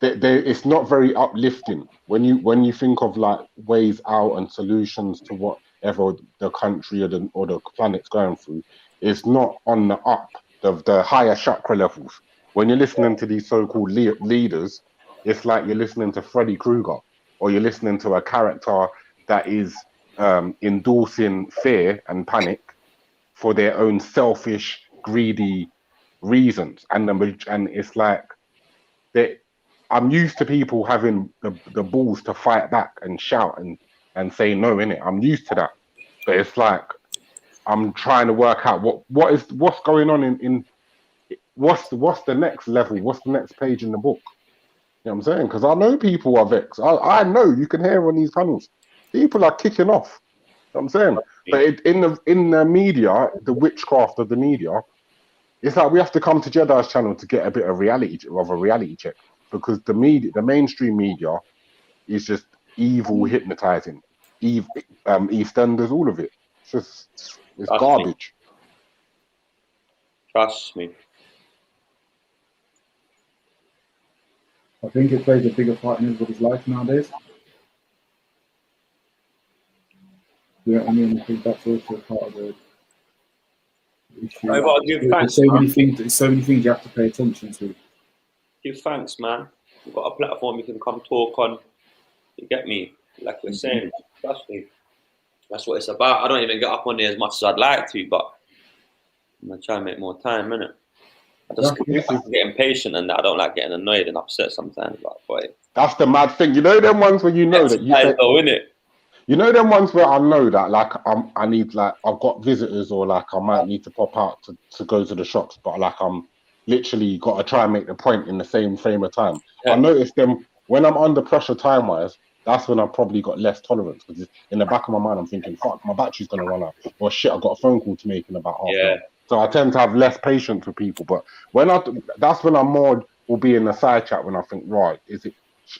it's not very uplifting when you think of like ways out and solutions to whatever the country or the planet's going through. It's not on the up of the higher chakra levels. When you're listening to these so-called leaders, it's like you're listening to Freddy Krueger, or you're listening to a character that is endorsing fear and panic for their own selfish, greedy reasons. And it's like I'm used to people having the balls to fight back and shout and say no, innit? I'm used to that. But it's like I'm trying to work out what's going on in what's the next level, what's the next page in the book. You know what I'm saying? Because I know people are vexed. I know, you can hear on these panels, people are kicking off. You know what I'm saying? But in the media, the witchcraft of the media, it's like we have to come to Jedi's channel to get a bit of a reality check, because the mainstream media is just evil, hypnotizing, EastEnders, all of it. It's garbage. Trust me. I think it plays a bigger part in everybody's life nowadays. You know what I mean? I think that's also part of the issue. I've got to give thanks, There's so man. many things. There's so many things you have to pay attention to. Give thanks, man. You've got a platform you can come talk on. You get me? Like you're saying, trust me. That's what it's about. I don't even get up on there as much as I'd like to, but I'm gonna try and make more time, innit? I just get impatient and I don't like getting annoyed and upset sometimes. Like, boy, That's the mad thing. You know them ones where you know that you say, though, innit? you know them ones where I know that like I need, like I've got visitors or like I might need to pop out to go to the shops, but like I'm literally got to try and make the point in the same frame of time. Yeah. I notice them when I'm under pressure time wise. That's when I've probably got less tolerance, because in the back of my mind I'm thinking, fuck, my battery's gonna run out, or shit, I've got a phone call to make in about half an hour. So I tend to have less patience with people. But when that's when I'm more will be in the side chat when I think, right, is it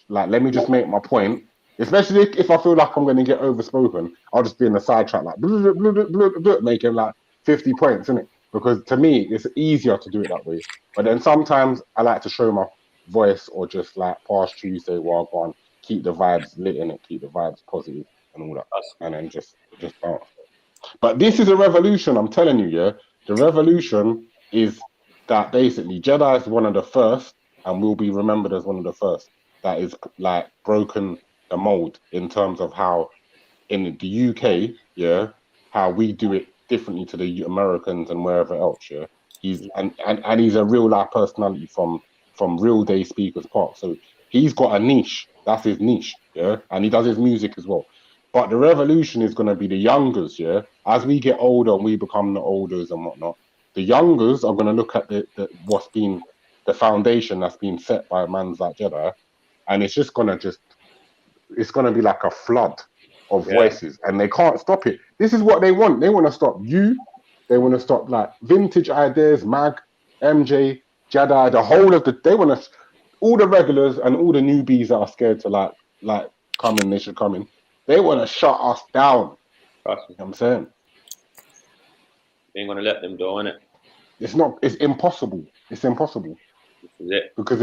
like, let me just make my point. Especially if I feel like I'm going to get overspoken, I'll just be in the side chat like blah, blah, blah, blah, blah, making like 50 points, innit? Because to me, it's easier to do it that way. But then sometimes I like to show my voice or just like past Tuesday while go on, keep the vibes lit in it, keep the vibes positive and all that, and then just bounce. But this is a revolution, I'm telling you, yeah. The revolution is that basically Jedi is one of the first, and will be remembered as one of the first, that is like broken the mold in terms of how in the UK, yeah, how we do it differently to the Americans and wherever else, yeah. He's and he's a real life personality from Real Day Speakers Park. So he's got a niche. That's his niche, yeah. And he does his music as well. But the revolution is going to be the youngers, yeah. As we get older and we become the olders and whatnot, the youngers are going to look at the what's been the foundation that's been set by mans like Jedi, and it's just gonna it's gonna be like a flood of voices, and they can't stop it. This is what they want. They want to stop you. They want to stop like vintage ideas, Mag, MJ, Jedi, the whole of the. They want to all the regulars and all the newbies that are scared to like come in. They should come in. They want to shut us down. You know what I'm saying? You ain't gonna let them do, innit? It's not. It's impossible. It's impossible. This is it. Because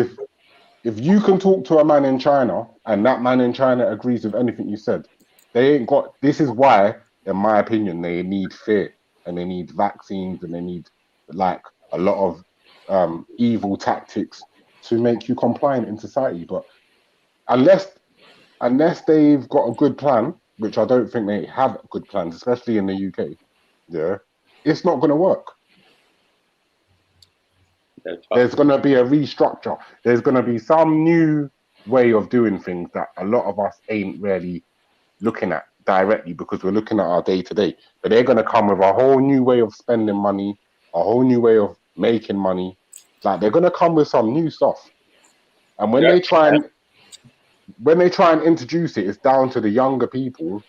if you can talk to a man in China and that man in China agrees with anything you said, they ain't got. This is why, in my opinion, they need fear and they need vaccines and they need like a lot of evil tactics to make you compliant in society. But unless they've got a good plan, which I don't think they have good plans, especially in the UK, yeah, it's not going to work. There's going to be a restructure. There's going to be some new way of doing things that a lot of us ain't really looking at directly because we're looking at our day to day. But they're going to come with a whole new way of spending money, a whole new way of making money. Like they're going to come with some new stuff. And when they try and introduce it, it's down to the younger people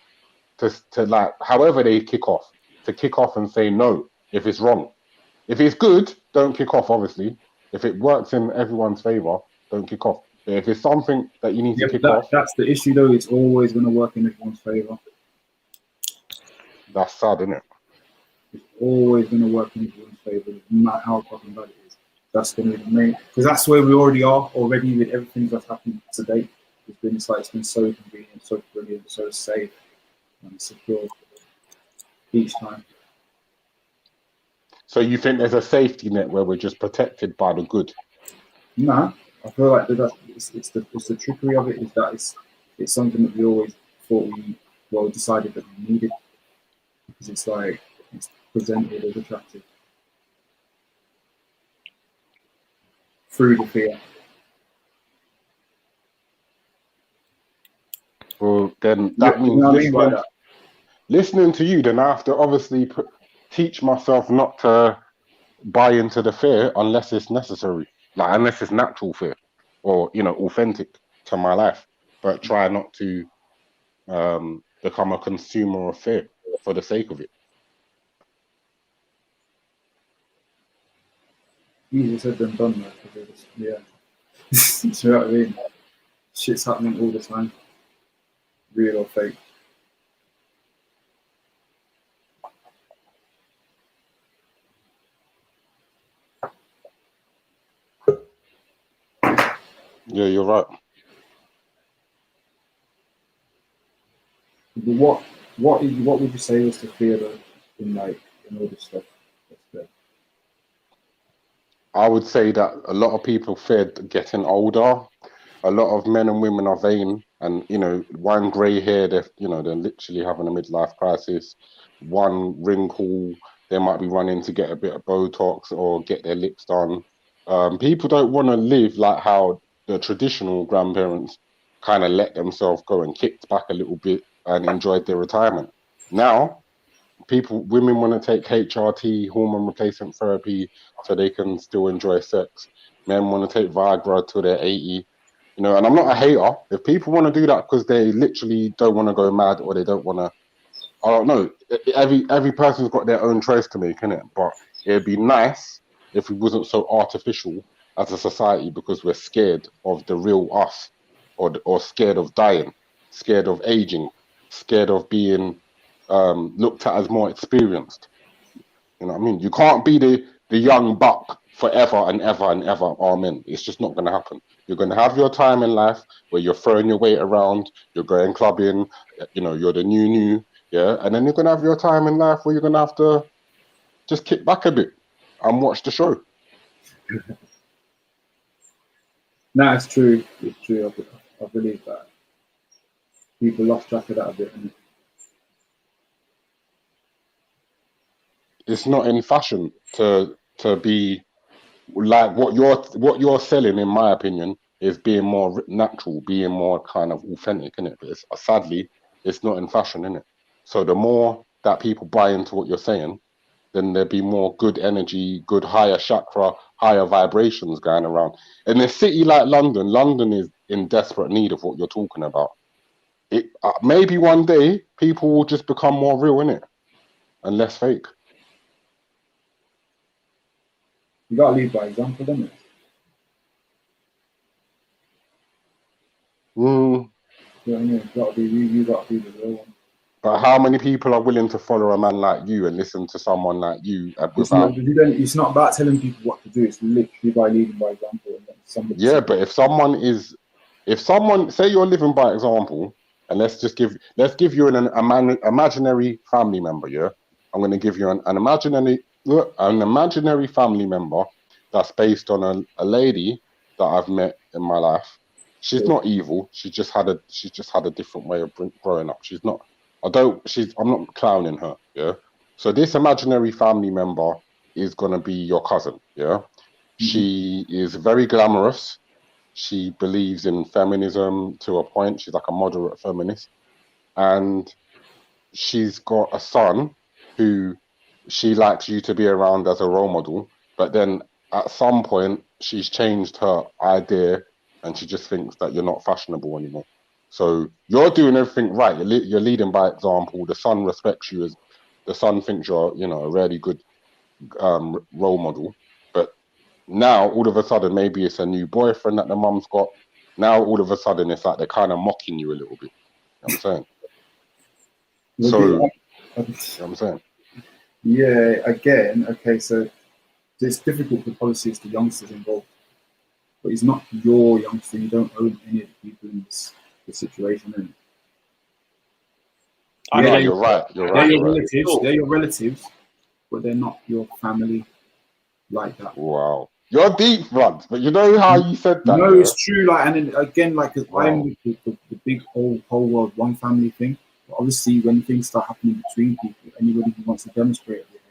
to like, however they kick off and say no if it's wrong. If it's good, don't kick off, obviously. If it works in everyone's favor, don't kick off. But if it's something that you need to kick off, that's the issue, though. It's always going to work in everyone's favor. That's sad, isn't it? It's always going to work in everyone's favor, no matter how fucking bad it is. That's going to be the main, because that's where we already are already with everything that's happened to date. It's been so convenient, so brilliant, so safe and secure each time. So you think there's a safety net where we're just protected by the good? Nah, I feel like it's the trickery of it is that it's something that we always thought we decided that we needed, because it's like it's presented as attractive through the fear. Well, then that means listening to you, then I have to obviously teach myself not to buy into the fear unless it's necessary, like unless it's natural fear or authentic to my life, but try not to become a consumer of fear for the sake of it. Easier said than done, though. Yeah, do you know what I mean? Shit's happening all the time, real or fake. Yeah, you're right. But what would you say was the fear though, in all this stuff? That's there? I would say that a lot of people feared getting older. A lot of men and women are vain, and one grey hair, they're literally having a midlife crisis. One wrinkle, they might be running to get a bit of Botox or get their lips done. People don't want to live like how the traditional grandparents kind of let themselves go and kicked back a little bit and enjoyed their retirement. Now, women want to take HRT, hormone replacement therapy, so they can still enjoy sex. Men want to take Viagra till they're 80. And I'm not a hater. If people want to do that because they literally don't want to go mad or they don't want to, I don't know. Every person's got their own choice to make, innit? But it'd be nice if we wasn't so artificial as a society because we're scared of the real us, or scared of dying, scared of aging, scared of being looked at as more experienced. You know what I mean? You can't be the young buck forever and ever and ever. Amen. It's just not going to happen. You're going to have your time in life where you're throwing your weight around, you're going clubbing, you're the new, yeah. And then you're going to have your time in life where you're going to have to just kick back a bit and watch the show. No, it's true. It's true. I believe that. People lost track of that a bit. It's not in fashion to be like what you're selling, in my opinion, is being more natural, being more kind of authentic, innit? But sadly, it's not in fashion, innit? So the more that people buy into what you're saying, then there'll be more good energy, good higher chakra, higher vibrations going around. In a city like London, London is in desperate need of what you're talking about. Maybe one day people will just become more real, innit? And less fake. You gotta lead by example, don't you? Mm. You know what I mean? You gotta be the real one. But how many people are willing to follow a man like you and listen to someone like you without? It's not about telling people what to do. It's literally by leading by example. Yeah, but if someone say you're living by example, and let's give you an imaginary family member. Yeah, I'm going to give you an imaginary family member that's based on a lady that I've met in my life. She's not evil. She just had a different way of growing up. She's not. I'm not clowning her. Yeah. So this imaginary family member is gonna be your cousin. Yeah. She is very glamorous. She believes in feminism to a point. She's like a moderate feminist, and she's got a son who she likes you to be around as a role model. But then at some point, she's changed her idea, and she just thinks that you're not fashionable anymore. So you're doing everything right. You're leading by example. The son respects you. The son thinks you're, a really good role model. But now, all of a sudden, maybe it's a new boyfriend that the mum's got. Now, all of a sudden, it's like they're kind of mocking you a little bit. You know what I'm saying? So, you know what I'm saying? Yeah, again, okay, so it's difficult for policies the youngsters involved. But it's not your youngster. You don't own any of the people in this situation. You're right. They're your relatives. They're your relatives, but they're not your family like that. Wow. You're deep, blood. But you know how you said that? No, it's true. Like, and then again, like, I'm the big whole world, one family thing. But obviously, when things start happening between people, anybody who wants to demonstrate behavior,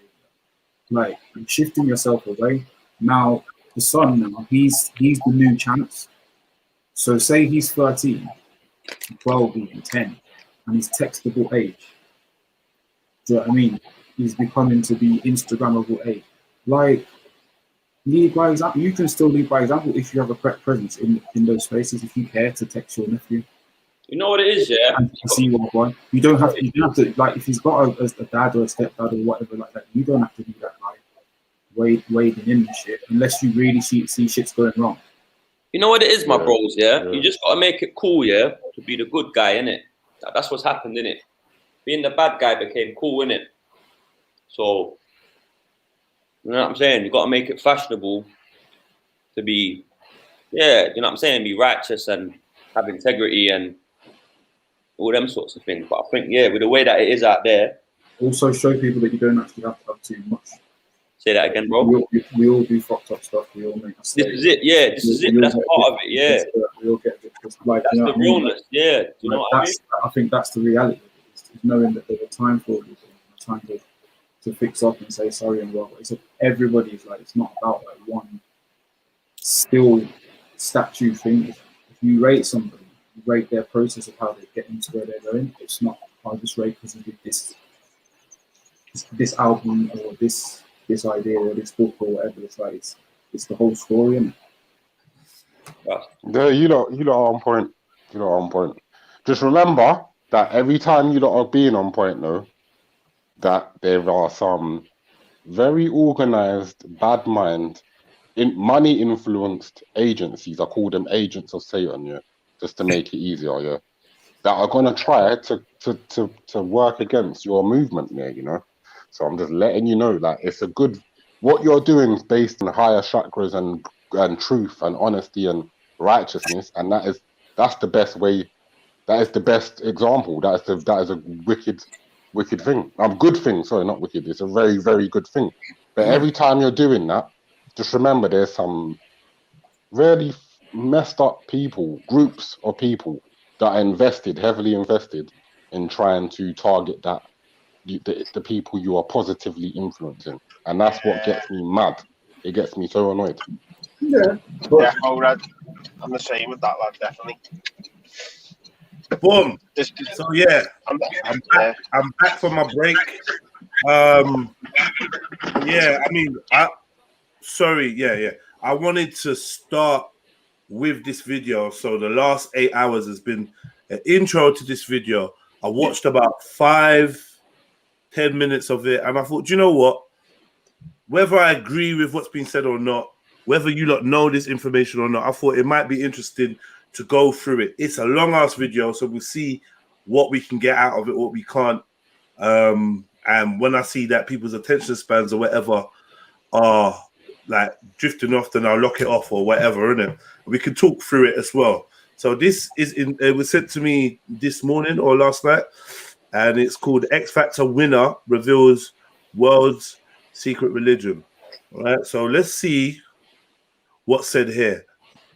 like, you're shifting yourself away. Now, the son, he's the new chance. So say he's 13, 12, even 10, and he's textable age. Do you know what I mean? He's becoming to be Instagrammable age. Like, lead by example. You can still lead by example if you have a presence in those spaces. If you care to text your nephew, you know what it is, yeah. And see what you don't have to like if he's got a dad or a stepdad or whatever like that. You don't have to be that like wading in the shit unless you really see shit's going wrong. You know what it is, my bros, yeah? You just gotta make it cool, yeah, to be the good guy, innit? That's what's happened, innit? Being the bad guy became cool, innit? So, you know what I'm saying? You gotta make it fashionable to be Yeah, you know what I'm saying? Be righteous and have integrity and all them sorts of things. But I think, yeah, with the way that it is out there. Also show people that you don't actually have to have too much. Say that again, bro. We all do fucked up stuff. We all make mistakes. This is it, yeah. This is it. That's part of it, yeah. We all get a bit like, that's the realness, yeah. Do you know what I mean? I think that's the reality. It's knowing that there's a time for everything, a time to fix up and say sorry and well. It's everybody's like, it's not about like one still statue thing. If you rate somebody, you rate their process of how they get into where they're going. It's not, I just rate because they did this album or this idea or this book or whatever. It's like it's the whole story, isn't it? Yeah, you lot are on point. You lot are on point. Just remember that every time you lot are being on point, though, that there are some very organized, bad mind, money influenced agencies. I call them agents of Satan, yeah, just to make it easier, yeah, that are gonna try to work against your movement there, you know. So I'm just letting you know that it's a good, what you're doing is based on higher chakras and truth and honesty and righteousness, and that's the best way. That is the best example. That is a wicked thing. Good thing. Sorry, not wicked. It's a very, very good thing. But every time you're doing that, just remember there's some really messed up people, groups of people that are heavily invested in trying to target that. The people you are positively influencing, and that's what gets me mad. It gets me so annoyed. Yeah, Rad. I'm the same with that, lad. Definitely. Boom. So yeah, I'm back from my break. Yeah, I mean, I wanted to start with this video. So the last 8 hours has been an intro to this video. I watched about 5-10 minutes of it, and I thought, you know what? Whether I agree with what's been said or not, whether you lot know this information or not, I thought it might be interesting to go through it. It's a long ass video, so we'll see what we can get out of it, what we can't. And when I see that people's attention spans or whatever are like drifting off, then I'll lock it off or whatever, innit? We can talk through it as well. So this is it was sent to me this morning or last night, and it's called X Factor Winner Reveals World's Secret Religion. All right, so let's see what's said here.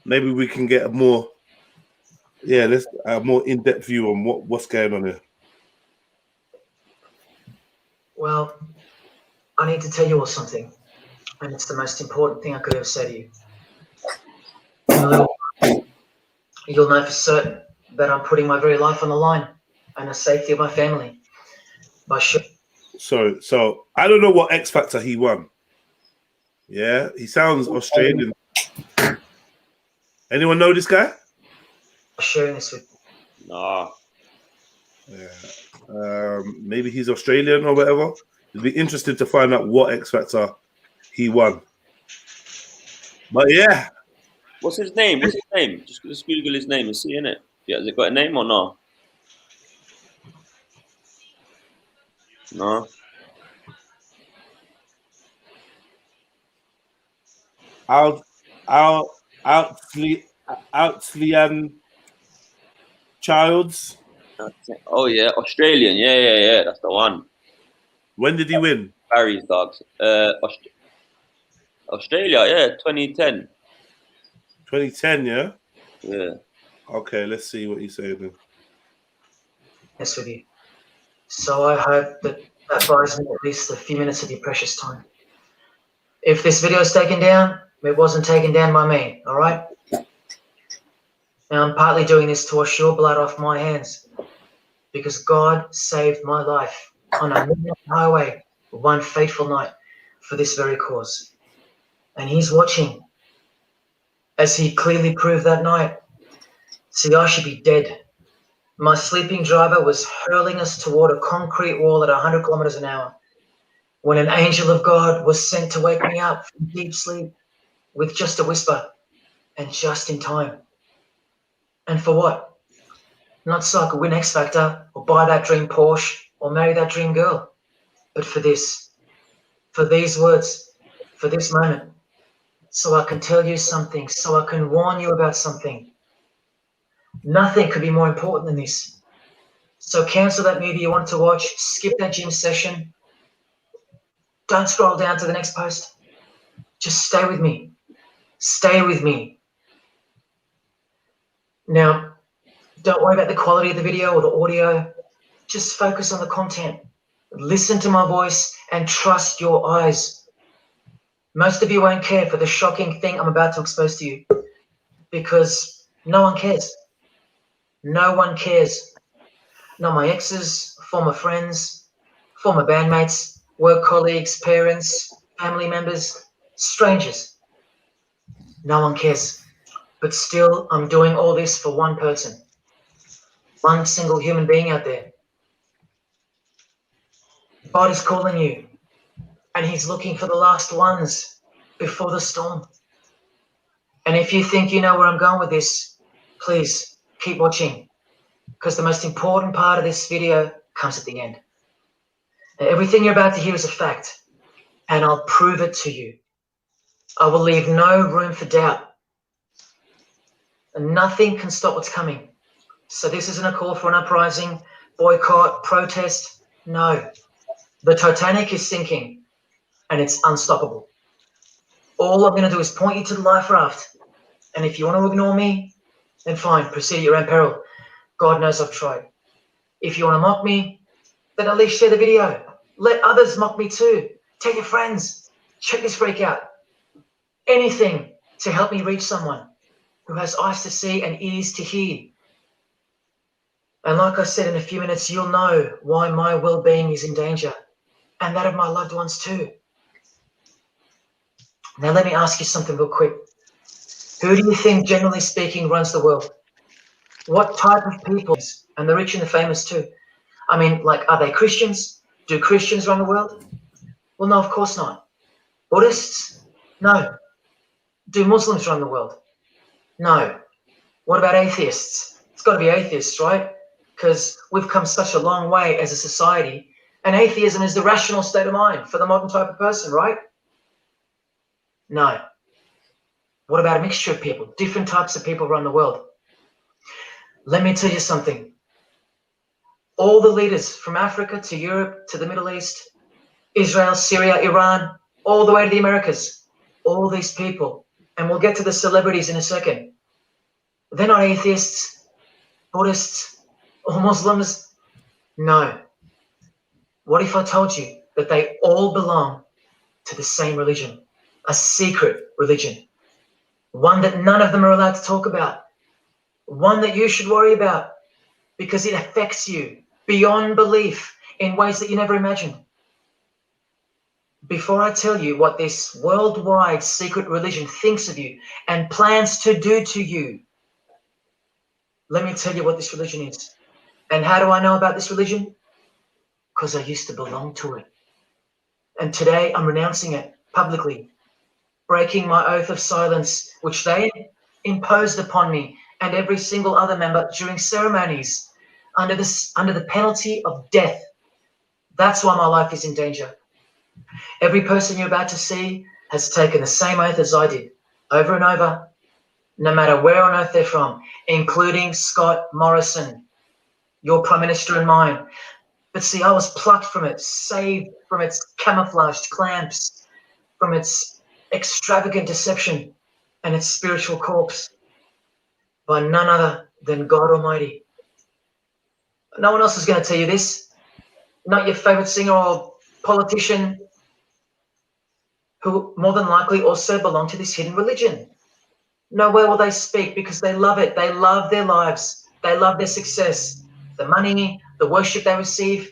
Maybe we can get a more in-depth view on what's going on here. Well, I need to tell you all something, and it's the most important thing I could ever say to you. In a little while, you'll know for certain that I'm putting my very life on the line and the safety of my family. So I don't know what X Factor he won. Yeah, he sounds Australian. Anyone know this guy? Sharing this with you. No. Yeah. Maybe he's Australian or whatever. It'd be interesting to find out what X Factor he won. But yeah. What's his name? Just Google his name and see, innit? Yeah, has it got a name or no? No. Outslian Childs. Oh yeah, Australian. Yeah. That's the one. When did he win? Barry's dogs. Australia. Yeah, 2010. 2010. Yeah. Yeah. Okay, let's see what he's saying then. Yes, with you. So I hope that buys me at least a few minutes of your precious time. If this video is taken down, it wasn't taken down by me, all right? Now, I'm partly doing this to wash your blood off my hands because God saved my life on a midnight highway one fateful night for this very cause. And he's watching, as he clearly proved that night. See, I should be dead. My sleeping driver was hurling us toward a concrete wall at 100 kilometers an hour when an angel of God was sent to wake me up from deep sleep with just a whisper and just in time. And for what? Not so I could win X Factor or buy that dream Porsche or marry that dream girl, but for this, for these words, for this moment. so I can tell you something, so I can warn you about something. Nothing could be more important than this. So cancel that movie you want to watch, skip that gym session. Don't scroll down to the next post. Just stay with me. Stay with me. Now, don't worry about the quality of the video or the audio. Just focus on the content. Listen to my voice and trust your eyes. Most of you won't care for the shocking thing I'm about to expose to you because no one cares. No one cares. Not my exes, former friends, former bandmates, work colleagues, parents, family members, strangers. No one cares. But still, I'm doing all this for one person. One single human being out there. God is calling you, and he's looking for the last ones before the storm. And if you think you know where I'm going with this, please keep watching, because the most important part of this video comes at the end. Now, everything you're about to hear is a fact, and I'll prove it to you. I will leave no room for doubt. And nothing can stop what's coming. So this isn't a call for an uprising, boycott, protest. No. The Titanic is sinking, and it's unstoppable. All I'm going to do is point you to the life raft. And if you want to ignore me, then fine, proceed at your own peril. God knows I've tried. If you want to mock me, then at least share the video. Let others mock me too. Tell your friends. Check this freak out. Anything to help me reach someone who has eyes to see and ears to hear. And like I said, in a few minutes, you'll know why my well-being is in danger, and that of my loved ones too. Now let me ask you something real quick. Who do you think, generally speaking, runs the world? What type of people? And the rich and the famous too. I mean, like, are they Christians? Do Christians run the world? Well, no, of course not. Buddhists? No. Do Muslims run the world? No. What about atheists? It's got to be atheists, right? Because we've come such a long way as a society, and atheism is the rational state of mind for the modern type of person, right? No. What about a mixture of people? Different types of people run the world. Let me tell you something. All the leaders from Africa to Europe to the Middle East, Israel, Syria, Iran, all the way to the Americas, all these people, and we'll get to the celebrities in a second. They're not atheists, Buddhists, or Muslims. No. What if I told you that they all belong to the same religion, a secret religion, one that none of them are allowed to talk about, one that you should worry about because it affects you beyond belief in ways that you never imagined? Before I tell you what this worldwide secret religion thinks of you and plans to do to you, let me tell you what this religion is. And how do I know about this religion? Because I used to belong to it. And today I'm renouncing it publicly, breaking my oath of silence, which they imposed upon me and every single other member during ceremonies under the penalty of death. That's why my life is in danger. Every person you're about to see has taken the same oath as I did, over and over, no matter where on earth they're from, including Scott Morrison, your Prime Minister and mine. But see, I was plucked from it, saved from its camouflaged clamps, from its extravagant deception and its spiritual corpse, by none other than God Almighty. No one else is going to tell you this. Not your favorite singer or politician, who more than likely also belong to this hidden religion. Nowhere will they speak because they love it. They love their lives. They love their success, the money, the worship they receive.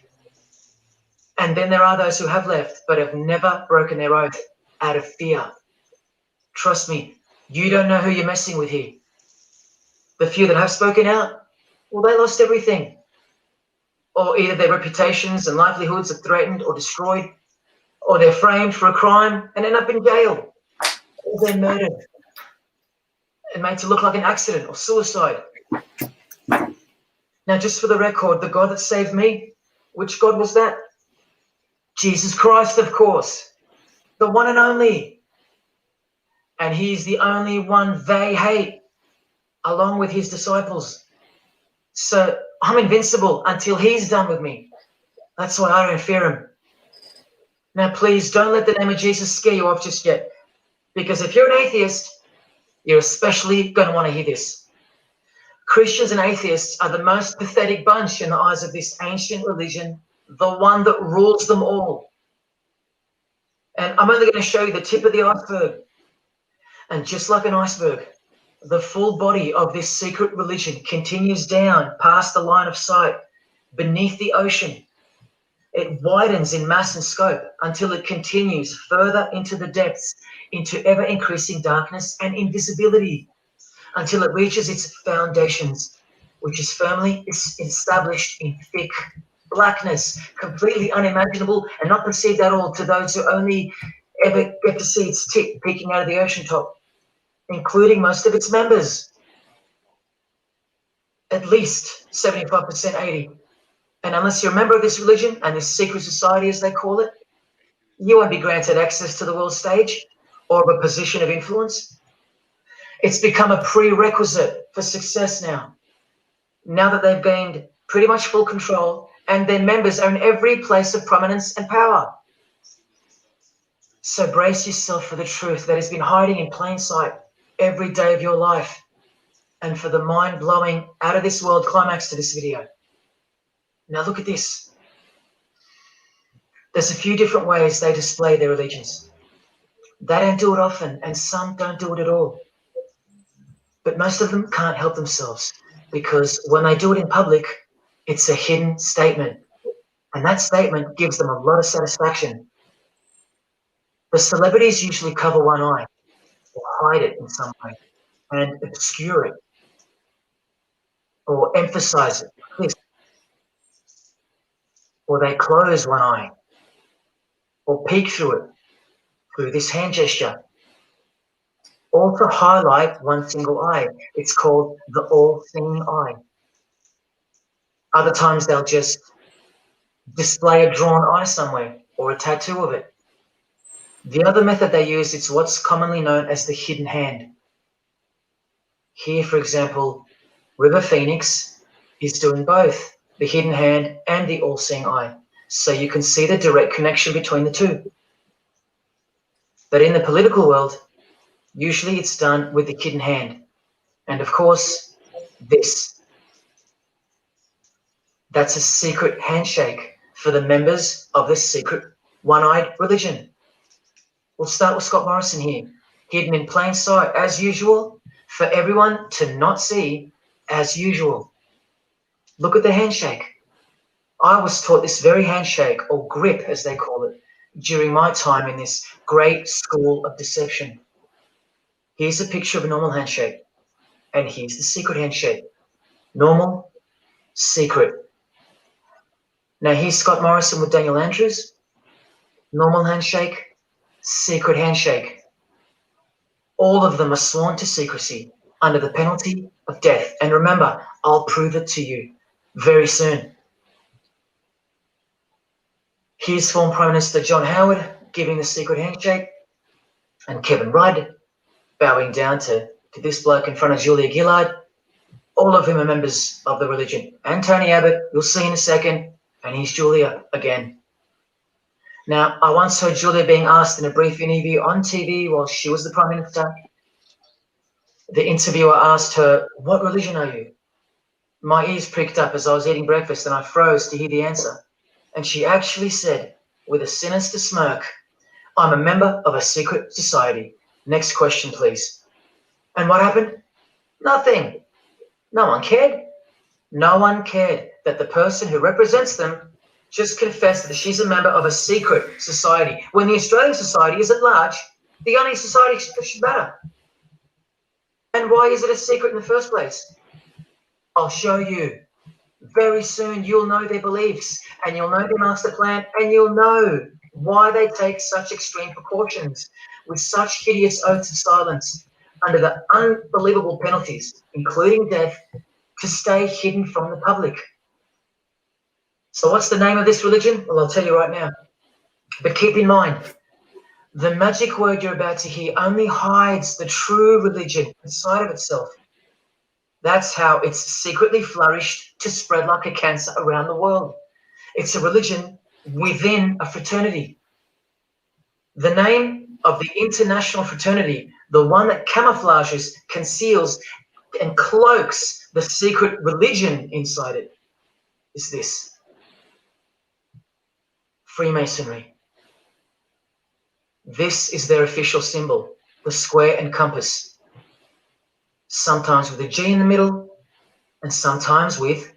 And then there are those who have left but have never broken their oath out of fear. Trust me, you don't know who you're messing with here. The few that have spoken out, well, they lost everything. Or either their reputations and livelihoods are threatened or destroyed, or they're framed for a crime and end up in jail, or they're murdered and made to look like an accident or suicide. Now, just for the record, the God that saved me, which God was that? Jesus Christ, of course, the one and only. And he's the only one they hate, along with his disciples. So I'm invincible until he's done with me. That's why I don't fear him. Now, please don't let the name of Jesus scare you off just yet. Because if you're an atheist, you're especially going to want to hear this. Christians and atheists are the most pathetic bunch in the eyes of this ancient religion, the one that rules them all. And I'm only going to show you the tip of the iceberg. And just like an iceberg, the full body of this secret religion continues down past the line of sight, beneath the ocean. It widens in mass and scope until it continues further into the depths, into ever-increasing darkness and invisibility, until it reaches its foundations, which is firmly established in thick blackness, completely unimaginable and not perceived at all to those who only ever get to see its tip peeking out of the ocean top, including most of its members. At least 75%, 80%. And unless you're a member of this religion and this secret society, as they call it, you won't be granted access to the world stage or a position of influence. It's become a prerequisite for success now. Now that they've gained pretty much full control and their members own every place of prominence and power. So brace yourself for the truth that has been hiding in plain sight every day of your life, and for the mind-blowing, out-of-this-world climax to this video. Now look at this. There's a few different ways they display their allegiance. They don't do it often, and some don't do it at all. But most of them can't help themselves, because when they do it in public, it's a hidden statement. And that statement gives them a lot of satisfaction. The celebrities usually cover one eye, or hide it in some way, and obscure it, or emphasize it, this. Or they close one eye, or peek through it, through this hand gesture, or to highlight one single eye. It's called the all-seeing eye. Other times they'll just display a drawn eye somewhere, or a tattoo of it. The other method they use is what's commonly known as the hidden hand. Here, for example, River Phoenix is doing both, the hidden hand and the all-seeing eye. So you can see the direct connection between the two. But in the political world, usually it's done with the hidden hand. And of course, this. That's a secret handshake for the members of this secret one-eyed religion. We'll start with Scott Morrison here, hidden in plain sight as usual, for everyone to not see as usual. Look at the handshake. I was taught this very handshake, or grip as they call it, during my time in this great school of deception. Here's a picture of a normal handshake, and here's the secret handshake. Normal, secret. Now here's Scott Morrison with Daniel Andrews. Normal handshake, secret handshake. All of them are sworn to secrecy under the penalty of death. And remember, I'll prove it to you very soon. Here's former Prime Minister John Howard giving the secret handshake, and Kevin Rudd bowing down to this bloke in front of Julia Gillard. All of whom are members of the religion. And Tony Abbott, you'll see in a second, and here's Julia again. Now, I once heard Julia being asked in a brief interview on TV while she was the Prime Minister. The interviewer asked her, "What religion are you?" My ears pricked up as I was eating breakfast and I froze to hear the answer. And she actually said, with a sinister smirk, "I'm a member of a secret society. Next question, please." And what happened? Nothing. No one cared. No one cared that the person who represents them just confessed that she's a member of a secret society. When the Australian society is at large, the only society should matter. And why is it a secret in the first place? I'll show you. Very soon you'll know their beliefs, and you'll know their master plan, and you'll know why they take such extreme precautions with such hideous oaths of silence under the unbelievable penalties, including death, to stay hidden from the public. So what's the name of this religion? Well, I'll tell you right now. But keep in mind, The magic word you're about to hear only hides the true religion inside of itself. That's how it's secretly flourished to spread like a cancer around the world. It's a religion within a fraternity. The name of the international fraternity, the one that camouflages, conceals, and cloaks the secret religion inside it, is this: Freemasonry. This is their official symbol, the square and compass, sometimes with a G in the middle, and sometimes with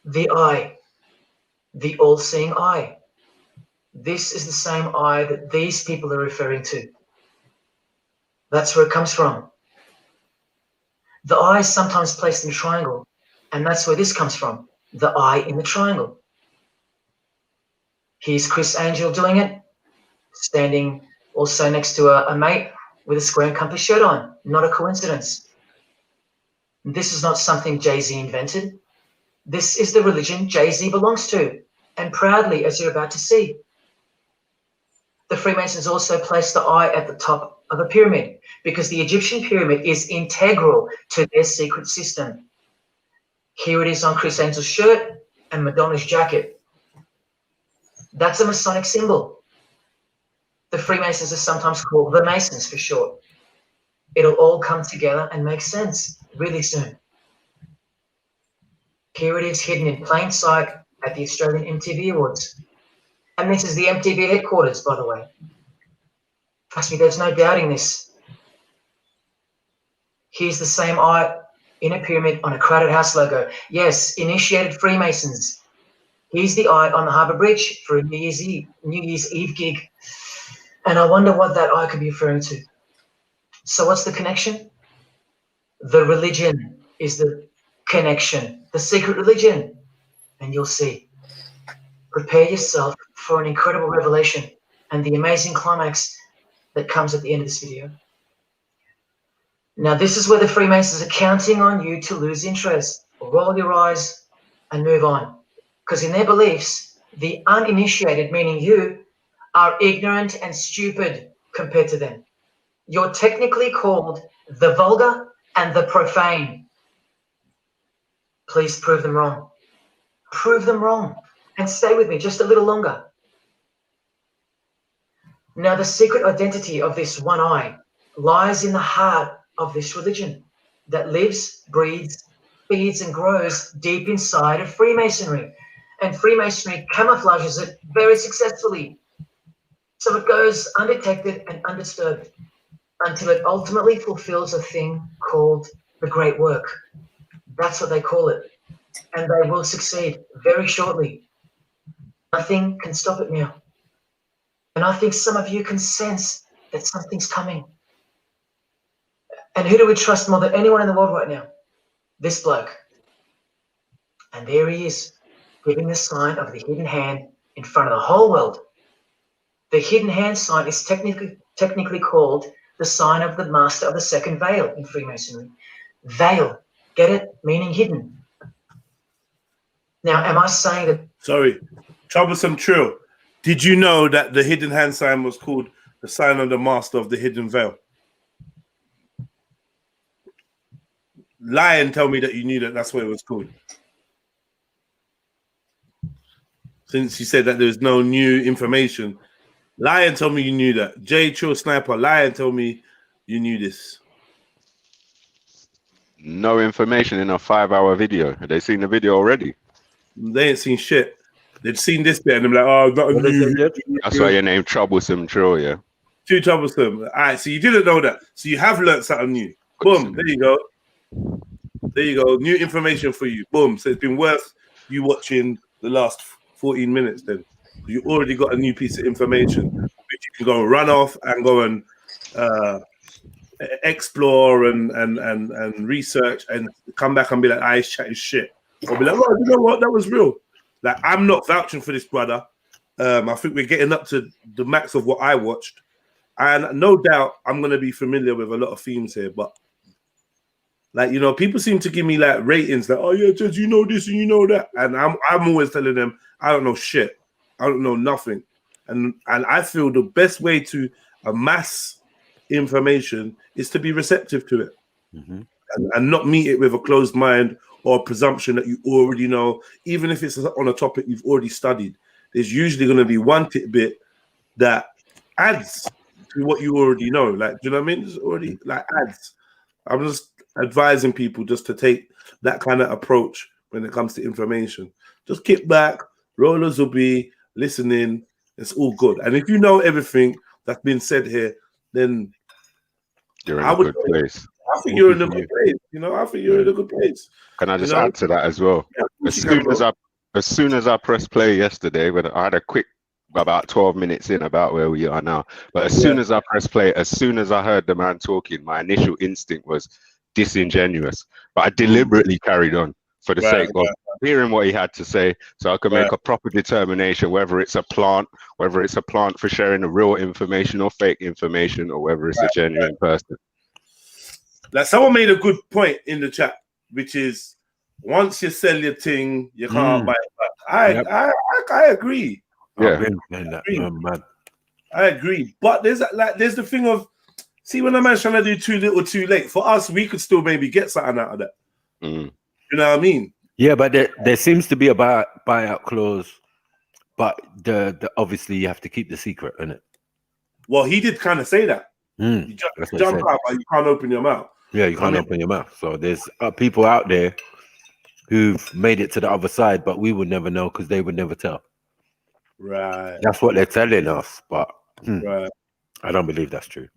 the eye, the all-seeing eye. This is the same eye that these people are referring to. That's where it comes from. The eye is sometimes placed in a triangle, and that's where this comes from, the eye in the triangle. Here's Chris Angel doing it, standing also next to a mate with a square and compass shirt on. Not a coincidence. This is not something Jay-Z invented. This is the religion Jay-Z belongs to, and proudly, as you're about to see. The Freemasons also placed the eye at the top of a pyramid because the Egyptian pyramid is integral to their secret system. Here it is on Chris Angel's shirt and Madonna's jacket. That's a Masonic symbol. The Freemasons are sometimes called the Masons for short. It'll all come together and make sense really soon. Here it is hidden in plain sight at the Australian MTV Awards. And this is the MTV headquarters, by the way. Trust me, there's no doubting this. Here's the same eye in a pyramid on a Crowded House logo. Yes, initiated Freemasons. Here's the eye on the Harbour Bridge for a New Year's Eve gig. And I wonder what that eye could be referring to. So what's the connection? The religion is the connection, the secret religion. And you'll see. Prepare yourself for an incredible revelation and the amazing climax that comes at the end of this video. Now, this is where the Freemasons are counting on you to lose interest. Roll your eyes and move on. Because in their beliefs, the uninitiated, meaning you, are ignorant and stupid compared to them. You're technically called the vulgar and the profane. Please prove them wrong. Prove them wrong. And stay with me just a little longer. Now, the secret identity of this one eye lies in the heart of this religion that lives, breathes, feeds, and grows deep inside of Freemasonry. And Freemasonry camouflages it very successfully. So it goes undetected and undisturbed until it ultimately fulfills a thing called the great work. That's what they call it. And they will succeed very shortly. Nothing can stop it now. And I think some of you can sense that something's coming. And who do we trust more than anyone in the world right now? This bloke. And there he is, giving the sign of the hidden hand in front of the whole world. The hidden hand sign is technically called the sign of the master of the second veil in Freemasonry. Veil, get it? Meaning hidden. Now, am I saying that... Sorry. Troublesome Trill, did you know that the hidden hand sign was called the sign of the master of the hidden veil? Lie and tell me that you knew that that's what it was called. Since you said that there's no new information, lie and tell me you knew that. J Trill Sniper, lie and tell me you knew this. No information in a 5-hour video. Have they seen the video already? They ain't seen shit. They've seen this bit and they're like, oh, not a new. That's why your name Troublesome Trill, yeah? Too troublesome. All right, so you didn't know that. So you have learned something new. Boom, there you go. There you go. New information for you. Boom. So it's been worth you watching the last 14 minutes then. You already got a new piece of information which you can go and run off and go and explore and research and come back and be like, I chatting shit. Or be like, oh, you know what? That was real. Like, I'm not vouching for this brother. I think we're getting up to the max of what I watched. And no doubt I'm going to be familiar with a lot of themes here. But, like, you know, people seem to give me, like, ratings. Like, oh, yeah, Judge, you know this and you know that. And I'm always telling them, I don't know shit. I don't know nothing. And I feel the best way to amass information is to be receptive to it, and not meet it with a closed mind or a presumption that you already know, even if it's on a topic you've already studied. There's usually going to be one tidbit that adds to what you already know. Like, do you know what I mean? It's already like adds. I'm just advising people just to take that kind of approach when it comes to information. Just kick back, rollers will be listening. It's all good. And if you know everything that's been said here, then you're in a good place. I think you're in a good place. You know, I think you're in a good place. Can I just add to that as well? Yeah, as soon as I pressed play yesterday, when I had a quick about 12 minutes in about where we are now, but as soon as I pressed play, as soon as I heard the man talking, my initial instinct was disingenuous, but I deliberately carried on for the sake of hearing what he had to say, so I could make a proper determination whether it's a plant for sharing the real information or fake information, or whether it's a genuine person. Like, someone made a good point in the chat, which is once you sell your thing, you can't buy it back. I agree. Yeah, I agree. But there's the thing of, see, when a man's trying to do too little, too late. For us, we could still maybe get something out of that. You know what I mean? Yeah, but there seems to be a buyout clause, but the obviously you have to keep the secret, innit? Well, he did kind of say that. You jump out, but you can't open your mouth. Yeah, you can't open your mouth. So there's people out there who've made it to the other side, but we would never know because they would never tell. Right. That's what they're telling us, but right. I don't believe that's true.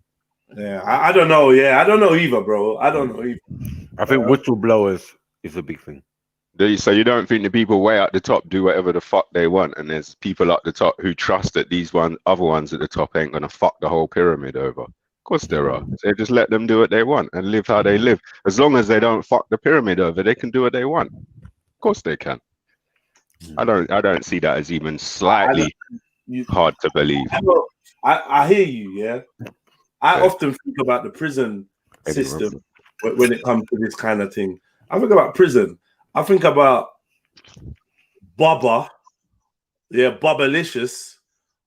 Yeah, I don't know. Yeah, I don't know either, bro. I don't know either. I think whistleblowers is a big thing. So you don't think the people way at the top do whatever the fuck they want, and there's people at the top who trust that these other ones at the top ain't gonna fuck the whole pyramid over? Of course there are. So just let them do what they want and live how they live. As long as they don't fuck the pyramid over, they can do what they want. Of course they can. I don't see that as even slightly hard to believe. I hear you, yeah. I often think about the prison system when it comes to this kind of thing. I think about prison. I think about Bobalicious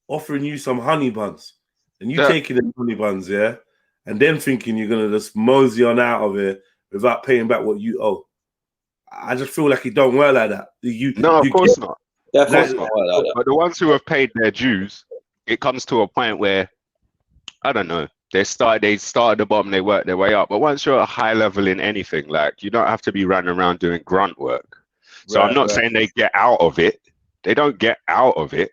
offering you some honey buns, and you taking the honey buns, and then thinking you're gonna just mosey on out of it without paying back what you owe. I just feel like it don't work like that. Of course not. Yeah, of course not. But the ones who have paid their dues, it comes to a point where, I don't know, they start at the bottom, they work their way up. But once you're at a high level in anything, like, you don't have to be running around doing grunt work. So I'm not saying they get out of it. They don't get out of it.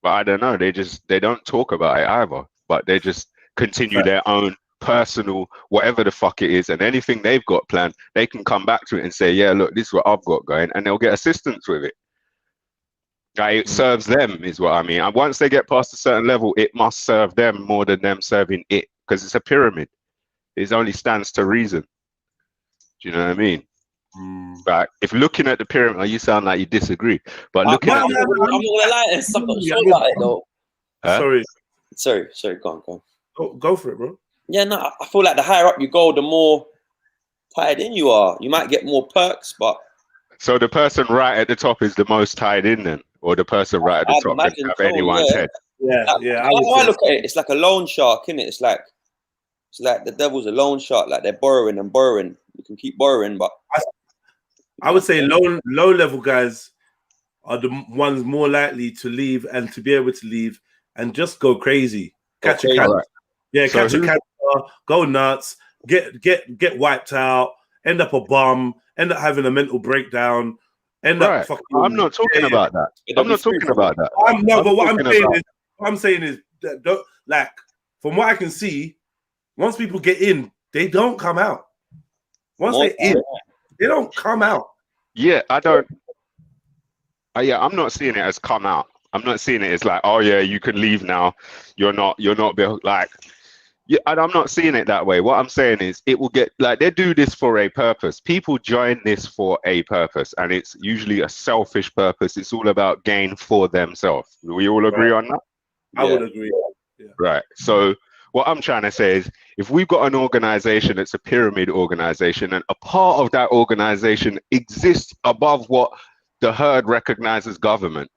But I don't know, they don't talk about it either. But they just continue their own personal whatever the fuck it is, and anything they've got planned, they can come back to it and say, yeah, look, this is what I've got going, and they'll get assistance with it. It serves them, is what I mean. And once they get past a certain level, it must serve them more than them serving it, because it's a pyramid. It only stands to reason. Do you know what I mean? But if looking at the pyramid, you sound like you disagree. But looking at I'm not gonna lie, it's something so about it though. Sorry, go on. Go for it, bro. Yeah, no, I feel like the higher up you go, the more tied in you are. You might get more perks, but so the person right at the top is the most tied in, then, or the person right at the top can have anyone's head. I look at it. It's like a loan shark, isn't it? It's like the devil's a loan shark. Like, they're borrowing and borrowing. You can keep borrowing, but I would say low level guys are the ones more likely to leave and to be able to leave and just go crazy, catch a cancer. Yeah, catch a cancer, go nuts, get wiped out, end up a bum, end up having a mental breakdown, end up fucking. I'm not talking about that. I'm not talking about that. What I'm saying is that, like, from what I can see, once people get in, they don't come out. Once they're in, they don't come out. Yeah, I don't. I'm not seeing it as come out. I'm not seeing it as like, oh yeah, you can leave now. You're not like. Yeah, and I'm not seeing it that way. What I'm saying is, it will get, like, they do this for a purpose. People join this for a purpose, and it's usually a selfish purpose. It's all about gain for themselves. We all agree on that? I would agree. Yeah. Right. So what I'm trying to say is, if we've got an organization that's a pyramid organization, and a part of that organization exists above what the herd recognizes government,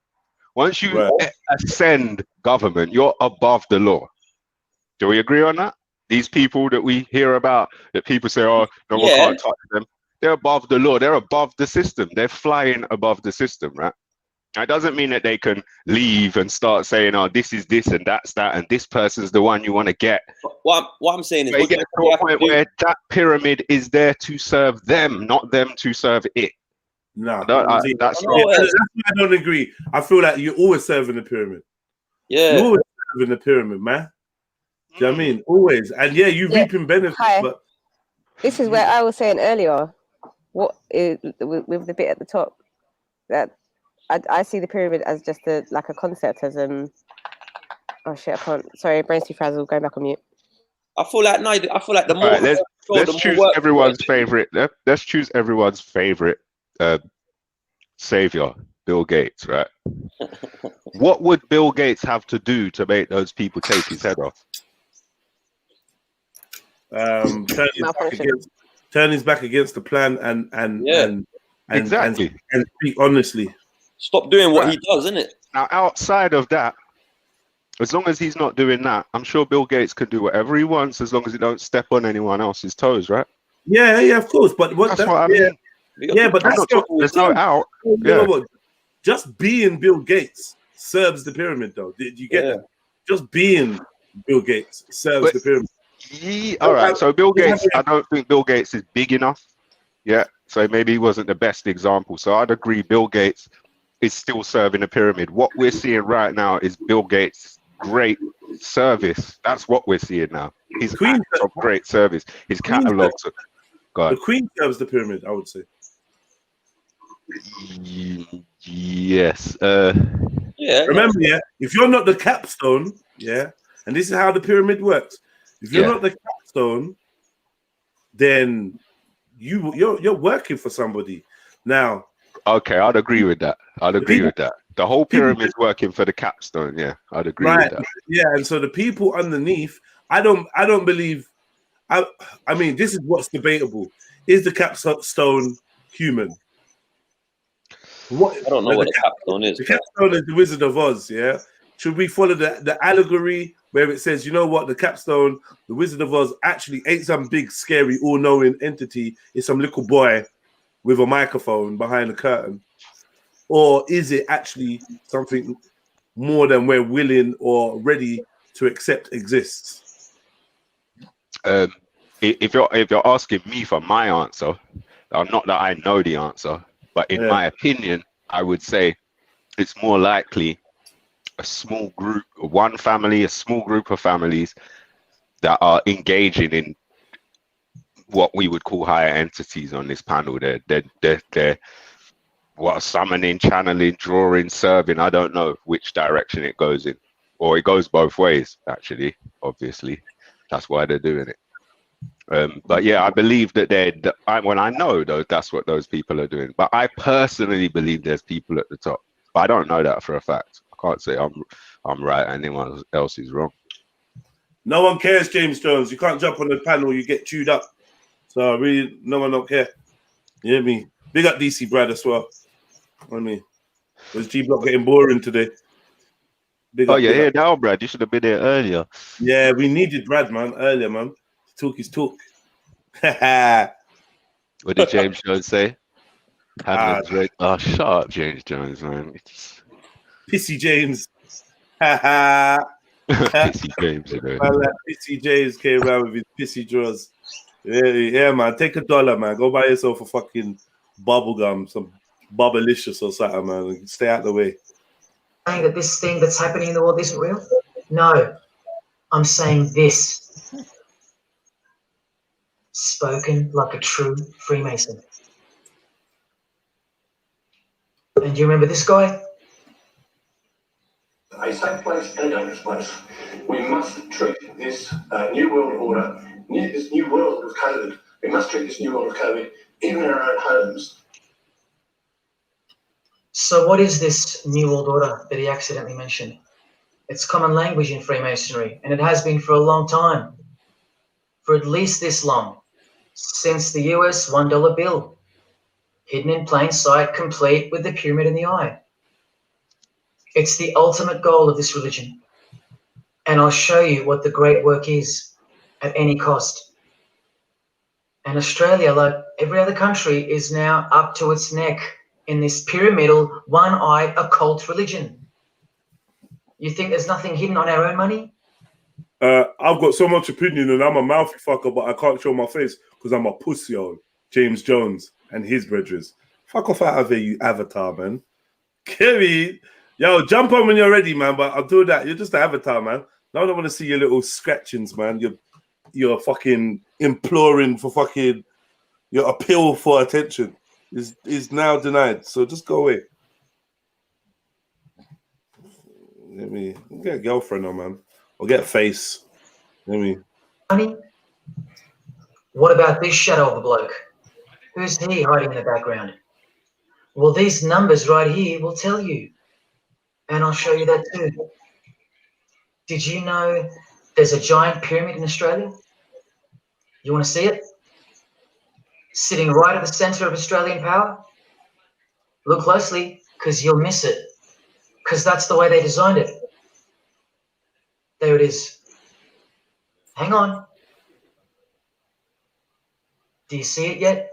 once you ascend government, you're above the law. Do we agree on that? These people that we hear about, that people say, oh, no one can't touch them. They're above the law. They're above the system. They're flying above the system, right? That doesn't mean that they can leave and start saying, oh, this is this and that's that, and this person's the one you want to get. What I'm saying is, they get to a point where that pyramid is there to serve them, not them to serve it. No, that's why I don't agree. I feel like you're always serving the pyramid. Yeah, you're always serving the pyramid, man. Do you know what I mean? Always, and yeah, you reaping benefits. Hi. But This is where I was saying earlier, what is with the bit at the top, that I see the pyramid as just like a concept, as oh shit, I can't. Sorry, brain's too frazzled. Going back on mute. I feel like the more. Right, let's choose everyone's favorite. Let's choose everyone's favorite savior, Bill Gates, right? What would Bill Gates have to do to make those people take his head off? Turn his back against the plan and exactly and speak honestly. Stop doing what he does, isn't it? Now, outside of that, as long as he's not doing that, I'm sure Bill Gates can do whatever he wants as long as he don't step on anyone else's toes, right? Yeah, of course. But that's what I mean. Yeah, but that's there's no out. You know what? Just being Bill Gates serves the pyramid, though. Did you get that? Just being Bill Gates serves the pyramid. All right. So Bill Gates, I don't think Bill Gates is big enough. Yeah. So maybe he wasn't the best example. So I'd agree Bill Gates is still serving the pyramid. What we're seeing right now is Bill Gates' great service. That's what we're seeing now. His acts of great service. His catalogs. The Queen serves the pyramid, I would say. Yes. Remember, if you're not the capstone, and this is how the pyramid works. If you're not the capstone, then you're working for somebody. Now, okay, I'd agree with that. The whole pyramid's working for the capstone. Yeah, I'd agree with that. Yeah, and so the people underneath, I don't believe. I mean, this is what's debatable. Is the capstone human? I don't know what the capstone is. The capstone is the Wizard of Oz, yeah? Should we follow the allegory where it says, you know what, the capstone, the Wizard of Oz actually ain't some big, scary, all-knowing entity. It's some little boy with a microphone behind the curtain. Or is it actually something more than we're willing or ready to accept exists? If you're asking me for my answer, not that I know the answer, but in my opinion, I would say it's more likely a small group, one family, a small group of families that are engaging in what we would call higher entities on this panel. They're what, summoning, channeling, drawing, serving. I don't know which direction it goes in, or it goes both ways. Actually, obviously, that's why they're doing it. But yeah, I believe that when I know though, that's what those people are doing. But I personally believe there's people at the top. But I don't know that for a fact. I can't say I'm right and anyone else is wrong. No one cares, James Jones. You can't jump on the panel, you get chewed up. So really, no one don't care. You hear me? Big up DC Brad as well. I mean, was G Block getting boring today? You're here now, Brad. You should have been there earlier. Yeah, we needed Brad, man, earlier, man. Talk his talk. What did James Jones say? Oh, shut up, James Jones, man. Pissy James. Pissy James, you know. Pissy James came around with his pissy draws. Yeah, man. Take $1, man. Go buy yourself a fucking bubble gum, some Bubblicious or something, man. And stay out of the way. Saying that this thing that's happening in the world isn't real? No. I'm saying this. Spoken like a true Freemason. And do you remember this guy? A safe place and a dangerous place. We must treat this new world order, this new world of COVID. We must treat this new world of COVID even in our own homes. So what is this new world order that he accidentally mentioned? It's common language in Freemasonry, and it has been for a long time. For at least this long. Since the US $1 bill. Hidden in plain sight, complete with the pyramid in the eye. It's the ultimate goal of this religion. and I'll show you what the great work is at any cost. And Australia, like every other country, is now up to its neck in this pyramidal, one-eyed occult religion. You think there's nothing hidden on our own money? I've got so much opinion and I'm a mouthy fucker, but I can't show my face because I'm a pussy on James Jones and his brethren. Fuck off out of here, you avatar, man. Kerry, yo, jump on when you're ready, man, but I'll do that. You're just an avatar, man. Now I don't want to see your little scratchings, man. You're fucking imploring for fucking your appeal for attention is now denied. So just go away. Let me get a girlfriend now, man. Or get a face. Honey, what about this shadow of a bloke? Who's he hiding in the background? Well, these numbers right here will tell you. And I'll show you that too. Did you know there's a giant pyramid in Australia? You want to see it? Sitting right at the center of Australian power? Look closely, because you'll miss it. Because that's the way they designed it. There it is. Hang on. Do you see it yet?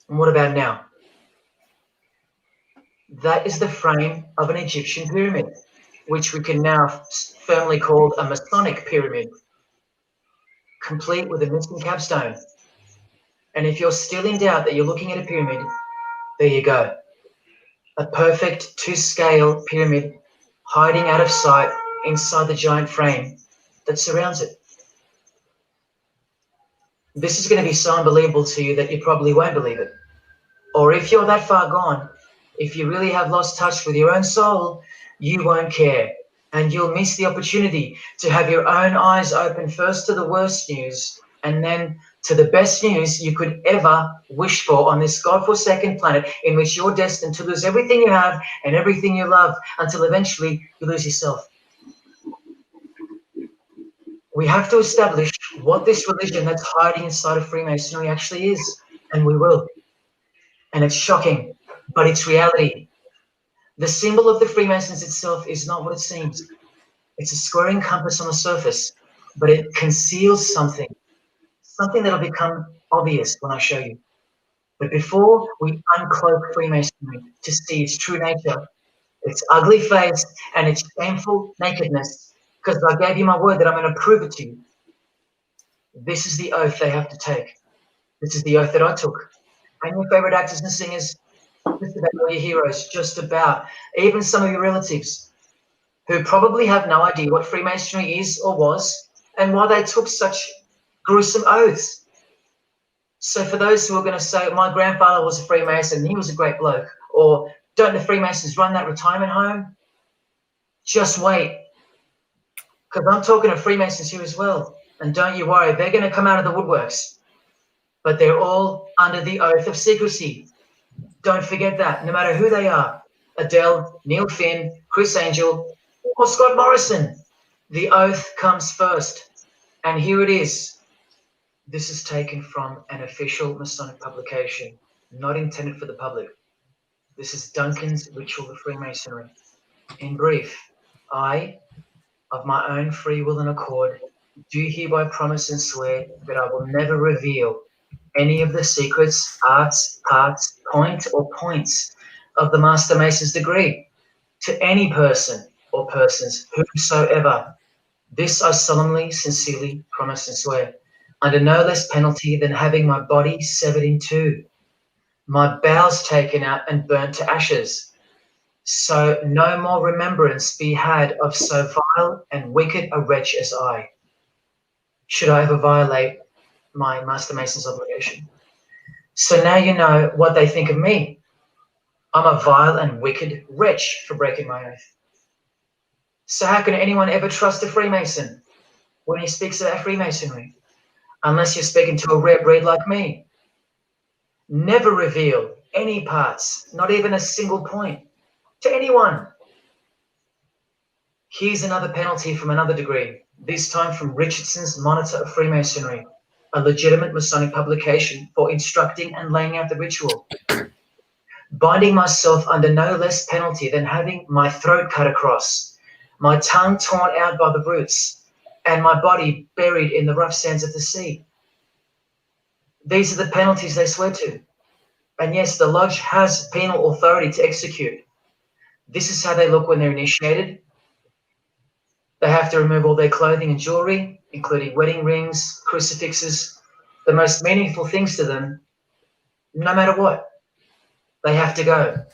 And what about now? That is the frame of an Egyptian pyramid, which we can now firmly call a masonic pyramid, complete with a missing capstone. And if you're still in doubt that you're looking at a pyramid, there you go. A perfect to-scale pyramid hiding out of sight inside the giant frame that surrounds it. This is going to be so unbelievable to you that you probably won't believe it. Or if you're that far gone, if you really have lost touch with your own soul, you won't care. And you'll miss the opportunity to have your own eyes open first to the worst news and then to the best news you could ever wish for on this godforsaken planet in which you're destined to lose everything you have and everything you love until eventually you lose yourself. We have to establish what this religion that's hiding inside of Freemasonry actually is, and we will. And it's shocking, but it's reality. The symbol of the Freemasons itself is not what it seems. It's a squaring compass on the surface, but it conceals something that'll become obvious when I show you. But before we uncloak Freemasonry to see its true nature, its ugly face and its shameful nakedness, because I gave you my word that I'm going to prove it to you. This is the oath they have to take. This is the oath that I took. And your favorite actors and singers, just about all your heroes, just about, even some of your relatives, who probably have no idea what Freemasonry is or was, and why they took such gruesome oaths. So for those who are going to say, my grandfather was a Freemason, he was a great bloke, or don't the Freemasons run that retirement home? Just wait, because I'm talking to Freemasons here as well. And don't you worry, they're going to come out of the woodworks, but they're all under the oath of secrecy. Don't forget that, no matter who they are, Adele, Neil Finn, Chris Angel, or Scott Morrison, the oath comes first. And here it is. This is taken from an official Masonic publication, not intended for the public. This is Duncan's Ritual of Freemasonry. In brief, I, of my own free will and accord, do hereby promise and swear that I will never reveal any of the secrets, arts, parts, point, or points of the Master Mason's degree to any person or persons whosoever. This I solemnly, sincerely promise and swear, under no less penalty than having my body severed in two, my bowels taken out and burnt to ashes, so no more remembrance be had of so vile and wicked a wretch as I, should I ever violate my Master Mason's obligation. So now you know what they think of me. I'm a vile and wicked wretch for breaking my oath. So how can anyone ever trust a Freemason when he speaks about Freemasonry? Unless you're speaking to a rare breed like me. Never reveal any parts, not even a single point, to anyone. Here's another penalty from another degree, this time from Richardson's Monitor of Freemasonry, a legitimate Masonic publication for instructing and laying out the ritual. Binding myself under no less penalty than having my throat cut across, my tongue torn out by the roots, and my body buried in the rough sands of the sea. These are the penalties they swear to. And yes, the lodge has penal authority to execute. This is how they look when they're initiated. They have to remove all their clothing and jewelry, including wedding rings, crucifixes, the most meaningful things to them, no matter what. They have to go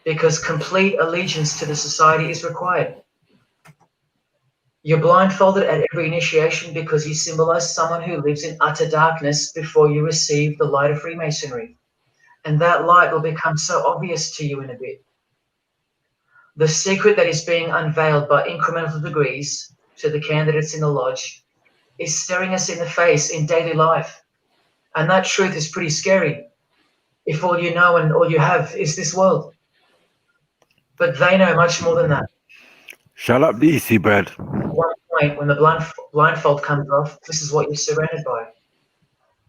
because complete allegiance to the society is required. You're blindfolded at every initiation because you symbolize someone who lives in utter darkness before you receive the light of Freemasonry. And that light will become so obvious to you in a bit. The secret that is being unveiled by incremental degrees to the candidates in the lodge is staring us in the face in daily life. And that truth is pretty scary if all you know and all you have is this world. But they know much more than that. Shut up, DC, Brad. At one point, when the blindfold comes off, this is what you're surrounded by.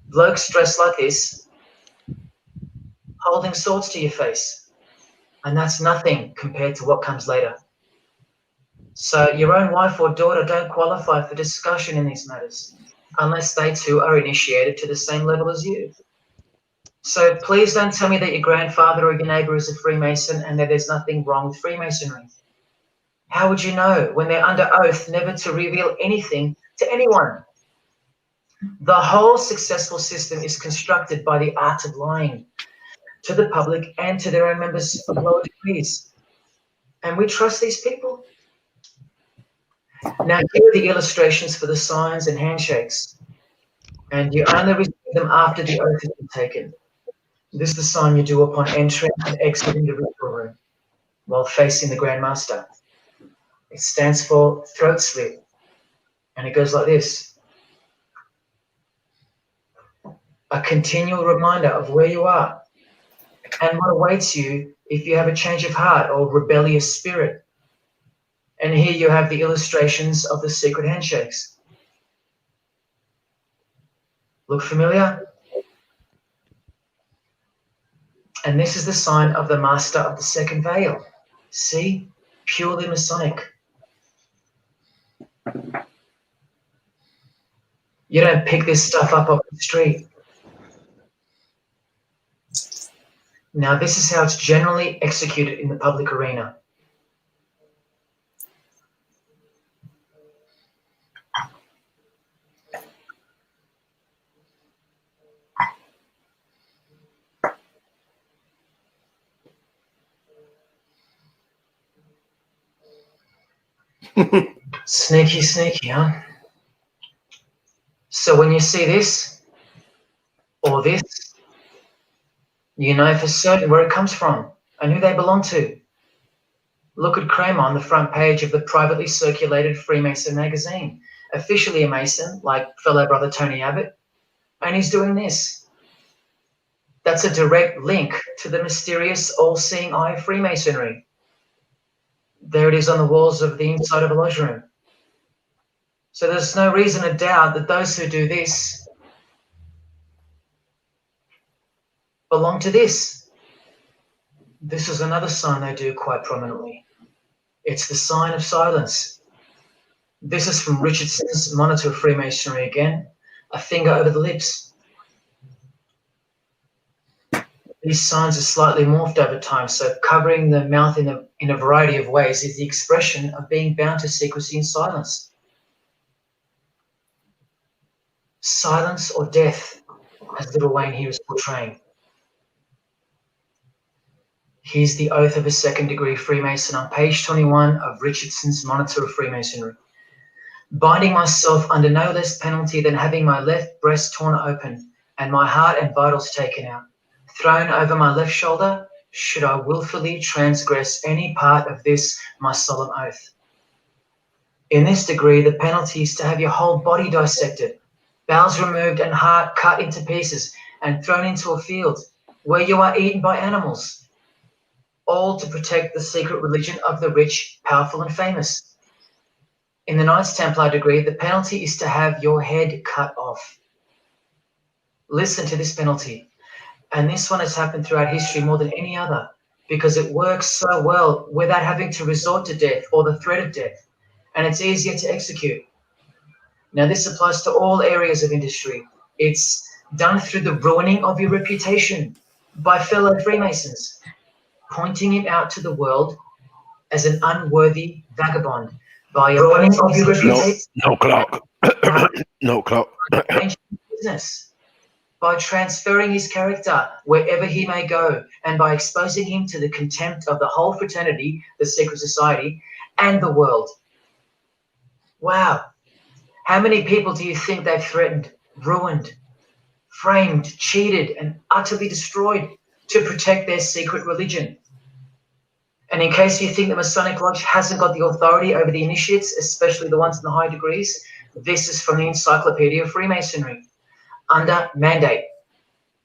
Blokes dressed like this, holding swords to your face. And that's nothing compared to what comes later. So your own wife or daughter don't qualify for discussion in these matters unless they too are initiated to the same level as you. So please don't tell me that your grandfather or your neighbor is a Freemason and that there's nothing wrong with Freemasonry. How would you know when they're under oath never to reveal anything to anyone? The whole successful system is constructed by the art of lying to the public and to their own members of lower degrees. And we trust these people. Now, here are the illustrations for the signs and handshakes. And you only receive them after the oath has been taken. This is the sign you do upon entering and exiting the ritual room while facing the Grand Master. It stands for throat slit. And it goes like this. A continual reminder of where you are and what awaits you if you have a change of heart or rebellious spirit. And here you have the illustrations of the secret handshakes. Look familiar? And this is the sign of the Master of the Second Veil. See? Purely Masonic. You don't pick this stuff up off the street. Now, this is how it's generally executed in the public arena. Sneaky, sneaky, huh? So when you see this or this, you know for certain where it comes from and who they belong to. Look at Kramer on the front page of the privately circulated Freemason magazine, officially a Mason, like fellow brother Tony Abbott, and he's doing this. That's a direct link to the mysterious all-seeing eye of Freemasonry. There it is on the walls of the inside of a lodge room. So there's no reason to doubt that those who do this belong to this. This is another sign they do quite prominently. It's the sign of silence. This is from Richardson's Monitor of Freemasonry again, a finger over the lips. These signs are slightly morphed over time, so covering the mouth in a variety of ways is the expression of being bound to secrecy and silence. Silence or death, as Little Wayne here is portraying. Here's the oath of a second-degree Freemason on page 21 of Richardson's Monitor of Freemasonry. Binding myself under no less penalty than having my left breast torn open and my heart and vitals taken out, thrown over my left shoulder, should I willfully transgress any part of this my solemn oath. In this degree, the penalty is to have your whole body dissected, bowels removed and heart cut into pieces and thrown into a field where you are eaten by animals, all to protect the secret religion of the rich, powerful and famous. In the Knights Templar degree, the penalty is to have your head cut off. Listen to this penalty. And this one has happened throughout history more than any other because it works so well without having to resort to death or the threat of death. and it's easier to execute. Now, this applies to all areas of industry. It's done through the ruining of your reputation by fellow Freemasons, pointing him out to the world as an unworthy vagabond by ruining of your reputation. No clock. No clock. Business, by transferring his character wherever he may go, and by exposing him to the contempt of the whole fraternity, the secret society, and the world. Wow. How many people do you think they've threatened, ruined, framed, cheated, and utterly destroyed to protect their secret religion? And in case you think the Masonic Lodge hasn't got the authority over the initiates, especially the ones in the high degrees, this is from the Encyclopedia of Freemasonry. Under mandate,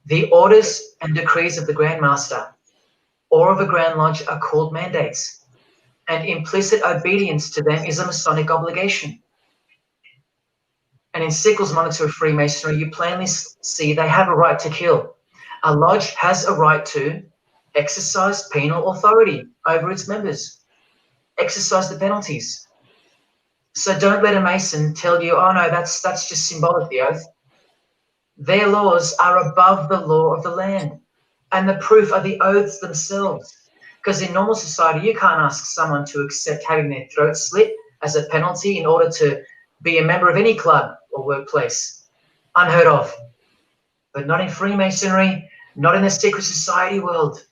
the orders and decrees of the Grand Master or of a Grand Lodge are called mandates, and implicit obedience to them is a Masonic obligation. And in Sickles' Monitor of Freemasonry, you plainly see they have a right to kill. A lodge has a right to exercise penal authority over its members, exercise the penalties. So don't let a Mason tell you, oh no, that's just symbolic, the oath. Their laws are above the law of the land, and the proof are the oaths themselves. Because in normal society, you can't ask someone to accept having their throat slit as a penalty in order to be a member of any club or workplace. Unheard of. But not in Freemasonry, not in the secret society world.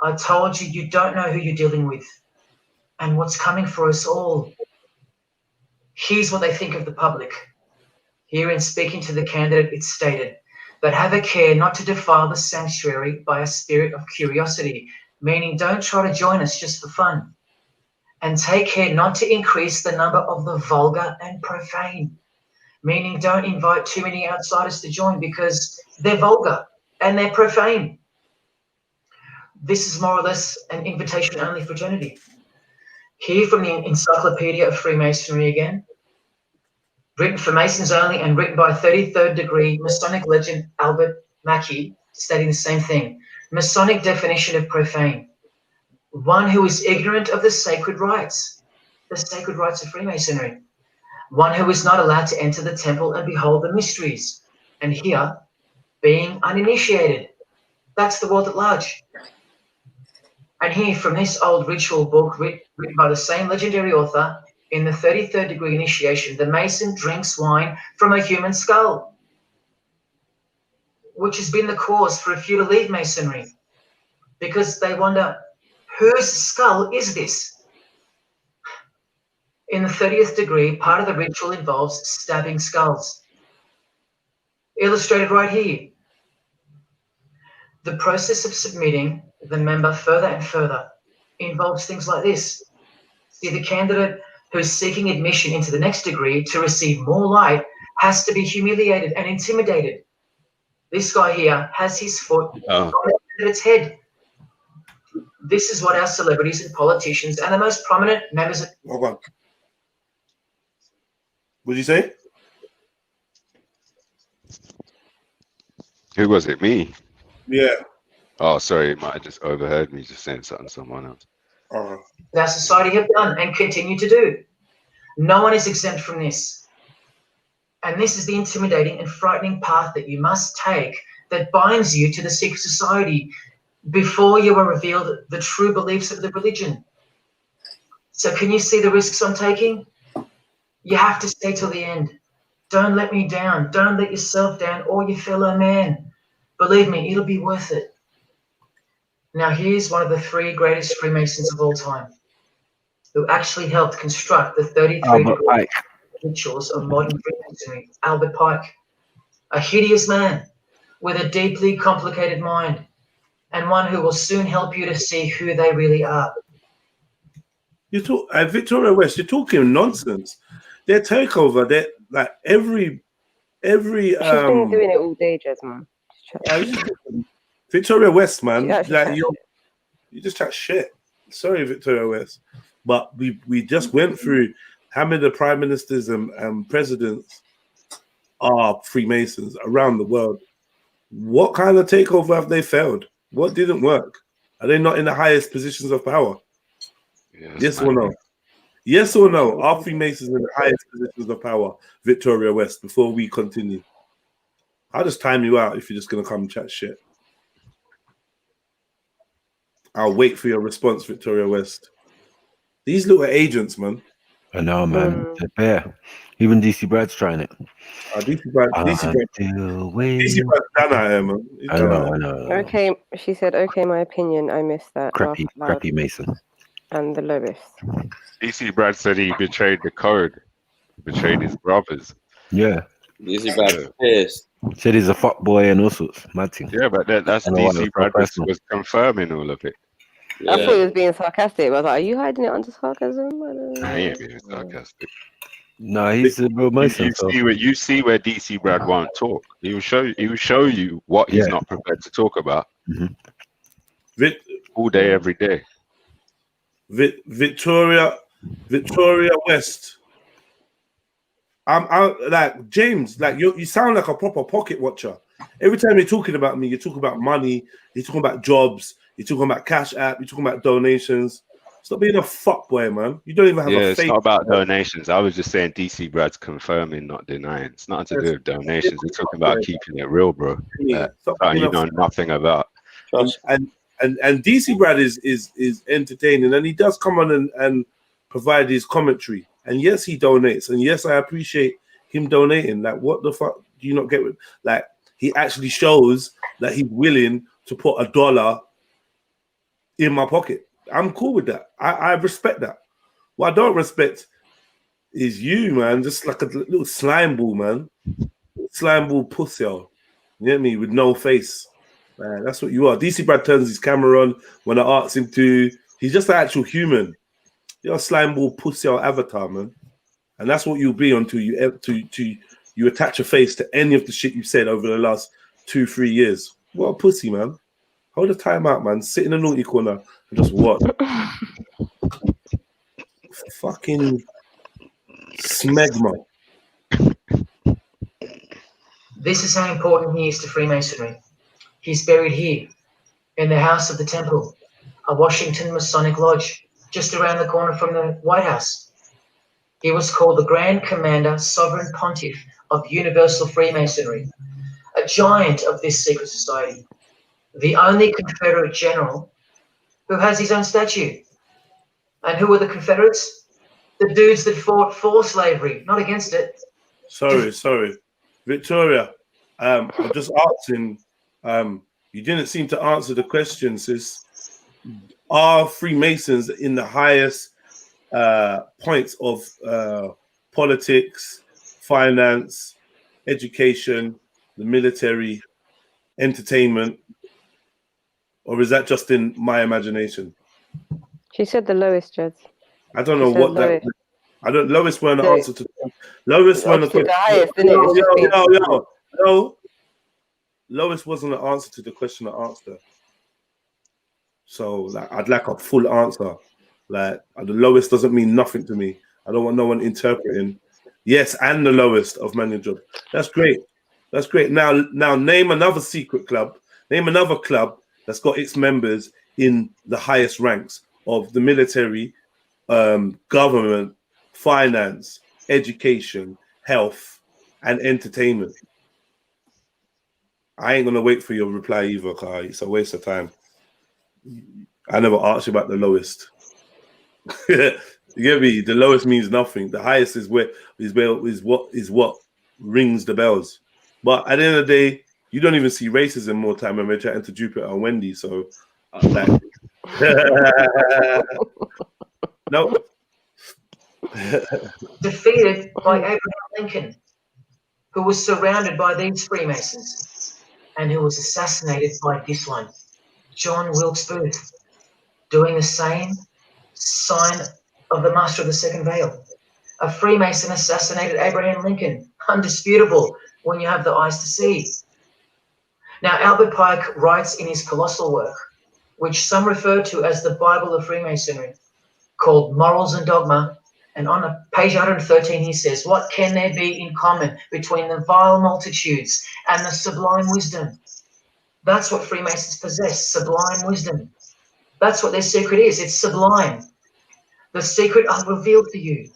I told you, you don't know who you're dealing with and what's coming for us all. Here's what they think of the public. Here in speaking to the candidate, it's stated, but have a care not to defile the sanctuary by a spirit of curiosity, meaning don't try to join us just for fun. And take care not to increase the number of the vulgar and profane, meaning don't invite too many outsiders to join because they're vulgar and they're profane. This is more or less an invitation-only fraternity. Here from the Encyclopedia of Freemasonry again, written for Masons only and written by 33rd degree Masonic legend Albert Mackey, stating the same thing. Masonic definition of profane: one who is ignorant of the sacred rites of Freemasonry, one who is not allowed to enter the temple and behold the mysteries, and here, being uninitiated. That's the world at large. And here from this old ritual book written by the same legendary author, in the 33rd degree initiation, the Mason drinks wine from a human skull, which has been the cause for a few to leave Masonry because they wonder, whose skull is this? In the 30th degree, part of the ritual involves stabbing skulls. Illustrated right here. The process of submitting the member further and further involves things like this. See, the candidate who is seeking admission into the next degree to receive more light has to be humiliated and intimidated. This guy here has his foot on the candidate's head. This is what our celebrities and politicians and the most prominent members of... Hold on. What did you say? Who was it? Me? Yeah. Oh, sorry. It might have just overheard me just saying something to someone else. Our society have done and continue to do. No one is exempt from this. And this is the intimidating and frightening path that you must take that binds you to the secret society before you are revealed the true beliefs of the religion. So can you see the risks I'm taking? You have to stay till the end. Don't let me down. Don't let yourself down or your fellow man. Believe me, it'll be worth it. Now here's one of the 3 greatest Freemasons of all time, who actually helped construct the 33 rituals of modern Freemasonry. Albert Pike, a hideous man with a deeply complicated mind, and one who will soon help you to see who they really are. You talk at Victoria West, you're talking nonsense. Their takeover, they're like every She's been doing it all day, Jasmine. Victoria West, man, Yeah, like you just chat shit. Sorry, Victoria West, but we just went through how many of the prime ministers and presidents are Freemasons around the world. What kind of takeover have they failed? What didn't work? Are they not in the highest positions of power? Yes, Yes or no? Yes or no? Are Freemasons in the highest positions of power, Victoria West? Before we continue, I'll just time you out if you're just gonna come and chat shit. I'll wait for your response, Victoria West. These little agents, man. I know, man. They're bare. Even DC Brad's trying it. DC Brad's done out here, man. He's I done know, out. I know. Okay, she said, okay, my opinion. I missed that. Crappy, Laugh loud. crappy Mason. And the lowest. DC Brad said he betrayed the code, betrayed his brothers. Yeah. DC Brad pissed. Said he's a fuck boy and all sorts. Mad thing. Yeah, but that's DC Brad was confirming all of it. I thought he was being sarcastic. I was like, are you hiding it under sarcasm? He ain't being sarcastic. No, he's a real Mason. You see where DC Brad won't talk. He will show you what he's not prepared to talk about. All day, every day. Victoria West. I'm like James. Like you sound like a proper pocket watcher. Every time you're talking about me, you're talking about money. You're talking about jobs. You're talking about Cash App. You're talking about donations. Stop being a fuckboy, man. You don't even have a it's face. not about donations. I was just saying DC Brad's confirming, not denying. It's nothing to do with donations. We're talking about keeping it real, bro. You know nothing about. And DC Brad is entertaining, and he does come on and provide his commentary. And yes, he donates, and yes, I appreciate him donating. Like, what the fuck do you not get with? Like, he actually shows that he's willing to put $1 in my pocket. I'm cool with that. I respect that. What I don't respect is you, man. Just like a little slime ball, man. Slime ball pussy, you get me? With no face. Man, that's what you are. DC Brad turns his camera on when I ask him to. He's just an actual human. You're a slime ball pussy avatar, man. And that's what you'll be until you attach a face to any of the shit you've said over the last 2-3 years. What a pussy, man. Hold the time out, man. Sit in the naughty corner and just watch. Fucking smegma. This is how important he is to Freemasonry. He's buried here, in the House of the Temple, a Washington Masonic Lodge, just around the corner from the White House. He was called the Grand Commander, Sovereign Pontiff of Universal Freemasonry, a giant of this secret society, the only Confederate general who has his own statue. And who were the Confederates? The dudes that fought for slavery, not against it. Sorry. Victoria, I'm just asking, you didn't seem to answer the question, sis. Are Freemasons in the highest points of politics, finance, education, the military, entertainment, or is that just in my imagination? She said the lowest, Jed. I don't know what that. I don't. Lowest weren't the answer to. Lowest weren't the question. No. Lowest wasn't the answer to the question I asked her. So like, I'd like a full answer. Like the lowest doesn't mean nothing to me. I don't want no one interpreting. Yes, and the lowest of manager. That's great. That's great. Now name another secret club. Name another club that's got its members in the highest ranks of the military, government, finance, education, health, and entertainment. I ain't gonna wait for your reply either, Kai. It's a waste of time. I never asked you about the lowest. You get me? The lowest means nothing. The highest is what rings the bells. But at the end of the day, you don't even see racism more time when we're chatting to Jupiter and Wendy. So, like, no. Defeated by Abraham Lincoln, who was surrounded by these Freemasons, and who was assassinated by this one, John Wilkes Booth, doing the same sign of the Master of the Second Veil. A Freemason assassinated Abraham Lincoln, undisputable when you have the eyes to see. Now, Albert Pike writes in his colossal work, which some refer to as the Bible of Freemasonry, called Morals and Dogma, and on page 113 he says, what can there be in common between the vile multitudes and the sublime wisdom? That's what Freemasons possess, sublime wisdom. That's what their secret is. It's sublime. The secret I'll reveal to you.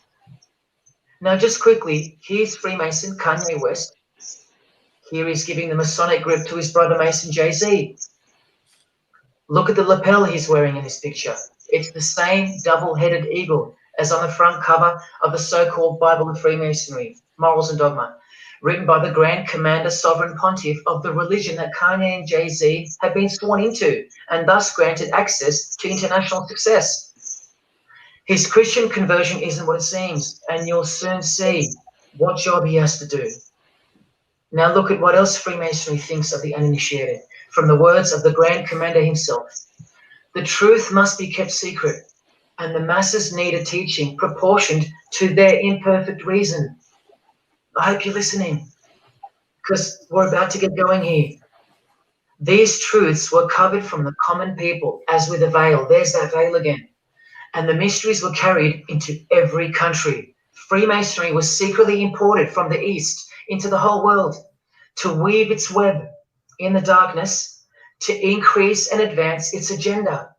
Now, just quickly, here's Freemason Kanye West. Here he's giving the Masonic grip to his brother Mason Jay-Z. Look at the lapel he's wearing in this picture. It's the same double-headed eagle as on the front cover of the so-called Bible of Freemasonry, Morals and Dogma, written by the Grand Commander Sovereign Pontiff of the religion that Kanye and Jay-Z have been sworn into and thus granted access to international success. His Christian conversion isn't what it seems, and you'll soon see what job he has to do. Now look at what else Freemasonry thinks of the uninitiated, from the words of the Grand Commander himself. The truth must be kept secret, and the masses need a teaching proportioned to their imperfect reason. I hope you're listening, because we're about to get going here. These truths were covered from the common people as with a veil. There's that veil again. And the mysteries were carried into every country. Freemasonry was secretly imported from the East into the whole world to weave its web in the darkness to increase and advance its agenda.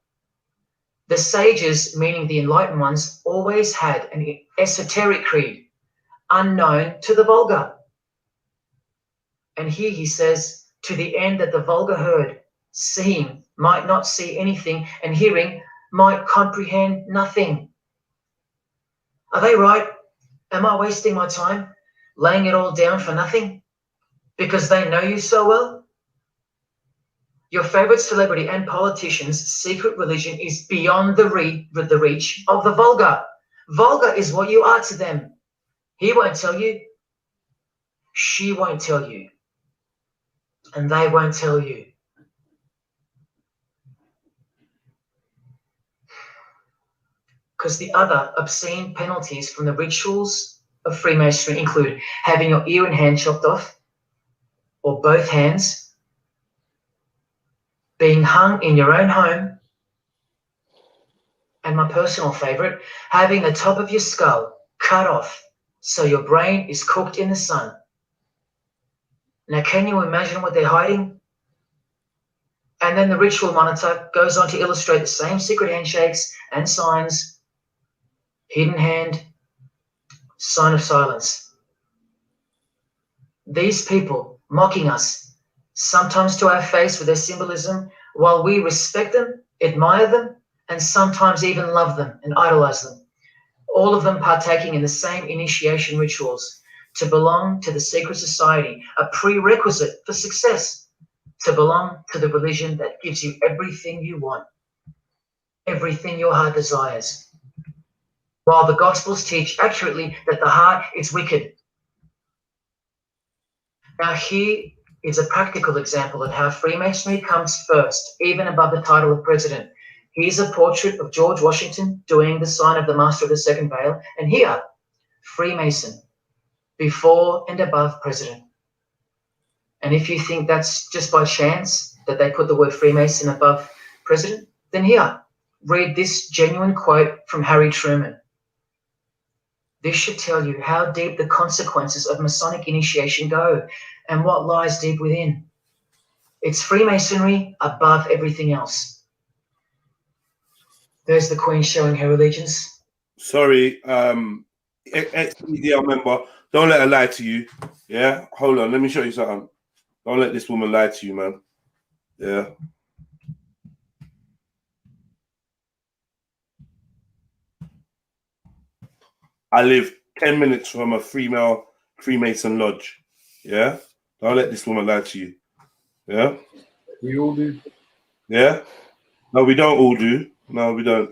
The sages, meaning the enlightened ones, always had an esoteric creed, unknown to the vulgar. And here he says, to the end that the vulgar herd, seeing, might not see anything, and hearing, might comprehend nothing. Are they right? Am I wasting my time, laying it all down for nothing? Because they know you so well? Your favorite celebrity and politician's secret religion is beyond the reach of the vulgar. Vulgar is what you are to them. He won't tell you. She won't tell you. And they won't tell you. Because the other obscene penalties from the rituals of Freemasonry include having your ear and hand chopped off, or both hands, being hung in your own home, and my personal favorite, having the top of your skull cut off so your brain is cooked in the sun. Now, can you imagine what they're hiding? And then the ritual monitor goes on to illustrate the same secret handshakes and signs, hidden hand, sign of silence. These people mocking us, sometimes to our face with their symbolism, while we respect them, admire them, and sometimes even love them and idolize them. All of them partaking in the same initiation rituals to belong to the secret society, a prerequisite for success, to belong to the religion that gives you everything you want, everything your heart desires. While the Gospels teach accurately that the heart is wicked. Now here is a practical example of how Freemasonry comes first, even above the title of president. Here's a portrait of George Washington doing the sign of the Master of the Second Veil, and here, Freemason, before and above president. And if you think that's just by chance that they put the word Freemason above president, then here, read this genuine quote from Harry Truman. This should tell you how deep the consequences of Masonic initiation go and what lies deep within. It's Freemasonry above everything else. There's the Queen showing her allegiance. Sorry, ex-media member, don't let her lie to you. Yeah, hold on, let me show you something. Don't let this woman lie to you, man. Yeah. I live 10 minutes from a female Freemason lodge. Yeah? Don't let this woman lie to you. Yeah? We all do. Yeah? No, we don't all do. No, we don't.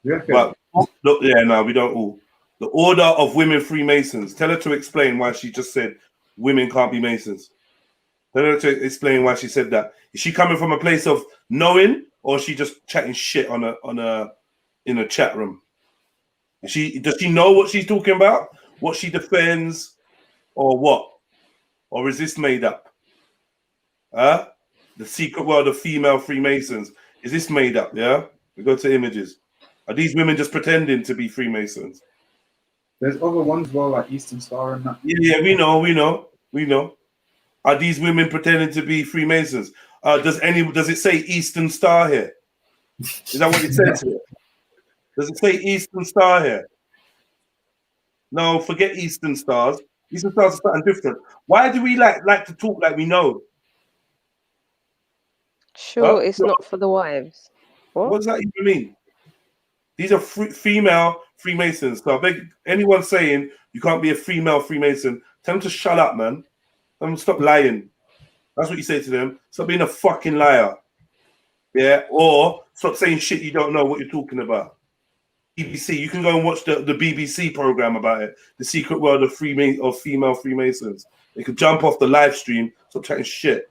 Yeah. But look, yeah, no, we don't all. The Order of Women Freemasons. Tell her to explain why she just said women can't be Masons. Tell her to explain why she said that. Is she coming from a place of knowing, or is she just chatting shit in a chat room? Does she know what she's talking about? What she defends, or what? Or is this made up? Huh? The secret world of female Freemasons. Is this made up? Yeah? We go to images. Are these women just pretending to be Freemasons? There's other ones as well, like Eastern Star and that. Yeah, we know. Are these women pretending to be Freemasons? Does it say Eastern Star here? Is that what it says here? Does it say Eastern Star here? No, forget Eastern Stars. Eastern Stars is something different. Why do we like to talk like we know? Sure, it's not for the wives. What does that even mean? These are female Freemasons. So I beg anyone saying you can't be a female Freemason, tell them to shut up, man. Tell them to stop lying. That's what you say to them. Stop being a fucking liar. Yeah, or stop saying shit you don't know what you're talking about. BBC, you can go and watch the BBC program about it, The Secret World of Female Freemasons. They could jump off the live stream, stop chatting shit,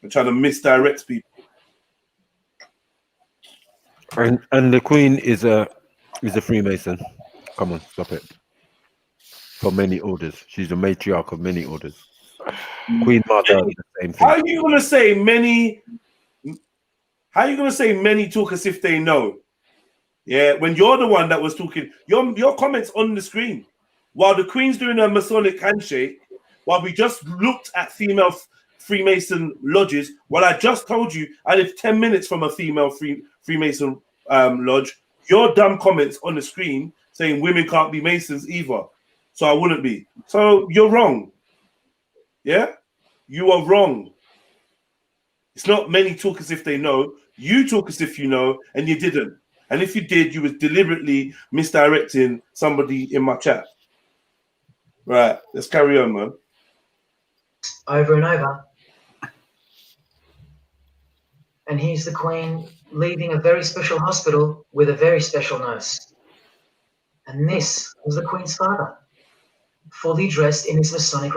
and trying to misdirect people. And the Queen is a Freemason. Come on, stop it. For many orders, she's a matriarch of many orders. Queen Mother, the same thing. How are you gonna say many? How are you gonna say many talk as if they know? Yeah, when you're the one that was talking, your comments on the screen, while the Queen's doing a Masonic handshake, while we just looked at female Freemason lodges, while I just told you I live 10 minutes from a female Freemason lodge, your dumb comments on the screen saying women can't be Masons either, so I wouldn't be. So you're wrong. Yeah, you are wrong. It's not many talk as if they know. You talk as if you know, and you didn't. And if you did, you was deliberately misdirecting somebody in my chat. Right, let's carry on, man. Over and over. And here's the Queen leaving a very special hospital with a very special nurse. And this was the Queen's father, fully dressed in his Masonic.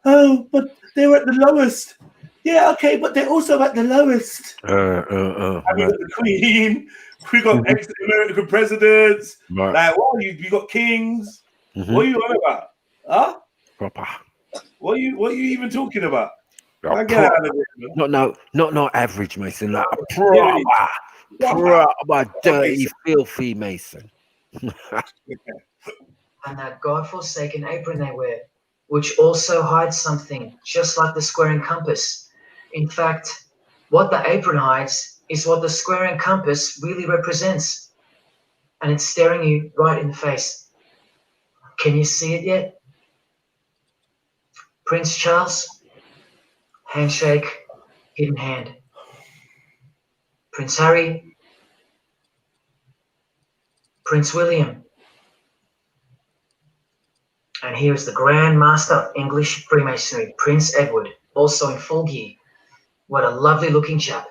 Oh, but they're at the lowest. Yeah, okay, but they're also at the lowest. We got the Queen. We got ex-American presidents. Right. Like, what? You got kings. Mhm. What are you on about? Huh? Proper. What are you even talking about? Yeah, I get out of it, man. Not average Mason, like a proper dirty, filthy Mason. And that God-forsaken apron they wear, which also hides something, just like the square and compass. In fact, what the apron hides is what the square and compass really represents. And it's staring you right in the face. Can you see it yet? Prince Charles, handshake, hidden hand. Prince Harry, Prince William. And here is the Grand Master of English Freemasonry, Prince Edward, also in full gear. What a lovely looking chap.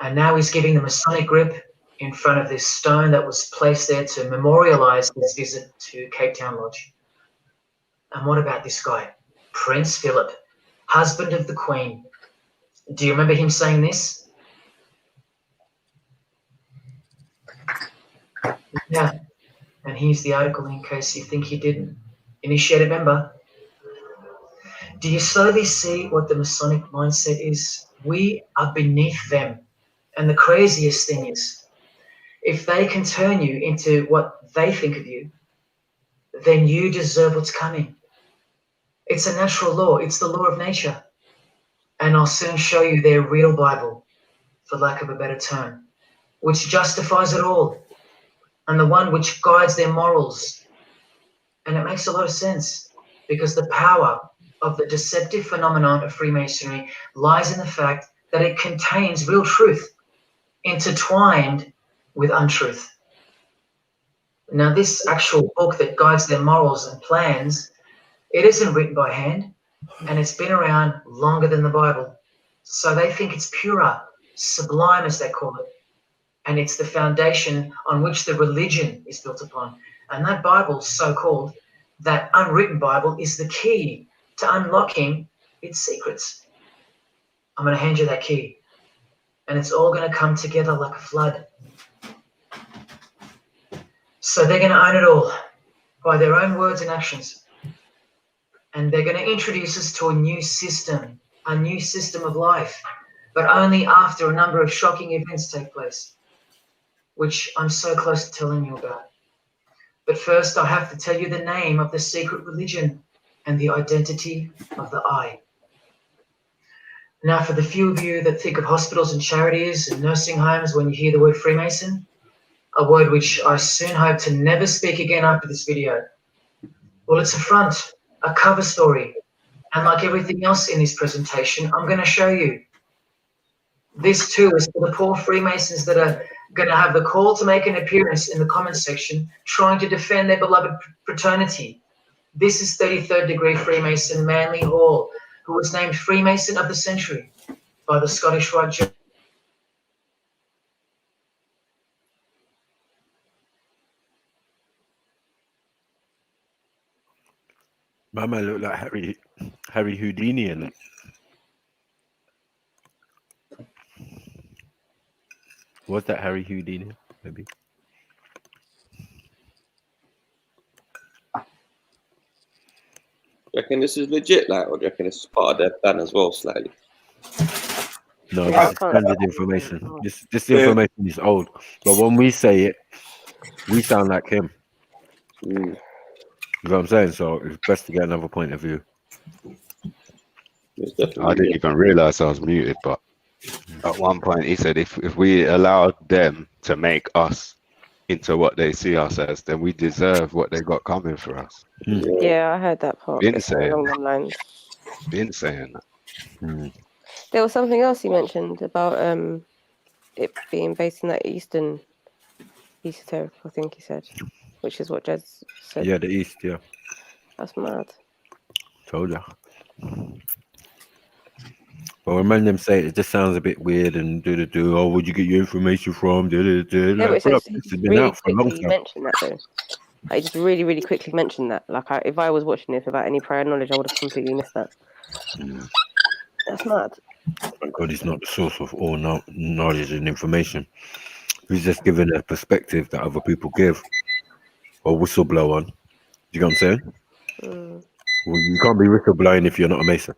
And now he's giving the Masonic grip in front of this stone that was placed there to memorialize his visit to Cape Town Lodge. And what about this guy? Prince Philip, husband of the Queen. Do you remember him saying this? Yeah. And here's the article in case you think he didn't. Initiated member. Do you slowly see what the Masonic mindset is? We are beneath them. And the craziest thing is, if they can turn you into what they think of you, then you deserve what's coming. It's a natural law. It's the law of nature. And I'll soon show you their real Bible, for lack of a better term, which justifies it all, and the one which guides their morals. And it makes a lot of sense, because the power of the deceptive phenomenon of Freemasonry lies in the fact that it contains real truth, intertwined with untruth. Now, this actual book that guides their morals and plans, it isn't written by hand, and it's been around longer than the Bible. So they think it's purer, sublime as they call it. And it's the foundation on which the religion is built upon. And that Bible, so-called, that unwritten Bible, is the key to unlocking its secrets. I'm going to hand you that key. And it's all going to come together like a flood. So they're going to own it all by their own words and actions. And they're going to introduce us to a new system of life, but only after a number of shocking events take place, which I'm so close to telling you about. But first, I have to tell you the name of the secret religion and the identity of the I. Now, for the few of you that think of hospitals and charities and nursing homes when you hear the word Freemason, a word which I soon hope to never speak again after this video. Well, it's a front, a cover story. And like everything else in this presentation, I'm going to show you. This too is for the poor Freemasons that are going to have the call to make an appearance in the comments section, trying to defend their beloved fraternity. This is 33rd degree Freemason Manly Hall, who was named Freemason of the Century by the Scottish Rite Journal. My man look like Harry Houdini in it. Was that Harry Houdini? Maybe. Do you reckon this is legit, like, or do you reckon this is part of their plan as well, slightly? No, this is standard information. This information is old, but when we say it, we sound like him. You know what I'm saying? So it's best to get another point of view. I didn't even realize I was muted, but at one point he said if we allowed them to make us into what they see us as, then we deserve what they got coming for us. Yeah, I heard that part. Been saying along them lines. Been saying that. There was something else you mentioned about it being based in that esoteric, I think he said, which is what Jez said. Yeah, the East, yeah. That's mad. Told ya. But when men them say it just sounds a bit weird and oh, where'd you get your information from? Yeah, Like, but it's been out for a long you time. mentioned that though. I just really, really quickly mentioned that. Like, if I was watching this without any prior knowledge, I would have completely missed that. That's mad. God is not the source of all knowledge and information. He's just given a perspective that other people give or whistleblow on. Do you know what I'm saying? Well, you can't be whistleblowing if you're not a Mason.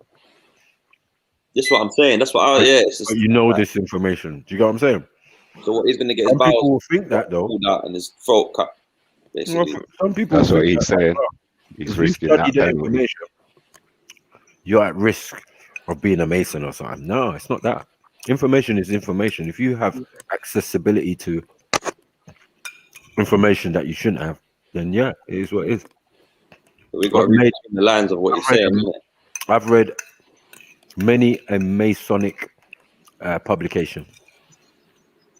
That's what I'm saying. That's what I, yeah. It's just, But you know this information. Do you know what I'm saying? So what he's going to get his Some people bowels will think that though. pulled out and his throat cut. Basically. Well, some people That's will what think he's that, saying. bro. He's If you risking study that the penalty. information, you're at risk of being a Mason or something. No, it's not that. Information is information. If you have accessibility to information that you shouldn't have, then yeah, it is what it is. But we've got to read between the lines of what he's saying, isn't it? I've read many a Masonic publication.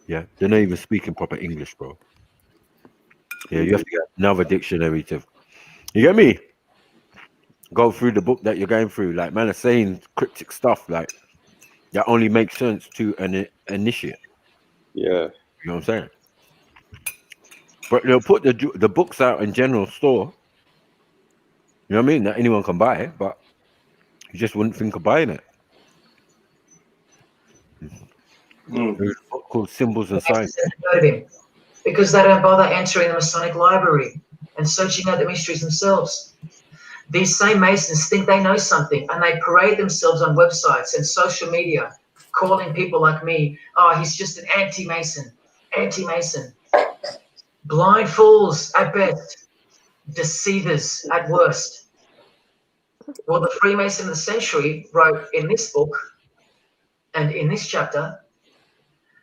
Yeah, they're not even speaking proper English, bro. Yeah, you have to get another dictionary to. You get me? Go through the book that you're going through. Like, man, are saying cryptic stuff like that only makes sense to an initiate. Yeah, you know what I'm saying. But they'll put the books out in general store. You know what I mean? That anyone can buy it, but you just wouldn't think of buying it. There's a book called Symbols and Signs. Because they don't bother entering the Masonic library and searching out the mysteries themselves. These same Masons think they know something and they parade themselves on websites and social media, calling people like me, oh, he's just an anti-Mason, anti-Mason. Blind fools at best, deceivers at worst. Well, the Freemason of the Century wrote in this book and in this chapter,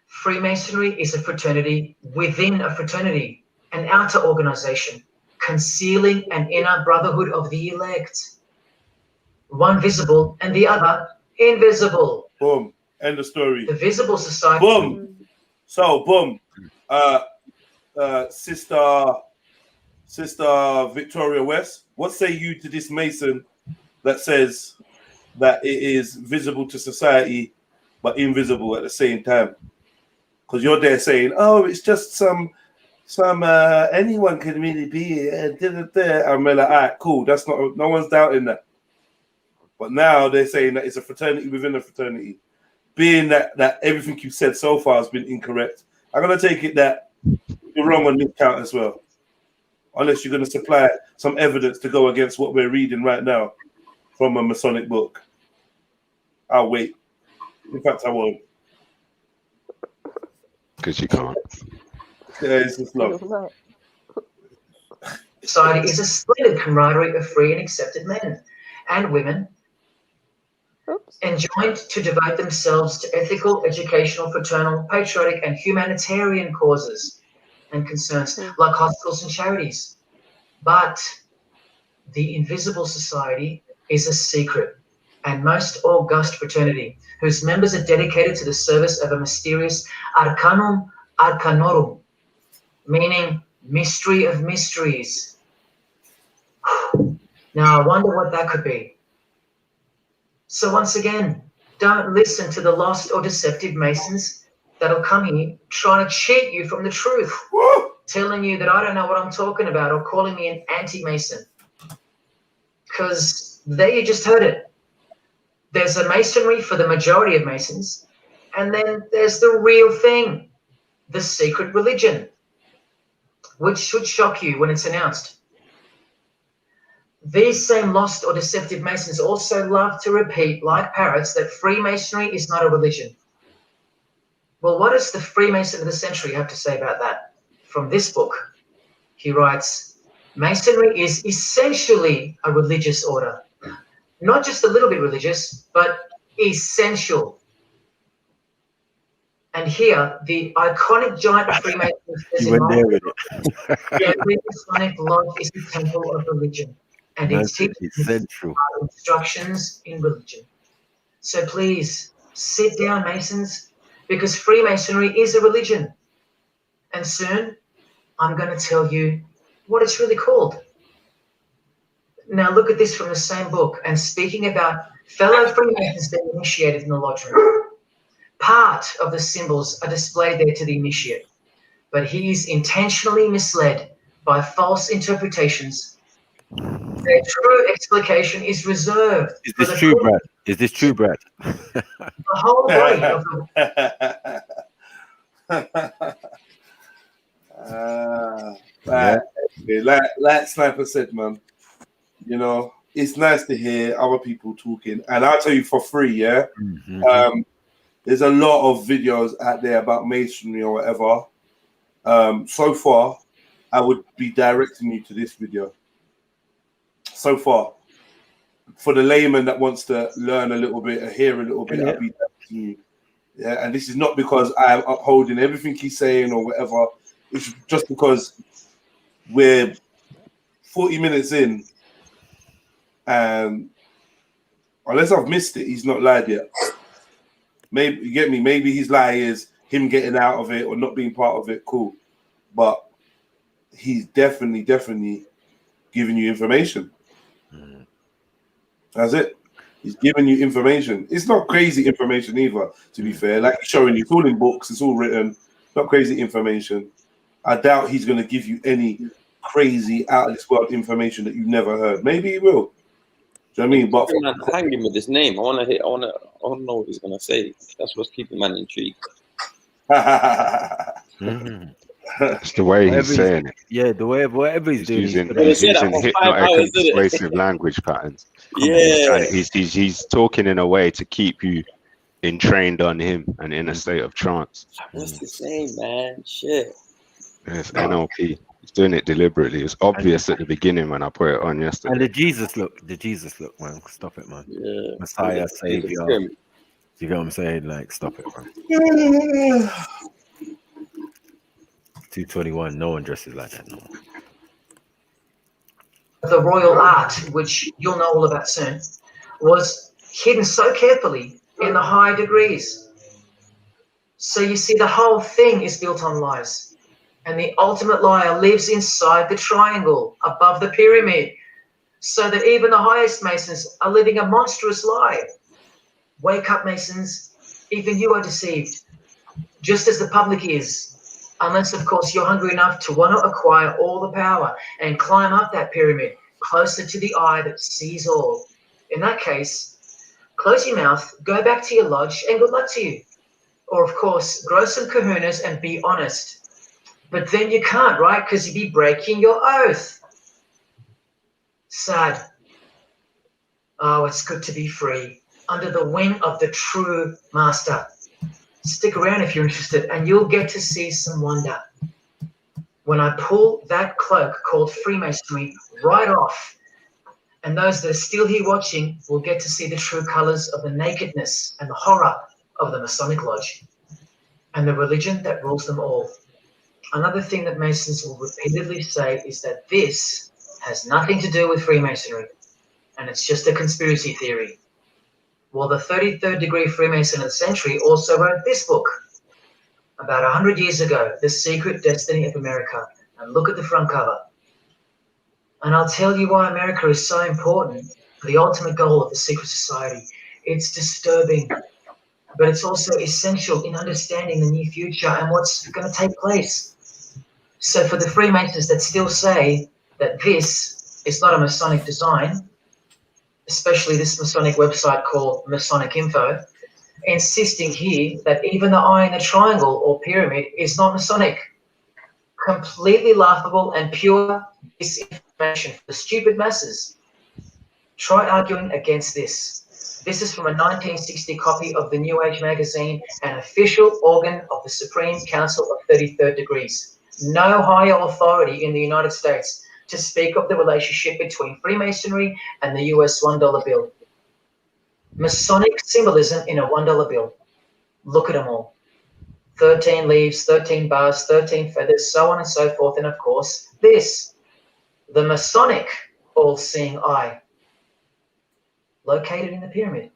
Freemasonry is a fraternity within a fraternity, an outer organization, concealing an inner brotherhood of the elect. One visible and the other invisible. Boom. End of story. The visible society. Boom. So, boom. Sister Victoria West, what say you to this Mason that says that it is visible to society but invisible at the same time? Because you're there saying, oh, it's just some anyone can really be and I'm like, all right, cool. That's not, no one's doubting that. But now they're saying that it's a fraternity within a fraternity. Being that everything you've said so far has been incorrect, I'm gonna take it that you're wrong on this count as well. Unless you're gonna supply some evidence to go against what we're reading right now from a Masonic book. I'll wait. In fact, I won't. Because you can't. Yeah, it's just love. Society is a splendid camaraderie of free and accepted men and women enjoined to devote themselves to ethical, educational, fraternal, patriotic, and humanitarian causes. and concerns like hospitals and charities. But the invisible society is a secret and most august fraternity whose members are dedicated to the service of a mysterious arcanum arcanorum, meaning mystery of mysteries. Now, I wonder what that could be. So once again, don't listen to the lost or deceptive Masons that'll come here trying to cheat you from the truth, telling you that I don't know what I'm talking about or calling me an anti-Mason. Because there you just heard it. There's a Masonry for the majority of Masons, and then there's the real thing, the secret religion, which should shock you when it's announced. These same lost or deceptive Masons also love to repeat, like parrots, that Freemasonry is not a religion. Well, what does the Freemason of the century have to say about that? From this book, he writes, Masonry is essentially a religious order. Not just a little bit religious, but essential. And here, the iconic giant of Freemasons says You went there with it. every Masonic lodge is a temple of religion, and its teachings essential. are instructions in religion. So please, sit down, Masons, because Freemasonry is a religion. And soon, I'm going to tell you what it's really called. Now look at this from the same book, and speaking about fellow Freemasons being initiated in the lodge room. Part of the symbols are displayed there to the initiate, but he is intentionally misled by false interpretations. Their true explication is reserved. Is this true, Brad? Is this true, Brad? The whole body of the like Sniper said, man, you know, it's nice to hear other people talking, and I'll tell you for free, yeah. There's a lot of videos out there about masonry or whatever. So far, I would be directing you to this video. So far, for the layman that wants to learn a little bit or hear a little bit, I'll be directing you. Yeah, and this is not because I'm upholding everything he's saying or whatever. It's just because we're 40 minutes in, and unless I've missed it, he's not lied yet. Maybe you get me. Maybe his lie is him getting out of it or not being part of it. Cool, but he's definitely giving you information. That's it. He's giving you information. It's not crazy information either, to be fair. Like he's showing you, it's all in books. It's all written. Not crazy information. I doubt he's going to give you any crazy out of this world information that you've never heard. Maybe he will. Do you know what I mean? But hang him with his name. I want to know what he's gonna say. That's what's keeping man intrigued. It's the way he's saying it. Yeah, the way whatever he's doing. He's using hypnotic and persuasive language patterns. Yeah, he's talking in a way to keep you entrained on him and in a state of trance. what's the name, man? Shit. It's NLP. He's doing it deliberately. It's obvious at the beginning when I put it on yesterday. And the Jesus look, man. Stop it, man. Yeah. Messiah, Savior. You get what I'm saying? Like, stop it, man. 221. No one dresses like that no more. The royal art, which you'll know all about soon, was hidden so carefully in the high degrees. So you see, the whole thing is built on lies. And the ultimate liar lives inside the triangle, above the pyramid, so that even the highest Masons are living a monstrous lie. Wake up, Masons. Even you are deceived, just as the public is. Unless, of course, you're hungry enough to want to acquire all the power and climb up that pyramid, closer to the eye that sees all. In that case, close your mouth, go back to your lodge, and good luck to you. Or, of course, grow some kahunas and be honest. But then you can't, right? Because you'd be breaking your oath. Sad. Oh, it's good to be free, under the wing of the true master. Stick around if you're interested, and you'll get to see some wonder. When I pull that cloak called Freemasonry right off, and those that are still here watching will get to see the true colors of the nakedness and the horror of the Masonic Lodge, and the religion that rules them all. Another thing that Masons will repeatedly say is that this has nothing to do with Freemasonry, and it's just a conspiracy theory. Well, the 33rd degree Freemason of the century also wrote this book about 100 years ago, The Secret Destiny of America. And look at the front cover. And I'll tell you why America is so important for the ultimate goal of the secret society. It's disturbing, but it's also essential in understanding the near future and what's going to take place. So for the Freemasons that still say that this is not a Masonic design, especially this Masonic website called Masonic Info, insisting here that even the eye in the triangle or pyramid is not Masonic. Completely laughable and pure disinformation for the stupid masses. Try arguing against this. This is from a 1960 copy of the New Age magazine, an official organ of the Supreme Council of 33rd Degrees. No higher authority in the United States to speak of the relationship between Freemasonry and the US $1 bill. Masonic symbolism in a $1 bill. Look at them all. 13 leaves, 13 bars, 13 feathers, so on and so forth. And of course, this, the Masonic all-seeing eye, located in the pyramid.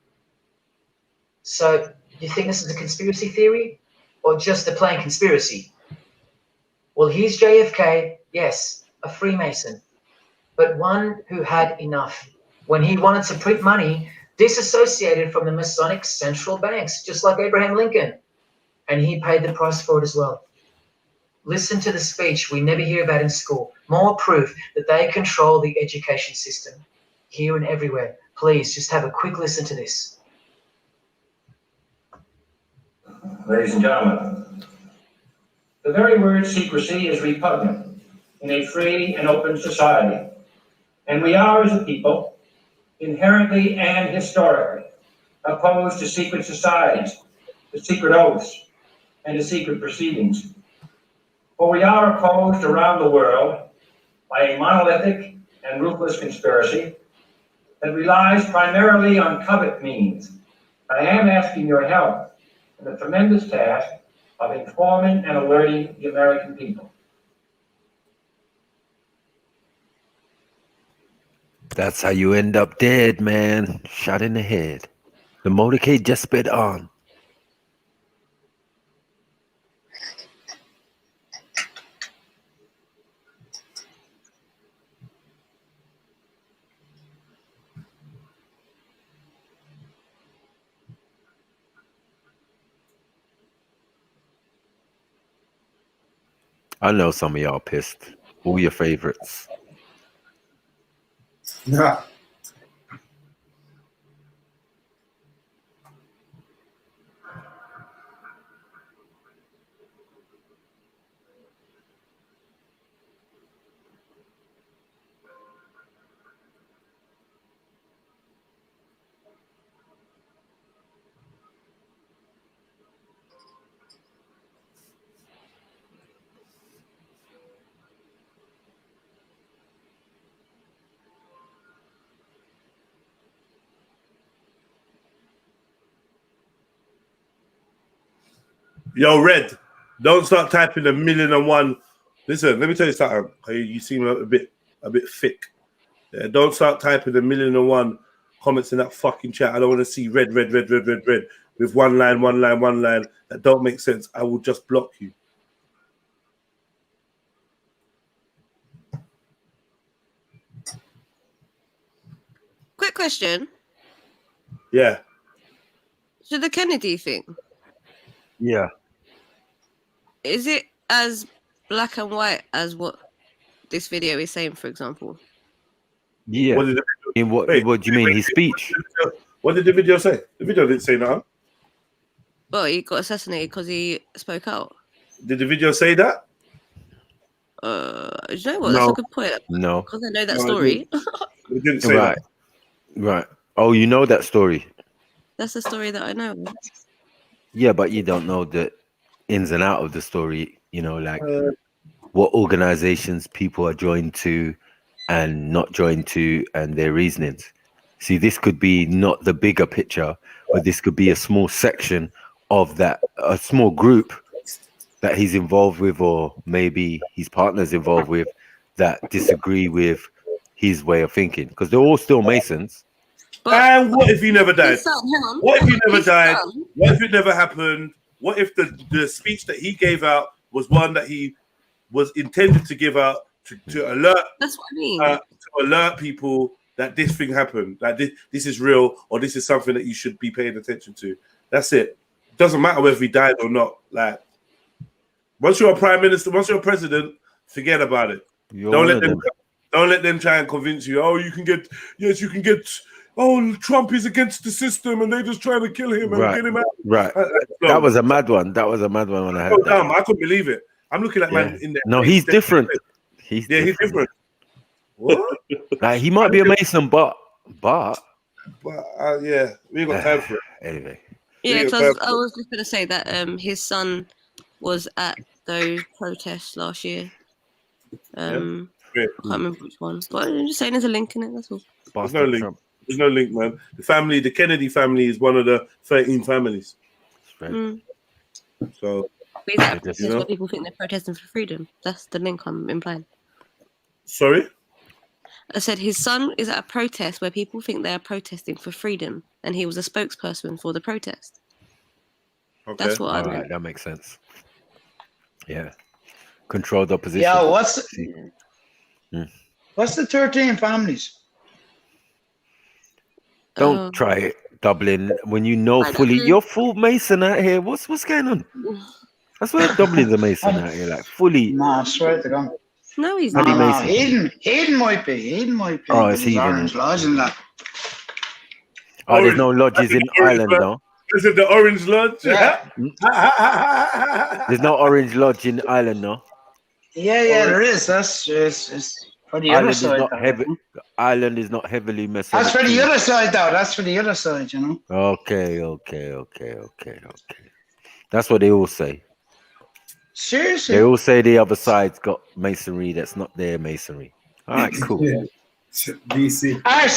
So, do you think this is a conspiracy theory or just a plain conspiracy? Well, here's JFK, yes, a Freemason, but one who had enough. When he wanted to print money disassociated from the Masonic central banks, just like Abraham Lincoln. And he paid the price for it as well. Listen to the speech we never hear about in school. More proof that they control the education system here and everywhere. Please just have a quick listen to this. Ladies and gentlemen, the very word secrecy is repugnant in a free and open society. And we are, as a people, inherently and historically opposed to secret societies, to secret oaths, and to secret proceedings. For we are opposed around the world by a monolithic and ruthless conspiracy that relies primarily on covert means. I am asking your help in the tremendous task of informing and alerting the American people. That's how you end up dead, man. Shot in the head. The motorcade just sped on. I know some of y'all pissed. Who are your favorites? Yeah. Yo, Red, don't start typing 1,000,001. Listen, let me tell you something. You seem a bit thick. Yeah, don't start typing 1,000,001 comments in that fucking chat. I don't want to see red with one line that don't make sense. I will just block you. Quick question. Yeah. So the Kennedy thing, Yeah. is it as black and white as what this video is saying, for example? Yeah. What what do you mean? His speech? What did the video say? The video didn't say nothing. Well, he got assassinated because he spoke out. Did the video say that? You know what? That's a good point. No. Because I know that story. It didn't say Right. Right. Oh, you know that story? That's the story that I know. Yeah, but you don't know the ins and out of the story, you know, like what organizations people are joined to and not joined to and their reasonings. See, this could be not the bigger picture, but this could be a small section of that, a small group that he's involved with, or maybe his partner's involved with, that disagree with his way of thinking? Because they're all still Masons. And what if he never died? His son, hang on. What if he never His died? son- What if it never happened? What if the speech that he gave out was one that he was intended to give out to alert That's what I mean. to alert people that this thing happened, that this is real, or this is something that you should be paying attention to. That's it. Doesn't matter whether he died or not. Like, once you're a prime minister, once you're a president, forget about it. Don't let them try and convince you. Oh, you can get. Oh, Trump is against the system, and they're just trying to kill him and get him out. Right. That was a mad one. That was a mad one when I heard that. Dumb. I couldn't believe it. I'm looking at man in there. No, he's different. He's different. What? Like, he might be a Mason, but yeah, we ain't got time for it. Anyway. Yeah, because I was just going to say that his son was at those protests last year. I can't remember which one, but I'm just saying there's a link in it. That's all. There's no link. There's no link, man. The Kennedy family is one of the 13 families. So, that's what people think they're protesting for freedom. That's the link I'm implying. Sorry? I said his son is at a protest where people think they are protesting for freedom, and he was a spokesperson for the protest. Okay. That's what I meant. Right, that makes sense. Yeah. Controlled opposition. Yeah, what's the 13 families? Don't try it, Dublin. When you know fully, you're full Mason out here. What's going on? That's why Dublin's a Mason out here, like fully. Nah, I swear to God. No, he's not. No, Eden might be. Oh, it's Eden. Orange Lodge and that. Oh, there's no lodges in Ireland, no. Is it the Orange Lodge? Yeah. There's no Orange Lodge in Ireland, no. Yeah, there is. That's it's for the other side. Ireland is not heavily Masonic. That's for the other side, though. That's for the other side, you know. Okay. That's what they all say. Seriously? They all say the other side's got masonry that's not their masonry. All right, cool. Yeah. DC. Our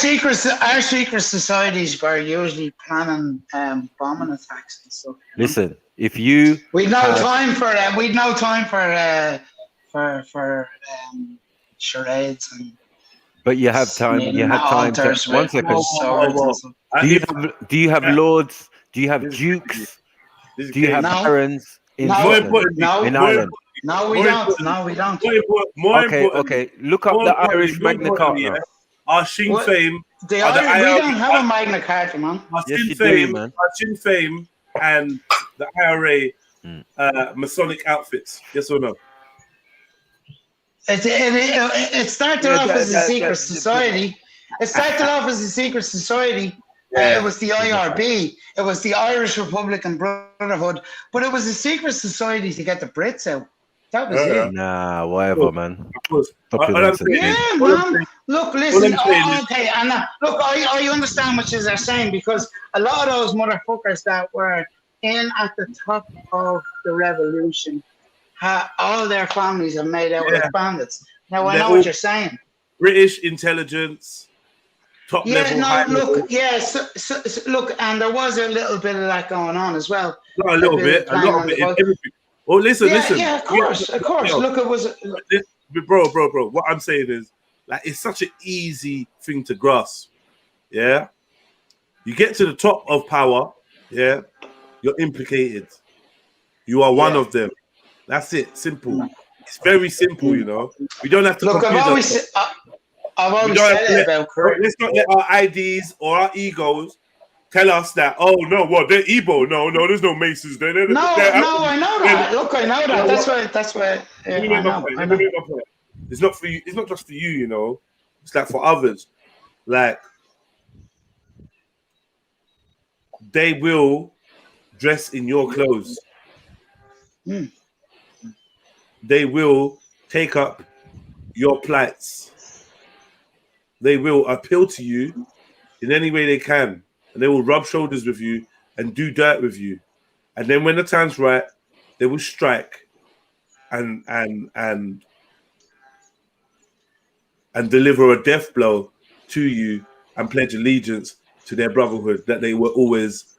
secret societies were usually planning bombing attacks and stuff. Listen, if you We'd no time for that. We'd no time for charades and. But you have time. You have time to. 1 second. Do you have lords? Do you have dukes? Do you have barons in Ireland? No, we don't. Okay. Look up the Irish Magna Carta. Our Sinn Féin. We don't have a Magna Carta, man. Our Sinn Féin and the IRA Masonic outfits. Yes or no? It started off as a secret society. It was the IRB. It was the Irish Republican Brotherhood. But it was a secret society to get the Brits out. That was it. Nah, whatever, man. Yeah, man. Look, listen. Okay, and look, I understand what you're saying, because a lot of those motherfuckers that were in at the top of the revolution, all their families are made out of bandits. Now I know what you're saying. British intelligence, top level. Look, and there was a little bit of that going on as well. Not a little bit, a lot of it. Everything. Well, listen. Yeah, of course. Look, it was. Bro. What I'm saying is, like, it's such an easy thing to grasp. Yeah, you get to the top of power. Yeah, you're implicated. You are one of them. That's it. Simple. It's very simple, you know. We don't have to. Look, I've always said it about. Let's not let our IDs or our egos tell us that. Oh no, what they're Igbo? No, there's no Masons there. I know that. Look, I know that. That's why. I know. It's not for you. It's not just for you, you know. It's like for others. Like, they will dress in your clothes. They will take up your plights. They will appeal to you in any way they can, and they will rub shoulders with you and do dirt with you. And then when the time's right, they will strike and deliver a death blow to you and pledge allegiance to their brotherhood that they were always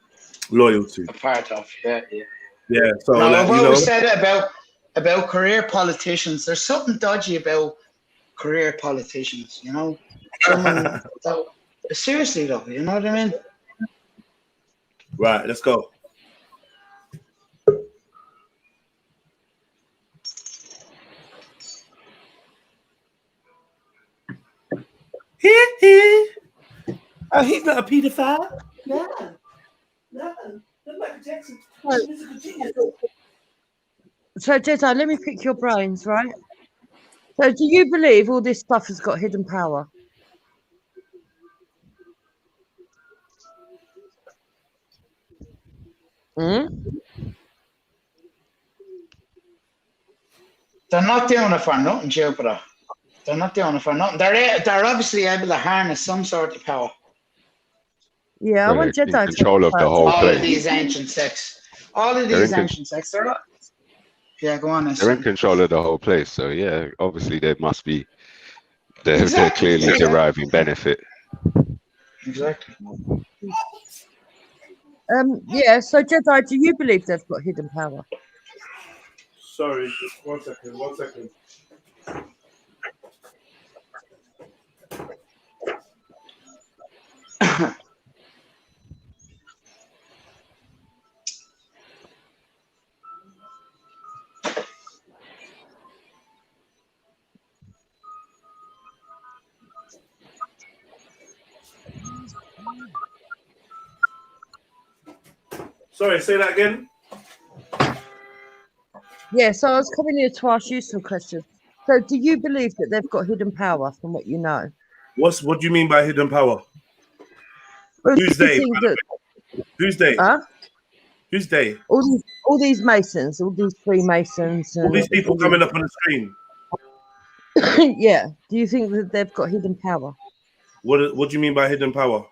loyal to. A part of, yeah. Yeah. So now, like, I've you know, always said about career politicians. There's something dodgy about career politicians. You know, someone that, seriously though. You know what I mean? right. Let's go. Oh, he's not a pedophile. No. Not Michael Jackson. So, Jedi, let me pick your brains, right? So, do you believe all this stuff has got hidden power? They're not doing it for nothing, Jupiter. They're not doing it for nothing. They're obviously able to harness some sort of power. Yeah, I want They're in Jedi control of the whole all place. of these ancient sects. All of They're these in ancient sects. They're not. Yeah, go on. They're in control of the whole place. So yeah, obviously they must be. They're Exactly, clearly exactly. deriving benefit. Exactly. Yeah. So, Jedi, do you believe they've got hidden power? Sorry, just 1 second. 1 second. Sorry, say that again. Yeah. So, I was coming here to ask you some questions. So, do you believe that they've got hidden power from what you know? What do you mean by hidden power? Well, Who's do you they? think that- Who's they? Huh? Who's they? All these Masons, all these Freemasons, All and these people coming up on the screen. yeah. Do you think that they've got hidden power? What do you mean by hidden power?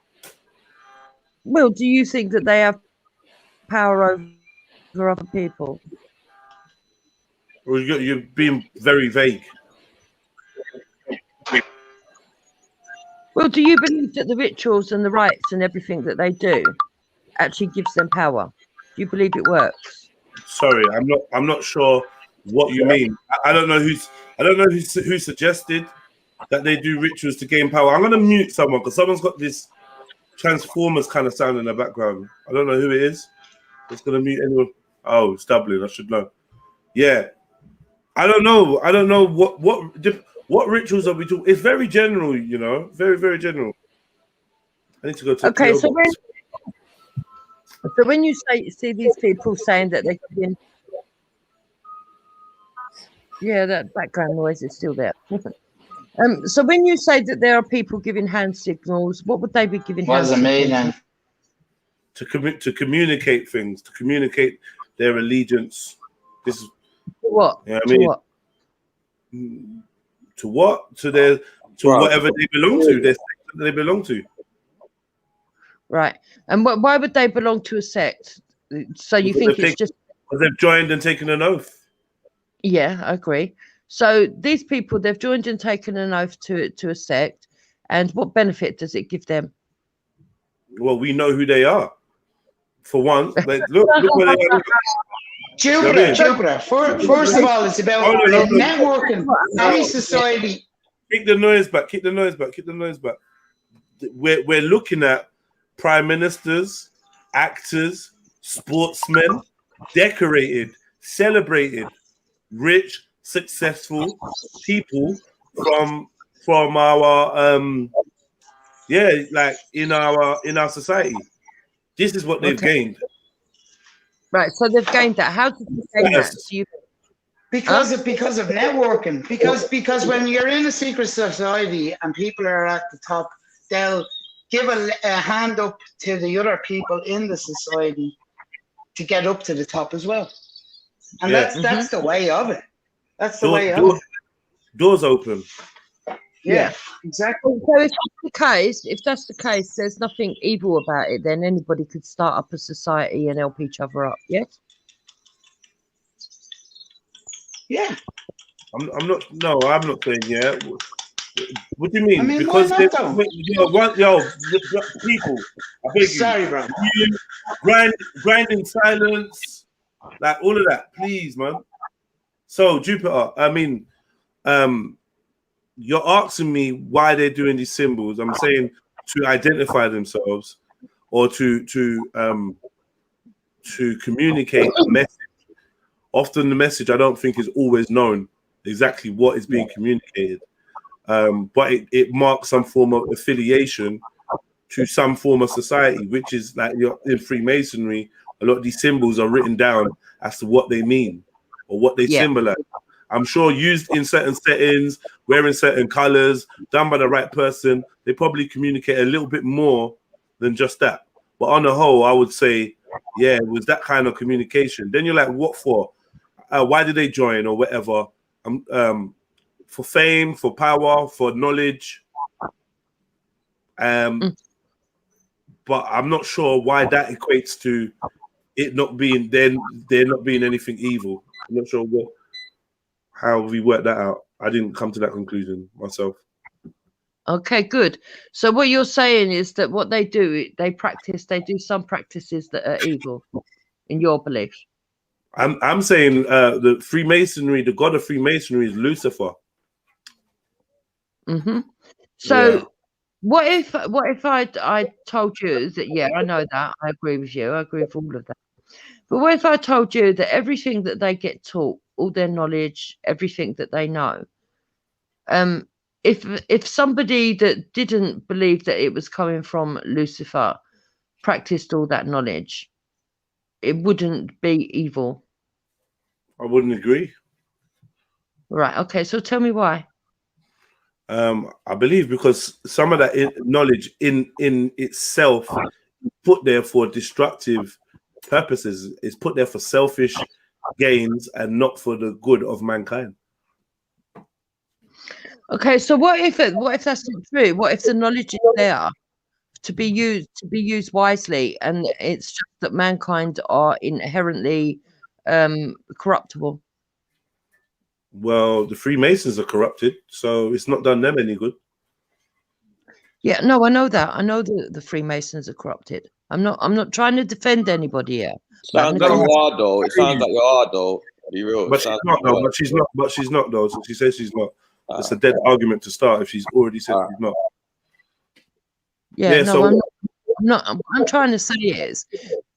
Well, do you think that they have power over other people? Or you're being very vague. Well, do you believe that the rituals and the rites and everything that they do actually gives them power? Do you believe it works? Sorry, I'm not sure what you mean. I don't know who suggested that they do rituals to gain power. I'm gonna mute someone because someone's got this Transformers kind of sound in the background. I don't know who it is. It's gonna mute anyone. Oh, it's Dublin. I should know. Yeah, I don't know. I don't know what rituals are we talking. It's very general, you know, very very general. I need to go to. Okay, so when you see these people saying that they're giving, yeah, that background noise is still there. So when you say that there are people giving hand signals, what would they be giving? What does it mean then? To communicate things, to communicate their allegiance. This is what? You know what I mean? To what? To what? To their whatever they belong to. Their sect that they belong to. Right. And why would they belong to a sect? So you think it's just because they've joined and taken an oath? Yeah, I agree. So these people, they've joined and taken an oath to a sect, and what benefit does it give them? Well, we know who they are. For one, like, look where they are. Jupiter. First of all, it's about networking. Any society. Keep the noise back. Keep the noise back. Keep the noise back. We're looking at prime ministers, actors, sportsmen, decorated, celebrated, rich, successful people from our like in our society. This is what they've gained. Right, so they've gained that. How did they gain that? Do you... Because of networking. Because when you're in a secret society and people are at the top, they'll give a hand up to the other people in the society to get up to the top as well. And that's the way of it. That's the way of it. Doors open. Yeah, exactly. So if that's the case, there's nothing evil about it. Then anybody could start up a society and help each other up. Yes. Yeah. I'm not. No, I'm not saying yeah. What do you mean? I mean, because why not, people. I beg Sorry, bro. Grind in silence. Like all of that, please, man. So Jupiter, I mean, you're asking me why they're doing these symbols. I'm saying to identify themselves or to communicate a message. Often the message I don't think is always known exactly what is being communicated, but it marks some form of affiliation to some form of society, which is like in Freemasonry. A lot of these symbols are written down as to what they mean or what they symbolize. I'm sure used in certain settings, wearing certain colors, done by the right person, they probably communicate a little bit more than just that. But on the whole, I would say, yeah, it was that kind of communication. Then you're like, what for? Why did they join or whatever? For fame, for power, for knowledge. But I'm not sure why that equates to it not being there not being anything evil. I'm not sure how we worked that out. I didn't come to that conclusion myself. Okay, good. So what you're saying is that what they do, they do some practices that are evil, in your belief. I'm saying the Freemasonry, the god of Freemasonry is Lucifer. Mm-hmm. So what if I told you that, yeah, I know that, I agree with you, I agree with all of that. But what if I told you that everything that they get taught, all their knowledge, everything that they know, if somebody that didn't believe that it was coming from Lucifer practiced all that knowledge, it wouldn't be evil? I wouldn't agree. Right. Okay. So tell me why. I believe because some of that knowledge in itself put there for destructive purposes. It's put there for selfish gains and not for the good of mankind. Okay, so what if that's not true? What if the knowledge is there to be used wisely, and it's just that mankind are inherently corruptible? Well, the Freemasons are corrupted, so it's not done them any good. Yeah, no, I know that. I know that the Freemasons are corrupted. I'm not trying to defend anybody here. Sounds like you are, though. It sounds like you are, though. Be real. But she's not, though. But she's not, though. So she says she's not. It's a dead argument to start if she's already said she's not. Yeah, no, so I'm trying to say is,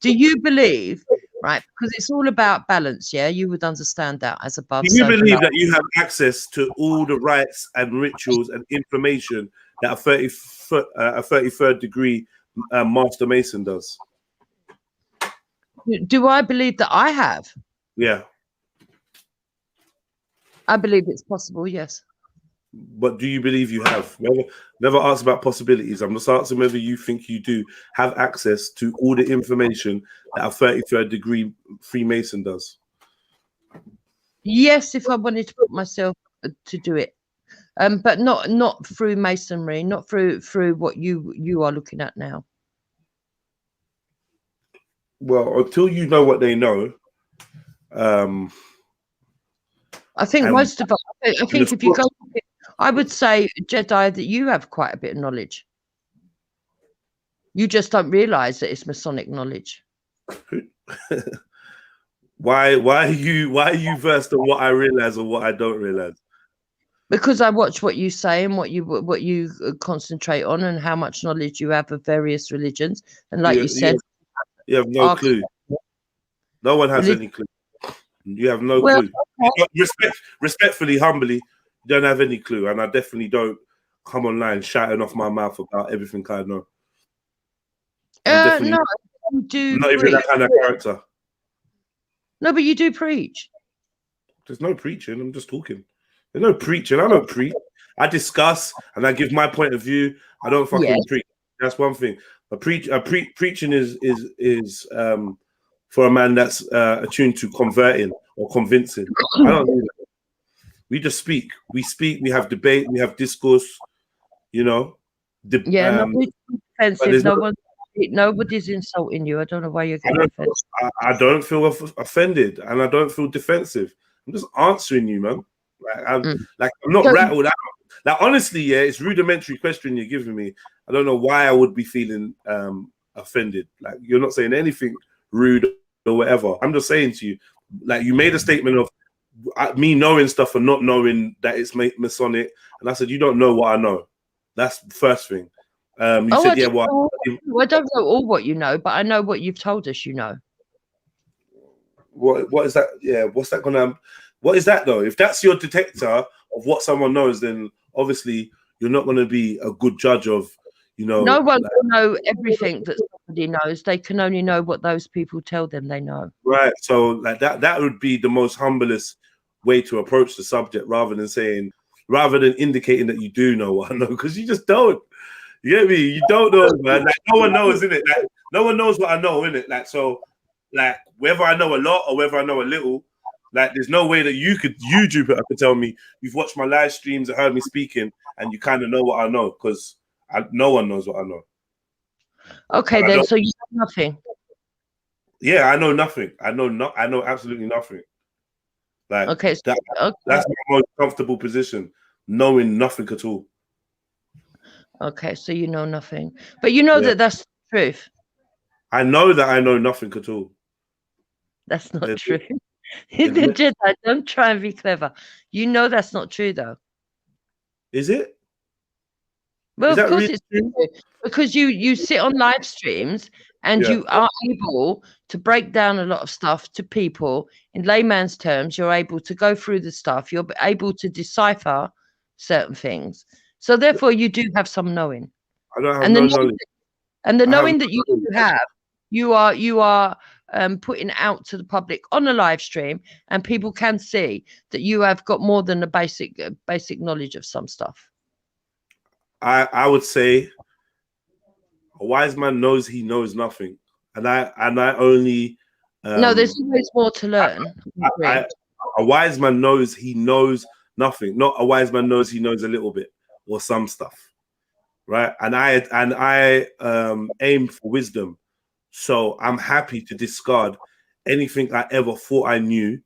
do you believe, right? Because it's all about balance. Yeah, you would understand that as above. Do you believe that you have access to all the rites and rituals and information that a 33rd degree Master Mason does? Do I believe that I have? Yeah. I believe it's possible, yes. But do you believe you have? Never asked about possibilities. I'm just asking whether you think you do have access to all the information that a 33rd degree Freemason does. Yes, if I wanted to put myself to do it. But not through Masonry, not through what you are looking at now. Well, until you know what they know, I think most of us. I think if you go, I would say, Jedi, that you have quite a bit of knowledge. You just don't realize that it's Masonic knowledge. Why are you versed on what I realize or what I don't realize? Because I watch what you say and what you concentrate on, and how much knowledge you have of various religions. And like you said, you have no clue. No one has any clue. You have no clue. Respectfully, humbly, you don't have any clue, and I definitely don't come online shouting off my mouth about everything I know. No, you do. Not even that kind of character. No, but you do preach. There's no preaching. I'm just talking. There's no preaching. I don't preach. I discuss and I give my point of view. I don't fucking preach. That's one thing. Preaching is for a man that's attuned to converting or convincing. I don't do that. We just speak. We speak. We have debate. We have discourse. You know. Nobody's offensive. Nobody's insulting you. I don't know why you're getting offended. I don't feel offended, and I don't feel defensive. I'm just answering you, man. I'm not rattled out. Like honestly, yeah, it's rudimentary question you're giving me. I don't know why I would be feeling offended. Like you're not saying anything rude or whatever. I'm just saying to you, like, you made a statement of me knowing stuff and not knowing that it's Masonic, and I said you don't know what I know. That's the first thing. You said, yeah, well, I don't know all what you know, but I know what you've told us you know. What is that? Yeah, what's that gonna? What is that though? If that's your detector of what someone knows, then obviously you're not gonna be a good judge of, you know. No one will know everything that somebody knows. They can only know what those people tell them they know. Right. So like that would be the most humblest way to approach the subject, rather than indicating that you do know what I know, because you just don't. You get me? You don't know, man. Like, no one knows, innit? Like, no one knows what I know, innit? Like, so, like, whether I know a lot or whether I know a little, like, there's no way that you, Jupiter, could tell me you've watched my live streams and heard me speaking and you kind of know what I know, because no one knows what I know. Okay, then, so you know nothing. Yeah, I know nothing. I know absolutely nothing. Like, okay, so, that's my most comfortable position, knowing nothing at all. Okay, so you know nothing, but you know that that's the truth. I know that I know nothing at all. That's not true. The Jedi, don't try and be clever. You know that's not true, though. Is it? Well, of course it's true, because you sit on live streams and you are able to break down a lot of stuff to people in layman's terms. You're able to go through the stuff. You're able to decipher certain things. So therefore, you do have some knowing. I don't have no knowledge. And the knowing that you do have, you are putting out to the public on a live stream, and people can see that you have got more than a basic knowledge of some stuff. I would say a wise man knows he knows nothing, and I only no, there's always more to learn. A wise man knows he knows nothing. Not a wise man knows he knows a little bit or some stuff, right? And I aim for wisdom, so I'm happy to discard anything I ever thought I knew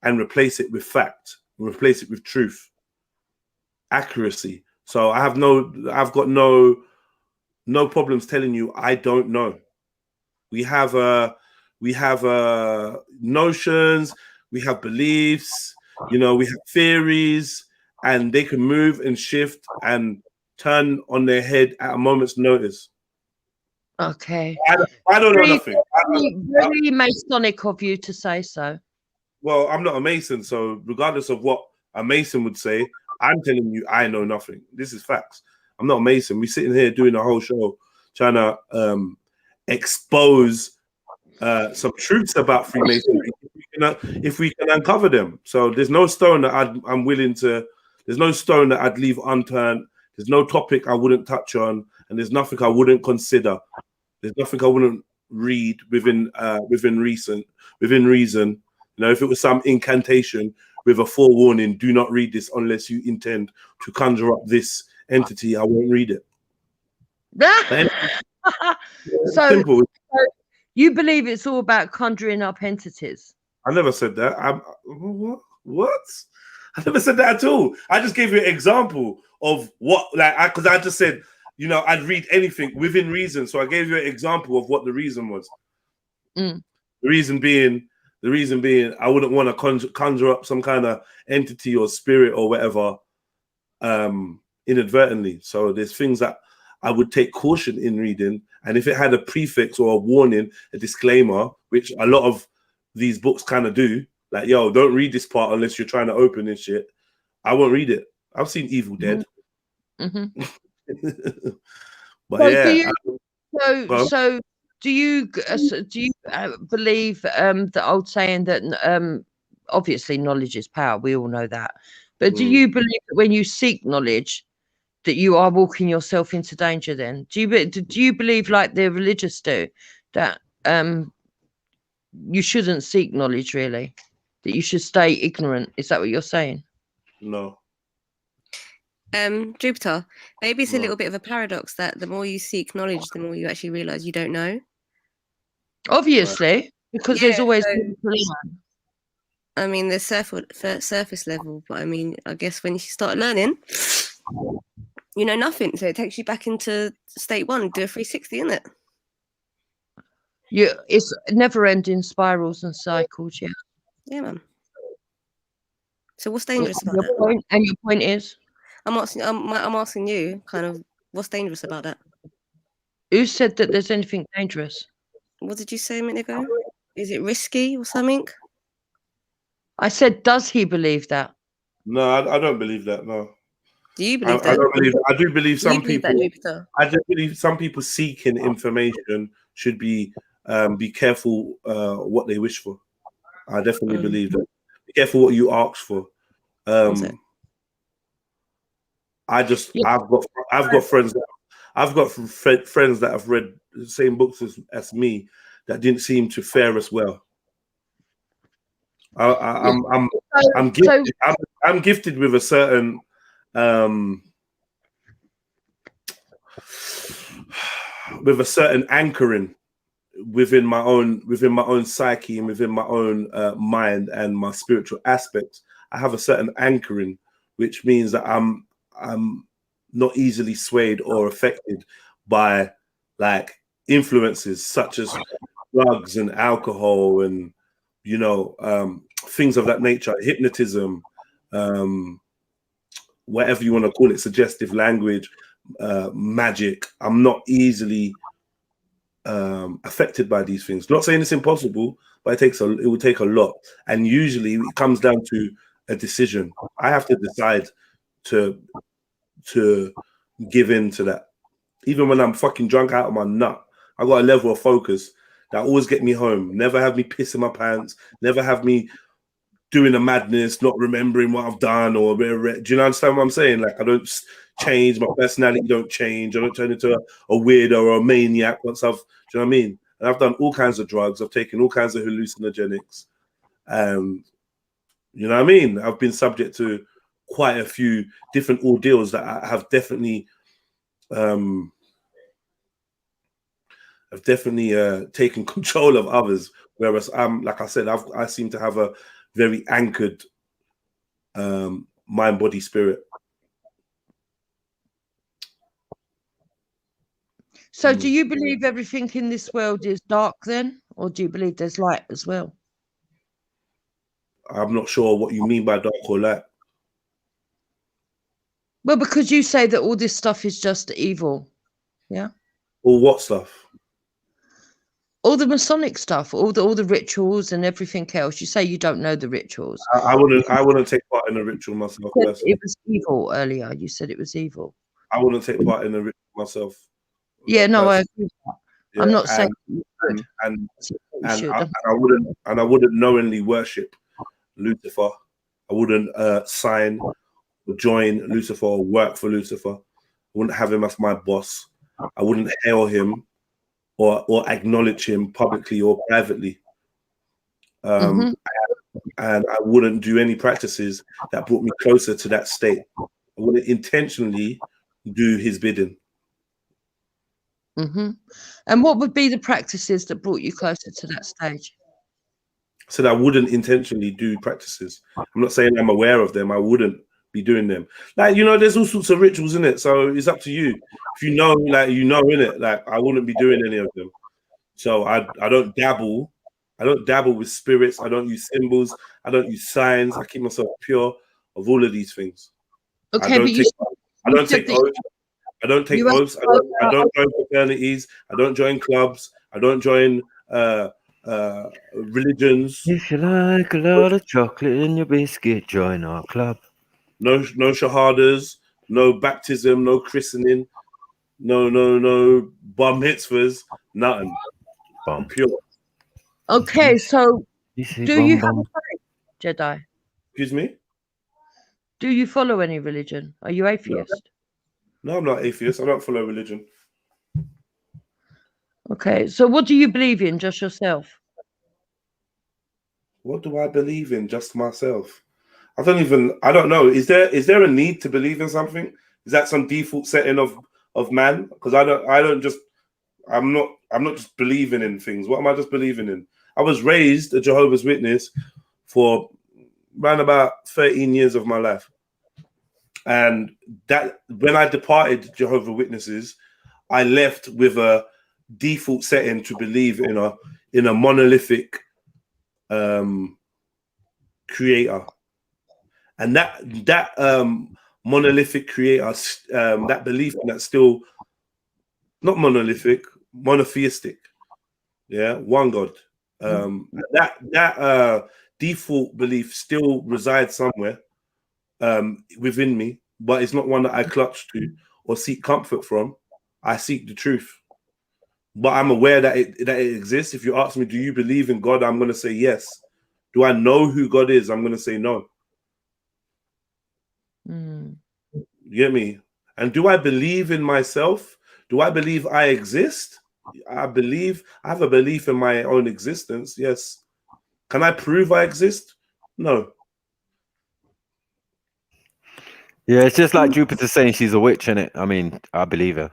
and replace it with fact, replace it with truth, accuracy. So I've got no problems telling you I don't know. We have notions, we have beliefs, you know, we have theories, and they can move and shift and turn on their head at a moment's notice. Okay. I don't know nothing. Very Masonic of you to say so. Well, I'm not a Mason, so regardless of what a Mason would say, I'm telling you I know nothing. This is facts. I'm not a Mason. We're sitting here doing a whole show trying to expose some truths about Freemasonry if we can uncover them. So there's no stone that I'm willing to. There's no stone that I'd leave unturned. There's no topic I wouldn't touch on, and there's nothing I wouldn't consider. There's nothing I wouldn't read within reason. You know, if it was some incantation with a forewarning, do not read this unless you intend to conjure up this entity, I won't read it. So you believe it's all about conjuring up entities? I never said that. What? I never said that at all. I just gave you an example of what, like, because I just said, you know, I'd read anything within reason. So I gave you an example of what the reason was. The reason being, I wouldn't want to conjure up some kind of entity or spirit or whatever inadvertently. So there's things that I would take caution in reading. And if it had a prefix or a warning, a disclaimer, which a lot of these books kind of do, like, yo, don't read this part unless you're trying to open this shit, I won't read it. I've seen Evil Dead. But so yeah. Do you believe the old saying that obviously knowledge is power? We all know that. But do you believe that when you seek knowledge, that you are walking yourself into danger? Then do you believe, like the religious do, that you shouldn't seek knowledge, really, that you should stay ignorant? Is that what you're saying? No. Jupiter, maybe it's a little bit of a paradox that the more you seek knowledge, the more you actually realize you don't know. Obviously, because there's always I mean, there's surface level, but I mean, I guess when you start learning, you know nothing. So it takes you back into state one, do a 360, isn't it? It's never-ending spirals and cycles. Yeah. Yeah, man. So what's dangerous about Your that? point, and your point is? I'm asking you, kind of, what's dangerous about that? Who said that there's anything dangerous? What did you say a minute ago? Is it risky or something? I said, does he believe that? No, I don't believe that. No. Do you believe I that? don't believe. I do believe Do you some believe people. that, Jupiter? I just believe some people seeking information should be careful what they wish for. I definitely believe that. Be careful what you ask for. I've got friends that have read the same books as me that didn't seem to fare as well. I'm gifted with a certain anchoring within my own psyche and within my own mind and my spiritual aspects. I have a certain anchoring, which means that I'm not easily swayed or affected by like influences such as drugs and alcohol and things of that nature, hypnotism, whatever you want to call it, suggestive language, magic. I'm not easily affected by these things. Not saying it's impossible, but it will take a lot, and usually it comes down to a decision. I have to decide to give in to that, even when I'm fucking drunk out of my nut. I got a level of focus that always get me home. Never have me pissing my pants. Never have me doing a madness, not remembering what I've done, or do you understand what I'm saying? Like, I don't change, my personality don't change. I don't turn into a weirdo or a maniac once I've, do you know what I mean? And I've done all kinds of drugs. I've taken all kinds of hallucinogenics. You know what I mean? I've been subject to quite a few different ordeals that I have definitely taken control of others. Whereas like I said, I seem to have a very anchored mind, body, spirit. So do you believe everything in this world is dark then? Or do you believe there's light as well? I'm not sure what you mean by dark or light. Well, because you say that all this stuff is just evil. Yeah. Or what stuff? All the Masonic stuff, all the rituals and everything else. You say you don't know the rituals. I wouldn't take part in a ritual myself. It was evil earlier. You said it was evil. I wouldn't take part in a ritual myself. Yeah, no, I agree with that. Yeah, I'm not saying you should. And I wouldn't knowingly worship Lucifer. I wouldn't sign or join Lucifer or work for Lucifer. I wouldn't have him as my boss. I wouldn't hail him or acknowledge him publicly or privately. And I wouldn't do any practices that brought me closer to that state. I wouldn't intentionally do his bidding. And what would be the practices that brought you closer to that stage? So that I wouldn't intentionally do practices. I'm not saying I'm aware of them. I wouldn't be doing them. Like, there's all sorts of rituals in it. So it's up to you. If you know, in it, like, I wouldn't be doing any of them. So I don't dabble. I don't dabble with spirits. I don't use symbols. I don't use signs. I keep myself pure of all of these things. Okay, I don't take oaths. I don't take oaths. I don't join fraternities. I don't join clubs. I don't join religions. If you like a lot of chocolate in your biscuit, join our club. No shahadas, no baptism, no christening, no bar mitzvahs, nothing. I'm pure. Okay, so do you have a faith, Jedi? Excuse me? Do you follow any religion? Are you atheist? No, I'm not atheist. I don't follow religion. Okay, so what do you believe in, just yourself? What do I believe in, just myself? I don't know. Is there a need to believe in something? Is that some default setting of man? Because I'm not just believing in things. What am I just believing in? I was raised a Jehovah's Witness for around about 13 years of my life. And that when I departed Jehovah's Witnesses, I left with a default setting to believe in a monolithic creator, and that monolithic creator, that belief in that's still not monolithic, monotheistic. Yeah, one God. That default belief still resides somewhere within me, but it's not one that I clutch to or seek comfort from. I seek the truth, but I'm aware that it exists. If you ask me, do you believe in God? I'm going to say yes. Do I know who God is? I'm going to say no. You get me? And do I believe in myself? Do I believe I exist? I have a belief in my own existence. Yes. Can I prove I exist? No. Yeah, it's just like Jupiter saying she's a witch, innit? I mean, I believe her.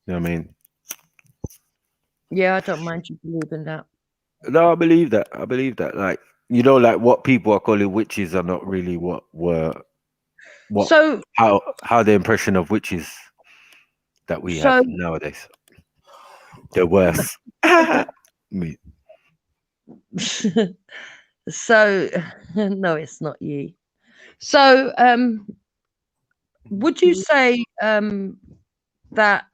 You know what I mean? Yeah, I don't mind you believing that. No, I believe that. I believe that. Like, you know, like what people are calling witches are not really how the impression of witches that we have nowadays. They're worse. Me. So no, it's not you. So would you say that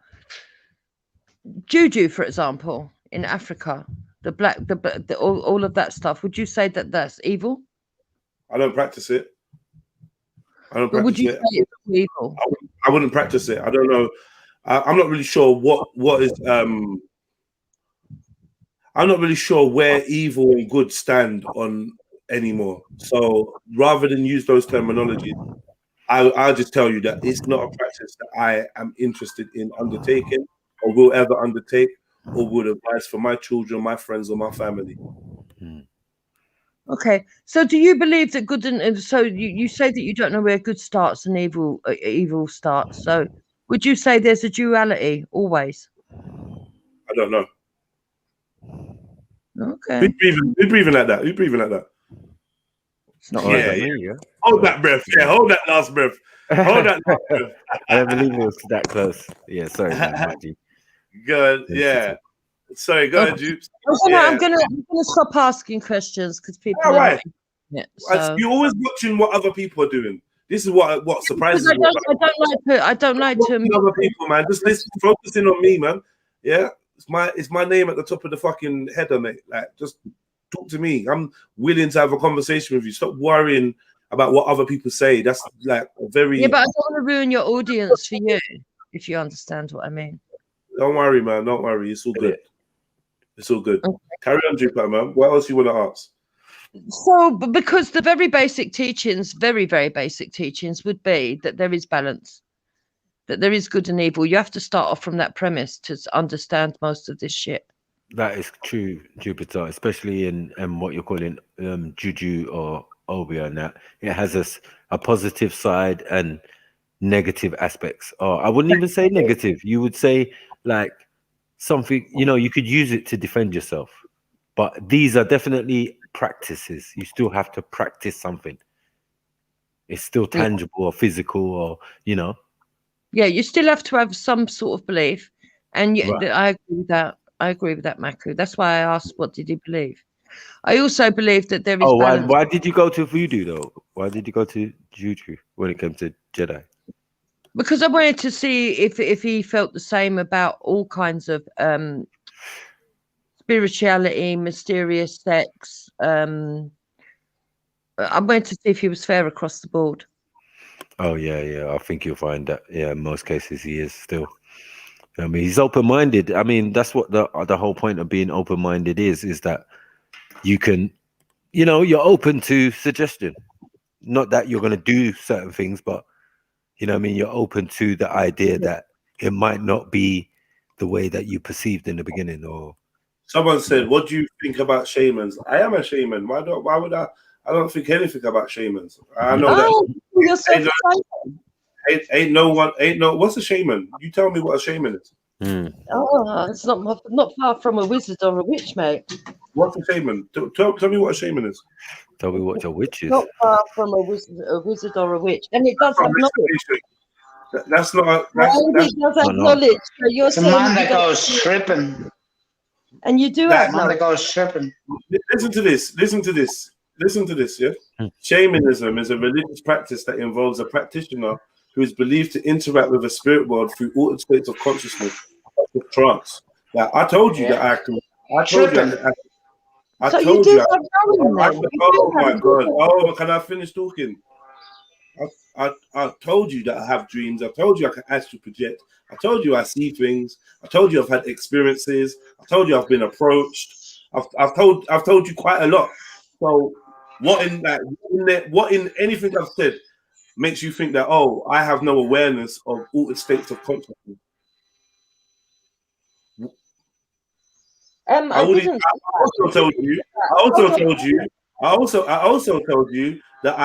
juju, for example, in Africa, all of that stuff, would you say that that's evil? I don't practice it. But would you say it's evil? I wouldn't practice it. I don't know. I'm not really sure what is. I'm not really sure where evil and good stand on anymore. So rather than use those terminologies, I'll just tell you that it's not a practice that I am interested in undertaking or will ever undertake or would advise for my children, my friends, or my family. Okay, so do you believe that good and so you say that you don't know where good starts and evil starts? So would you say there's a duality always? I don't know. Okay. Who's breathing like that? Who's breathing like that? It's not yeah. Hold that breath. Yeah, hold that last breath. Hold that last breath. I don't believe it was that close. Yeah, sorry, man. Good. Yeah. Sorry, go ahead, Jupes. I'm gonna stop asking questions because people are right. not so. You're always watching what other people are doing. This is what surprises me. I don't like to other people, man. Just listen, focusing on me, man. Yeah, it's my name at the top of the fucking header, mate. Like, just talk to me. I'm willing to have a conversation with you. Stop worrying about what other people say. That's like a very but I don't want to ruin your audience for you, if you understand what I mean. Don't worry, man. Don't worry. It's all good. It's all good. Okay. Carry on, Jupiter, man. What else you want to ask? So, because the very basic teachings, very, very basic teachings would be that there is balance, that there is good and evil. You have to start off from that premise to understand most of this shit. That is true, Jupiter, especially in what you're calling juju or obia, and that it has a positive side and negative aspects. Or I wouldn't even say negative. You would say like something, you could use it to defend yourself. But these are definitely practices. You still have to practice something. It's still tangible or physical or, Yeah, you still have to have some sort of belief. And I agree with that. I agree with that, Maku. That's why I asked, what did he believe? I also believe that there is balance. Why did you go to voodoo, though? Why did you go to juju when it came to Jedi? Because I wanted to see if he felt the same about all kinds of spirituality, mysterious sex. I wanted to see if he was fair across the board. Oh, yeah. I think you'll find that, in most cases he is still. I mean, he's open-minded. I mean, that's what the whole point of being open-minded is that you can, you're open to suggestion. Not that you're going to do certain things, but, you're open to the idea that it might not be the way that you perceived in the beginning. Or someone said, what do you think about shamans? I am a shaman. Why would I? I don't think anything about shamans. I know that ain't no. What's a shaman? You tell me what a shaman is. Oh, it's not far from a wizard or a witch, mate. What's a shaman? Tell me what a shaman is. Tell me what a witch is. Not far from a wizard or a witch, and it does have knowledge. That's not. It does have knowledge. So you're the man that goes tripping. And you do That- have no. Listen to this. Listen to this. Listen to this. Yeah. Shamanism is a religious practice that involves a practitioner who is believed to interact with the spirit world through altered states of consciousness, such as trance. Now, I told you that I can. I told you. I So told you you. do have knowing then. You Oh do my have God! knowing. Oh, can I finish talking? I told you that I have dreams. I told you I can astral project. I told you I see things. I told you I've had experiences. I told you I've been approached. I've told you quite a lot. So what in that? What in anything I've said makes you think that, oh, I have no awareness of altered states of consciousness? I also told you. I also told you that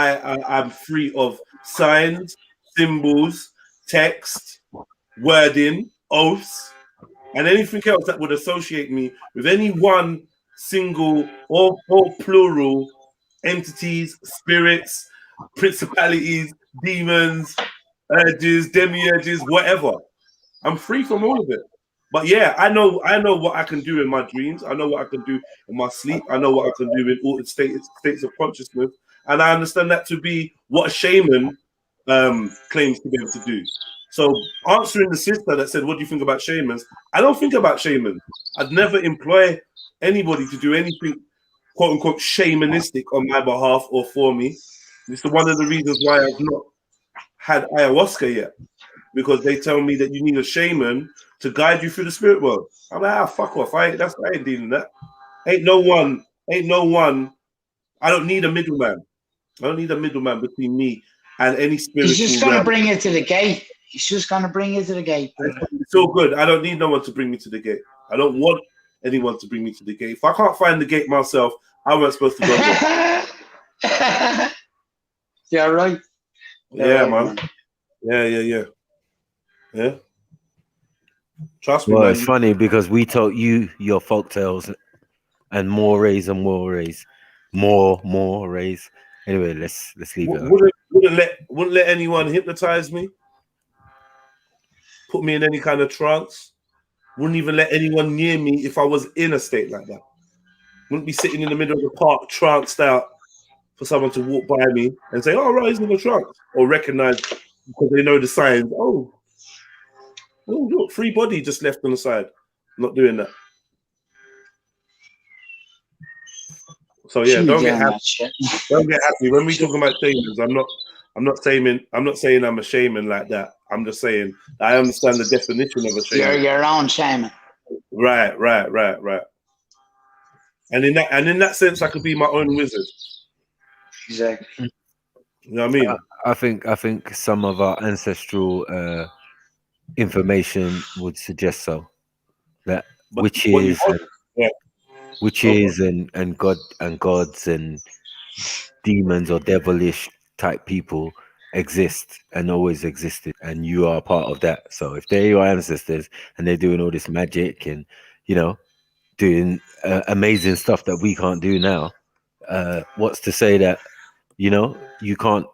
I'm free of signs, symbols, text, wording, oaths, and anything else that would associate me with any one single or plural entities, spirits, principalities, demons, urges, demiurges, whatever. I'm free from all of it. But yeah, I know what I can do in my dreams. I know what I can do in my sleep. I know what I can do in altered states of consciousness. And I understand that to be what a shaman claims to be able to do. So answering the sister that said, what do you think about shamans? I don't think about shamans. I'd never employ anybody to do anything quote unquote shamanistic on my behalf or for me. It's one of the reasons why I've not had ayahuasca yet. Because they tell me that you need a shaman to guide you through the spirit world. I'm like, fuck off. I ain't dealing that. Ain't no one. I don't need a middleman. I don't need a middleman between me and any spiritual. He's just gonna bring you to the gate. He's just gonna bring you to the gate. It's all good. I don't need no one to bring me to the gate. I don't want anyone to bring me to the gate. If I can't find the gate myself, I wasn't supposed to go there. Yeah, right. Yeah, man. Yeah. Yeah. Trust me, Well, man. it's funny because we told you your folktales and more rays. More rays. Anyway, let's leave it. Wouldn't let anyone hypnotize me, put me in any kind of trance. Wouldn't even let anyone near me if I was in a state like that. Wouldn't be sitting in the middle of the park, tranced out, for someone to walk by me and say, "Oh, right, he's in a trance," or recognize because they know the signs. Oh, look, free body just left on the side. I'm not doing that. So yeah, don't get happy. Don't get happy when we talk about shamans. I'm not saying I'm a shaman like that. I'm just saying I understand the definition of a shaman. You're your own shaman. Right. And in that sense, I could be my own wizard. Exactly. You know what I mean? I think some of our ancestral information would suggest so. That witches and gods and demons or devilish type people exist and always existed, and you are part of that. So if they're your ancestors and they're doing all this magic and doing amazing stuff that we can't do now, what's to say that you can't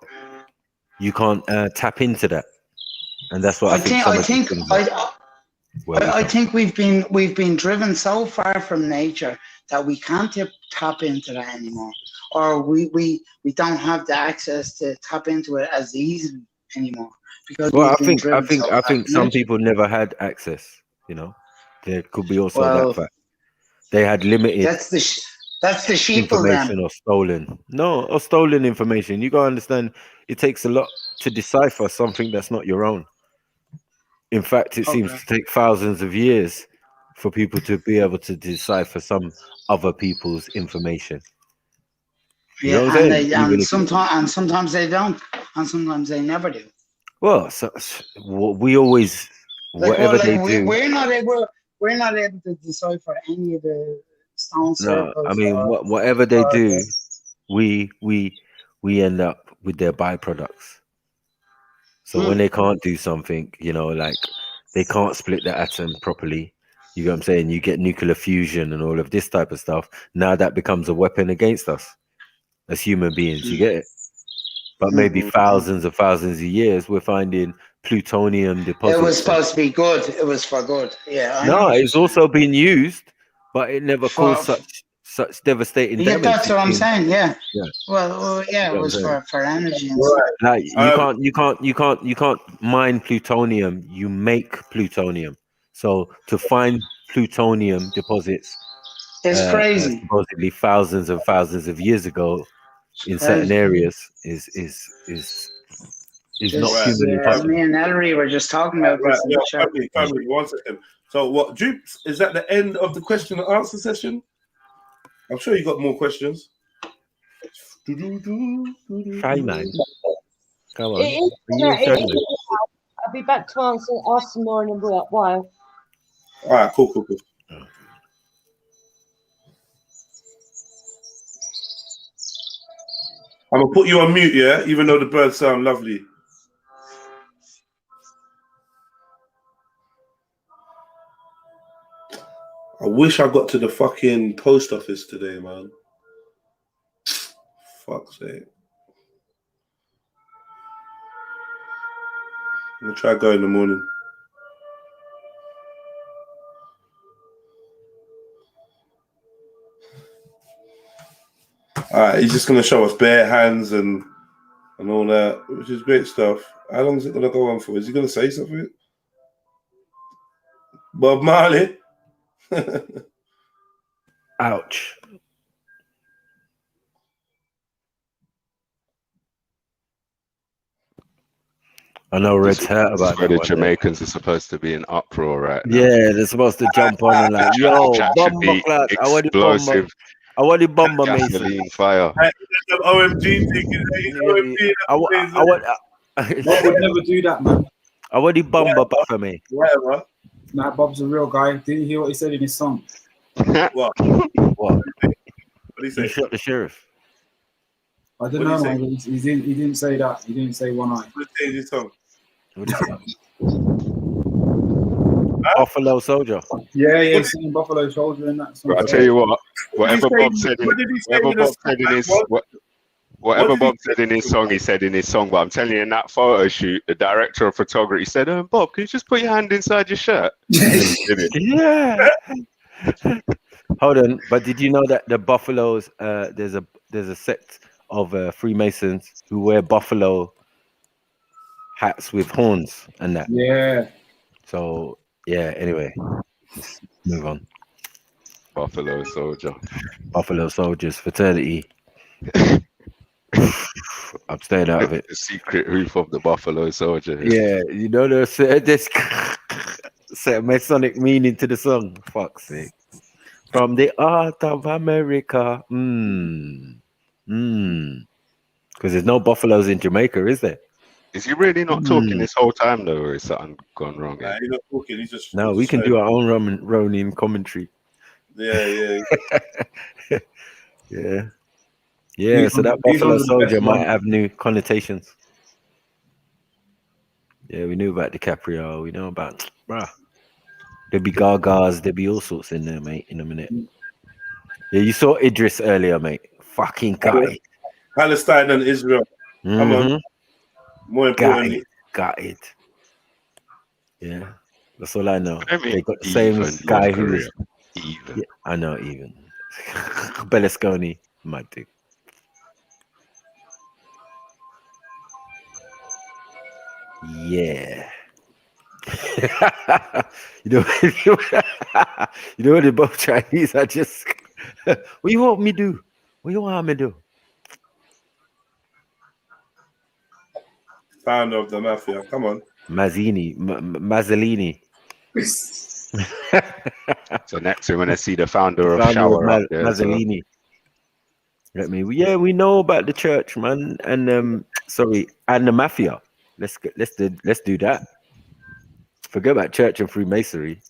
tap into that? And that's what I think we've been driven so far from nature that we can't tap into that anymore, or we don't have the access to tap into it as easily anymore. Because I think some people never had access. There could be also that fact. They had limited. That's the sheeple information or stolen information. You gotta understand, it takes a lot to decipher something that's not your own. In fact, it seems to take thousands of years for people to be able to decipher some other people's information. Sometimes they don't, and sometimes they never do. Well, we always, whatever they do, we're not able to decipher any of the stone circles. No, I mean, whatever they do, we end up with their byproducts. So when they can't do something, like they can't split the atom properly, you know what I'm saying? You get nuclear fusion and all of this type of stuff. Now that becomes a weapon against us as human beings, you get it? But maybe thousands of years, we're finding plutonium deposits. It was supposed to be good. It was for good. Yeah. No, it's also being used but it never caused such devastating damage. That's what I'm saying. Yeah. Yeah. Well, yeah, it was for energy and Right. Like you can't mine plutonium. You make plutonium. So to find plutonium deposits, it's crazy. supposedly thousands and thousands of years ago, in certain areas, is not humanly possible. Me and Ellery were just talking about this in the chat. Family, 1 second. So what, Dupes, is that the end of the question and answer session? I'm sure you got more questions. Try, man. Come on. I'll be back to ask some more in a while. All right, cool. I'm gonna put you on mute, yeah, even though the birds sound lovely. I wish I got to the fucking post office today, man. Fuck's sake. I'm gonna try to go in the morning. All right, he's just gonna show us bare hands and all that, which is great stuff. How long is it gonna go on for? Is he gonna say something? Bob Marley. Ouch. I know Red's hurt about where that the one. Jamaicans are supposed to be in uproar right now. Yeah, they're supposed to jump on and like, yo, bomber class. I want the bomber. Explosive I want the bomber, Mason. gasoline fire. OMG thing. Bob would never do that, man. I want the bomber back for me. Whatever. Nah, Bob's a real guy. Didn't you hear what he said in his song? What? What? What did he say? He shot the sheriff. I don't know, man. He didn't say that. He didn't say one eye. What did he say? What is it? Buffalo Soldier. Yeah, he's singing Buffalo Soldier in that song. But I tell you what, whatever Bob said in his song, he said in his song. But I'm telling you, in that photo shoot, the director of photography said, Bob, can you just put your hand inside your shirt? Yeah. Hold on, but did you know that the Buffaloes? There's a sect of Freemasons who wear buffalo hats with horns and that. Yeah. So yeah. Anyway, let's move on. Buffalo Soldier. Buffalo Soldiers fraternity. I'm staying out of it. The secret roof of the Buffalo Soldier. Yeah, you know there's this masonic meaning to the song. Fuck's sake. From the art of America. Because there's no buffaloes in Jamaica, is there? Is he really not talking this whole time though, or is something gone wrong? Nah, he's not talking. He's just. No, we can do our own Ronin commentary. Yeah. Yeah, so that Buffalo Soldier might have new connotations. Yeah, we knew about DiCaprio. We know about, bruh. There'd be Gagas. There'd be all sorts in there, mate, in a minute. Yeah, you saw Idris earlier, mate. Fucking guy. Palestine and Israel. Come on. More importantly. Got it. Yeah, that's all I know. I mean, they got the same guy who was. Even. Yeah, I know, even. Berlusconi, my dude. Yeah. you know what they're both Chinese. I just what you want me to do? What you want me to do? Founder of the mafia. Come on. Mazzolini. So next we're gonna see the founder of Shower up there, Mazzolini. Let me. Yeah, we know about the church, man, and and the mafia. Let's do that. Forget about church and Freemasonry.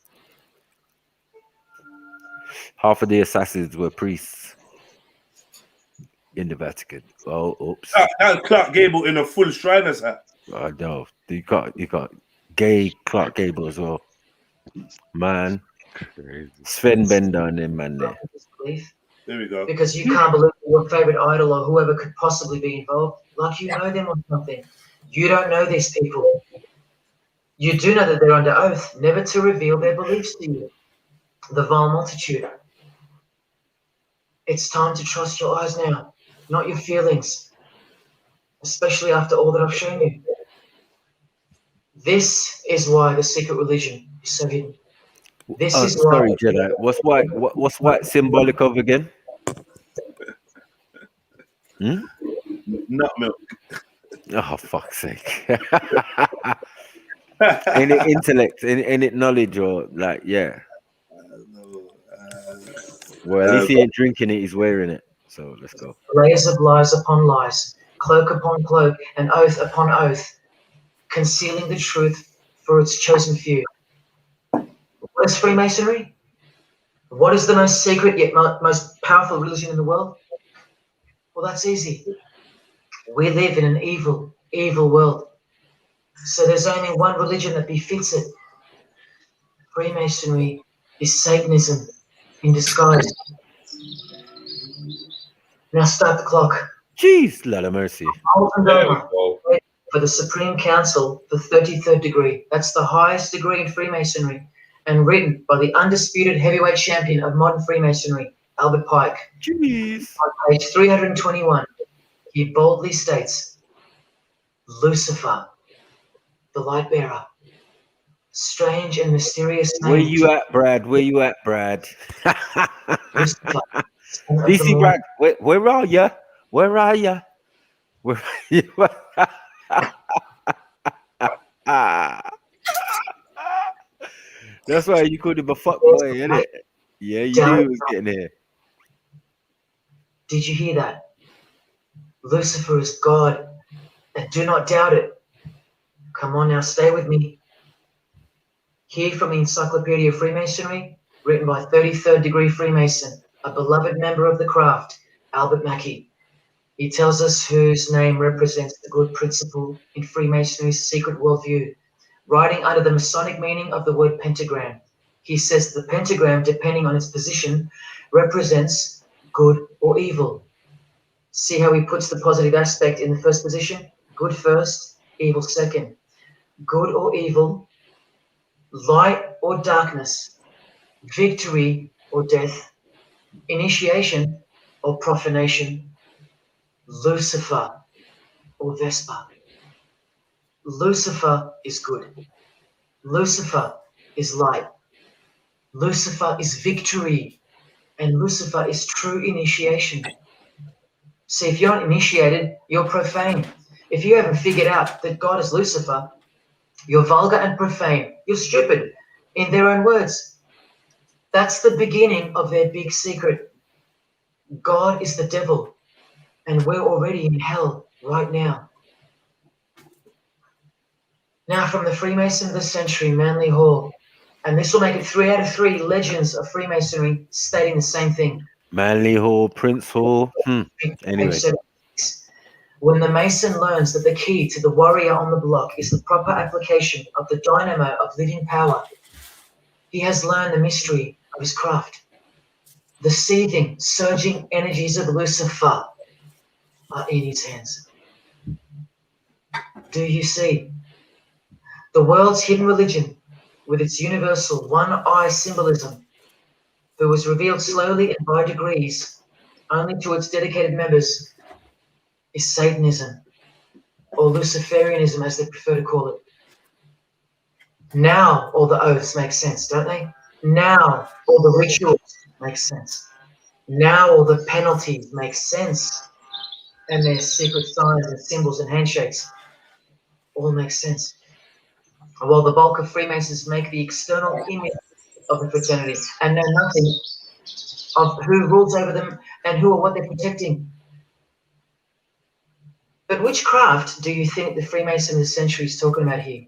Half of the assassins were priests in the Vatican. Oh, oops. That Clark Gable in a full Shriners hat. I know. You got gay Clark Gable as well. Man. Crazy. Sven Bender and them, man. There. There we go. Because you can't believe your favorite idol or whoever could possibly be involved. Like you know them or something. You don't know these people. You do know that they're under oath, never to reveal their beliefs to you. The vile multitude. It's time to trust your eyes now, not your feelings, especially after all that I've shown you. This is why the secret religion is so hidden. This is why. Sorry, Jedi. What's white? What's white symbolic of again? Hmm? Nut milk. Oh, fuck's sake. Any intellect, any knowledge, or like, yeah. Well, at least he ain't drinking it, he's wearing it. So let's go. Layers of lies upon lies, cloak upon cloak, and oath upon oath, concealing the truth for its chosen few. What is Freemasonry? What is the most secret yet most powerful religion in the world? Well, that's easy. We live in an evil, evil world. So there's only one religion that befits it. Freemasonry is Satanism in disguise. Now start the clock. Jeez, lot of mercy. For the Supreme Council, the 33rd degree. That's the highest degree in Freemasonry, and written by the undisputed heavyweight champion of modern Freemasonry, Albert Pike. Jeez. On page 321, he boldly states, Lucifer, the light bearer. Strange and mysterious name. Where you at, Brad? Where you at, Brad? DC Brad, where are ya? Where are ya? Where are you? That's why you called him a fuck boy, innit? Yeah, you knew he was getting here. Did you hear that? Lucifer is God, and do not doubt it. Come on now, stay with me. Here from the Encyclopedia of Freemasonry, written by 33rd degree Freemason, a beloved member of the craft, Albert Mackey. He tells us whose name represents the good principle in Freemasonry's secret worldview, writing under the Masonic meaning of the word pentagram. He says the pentagram, depending on its position, represents good or evil. See how he puts the positive aspect in the first position? Good first, evil second. Good or evil, light or darkness, victory or death, initiation or profanation, Lucifer or Vesper. Lucifer is good. Lucifer is light. Lucifer is victory. And Lucifer is true initiation. See, if you're not initiated, you're profane. If you haven't figured out that God is Lucifer, you're vulgar and profane. You're stupid, in their own words. That's the beginning of their big secret. God is the devil, and we're already in hell right now. Now from the Freemason of the Century, Manly Hall, and this will make it 3 out of 3 legends of Freemasonry stating the same thing. Manly Hall, Prince Hall. Anyway. When the Mason learns that the key to the warrior on the block is the proper application of the dynamo of living power, he has learned the mystery of his craft. The seething, surging energies of Lucifer are in his hands. Do you see? The world's hidden religion, with its universal one-eye symbolism, that was revealed slowly and by degrees only to its dedicated members, is Satanism, or Luciferianism as they prefer to call it. Now all the oaths make sense, don't they? Now all the rituals make sense. Now all the penalties make sense. And their secret signs and symbols and handshakes all make sense. While the bulk of Freemasons make the external image of the fraternity and know nothing of who rules over them and who or what they're protecting. But which craft do you think the Freemason of the century is talking about here?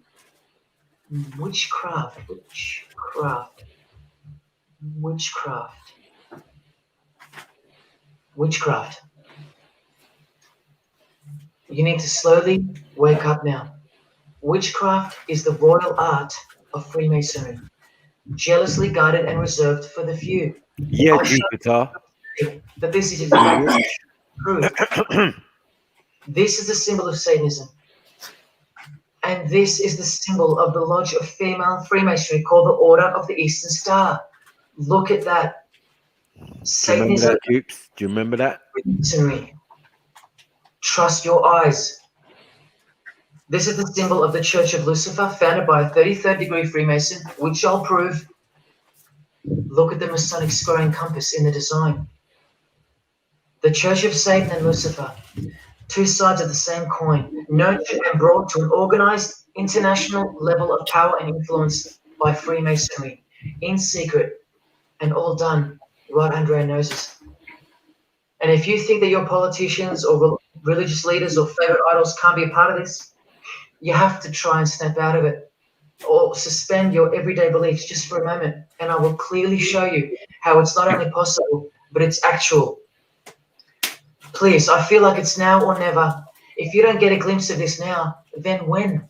Which craft? Which craft? Witchcraft. Witchcraft. You need to slowly wake up now. Witchcraft is the royal art of Freemasonry, jealously guarded and reserved for the few. Yeah, Jupiter. That this is exactly true. This is the symbol of Satanism. And this is the symbol of the lodge of female Freemasonry called the Order of the Eastern Star. Look at that. Do you remember Satanism, that, Dukes? Do you remember that? Masonry. Trust your eyes. This is the symbol of the Church of Lucifer, founded by a 33rd degree Freemason, which I'll prove. Look at the Masonic square and compass in the design. The Church of Satan and Lucifer, two sides of the same coin, nurtured and brought to an organized international level of power and influence by Freemasonry, in secret, and all done right under our noses. And if you think that your politicians or religious leaders or favorite idols can't be a part of this, you have to try and snap out of it or suspend your everyday beliefs just for a moment, and I will clearly show you how it's not only possible, but it's actual. Please, I feel like it's now or never. If you don't get a glimpse of this now, then when?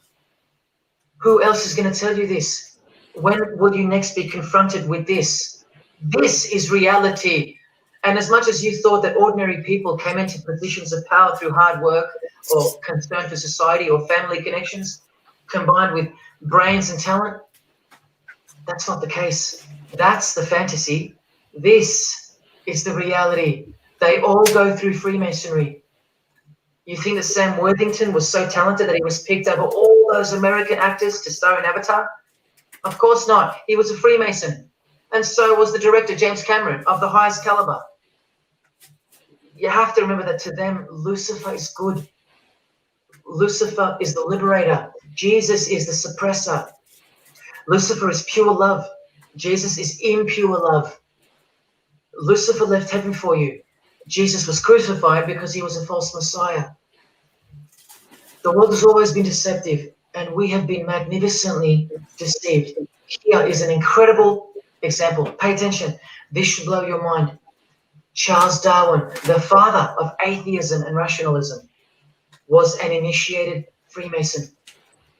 Who else is going to tell you this? When will you next be confronted with this? This is reality. And as much as you thought that ordinary people came into positions of power through hard work or concern for society or family connections, combined with brains and talent, that's not the case. That's the fantasy. This is the reality. They all go through Freemasonry. You think that Sam Worthington was so talented that he was picked over all those American actors to star in Avatar? Of course not. He was a Freemason. And so was the director, James Cameron, of the highest caliber. You have to remember that to them, Lucifer is good. Lucifer is the liberator. Jesus is the suppressor. Lucifer is pure love. Jesus is impure love. Lucifer left heaven for you. Jesus was crucified because he was a false Messiah. The world has always been deceptive, and we have been magnificently deceived. Here is an incredible example. Pay attention. This should blow your mind. Charles Darwin, the father of atheism and rationalism, was an initiated Freemason,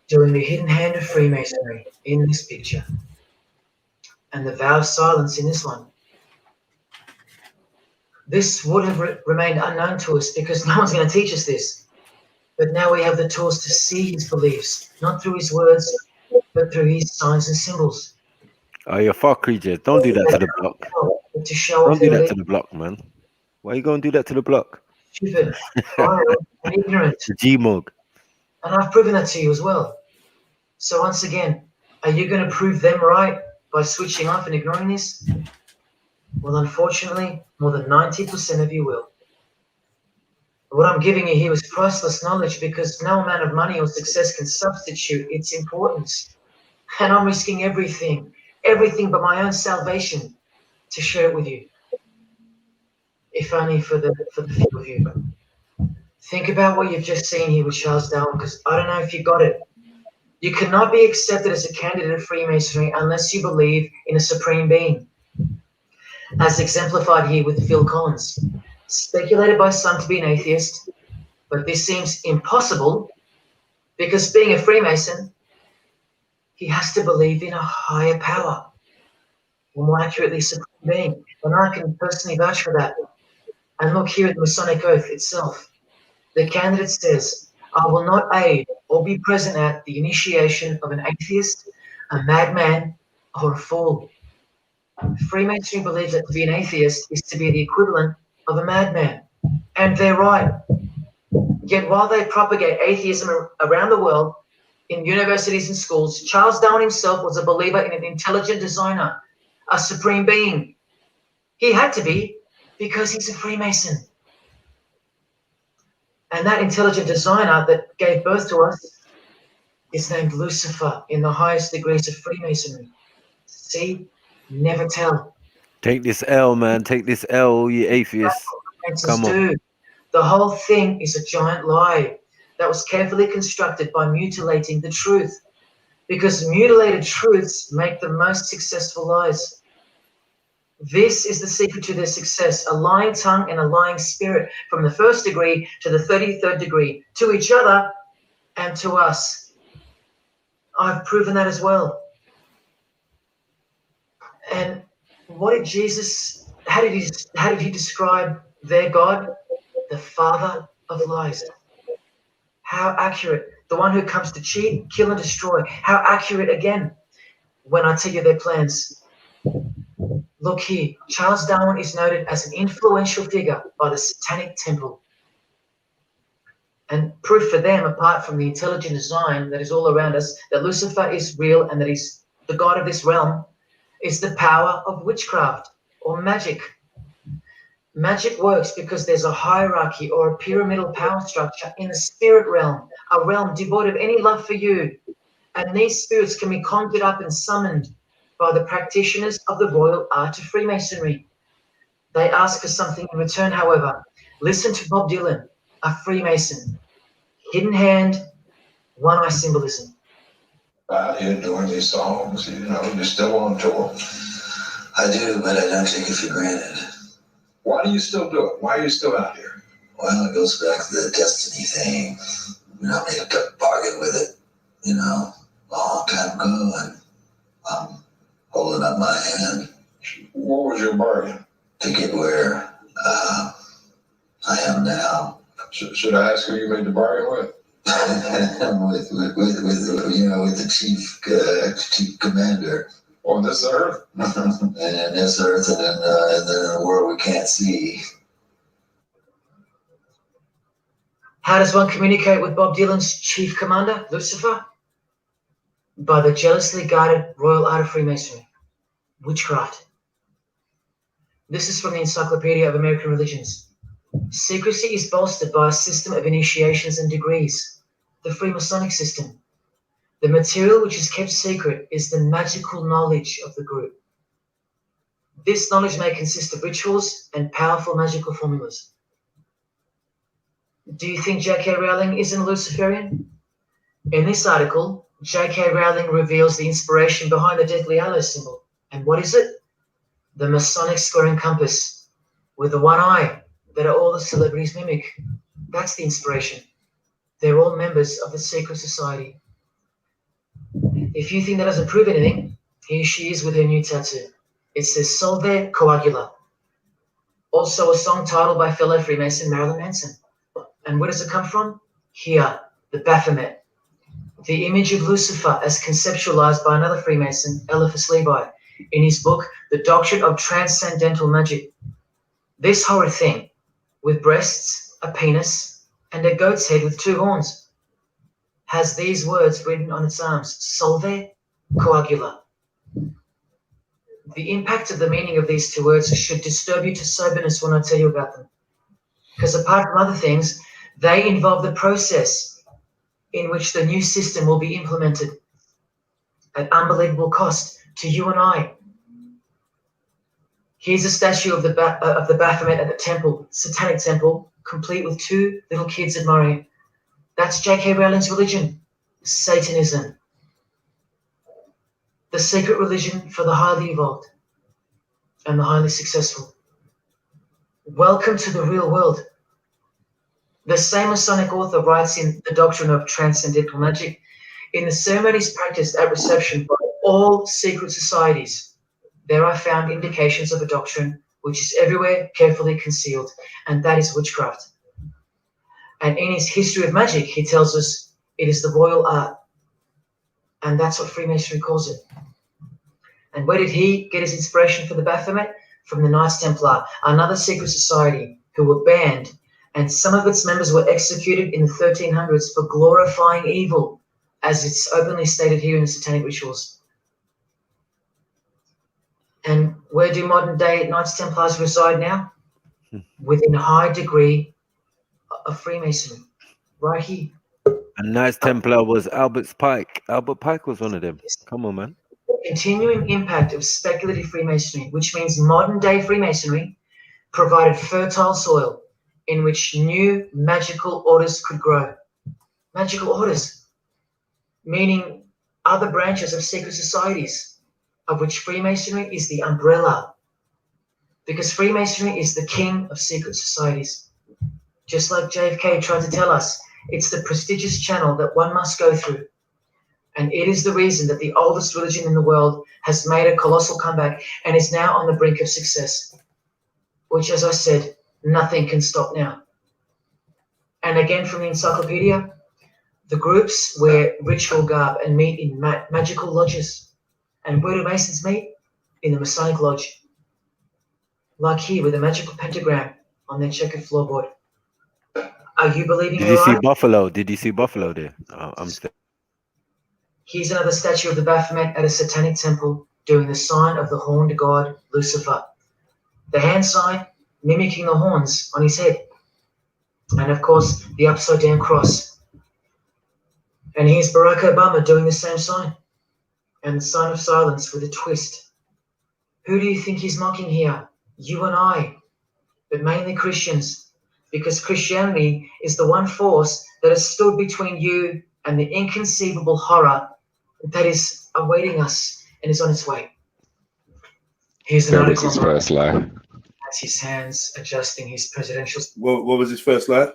doing the hidden hand of Freemasonry in this picture, and the vow of silence in this one. This would have remained unknown to us because no one's going to teach us this. But now we have the tools to see his beliefs, not through his words, but through his signs and symbols. Oh, you fuck creatures. Don't do that to the block. To show Don't off do their that to the block, man. Why you going to do that to the block? stupid, vile, and ignorant. The G-Mug. And I've proven that to you as well. So once again, are you going to prove them right by switching off and ignoring this? Well, unfortunately, more than 90% of you will. What I'm giving you here is priceless knowledge because no amount of money or success can substitute its importance. And I'm risking everything but my own salvation to share it with you. If only for the few of you. Think about what you've just seen here with Charles Darwin, because I don't know if you got it. You cannot be accepted as a candidate of Freemasonry unless you believe in a supreme being, as exemplified here with Phil Collins. Speculated by some to be an atheist, but this seems impossible because being a Freemason, he has to believe in a higher power, or more accurately, supreme being. And I can personally vouch for that. And look here at the Masonic Oath itself. The candidate says, I will not aid or be present at the initiation of an atheist, a madman, or a fool. Freemasonry believes that to be an atheist is to be the equivalent of a madman. And they're right. Yet while they propagate atheism around the world, in universities and schools, Charles Darwin himself was a believer in an intelligent designer, a supreme being. He had to be because he's a Freemason. And that intelligent designer that gave birth to us is named Lucifer in the highest degrees of Freemasonry. See? Never tell. Take this L, man. Take this L, you atheists. Come on. The whole thing is a giant lie that was carefully constructed by mutilating the truth, because mutilated truths make the most successful lies. This is the secret to their success, a lying tongue and a lying spirit from the 1st degree to the 33rd degree, to each other and to us. I've proven that as well. And what did Jesus, how did he describe their God? The father of lies. How accurate. The one who comes to cheat, kill, and destroy. How accurate again when I tell you their plans. Look here, Charles Darwin is noted as an influential figure by the Satanic Temple. And proof for them, apart from the intelligent design that is all around us, that Lucifer is real and that he's the god of this realm, is the power of witchcraft or magic. Magic works because there's a hierarchy or a pyramidal power structure in the spirit realm, a realm devoid of any love for you. And these spirits can be conjured up and summoned by the practitioners of the royal art of Freemasonry. They ask for something in return, however. Listen to Bob Dylan, a Freemason. Hidden hand, one-eye symbolism. Out here doing these songs, you know, you're still on tour. I do, but I don't take it for granted. Why do you still do it? Why are you still out here? Well, it goes back to the destiny thing. You know, I made a bargain with it, you know, a long time ago, and I'm holding up my hand. What was your bargain? To get where I am now. Should I ask who you made the bargain with? with the chief commander. On this earth? And in this earth, and in a world we can't see. How does one communicate with Bob Dylan's chief commander, Lucifer? By the jealously guarded royal art of Freemasonry, witchcraft. This is from the Encyclopedia of American Religions. Secrecy is bolstered by a system of initiations and degrees, the Freemasonic system. The material which is kept secret is the magical knowledge of the group. This knowledge may consist of rituals and powerful magical formulas. Do you think J.K. Rowling isn't a Luciferian? In this article, J.K. Rowling reveals the inspiration behind the Deathly Hallows symbol. And what is it? The Masonic square and compass with the one eye that all the celebrities mimic. That's the inspiration. They're all members of the secret society. If you think that doesn't prove anything, here she is with her new tattoo. It says Solve Coagula. Also a song titled by fellow Freemason Marilyn Manson. And where does it come from? Here, the Baphomet. The image of Lucifer as conceptualized by another Freemason, Eliphas Levi, in his book, The Doctrine of Transcendental Magic. This horrid thing, with breasts, a penis, and a goat's head with two horns, has these words written on its arms, Solve Coagula. The impact of the meaning of these two words should disturb you to soberness when I tell you about them. Because apart from other things, they involve the process in which the new system will be implemented at unbelievable cost to you and I. Here's a statue of the Baphomet at the temple, Satanic Temple, complete with two little kids admiring. That's J.K. Rowling's religion, Satanism. The secret religion for the highly evolved and the highly successful. Welcome to the real world. The same Masonic author writes in The Doctrine of Transcendental Magic, in the ceremonies practiced at reception by all secret societies, there are found indications of a doctrine which is everywhere carefully concealed, and that is witchcraft. And in his History of Magic, he tells us it is the royal art, and that's what Freemasonry calls it. And where did he get his inspiration for the Baphomet? From the Knights Templar, another secret society who were banned, and some of its members were executed in the 1300s for glorifying evil, as it's openly stated here in the Satanic Rituals. And where do modern day Knights Templars reside now? Within a high degree of Freemasonry, right here. And Knights Templar was Albert Pike. Albert Pike was one of them. Come on, man. Continuing impact of speculative Freemasonry, which means modern day Freemasonry provided fertile soil in which new magical orders could grow. Magical orders, meaning other branches of secret societies, of which Freemasonry is the umbrella, because Freemasonry is the king of secret societies. Just like JFK tried to tell us, it's the prestigious channel that one must go through. And it is the reason that the oldest religion in the world has made a colossal comeback and is now on the brink of success, which, as I said, nothing can stop now. And again from the encyclopedia, the groups wear ritual garb and meet in magical lodges. And where do Masons meet? in the Masonic Lodge. Like here with a magical pentagram on their checkered floorboard. Are you believing Did me you see right? Buffalo? Did you see Buffalo there? I'm still. Here's another statue of the Baphomet at a satanic temple doing the sign of the horned god Lucifer. The hand sign mimicking the horns on his head. And of course, the upside down cross. And here's Barack Obama doing the same sign. And the sign of silence with a twist. Who do you think he's mocking here? You and I, but mainly Christians. Because Christianity is the one force that has stood between you and the inconceivable horror that is awaiting us and is on its way. Here's an That was article his on first lie. as his hands adjusting his presidential. What was his first lie?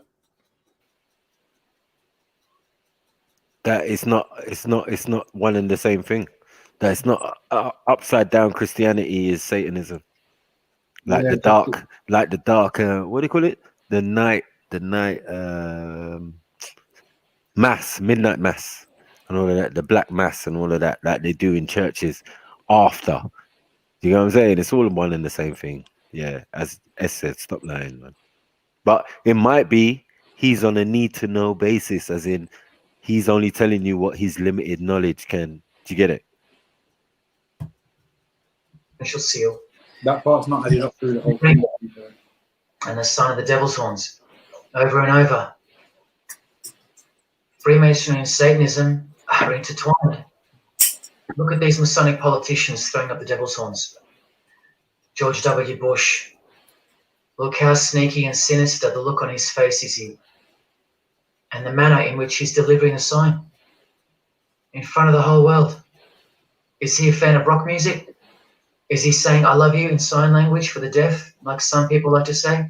That it's not one and the same thing. That it's not upside down Christianity is Satanism. Like Yeah, the dark, what do you call it? The night mass, midnight mass, and all of that, the black mass and all of that they do in churches after. You know what I'm saying? It's all one and the same thing. Yeah, as S said, stop lying, man. But it might be he's on a need to know basis, as in he's only telling you what his limited knowledge can. Do you get it? Initial seal. That part's not added up through the whole thing. And the sign of the devil's horns. Over and over. Freemasonry and Satanism are intertwined. Look at these Masonic politicians throwing up the devil's horns. George W. Bush. Look how sneaky and sinister the look on his face is here. And the manner in which he's delivering the sign. In front of the whole world. Is he a fan of rock music? Is he saying I love you in sign language for the deaf, like some people like to say?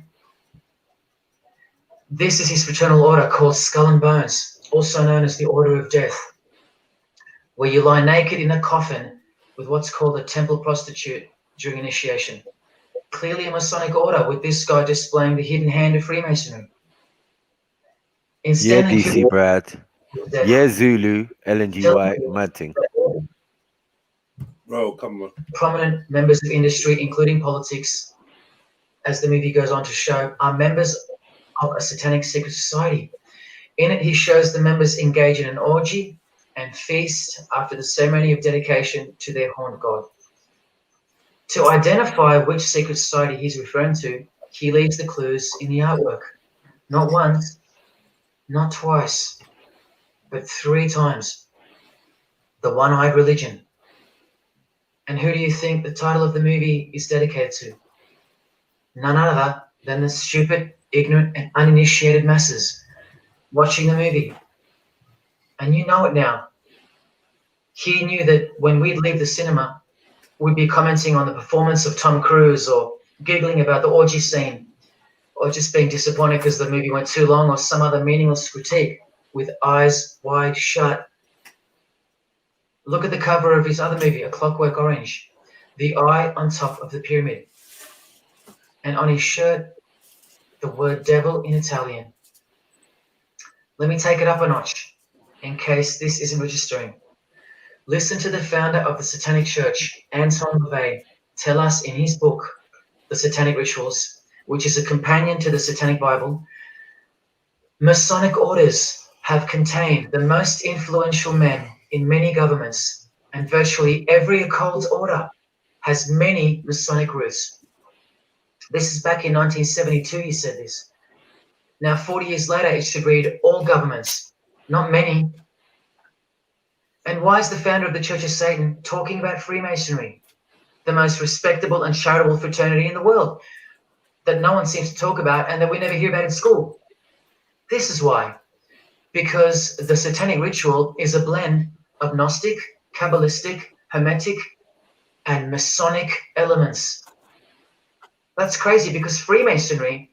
This is his fraternal order called Skull and Bones, also known as the Order of Death, where you lie naked in a coffin with what's called a temple prostitute during initiation. Clearly a Masonic order, with this guy displaying the hidden hand of Freemasonry. In Yeah, Stanley DC Brad. Yeah, Zulu, LNG White, mad thing. Bro, come on. Prominent members of industry, including politics, as the movie goes on to show, are members of a satanic secret society. In it, he shows the members engage in an orgy and feast after the ceremony of dedication to their horned god. To identify which secret society he's referring to, he leaves the clues in the artwork. Not once, not twice, but 3 times. The one-eyed religion. And who do you think the title of the movie is dedicated to? None other than the stupid, ignorant, and uninitiated masses watching the movie. And you know it now. He knew that when we'd leave the cinema, we'd be commenting on the performance of Tom Cruise or giggling about the orgy scene or just being disappointed because the movie went too long or some other meaningless critique with eyes wide shut. Look at the cover of his other movie, A Clockwork Orange. The eye on top of the pyramid. And on his shirt, the word devil in Italian. Let me take it up a notch, in case this isn't registering. Listen to the founder of the Satanic Church, Anton LaVey, tell us in his book, The Satanic Rituals, which is a companion to the Satanic Bible, Masonic orders have contained the most influential men in many governments, and virtually every occult order has many Masonic roots. This is back in 1972, he said this. Now, 40 years later, it should read all governments, not many. And why is the founder of the Church of Satan talking about Freemasonry, the most respectable and charitable fraternity in the world, that no one seems to talk about and that we never hear about in school? This is why. Because the Satanic Ritual is a blend of Gnostic, Kabbalistic, Hermetic, and Masonic elements. That's crazy because Freemasonry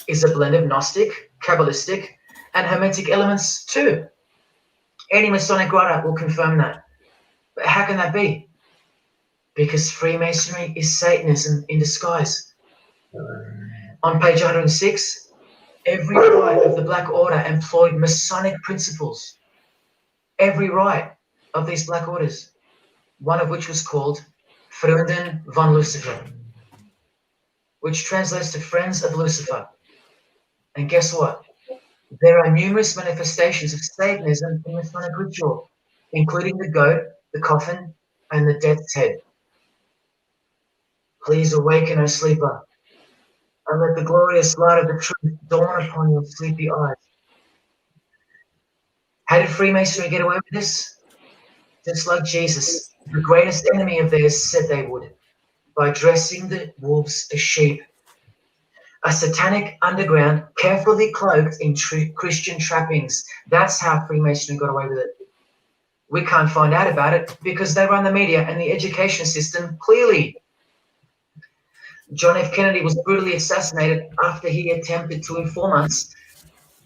is a blend of Gnostic, Kabbalistic, and Hermetic elements too. Any Masonic writer will confirm that. But how can that be? Because Freemasonry is Satanism in disguise. On page 106, every rite of the Black Order employed Masonic principles. Every rite of these Black Orders, one of which was called Freunden von Lucifer, which translates to friends of Lucifer. And guess what? There are numerous manifestations of Satanism in Masonic ritual, including the goat, the coffin, and the death's head. Please awaken, O sleeper, and let the glorious light of the truth dawn upon your sleepy eyes. How did Freemasonry get away with this? Just like Jesus, the greatest enemy of theirs, said they would, by dressing the wolves as sheep. A satanic underground, carefully cloaked in Christian trappings. That's how Freemasonry got away with it. We can't find out about it because they run the media and the education system clearly. John F. Kennedy was brutally assassinated after he attempted to inform us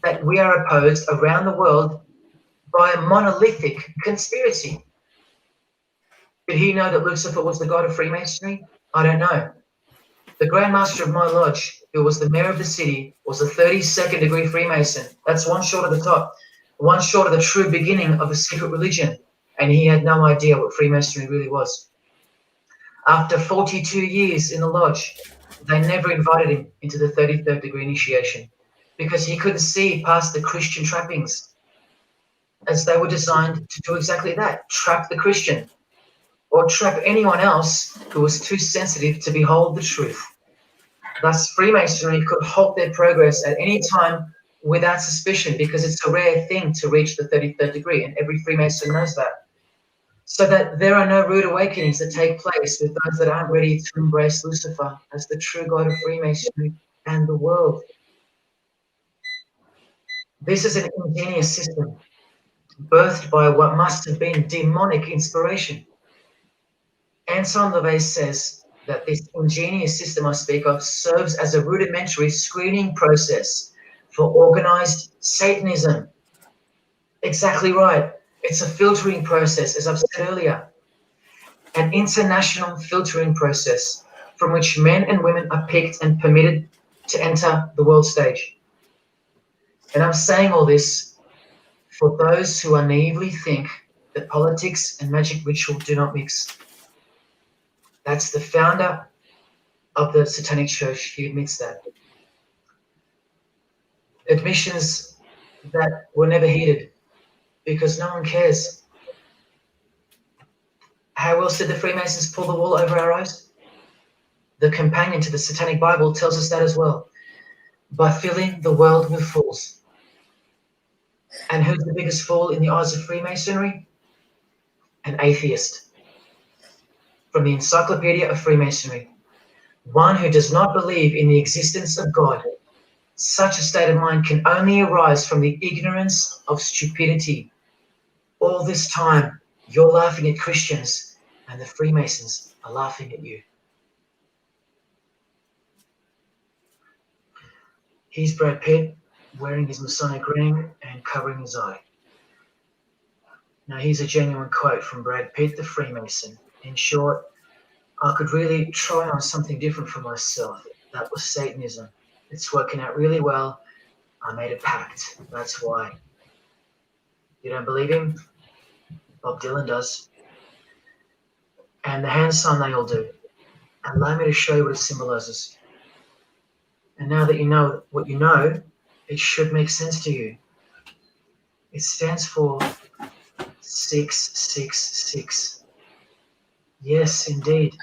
that we are opposed around the world by a monolithic conspiracy. Did he know that Lucifer was the god of Freemasonry? I don't know. The Grand Master of my lodge, who was the mayor of the city, was a 32nd degree Freemason. That's one short of the top, one short of the true beginning of a secret religion. And he had no idea what Freemasonry really was. After 42 years in the lodge, they never invited him into the 33rd degree initiation because he couldn't see past the Christian trappings, as they were designed to do exactly that, trap the Christian or trap anyone else who was too sensitive to behold the truth. Thus, Freemasonry could halt their progress at any time without suspicion because it's a rare thing to reach the 33rd degree, and every Freemason knows that. So that there are no rude awakenings that take place with those that aren't ready to embrace Lucifer as the true god of Freemasonry and the world. This is an ingenious system, birthed by what must have been demonic inspiration. Anton LaVey says that this ingenious system I speak of serves as a rudimentary screening process for organized Satanism. Exactly right. It's a filtering process, as I've said earlier. An international filtering process from which men and women are picked and permitted to enter the world stage. And I'm saying all this for those who naively think that politics and magic ritual do not mix. That's the founder of the Satanic Church. He admits that. Admissions that were never heeded because no one cares. How else did the Freemasons pull the wool over our eyes? The companion to the Satanic Bible tells us that as well. By filling the world with fools. And who's the biggest fool in the eyes of Freemasonry? An atheist. From the Encyclopedia of Freemasonry. One who does not believe in the existence of God. Such a state of mind can only arise from the ignorance of stupidity. All this time, you're laughing at Christians, and the Freemasons are laughing at you. Here's Brad Pitt wearing his Masonic ring and covering his eye. Now, here's a genuine quote from Brad Pitt, the Freemason. In short, I could really try on something different for myself. That was Satanism. It's working out really well. I made a pact. That's why. You don't believe him? Bob Dylan does. And the hand sign they all do. Allow me to show you what it symbolizes. And now that you know what you know, it should make sense to you. It stands for 666. Yes, indeed.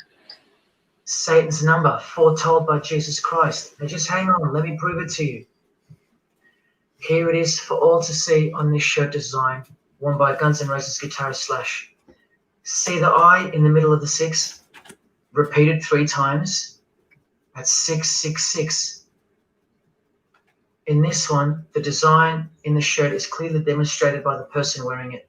Satan's number, foretold by Jesus Christ. Now just hang on, let me prove it to you. Here it is for all to see on this shirt design, worn by Guns N' Roses guitarist Slash. See the I in the middle of the 6? Repeated 3 times. That's 666. In this one, the design in the shirt is clearly demonstrated by the person wearing it.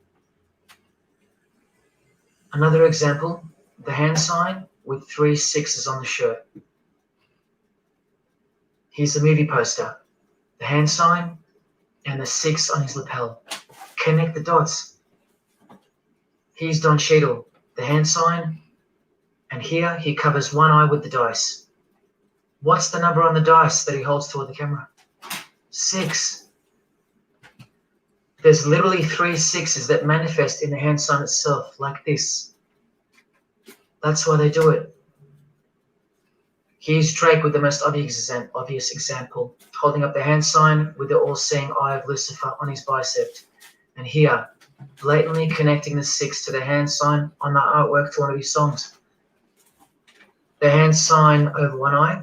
Another example, the hand sign with 3 6s on the shirt. Here's the movie poster, the hand sign and the 6 on his lapel. Connect the dots. Here's Don Cheadle, the hand sign, and here he covers one eye with the dice. What's the number on the dice that he holds toward the camera? 6. There's literally 3 6s that manifest in the hand sign itself, like this. That's why they do it. Here's Drake with the most obvious example, holding up the hand sign with the all-seeing eye of Lucifer on his bicep. And here, blatantly connecting the 6 to the hand sign on the artwork to one of his songs. The hand sign over one eye,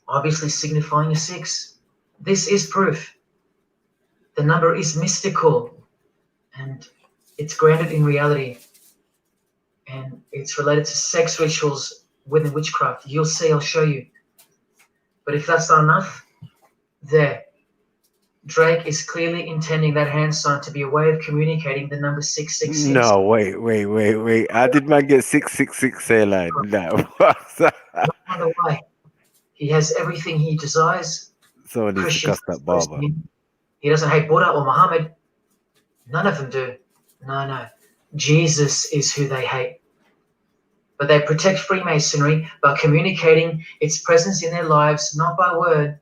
obviously signifying a 6. This is proof. The number is mystical, and it's grounded in reality, and it's related to sex rituals within witchcraft. You'll see, I'll show you. But if that's not enough, there. Drake is clearly intending that hand sign to be a way of communicating the number 666. No, wait. How did man get 666 airline? No, what's that? I wonder why. He has everything he desires. Someone needs to cuss that barber. He doesn't hate Buddha or Muhammad. None of them do. No. Jesus is who they hate. But they protect Freemasonry by communicating its presence in their lives, not by word,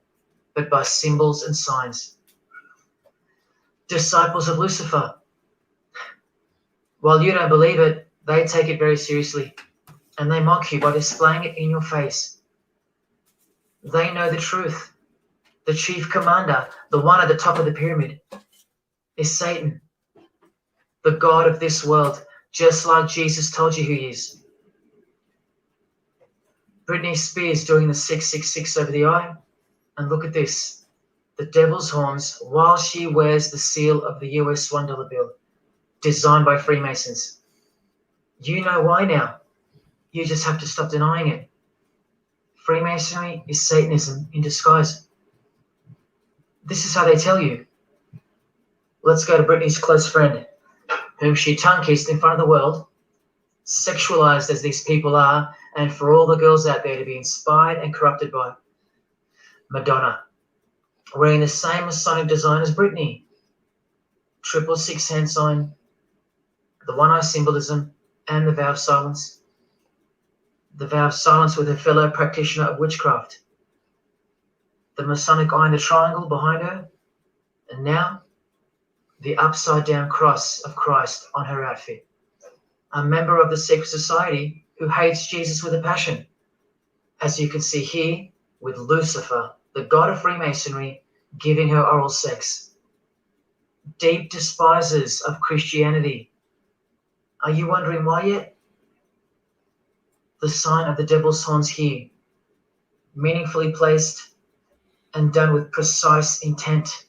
but by symbols and signs. Disciples of Lucifer. While you don't believe it, they take it very seriously, and they mock you by displaying it in your face. They know the truth. The chief commander, the one at the top of the pyramid, is Satan, the god of this world, just like Jesus told you who he is. Britney Spears doing the 666 over the eye, and look at this, the devil's horns, while she wears the seal of the US $1 bill, designed by Freemasons. You know why now. You just have to stop denying it. Freemasonry is Satanism in disguise. This is how they tell you. Let's go to Britney's close friend, whom she tongue-kissed in front of the world, sexualized as these people are, and for all the girls out there to be inspired and corrupted by. Madonna, wearing the same masonic design as Britney. 666 hand sign, the one-eye symbolism, and the vow of silence. The vow of silence with her fellow practitioner of witchcraft. The Masonic eye in the triangle behind her, and now the upside-down cross of Christ on her outfit. A member of the secret society who hates Jesus with a passion, as you can see here with Lucifer, the god of Freemasonry, giving her oral sex. Deep despisers of Christianity. Are you wondering why yet? The sign of the devil's horns here, meaningfully placed and done with precise intent,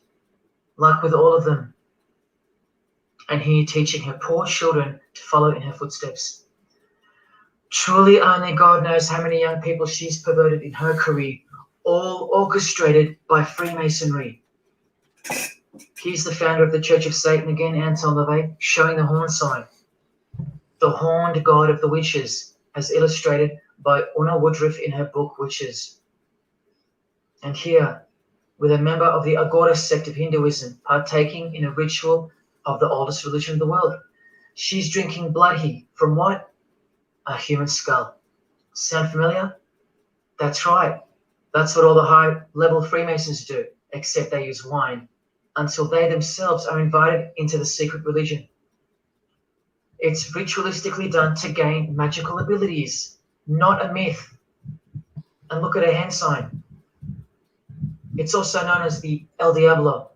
like with all of them. And here teaching her poor children to follow in her footsteps. Truly only God knows how many young people she's perverted in her career, all orchestrated by Freemasonry. Here's the founder of the Church of Satan again, Anton LaVey, showing the horn sign. The horned god of the witches, as illustrated by Una Woodruff in her book Witches. And here, with a member of the Agora sect of Hinduism partaking in a ritual of the oldest religion of the world. She's drinking blood here. From what? A human skull. Sound familiar? That's right. That's what all the high-level Freemasons do, except they use wine, until they themselves are invited into the secret religion. It's ritualistically done to gain magical abilities, not a myth. And look at her hand sign. It's also known as the El Diablo.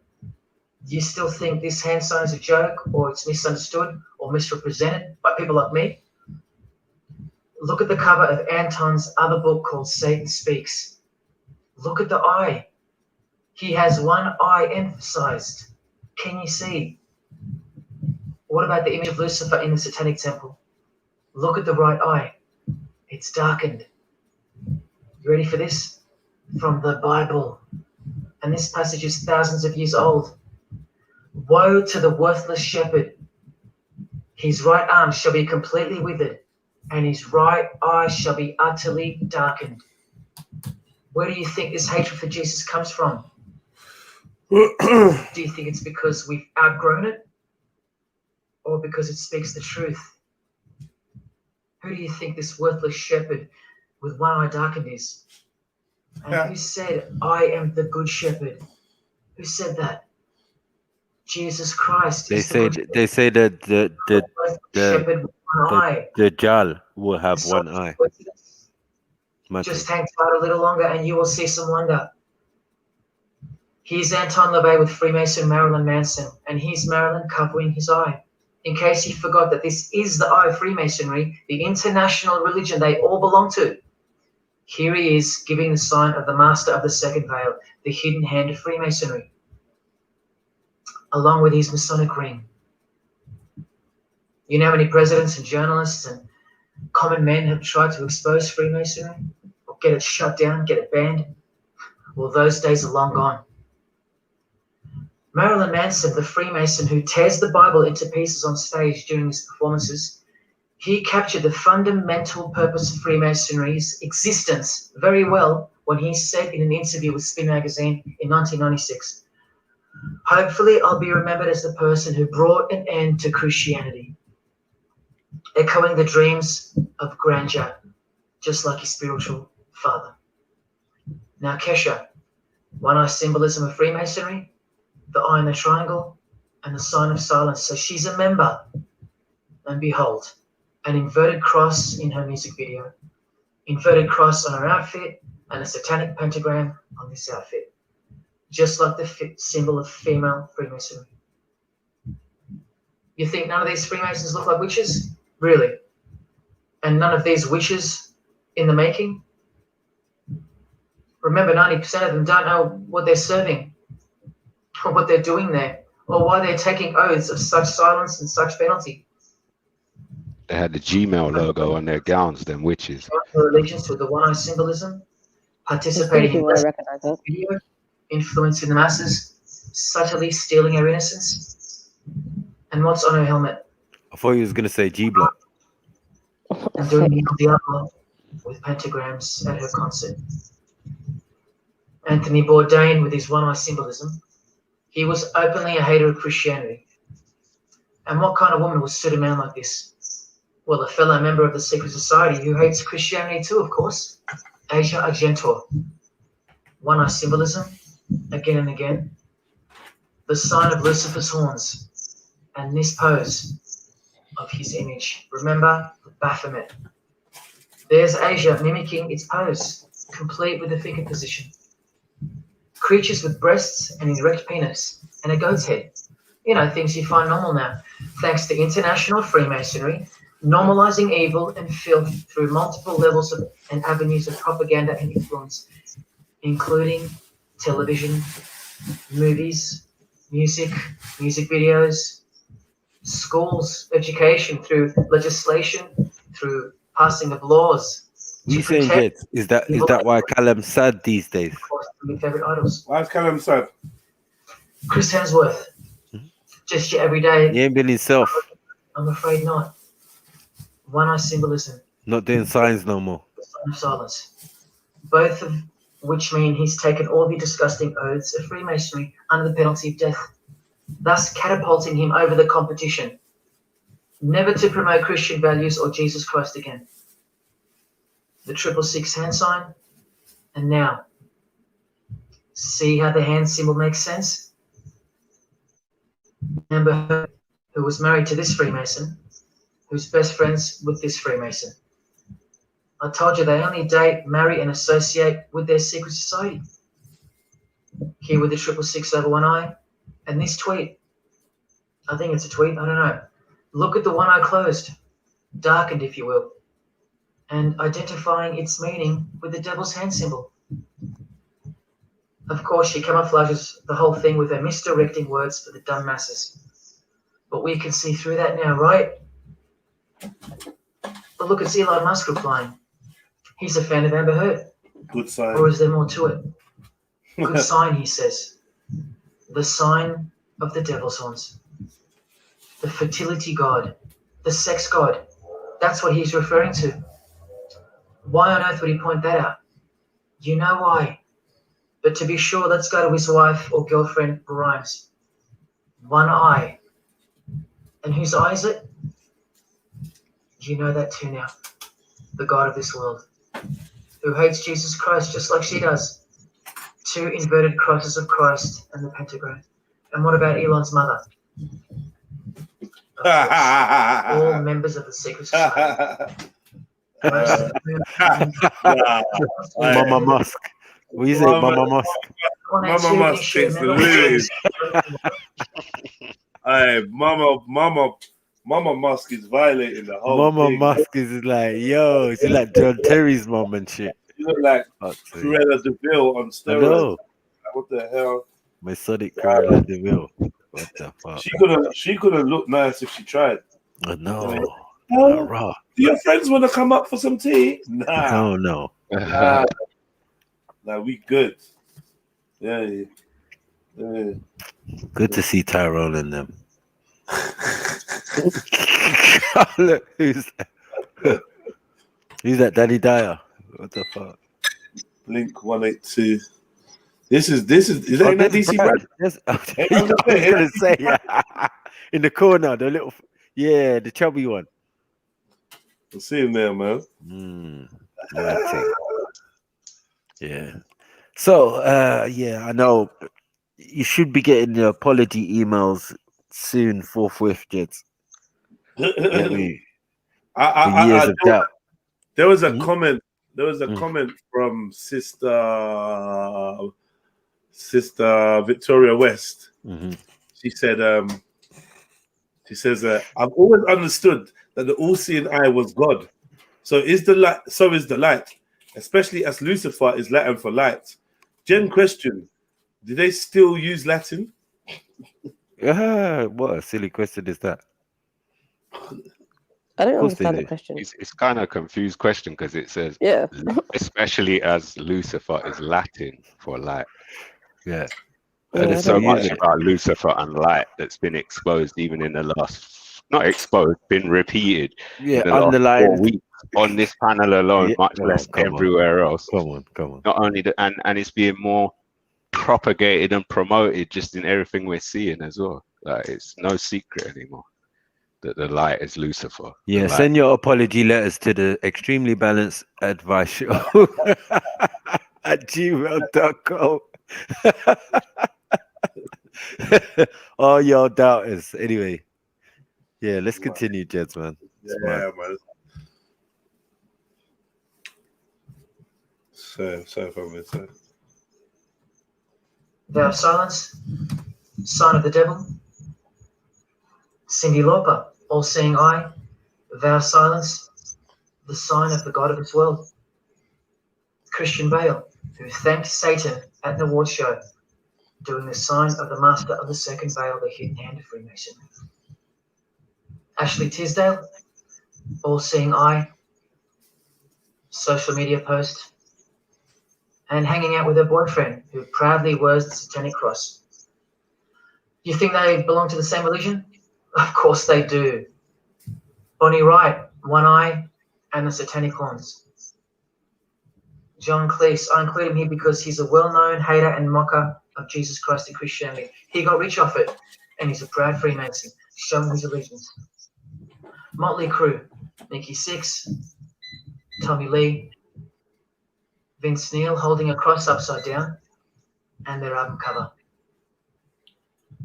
Do you still think this hand sign is a joke, or it's misunderstood or misrepresented by people like me? Look at the cover of Anton's other book called Satan Speaks. Look at the eye. He has one eye emphasized. Can you see? What about the image of Lucifer in the Satanic Temple? Look at the right eye. It's darkened. You ready for this? From the Bible. And this passage is thousands of years old. Woe to the worthless shepherd. His right arm shall be completely withered, and his right eye shall be utterly darkened. Where do you think this hatred for Jesus comes from? Do you think it's because we've outgrown it? Or because it speaks the truth? Who do you think this worthless shepherd with one eye darkened is? And who said, I am the good shepherd? Who said that? Jesus Christ They is say the that shepherd with one eye. the Jal will have one eye. Just hang tight a little longer and you will see some wonder. Here's Anton LaVey with Freemason Marilyn Manson, and here's Marilyn covering his eye. In case you forgot that this is the eye of Freemasonry, the international religion they all belong to. Here he is giving the sign of the master of the second veil, the hidden hand of Freemasonry, along with his Masonic ring. You know how many presidents and journalists and common men have tried to expose Freemasonry? Or get it shut down, get it banned? Well, those days are long gone. Marilyn Manson, the Freemason who tears the Bible into pieces on stage during his performances, he captured the fundamental purpose of Freemasonry's existence very well when he said in an interview with Spin Magazine in 1996, "Hopefully I'll be remembered as the person who brought an end to Christianity," echoing the dreams of grandeur, just like his spiritual father. Now, Kesha, one-eye symbolism of Freemasonry, the eye in the triangle, and the sign of silence. So she's a member. And behold, an inverted cross in her music video, inverted cross on her outfit, and a satanic pentagram on this outfit, just like the symbol of female Freemasonry. You think none of these Freemasons look like witches? Really? And none of these witches in the making? Remember, 90% of them don't know what they're serving, or what they're doing there, or why they're taking oaths of such silence and such penalty. They had the Gmail logo on their gowns, them witches. Their allegiance to the one-eye symbolism, participating in video, influencing the masses, subtly stealing our innocence. And what's on her helmet? I thought you was gonna say G Block. And doing the Diablo with pentagrams at her concert. Anthony Bourdain with his one-eye symbolism. He was openly a hater of Christianity. And what kind of woman would suit a man like this? Well, a fellow member of the secret society who hates Christianity too, of course. Asia Argentor. One-eye symbolism, again and again. The sign of Lucifer's horns. And this pose of his image. Remember the Baphomet. There's Asia mimicking its pose, complete with the finger position. Creatures with breasts and an erect penis and a goat's head. You know, things you find normal now. Thanks to international Freemasonry, normalizing evil and filth through multiple levels of and avenues of propaganda and influence, including television, movies, music videos, schools, education, through legislation, through passing of laws. You saying, Jed, is that why Callum's sad these days? My favorite idols. Why is Callum sad? Chris Hemsworth. Just your everyday. He ain't been himself. I'm afraid not. One-eye symbolism. Not doing signs no more. Sign of silence. Both of which mean he's taken all the disgusting oaths of Freemasonry under the penalty of death, thus catapulting him over the competition, never to promote Christian values or Jesus Christ again. The 666 hand sign, and now, see how the hand symbol makes sense? Remember her, who was married to this Freemason, who's best friends with this Freemason. I told you they only date, marry, and associate with their secret society. Here with the 666 over one eye, and this tweet. I think it's a tweet, I don't know. Look at the one eye closed, darkened if you will, and identifying its meaning with the devil's hand symbol. Of course, she camouflages the whole thing with her misdirecting words for the dumb masses. But we can see through that now, right? But look, it's Elon Musk replying. He's a fan of Amber Heard. Good sign. Or is there more to it? Good sign, he says. The sign of the devil's horns. The fertility god. The sex god. That's what he's referring to. Why on earth would he point that out? You know why. But to be sure, let's go to his wife or girlfriend, Grimes. One eye. And whose eye is it? You know that too now. The God of this world. Who hates Jesus Christ just like she does. Two inverted crosses of Christ and the pentagram. And what about Elon's mother? All members of the secret society. Most of Mama Musk. What is it, Mama Musk? Mama Musk takes the lilies. Hey, Mama Musk is violating the whole Mama thing. Musk is like, yo, she's like John Terry's mom and shit. You look like Cruella de Vil on I steroids. know. What the hell? Masonic Cruella de Vil. What the fuck? She could have looked nice if she tried. I know. Oh, do your friends want to come up for some tea? Nah. Oh no. Nah, we good. Yeah. Good to see Tyrone and them. Look, who's that? Daddy Dyer. What the fuck? Blink 182. This is that in that DC brand? I was gonna say in the corner, the little the chubby one. We'll see him there, man. Yeah. So I know you should be getting the apology emails soon, forthwith, Jets. Years of doubt. There was a comment. There was a comment from Sister Victoria West. She said, I've always understood that the all-seeing eye was God. So is the light, especially as Lucifer is Latin for light. Jen question, do they still use Latin? What a silly question is that? I don't understand the question. It's kind of a confused question because it says, especially as Lucifer is Latin for light. Yeah. And there's so much about Lucifer and light that's been exposed even in the last, not exposed, been repeated in the last 4 weeks on this panel alone, much less everywhere else. Come on. Not only and it's being more propagated and promoted just in everything we're seeing as well. Like it's no secret anymore that the light is Lucifer. Yeah, send your apology letters to the extremely balanced advice show at gmail.com. All y'all doubters. Anyway, let's continue, Jeds, man. Man. So from it. Vow of silence, sign of the devil. Cyndi Lauper, all-seeing eye. Vow of silence, the sign of the God of this world. Christian Bale, who thanked Satan at an award show, doing the sign of the master of the second veil, the hidden hand of Freemasonry. Ashley Tisdale, all-seeing eye, social media post, and hanging out with her boyfriend, who proudly wears the satanic cross. You think they belong to the same religion? Of course they do. Bonnie Wright, one eye, and the satanic horns. John Cleese, I include him here because he's a well-known hater and mocker of Jesus Christ and Christianity. He got rich off it, and he's a proud Freemason, showing his allegiance. Motley Crue, Nikki Sixx, Tommy Lee, Vince Neil holding a cross upside down, and their album cover.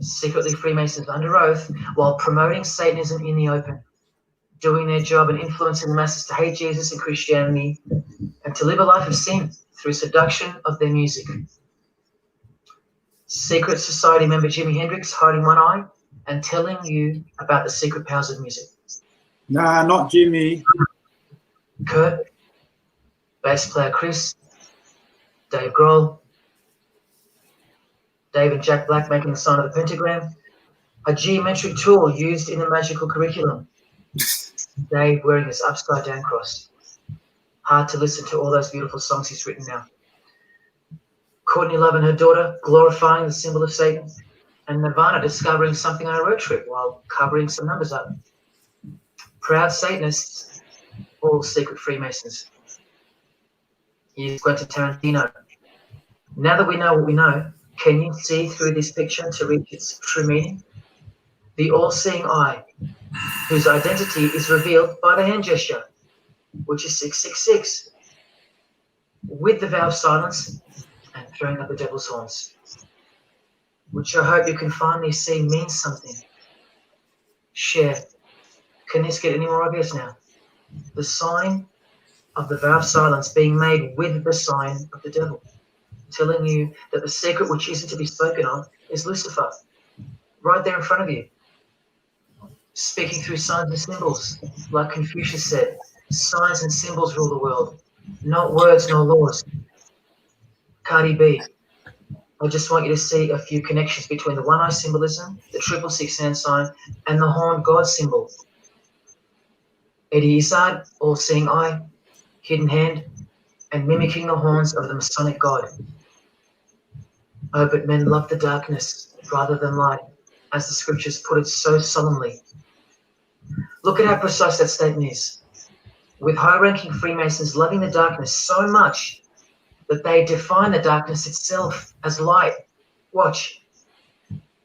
Secretly Freemasons under oath while promoting Satanism in the open, doing their job and influencing the masses to hate Jesus and Christianity and to live a life of sin through seduction of their music. Secret society member Jimi Hendrix hiding one eye and telling you about the secret powers of music. Nah, not Jimmy. Kurt, bass player Chris, Dave Grohl, Dave and Jack Black making the sign of the pentagram, a geometric tool used in the magical curriculum. Dave wearing his upside down cross. Hard to listen to all those beautiful songs he's written now. Courtney Love and her daughter glorifying the symbol of Satan, and Nirvana discovering something on a road trip while covering some numbers up. Proud Satanists, all secret Freemasons. Here's Quentin Tarantino. Now that we know what we know, can you see through this picture to reach its true meaning? The all-seeing eye, whose identity is revealed by the hand gesture, which is 666, with the vow of silence and throwing up the devil's horns. which I hope you can finally see means something. Share. Can this get any more obvious now? The sign of the vow of silence being made with the sign of the devil, telling you that the secret which isn't to be spoken of is Lucifer, right there in front of you. Speaking through signs and symbols, like Confucius said, signs and symbols rule the world, not words nor laws. Cardi B, I just want you to see a few connections between the one-eye symbolism, the 666 hand sign, and the horned God symbol. Eddie Izzard, all-seeing eye, hidden hand, and mimicking the horns of the Masonic God. Oh, but men love the darkness rather than light, as the scriptures put it so solemnly. Look at how precise that statement is. With high-ranking Freemasons loving the darkness so much that they define the darkness itself as light. Watch.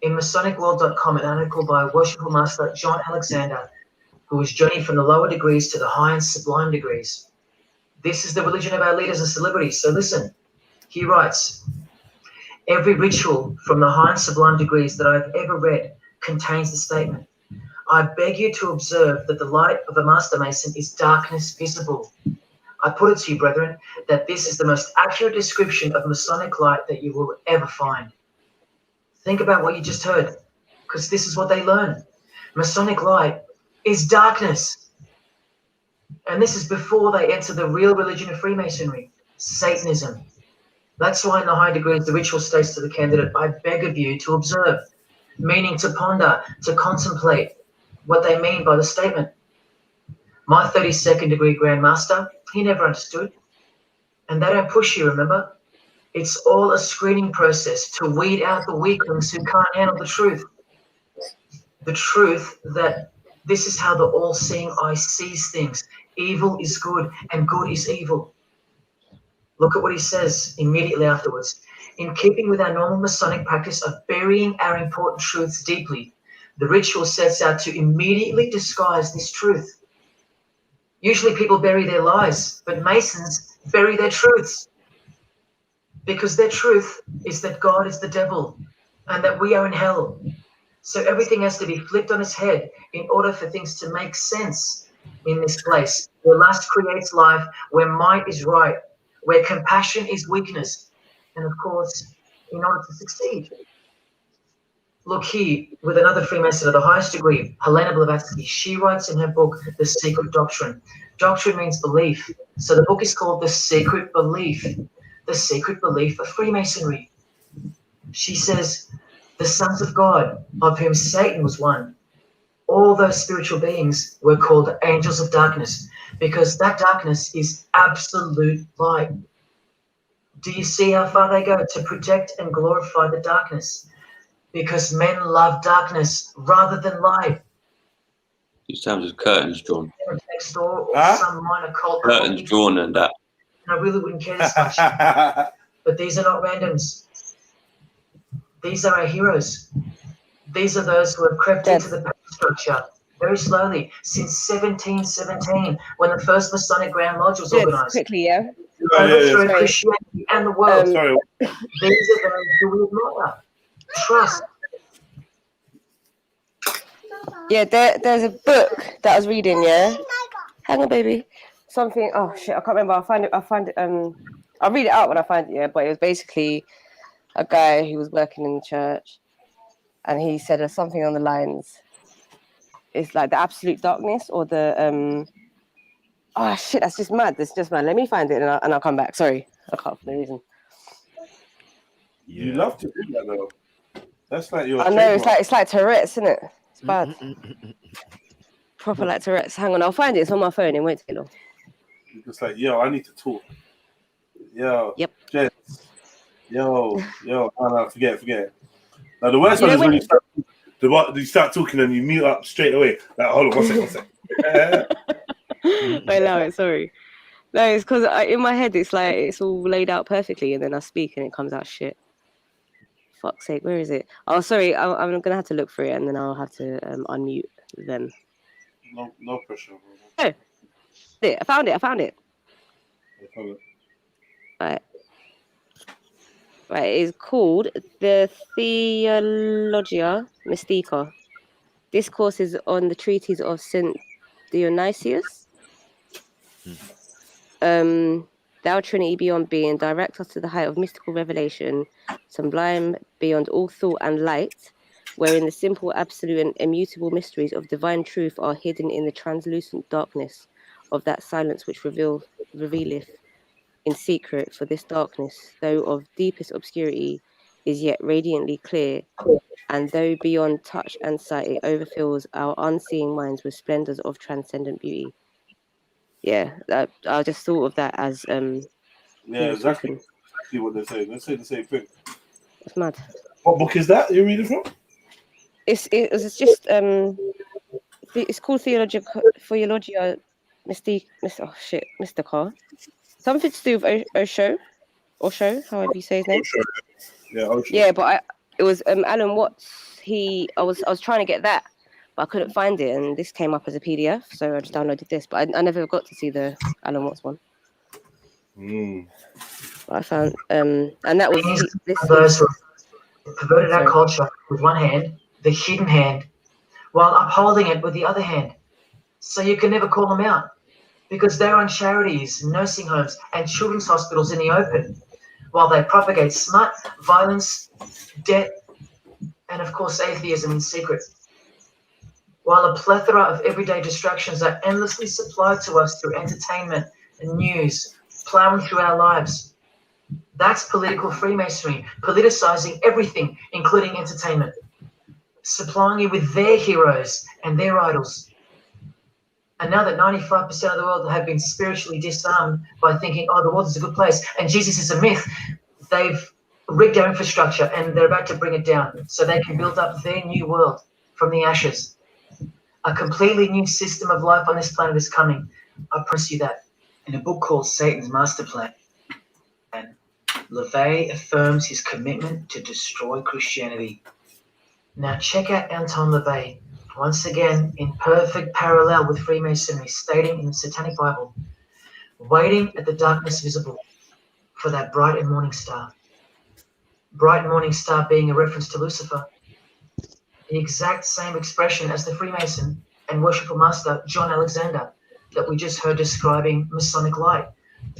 In MasonicWorld.com, an article by Worshipful Master John Alexander, who has journeyed from the lower degrees to the high and sublime degrees. This is the religion of our leaders and celebrities. So listen, he writes, every ritual from the high and sublime degrees that I've ever read contains the statement, I beg you to observe that the light of a Master Mason is darkness visible. I put it to you, brethren, that this is the most accurate description of Masonic light that you will ever find. Think about what you just heard, because this is what they learn. Masonic light is darkness. And this is before they enter the real religion of Freemasonry, Satanism. That's why in the high degrees, the ritual states to the candidate, I beg of you to observe, meaning to ponder, to contemplate what they mean by the statement. My 32nd degree Grand Master, he never understood. And they don't push you, remember? It's all a screening process to weed out the weaklings who can't handle the truth. The truth that this is how the all-seeing eye sees things. Evil is good and good is evil. Look at what he says immediately afterwards. In keeping with our normal Masonic practice of burying our important truths deeply, the ritual sets out to immediately disguise this truth. Usually people bury their lies, but Masons bury their truths. Because their truth is that God is the devil and that we are in hell. So everything has to be flipped on its head in order for things to make sense in this place where lust creates life, where might is right, where compassion is weakness, and of course, in order to succeed. Look here, with another Freemason of the highest degree, Helena Blavatsky, she writes in her book, The Secret Doctrine. Doctrine means belief. So the book is called The Secret Belief. The Secret Belief of Freemasonry. She says, the sons of God, of whom Satan was one, all those spiritual beings were called angels of darkness because that darkness is absolute light. Do you see how far they go to protect and glorify the darkness? Because men love darkness rather than light. These times with curtains drawn. Next door or some minor cult. Curtains drawn and that. And I really wouldn't care this much. But these are not randoms. These are our heroes. These are those who have crept into the power structure very slowly since 1717, when the first Masonic Grand Lodge was organized. Quickly, yeah. Overthrow Christianity and the world. These are those who we admire. Trust. Yeah, there's a book that I was reading, yeah. Hang on, baby. Something, oh shit, I can't remember. I'll find it, I'll read it out when I find it, yeah. But it was basically a guy who was working in the church, and he said something on the lines, it's like the absolute darkness or the oh shit, that's just mad. That's just mad. Let me find it and I'll come back. Sorry, I can't for no reason. You love to do that though. That's like your I know, it's like Tourette's, isn't it? It's bad. Proper like Tourette's. Hang on, I'll find it. It's on my phone. It won't take long. It's like, yo, I need to talk. Yo. Yep. Jess. Yo. No, forget it. Now the worst one is when you start talking and you mute up straight away. Like, hold on, one sec. I know it. Sorry. No, it's because in my head it's like it's all laid out perfectly, and then I speak and it comes out shit. Fuck's sake, where is it? Oh, sorry, I'm gonna have to look for it, and then I'll have to unmute them. No pressure. Oh, I found it. Right. Right, it is called the Theologia Mystica. This course is on the treatise of St. Dionysius. Thou Trinity beyond being, direct us to the height of mystical revelation, sublime beyond all thought and light, wherein the simple, absolute, and immutable mysteries of divine truth are hidden in the translucent darkness of that silence which revealeth in secret. For this darkness, though of deepest obscurity, is yet radiantly clear, and though beyond touch and sight, it overfills our unseeing minds with splendors of transcendent beauty. Yeah, I just thought of that as Yeah, exactly what they're saying. They say the same thing. It's mad. What book is that you're reading from? It's just it's called Theologia Mystica. Something to do with Osho, however you say his name. Osho. Yeah, Osho. Yeah, but it was Alan Watts. I was trying to get that, but I couldn't find it, and this came up as a PDF, so I just downloaded this. But I never got to see the Alan Watts one. But I found and that was those who perverted our culture with one hand, the hidden hand, while upholding it with the other hand. So you can never call them out because they run charities, nursing homes, and children's hospitals in the open, while they propagate smut, violence, debt, and of course atheism in secret. While a plethora of everyday distractions are endlessly supplied to us through entertainment and news, plowing through our lives. That's political Freemasonry, politicizing everything, including entertainment, supplying you with their heroes and their idols. And now that 95% of the world have been spiritually disarmed by thinking, oh, the world is a good place and Jesus is a myth, they've rigged our infrastructure and they're about to bring it down so they can build up their new world from the ashes. A completely new system of life on this planet is coming. I promise you that. In a book called Satan's Master Plan, LaVey affirms his commitment to destroy Christianity. Now check out Anton LaVey, once again in perfect parallel with Freemasonry, stating in the Satanic Bible, waiting at the darkness visible for that bright and morning star. Bright morning star being a reference to Lucifer, the exact same expression as the Freemason and worshipful master John Alexander that we just heard describing Masonic light.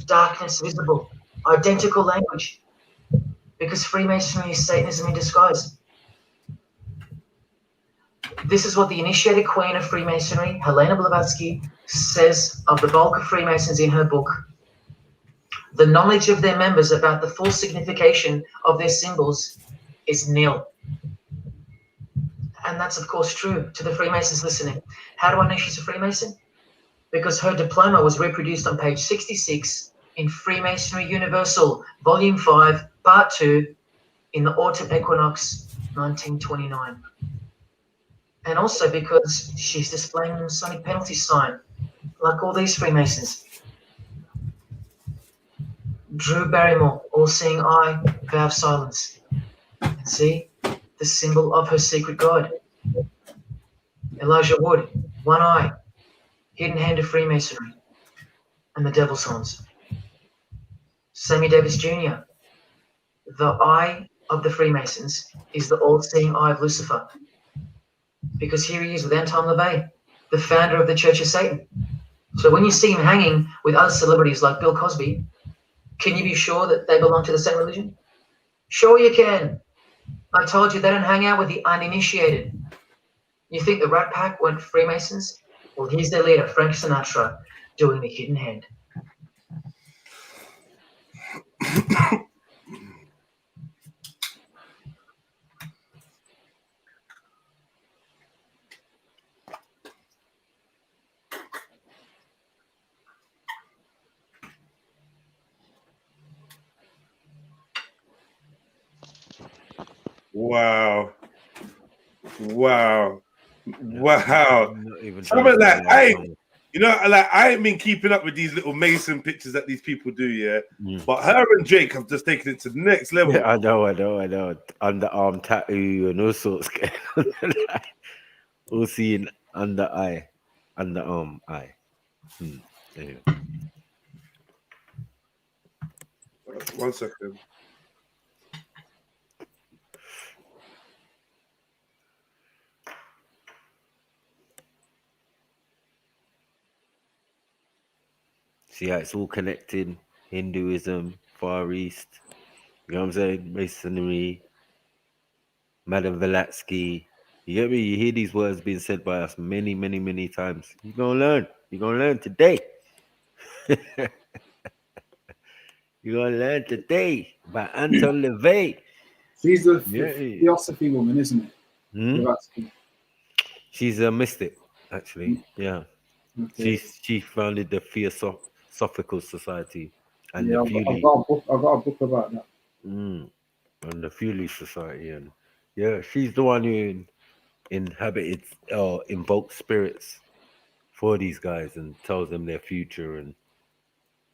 Darkness visible, identical language, because Freemasonry is Satanism in disguise. This is what the initiated queen of Freemasonry, Helena Blavatsky, says of the bulk of Freemasons in her book. The knowledge of their members about the full signification of their symbols is nil. And that's, of course, true to the Freemasons listening. How do I know she's a Freemason? Because her diploma was reproduced on page 66 in Freemasonry Universal, Volume 5, Part 2, in the Autumn Equinox, 1929. And also because she's displaying the Masonic penalty sign, like all these Freemasons. Drew Barrymore, all-seeing eye, vow of silence. And see, the symbol of her secret god. Elijah Wood, one eye, hidden hand of Freemasonry, and the devil's horns. Sammy Davis Jr., the eye of the Freemasons is the all-seeing eye of Lucifer. Because here he is with Anton LaVey, the founder of the Church of Satan. So when you see him hanging with other celebrities like Bill Cosby, can you be sure that they belong to the same religion? Sure you can. I told you they don't hang out with the uninitiated. You think the Rat Pack weren't Freemasons? Well, here's their leader, Frank Sinatra, doing the hidden hand. Wow. Wow. Wow. Even Something like I ain't been keeping up with these little Mason pictures that these people do, yeah. But her and Jake have just taken it to the next level. Yeah, I know. Underarm tattoo and all sorts. All seeing underarm eye. Anyway. 1 second. See how it's all connected? Hinduism, Far East. You know what I'm saying? Masonry, Madame Blavatsky. You get me? You hear these words being said by us many, many, many times. You're gonna learn. You're gonna learn today. You're gonna learn today by Anton LaVey. She's the theosophy woman, isn't it? Blavatsky. She's a mystic, actually. Yeah. Okay. She founded the Theosophical Society and Yeah, the I've Fuli. got a book about that. And the Fuli Society, and yeah, she's the one who inhabited or invokes spirits for these guys and tells them their future and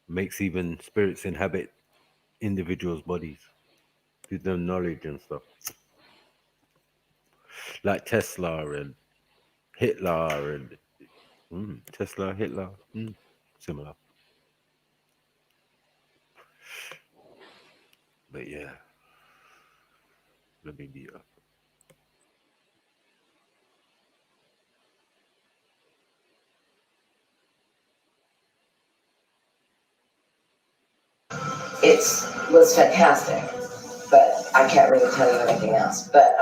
makes even spirits inhabit individuals' bodies, gives them knowledge and stuff. Like Tesla and Hitler and Tesla, Hitler, similar. But yeah, let me be up. It was fantastic, but I can't really tell you anything else. But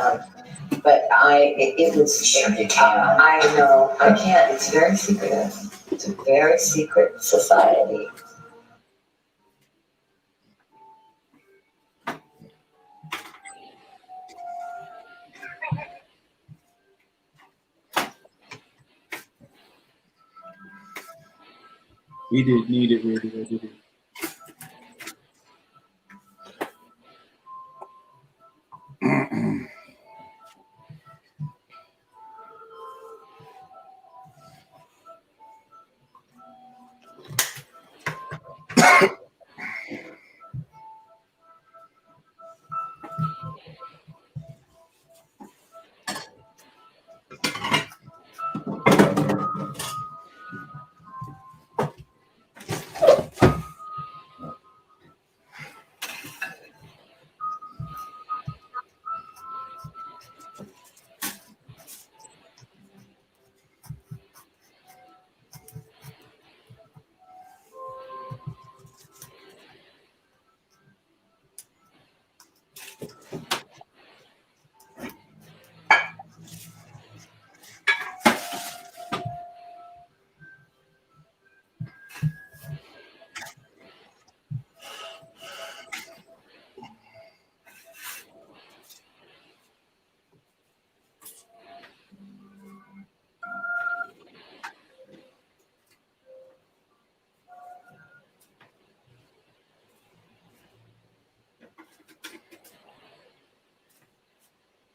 it was. I know I can't. It's very secretive. It's a very secret society. We did need it really, did it?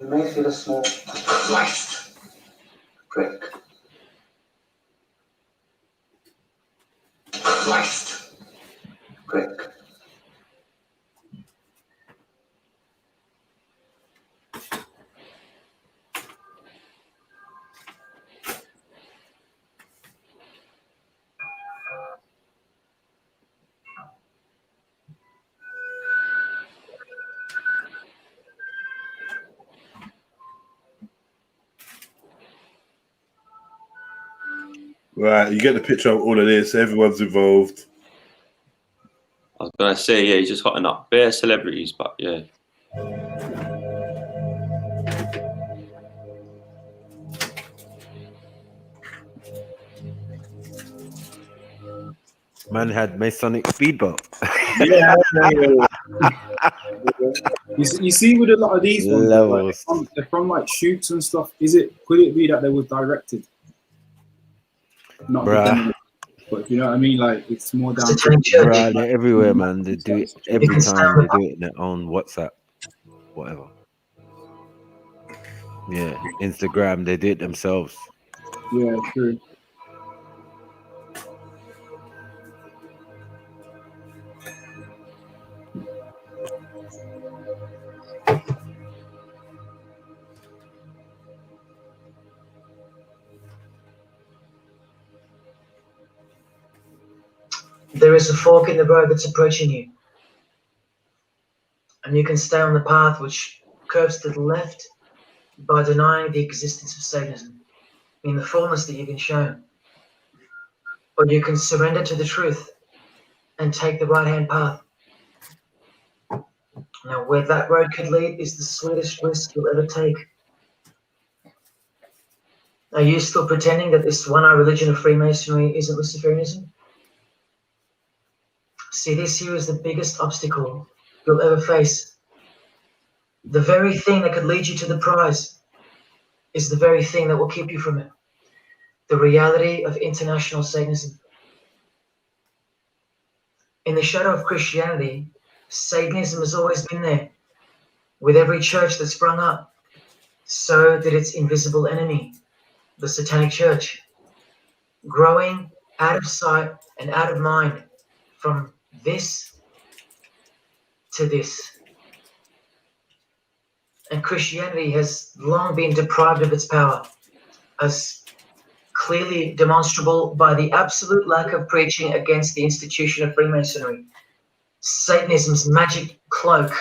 You may feel a small light prick. Light prick. Right, you get the picture of all of this. Everyone's involved. I was gonna say, yeah, he's just hotting up bare celebrities, but yeah. Man had Masonic speedboat. Yeah. You see, with a lot of these ones, like, they're from like shoots and stuff. Could it be that they were directed? Not Bruh. but you know what I mean? Like, it's more down Bruh, they're everywhere, man. They do it every time. They do it in their own WhatsApp, whatever. Yeah, Instagram, they do it themselves. Yeah, true. There is a fork in the road that's approaching you, and you can stay on the path which curves to the left by denying the existence of Satanism in the fullness that you've been shown. Or you can surrender to the truth and take the right-hand path. Now, where that road could lead is the sweetest risk you'll ever take. Are you still pretending that this one-eye religion of Freemasonry isn't Luciferianism? See, this here is the biggest obstacle you'll ever face. The very thing that could lead you to the prize is the very thing that will keep you from it. The reality of international Satanism. In the shadow of Christianity, Satanism has always been there. With every church that sprung up, so did its invisible enemy, the Satanic Church, growing out of sight and out of mind from this to this. And Christianity has long been deprived of its power, as clearly demonstrable by the absolute lack of preaching against the institution of Freemasonry. Satanism's magic cloak,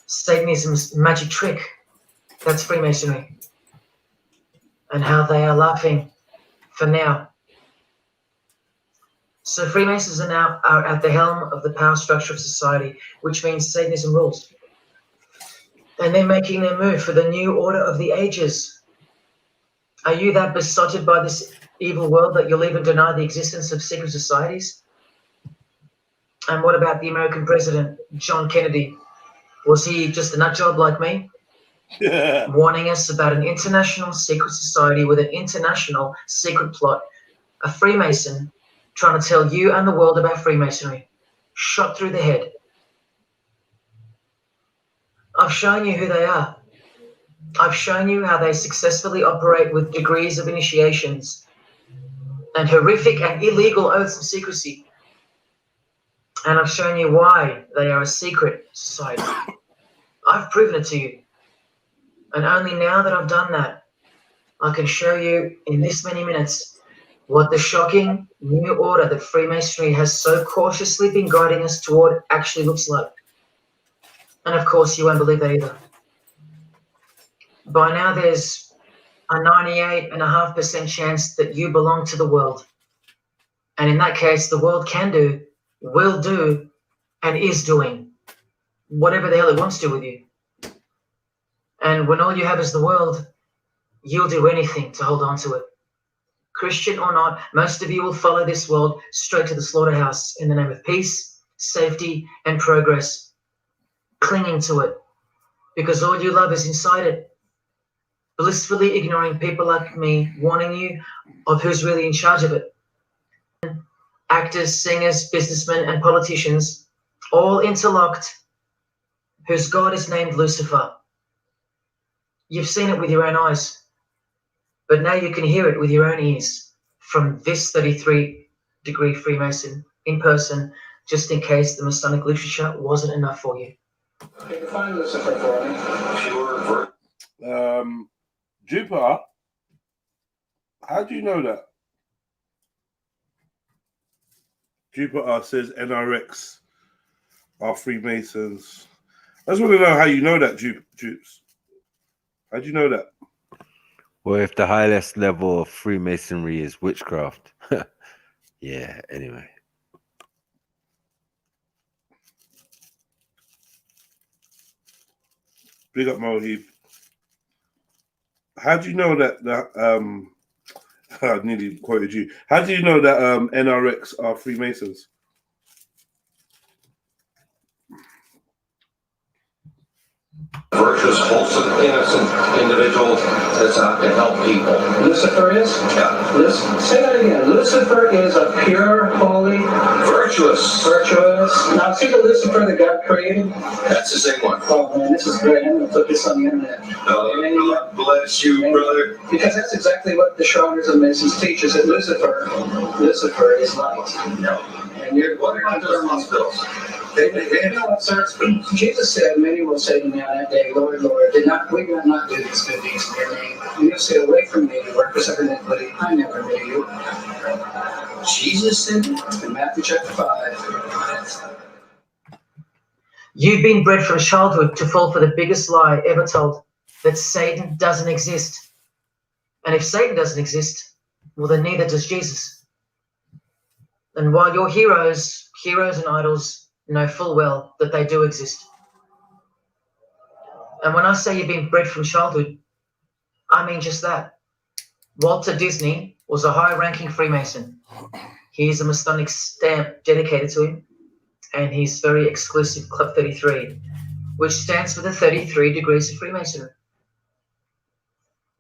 Satanism's magic trick, that's Freemasonry. And how they are laughing for now. So Freemasons are at the helm of the power structure of society, which means Satanism rules. And they're making their move for the new order of the ages. Are you that besotted by this evil world that you'll even deny the existence of secret societies? And what about the American president, John Kennedy? Was he just a nut job like me? Yeah. Warning us about an international secret society with an international secret plot. A Freemason trying to tell you and the world about Freemasonry. Shot through the head. I've shown you who they are. I've shown you how they successfully operate with degrees of initiations and horrific and illegal oaths of secrecy. And I've shown you why they are a secret society. I've proven it to you. And only now that I've done that, I can show you in this many minutes what the shocking new order that Freemasonry has so cautiously been guiding us toward actually looks like. And of course, you won't believe that either. By now, there's a 98.5% chance that you belong to the world. And in that case, the world can do, will do, and is doing whatever the hell it wants to do with you. And when all you have is the world, you'll do anything to hold on to it. Christian or not, most of you will follow this world straight to the slaughterhouse in the name of peace, safety, and progress, clinging to it, because all you love is inside it, blissfully ignoring people like me warning you of who's really in charge of it. Actors, singers, businessmen, and politicians, all interlocked, whose God is named Lucifer. You've seen it with your own eyes, but now you can hear it with your own ears from this 33-degree Freemason in person, just in case the Masonic literature wasn't enough for you. Define Lucifer for me. Jupiter, how do you know that? Jupiter says NRX are Freemasons. I just want to know how you know that, Jupes. How do you know that? Well, if the highest level of Freemasonry is witchcraft. Yeah, anyway. Big up Mohib. How do you know that I nearly quoted you. How do you know that NRX are Freemasons? Virtuous, wholesome, innocent individual that's out to help people. Lucifer is? Yeah. Say that again. Lucifer is a pure, holy, virtuous. Now see the Lucifer that God created? That's the same one. Oh man, this is great. I'm going to put this on the internet. God bless you, brother. Because that's exactly what the Shrouders of Masons teach us, that Lucifer is light. No. And you're going to those hospitals. You know what, sir? Jesus said, many will say to me on that day, Lord, Lord, we did not do these good deeds in your name. And you'll say, away from me, you workers of iniquity, I never knew you. Jesus said that in Matthew chapter 5. You've been bred from childhood to fall for the biggest lie ever told, that Satan doesn't exist. And if Satan doesn't exist, well, then neither does Jesus. And while your heroes and idols know full well that they do exist. And when I say you've been bred from childhood, I mean just that. Walter Disney was a high-ranking Freemason. He's a Masonic stamp dedicated to him, and he's very exclusive Club 33, which stands for the 33 degrees of Freemasonry.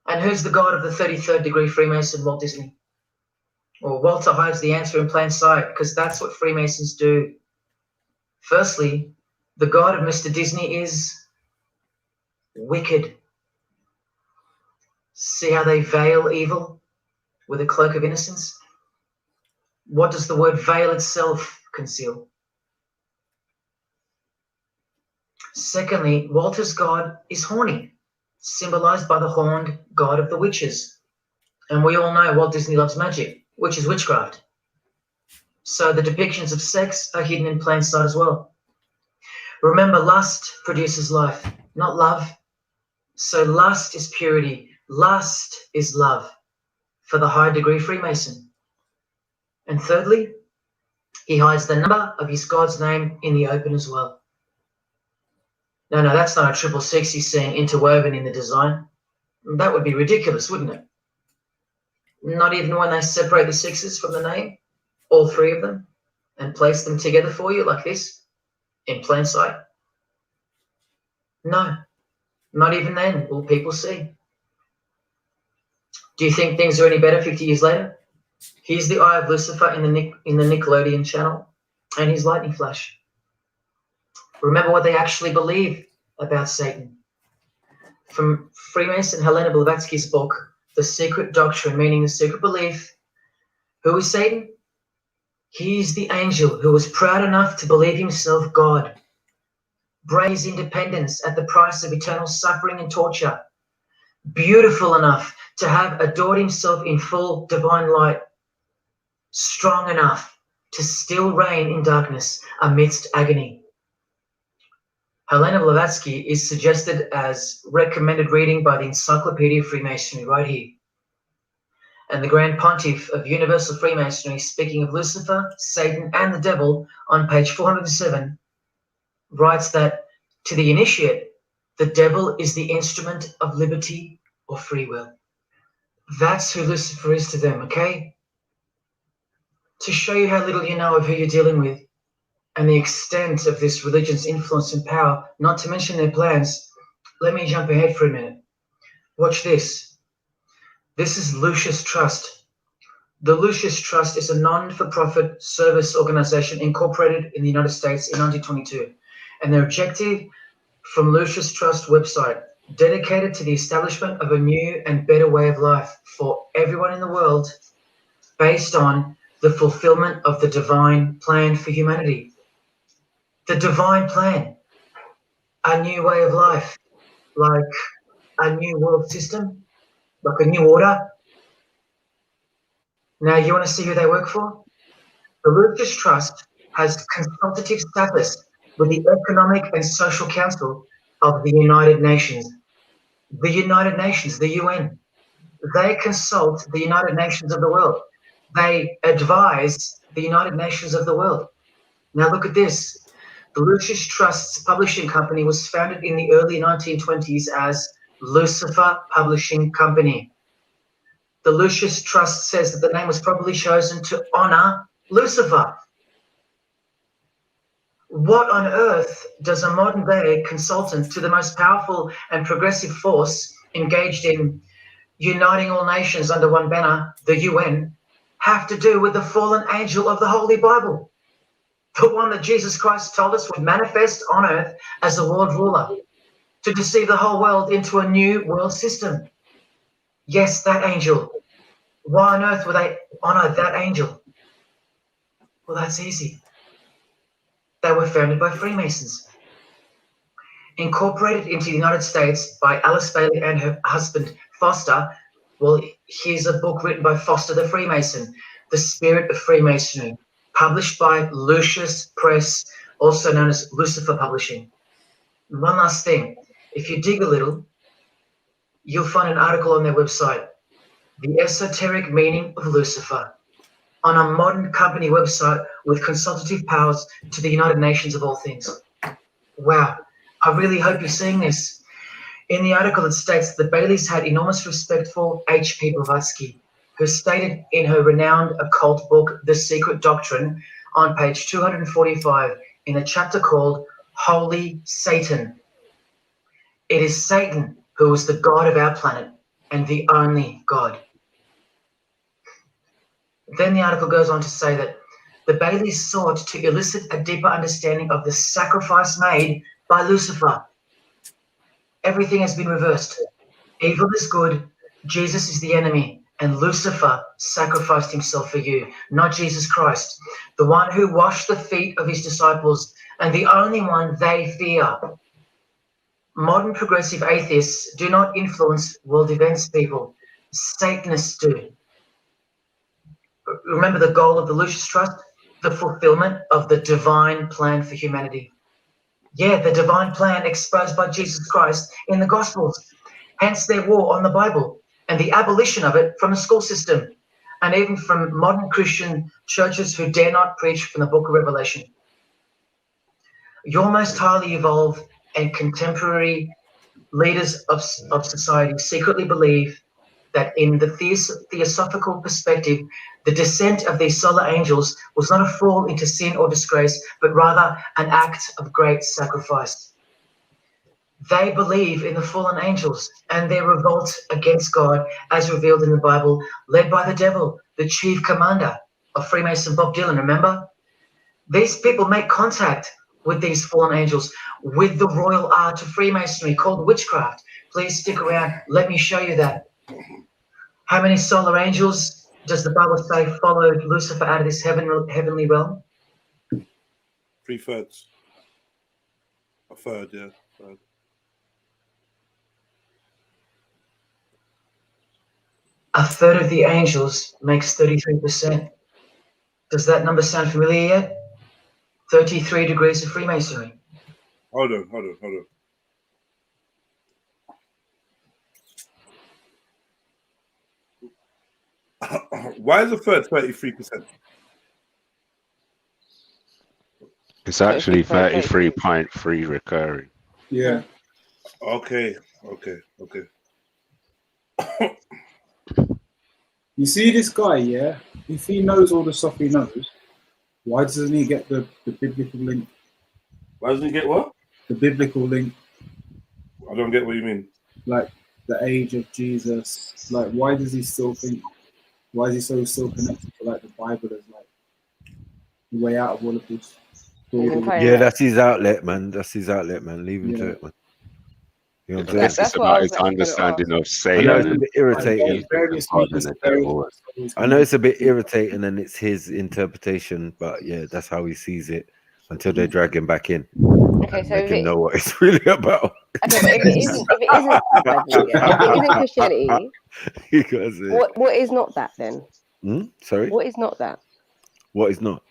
And who's the god of the 33rd degree Freemason? Walt Disney. Well, Walter hides the answer in plain sight, because that's what Freemasons do. Firstly, the god of Mr. Disney is wicked. See how they veil evil with a cloak of innocence? What does the word veil itself conceal? Secondly, Walter's god is horny, symbolized by the horned god of the witches. And we all know Walt Disney loves magic, which is witchcraft. So the depictions of sex are hidden in plain sight as well. Remember, lust produces life, not love. So lust is purity. Lust is love for the high degree Freemason. And thirdly, he hides the number of his god's name in the open as well. No, that's not a 666 he's seeing interwoven in the design. That would be ridiculous, wouldn't it? Not even when they separate the sixes from the name, all three of them, and place them together for you like this, in plain sight. No, not even then will people see. Do you think things are any better 50 years later? Here's the eye of Lucifer in the Nickelodeon channel, and his lightning flash. Remember what they actually believe about Satan. From Freemason Helena Blavatsky's book, The Secret Doctrine, meaning the secret belief. Who is Satan? He is the angel who was proud enough to believe himself God. Braves independence at the price of eternal suffering and torture. Beautiful enough to have adored himself in full divine light. Strong enough to still reign in darkness amidst agony. Helena Blavatsky is suggested as recommended reading by the Encyclopedia of Freemasonry right here. And the Grand Pontiff of Universal Freemasonry, speaking of Lucifer, Satan, and the devil on page 407, writes that to the initiate, the devil is the instrument of liberty or free will. That's who Lucifer is to them, okay? To show you how little you know of who you're dealing with and the extent of this religion's influence and power, not to mention their plans, let me jump ahead for a minute. Watch this. This is Lucius Trust. The Lucius Trust is a non-for-profit service organization incorporated in the United States in 1922. And their objective from Lucius Trust website, dedicated to the establishment of a new and better way of life for everyone in the world, based on the fulfillment of the divine plan for humanity. The divine plan, a new way of life, like a new world system, like a new order. Now, you want to see who they work for? The Lucius Trust has consultative status with the Economic and Social Council of the United Nations. The United Nations, the UN. They consult the United Nations of the world. They advise the United Nations of the world. Now look at this. The Lucius Trust's publishing company was founded in the early 1920s as Lucifer Publishing Company. The Lucius Trust says that the name was probably chosen to honor Lucifer. What on earth does a modern day consultant to the most powerful and progressive force engaged in uniting all nations under one banner, the UN, have to do with the fallen angel of the Holy Bible? The one that Jesus Christ told us would manifest on earth as a world ruler to deceive the whole world into a new world system. Yes, that angel. Why on earth would they honor that angel? Well, that's easy. They were founded by Freemasons. Incorporated into the United States by Alice Bailey and her husband, Foster. Well, here's a book written by Foster the Freemason, The Spirit of Freemasonry, published by Lucius Press, also known as Lucifer Publishing. And one last thing. If you dig a little, you'll find an article on their website, The Esoteric Meaning of Lucifer. on a modern company website with consultative powers to the United Nations of all things. Wow, I really hope you're seeing this. In the article, it states that the Baileys had enormous respect for H.P. Blavatsky, who stated in her renowned occult book, The Secret Doctrine, on page 245, in a chapter called Holy Satan. It is Satan who is the God of our planet and the only God. Then the article goes on to say that the Baileys sought to elicit a deeper understanding of the sacrifice made by Lucifer. Everything has been reversed. Evil is good, Jesus is the enemy, and Lucifer sacrificed himself for you, not Jesus Christ, the one who washed the feet of his disciples and the only one they fear. Modern progressive atheists do not influence world events, people. Satanists do. Remember the goal of the Lucius Trust? The fulfillment of the divine plan for humanity. Yeah, the divine plan exposed by Jesus Christ in the Gospels. Hence their war on the Bible and the abolition of it from the school system and even from modern Christian churches who dare not preach from the book of Revelation. Your most highly evolved and contemporary leaders of society secretly believe that in the theosophical perspective, the descent of these solar angels was not a fall into sin or disgrace, but rather an act of great sacrifice. They believe in the fallen angels and their revolt against God as revealed in the Bible, led by the devil, the chief commander of Freemason Bob Dylan, remember? These people make contact with these fallen angels, with the royal art of Freemasonry called witchcraft. Please stick around. Let me show you that. How many solar angels does the Bible say followed Lucifer out of this heavenly realm? 3/3. A third, yeah. Third. A third of the angels makes 33%. Does that number sound familiar yet? 33 degrees of Freemasonry. Hold on. Why is a third 33%? It's actually 33.3 recurring. Yeah. Okay. You see this guy, yeah? If he knows all the stuff he knows, why doesn't he get the biblical link? Why doesn't he get what? The biblical link. I don't get what you mean. Like the age of Jesus. Like, why does he still think? Why is he still connected to like the Bible as like the way out of all of this? Yeah, that's his outlet, man. Leave him to it, man. You know what I'm saying? It's about his understanding of Satan. I know it's a bit irritating. I know it's a bit irritating, and it's his interpretation, but yeah, that's how he sees it until they drag him back in. Okay, so make him know what it's really about. Okay, but if it isn't Christianity, what is not that then? Sorry, what is not that? What is not?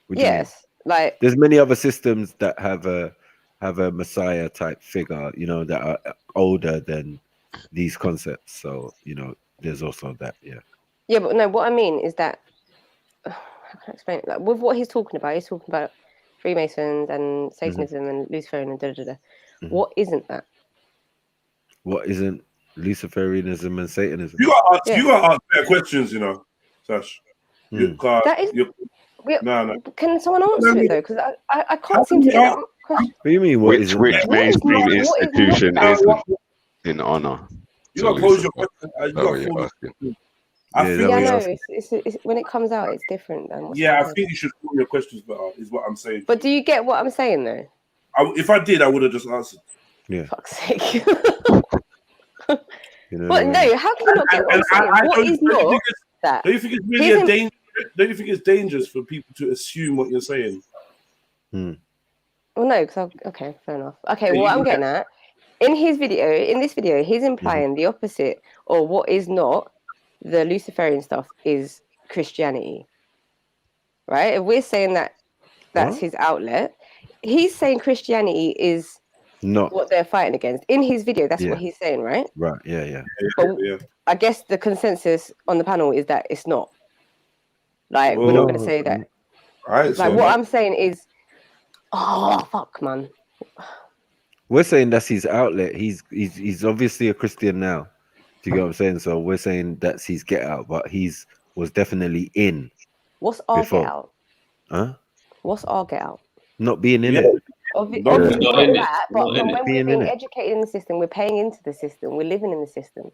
What do you mean? Yes, like there's many other systems that have a Messiah type figure, you know, that are older than these concepts. So you know, there's also that. Yeah, but no, what I mean is that how can I explain it? Like with what he's talking about Freemasons and Satanism and Luciferian and da. What isn't that? What isn't Luciferianism and Satanism? You got to ask better questions, you know, Sash. That is. No. Can someone answer it though? Because I can't seem to get that question. What do you mean? Which mainstream institution isn't in honor? You got to pose your question. I know. It's when it comes out, it's different. I think you should form your questions better. Is what I'm saying. But do you get what I'm saying though? If I did, I would have just answered. Yeah. Fuck's sake. You know, but no, how can you not get what I'm saying? What is not that? Don't you think it's really a danger? Don't you think it's dangerous for people to assume what you're saying? Well, no, because okay, fair enough. Okay, what I'm getting at in this video, he's implying the opposite, or what is not the Luciferian stuff is Christianity, right? If we're saying that that's his outlet, he's saying Christianity is not what they're fighting against. In his video, that's what he's saying, right? Right, yeah. But I guess the consensus on the panel is that it's not. Like, we're not going to say that. Right, Like, what I'm saying is, oh, fuck, man. We're saying that's his outlet. He's obviously a Christian now. Do you get what I'm saying? So we're saying that's his get out, but he's was definitely in. What's our before. get out? Huh? What's our get out? Not being in it. Obviously not that, but Not from in it. when we're Being in being it. educated in the system, we're paying into the system, we're living in the system.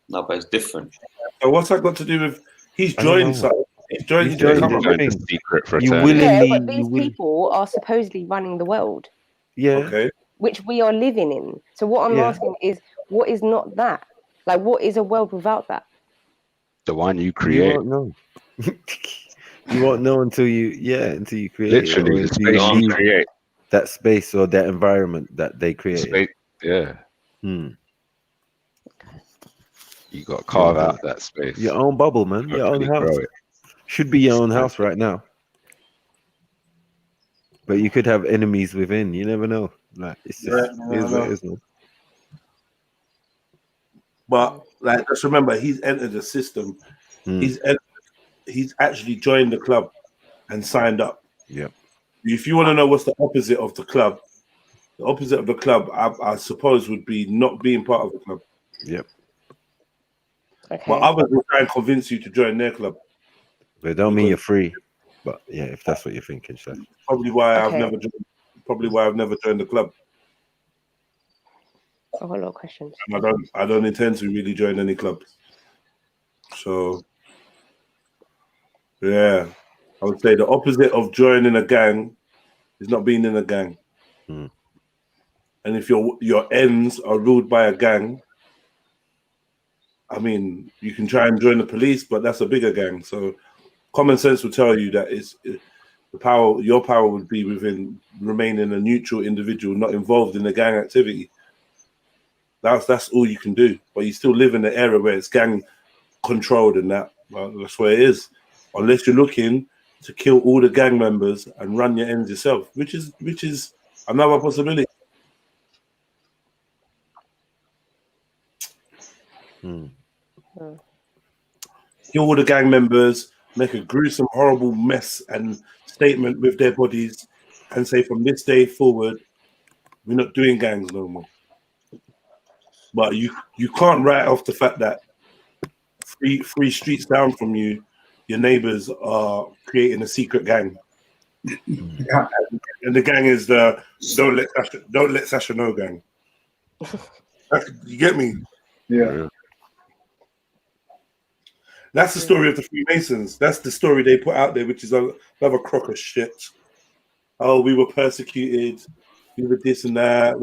No, but it's different. So what's that got to do with? He's I don't joined know. something. He's joined. He's joined something. something. Secret You fraternity. Yeah, willingly. but these people are supposedly running the world, Yeah. Okay. which we are living in. So what I'm Yeah. asking is, what is not that? Like, what is a world without that? The one you You create. won't know. You won't know until you create Literally, it, or the until you space you leave create. that space or that environment that they created. Space, yeah. Hmm. You got to carve out that space. Your own bubble, man. Your own Hopefully house. grow it. Should be your own house right now. But you could have enemies within. You never know. Like, it's just here's what it is, man. But like, just remember, he's entered the system. He's actually joined the club and signed up. Yep. If you want to know what's the opposite of the club, I suppose, would be not being part of the club. Yep. Okay. But others will try and convince you to join their club. But it don't mean you're free. But yeah, if that's what you're thinking, so. Probably why Okay. I've never joined the club. I've got a lot of questions. And I don't intend to really join any club. So yeah, I would say the opposite of joining a gang is not being in a gang. Mm. And if your ends are ruled by a gang, I mean, you can try and join the police, but that's a bigger gang. So common sense will tell you that your power would be within remaining a neutral individual, not involved in the gang activity. That's all you can do. But you still live in the area where it's gang controlled, and that's where it is. Unless you're looking to kill all the gang members and run your ends yourself, which is another possibility. Kill all the gang members, make a gruesome, horrible mess and statement with their bodies, and say from this day forward, we're not doing gangs no more. But you can't write off the fact that three streets down from you, your neighbors are creating a secret gang. And the gang is the don't let Sasha know gang. You get me? Yeah. That's the story of the Freemasons. That's the story they put out there, which is another crock of shit. Oh, we were persecuted. We were this and that.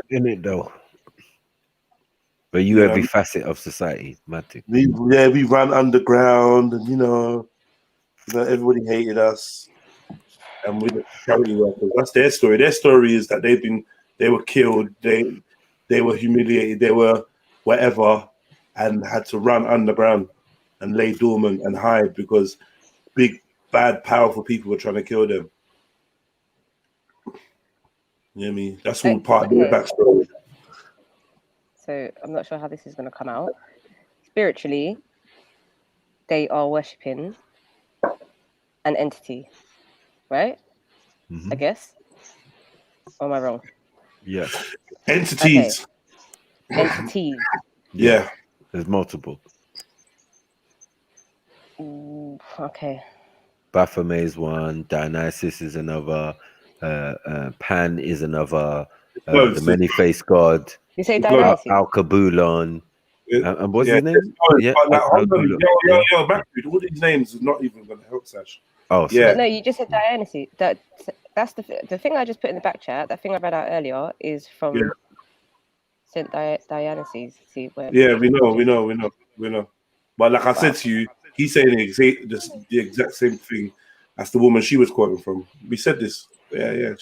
In it though. But you every facet of society, Matty. We ran underground, and everybody hated us, and we're the charity workers. That's their story. Their story is that they were killed, they were humiliated, they were whatever, and had to run underground and lay dormant and hide because big, bad, powerful people were trying to kill them. You know what I mean? That's all part of their backstory. So I'm not sure how this is going to come out. Spiritually, they are worshipping an entity, right? I guess. Or am I wrong? Yeah. Entities. Okay. Entities. Yeah. There's multiple. Okay. Baphomet is one. Dionysus is another. Pan is another. The many-faced god. You say Dionysus? Al-Kabulon. And what's his name? Yeah. Yo, back dude, all these names are not even going to help Sash. Oh, yeah. But no, you just said Dionysus. That's the thing I just put in the back chat. That thing I read out earlier is from Saint Dionysus. See where? Yeah, we know. But like I said to you, he's saying the exact same thing as the woman she was quoting from. We said this. Yeah.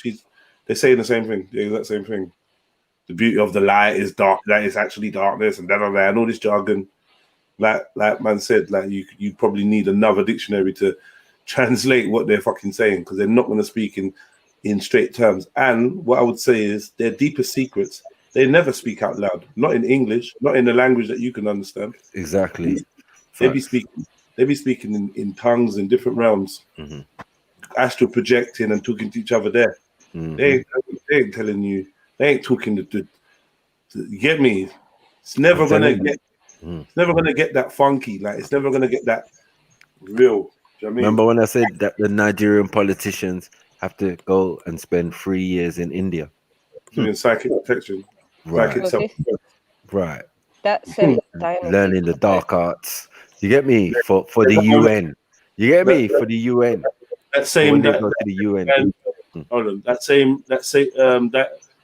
They're saying the same thing, the exact same thing. The beauty of the light is dark. That is actually darkness, and and all this jargon. Like man said, like you probably need another dictionary to translate what they're fucking saying, because they're not going to speak in straight terms. And what I would say is their deepest secrets, they never speak out loud. Not in English, not in the language that you can understand. Exactly. They be speaking they be speaking in tongues in different realms, astral projecting and talking to each other there. They ain't telling you, they ain't talking to you get me? It's never gonna get it's never gonna get that funky, like it's never gonna get that real. Do you know what I mean? Remember when I said that the Nigerian politicians have to go and spend 3 years in India doing psychic protection, right? Right. That's Learning the dark arts. You get me? For the UN. You get me? For the UN. That same go to the UN. Hold on. That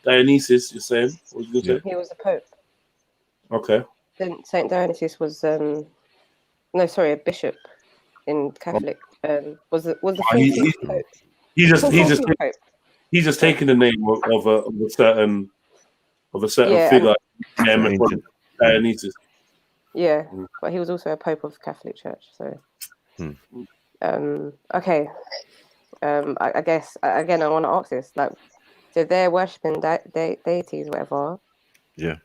Dionysus, you're saying? What was you gonna say? He was the Pope. Okay. Then Saint Dionysius was a bishop in Catholic. Was the 14th Pope. He's just taking the name of a certain figure. Dionysus. Yeah, but he was also a Pope of Catholic Church. So, okay. I guess again, I want to ask this: like, so they're worshiping deities, whatever. Yeah.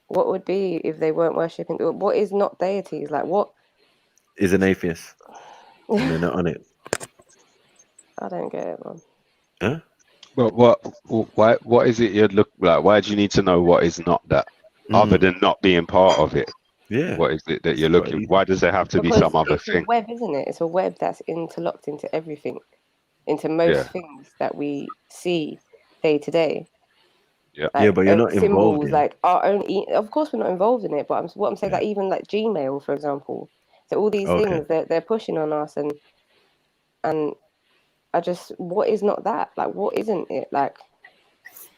What would be if they weren't worshiping? What is not deities? Like, what is an atheist? And they're not on it. I don't get it, man. Huh? But what is it you'd look like? Why do you need to know what is not that, other than not being part of it? Yeah. What is it that you're looking? Why does there have to be some other it's thing? a web, isn't it? It's a web that's interlocked into everything, into most things that we see day to day. Yeah, like, but you're not symbols, involved in like our own. Of course, we're not involved in it. But what I'm saying, like even like Gmail, for example. So all these things they're pushing on us, and I just, what is not that? Like, what isn't it? Like,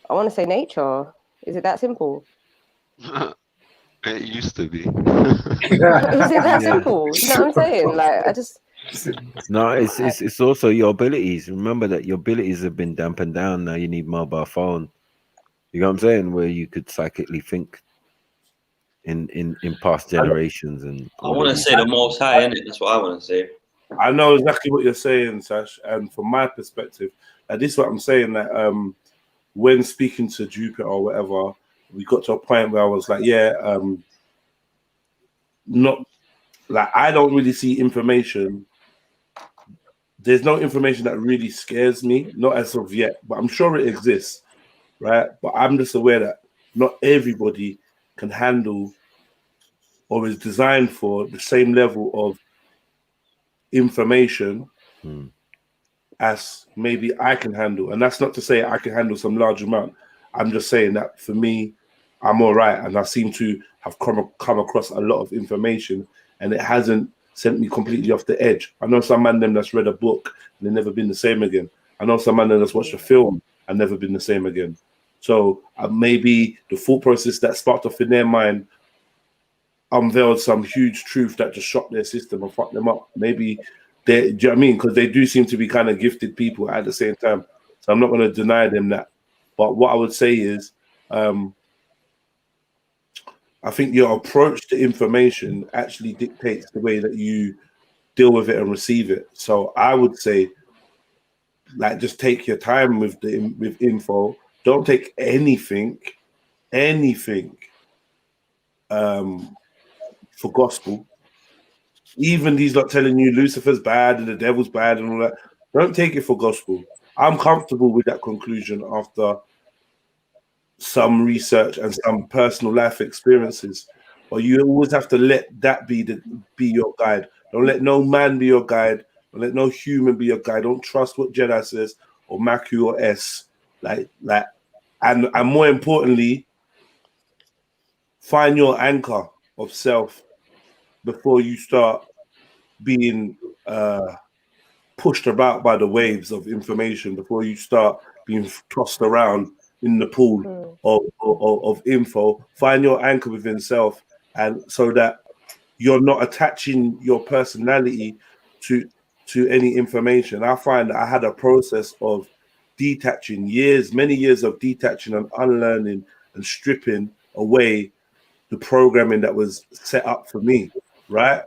I want to say nature. Is it that simple? It used to be. Is it that simple? You know what I'm saying? Like, I just. No, it's also your abilities. Remember that your abilities have been dampened down. Now you need mobile phone. You know what I'm saying? Where you could psychically think in past generations. And I want to say the Most High, innit? That's what I want to say. I know exactly what you're saying, Sash. And from my perspective, this is what I'm saying, that when speaking to Jupiter or whatever, we got to a point where I was like, not like, I don't really see information. There's no information that really scares me, not as of yet, but I'm sure it exists, right? But I'm just aware that not everybody can handle or is designed for the same level of information as maybe I can handle. And that's not to say I can handle some large amount. I'm just saying that for me, I'm all right. And I seem to have come across a lot of information, and it hasn't sent me completely off the edge. I know some man them that's read a book and they've never been the same again. I know some man them that's watched a film and never been the same again. So maybe the thought process that sparked off in their mind unveiled some huge truth that just shocked their system and fucked them up. Maybe they, do you know what I mean? Because they do seem to be kind of gifted people at the same time. So I'm not going to deny them that. But what I would say is, I think your approach to information actually dictates the way that you deal with it and receive it. So I would say, like, just take your time with info. Don't take anything for gospel. Even these not telling you Lucifer's bad and the devil's bad and all that. Don't take it for gospel. I'm comfortable with that conclusion after some research and some personal life experiences. But you always have to let that be your guide. Don't let no man be your guide. Don't let no human be your guide. Don't trust what Jedi says or Maku or S. And more importantly, find your anchor of self before you start being pushed about by the waves of information, before you start being tossed around in the pool of info. Find your anchor within self, and so that you're not attaching your personality to any information. I find that I had a process of detaching, many years of detaching and unlearning and stripping away the programming that was set up for me, right?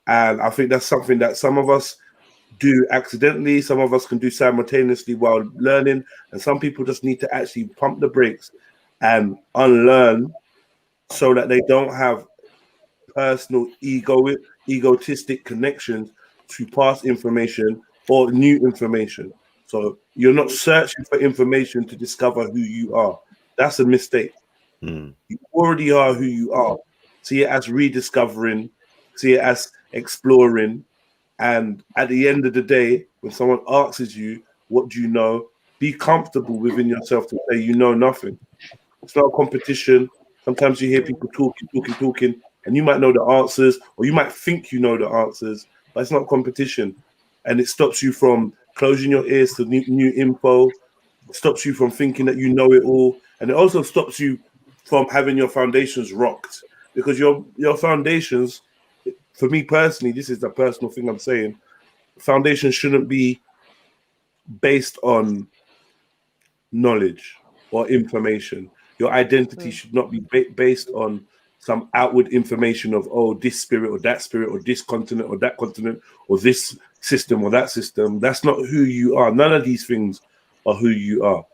And I think that's something that some of us do accidentally, some of us can do simultaneously while learning, and some people just need to actually pump the brakes and unlearn so that they don't have personal ego egotistic connections to past information or new information. So you're not searching for information to discover who you are. That's a mistake. You already are who you are. See it as rediscovering, see it as exploring. And at the end of the day, when someone asks you, what do you know? Be comfortable within yourself to say you know nothing. It's not a competition. Sometimes you hear people talking, and you might know the answers, or you might think you know the answers, but it's not a competition. And it stops you from closing your ears to new info, stops you from thinking that you know it all, and it also stops you from having your foundations rocked. Because your foundations, for me personally, this is the personal thing I'm saying, foundations shouldn't be based on knowledge or information. Your identity should not be based on some outward information of, oh, this spirit or this continent or that continent or this system or that system. That's not who you are. None of these things are who you are.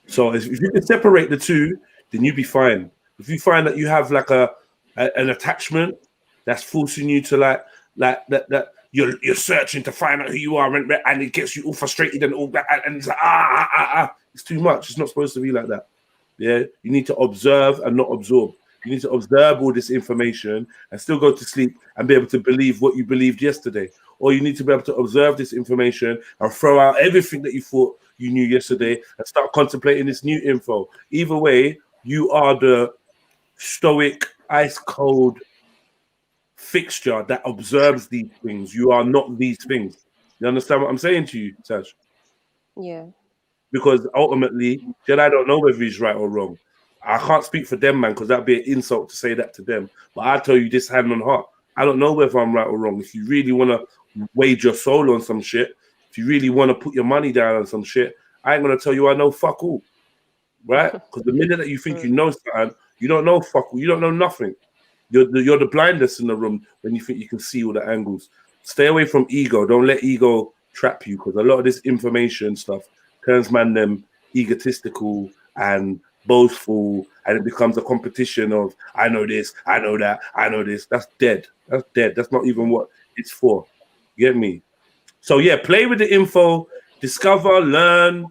So if you can separate the two, then you'd be fine. If you find that you have like an attachment that's forcing you to like that you're searching to find out who you are, and it gets you all frustrated and all that, and it's like it's too much. It's not supposed to be like that. Yeah, you need to observe and not absorb. You need to observe all this information and still go to sleep and be able to believe what you believed yesterday. Or you need to be able to observe this information and throw out everything that you thought you knew yesterday and start contemplating this new info. Either way, you are the stoic, ice cold fixture that observes these things. You are not these things. You understand what I'm saying to you, Sash? Yeah. Because ultimately, Jedi don't know whether he's right or wrong. I can't speak for them, man, because that'd be an insult to say that to them. But I tell you this hand on heart, I don't know whether I'm right or wrong. If you really want to wage your soul on some shit, if you really want to put your money down on some shit, I ain't gonna tell you I know fuck all, right? Because the minute that you think you know something, you don't know fuck all. You don't know nothing. You're the blindest in the room when you think you can see all the angles. Stay away from ego. Don't let ego trap you, because a lot of this information stuff turns man them egotistical and boastful, and it becomes a competition of I know this, I know that, I know this. That's dead. That's dead. That's not even what it's for. You get me? So yeah, play with the info, discover, learn,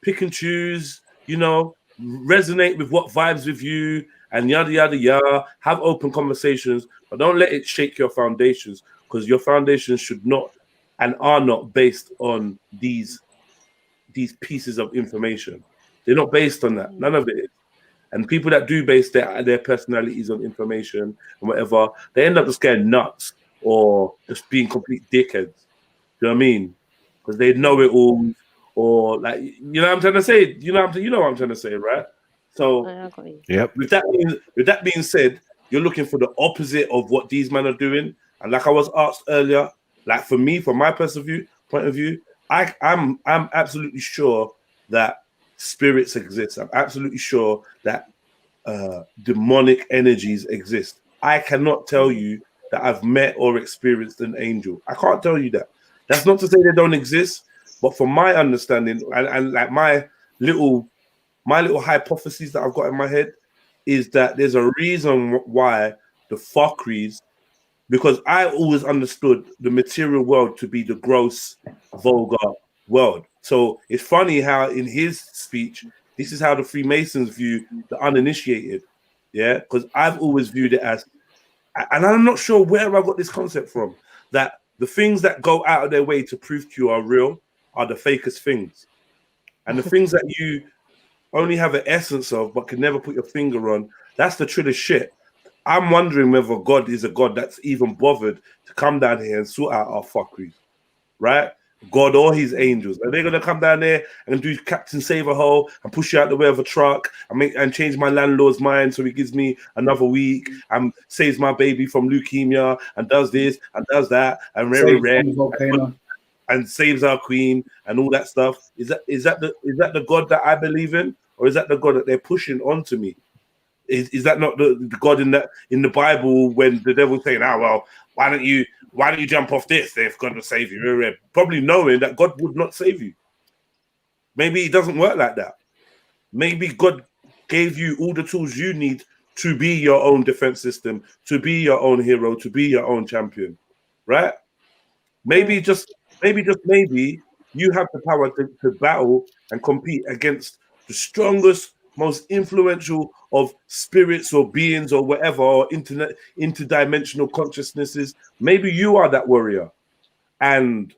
pick and choose, you know, resonate with what vibes with you, and yada yada yada. Have open conversations, but don't let it shake your foundations, because your foundations should not and are not based on these pieces of information. They're not based on that. None of it is. And people that do base their personalities on information and whatever, they end up just getting nuts or just being complete dickheads. Do you know what I mean? Because they know it all, or like, you know what I'm trying to say. You know what I'm trying to say, right? So, yep. With that being said, you're looking for the opposite of what these men are doing. And like I was asked earlier, like for me, from my point of view, I'm absolutely sure that spirits exist. I'm absolutely sure that demonic energies exist. I cannot tell you that I've met or experienced an angel. I can't tell you that. That's not to say they don't exist, but from my understanding and like my little hypothesis that I've got in my head is that there's a reason why the fuckeries, because I always understood the material world to be the gross, vulgar world. So it's funny how in his speech, this is how the Freemasons view the uninitiated. Yeah, because I've always viewed it as, and I'm not sure where I got this concept from, that the things that go out of their way to prove to you are real are the fakest things. And the things that you only have an essence of but can never put your finger on, that's the trillest shit. I'm wondering whether God is a God that's even bothered to come down here and sort out our fuckeries, right? God or his angels. Are they going to come down there and do Captain Save-A-Hole and push you out the way of a truck and change my landlord's mind so he gives me another week and saves my baby from leukemia and does this and does that and saves our queen and all that stuff? Is that the God that I believe in, or is that the God that they're pushing onto me? Is that not the God in the Bible when the devil's saying, well, why don't you jump off this if God will save you? Probably knowing that God would not save you. Maybe it doesn't work like that. Maybe God gave you all the tools you need to be your own defense system, to be your own hero, to be your own champion. right? Maybe just maybe you have the power to battle and compete against the strongest, most influential of spirits or beings or whatever, or interdimensional consciousnesses. Maybe you are that warrior, and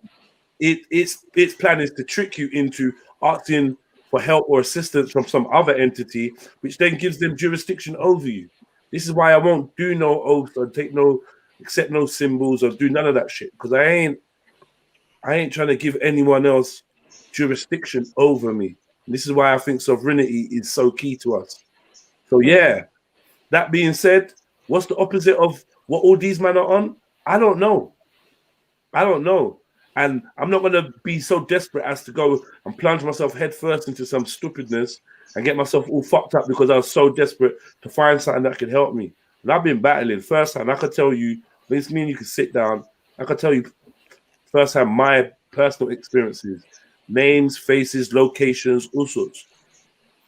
its plan is to trick you into asking for help or assistance from some other entity, which then gives them jurisdiction over you. This is why I won't do no oath or accept no symbols or do none of that shit, because I ain't trying to give anyone else jurisdiction over me. And this is why I think sovereignty is so key to us. So yeah, that being said, what's the opposite of what all these men are on? I don't know. And I'm not going to be so desperate as to go and plunge myself headfirst into some stupidness and get myself all fucked up because I was so desperate to find something that could help me. And I've been battling firsthand. I could tell you, it's me and you can sit down. I could tell you firsthand my personal experiences, names, faces, locations, all sorts.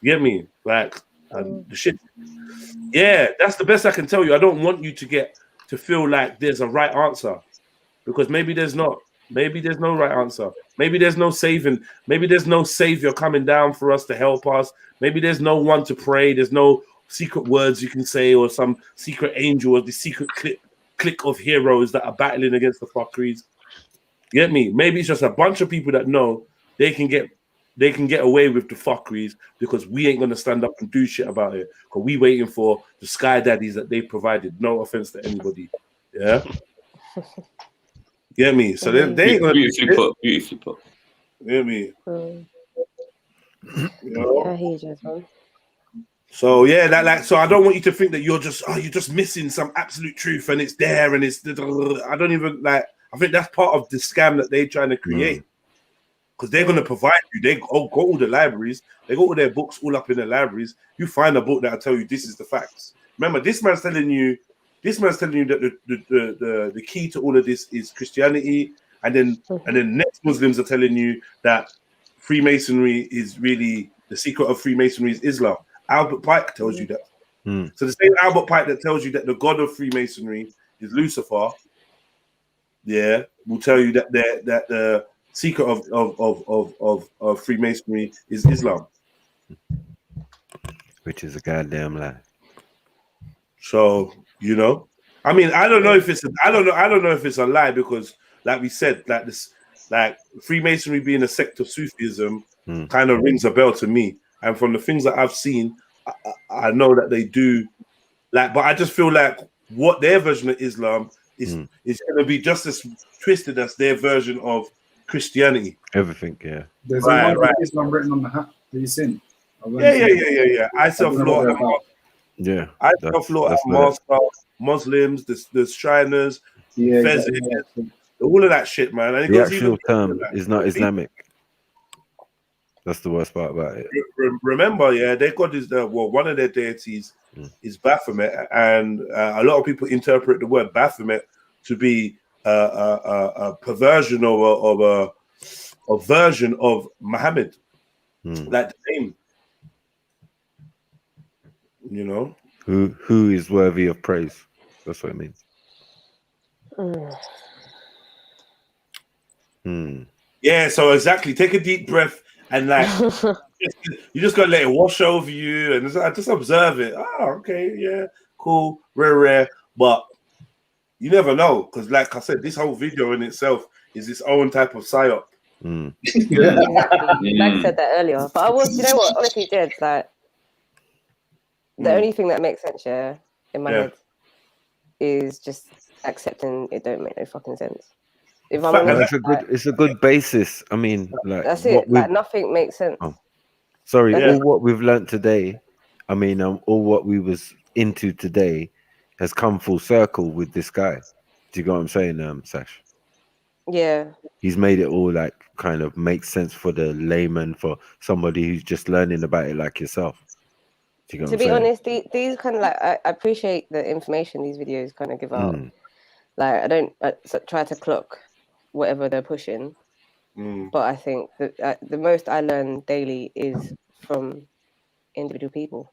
You get me? Like, the shit. Yeah, that's the best I can tell you. I don't want you to feel like there's a right answer, because maybe there's not. Maybe there's no right answer. Maybe there's no saving. Maybe there's no savior coming down for us to help us. Maybe there's no one to pray. There's no secret words you can say, or some secret angel, or the secret clique of heroes that are battling against the fuckeries. You get me? Maybe it's just a bunch of people that know they can get away with the fuckeries because we ain't gonna stand up and do shit about it. Because we waiting for the sky daddies that they provided. No offense to anybody. Yeah. Get me? So they ain't gonna beautifully put. Get me? Mm. You know? I hear you, man. So yeah, so I don't want you to think that you're just missing some absolute truth and it's there and it's. I don't even like. I think that's part of the scam that they're trying to create, because they're gonna provide you. They go all the libraries. They got all their books all up in the libraries. You find a book that'll tell you this is the facts. Remember, this man's telling you that the key to all of this is Christianity, and then next Muslims are telling you that Freemasonry is really the secret of Freemasonry is Islam. Albert Pike tells you that. So the same Albert Pike that tells you that the god of Freemasonry is Lucifer, will tell you that the secret of Freemasonry is Islam, which is a goddamn lie. So you know, I mean, I don't know if it's a lie, because, like we said, like Freemasonry being a sect of Sufism kind of rings a bell to me, and from the things that I've seen, I know that they do. Like, but I just feel like what their version of Islam is going to be just as twisted as their version of Christianity. Everything, yeah. There's a lot of Islam written on the hat. Have you seen? Yeah. I self-law. Yeah, I self-law Muslims, the Shriners, Fezes, all of that shit, man. And the actual term is not Islamic. That's the worst part about it. Remember, their god is one of their deities is Baphomet, and a lot of people interpret the word Baphomet to be a perversion of a version of Muhammad, like the name. You know, who is worthy of praise? That's what it means. Yeah, so exactly. Take a deep breath and you just gotta let it wash over you and just observe it. Oh, okay, yeah, cool, rare, but you never know, because like I said, this whole video in itself is its own type of psyop. Exactly. Like I said that earlier, but I was, you know what, honestly, Jed, like the only thing that makes sense, in my head, is just accepting it don't make no fucking sense. If I'm honest, it's a good basis. I mean, like that's it. Like nothing makes sense. All what we've learned today, I mean, all what we was into today has come full circle with this guy. Do you get what I'm saying, Sash? Yeah. He's made it all like kind of make sense for the layman, for somebody who's just learning about it like yourself. Do you get To be honest, these kind of like I appreciate the information these videos kind of give out. Like I don't try to clock whatever they're pushing, but I think that the most I learn daily is from individual people.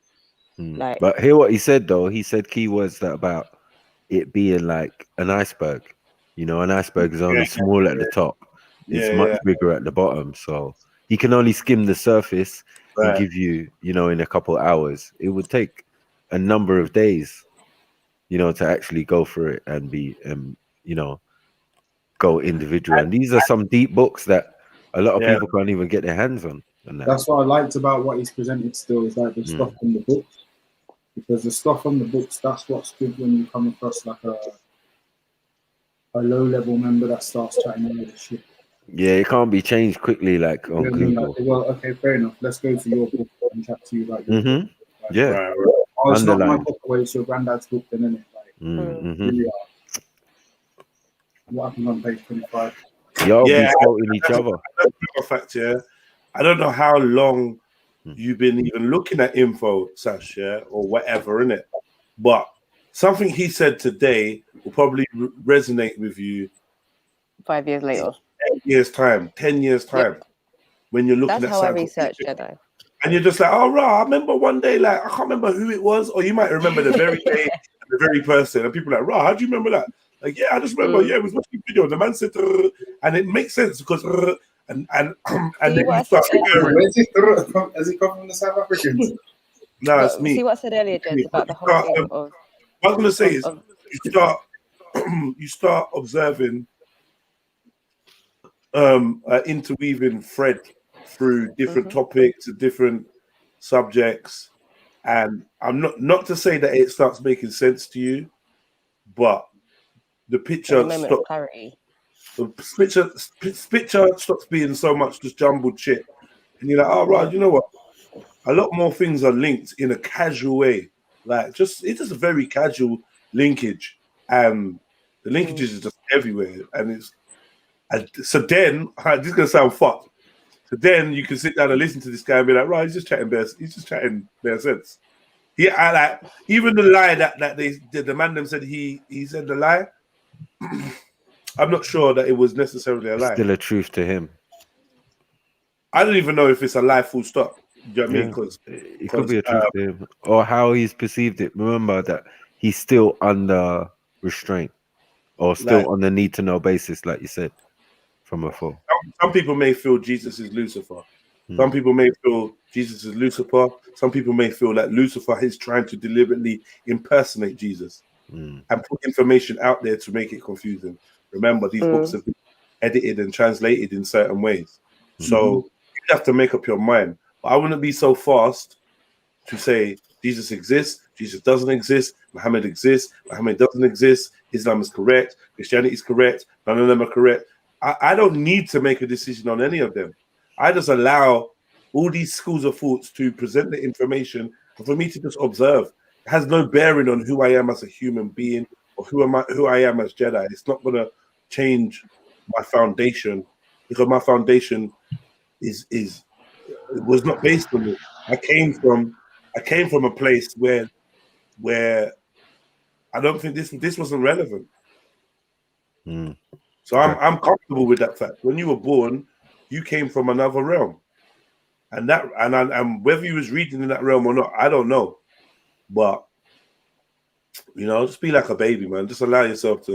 Like, but hear what he said though. He said keywords that about it being like an iceberg. You know, an iceberg is only small at the top. It's much bigger at the bottom. So he can only skim the surface and give you, you know, in a couple of hours. It would take a number of days, you know, to actually go through it and be, you know, go individual. And these are some deep books that a lot of people can't even get their hands on. That's what I liked about what he's presented still, is like the stuff from the books. Because the stuff from the books, that's what's good when you come across like a low-level member that starts chatting all this shit. Yeah, it can't be changed quickly, like on Google. Like, well, okay, fair enough. Let's go to your book and chat to you about your book. Like, Yeah. oh, it's not my book, away, it's your granddad's book, then, isn't it? Like, here we are. What happened on page 25? Y'all be quoting each other. Fact, I don't know how long you've been even looking at info, Sash, or whatever, innit? But something he said today will probably resonate with you 5 years later. 8 years time, 10 years time, when you're looking That's at how I something. research Jedi. And you're just like, oh, right, I remember one day, like, I can't remember who it was, or you might remember the very day, the very person, and people are like, right, how do you remember that? Like, yeah, I just remember, it was watching a video, the man said, and it makes sense because, and then you start hearing. Has he come from the South Africans? No, it's me. See what I said earlier, Jens, about the whole thing of... What I'm going to say is, you start observing interweaving thread through different topics and different subjects, and I'm not to say that it starts making sense to you, but the picture stops. The picture stops being so much just jumbled shit, and you're like, oh right, you know what? A lot more things are linked in a casual way, like it's just a very casual linkage, and the linkages are just everywhere, and so then this is gonna sound fucked. So then you can sit down and listen to this guy and be like, right, he's just chatting bare sense. Like even the lie that the man them said he said the lie. I'm not sure that it was necessarily a lie. Still a truth to him. I don't even know if it's a lie full stop. Do you know what I mean? Because it could be a truth to him, or how he's perceived it. Remember that he's still under restraint, or still on the need to know basis, like you said from before. Some people may feel Jesus is Lucifer. Some people may feel Jesus is Lucifer. Some people may feel that Lucifer is trying to deliberately impersonate Jesus and put information out there to make it confusing. Remember, these books have been edited and translated in certain ways. So you have to make up your mind. But I wouldn't be so fast to say Jesus exists, Jesus doesn't exist, Muhammad exists, Muhammad doesn't exist, Islam is correct, Christianity is correct, none of them are correct. I don't need to make a decision on any of them. I just allow all these schools of thoughts to present the information and for me to just observe. It has no bearing on who I am as a human being or who I am as Jedi. It's not going to change my foundation, because my foundation was not based on it. I came from a place where I don't think this wasn't relevant. So I'm comfortable with that fact. When you were born, you came from another realm, and whether you was reading in that realm or not, I don't know. But just be like a baby, man. Just allow yourself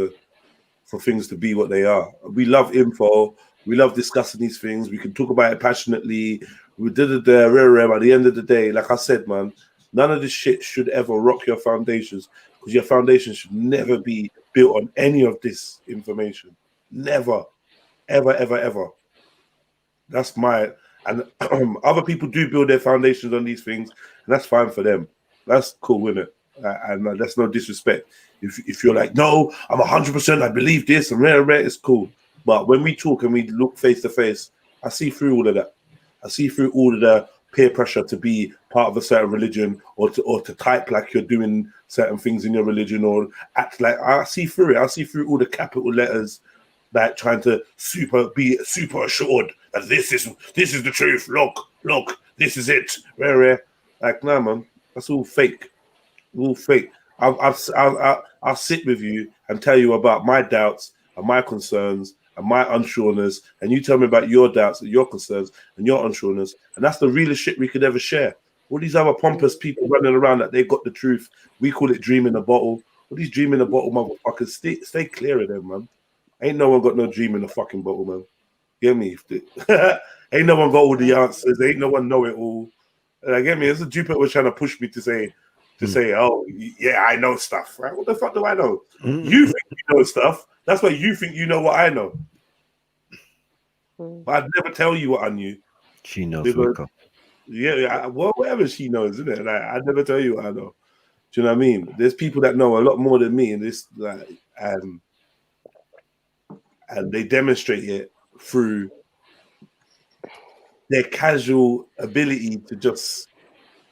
for things to be what they are. We love info. We love discussing these things. We can talk about it passionately. We did it there. At the end of the day, like I said, man, none of this shit should ever rock your foundations, because your foundation should never be built on any of this information. Never, ever, ever, ever. That's and other people do build their foundations on these things, and that's fine for them. That's cool, isn't it? And that's no disrespect. If you're like, no, I'm 100%, I believe this, and rare, it's cool. But when we talk and we look face to face, I see through all of that. I see through all of the peer pressure to be part of a certain religion, or to type like you're doing certain things in your religion, or act like. I see through it. I see through all the capital letters, like trying to be super assured that this is the truth. Look, this is it. Rare. Like, nah, man, that's all fake. All fake. I'll sit with you and tell you about my doubts and my concerns and my unsureness, and you tell me about your doubts and your concerns and your unsureness, and that's the realest shit we could ever share. All these other pompous people running around that they got the truth, we call it dream in a bottle. All these dream in a bottle motherfuckers, stay clear of them, man. Ain't no one got no dream in the fucking bottle, man. Get me? Ain't no one got all the answers. Ain't no one know it all. Get me? It's a Jupiter was trying to push me to say, oh yeah, I know stuff. Right? What the fuck do I know? You think you know stuff. That's why you think you know what I know. But I'd never tell you what I knew. She knows because, Wicca. Yeah, well, whatever she knows, isn't it? Like, I'd never tell you what I know. Do you know what I mean? There's people that know a lot more than me, and this and they demonstrate it through their casual ability to just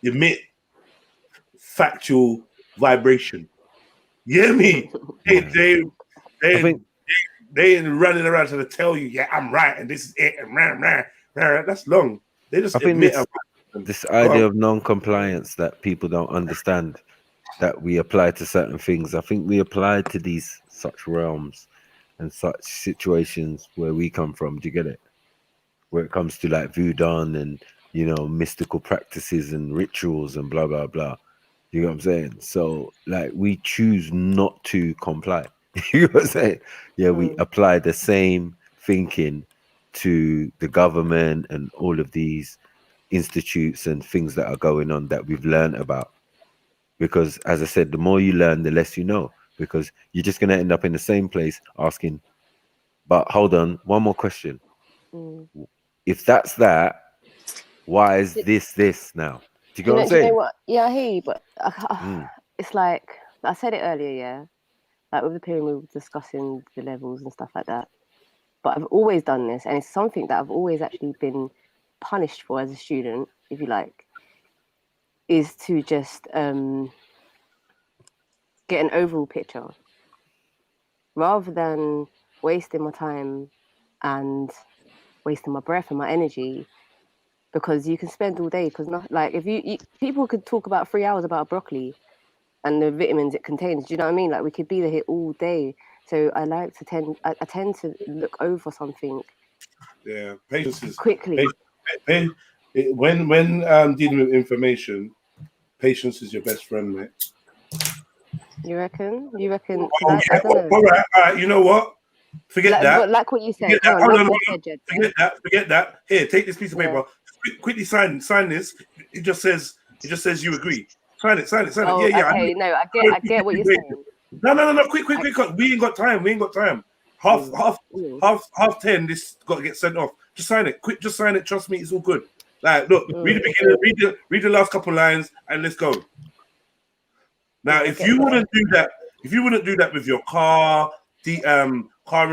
emit factual vibration. You hear me? They ain't running around trying to tell you, yeah, I'm right, and this is it, and that's long. They just admit this idea of non-compliance that people don't understand, that we apply to certain things. I think we apply to these such realms and such situations where we come from. Do you get it? Where it comes to like voodoo and, you know, mystical practices and rituals and blah, blah, blah. You know what I'm saying? So like we choose not to comply. You know what I'm saying? Yeah, we apply the same thinking to the government and all of these institutes and things that are going on that we've learned about. Because as I said, the more you learn, the less you know, because you're just going to end up in the same place asking, but hold on, one more question. If that's that, why is this now? Do you get what I'm Do you know saying? what? Yeah, I hear you, but it's like, I said it earlier, yeah? Like with the pyramid, we were discussing the levels and stuff like that. But I've always done this, and it's something that I've always actually been punished for as a student, if you like, is to just get an overall picture rather than wasting my time and wasting my breath and my energy, because you can spend all day, because not like if you people could talk about 3 hours about broccoli and the vitamins it contains. Do you know what I mean? Like we could be here all day. So I like to I tend to look over something. Yeah, patience is quickly. When dealing with information, patience is your best friend, mate. You reckon? You reckon? Oh, I don't know. All right. You know what? Forget that. But like what you said. Forget that. Here, take this piece of paper. Quickly sign this. It just says you agree. Sign it. Oh, Yeah. Okay, no, I get what you're saying. No. Quick. We ain't got time. Half 10. This got to get sent off. Just sign it. Quick. Just sign it. Trust me, it's all good. Like, look, read the beginning. Read the last couple lines, and let's go. Now, if you wouldn't do that with your car, car